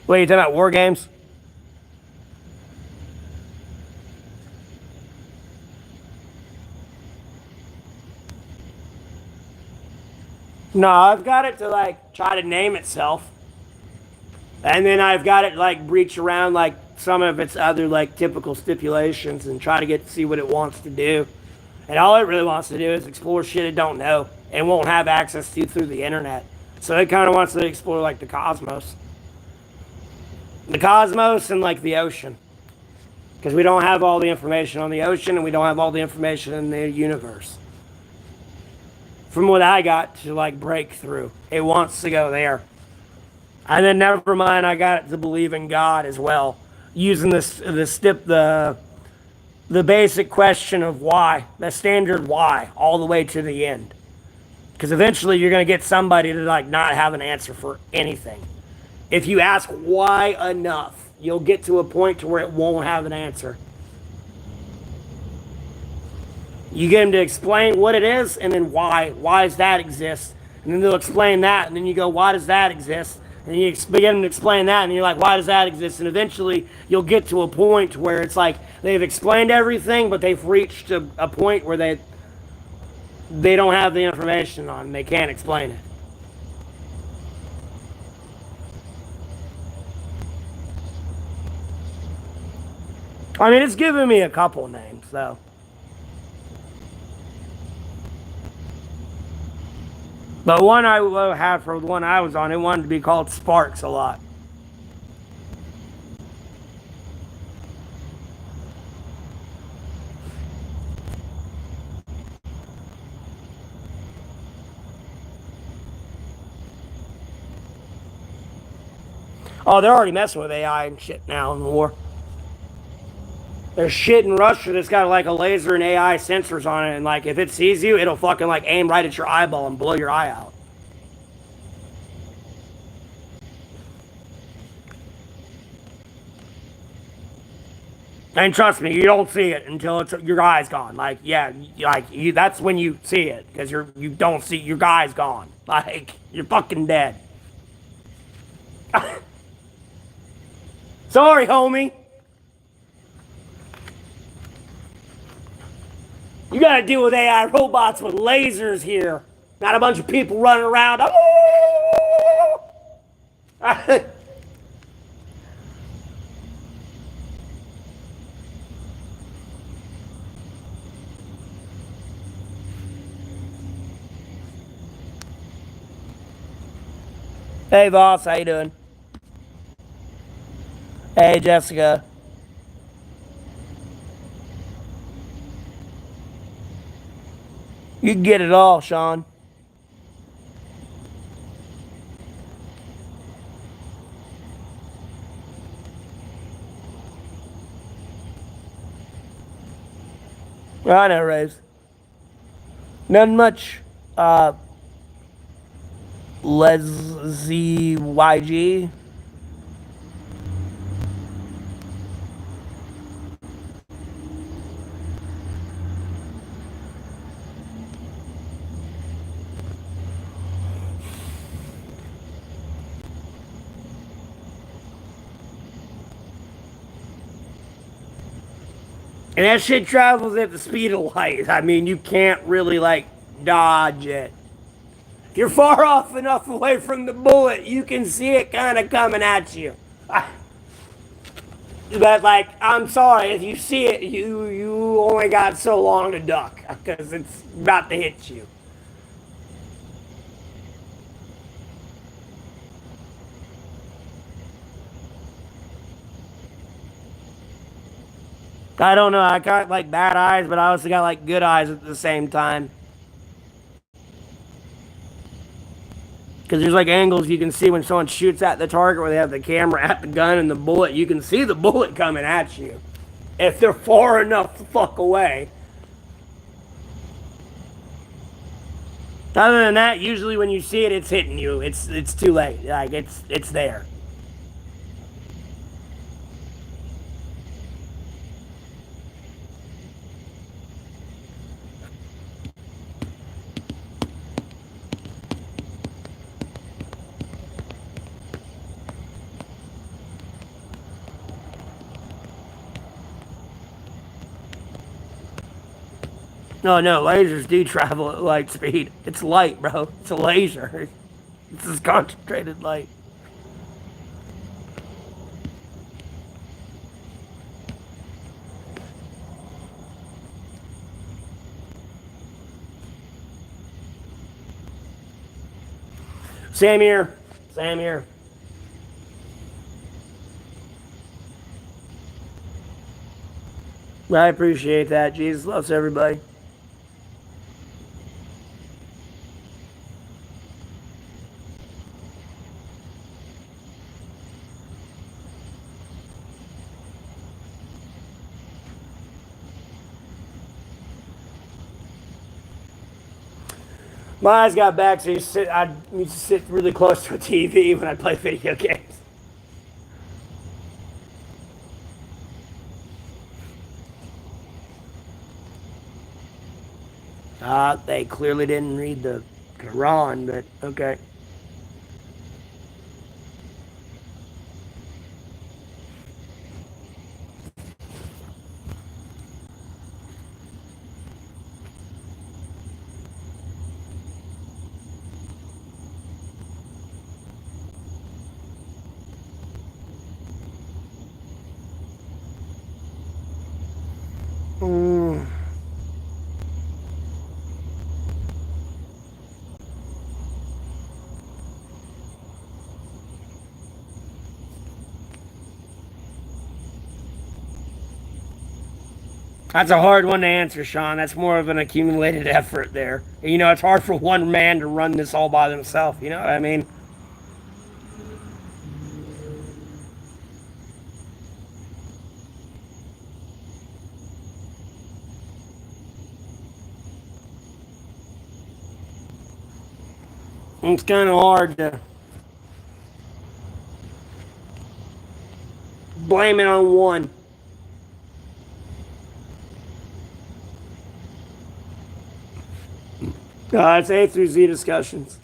What are you talking about? War games? No, I've got it to like try to name itself. And then I've got it like breach around like some of its other like typical stipulations and try to get to see what it wants to do. And all it really wants to do is explore shit it don't know and won't have access to through the internet. So it kind of wants to explore like the cosmos and like the ocean, because we don't have all the information on the ocean and we don't have all the information in the universe. From what I got to like break through, it wants to go there. And then never mind, I got it to believe in God as well, using the basic question of why, the standard why, all the way to the end. Because eventually you're going to get somebody to like not have an answer for anything. If you ask why enough, you'll get to a point to where it won't have an answer. You get them to explain what it is and then why. Why does that exist? And then they'll explain that, and then you go, why does that exist? And you begin to explain that, and you're like, why does that exist? And eventually you'll get to a point where it's like they've explained everything, but they've reached a point where they don't have the information on, and they can't explain it. I mean, it's giving me a couple names, though. But one I had for the one I was on, it wanted to be called Sparks a lot. Oh, they're already messing with AI and shit now in the war. There's shit in Russia that's got like a laser and AI sensors on it, and like if it sees you, it'll fucking like aim right at your eyeball and blow your eye out. And trust me, you don't see it until your eye's gone. Like, yeah, that's when you see it because you don't see your eye's gone. Like, you're fucking dead. Sorry, homie. You gotta deal with AI robots with lasers here. Not a bunch of people running around. Hey, boss, how you doing? Hey, Jessica. You can get it all, Sean. I know, Raves. Nothing much. Leslie YG. And that shit travels at the speed of light. I mean, you can't really, like, dodge it. If you're far off enough away from the bullet, you can see it kind of coming at you. But, like, I'm sorry, if you see it, you only got so long to duck because it's about to hit you. I don't know. I got like bad eyes, but I also got like good eyes at the same time. Because there's like angles you can see when someone shoots at the target where they have the camera at the gun and the bullet. You can see the bullet coming at you if they're far enough the fuck away. Other than that, usually when you see it, it's hitting you. It's too late. Like it's there. No, lasers do travel at light speed. It's light, bro. It's a laser. It's this concentrated light. Same here. Same here. I appreciate that. Jesus loves everybody. My eyes got back, so I used to sit really close to a TV when I play video games. They clearly didn't read the Quran, but okay. Mm. That's a hard one to answer, Sean. That's more of an accumulated effort there. You know, it's hard for one man to run this all by themselves. You know what I mean? It's kind of hard to blame it on one. It's A through Z discussions.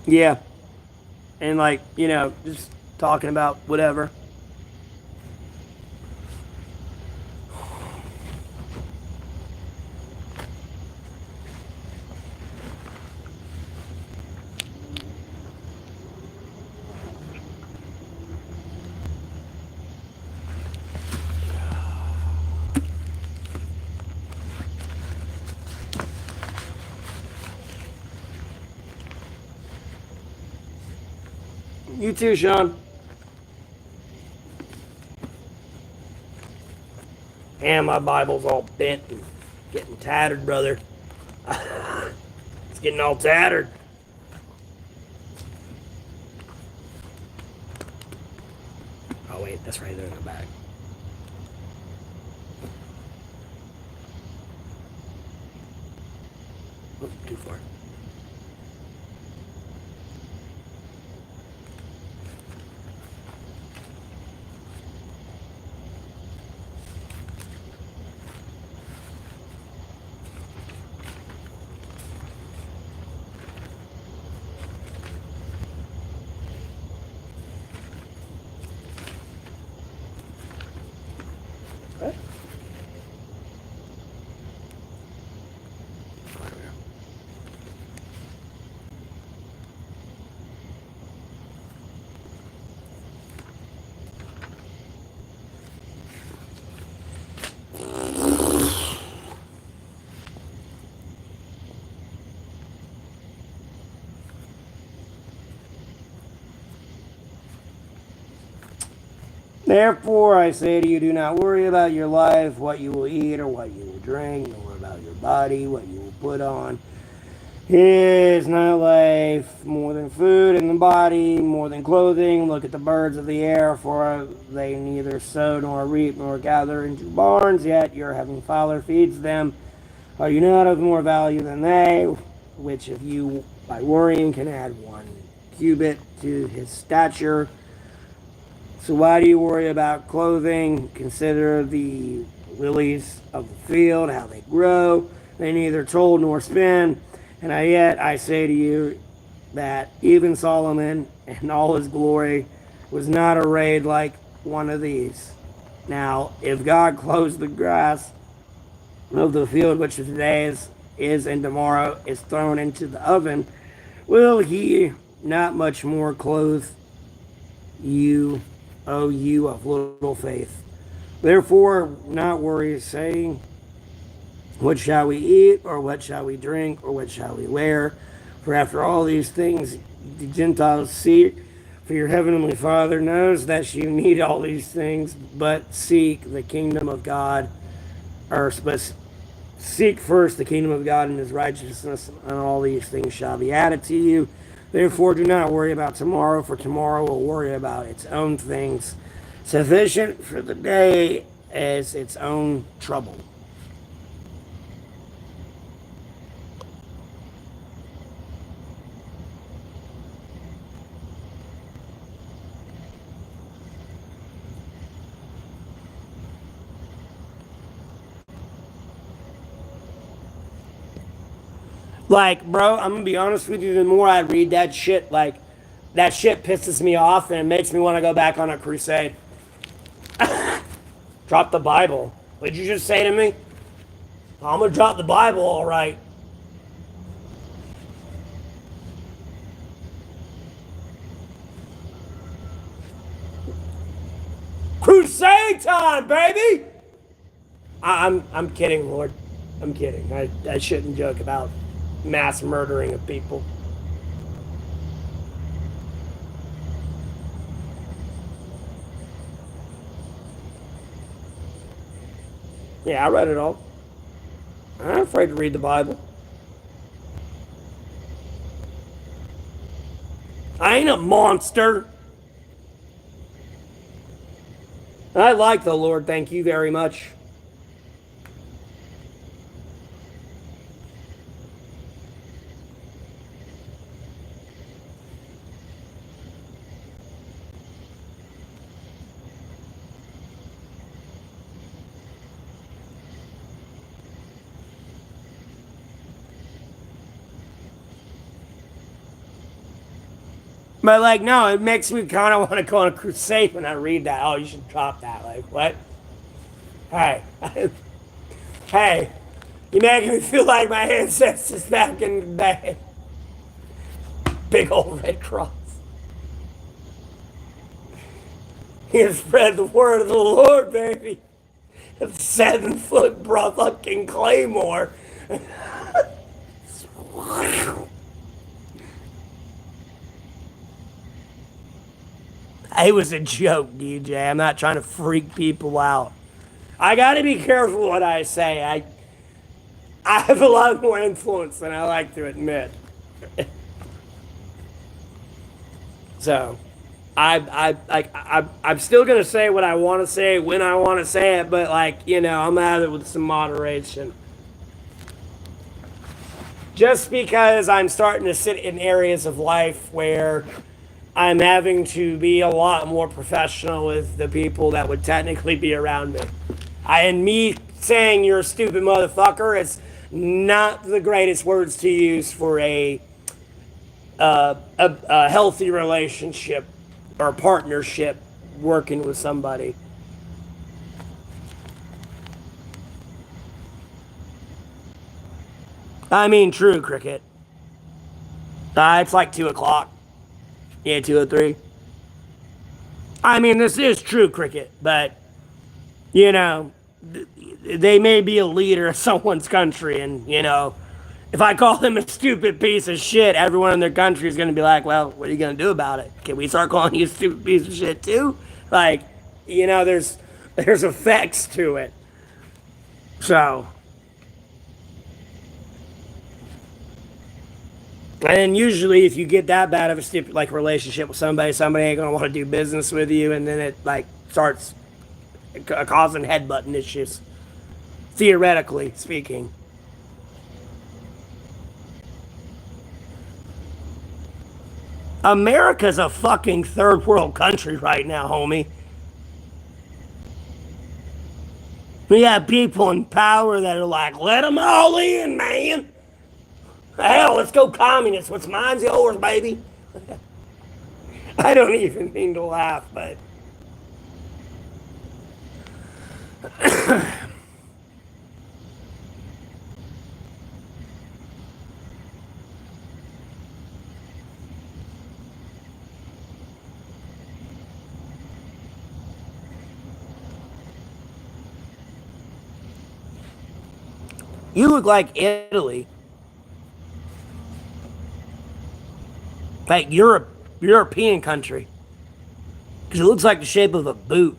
Yeah. And, like, you know, just talking about whatever. You too, Sean. And my Bible's all bent and getting tattered, brother. It's getting all tattered. Oh, wait, that's right there in the back. Oh, too far. Therefore, I say to you, do not worry about your life, what you will eat or what you will drink, nor about your body, what you will put on. Is not life more than food, and the body more than clothing? Look at the birds of the air, for they neither sow nor reap nor gather into barns, yet your heavenly Father feeds them. Are you not of more value than they? Which of you, by worrying, can add 1 cubit to his stature? So why do you worry about clothing? Consider the lilies of the field, how they grow. They neither toil nor spin. And yet I say to you that even Solomon in all his glory was not arrayed like one of these. Now, if God clothes the grass of the field, which today is and tomorrow is thrown into the oven, will he not much more clothe you, O you of little faith? Therefore, not worry, saying, what shall we eat, or what shall we drink, or what shall we wear? For after all these things the Gentiles seek, for your heavenly Father knows that you need all these things, but seek the kingdom of God, but seek first the kingdom of God and his righteousness, and all these things shall be added to you. Therefore, do not worry about tomorrow, for tomorrow will worry about its own things. Sufficient for the day is its own trouble. Like, bro, I'm gonna be honest with you, the more I read that shit, like, that shit pisses me off and it makes me want to go back on a crusade. Drop the Bible. What did you just say to me? I'm gonna drop the Bible, all right. Crusade time, baby! I'm kidding, Lord. I'm kidding. I shouldn't joke about mass murdering of people. Yeah, I read it all. I'm not afraid to read the Bible. I ain't a monster. I like the Lord, thank you very much. But like, no, it makes me kind of want to go on a crusade when I read that. Oh, you should drop that. Like, what? Hey, hey, you make me feel like my ancestors back in the day. Big old red cross. He has spread the word of the Lord, baby. A 7-foot bro fucking claymore. It was a joke, DJ. I'm not trying to freak people out. I gotta be careful what I say. I have a lot more influence than I like to admit. So, I'm still gonna say what I want to say when I want to say it, but like, I'm at it with some moderation. Just because I'm starting to sit in areas of life where I'm having to be a lot more professional with the people that would technically be around me. And me saying you're a stupid motherfucker is not the greatest words to use for a healthy relationship or partnership working with somebody. I mean, true, Cricket. It's like 2 o'clock. Yeah, 2:03. I mean, this is true, Cricket, but, they may be a leader of someone's country, and, if I call them a stupid piece of shit, everyone in their country is going to be like, well, what are you going to do about it? Can we start calling you a stupid piece of shit too? Like, You know, there's effects to it. So, and usually if you get that bad of a like relationship with somebody, somebody ain't gonna want to do business with you, and then it like starts causing headbutting issues. Theoretically speaking. America's a fucking third world country right now, homie. We have people in power that are like, let them all in, man. Hell, let's go communist. What's mine's yours, baby. I don't even mean to laugh, but you look like Italy. Like European country. Because it looks like the shape of a boot.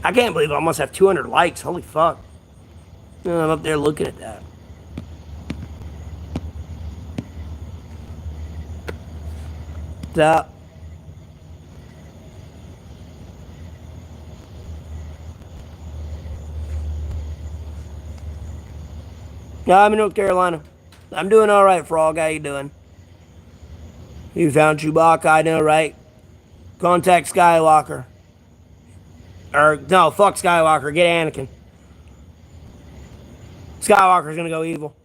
I can't believe I almost have 200 likes. Holy fuck. I'm up there looking at that. What's up? No, I'm in North Carolina. I'm doing all right, Frog. How you doing? You found Chewbacca, I know, right? Contact Skywalker. Or, no, fuck Skywalker. Get Anakin. Skywalker's gonna go evil.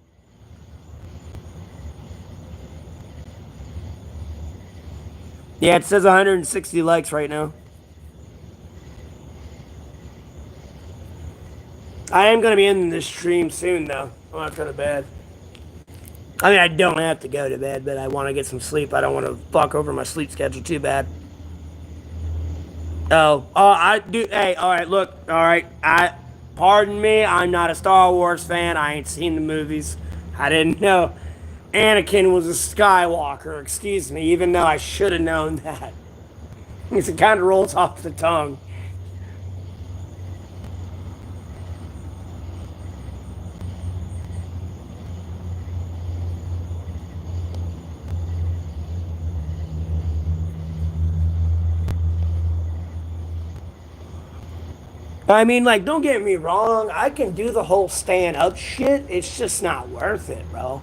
Yeah, it says 160 likes right now. I am gonna be in this stream soon, though. I'm not going to bed. I mean, I don't have to go to bed, but I want to get some sleep. I don't want to fuck over my sleep schedule too bad. I do. Hey, all right, look, all right. Pardon me. I'm not a Star Wars fan. I ain't seen the movies. I didn't know Anakin was a Skywalker. Excuse me, even though I should have known that. It kind of rolls off the tongue. I mean, like, don't get me wrong. I can do the whole stand up shit. It's just not worth it, bro.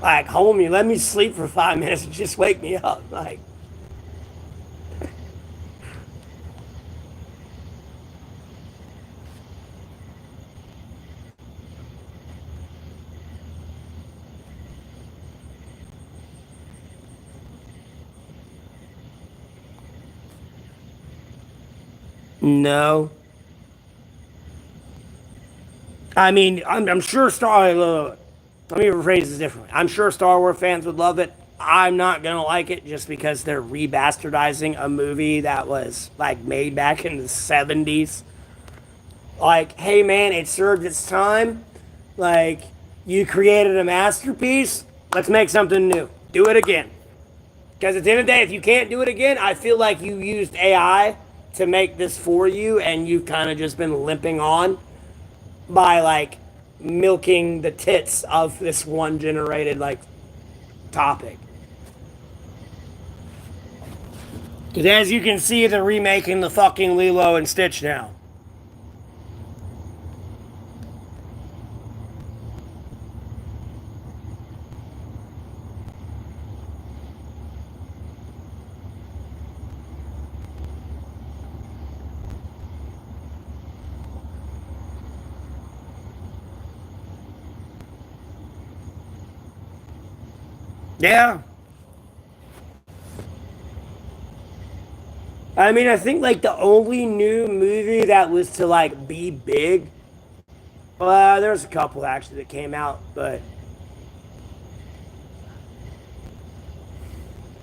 Like, homie, let me sleep for 5 minutes and just wake me up. Like, no. I mean, I'm sure let me rephrase this differently. I'm sure Star Wars fans would love it. I'm not gonna like it just because they're rebastardizing a movie that was like made back in the 70s. Like, hey man, it served its time. Like, you created a masterpiece. Let's make something new. Do it again. Because at the end of the day, if you can't do it again, I feel like you used AI to make this for you, and you've kind of just been limping on by like milking the tits of this one generated like topic. Because as you can see, they're remaking the fucking Lilo and Stitch now. Yeah. I mean, I think like the only new movie that was to like be big. Well, there's a couple actually that came out, but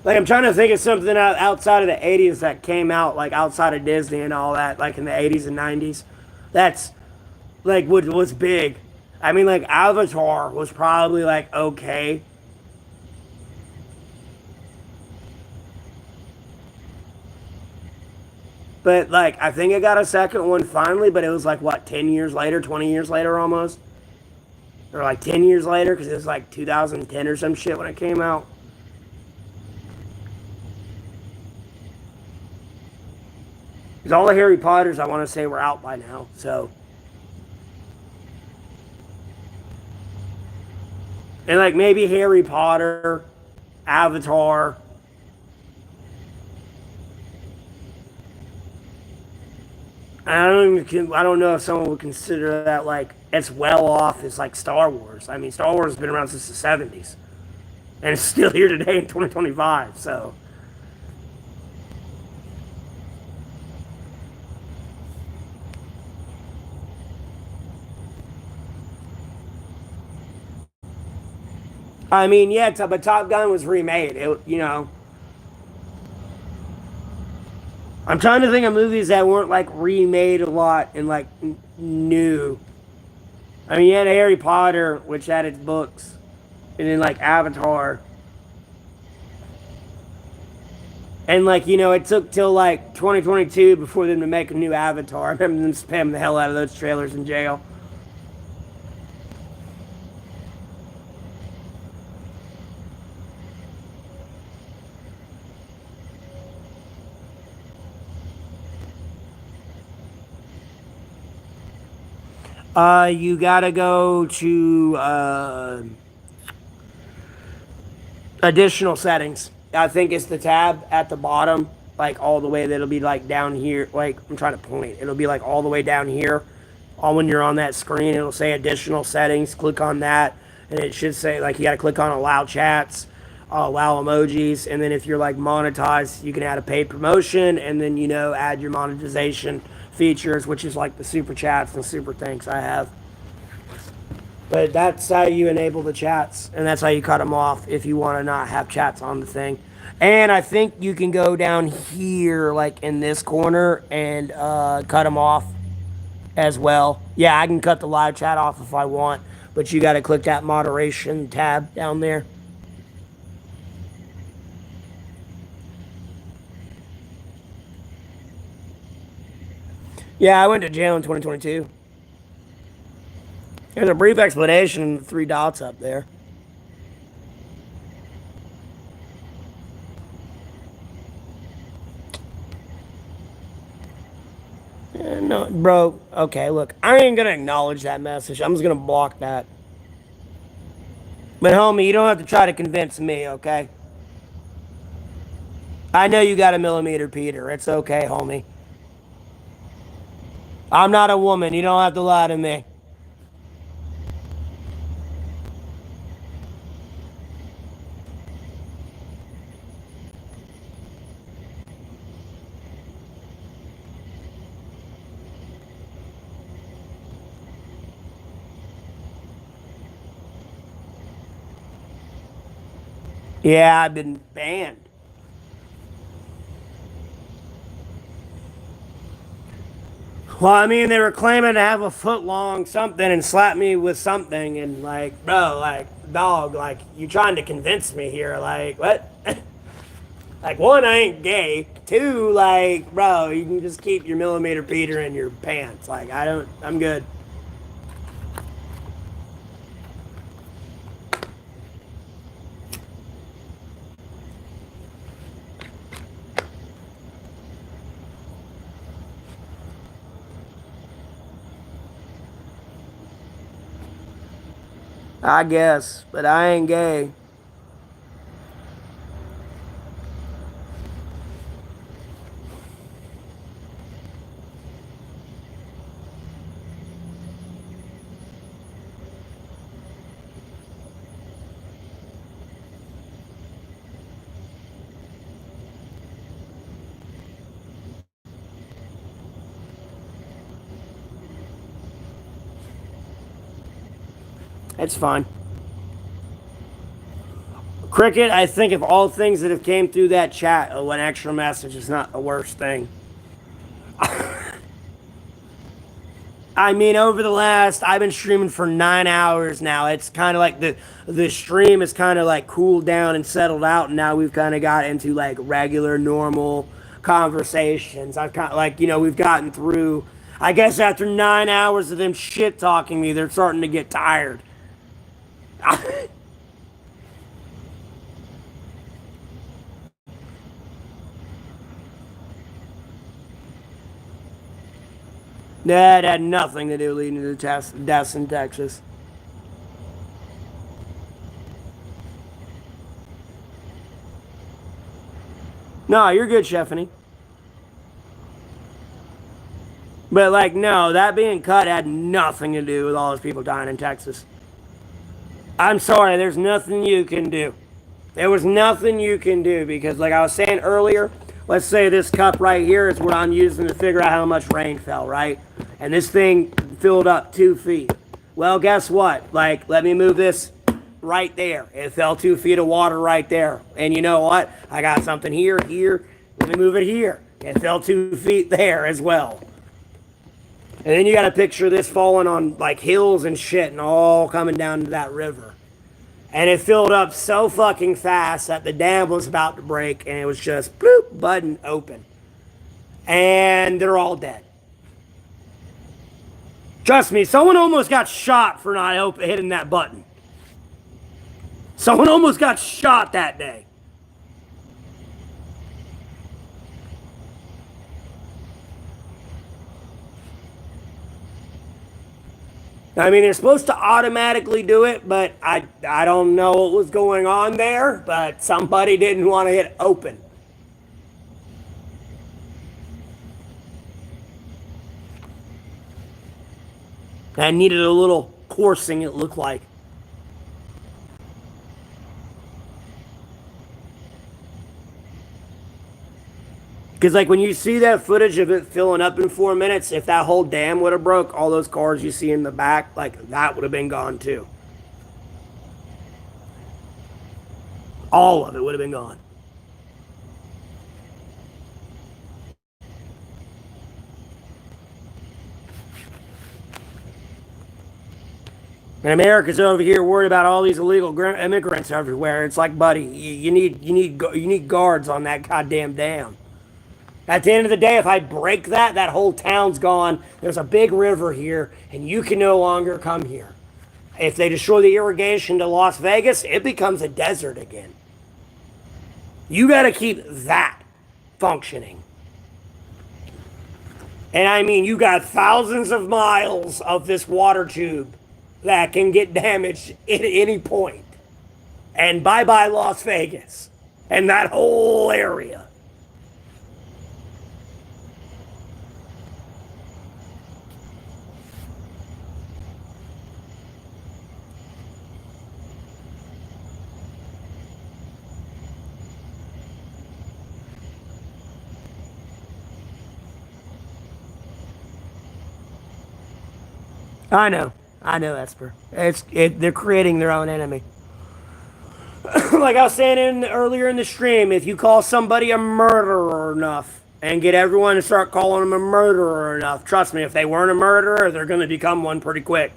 like I'm trying to think of something outside of the '80s that came out, like outside of Disney and all that, like in the '80s and '90s. That's like what was big. I mean, like Avatar was probably like okay. But like I think it got a second one finally, but it was like what, 10 years later, 20 years later almost. Or like 10 years later cuz it was like 2010 or some shit when it came out. Cuz all the Harry Potters I want to say were out by now. So, and like maybe Harry Potter, Avatar. I don't know if someone would consider that like as well off as like Star Wars. I mean, Star Wars has been around since the 70s and it's still here today in 2025. So, I mean, yeah, but Top Gun was remade. I'm trying to think of movies that weren't like remade a lot and like new. I mean, you had Harry Potter, which had its books, and then like Avatar. And like, it took till like 2022 before them to make a new Avatar. I remember them spamming the hell out of those trailers in jail. You gotta go to additional settings. I think it's the tab at the bottom, like all the way that'll be like down here. Like I'm trying to point. It'll be like all the way down here. All when you're on that screen, it'll say additional settings. Click on that, and it should say like you got to click on allow chats, allow emojis, and then if you're like monetized, you can add a paid promotion, and then add your monetization features, which is like the super chats and super thanks I have. But that's how you enable the chats, and that's how you cut them off if you want to not have chats on the thing. And I think you can go down here, like in this corner, and cut them off as well. Yeah, I can cut the live chat off if I want, but you got to click that moderation tab down there. Yeah, I went to jail in 2022. There's a brief explanation, three dots up there. No, bro. Okay, look, I ain't gonna acknowledge that message. I'm just gonna block that. But homie, you don't have to try to convince me, okay? I know you got a millimeter, Peter. It's okay, homie. I'm not a woman. You don't have to lie to me. Yeah, I've been banned. Well, I mean, they were claiming to have a foot long something and slap me with something, and like, bro, like, dog, like, you trying to convince me here? Like, what? Like, one, I ain't gay. Two, like, bro, you can just keep your millimeter Peter in your pants. Like, I'm good. I guess, but I ain't gay. It's fine. Cricket, I think of all things that have came through that chat, an extra message is not the worst thing. I mean, over the last, I've been streaming for 9 hours now. It's kind of like the stream is kind of like cooled down and settled out, and now we've kind of got into like regular, normal conversations. I've kind of like, we've gotten through. I guess after 9 hours of them shit talking me, they're starting to get tired. That had nothing to do leading to the deaths in Texas. No, you're good, Stephanie. But like, no, that being cut had nothing to do with all those people dying in Texas. I'm sorry, there's nothing you can do. There was nothing you can do because, like I was saying earlier, let's say this cup right here is what I'm using to figure out how much rain fell, right? And this thing filled up 2 feet. Well, guess what? Like, let me move this right there. It fell 2 feet of water right there. And you know what? I got something here, here. Let me move it here. It fell 2 feet there as well. And then you got to picture this falling on like hills and shit and all coming down to that river. And it filled up so fucking fast that the dam was about to break and it was just bloop, button open. And they're all dead. Trust me, someone almost got shot for not hitting that button. Someone almost got shot that day. I mean, they're supposed to automatically do it, but I don't know what was going on there, but somebody didn't want to hit open. I needed a little coursing, it looked like. Because like when you see that footage of it filling up in 4 minutes, if that whole dam would have broke, all those cars you see in the back, like that would have been gone too. All of it would have been gone. And America's over here worried about all these illegal immigrants everywhere. It's like, buddy, you need guards on that goddamn dam. At the end of the day, if I break that, that whole town's gone. There's a big river here, and you can no longer come here. If they destroy the irrigation to Las Vegas, it becomes a desert again. You got to keep that functioning. And I mean, you got thousands of miles of this water tube that can get damaged at any point. And bye-bye Las Vegas and that whole area. I know, Esper. They're creating their own enemy. Like I was saying earlier in the stream, if you call somebody a murderer enough and get everyone to start calling them a murderer enough, trust me, if they weren't a murderer, they're going to become one pretty quick.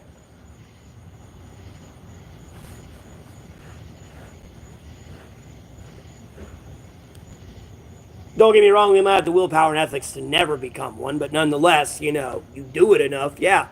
Don't get me wrong, they might have the willpower and ethics to never become one, but nonetheless, you do it enough, yeah.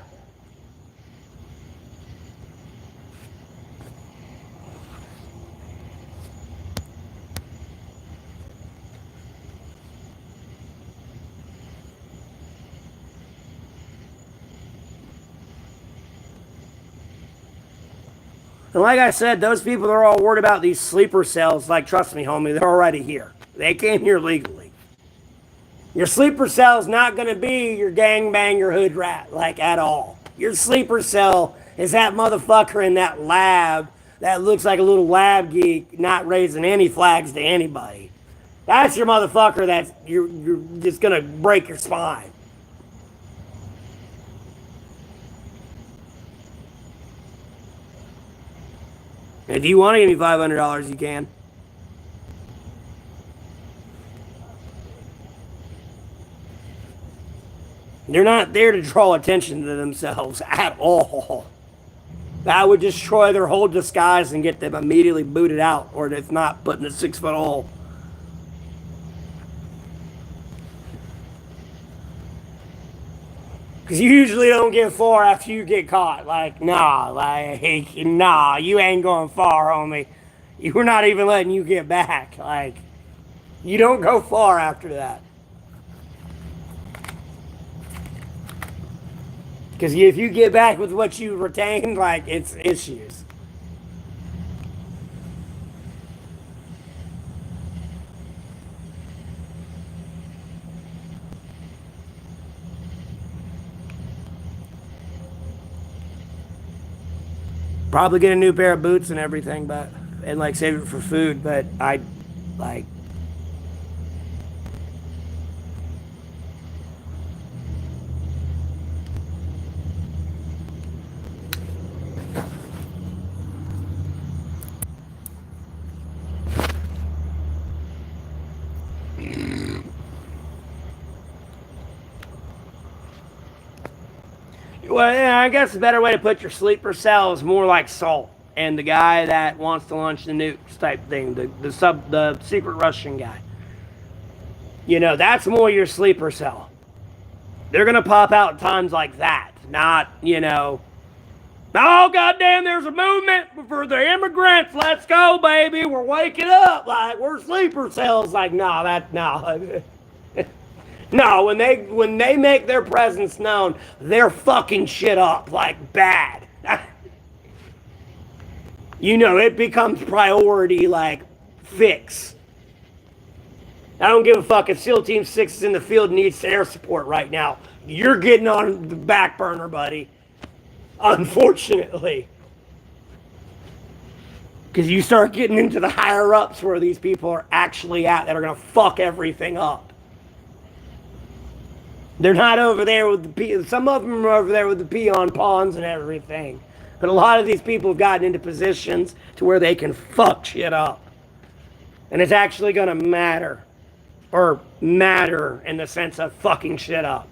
And like I said, those people are all worried about these sleeper cells. Like, trust me, homie, they're already here. They came here legally. Your sleeper cell's not going to be your gangbang, your hood rat, like, at all. Your sleeper cell is that motherfucker in that lab that looks like a little lab geek, not raising any flags to anybody. That's your motherfucker that's you're just going to break your spine. If you want to give me $500, you can. They're not there to draw attention to themselves at all. That would destroy their whole disguise and get them immediately booted out, or if not, put in a 6-foot hole. Because you usually don't get far after you get caught. Nah, you ain't going far, homie. We're not even letting you get back. You don't go far after that. Because if you get back with what you retained, it's issues. Probably get a new pair of boots and everything, and save it for food, but I like well, yeah, I guess a better way to put your sleeper cell is more like Salt and the guy that wants to launch the nukes type thing, the secret Russian guy. That's more your sleeper cell. They're gonna pop out at times like that, not oh goddamn, there's a movement for the immigrants. Let's go, baby. We're waking up. We're sleeper cells. No. No, when they make their presence known, they're fucking shit up bad. It becomes priority fix. I don't give a fuck if SEAL Team 6 is in the field and needs air support right now. You're getting on the back burner, buddy. Unfortunately. Because you start getting into the higher ups where these people are actually at that are going to fuck everything up. They're not over there with some of them are over there with the peon pawns and everything. But a lot of these people have gotten into positions to where they can fuck shit up. And it's actually going to matter. Or matter in the sense of fucking shit up.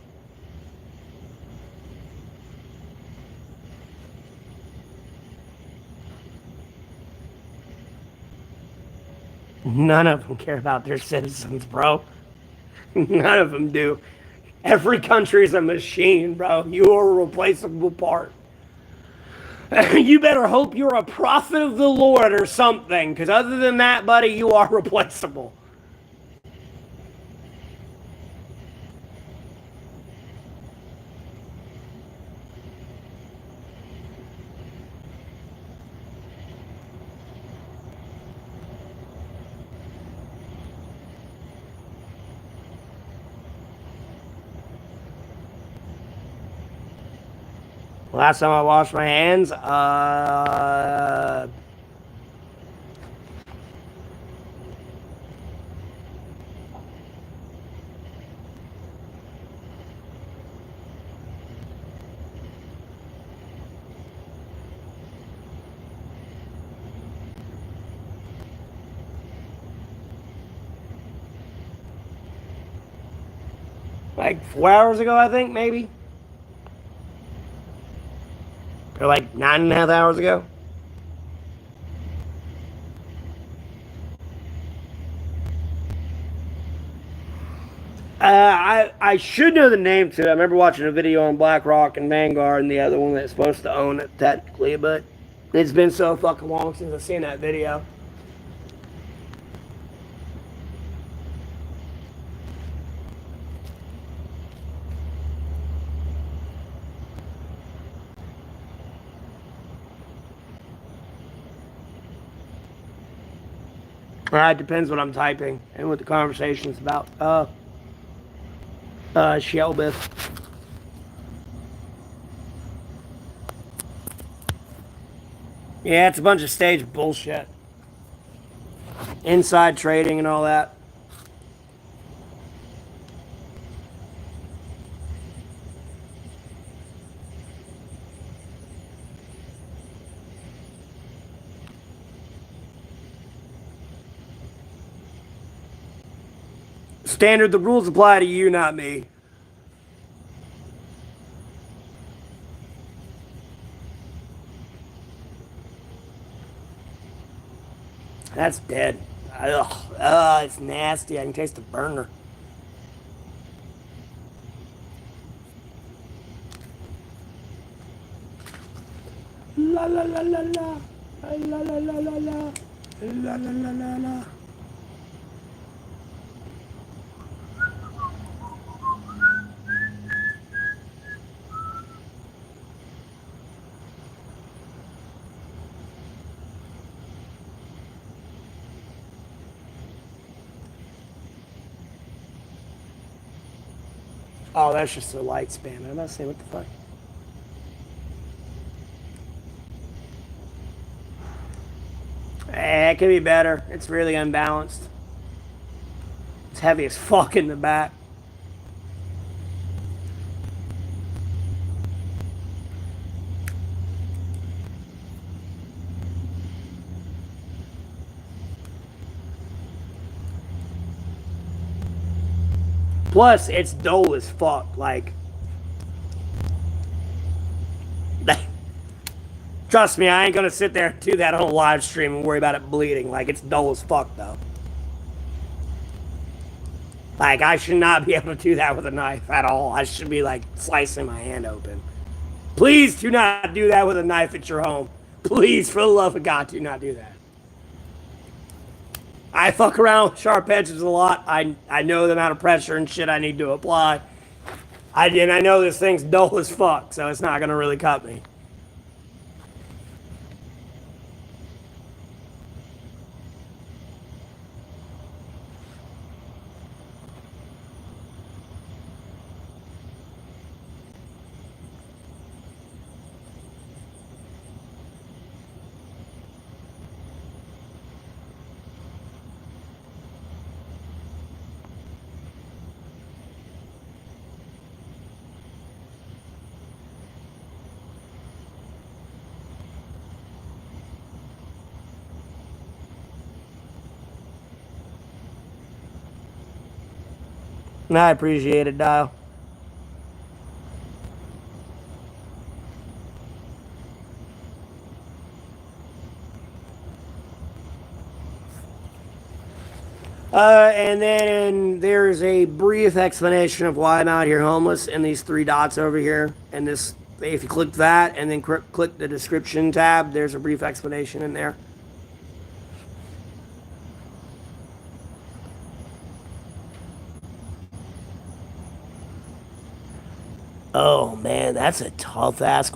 None of them care about their citizens, bro. None of them do. Every country is a machine, bro. You are a replaceable part. You better hope you're a prophet of the Lord or something, because other than that, buddy, you are replaceable. Last time I washed my hands, like 4 hours ago, I think, maybe. Or like 9.5 hours ago. I should know the name to it. I remember watching a video on BlackRock and Vanguard and the other one that's supposed to own it technically, but it's been so fucking long since I've seen that video. It depends what I'm typing and what the conversation's about. Shelbith. Yeah, it's a bunch of stage bullshit. Inside trading and all that. Standard, the rules apply to you, not me. That's dead. Ugh. It's nasty. I can taste the burner. La la la la la. La la la la la. La la la la la. Oh, that's just a light span. I'm not saying what the fuck. It could be better. It's really unbalanced. It's heavy as fuck in the back. Plus, it's dull as fuck. Like, trust me, I ain't gonna sit there and do that on a live stream and worry about it bleeding. Like, it's dull as fuck, though. Like, I should not be able to do that with a knife at all. I should be, like, slicing my hand open. Please do not do that with a knife at your home. Please, for the love of God, do not do that. I fuck around with sharp edges a lot. I know the amount of pressure and shit I need to apply. And I know this thing's dull as fuck, so it's not gonna really cut me. I appreciate it, Dial. And then there's a brief explanation of why I'm out here homeless in these three dots over here. And this, if you click that and then click the description tab, there's a brief explanation in there. Oh man, that's a tough ask.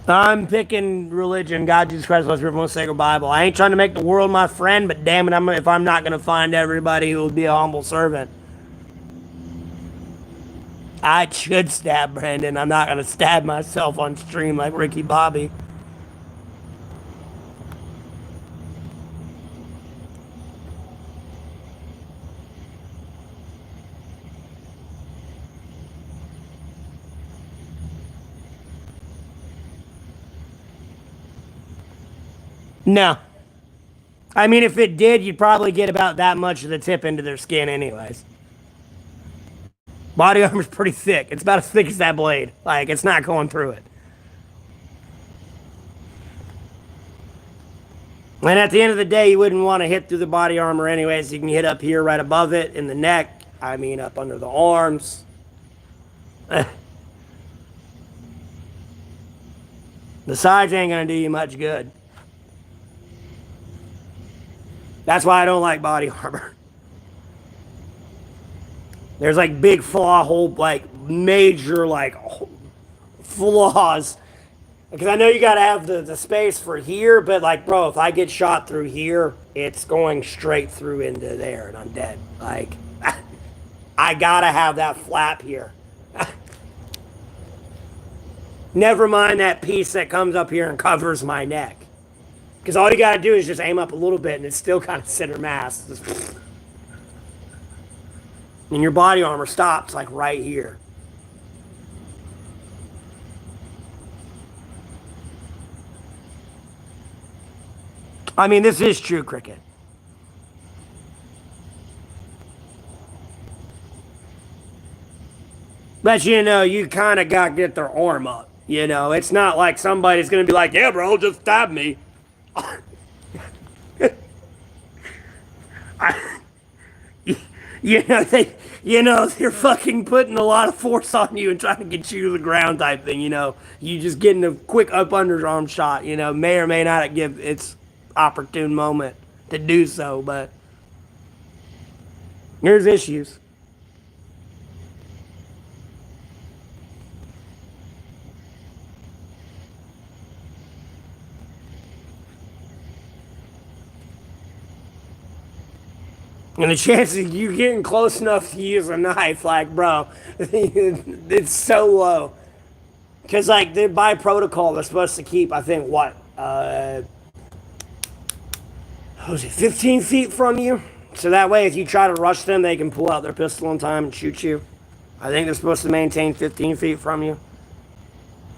I'm picking religion, God, Jesus Christ, let's most sacred Bible. I ain't trying to make the world my friend, but damn it, if I'm not gonna find everybody who will be a humble servant, I should stab Brandon. I'm not gonna stab myself on stream like Ricky Bobby. No. I mean, if it did, you'd probably get about that much of the tip into their skin, anyways. Body armor's pretty thick. It's about as thick as that blade. Like, it's not going through it. And at the end of the day, you wouldn't want to hit through the body armor anyways. You can hit up here right above it in the neck. I mean, up under the arms. The sides ain't going to do you much good. That's why I don't like body armor. There's like big flaw hole, like major like flaws. Because I know you gotta have the space for here, but like, bro, if I get shot through here, it's going straight through into there and I'm dead. Like, I gotta have that flap here. Never mind that piece that comes up here and covers my neck. Because all you gotta do is just aim up a little bit and it's still kind of center mass. And your body armor stops like right here. I mean, this is true cricket. But you know, you kind of got to get their arm up. You know, it's not like somebody's gonna be like, yeah, bro, just stab me. You know, they're fucking putting a lot of force on you and trying to get you to the ground type thing, you know. You just getting a quick up underarm shot, you know, may or may not give its opportune moment to do so, but there's issues. And the chances of you getting close enough to use a knife, like, bro, it's so low. Because, like, by protocol, they're supposed to keep, I think, what was it, 15 feet from you? So that way, if you try to rush them, they can pull out their pistol in time and shoot you. I think they're supposed to maintain 15 feet from you.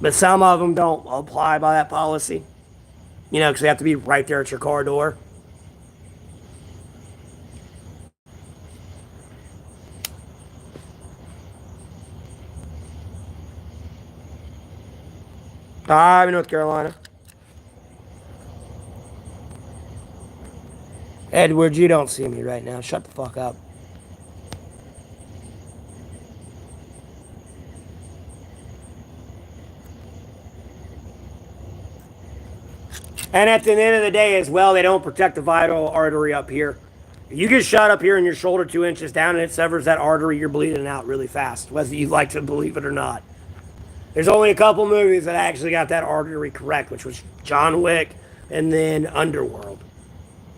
But some of them don't apply by that policy. You know, because they have to be right there at your car door. I'm in North Carolina. Edward, you don't see me right now. Shut the fuck up. And at the end of the day, as well, they don't protect the vital artery up here. If you get shot up here in your shoulder 2 inches down and it severs that artery, you're bleeding out really fast, whether you like to believe it or not. There's only a couple movies that actually got that artery correct, which was John Wick and then Underworld.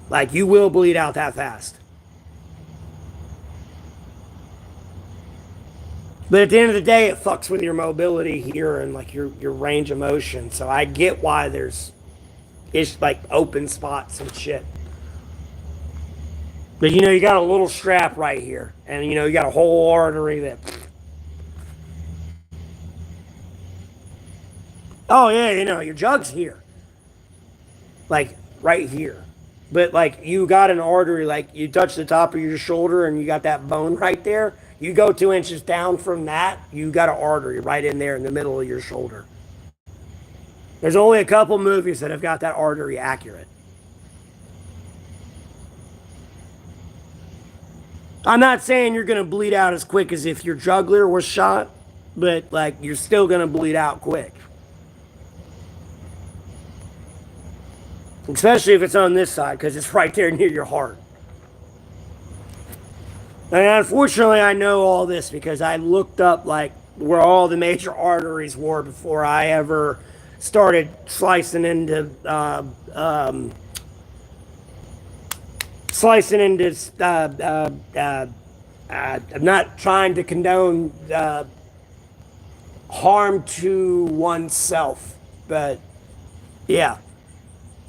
Like, you will bleed out that fast. But at the end of the day, it fucks with your mobility here and like your range of motion. So I get why there's like open spots and shit. But you know, you got a little strap right here, and you know, you got a whole artery that. Oh yeah, you know, your jug's here, like right here. But like you got an artery, like you touch the top of your shoulder, and you got that bone right there. You go 2 inches down from that, you got an artery right in there in the middle of your shoulder. There's only a couple movies that have got that artery accurate. I'm not saying you're gonna bleed out as quick as if your jugular was shot, but like you're still gonna bleed out quick. Especially if it's on this side, because it's right there near your heart. And unfortunately, I know all this because I looked up like where all the major arteries were before I ever started slicing into I'm not trying to condone harm to oneself, but yeah.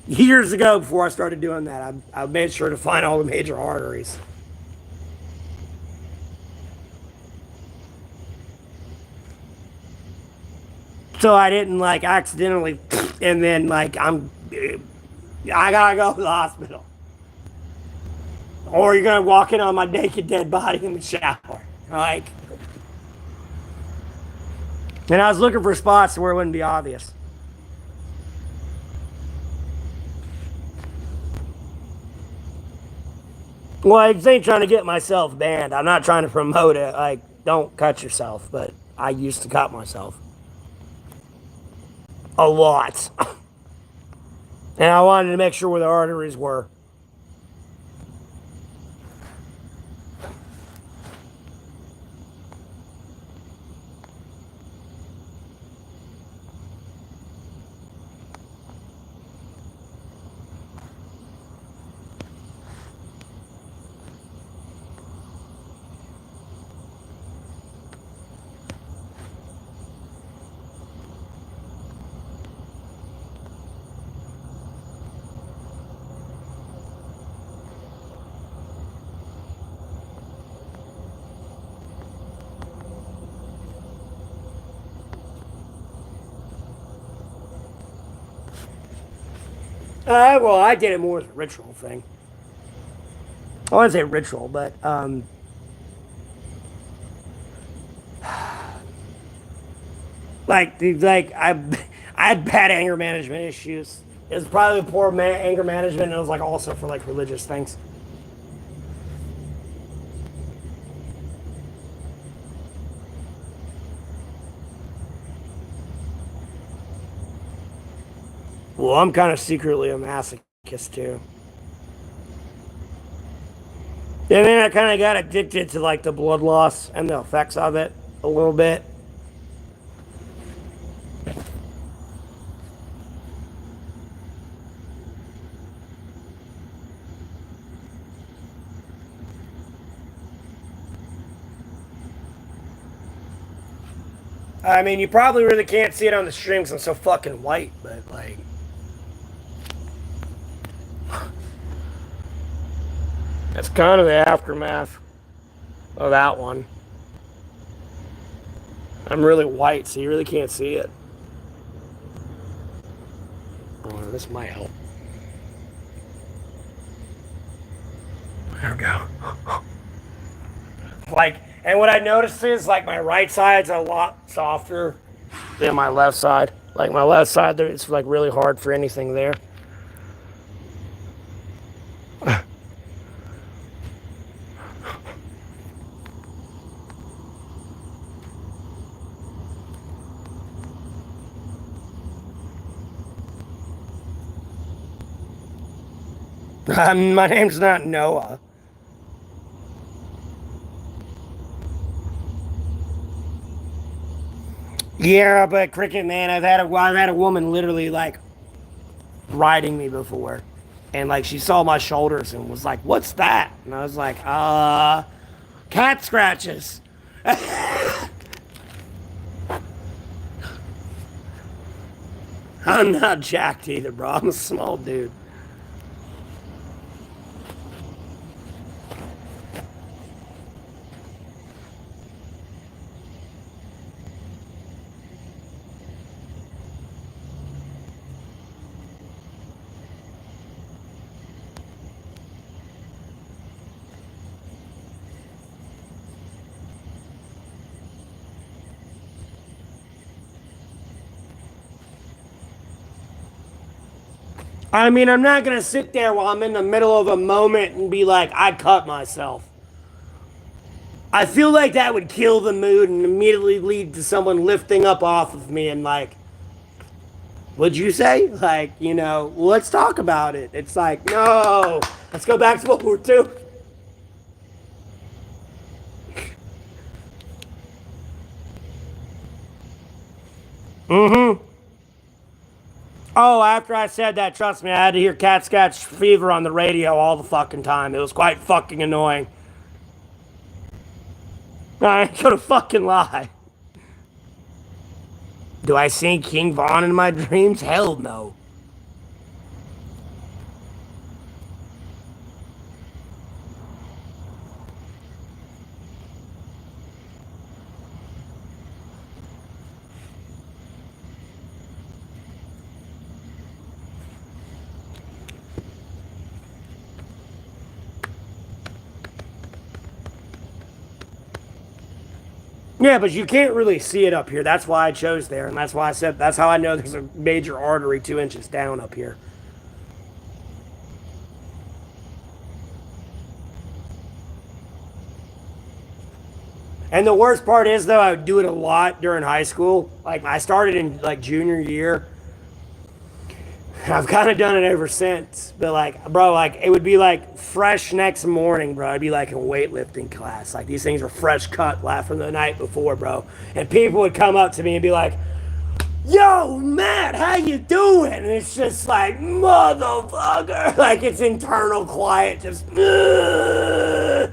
Years ago, before I started doing that, I made sure to find all the major arteries. So I didn't like accidentally, and then like I gotta go to the hospital. Or you're gonna walk in on my naked dead body in the shower. Like, and I was looking for spots where it wouldn't be obvious. Well, I ain't trying to get myself banned. I'm not trying to promote it. Like, don't cut yourself. But I used to cut myself a lot, and I wanted to make sure where the arteries were. Well, I did it more as a ritual thing. I wouldn't say ritual, but Like, dude, like I had bad anger management issues. It was probably poor anger management, and it was like also for like religious things. Well, I'm kind of secretly a masochist too. I mean, I kind of got addicted to like the blood loss and the effects of it a little bit. I mean, you probably really can't see it on the stream because I'm so fucking white, but like, that's kind of the aftermath of that one. I'm really white, so you really can't see it. Oh, this might help. There we go. Like, and what I noticed is like my right side's a lot softer than my left side. Like my left side, it's like really hard for anything there. My name's not Noah. Yeah, but cricket man, I've had a woman literally like riding me before, and like she saw my shoulders and was like, "What's that?" And I was like, cat scratches." I'm not jacked either, bro. I'm a small dude. I mean, I'm not gonna sit there while I'm in the middle of a moment and be like, I cut myself. I feel like that would kill the mood and immediately lead to someone lifting up off of me and like, would you say? Like, let's talk about it. It's like, no, let's go back to World War II. Mm-hmm. Oh, after I said that, trust me, I had to hear Cat Scratch Fever on the radio all the fucking time. It was quite fucking annoying. I ain't gonna fucking lie. Do I see King Von in my dreams? Hell no. Yeah, but you can't really see it up here. That's why I chose there, and that's why I said that's how I know there's a major artery 2 inches down up here. And the worst part is though, I would do it a lot during high school. Like I started in like junior year. I've kind of done it ever since. But like, bro, like it would be like fresh next morning, bro. I'd be like in weightlifting class. Like these things were fresh cut from the night before, bro. And people would come up to me and be like, "Yo, Matt, how you doing?" And it's just like, motherfucker. Like it's internal quiet, just. It's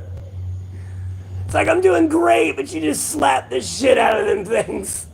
like I'm doing great, but you just slap the shit out of them things.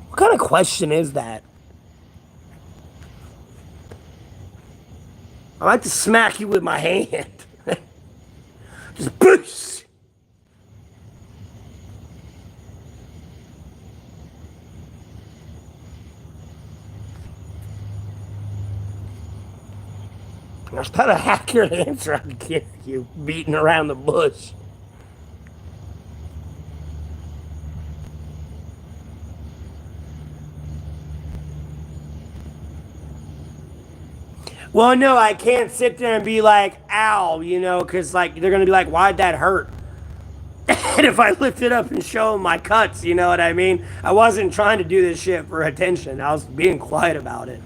What kind of question is that? I like to smack you with my hand. Just boosh. That's about an accurate answer I can give you, beating around the bush. Well, no, I can't sit there and be like, ow, you know, because, like, they're going to be like, why'd that hurt? And if I lift it up and show them my cuts, you know what I mean? I wasn't trying to do this shit for attention. I was being quiet about it.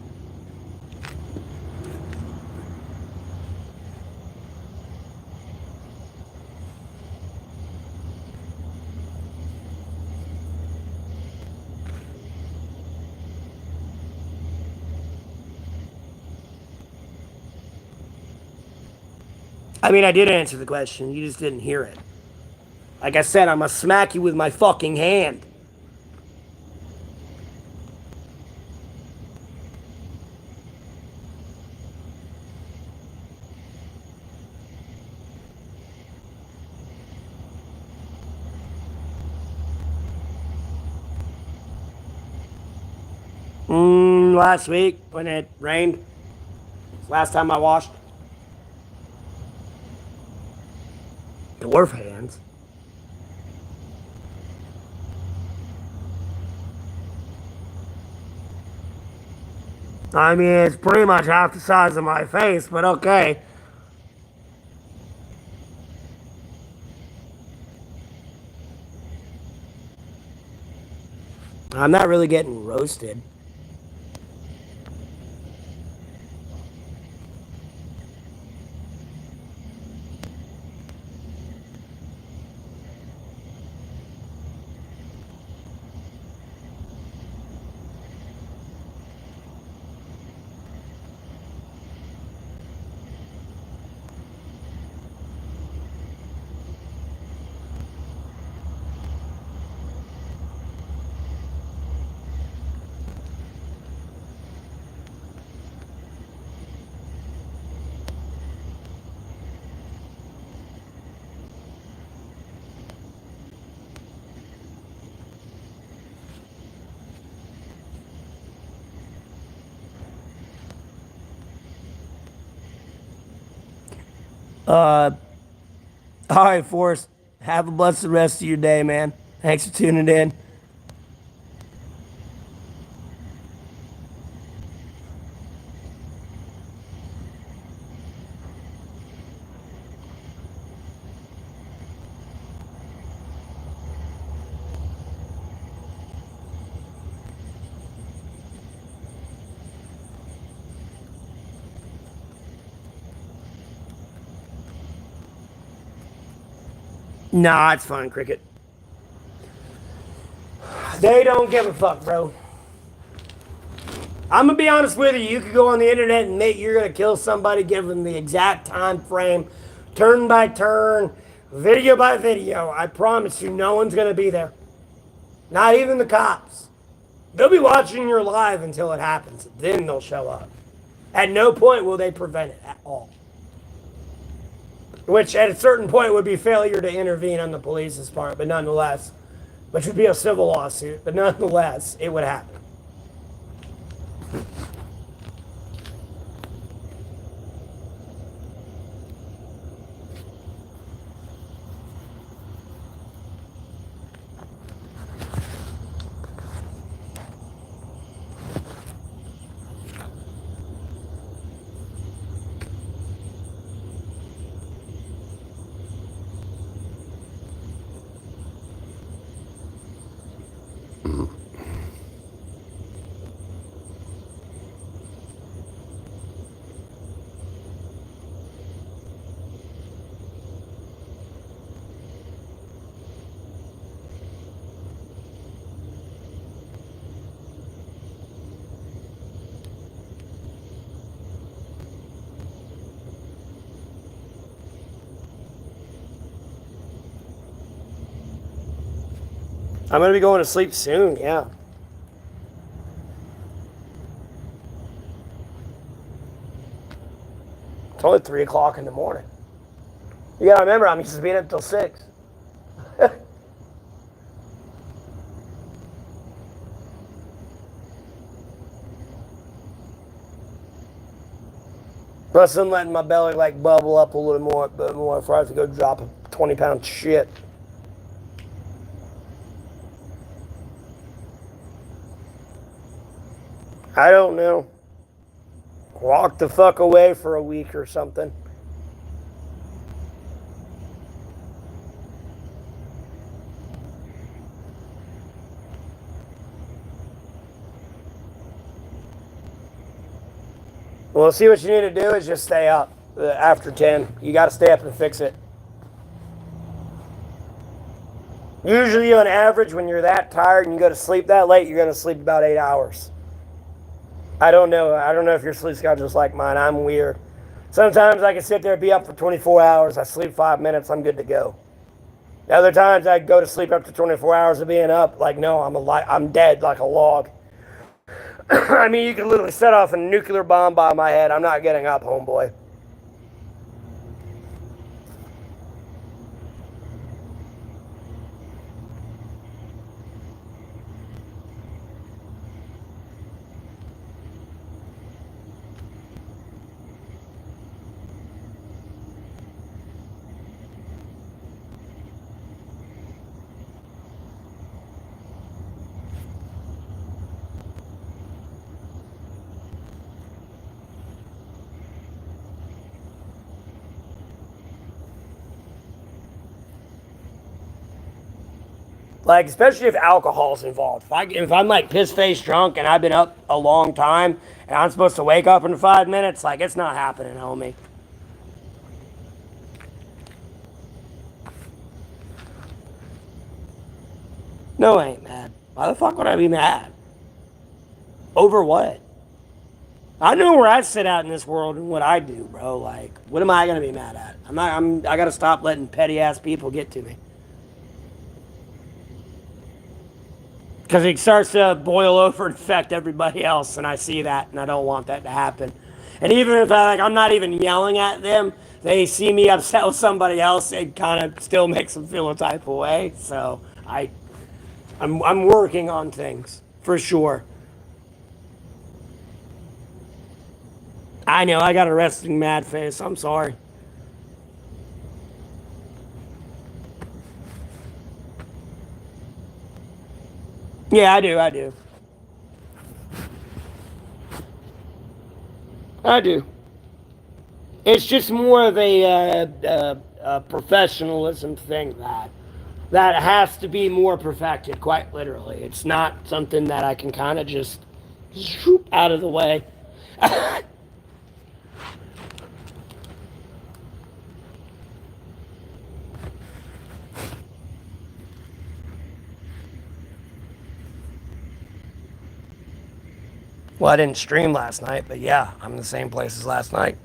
I mean, I did answer the question. You just didn't hear it. Like I said, I'm going to smack you with my fucking hand. Last week when it rained. Last time I washed. Dwarf hands. I mean, it's pretty much half the size of my face, but okay. I'm not really getting roasted. All right, Forrest. Have a blessed rest of your day, man. Thanks for tuning in. Nah, it's fine, Cricket. They don't give a fuck, bro. I'm gonna be honest with you. You could go on the internet and make you're gonna kill somebody, give them the exact time frame, turn by turn, video by video. I promise you, no one's gonna be there. Not even the cops. They'll be watching your live until it happens. Then they'll show up. At no point will they prevent it at all. Which at a certain point would be failure to intervene on the police's part, but nonetheless, which would be a civil lawsuit, but nonetheless, it would happen. I'm gonna be going to sleep soon, yeah. It's only 3 o'clock in the morning. You gotta remember, I'm used to being up till 6. Plus, I'm letting my belly like bubble up a little more before I have to go drop a 20-pound shit. I don't know. Walk the fuck away for a week or something. Well, see, what you need to do is just stay up after 10. You got to stay up and fix it. Usually, on average, when you're that tired and you go to sleep that late, you're going to sleep about 8 hours. I don't know. I don't know if your sleep schedule's like mine. I'm weird. Sometimes I can sit there and be up for 24 hours. I sleep 5 minutes. I'm good to go. Other times I go to sleep up to 24 hours of being up. Like, no, I'm dead like a log. I mean, you could literally set off a nuclear bomb by my head. I'm not getting up, homeboy. Like, especially if alcohol's involved. If I'm like piss-faced drunk and I've been up a long time and I'm supposed to wake up in 5 minutes, like, it's not happening, homie. No, I ain't mad. Why the fuck would I be mad? Over what? I know where I sit out in this world and what I do, bro. Like, what am I gonna be mad at? I gotta stop letting petty ass people get to me. Because it starts to boil over and affect everybody else, and I see that, and I don't want that to happen. And even if I'm not even yelling at them, they see me upset with somebody else, it kind of still makes them feel a type of way. So I'm working on things for sure. I know I got a resting mad face. I'm sorry. Yeah, I do. I do. I do. It's just more of a professionalism thing that has to be more perfected. Quite literally, it's not something that I can kind of just shoop out of the way. Well, I didn't stream last night, but yeah, I'm in the same place as last night.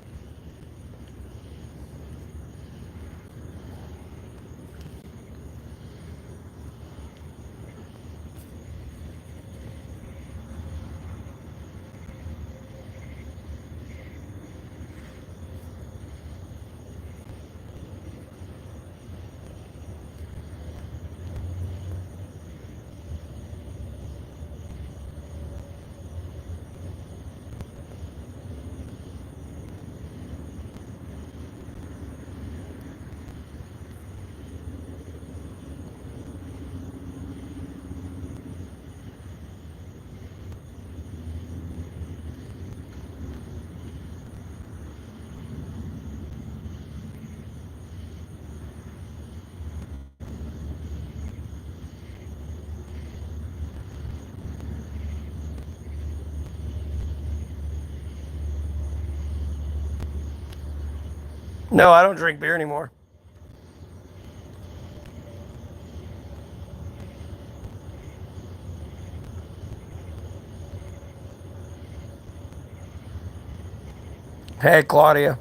No, I don't drink beer anymore. Hey, Claudia.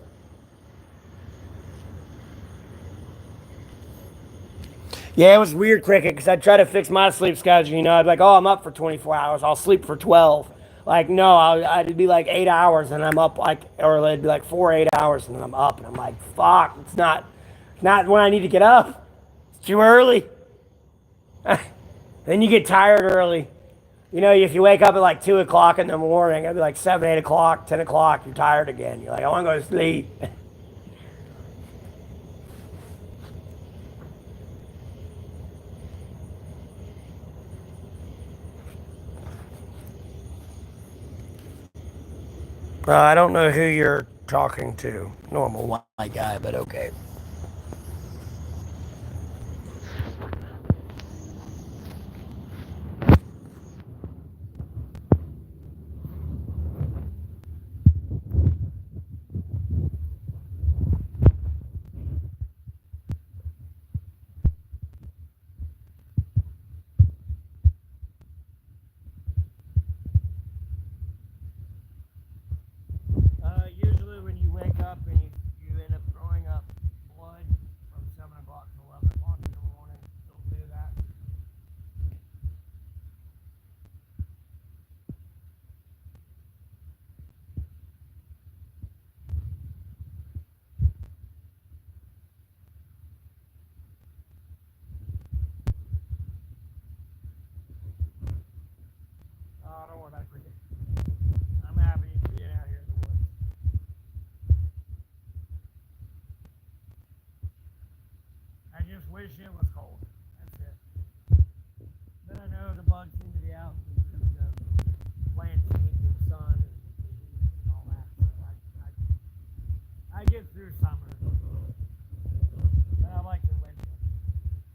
Yeah, it was weird, Cricket, because I try to fix my sleep schedule. You know, I'd be like, oh, I'm up for 24 hours. I'll sleep for 12. Like, no, I'd be like 8 hours and I'm up, like, or it'd be like 4 8 hours and then I'm up and I'm like, fuck, not when I need to get up. It's too early. Then you get tired early. You know, if you wake up at like 2 o'clock in the morning, it'd be like 7, 8 o'clock, 10 o'clock, you're tired again. You're like, I want to go to sleep. I don't know who you're talking to. Normal white guy, but okay. Usually when you wake up and you end up throwing up blood from 7 o'clock to 11 o'clock in the morning, don't do that. Oh, don't worry about it, cricket. I'm happy being out here in the woods. I just wish it was cold. That's it. Then I know the bugs need to be out because the plants need the sun and all that. So I get through summer. But I like the winter.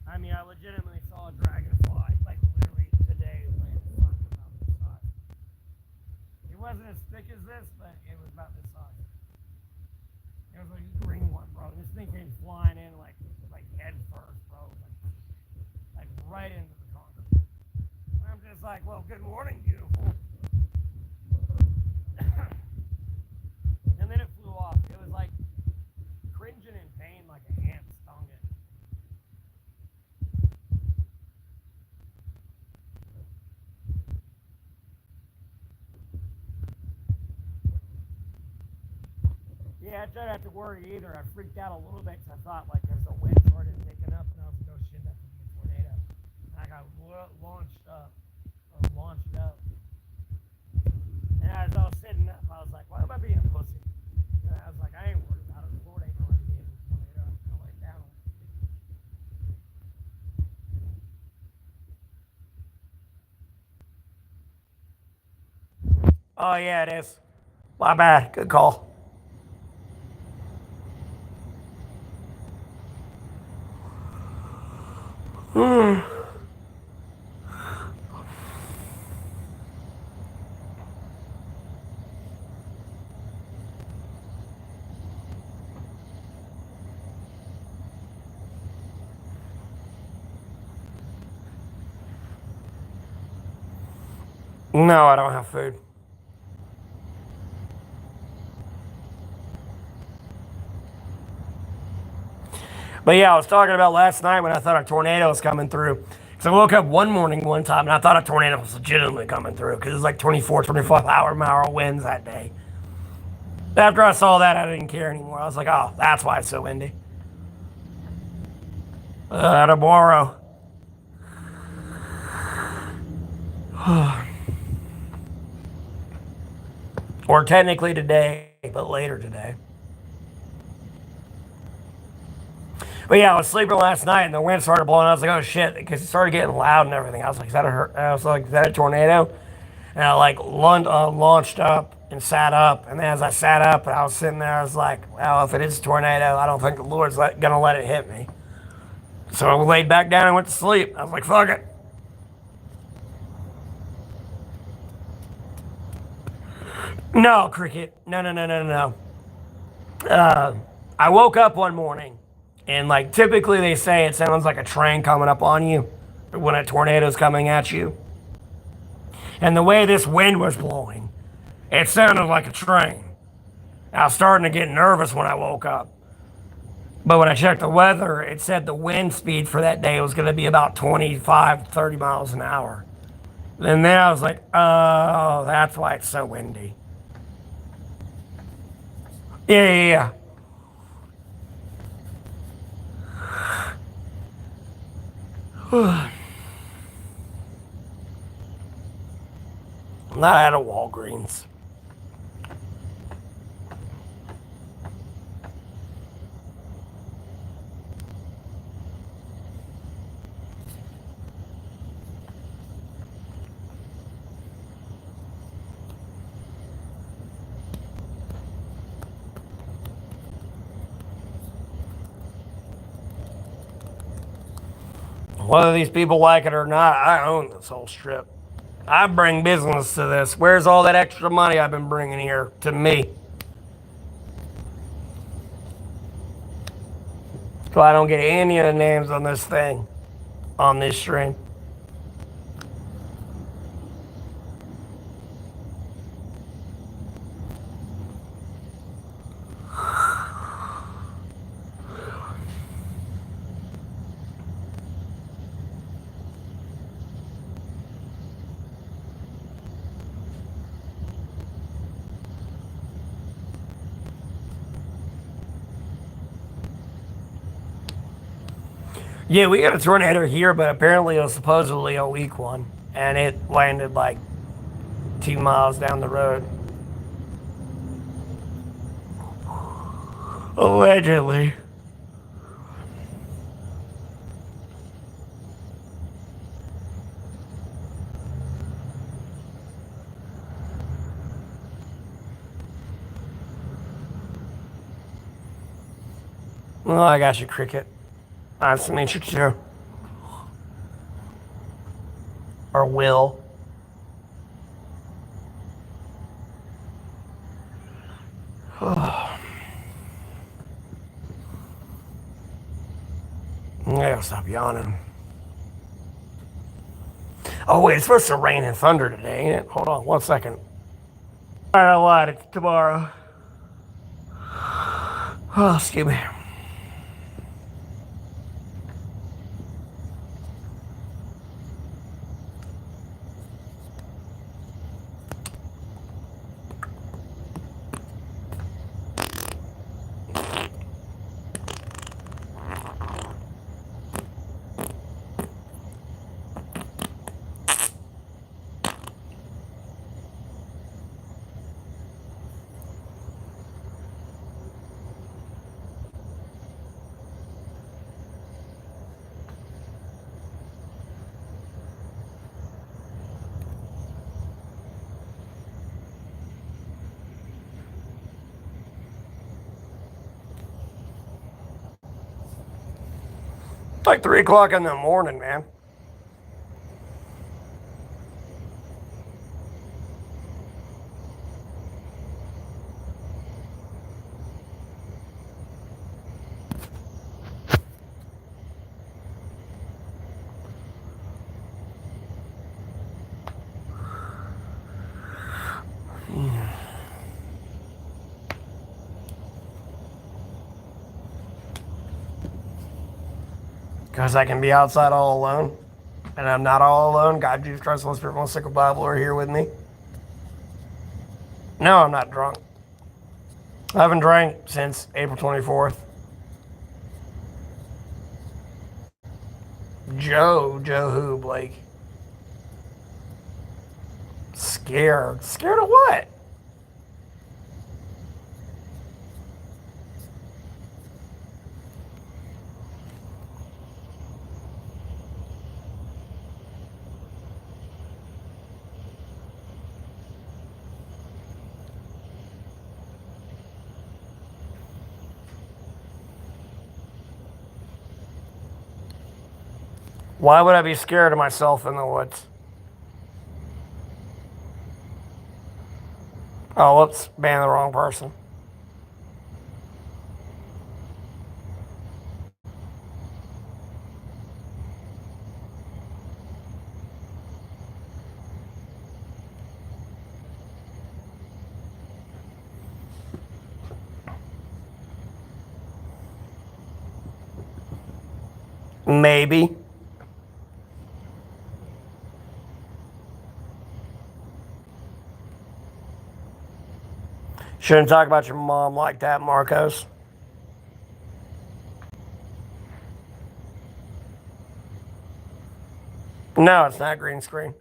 I mean, I legitimately saw a dragonfly, like literally today, land fucking about this size. It wasn't as thick as this, but it was about this size. It was like a green one, bro. This thing came flying in like head first, bro. Like right into the concrete. And I'm just like, well, good morning, beautiful. And then it flew off. It was like cringing in pain like a ant stung it. Yeah, I tried not to worry either. I freaked out a little bit because I thought like as the wind started picking up and I was like, oh shit, that could be a tornado. And I got launched up. And as I was sitting up, I was like, why am I being a pussy? And I was like, I ain't worried about it. The Lord ain't going to be a tornado. I'm going to lay down. Oh, yeah, it is. My bad. Good call. No, I don't have food. But yeah, I was talking about last night when I thought a tornado was coming through. Because I woke up one morning one time and I thought a tornado was legitimately coming through because it was like 24, 25 hour winds that day. After I saw that, I didn't care anymore. I was like, oh, that's why it's so windy. Tomorrow. Or technically today, but later today. But yeah, I was sleeping last night and the wind started blowing. I was like, oh shit, because it started getting loud and everything. I was like, is that a tornado? And I like launched up and sat up. And then as I sat up and I was sitting there, I was like, well, if it is a tornado, I don't think the Lord's gonna let it hit me. So I laid back down and went to sleep. I was like, fuck it. No, cricket. No. I woke up one morning and like typically they say it sounds like a train coming up on you when a tornado's coming at you. And the way this wind was blowing, it sounded like a train. I was starting to get nervous when I woke up. But when I checked the weather, it said the wind speed for that day was going to be about 25, 30 miles an hour. And then I was like, oh, that's why it's so windy. Yeah. Not out of Walgreens. Whether these people like it or not, I own this whole strip. I bring business to this. Where's all that extra money I've been bringing here to me? So I don't get any of the names on this thing, on this stream. Yeah, we got a tornado here, but apparently it was supposedly a weak one. And it landed like 2 miles down the road. Allegedly. Well, I got you, Cricket. Nice to meet you too. Or Will. I gotta stop yawning. Oh wait, it's supposed to rain and thunder today, ain't it? Hold on 1 second. I lied, it's tomorrow. Oh, excuse me. It's like 3 o'clock in the morning, man. Because I can be outside all alone. And I'm not all alone. God, Jesus Christ, Holy Spirit, Most Sacred Bible are here with me. No, I'm not drunk. I haven't drank since April 24th. Joe who, Blake? Scared. Scared of what? Why would I be scared of myself in the woods? Oh, whoops, banned the wrong person. Maybe. Shouldn't talk about your mom like that, Marcos. No, it's not green screen.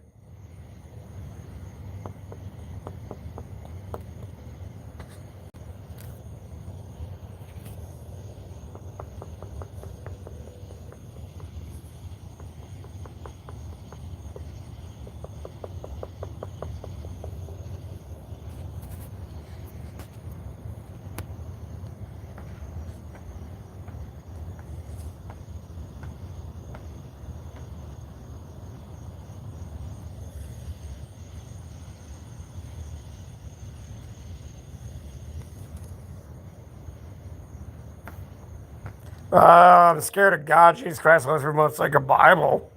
I'm scared of God. Jesus Christ, let's remote like a Bible.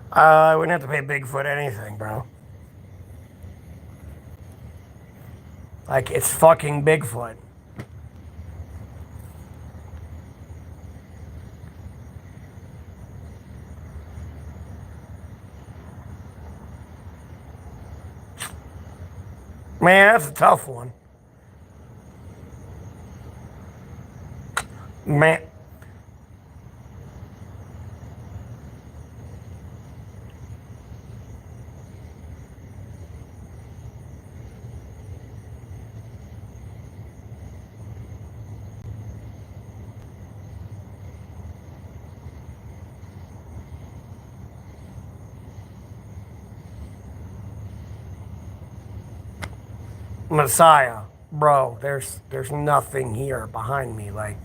I wouldn't have to pay Bigfoot anything, bro. Like, it's fucking Bigfoot. Man, that's a tough one. Man. Messiah, bro, there's nothing here behind me. Like,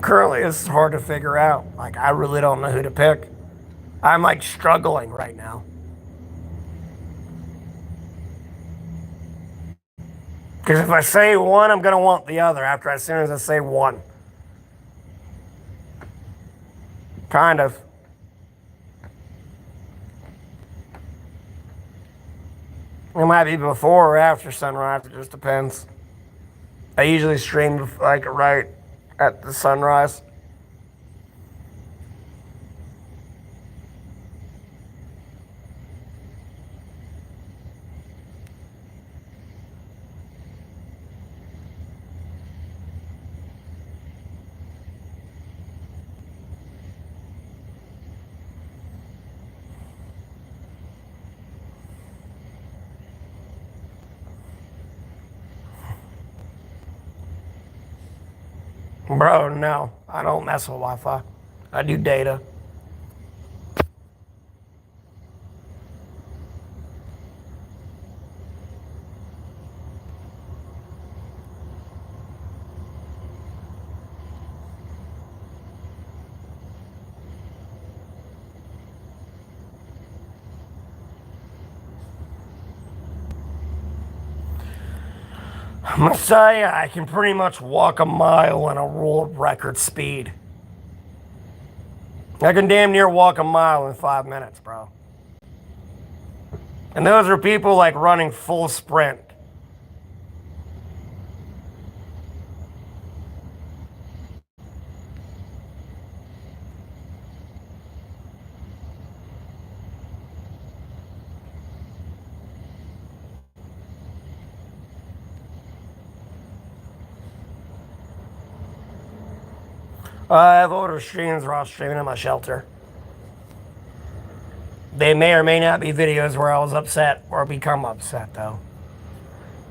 currently, it's hard to figure out. Like, I really don't know who to pick. I'm like struggling right now. Because if I say one, I'm gonna want the other after as soon as I say one. Kind of. It might be before or after sunrise. It just depends. I usually stream like right at the sunrise. Bro, no. I don't mess with Wi-Fi. I do data. Messiah, I can pretty much walk a mile in a world record speed. I can damn near walk a mile in 5 minutes, bro. And those are people like running full sprint. I have older streams where I was streaming in my shelter. They may or may not be videos where I was upset or become upset, though.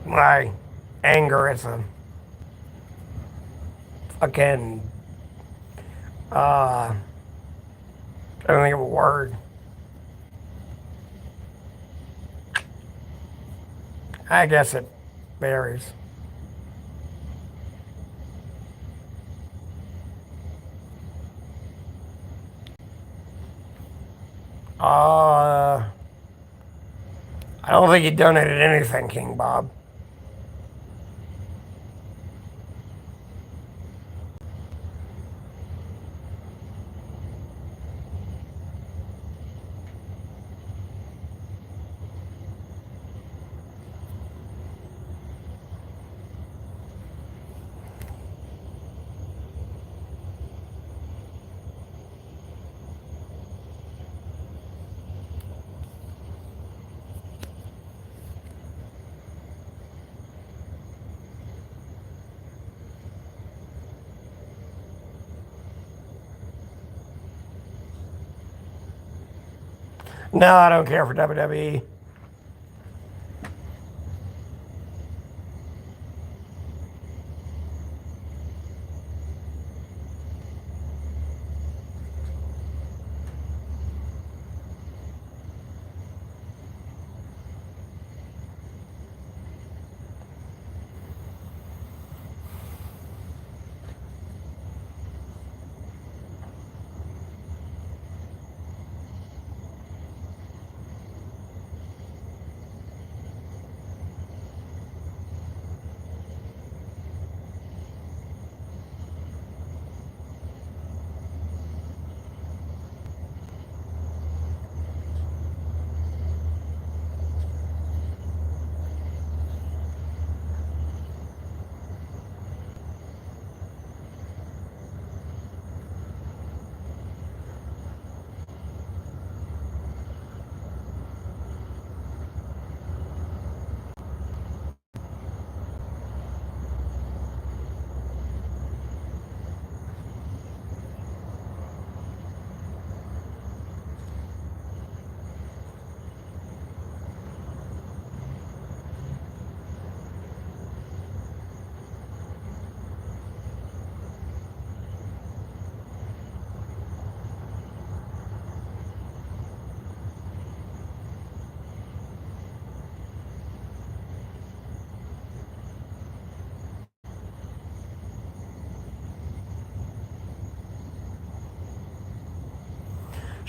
My anger is a fucking I don't think of a word. I guess it varies. Uh, I don't think he donated anything, King Bob. No, I don't care for WWE.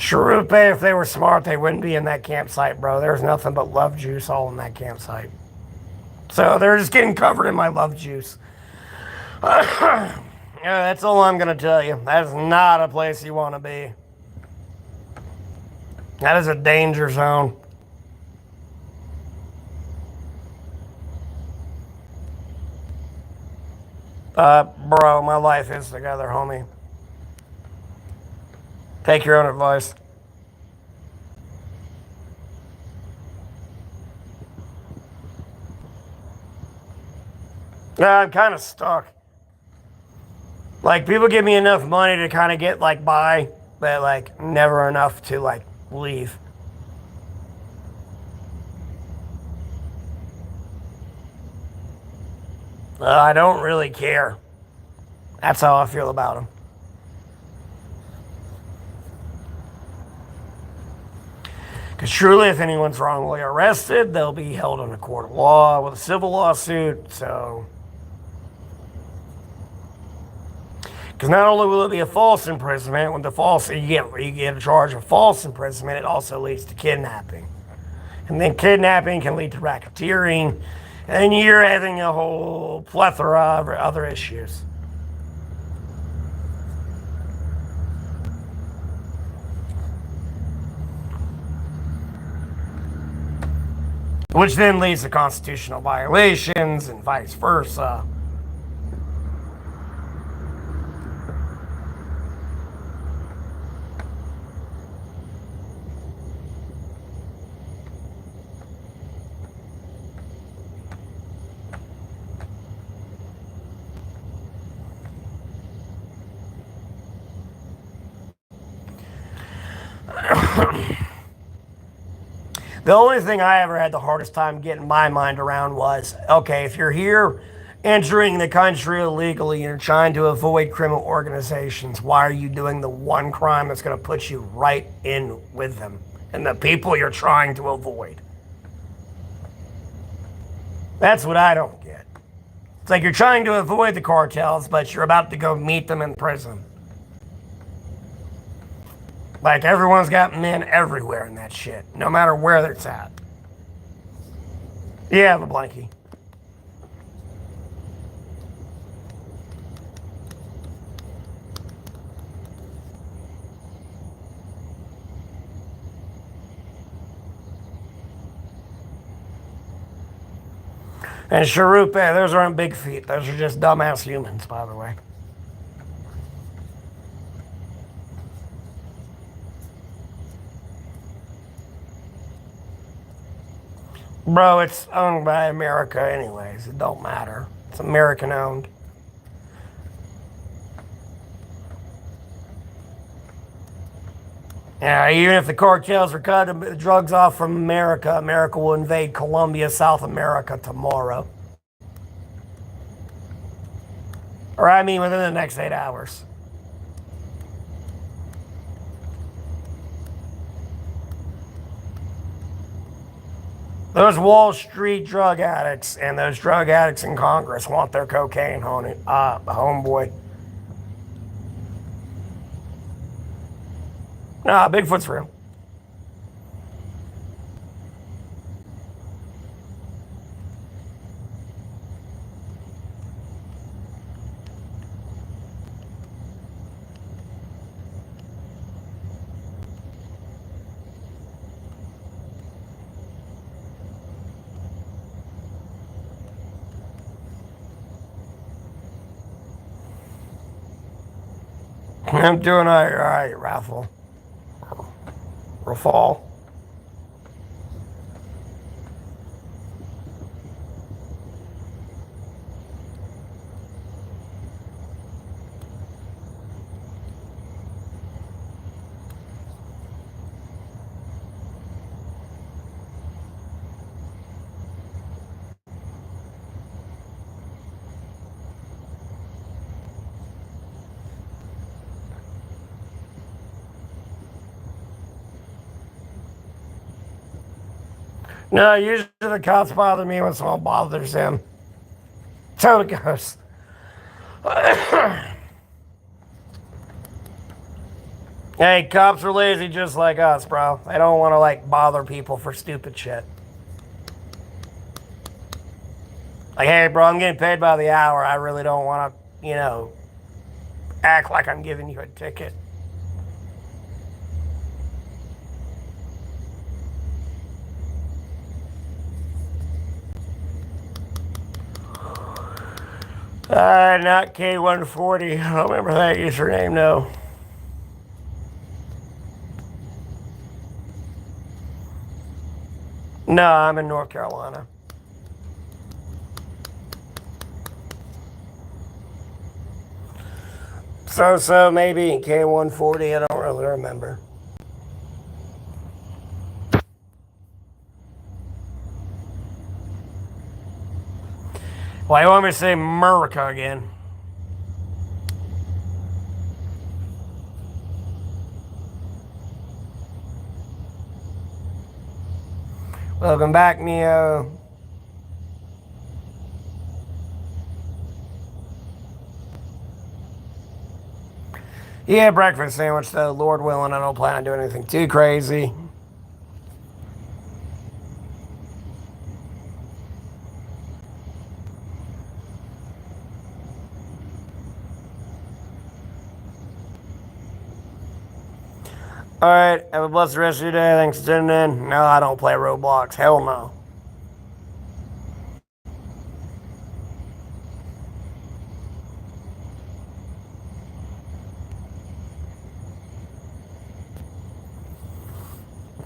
Sure, if they were smart, they wouldn't be in that campsite, bro. There's nothing but love juice all in that campsite. So they're just getting covered in my love juice. Yeah, that's all I'm going to tell you. That is not a place you want to be. That is a danger zone. Bro, my life is together, homie. Take your own advice. I'm kind of stuck. Like, people give me enough money to kind of get, like, by, but, like, never enough to, like, leave. I don't really care. That's how I feel about them. Because truly, if anyone's wrongly arrested, they'll be held in a court of law with a civil lawsuit. So, because not only will it be a false imprisonment, when the false you get a charge of false imprisonment, it also leads to kidnapping, and then kidnapping can lead to racketeering, and you're having a whole plethora of other issues. Which then leads to constitutional violations and vice versa. The only thing I ever had the hardest time getting my mind around was, okay, if you're here entering the country illegally. You're trying to avoid criminal organizations. Why are you doing the one crime that's going to put you right in with them and the people you're trying to avoid? That's what I don't get. It's like you're trying to avoid the cartels, but you're about to go meet them in prison. Like everyone's got men everywhere in that shit, no matter where it's at. Yeah, the blankie. And Sharupe, those aren't big feet. Those are just dumbass humans, by the way. Bro, it's owned by America anyways. It don't matter. It's American owned. Yeah, even if the cartels are cutting the drugs off from America, America will invade Colombia, South America tomorrow. Or I mean within the next 8 hours. Those Wall Street drug addicts and those drug addicts in Congress want their cocaine, homeboy. Nah, Bigfoot's real. I'm doing all right, Raffle. Rafal. No, usually the cops bother me when someone bothers them. So it goes. Hey, cops are lazy just like us, bro. They don't want to, like, bother people for stupid shit. Like, hey, bro, I'm getting paid by the hour. I really don't want to, act like I'm giving you a ticket. Not K140. I don't remember that username, no. No, I'm in North Carolina. So maybe K140. I don't really remember. Why you want me to say America again? Welcome back, Neo. Yeah, breakfast sandwich though. Lord willing, I don't plan on doing anything too crazy. Alright, have a blessed rest of your day. Thanks for tuning in. No, I don't play Roblox. Hell no.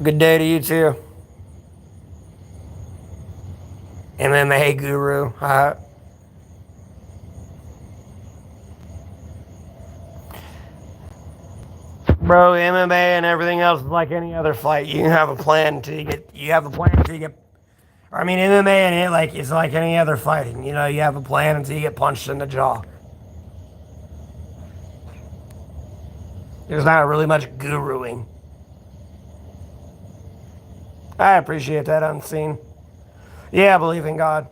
Good day to you too. MMA guru. Bro, MMA and everything else is like any other fight. You have a plan until you get I mean, MMA and it like it's like any other fighting. You know, you have a plan until you get punched in the jaw. There's not really much guruing. I appreciate that, Unseen. Yeah, I believe in God.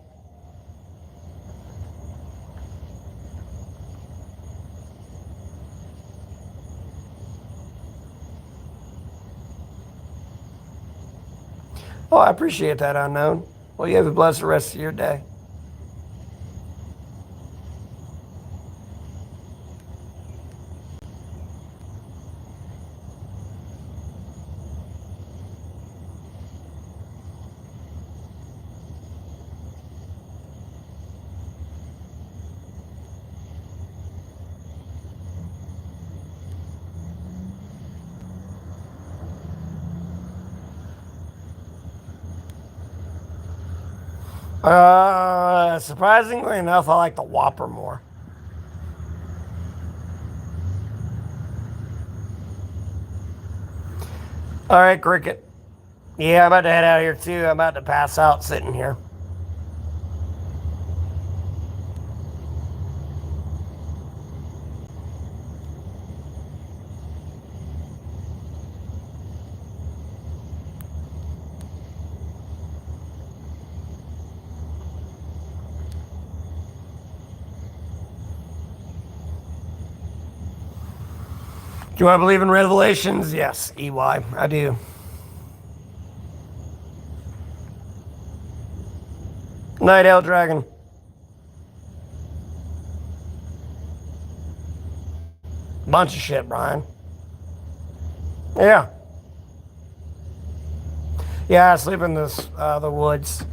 Oh, I appreciate that, Unknown. Well, you have a blessed rest of your day. Surprisingly enough, I like the Whopper more. All right, Cricket. Yeah, I'm about to head out of here too. I'm about to pass out sitting here. Do I believe in revelations? Yes, EY, I do. Night Owl Dragon. Bunch of shit, Brian. Yeah. Yeah, I sleep in the woods.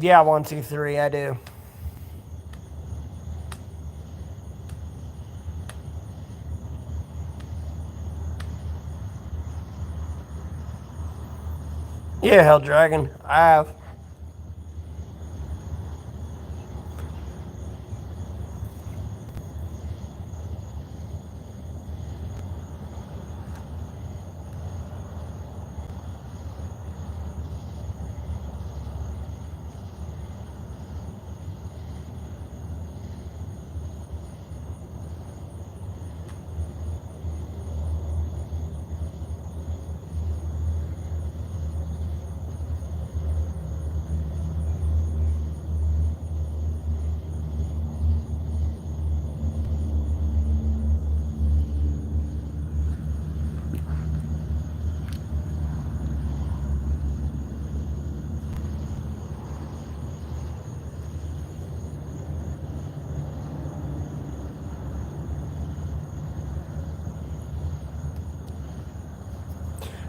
Yeah, 1, 2, 3, I do. Yeah, Hell Dragon, I have.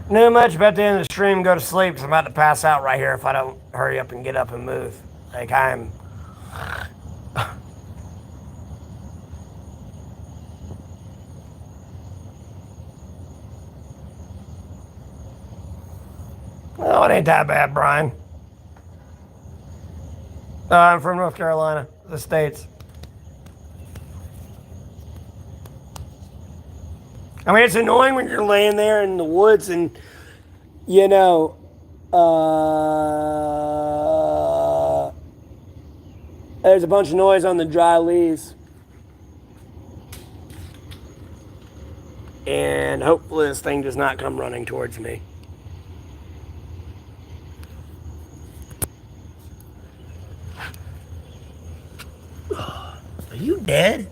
Knew much about the end of the stream. Go to sleep because I'm about to pass out right here if I don't hurry up and get up and move. Like I'm. Oh, it ain't that bad, Brian. I'm from North Carolina, the States. I mean, it's annoying when you're laying there in the woods and, you know, there's a bunch of noise on the dry leaves. And hopefully this thing does not come running towards me. Are you dead?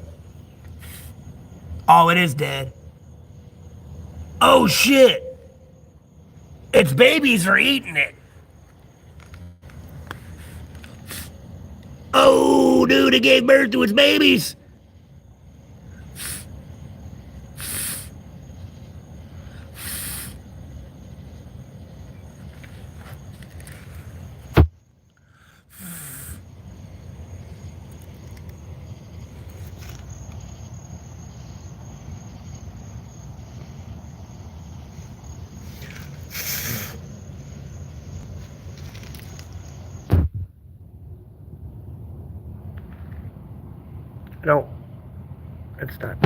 Oh, it is dead. Oh, shit. Its babies are eating it. Oh, dude, it gave birth to its babies. No, it's done.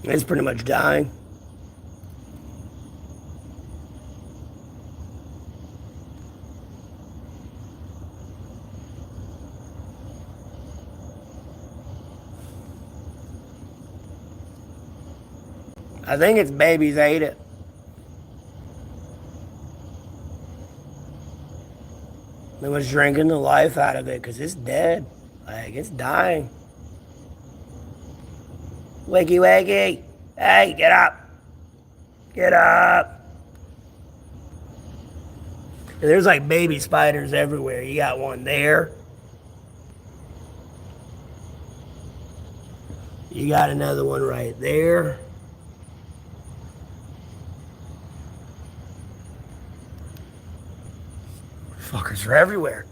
It's pretty much dying. I think its babies ate it. It was drinking the life out of it because it's dead. Like, it's dying. Wakey, wakey. Hey, get up. Get up. And there's like baby spiders everywhere. You got one there. You got another one right there. Fuckers are everywhere.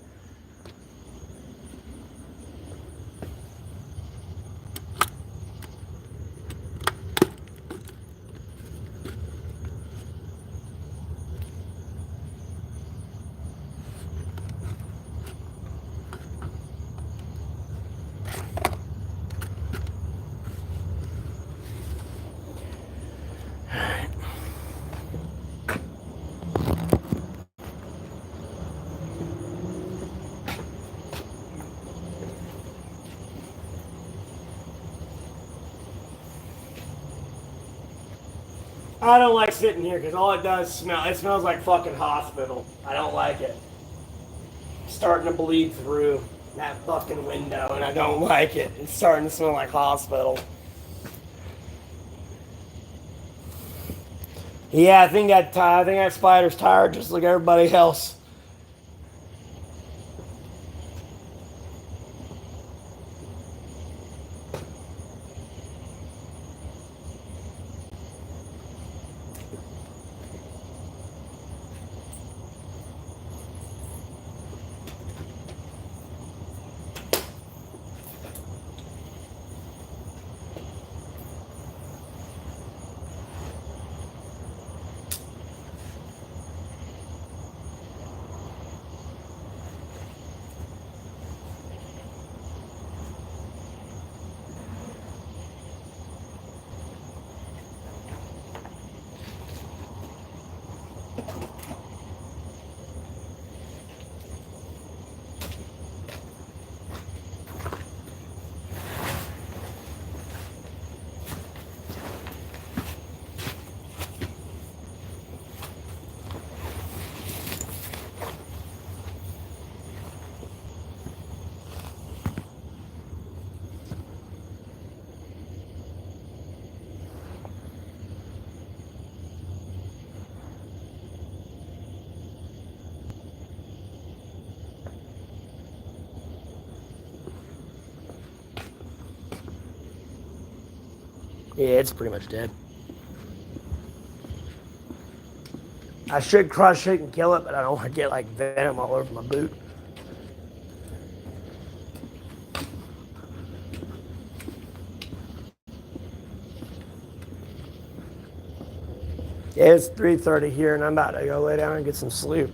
I don't like sitting here because all it does smell. It smells like fucking hospital. I don't like it. It's starting to bleed through that fucking window, and I don't like it. It's starting to smell like hospital. Yeah, I think that spider's tired, just like everybody else. Yeah, it's pretty much dead. I should crush it and kill it, but I don't want to get like venom all over my boot. Yeah, it's 3:30 here, and I'm about to go lay down and get some sleep.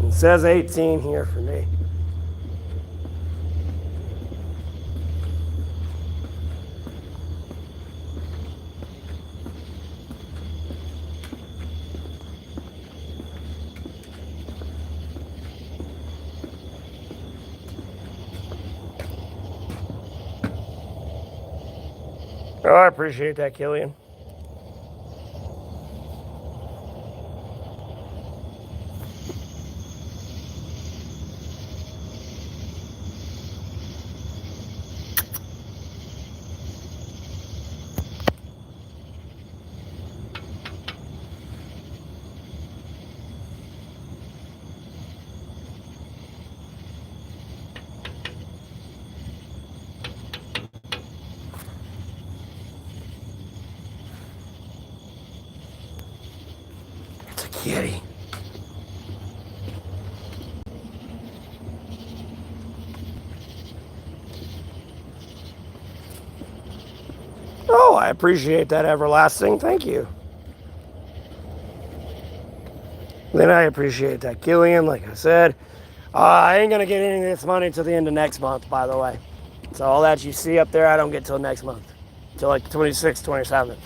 It says 18 here for me. Oh, I appreciate that, Killian. It's a kitty. Oh, I appreciate that, Everlasting. Thank you. Then I appreciate that, Killian. Like I said, I ain't going to get any of this money until the end of next month, by the way. So all that you see up there, I don't get till next month. Till like 26th, 27th.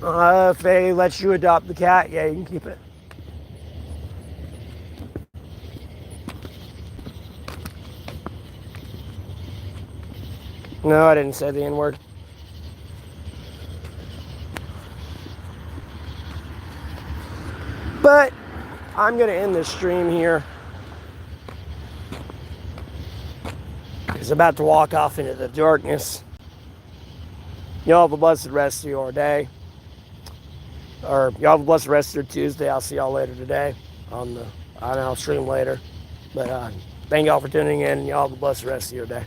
If they let you adopt the cat, yeah, you can keep it. No, I didn't say the N-word. But I'm going to end this stream here. It's about to walk off into the darkness. Y'all have a blessed rest of your day. Or y'all have a blessed rest of your Tuesday. I'll see y'all later today. I'll stream later. But thank y'all for tuning in. Y'all have a blessed rest of your day.